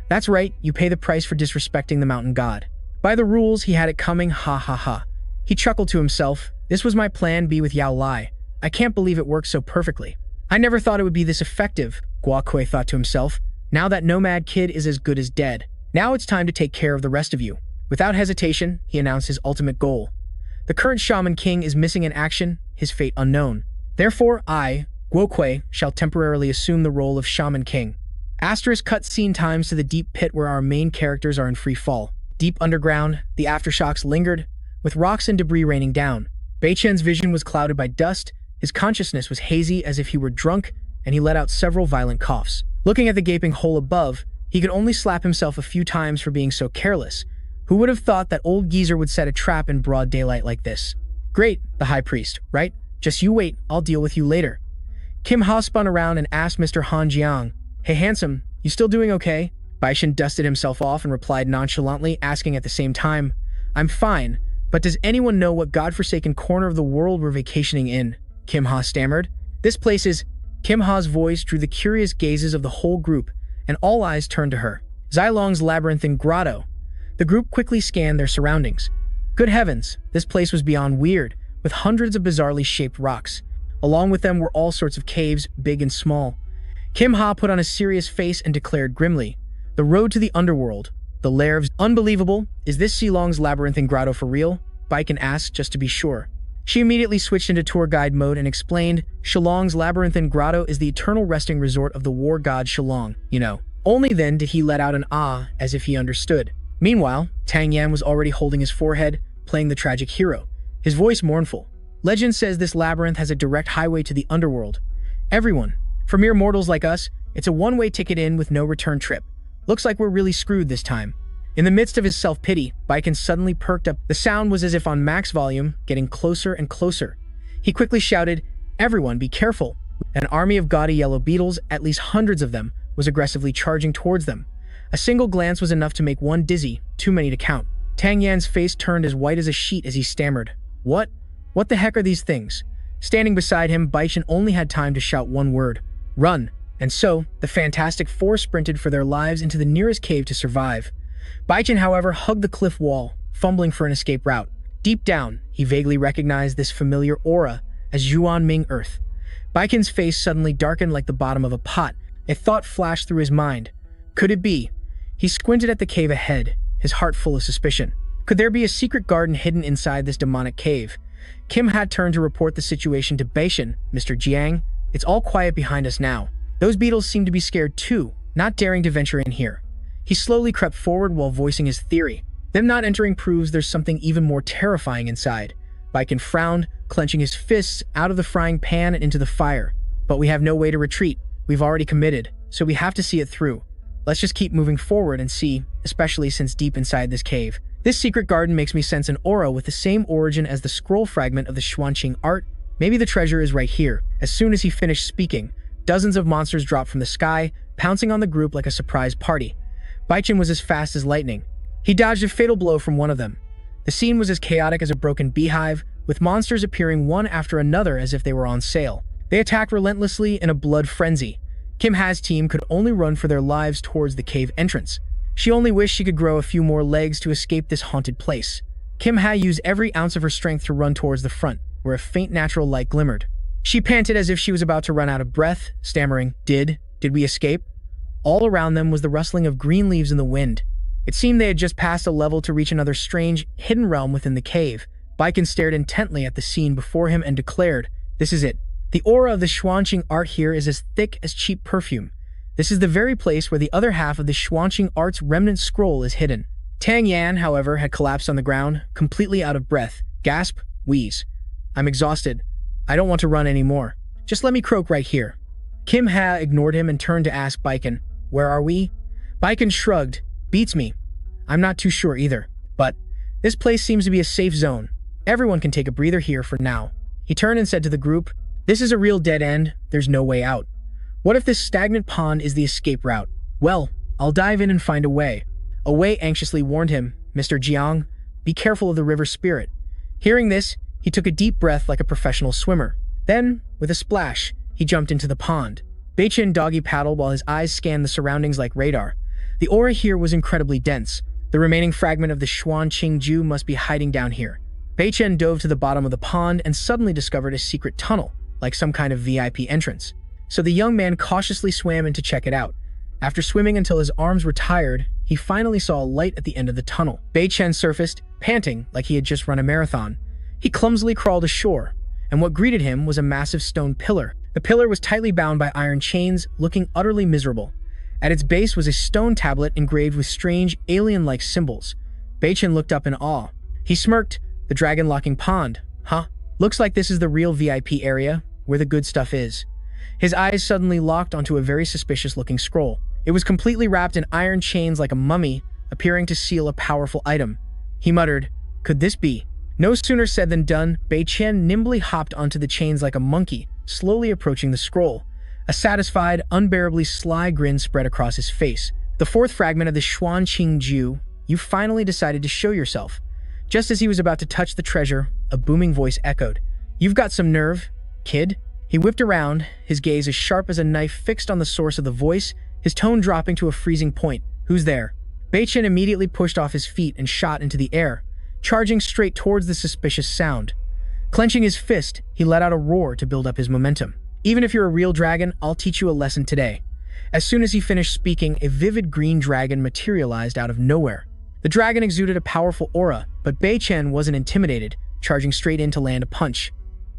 that's right, you pay the price for disrespecting the mountain god. By the rules, he had it coming, ha ha ha. He chuckled to himself. This was my plan B with Yao Lai. I can't believe it worked so perfectly. I never thought it would be this effective, Guo Kui thought to himself. Now that nomad kid is as good as dead. Now it's time to take care of the rest of you. Without hesitation, he announced his ultimate goal. The current Shaman King is missing in action, his fate unknown. Therefore, I, Guo Kui, shall temporarily assume the role of Shaman King. Asterisk cut scene times to the deep pit where our main characters are in free fall. Deep underground, the aftershocks lingered, with rocks and debris raining down. Bei Chen's vision was clouded by dust, his consciousness was hazy as if he were drunk, and he let out several violent coughs. Looking at the gaping hole above, he could only slap himself a few times for being so careless. Who would have thought that old geezer would set a trap in broad daylight like this? Great, the high priest, right? Just you wait, I'll deal with you later. Kim Ha spun around and asked Mr. Han Jiang, hey handsome, you still doing okay? Baishan dusted himself off and replied nonchalantly, asking at the same time, I'm fine, but does anyone know what godforsaken corner of the world we're vacationing in? Kim Ha stammered. This place is... Kim Ha's voice drew the curious gazes of the whole group, and all eyes turned to her. Xilong's labyrinthine grotto. The group quickly scanned their surroundings. Good heavens, this place was beyond weird, with hundreds of bizarrely shaped rocks. Along with them were all sorts of caves, big and small. Kim Ha put on a serious face and declared grimly, the road to the underworld, the lair of... Unbelievable, is this Xilong's labyrinthine grotto for real? Baiken asked just to be sure. She immediately switched into tour guide mode and explained, Xilong's labyrinthine grotto is the eternal resting resort of the war god Xilong, you know. Only then did he let out an ah as if he understood. Meanwhile, Tang Yan was already holding his forehead, playing the tragic hero, his voice mournful. Legend says this labyrinth has a direct highway to the underworld. Everyone, for mere mortals like us, it's a one-way ticket in with no return trip. Looks like we're really screwed this time. In the midst of his self-pity, Baiken suddenly perked up. The sound was as if on max volume, getting closer and closer. He quickly shouted, everyone be careful. An army of gaudy yellow beetles, at least hundreds of them, was aggressively charging towards them. A single glance was enough to make one dizzy, too many to count. Tang Yan's face turned as white as a sheet as he stammered, What? What the heck are these things? Standing beside him, Baichen only had time to shout one word, run. And so, the Fantastic Four sprinted for their lives into the nearest cave to survive. Baichen, however, hugged the cliff wall, fumbling for an escape route. Deep down, he vaguely recognized this familiar aura as Yuan Ming Earth. Baichen's face suddenly darkened like the bottom of a pot, A thought flashed through his mind. Could it be? He squinted at the cave ahead, his heart full of suspicion. Could there be a secret garden hidden inside this demonic cave? Kim had turned to report the situation to Beishin. Mr. Jiang, it's all quiet behind us now. Those beetles seem to be scared too, not daring to venture in here. He slowly crept forward while voicing his theory. Them not entering proves there's something even more terrifying inside. Baiken frowned, clenching his fists out of the frying pan and into the fire. But we have no way to retreat. We've already committed, so we have to see it through. Let's just keep moving forward and see, especially since deep inside this cave. This secret garden makes me sense an aura with the same origin as the scroll fragment of the Xuanqing art. Maybe the treasure is right here. As soon as he finished speaking, dozens of monsters dropped from the sky, pouncing on the group like a surprise party. Baichen was as fast as lightning. He dodged a fatal blow from one of them. The scene was as chaotic as a broken beehive, with monsters appearing one after another as if they were on sale. They attacked relentlessly in a blood frenzy. Kim Ha's team could only run for their lives towards the cave entrance. She only wished she could grow a few more legs to escape this haunted place. Kim Ha used every ounce of her strength to run towards the front, where a faint natural light glimmered. She panted as if she was about to run out of breath, stammering, Did we escape? All around them was the rustling of green leaves in the wind. It seemed they had just passed a level to reach another strange, hidden realm within the cave. Baiken stared intently at the scene before him and declared, This is it. The aura of the Xuanqing art here is as thick as cheap perfume. This is the very place where the other half of the Xuanqing art's remnant scroll is hidden. Tang Yan, however, had collapsed on the ground, completely out of breath. Gasp, wheeze. I'm exhausted. I don't want to run anymore. Just let me croak right here. Kim Ha ignored him and turned to ask Baiken, Where are we? Baiken shrugged. Beats me. I'm not too sure either. But this place seems to be a safe zone. Everyone can take a breather here for now. He turned and said to the group, This is a real dead end. There's no way out. What if this stagnant pond is the escape route? Well, I'll dive in and find a way. Away anxiously warned him, Mr. Jiang, be careful of the river spirit. Hearing this, he took a deep breath like a professional swimmer. Then, with a splash, he jumped into the pond. Beichen doggy paddled while his eyes scanned the surroundings like radar. The aura here was incredibly dense. The remaining fragment of the Xuanqing Ju must be hiding down here. Beichen dove to the bottom of the pond and suddenly discovered a secret tunnel, like some kind of VIP entrance. So the young man cautiously swam in to check it out. After swimming until his arms were tired, he finally saw a light at the end of the tunnel. Beichen surfaced, panting like he had just run a marathon. He clumsily crawled ashore, and what greeted him was a massive stone pillar. The pillar was tightly bound by iron chains, looking utterly miserable. At its base was a stone tablet engraved with strange, alien-like symbols. Beichen looked up in awe. He smirked, the dragon-locking pond. Huh? Looks like this is the real VIP area, where the good stuff is. His eyes suddenly locked onto a very suspicious-looking scroll. It was completely wrapped in iron chains like a mummy, appearing to seal a powerful item. He muttered, Could this be? No sooner said than done, Beichen nimbly hopped onto the chains like a monkey, slowly approaching the scroll. A satisfied, unbearably sly grin spread across his face. The fourth fragment of the Xuanqing Ju, you finally decided to show yourself. Just as he was about to touch the treasure, a booming voice echoed, You've got some nerve, kid. He whipped around, his gaze as sharp as a knife fixed on the source of the voice, his tone dropping to a freezing point. Who's there? Beichen immediately pushed off his feet and shot into the air, charging straight towards the suspicious sound. Clenching his fist, he let out a roar to build up his momentum. Even if you're a real dragon, I'll teach you a lesson today. As soon as he finished speaking, a vivid green dragon materialized out of nowhere. The dragon exuded a powerful aura, but Beichen wasn't intimidated, charging straight in to land a punch.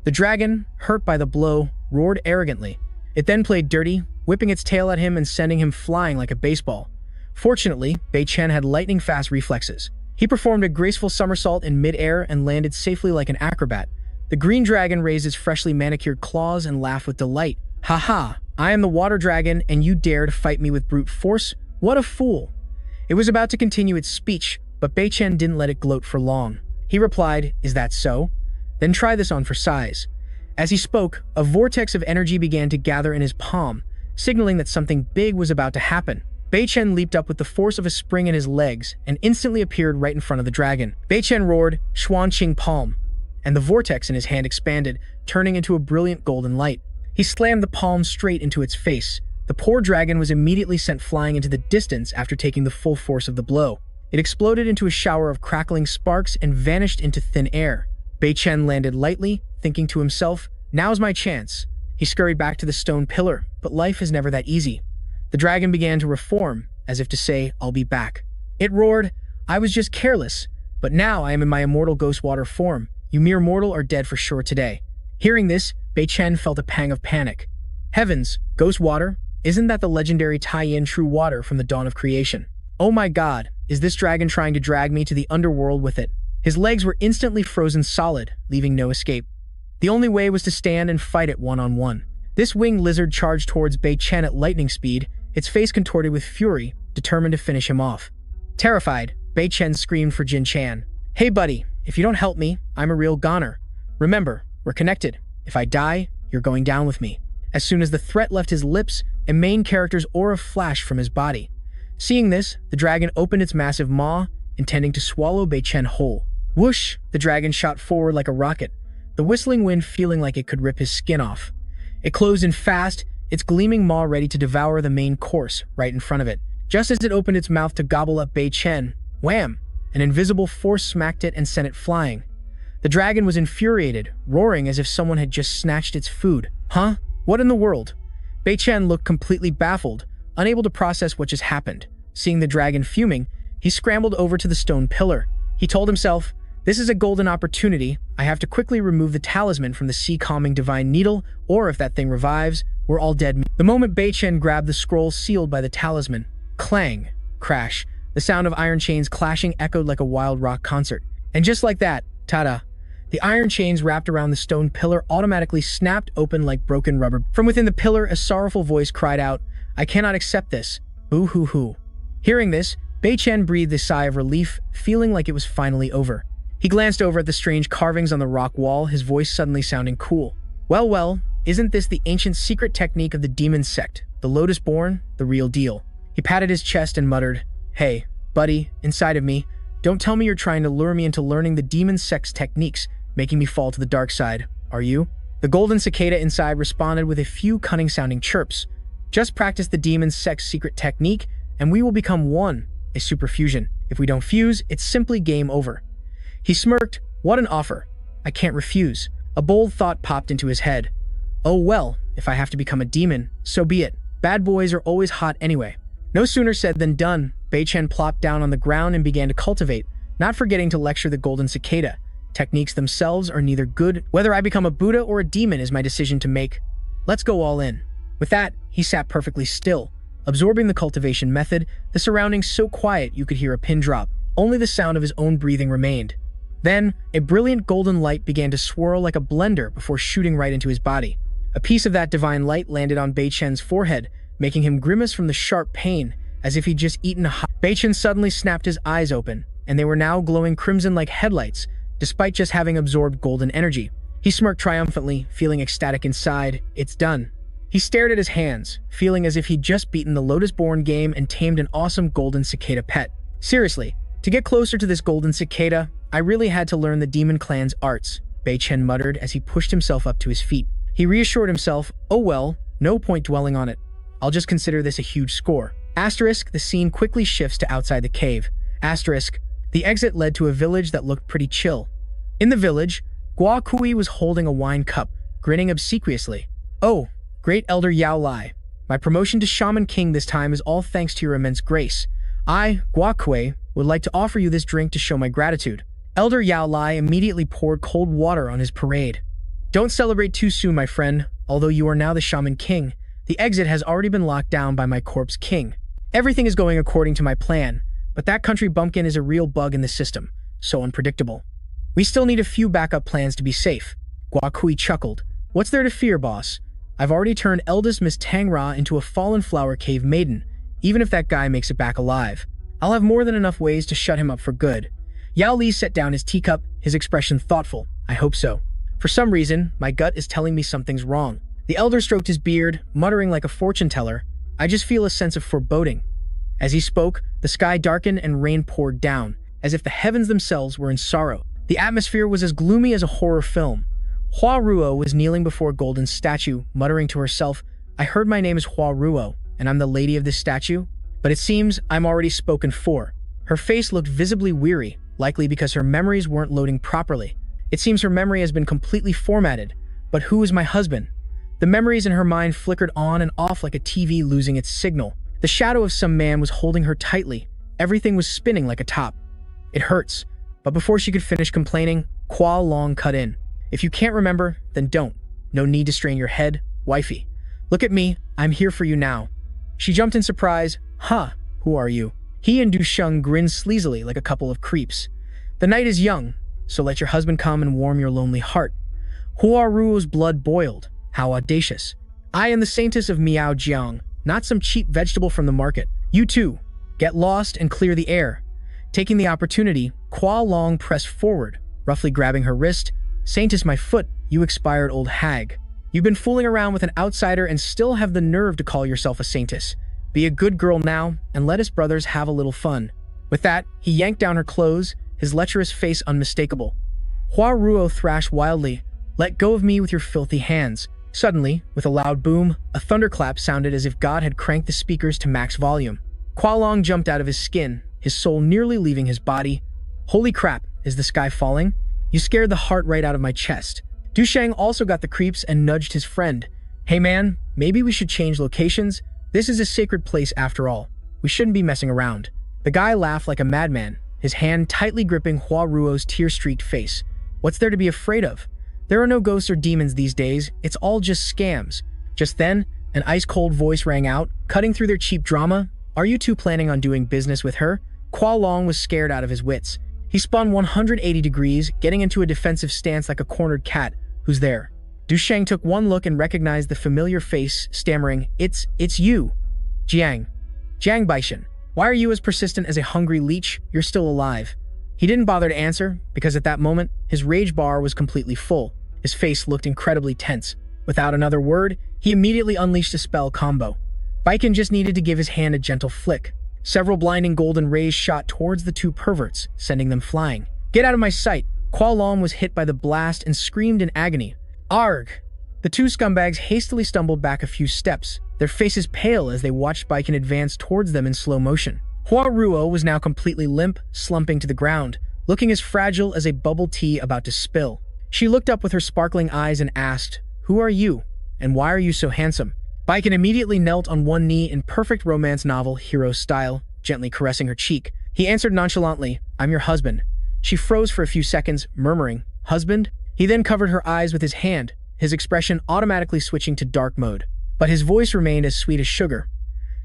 The dragon, hurt by the blow, roared arrogantly. It then played dirty, whipping its tail at him and sending him flying like a baseball. Fortunately, Beichen had lightning-fast reflexes. He performed a graceful somersault in mid-air and landed safely like an acrobat. The green dragon raised its freshly manicured claws and laughed with delight. Ha ha! I am the water dragon, and you dare to fight me with brute force? What a fool! It was about to continue its speech, but Beichen didn't let it gloat for long. He replied, Is that so? Then try this on for size. As he spoke, a vortex of energy began to gather in his palm, signaling that something big was about to happen. Beichen leaped up with the force of a spring in his legs and instantly appeared right in front of the dragon. Beichen roared, Xuanqing palm, and the vortex in his hand expanded, turning into a brilliant golden light. He slammed the palm straight into its face. The poor dragon was immediately sent flying into the distance after taking the full force of the blow. It exploded into a shower of crackling sparks and vanished into thin air. Beichen landed lightly, thinking to himself, Now's my chance. He scurried back to the stone pillar, but life is never that easy. The dragon began to reform, as if to say, "I'll be back." It roared, "I was just careless, but now I am in my immortal ghost water form. You mere mortal are dead for sure today." Hearing this, Bei Chen felt a pang of panic. Heavens, ghost water? Isn't that the legendary tie-in true water from the dawn of creation? Oh my god, is this dragon trying to drag me to the underworld with it? His legs were instantly frozen solid, leaving no escape. The only way was to stand and fight it one-on-one. This winged lizard charged towards Bei Chen at lightning speed, its face contorted with fury, determined to finish him off. Terrified, Bei Chen screamed for Jin Chan. "Hey buddy, if you don't help me, I'm a real goner. Remember, we're connected. If I die, you're going down with me." As soon as the threat left his lips, a main character's aura flashed from his body. Seeing this, the dragon opened its massive maw, intending to swallow Bei Chen whole. Whoosh! The dragon shot forward like a rocket, the whistling wind feeling like it could rip his skin off. It closed in fast, its gleaming maw ready to devour the main course right in front of it. Just as it opened its mouth to gobble up Bei Chen, wham! An invisible force smacked it and sent it flying. The dragon was infuriated, roaring as if someone had just snatched its food. Huh? What in the world? Bei Chen looked completely baffled, unable to process what just happened. Seeing the dragon fuming, he scrambled over to the stone pillar. He told himself, "This is a golden opportunity. I have to quickly remove the talisman from the sea-calming divine needle, or if that thing revives, we're all dead." The moment Bei Chen grabbed the scroll sealed by the talisman, clang, crash, the sound of iron chains clashing echoed like a wild rock concert. And just like that, ta-da! The iron chains wrapped around the stone pillar automatically snapped open like broken rubber. From within the pillar, a sorrowful voice cried out, "I cannot accept this. Boo-hoo-hoo." Hearing this, Bei Chen breathed a sigh of relief, feeling like it was finally over. He glanced over at the strange carvings on the rock wall, his voice suddenly sounding cool. Well, isn't this the ancient secret technique of the demon sect, the Lotus-born, the real deal?" He patted his chest and muttered, "Hey, buddy, inside of me, don't tell me you're trying to lure me into learning the demon sect's techniques, making me fall to the dark side, are you?" The golden cicada inside responded with a few cunning-sounding chirps. "Just practice the demon sect's secret technique, and we will become one, a superfusion. If we don't fuse, it's simply game over." He smirked. What an offer. I can't refuse. A bold thought popped into his head. Oh well, if I have to become a demon, so be it. Bad boys are always hot anyway. No sooner said than done. Bei Chen plopped down on the ground and began to cultivate, not forgetting to lecture the golden cicada. Techniques themselves are neither good. Whether I become a Buddha or a demon is my decision to make. Let's go all in. With that, he sat perfectly still, absorbing the cultivation method, the surroundings so quiet you could hear a pin drop. Only the sound of his own breathing remained. Then, a brilliant golden light began to swirl like a blender before shooting right into his body. A piece of that divine light landed on Bei Chen's forehead, making him grimace from the sharp pain, as if he'd just eaten a hot... Bei Chen suddenly snapped his eyes open, and they were now glowing crimson like headlights, despite just having absorbed golden energy. He smirked triumphantly, feeling ecstatic inside. It's done. He stared at his hands, feeling as if he'd just beaten the Lotus-born game and tamed an awesome golden cicada pet. Seriously, to get closer to this golden cicada, I really had to learn the demon clan's arts, Bei Chen muttered as he pushed himself up to his feet. He reassured himself, oh well, no point dwelling on it. I'll just consider this a huge score. Asterisk, the scene quickly shifts to outside the cave. Asterisk, the exit led to a village that looked pretty chill. In the village, Gua Kui was holding a wine cup, grinning obsequiously. Oh, great Elder Yao Lai. My promotion to Shaman King this time is all thanks to your immense grace. I, Gua Kui, would like to offer you this drink to show my gratitude. Elder Yao Lai immediately poured cold water on his parade. Don't celebrate too soon, my friend. Although you are now the Shaman King, the exit has already been locked down by my corpse king. Everything is going according to my plan, but that country bumpkin is a real bug in the system, so unpredictable. We still need a few backup plans to be safe. Gua Kui chuckled. What's there to fear, boss? I've already turned eldest Miss Tang Ra into a fallen flower cave maiden, even if that guy makes it back alive. I'll have more than enough ways to shut him up for good. Yao Li set down his teacup, his expression thoughtful. I hope so. For some reason, my gut is telling me something's wrong. The elder stroked his beard, muttering like a fortune teller. I just feel a sense of foreboding. As he spoke, the sky darkened and rain poured down, as if the heavens themselves were in sorrow. The atmosphere was as gloomy as a horror film. Hua Ruo was kneeling before a golden statue, muttering to herself, I heard my name is Hua Ruo, and I'm the lady of this statue? But it seems I'm already spoken for. Her face looked visibly weary, likely because her memories weren't loading properly. It seems her memory has been completely formatted. But who is my husband? The memories in her mind flickered on and off like a TV losing its signal. The shadow of some man was holding her tightly. Everything was spinning like a top. It hurts. But before she could finish complaining, Hua Long cut in. If you can't remember, then don't. No need to strain your head, wifey. Look at me, I'm here for you now. She jumped in surprise. Huh, who are you? He and Du Sheng grinned sleazily like a couple of creeps. The night is young, so let your husband come and warm your lonely heart. Hua Ruo's blood boiled. How audacious. I am the saintess of Miao Jiang, not some cheap vegetable from the market. You too, get lost and clear the air. Taking the opportunity, Hua Long pressed forward, roughly grabbing her wrist. Saintess my foot, you expired old hag. You've been fooling around with an outsider and still have the nerve to call yourself a saintess. Be a good girl now, and let us brothers have a little fun. With that, he yanked down her clothes, his lecherous face unmistakable. Hua Ruo thrashed wildly, let go of me with your filthy hands. Suddenly, with a loud boom, a thunderclap sounded as if God had cranked the speakers to max volume. Hua Long jumped out of his skin, his soul nearly leaving his body. Holy crap, is the sky falling? You scared the heart right out of my chest. Du Sheng also got the creeps and nudged his friend. Hey man, maybe we should change locations? This is a sacred place after all. We shouldn't be messing around. The guy laughed like a madman, his hand tightly gripping Hua Ruo's tear-streaked face. What's there to be afraid of? There are no ghosts or demons these days, it's all just scams. Just then, an ice-cold voice rang out, cutting through their cheap drama. Are you two planning on doing business with her? Hua Long was scared out of his wits. He spun 180 degrees, getting into a defensive stance like a cornered cat. Who's there? Du Sheng took one look and recognized the familiar face, stammering, It's you. Jiang Baishan. Why are you as persistent as a hungry leech? You're still alive. He didn't bother to answer, because at that moment, his rage bar was completely full. His face looked incredibly tense. Without another word, he immediately unleashed a spell combo. Baiken just needed to give his hand a gentle flick. Several blinding golden rays shot towards the two perverts, sending them flying. Get out of my sight! Hua Long was hit by the blast and screamed in agony. Arg! The two scumbags hastily stumbled back a few steps, their faces pale as they watched Baiken advance towards them in slow motion. Hua Ruo was now completely limp, slumping to the ground, looking as fragile as a bubble tea about to spill. She looked up with her sparkling eyes and asked, Who are you? And why are you so handsome? Baiken immediately knelt on one knee in perfect romance novel hero style, gently caressing her cheek. He answered nonchalantly, I'm your husband. She froze for a few seconds, murmuring, Husband? He then covered her eyes with his hand, his expression automatically switching to dark mode. But his voice remained as sweet as sugar.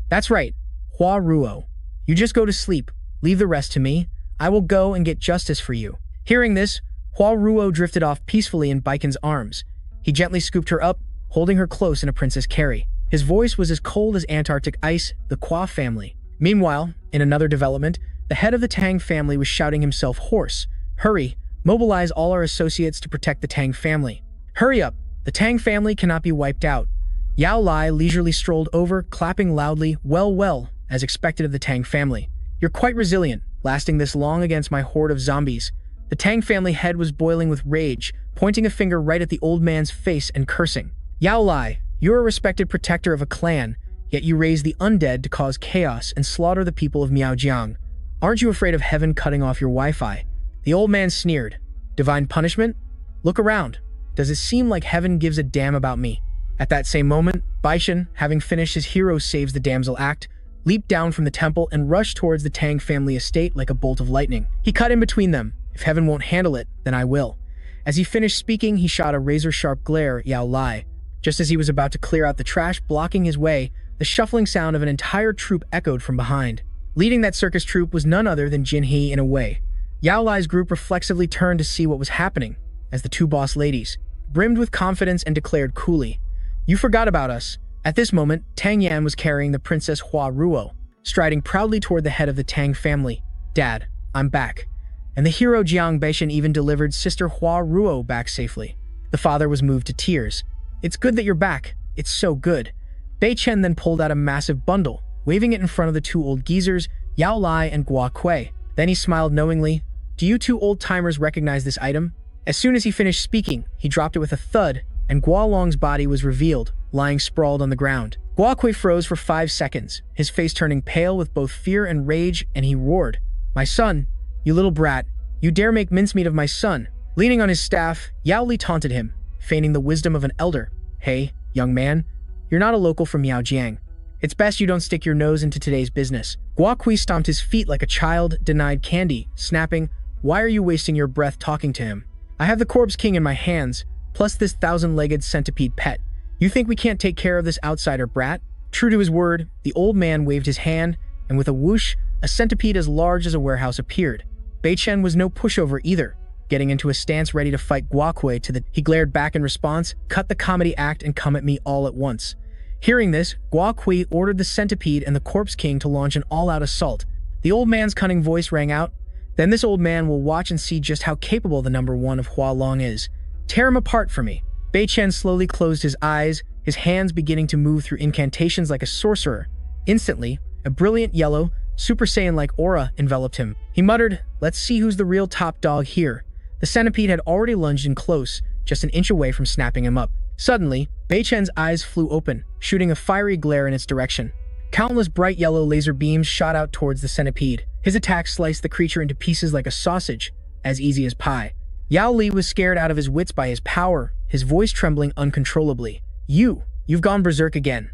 That's right, Hua Ruo. You just go to sleep. Leave the rest to me. I will go and get justice for you. Hearing this, Hua Ruo drifted off peacefully in Baiken's arms. He gently scooped her up, holding her close in a princess carry. His voice was as cold as Antarctic ice, the Kwa family. Meanwhile, in another development, the head of the Tang family was shouting himself hoarse. Hurry, mobilize all our associates to protect the Tang family. Hurry up, the Tang family cannot be wiped out. Yao Lai leisurely strolled over, clapping loudly, well, as expected of the Tang family. You're quite resilient, lasting this long against my horde of zombies. The Tang family head was boiling with rage, pointing a finger right at the old man's face and cursing. Yao Lai, you're a respected protector of a clan, yet you raise the undead to cause chaos and slaughter the people of Miaojiang. Aren't you afraid of heaven cutting off your Wi-Fi? The old man sneered. Divine punishment? Look around. Does it seem like heaven gives a damn about me? At that same moment, Baishan, having finished his hero saves the damsel act, leaped down from the temple and rushed towards the Tang family estate like a bolt of lightning. He cut in between them. If heaven won't handle it, then I will. As he finished speaking, he shot a razor-sharp glare at Yao Lai. Just as he was about to clear out the trash blocking his way, the shuffling sound of an entire troop echoed from behind. Leading that circus troupe was none other than Jin He in a way. Yao Lai's group reflexively turned to see what was happening, as the two boss ladies brimmed with confidence and declared coolly, You forgot about us. At this moment, Tang Yan was carrying the Princess Hua Ruo, striding proudly toward the head of the Tang family. Dad, I'm back. And the hero Jiang Baishan even delivered Sister Hua Ruo back safely. The father was moved to tears. It's good that you're back. It's so good. Bei Chen then pulled out a massive bundle, waving it in front of the two old geezers, Yao Lai and Gua Kui. Then he smiled knowingly. Do you two old-timers recognize this item? As soon as he finished speaking, he dropped it with a thud, and Gua Long's body was revealed, lying sprawled on the ground. Gua Kui froze for 5 seconds, his face turning pale with both fear and rage, and he roared, My son, you little brat, you dare make mincemeat of my son. Leaning on his staff, Yao Li taunted him, feigning the wisdom of an elder. Hey, young man, you're not a local from Miaojiang. It's best you don't stick your nose into today's business. Gua Kui stomped his feet like a child denied candy, snapping, "Why are you wasting your breath talking to him? I have the Corpse King in my hands, plus this 1,000-legged centipede pet. You think we can't take care of this outsider brat?" True to his word, the old man waved his hand, and with a whoosh, a centipede as large as a warehouse appeared. Bei Chen was no pushover either, getting into a stance ready to fight Gua Kui He glared back in response, "Cut the comedy act and come at me all at once." Hearing this, Gua Kui ordered the centipede and the Corpse King to launch an all-out assault. The old man's cunning voice rang out, "Then this old man will watch and see just how capable the number one of Hua Long is. Tear him apart for me." Bei Chen slowly closed his eyes, his hands beginning to move through incantations like a sorcerer. Instantly, a brilliant yellow, Super Saiyan-like aura enveloped him. He muttered, "Let's see who's the real top dog here." The centipede had already lunged in close, just an inch away from snapping him up. Suddenly, Bei Chen's eyes flew open, shooting a fiery glare in its direction. Countless bright yellow laser beams shot out towards the centipede. His attack sliced the creature into pieces like a sausage, as easy as pie. Yao Li was scared out of his wits by his power, his voice trembling uncontrollably. You've gone berserk again."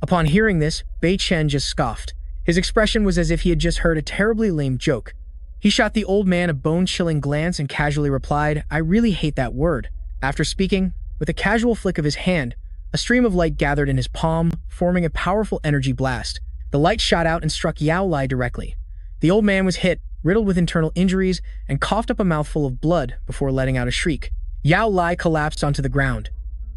Upon hearing this, Bei Chen just scoffed. His expression was as if he had just heard a terribly lame joke. He shot the old man a bone-chilling glance and casually replied, "I really hate that word." After speaking, with a casual flick of his hand, a stream of light gathered in his palm, forming a powerful energy blast. The light shot out and struck Yao Li directly. The old man was hit, riddled with internal injuries, and coughed up a mouthful of blood before letting out a shriek. Yao Li collapsed onto the ground.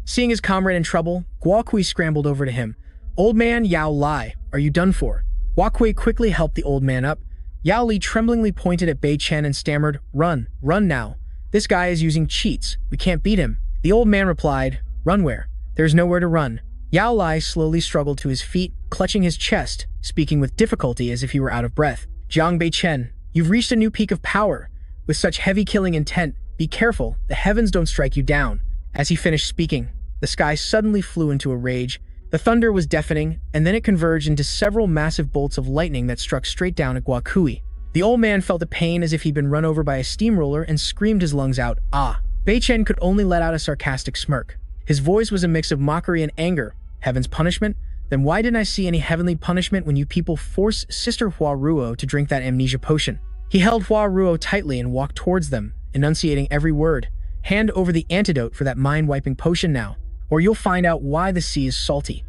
Seeing his comrade in trouble, Gua Kui scrambled over to him. "Old man Yao Li, are you done for?" Gua Kui quickly helped the old man up. Yao Li tremblingly pointed at Bei Chen and stammered, run now. This guy is using cheats. We can't beat him." The old man replied, "Run where? There's nowhere to run." Yao Li slowly struggled to his feet, clutching his chest, speaking with difficulty as if he were out of breath. "Jiang Bei Chen, you've reached a new peak of power. With such heavy killing intent, be careful, the heavens don't strike you down." As he finished speaking, the sky suddenly flew into a rage. The thunder was deafening, and then it converged into several massive bolts of lightning that struck straight down at Gua Kui. The old man felt the pain as if he'd been run over by a steamroller and screamed his lungs out, "Ah!" Bei Chen could only let out a sarcastic smirk. His voice was a mix of mockery and anger. Heaven's punishment? Then why didn't I see any heavenly punishment when you people forced Sister Hua Ruo to drink that amnesia potion? He held Hua Ruo tightly and walked towards them, enunciating every word. "Hand over the antidote for that mind-wiping potion now, or you'll find out why the sea is salty."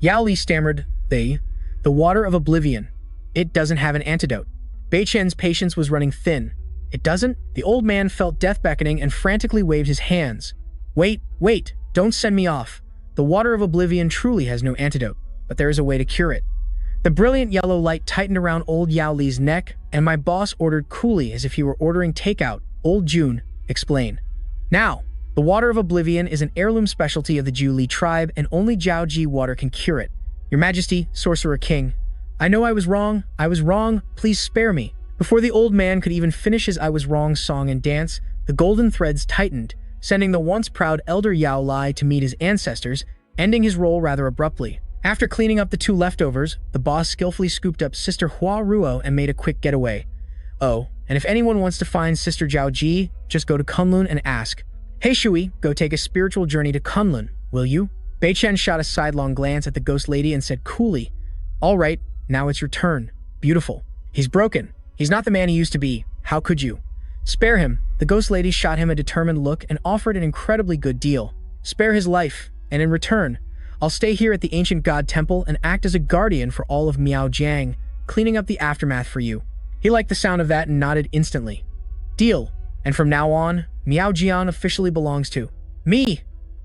Yao Li stammered, The water of oblivion. It doesn't have an antidote." Bei Chen's patience was running thin. "It doesn't?" The old man felt death beckoning and frantically waved his hands. Wait, don't send me off. The water of oblivion truly has no antidote, but there is a way to cure it." The brilliant yellow light tightened around old Yao Li's neck, and my boss ordered coolly as if he were ordering takeout, "Old June, explain." "Now, the water of oblivion is an heirloom specialty of the Ju Li tribe, and only Jiao Ji water can cure it. Your Majesty, Sorcerer King, I know I was wrong, please spare me." Before the old man could even finish his "I was wrong" song and dance, the golden threads tightened, sending the once proud elder Yao Li to meet his ancestors, ending his role rather abruptly. After cleaning up the two leftovers, the boss skillfully scooped up Sister Hua Ruo and made a quick getaway. Oh, and if anyone wants to find Sister Jiao Ji, just go to Kunlun and ask. "Hey Shui, go take a spiritual journey to Kunlun, will you?" Bei Chen shot a sidelong glance at the ghost lady and said coolly, "All right, now it's your turn. Beautiful. He's broken. He's not the man he used to be. How could you?" "Spare him." The ghost lady shot him a determined look and offered an incredibly good deal. "Spare his life, and in return, I'll stay here at the ancient god temple and act as a guardian for all of Miaojiang, cleaning up the aftermath for you." He liked the sound of that and nodded instantly. "Deal. And from now on, Miaojiang officially belongs to me."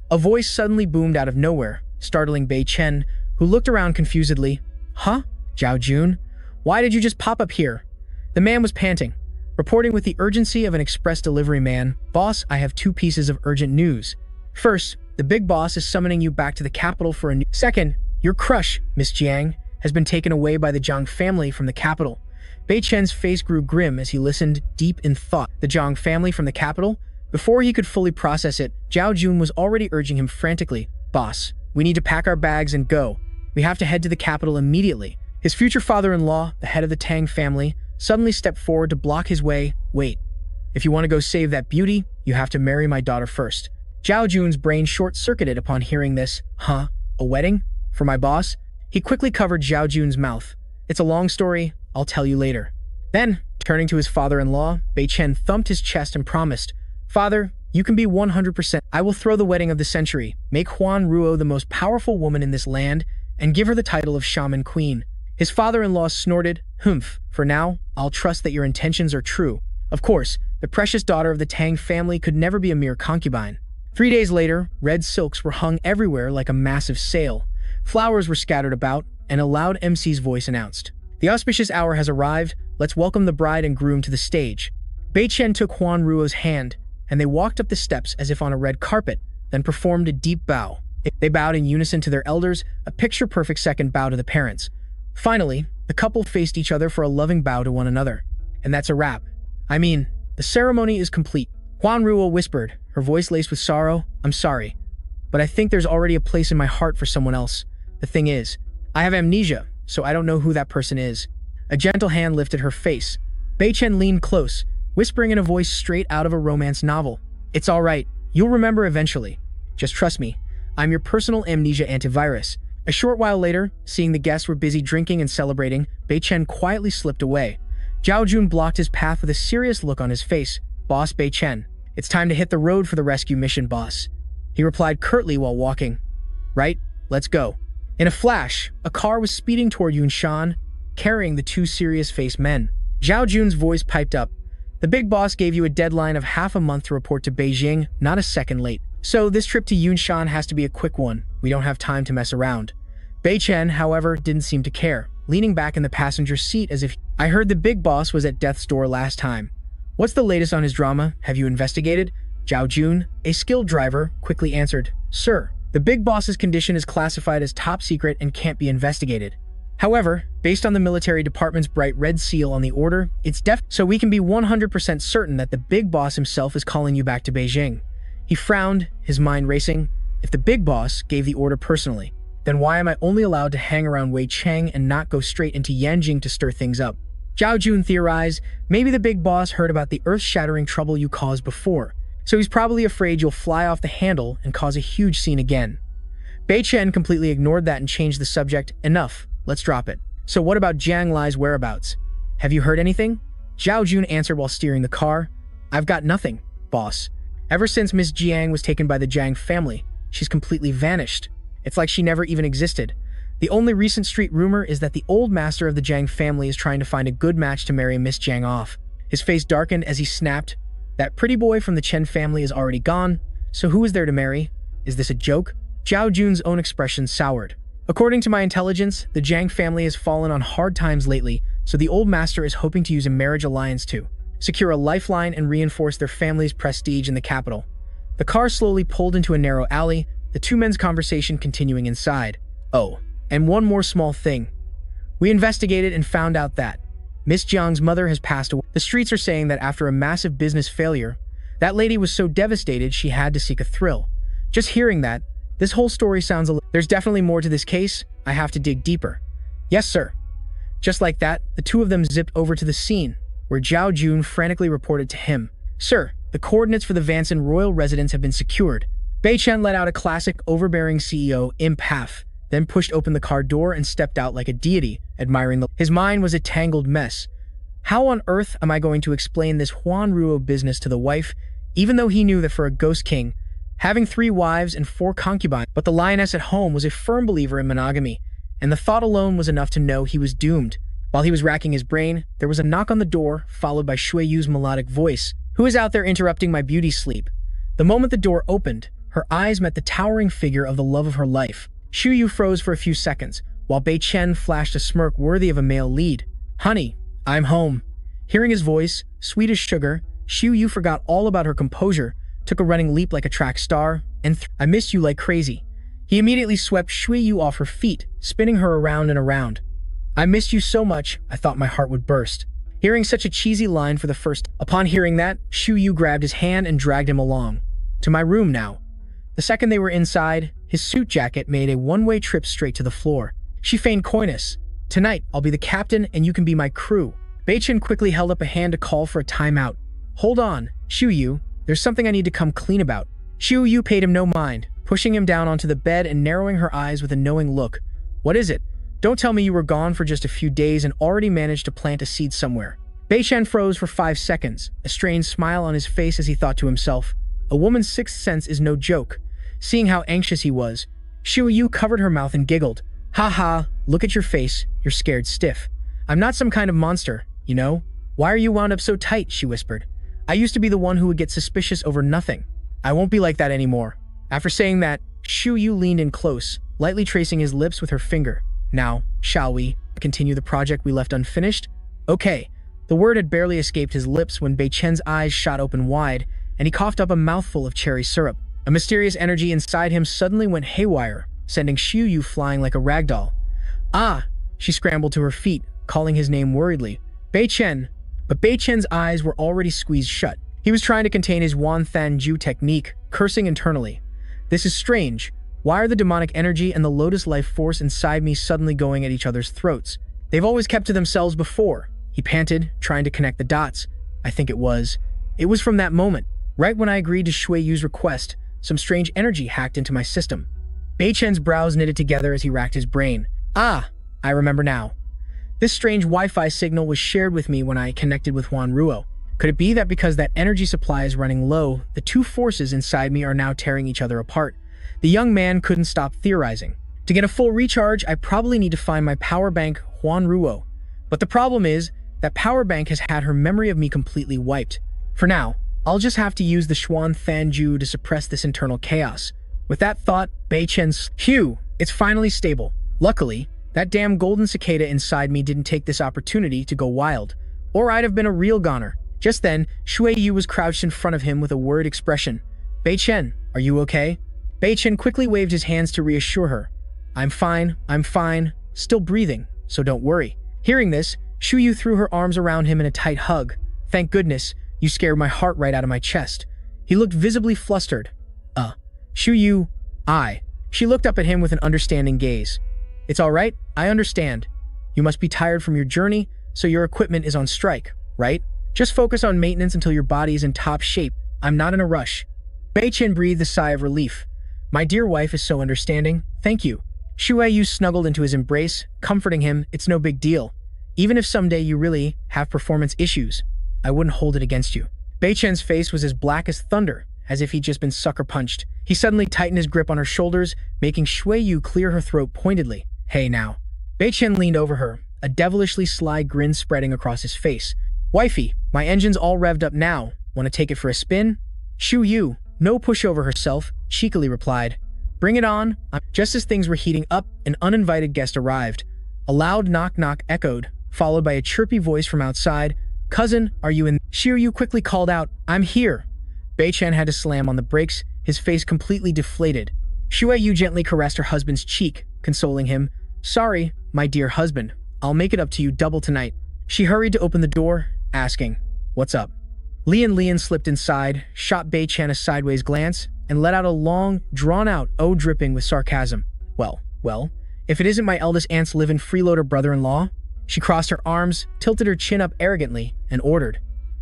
A voice suddenly boomed out of nowhere, startling Bei Chen, who looked around confusedly. "Huh? Zhao Jun? Why did you just pop up here?" The man was panting, reporting with the urgency of an express delivery man. "Boss, I have 2 pieces of urgent news. First, the big boss is summoning you back to the capital for a new— Second, your crush, Miss Jiang, has been taken away by the Zhang family from the capital." Bei Chen's face grew grim as he listened, deep in thought. The Zhang family from the capital? Before he could fully process it, Zhao Jun was already urging him frantically, "Boss, we need to pack our bags and go. We have to head to the capital immediately." His future father-in-law, the head of the Tang family, suddenly stepped forward to block his way. "Wait. If you want to go save that beauty, you have to marry my daughter first." Zhao Jun's brain short-circuited upon hearing this. "Huh? A wedding? For my boss?" He quickly covered Zhao Jun's mouth. It's a long story, I'll tell you later. Then, turning to his father-in-law, Bei Chen thumped his chest and promised, Father, you can be 100%. I will throw the wedding of the century, make Huan Ruo the most powerful woman in this land, and give her the title of Shaman Queen. His father-in-law snorted, Humph, for now, I'll trust that your intentions are true. Of course, the precious daughter of the Tang family could never be a mere concubine. 3 days later, red silks were hung everywhere like a massive sail. Flowers were scattered about, and a loud MC's voice announced, The auspicious hour has arrived, let's welcome the bride and groom to the stage. Bei Chen took Huan Ruo's hand, and they walked up the steps as if on a red carpet, then performed a deep bow. They bowed in unison to their elders, a picture-perfect second bow to the parents. Finally, the couple faced each other for a loving bow to one another. And that's a wrap. I mean, the ceremony is complete. Huan Ruo whispered, her voice laced with sorrow, I'm sorry, but I think there's already a place in my heart for someone else. The thing is, I have amnesia, so I don't know who that person is. A gentle hand lifted her face. Bei Chen leaned close, whispering in a voice straight out of a romance novel. It's all right. You'll remember eventually. Just trust me. I'm your personal amnesia antivirus. A short while later, seeing the guests were busy drinking and celebrating, Bei Chen quietly slipped away. Zhao Jun blocked his path with a serious look on his face. Boss Bei Chen, it's time to hit the road for the rescue mission, boss. He replied curtly while walking. Right, let's go. In a flash, a car was speeding toward Yunshan, carrying the two serious-faced men. Zhao Jun's voice piped up. The big boss gave you a deadline of half a month to report to Beijing, not a second late. So this trip to Yunshan has to be a quick one. We don't have time to mess around. Bei Chen, however, didn't seem to care, leaning back in the passenger seat as if, I heard the big boss was at death's door last time. What's the latest on his drama? Have you investigated? Zhao Jun, a skilled driver, quickly answered, Sir, the big boss's condition is classified as top secret and can't be investigated. However, based on the military department's bright red seal on the order, it's so we can be 100% certain that the big boss himself is calling you back to Beijing. He frowned, his mind racing. If the big boss gave the order personally, then why am I only allowed to hang around Wei Cheng and not go straight into Yanjing to stir things up? Zhao Jun theorized, maybe the big boss heard about the earth-shattering trouble you caused before, so he's probably afraid you'll fly off the handle and cause a huge scene again. Bei Chen completely ignored that and changed the subject. Enough, let's drop it. So what about Jiang Lai's whereabouts? Have you heard anything? Zhao Jun answered while steering the car. I've got nothing, boss. Ever since Miss Jiang was taken by the Jiang family, she's completely vanished. It's like she never even existed. The only recent street rumor is that the old master of the Jiang family is trying to find a good match to marry Miss Jiang off. His face darkened as he snapped, that pretty boy from the Chen family is already gone, so who is there to marry? Is this a joke? Zhao Jun's own expression soured. According to my intelligence, the Jiang family has fallen on hard times lately, so the old master is hoping to use a marriage alliance to secure a lifeline and reinforce their family's prestige in the capital. The car slowly pulled into a narrow alley, the two men's conversation continuing inside. Oh, and one more small thing. We investigated and found out that Miss Jiang's mother has passed away. The streets are saying that after a massive business failure, that lady was so devastated she had to seek a thrill. Just hearing that, this whole story sounds a little... There's definitely more to this case. I have to dig deeper. Yes, sir. Just like that, the two of them zipped over to the scene, where Zhao Jun frantically reported to him. Sir, the coordinates for the Vanson royal residence have been secured. Bei Chen let out a classic overbearing CEO imp half, then pushed open the car door and stepped out like a deity, admiring the... His mind was a tangled mess. How on earth am I going to explain this Huan Ruo business to the wife, even though he knew that for a ghost king, having 3 wives and 4 concubines, but the lioness at home was a firm believer in monogamy, and the thought alone was enough to know he was doomed. While he was racking his brain, there was a knock on the door, followed by Shui Yu's melodic voice. Who is out there interrupting my beauty sleep? The moment the door opened, her eyes met the towering figure of the love of her life. Shui Yu froze for a few seconds, while Bei Chen flashed a smirk worthy of a male lead. Honey, I'm home. Hearing his voice, sweet as sugar, Shui Yu forgot all about her composure, took a running leap like a track star, and I missed you like crazy. He immediately swept Shui Yu off her feet, spinning her around and around. I missed you so much, I thought my heart would burst. Hearing such a cheesy line for the first... Upon hearing that, Shui Yu grabbed his hand and dragged him along. To my room now. The second they were inside, his suit jacket made a one-way trip straight to the floor. She feigned coyness. Tonight, I'll be the captain and you can be my crew. Bei Chen quickly held up a hand to call for a timeout. Hold on, Shui Yu. There's something I need to come clean about. Shui Yu paid him no mind, pushing him down onto the bed and narrowing her eyes with a knowing look. What is it? Don't tell me you were gone for just a few days and already managed to plant a seed somewhere. Bei Chen froze for 5 seconds, a strange smile on his face as he thought to himself, a woman's sixth sense is no joke. Seeing how anxious he was, Xu Yu covered her mouth and giggled. Ha ha, look at your face, you're scared stiff. I'm not some kind of monster, you know? Why are you wound up so tight, she whispered. I used to be the one who would get suspicious over nothing. I won't be like that anymore. After saying that, Xu Yu leaned in close, lightly tracing his lips with her finger. Now, shall we continue the project we left unfinished? Okay. The word had barely escaped his lips when Bei Chen's eyes shot open wide, and he coughed up a mouthful of cherry syrup. A mysterious energy inside him suddenly went haywire, sending Xu Yu flying like a ragdoll. Ah! She scrambled to her feet, calling his name worriedly. Bei Chen! But Bei Chen's eyes were already squeezed shut. He was trying to contain his Wan Than Ju technique, cursing internally. This is strange. Why are the demonic energy and the lotus life force inside me suddenly going at each other's throats? They've always kept to themselves before. He panted, trying to connect the dots. I think it was from that moment. Right when I agreed to Shui Yu's request, some strange energy hacked into my system. Bei Chen's brows knitted together as he racked his brain. Ah, I remember now. This strange Wi-Fi signal was shared with me when I connected with Huan Ruo. Could it be that because that energy supply is running low, the two forces inside me are now tearing each other apart? The young man couldn't stop theorizing. To get a full recharge, I probably need to find my power bank, Huan Ruo. But the problem is, that power bank has had her memory of me completely wiped. For now, I'll just have to use the Xuan Thanju to suppress this internal chaos. With that thought, Bei Chen's Phew, it's finally stable. Luckily, that damn golden cicada inside me didn't take this opportunity to go wild, or I'd have been a real goner. Just then, Shui Yu was crouched in front of him with a worried expression. Bei Chen, are you okay? Bei Chen quickly waved his hands to reassure her. I'm fine, still breathing, so don't worry. Hearing this, Shu Yu threw her arms around him in a tight hug. Thank goodness, you scared my heart right out of my chest. He looked visibly flustered. Shu Yu, She looked up at him with an understanding gaze. It's all right, I understand. You must be tired from your journey, so your equipment is on strike, right? Just focus on maintenance until your body is in top shape. I'm not in a rush. Bei Chen breathed a sigh of relief. My dear wife is so understanding. Thank you. Shui Yu snuggled into his embrace, comforting him. It's no big deal. Even if someday you really have performance issues, I wouldn't hold it against you. Bei Chen's face was as black as thunder, as if he'd just been sucker punched. He suddenly tightened his grip on her shoulders, making Shui Yu clear her throat pointedly. Hey now. Bei Chen leaned over her, a devilishly sly grin spreading across his face. Wifey, my engine's all revved up now. Want to take it for a spin? Shu Yu, no pushover herself, cheekily replied. Bring it on. Just as things were heating up, an uninvited guest arrived. A loud knock-knock echoed, followed by a chirpy voice from outside. Cousin, are you in? Shu Yu quickly called out, I'm here. Bei Chen had to slam on the brakes, his face completely deflated. Shui Yu gently caressed her husband's cheek, consoling him. Sorry, my dear husband. I'll make it up to you double tonight. She hurried to open the door, asking, What's up? Lian slipped inside, shot Bei Chen a sideways glance, and let out a long, drawn-out "oh" dripping with sarcasm. Well, if it isn't my eldest aunt's live-in freeloader brother-in-law? She crossed her arms, tilted her chin up arrogantly, and ordered.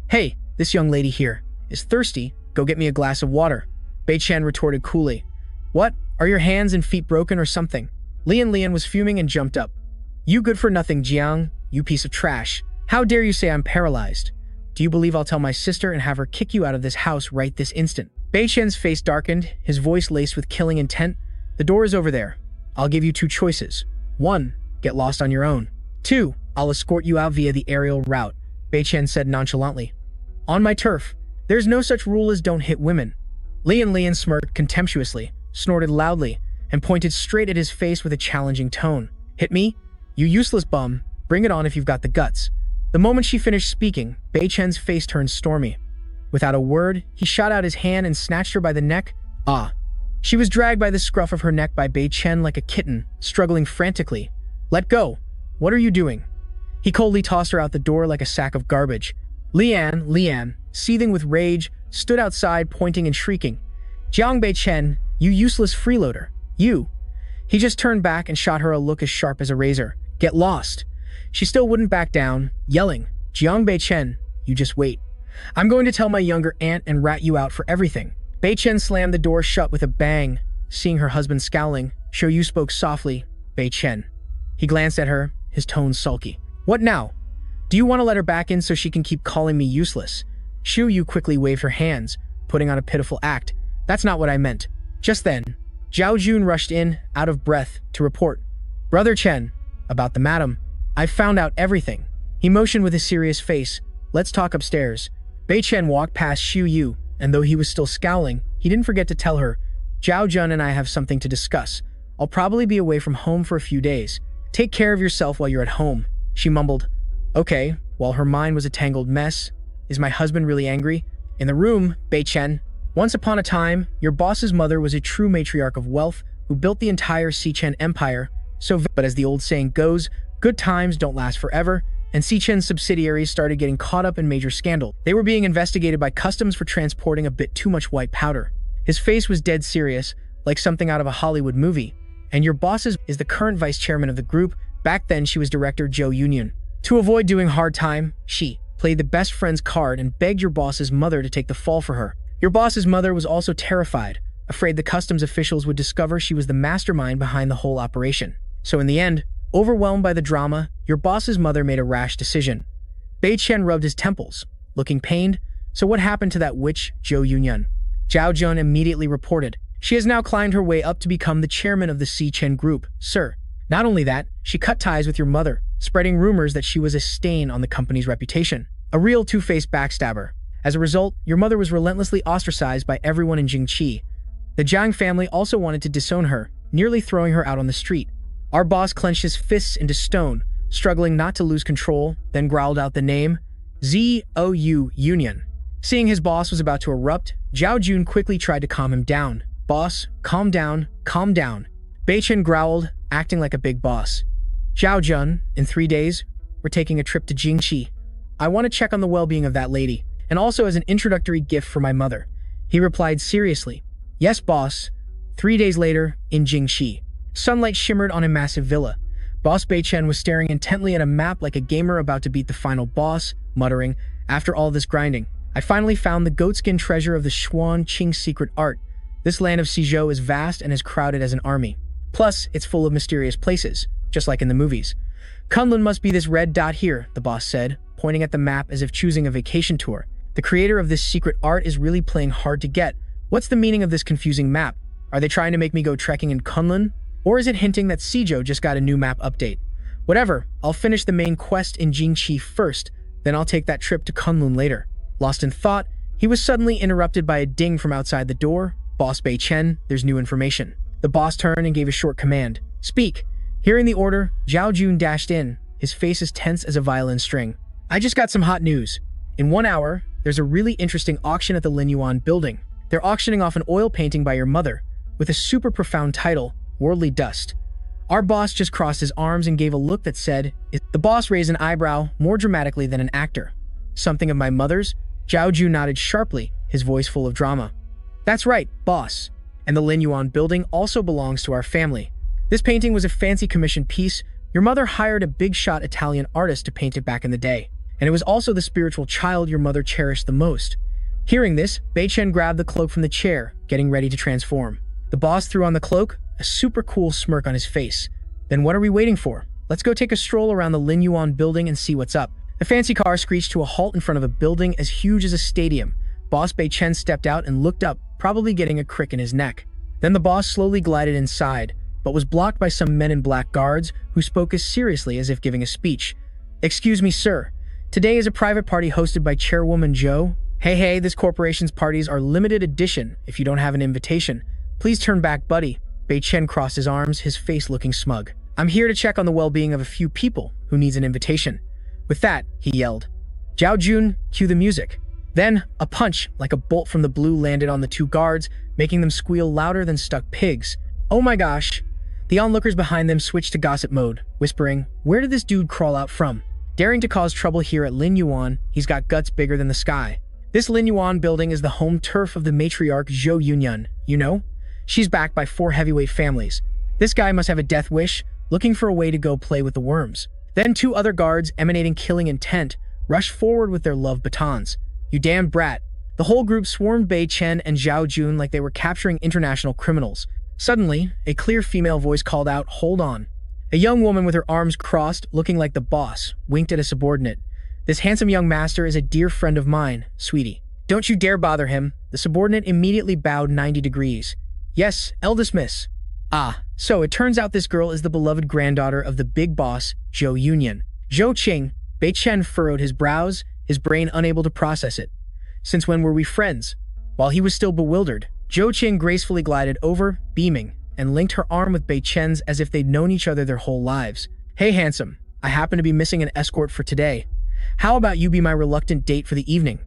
Hey, this young lady here is thirsty. Go get me a glass of water. Bei Chen retorted coolly. What? Are your hands and feet broken or something? Lian was fuming and jumped up. You good for nothing, Jiang, you piece of trash. How dare you say I'm paralyzed? Do you believe I'll tell my sister and have her kick you out of this house right this instant? Bei Chen's face darkened, his voice laced with killing intent. The door is over there. I'll give you 2 choices. 1, get lost on your own. 2, I'll escort you out via the aerial route, Bei Chen said nonchalantly. On my turf, there's no such rule as don't hit women. Lian smirked contemptuously, snorted loudly, and pointed straight at his face with a challenging tone. Hit me? You useless bum. Bring it on if you've got the guts. The moment she finished speaking, Bei Chen's face turned stormy. Without a word, he shot out his hand and snatched her by the neck. She was dragged by the scruff of her neck by Bei Chen like a kitten, struggling frantically. Let go. What are you doing? He coldly tossed her out the door like a sack of garbage. Lian, seething with rage, stood outside pointing and shrieking. Jiang Bei Chen, you useless freeloader. You. He just turned back and shot her a look as sharp as a razor. Get lost. She still wouldn't back down, yelling, Jiang Bei Chen, you just wait. I'm going to tell my younger aunt and rat you out for everything. Bei Chen slammed the door shut with a bang. Seeing her husband scowling, Shu Yu spoke softly, Bei Chen. He glanced at her, his tone sulky. What now? Do you want to let her back in so she can keep calling me useless? Xu Yu quickly waved her hands, putting on a pitiful act. That's not what I meant. Just then, Zhao Jun rushed in, out of breath, to report. Brother Chen, about the madam. I've found out everything. He motioned with a serious face. Let's talk upstairs. Bei Chen walked past Xu Yu, and though he was still scowling, he didn't forget to tell her, Zhao Jun and I have something to discuss. I'll probably be away from home for a few days. Take care of yourself while you're at home. She mumbled. Okay, while her mind was a tangled mess. Is my husband really angry? In the room, Bei Chen. Once upon a time, your boss's mother was a true matriarch of wealth who built the entire Xichen empire. But as the old saying goes, good times don't last forever, and Xichen's subsidiaries started getting caught up in major scandal. They were being investigated by customs for transporting a bit too much white powder. His face was dead serious, like something out of a Hollywood movie. And your boss's is the current vice chairman of the group. Back then, she was director Zhou Yunyan. To avoid doing hard time, she played the best friend's card and begged your boss's mother to take the fall for her. Your boss's mother was also terrified, afraid the customs officials would discover she was the mastermind behind the whole operation. So in the end, overwhelmed by the drama, your boss's mother made a rash decision. Bei Chen rubbed his temples, looking pained. So what happened to that witch, Zhou Yunyan? Zhao Jun immediately reported. She has now climbed her way up to become the chairman of the Xichen group, sir. Not only that, she cut ties with your mother, spreading rumors that she was a stain on the company's reputation. A real two-faced backstabber. As a result, your mother was relentlessly ostracized by everyone in Jingqi. The Jiang family also wanted to disown her, nearly throwing her out on the street. Our boss clenched his fists into stone, struggling not to lose control, then growled out the name, Zhou Yunyan. Seeing his boss was about to erupt, Zhao Jun quickly tried to calm him down. Boss, calm down, calm down. Bei Chen growled, acting like a big boss. Zhao Jun, in 3 days, we're taking a trip to Jingqi. I want to check on the well-being of that lady, and also as an introductory gift for my mother. He replied seriously. Yes, boss. 3 days later, in Jingqi. Sunlight shimmered on a massive villa. Boss Bei Chen was staring intently at a map like a gamer about to beat the final boss, muttering, after all this grinding, I finally found the goatskin treasure of the Xuan Qing's secret art. This land of Xizhou is vast and as crowded as an army. Plus, it's full of mysterious places, just like in the movies. Kunlun must be this red dot here, the boss said, pointing at the map as if choosing a vacation tour. The creator of this secret art is really playing hard to get. What's the meaning of this confusing map? Are they trying to make me go trekking in Kunlun? Or is it hinting that Xizhou just got a new map update? Whatever, I'll finish the main quest in Jingqi first, then I'll take that trip to Kunlun later. Lost in thought, he was suddenly interrupted by a ding from outside the door. Boss Bei Chen, there's new information. The boss turned and gave a short command. Speak. Hearing the order, Zhao Jun dashed in, his face as tense as a violin string. I just got some hot news. In 1 hour, there's a really interesting auction at the Linyuan building. They're auctioning off an oil painting by your mother, with a super profound title, Worldly Dust. Our boss just crossed his arms and gave a look that said, the boss raised an eyebrow more dramatically than an actor. Something of my mother's? Zhao Jun nodded sharply, his voice full of drama. That's right, boss. And the Linyuan building also belongs to our family. This painting was a fancy commissioned piece. Your mother hired a big-shot Italian artist to paint it back in the day. And it was also the spiritual child your mother cherished the most. Hearing this, Bei Chen grabbed the cloak from the chair, getting ready to transform. The boss threw on the cloak, a super cool smirk on his face. Then what are we waiting for? Let's go take a stroll around the Linyuan building and see what's up. The fancy car screeched to a halt in front of a building as huge as a stadium. Boss Bei Chen stepped out and looked up, probably getting a crick in his neck. Then the boss slowly glided inside, but was blocked by some men in black guards who spoke as seriously as if giving a speech. Excuse me, sir. Today is a private party hosted by Chairwoman Zhou. Hey, this corporation's parties are limited edition. If you don't have an invitation, please turn back, buddy. Bei Chen crossed his arms, his face looking smug. I'm here to check on the well-being of a few people who needs an invitation. With that, he yelled. Zhao Jun, cue the music. Then, a punch, like a bolt from the blue, landed on the 2 guards, making them squeal louder than stuck pigs. Oh my gosh. The onlookers behind them switched to gossip mode, whispering, where did this dude crawl out from? Daring to cause trouble here at Linyuan, he's got guts bigger than the sky. This Linyuan building is the home turf of the matriarch Zhou Yunyan, you know? She's backed by 4 heavyweight families. This guy must have a death wish, looking for a way to go play with the worms. Then 2 other guards, emanating killing intent, rushed forward with their love batons. You damned brat. The whole group swarmed Bei Chen and Zhao Jun like they were capturing international criminals. Suddenly, a clear female voice called out, hold on. A young woman with her arms crossed, looking like the boss, winked at a subordinate. This handsome young master is a dear friend of mine, sweetie. Don't you dare bother him. The subordinate immediately bowed 90 degrees. Yes, eldest miss. Ah, so it turns out this girl is the beloved granddaughter of the big boss, Zhou Yunyan. Zhou Qing. Bei Chen furrowed his brows, his brain unable to process it. Since when were we friends? While he was still bewildered, Zhou Qing gracefully glided over, beaming, and linked her arm with Bei Chen's as if they'd known each other their whole lives. Hey handsome, I happen to be missing an escort for today. How about you be my reluctant date for the evening?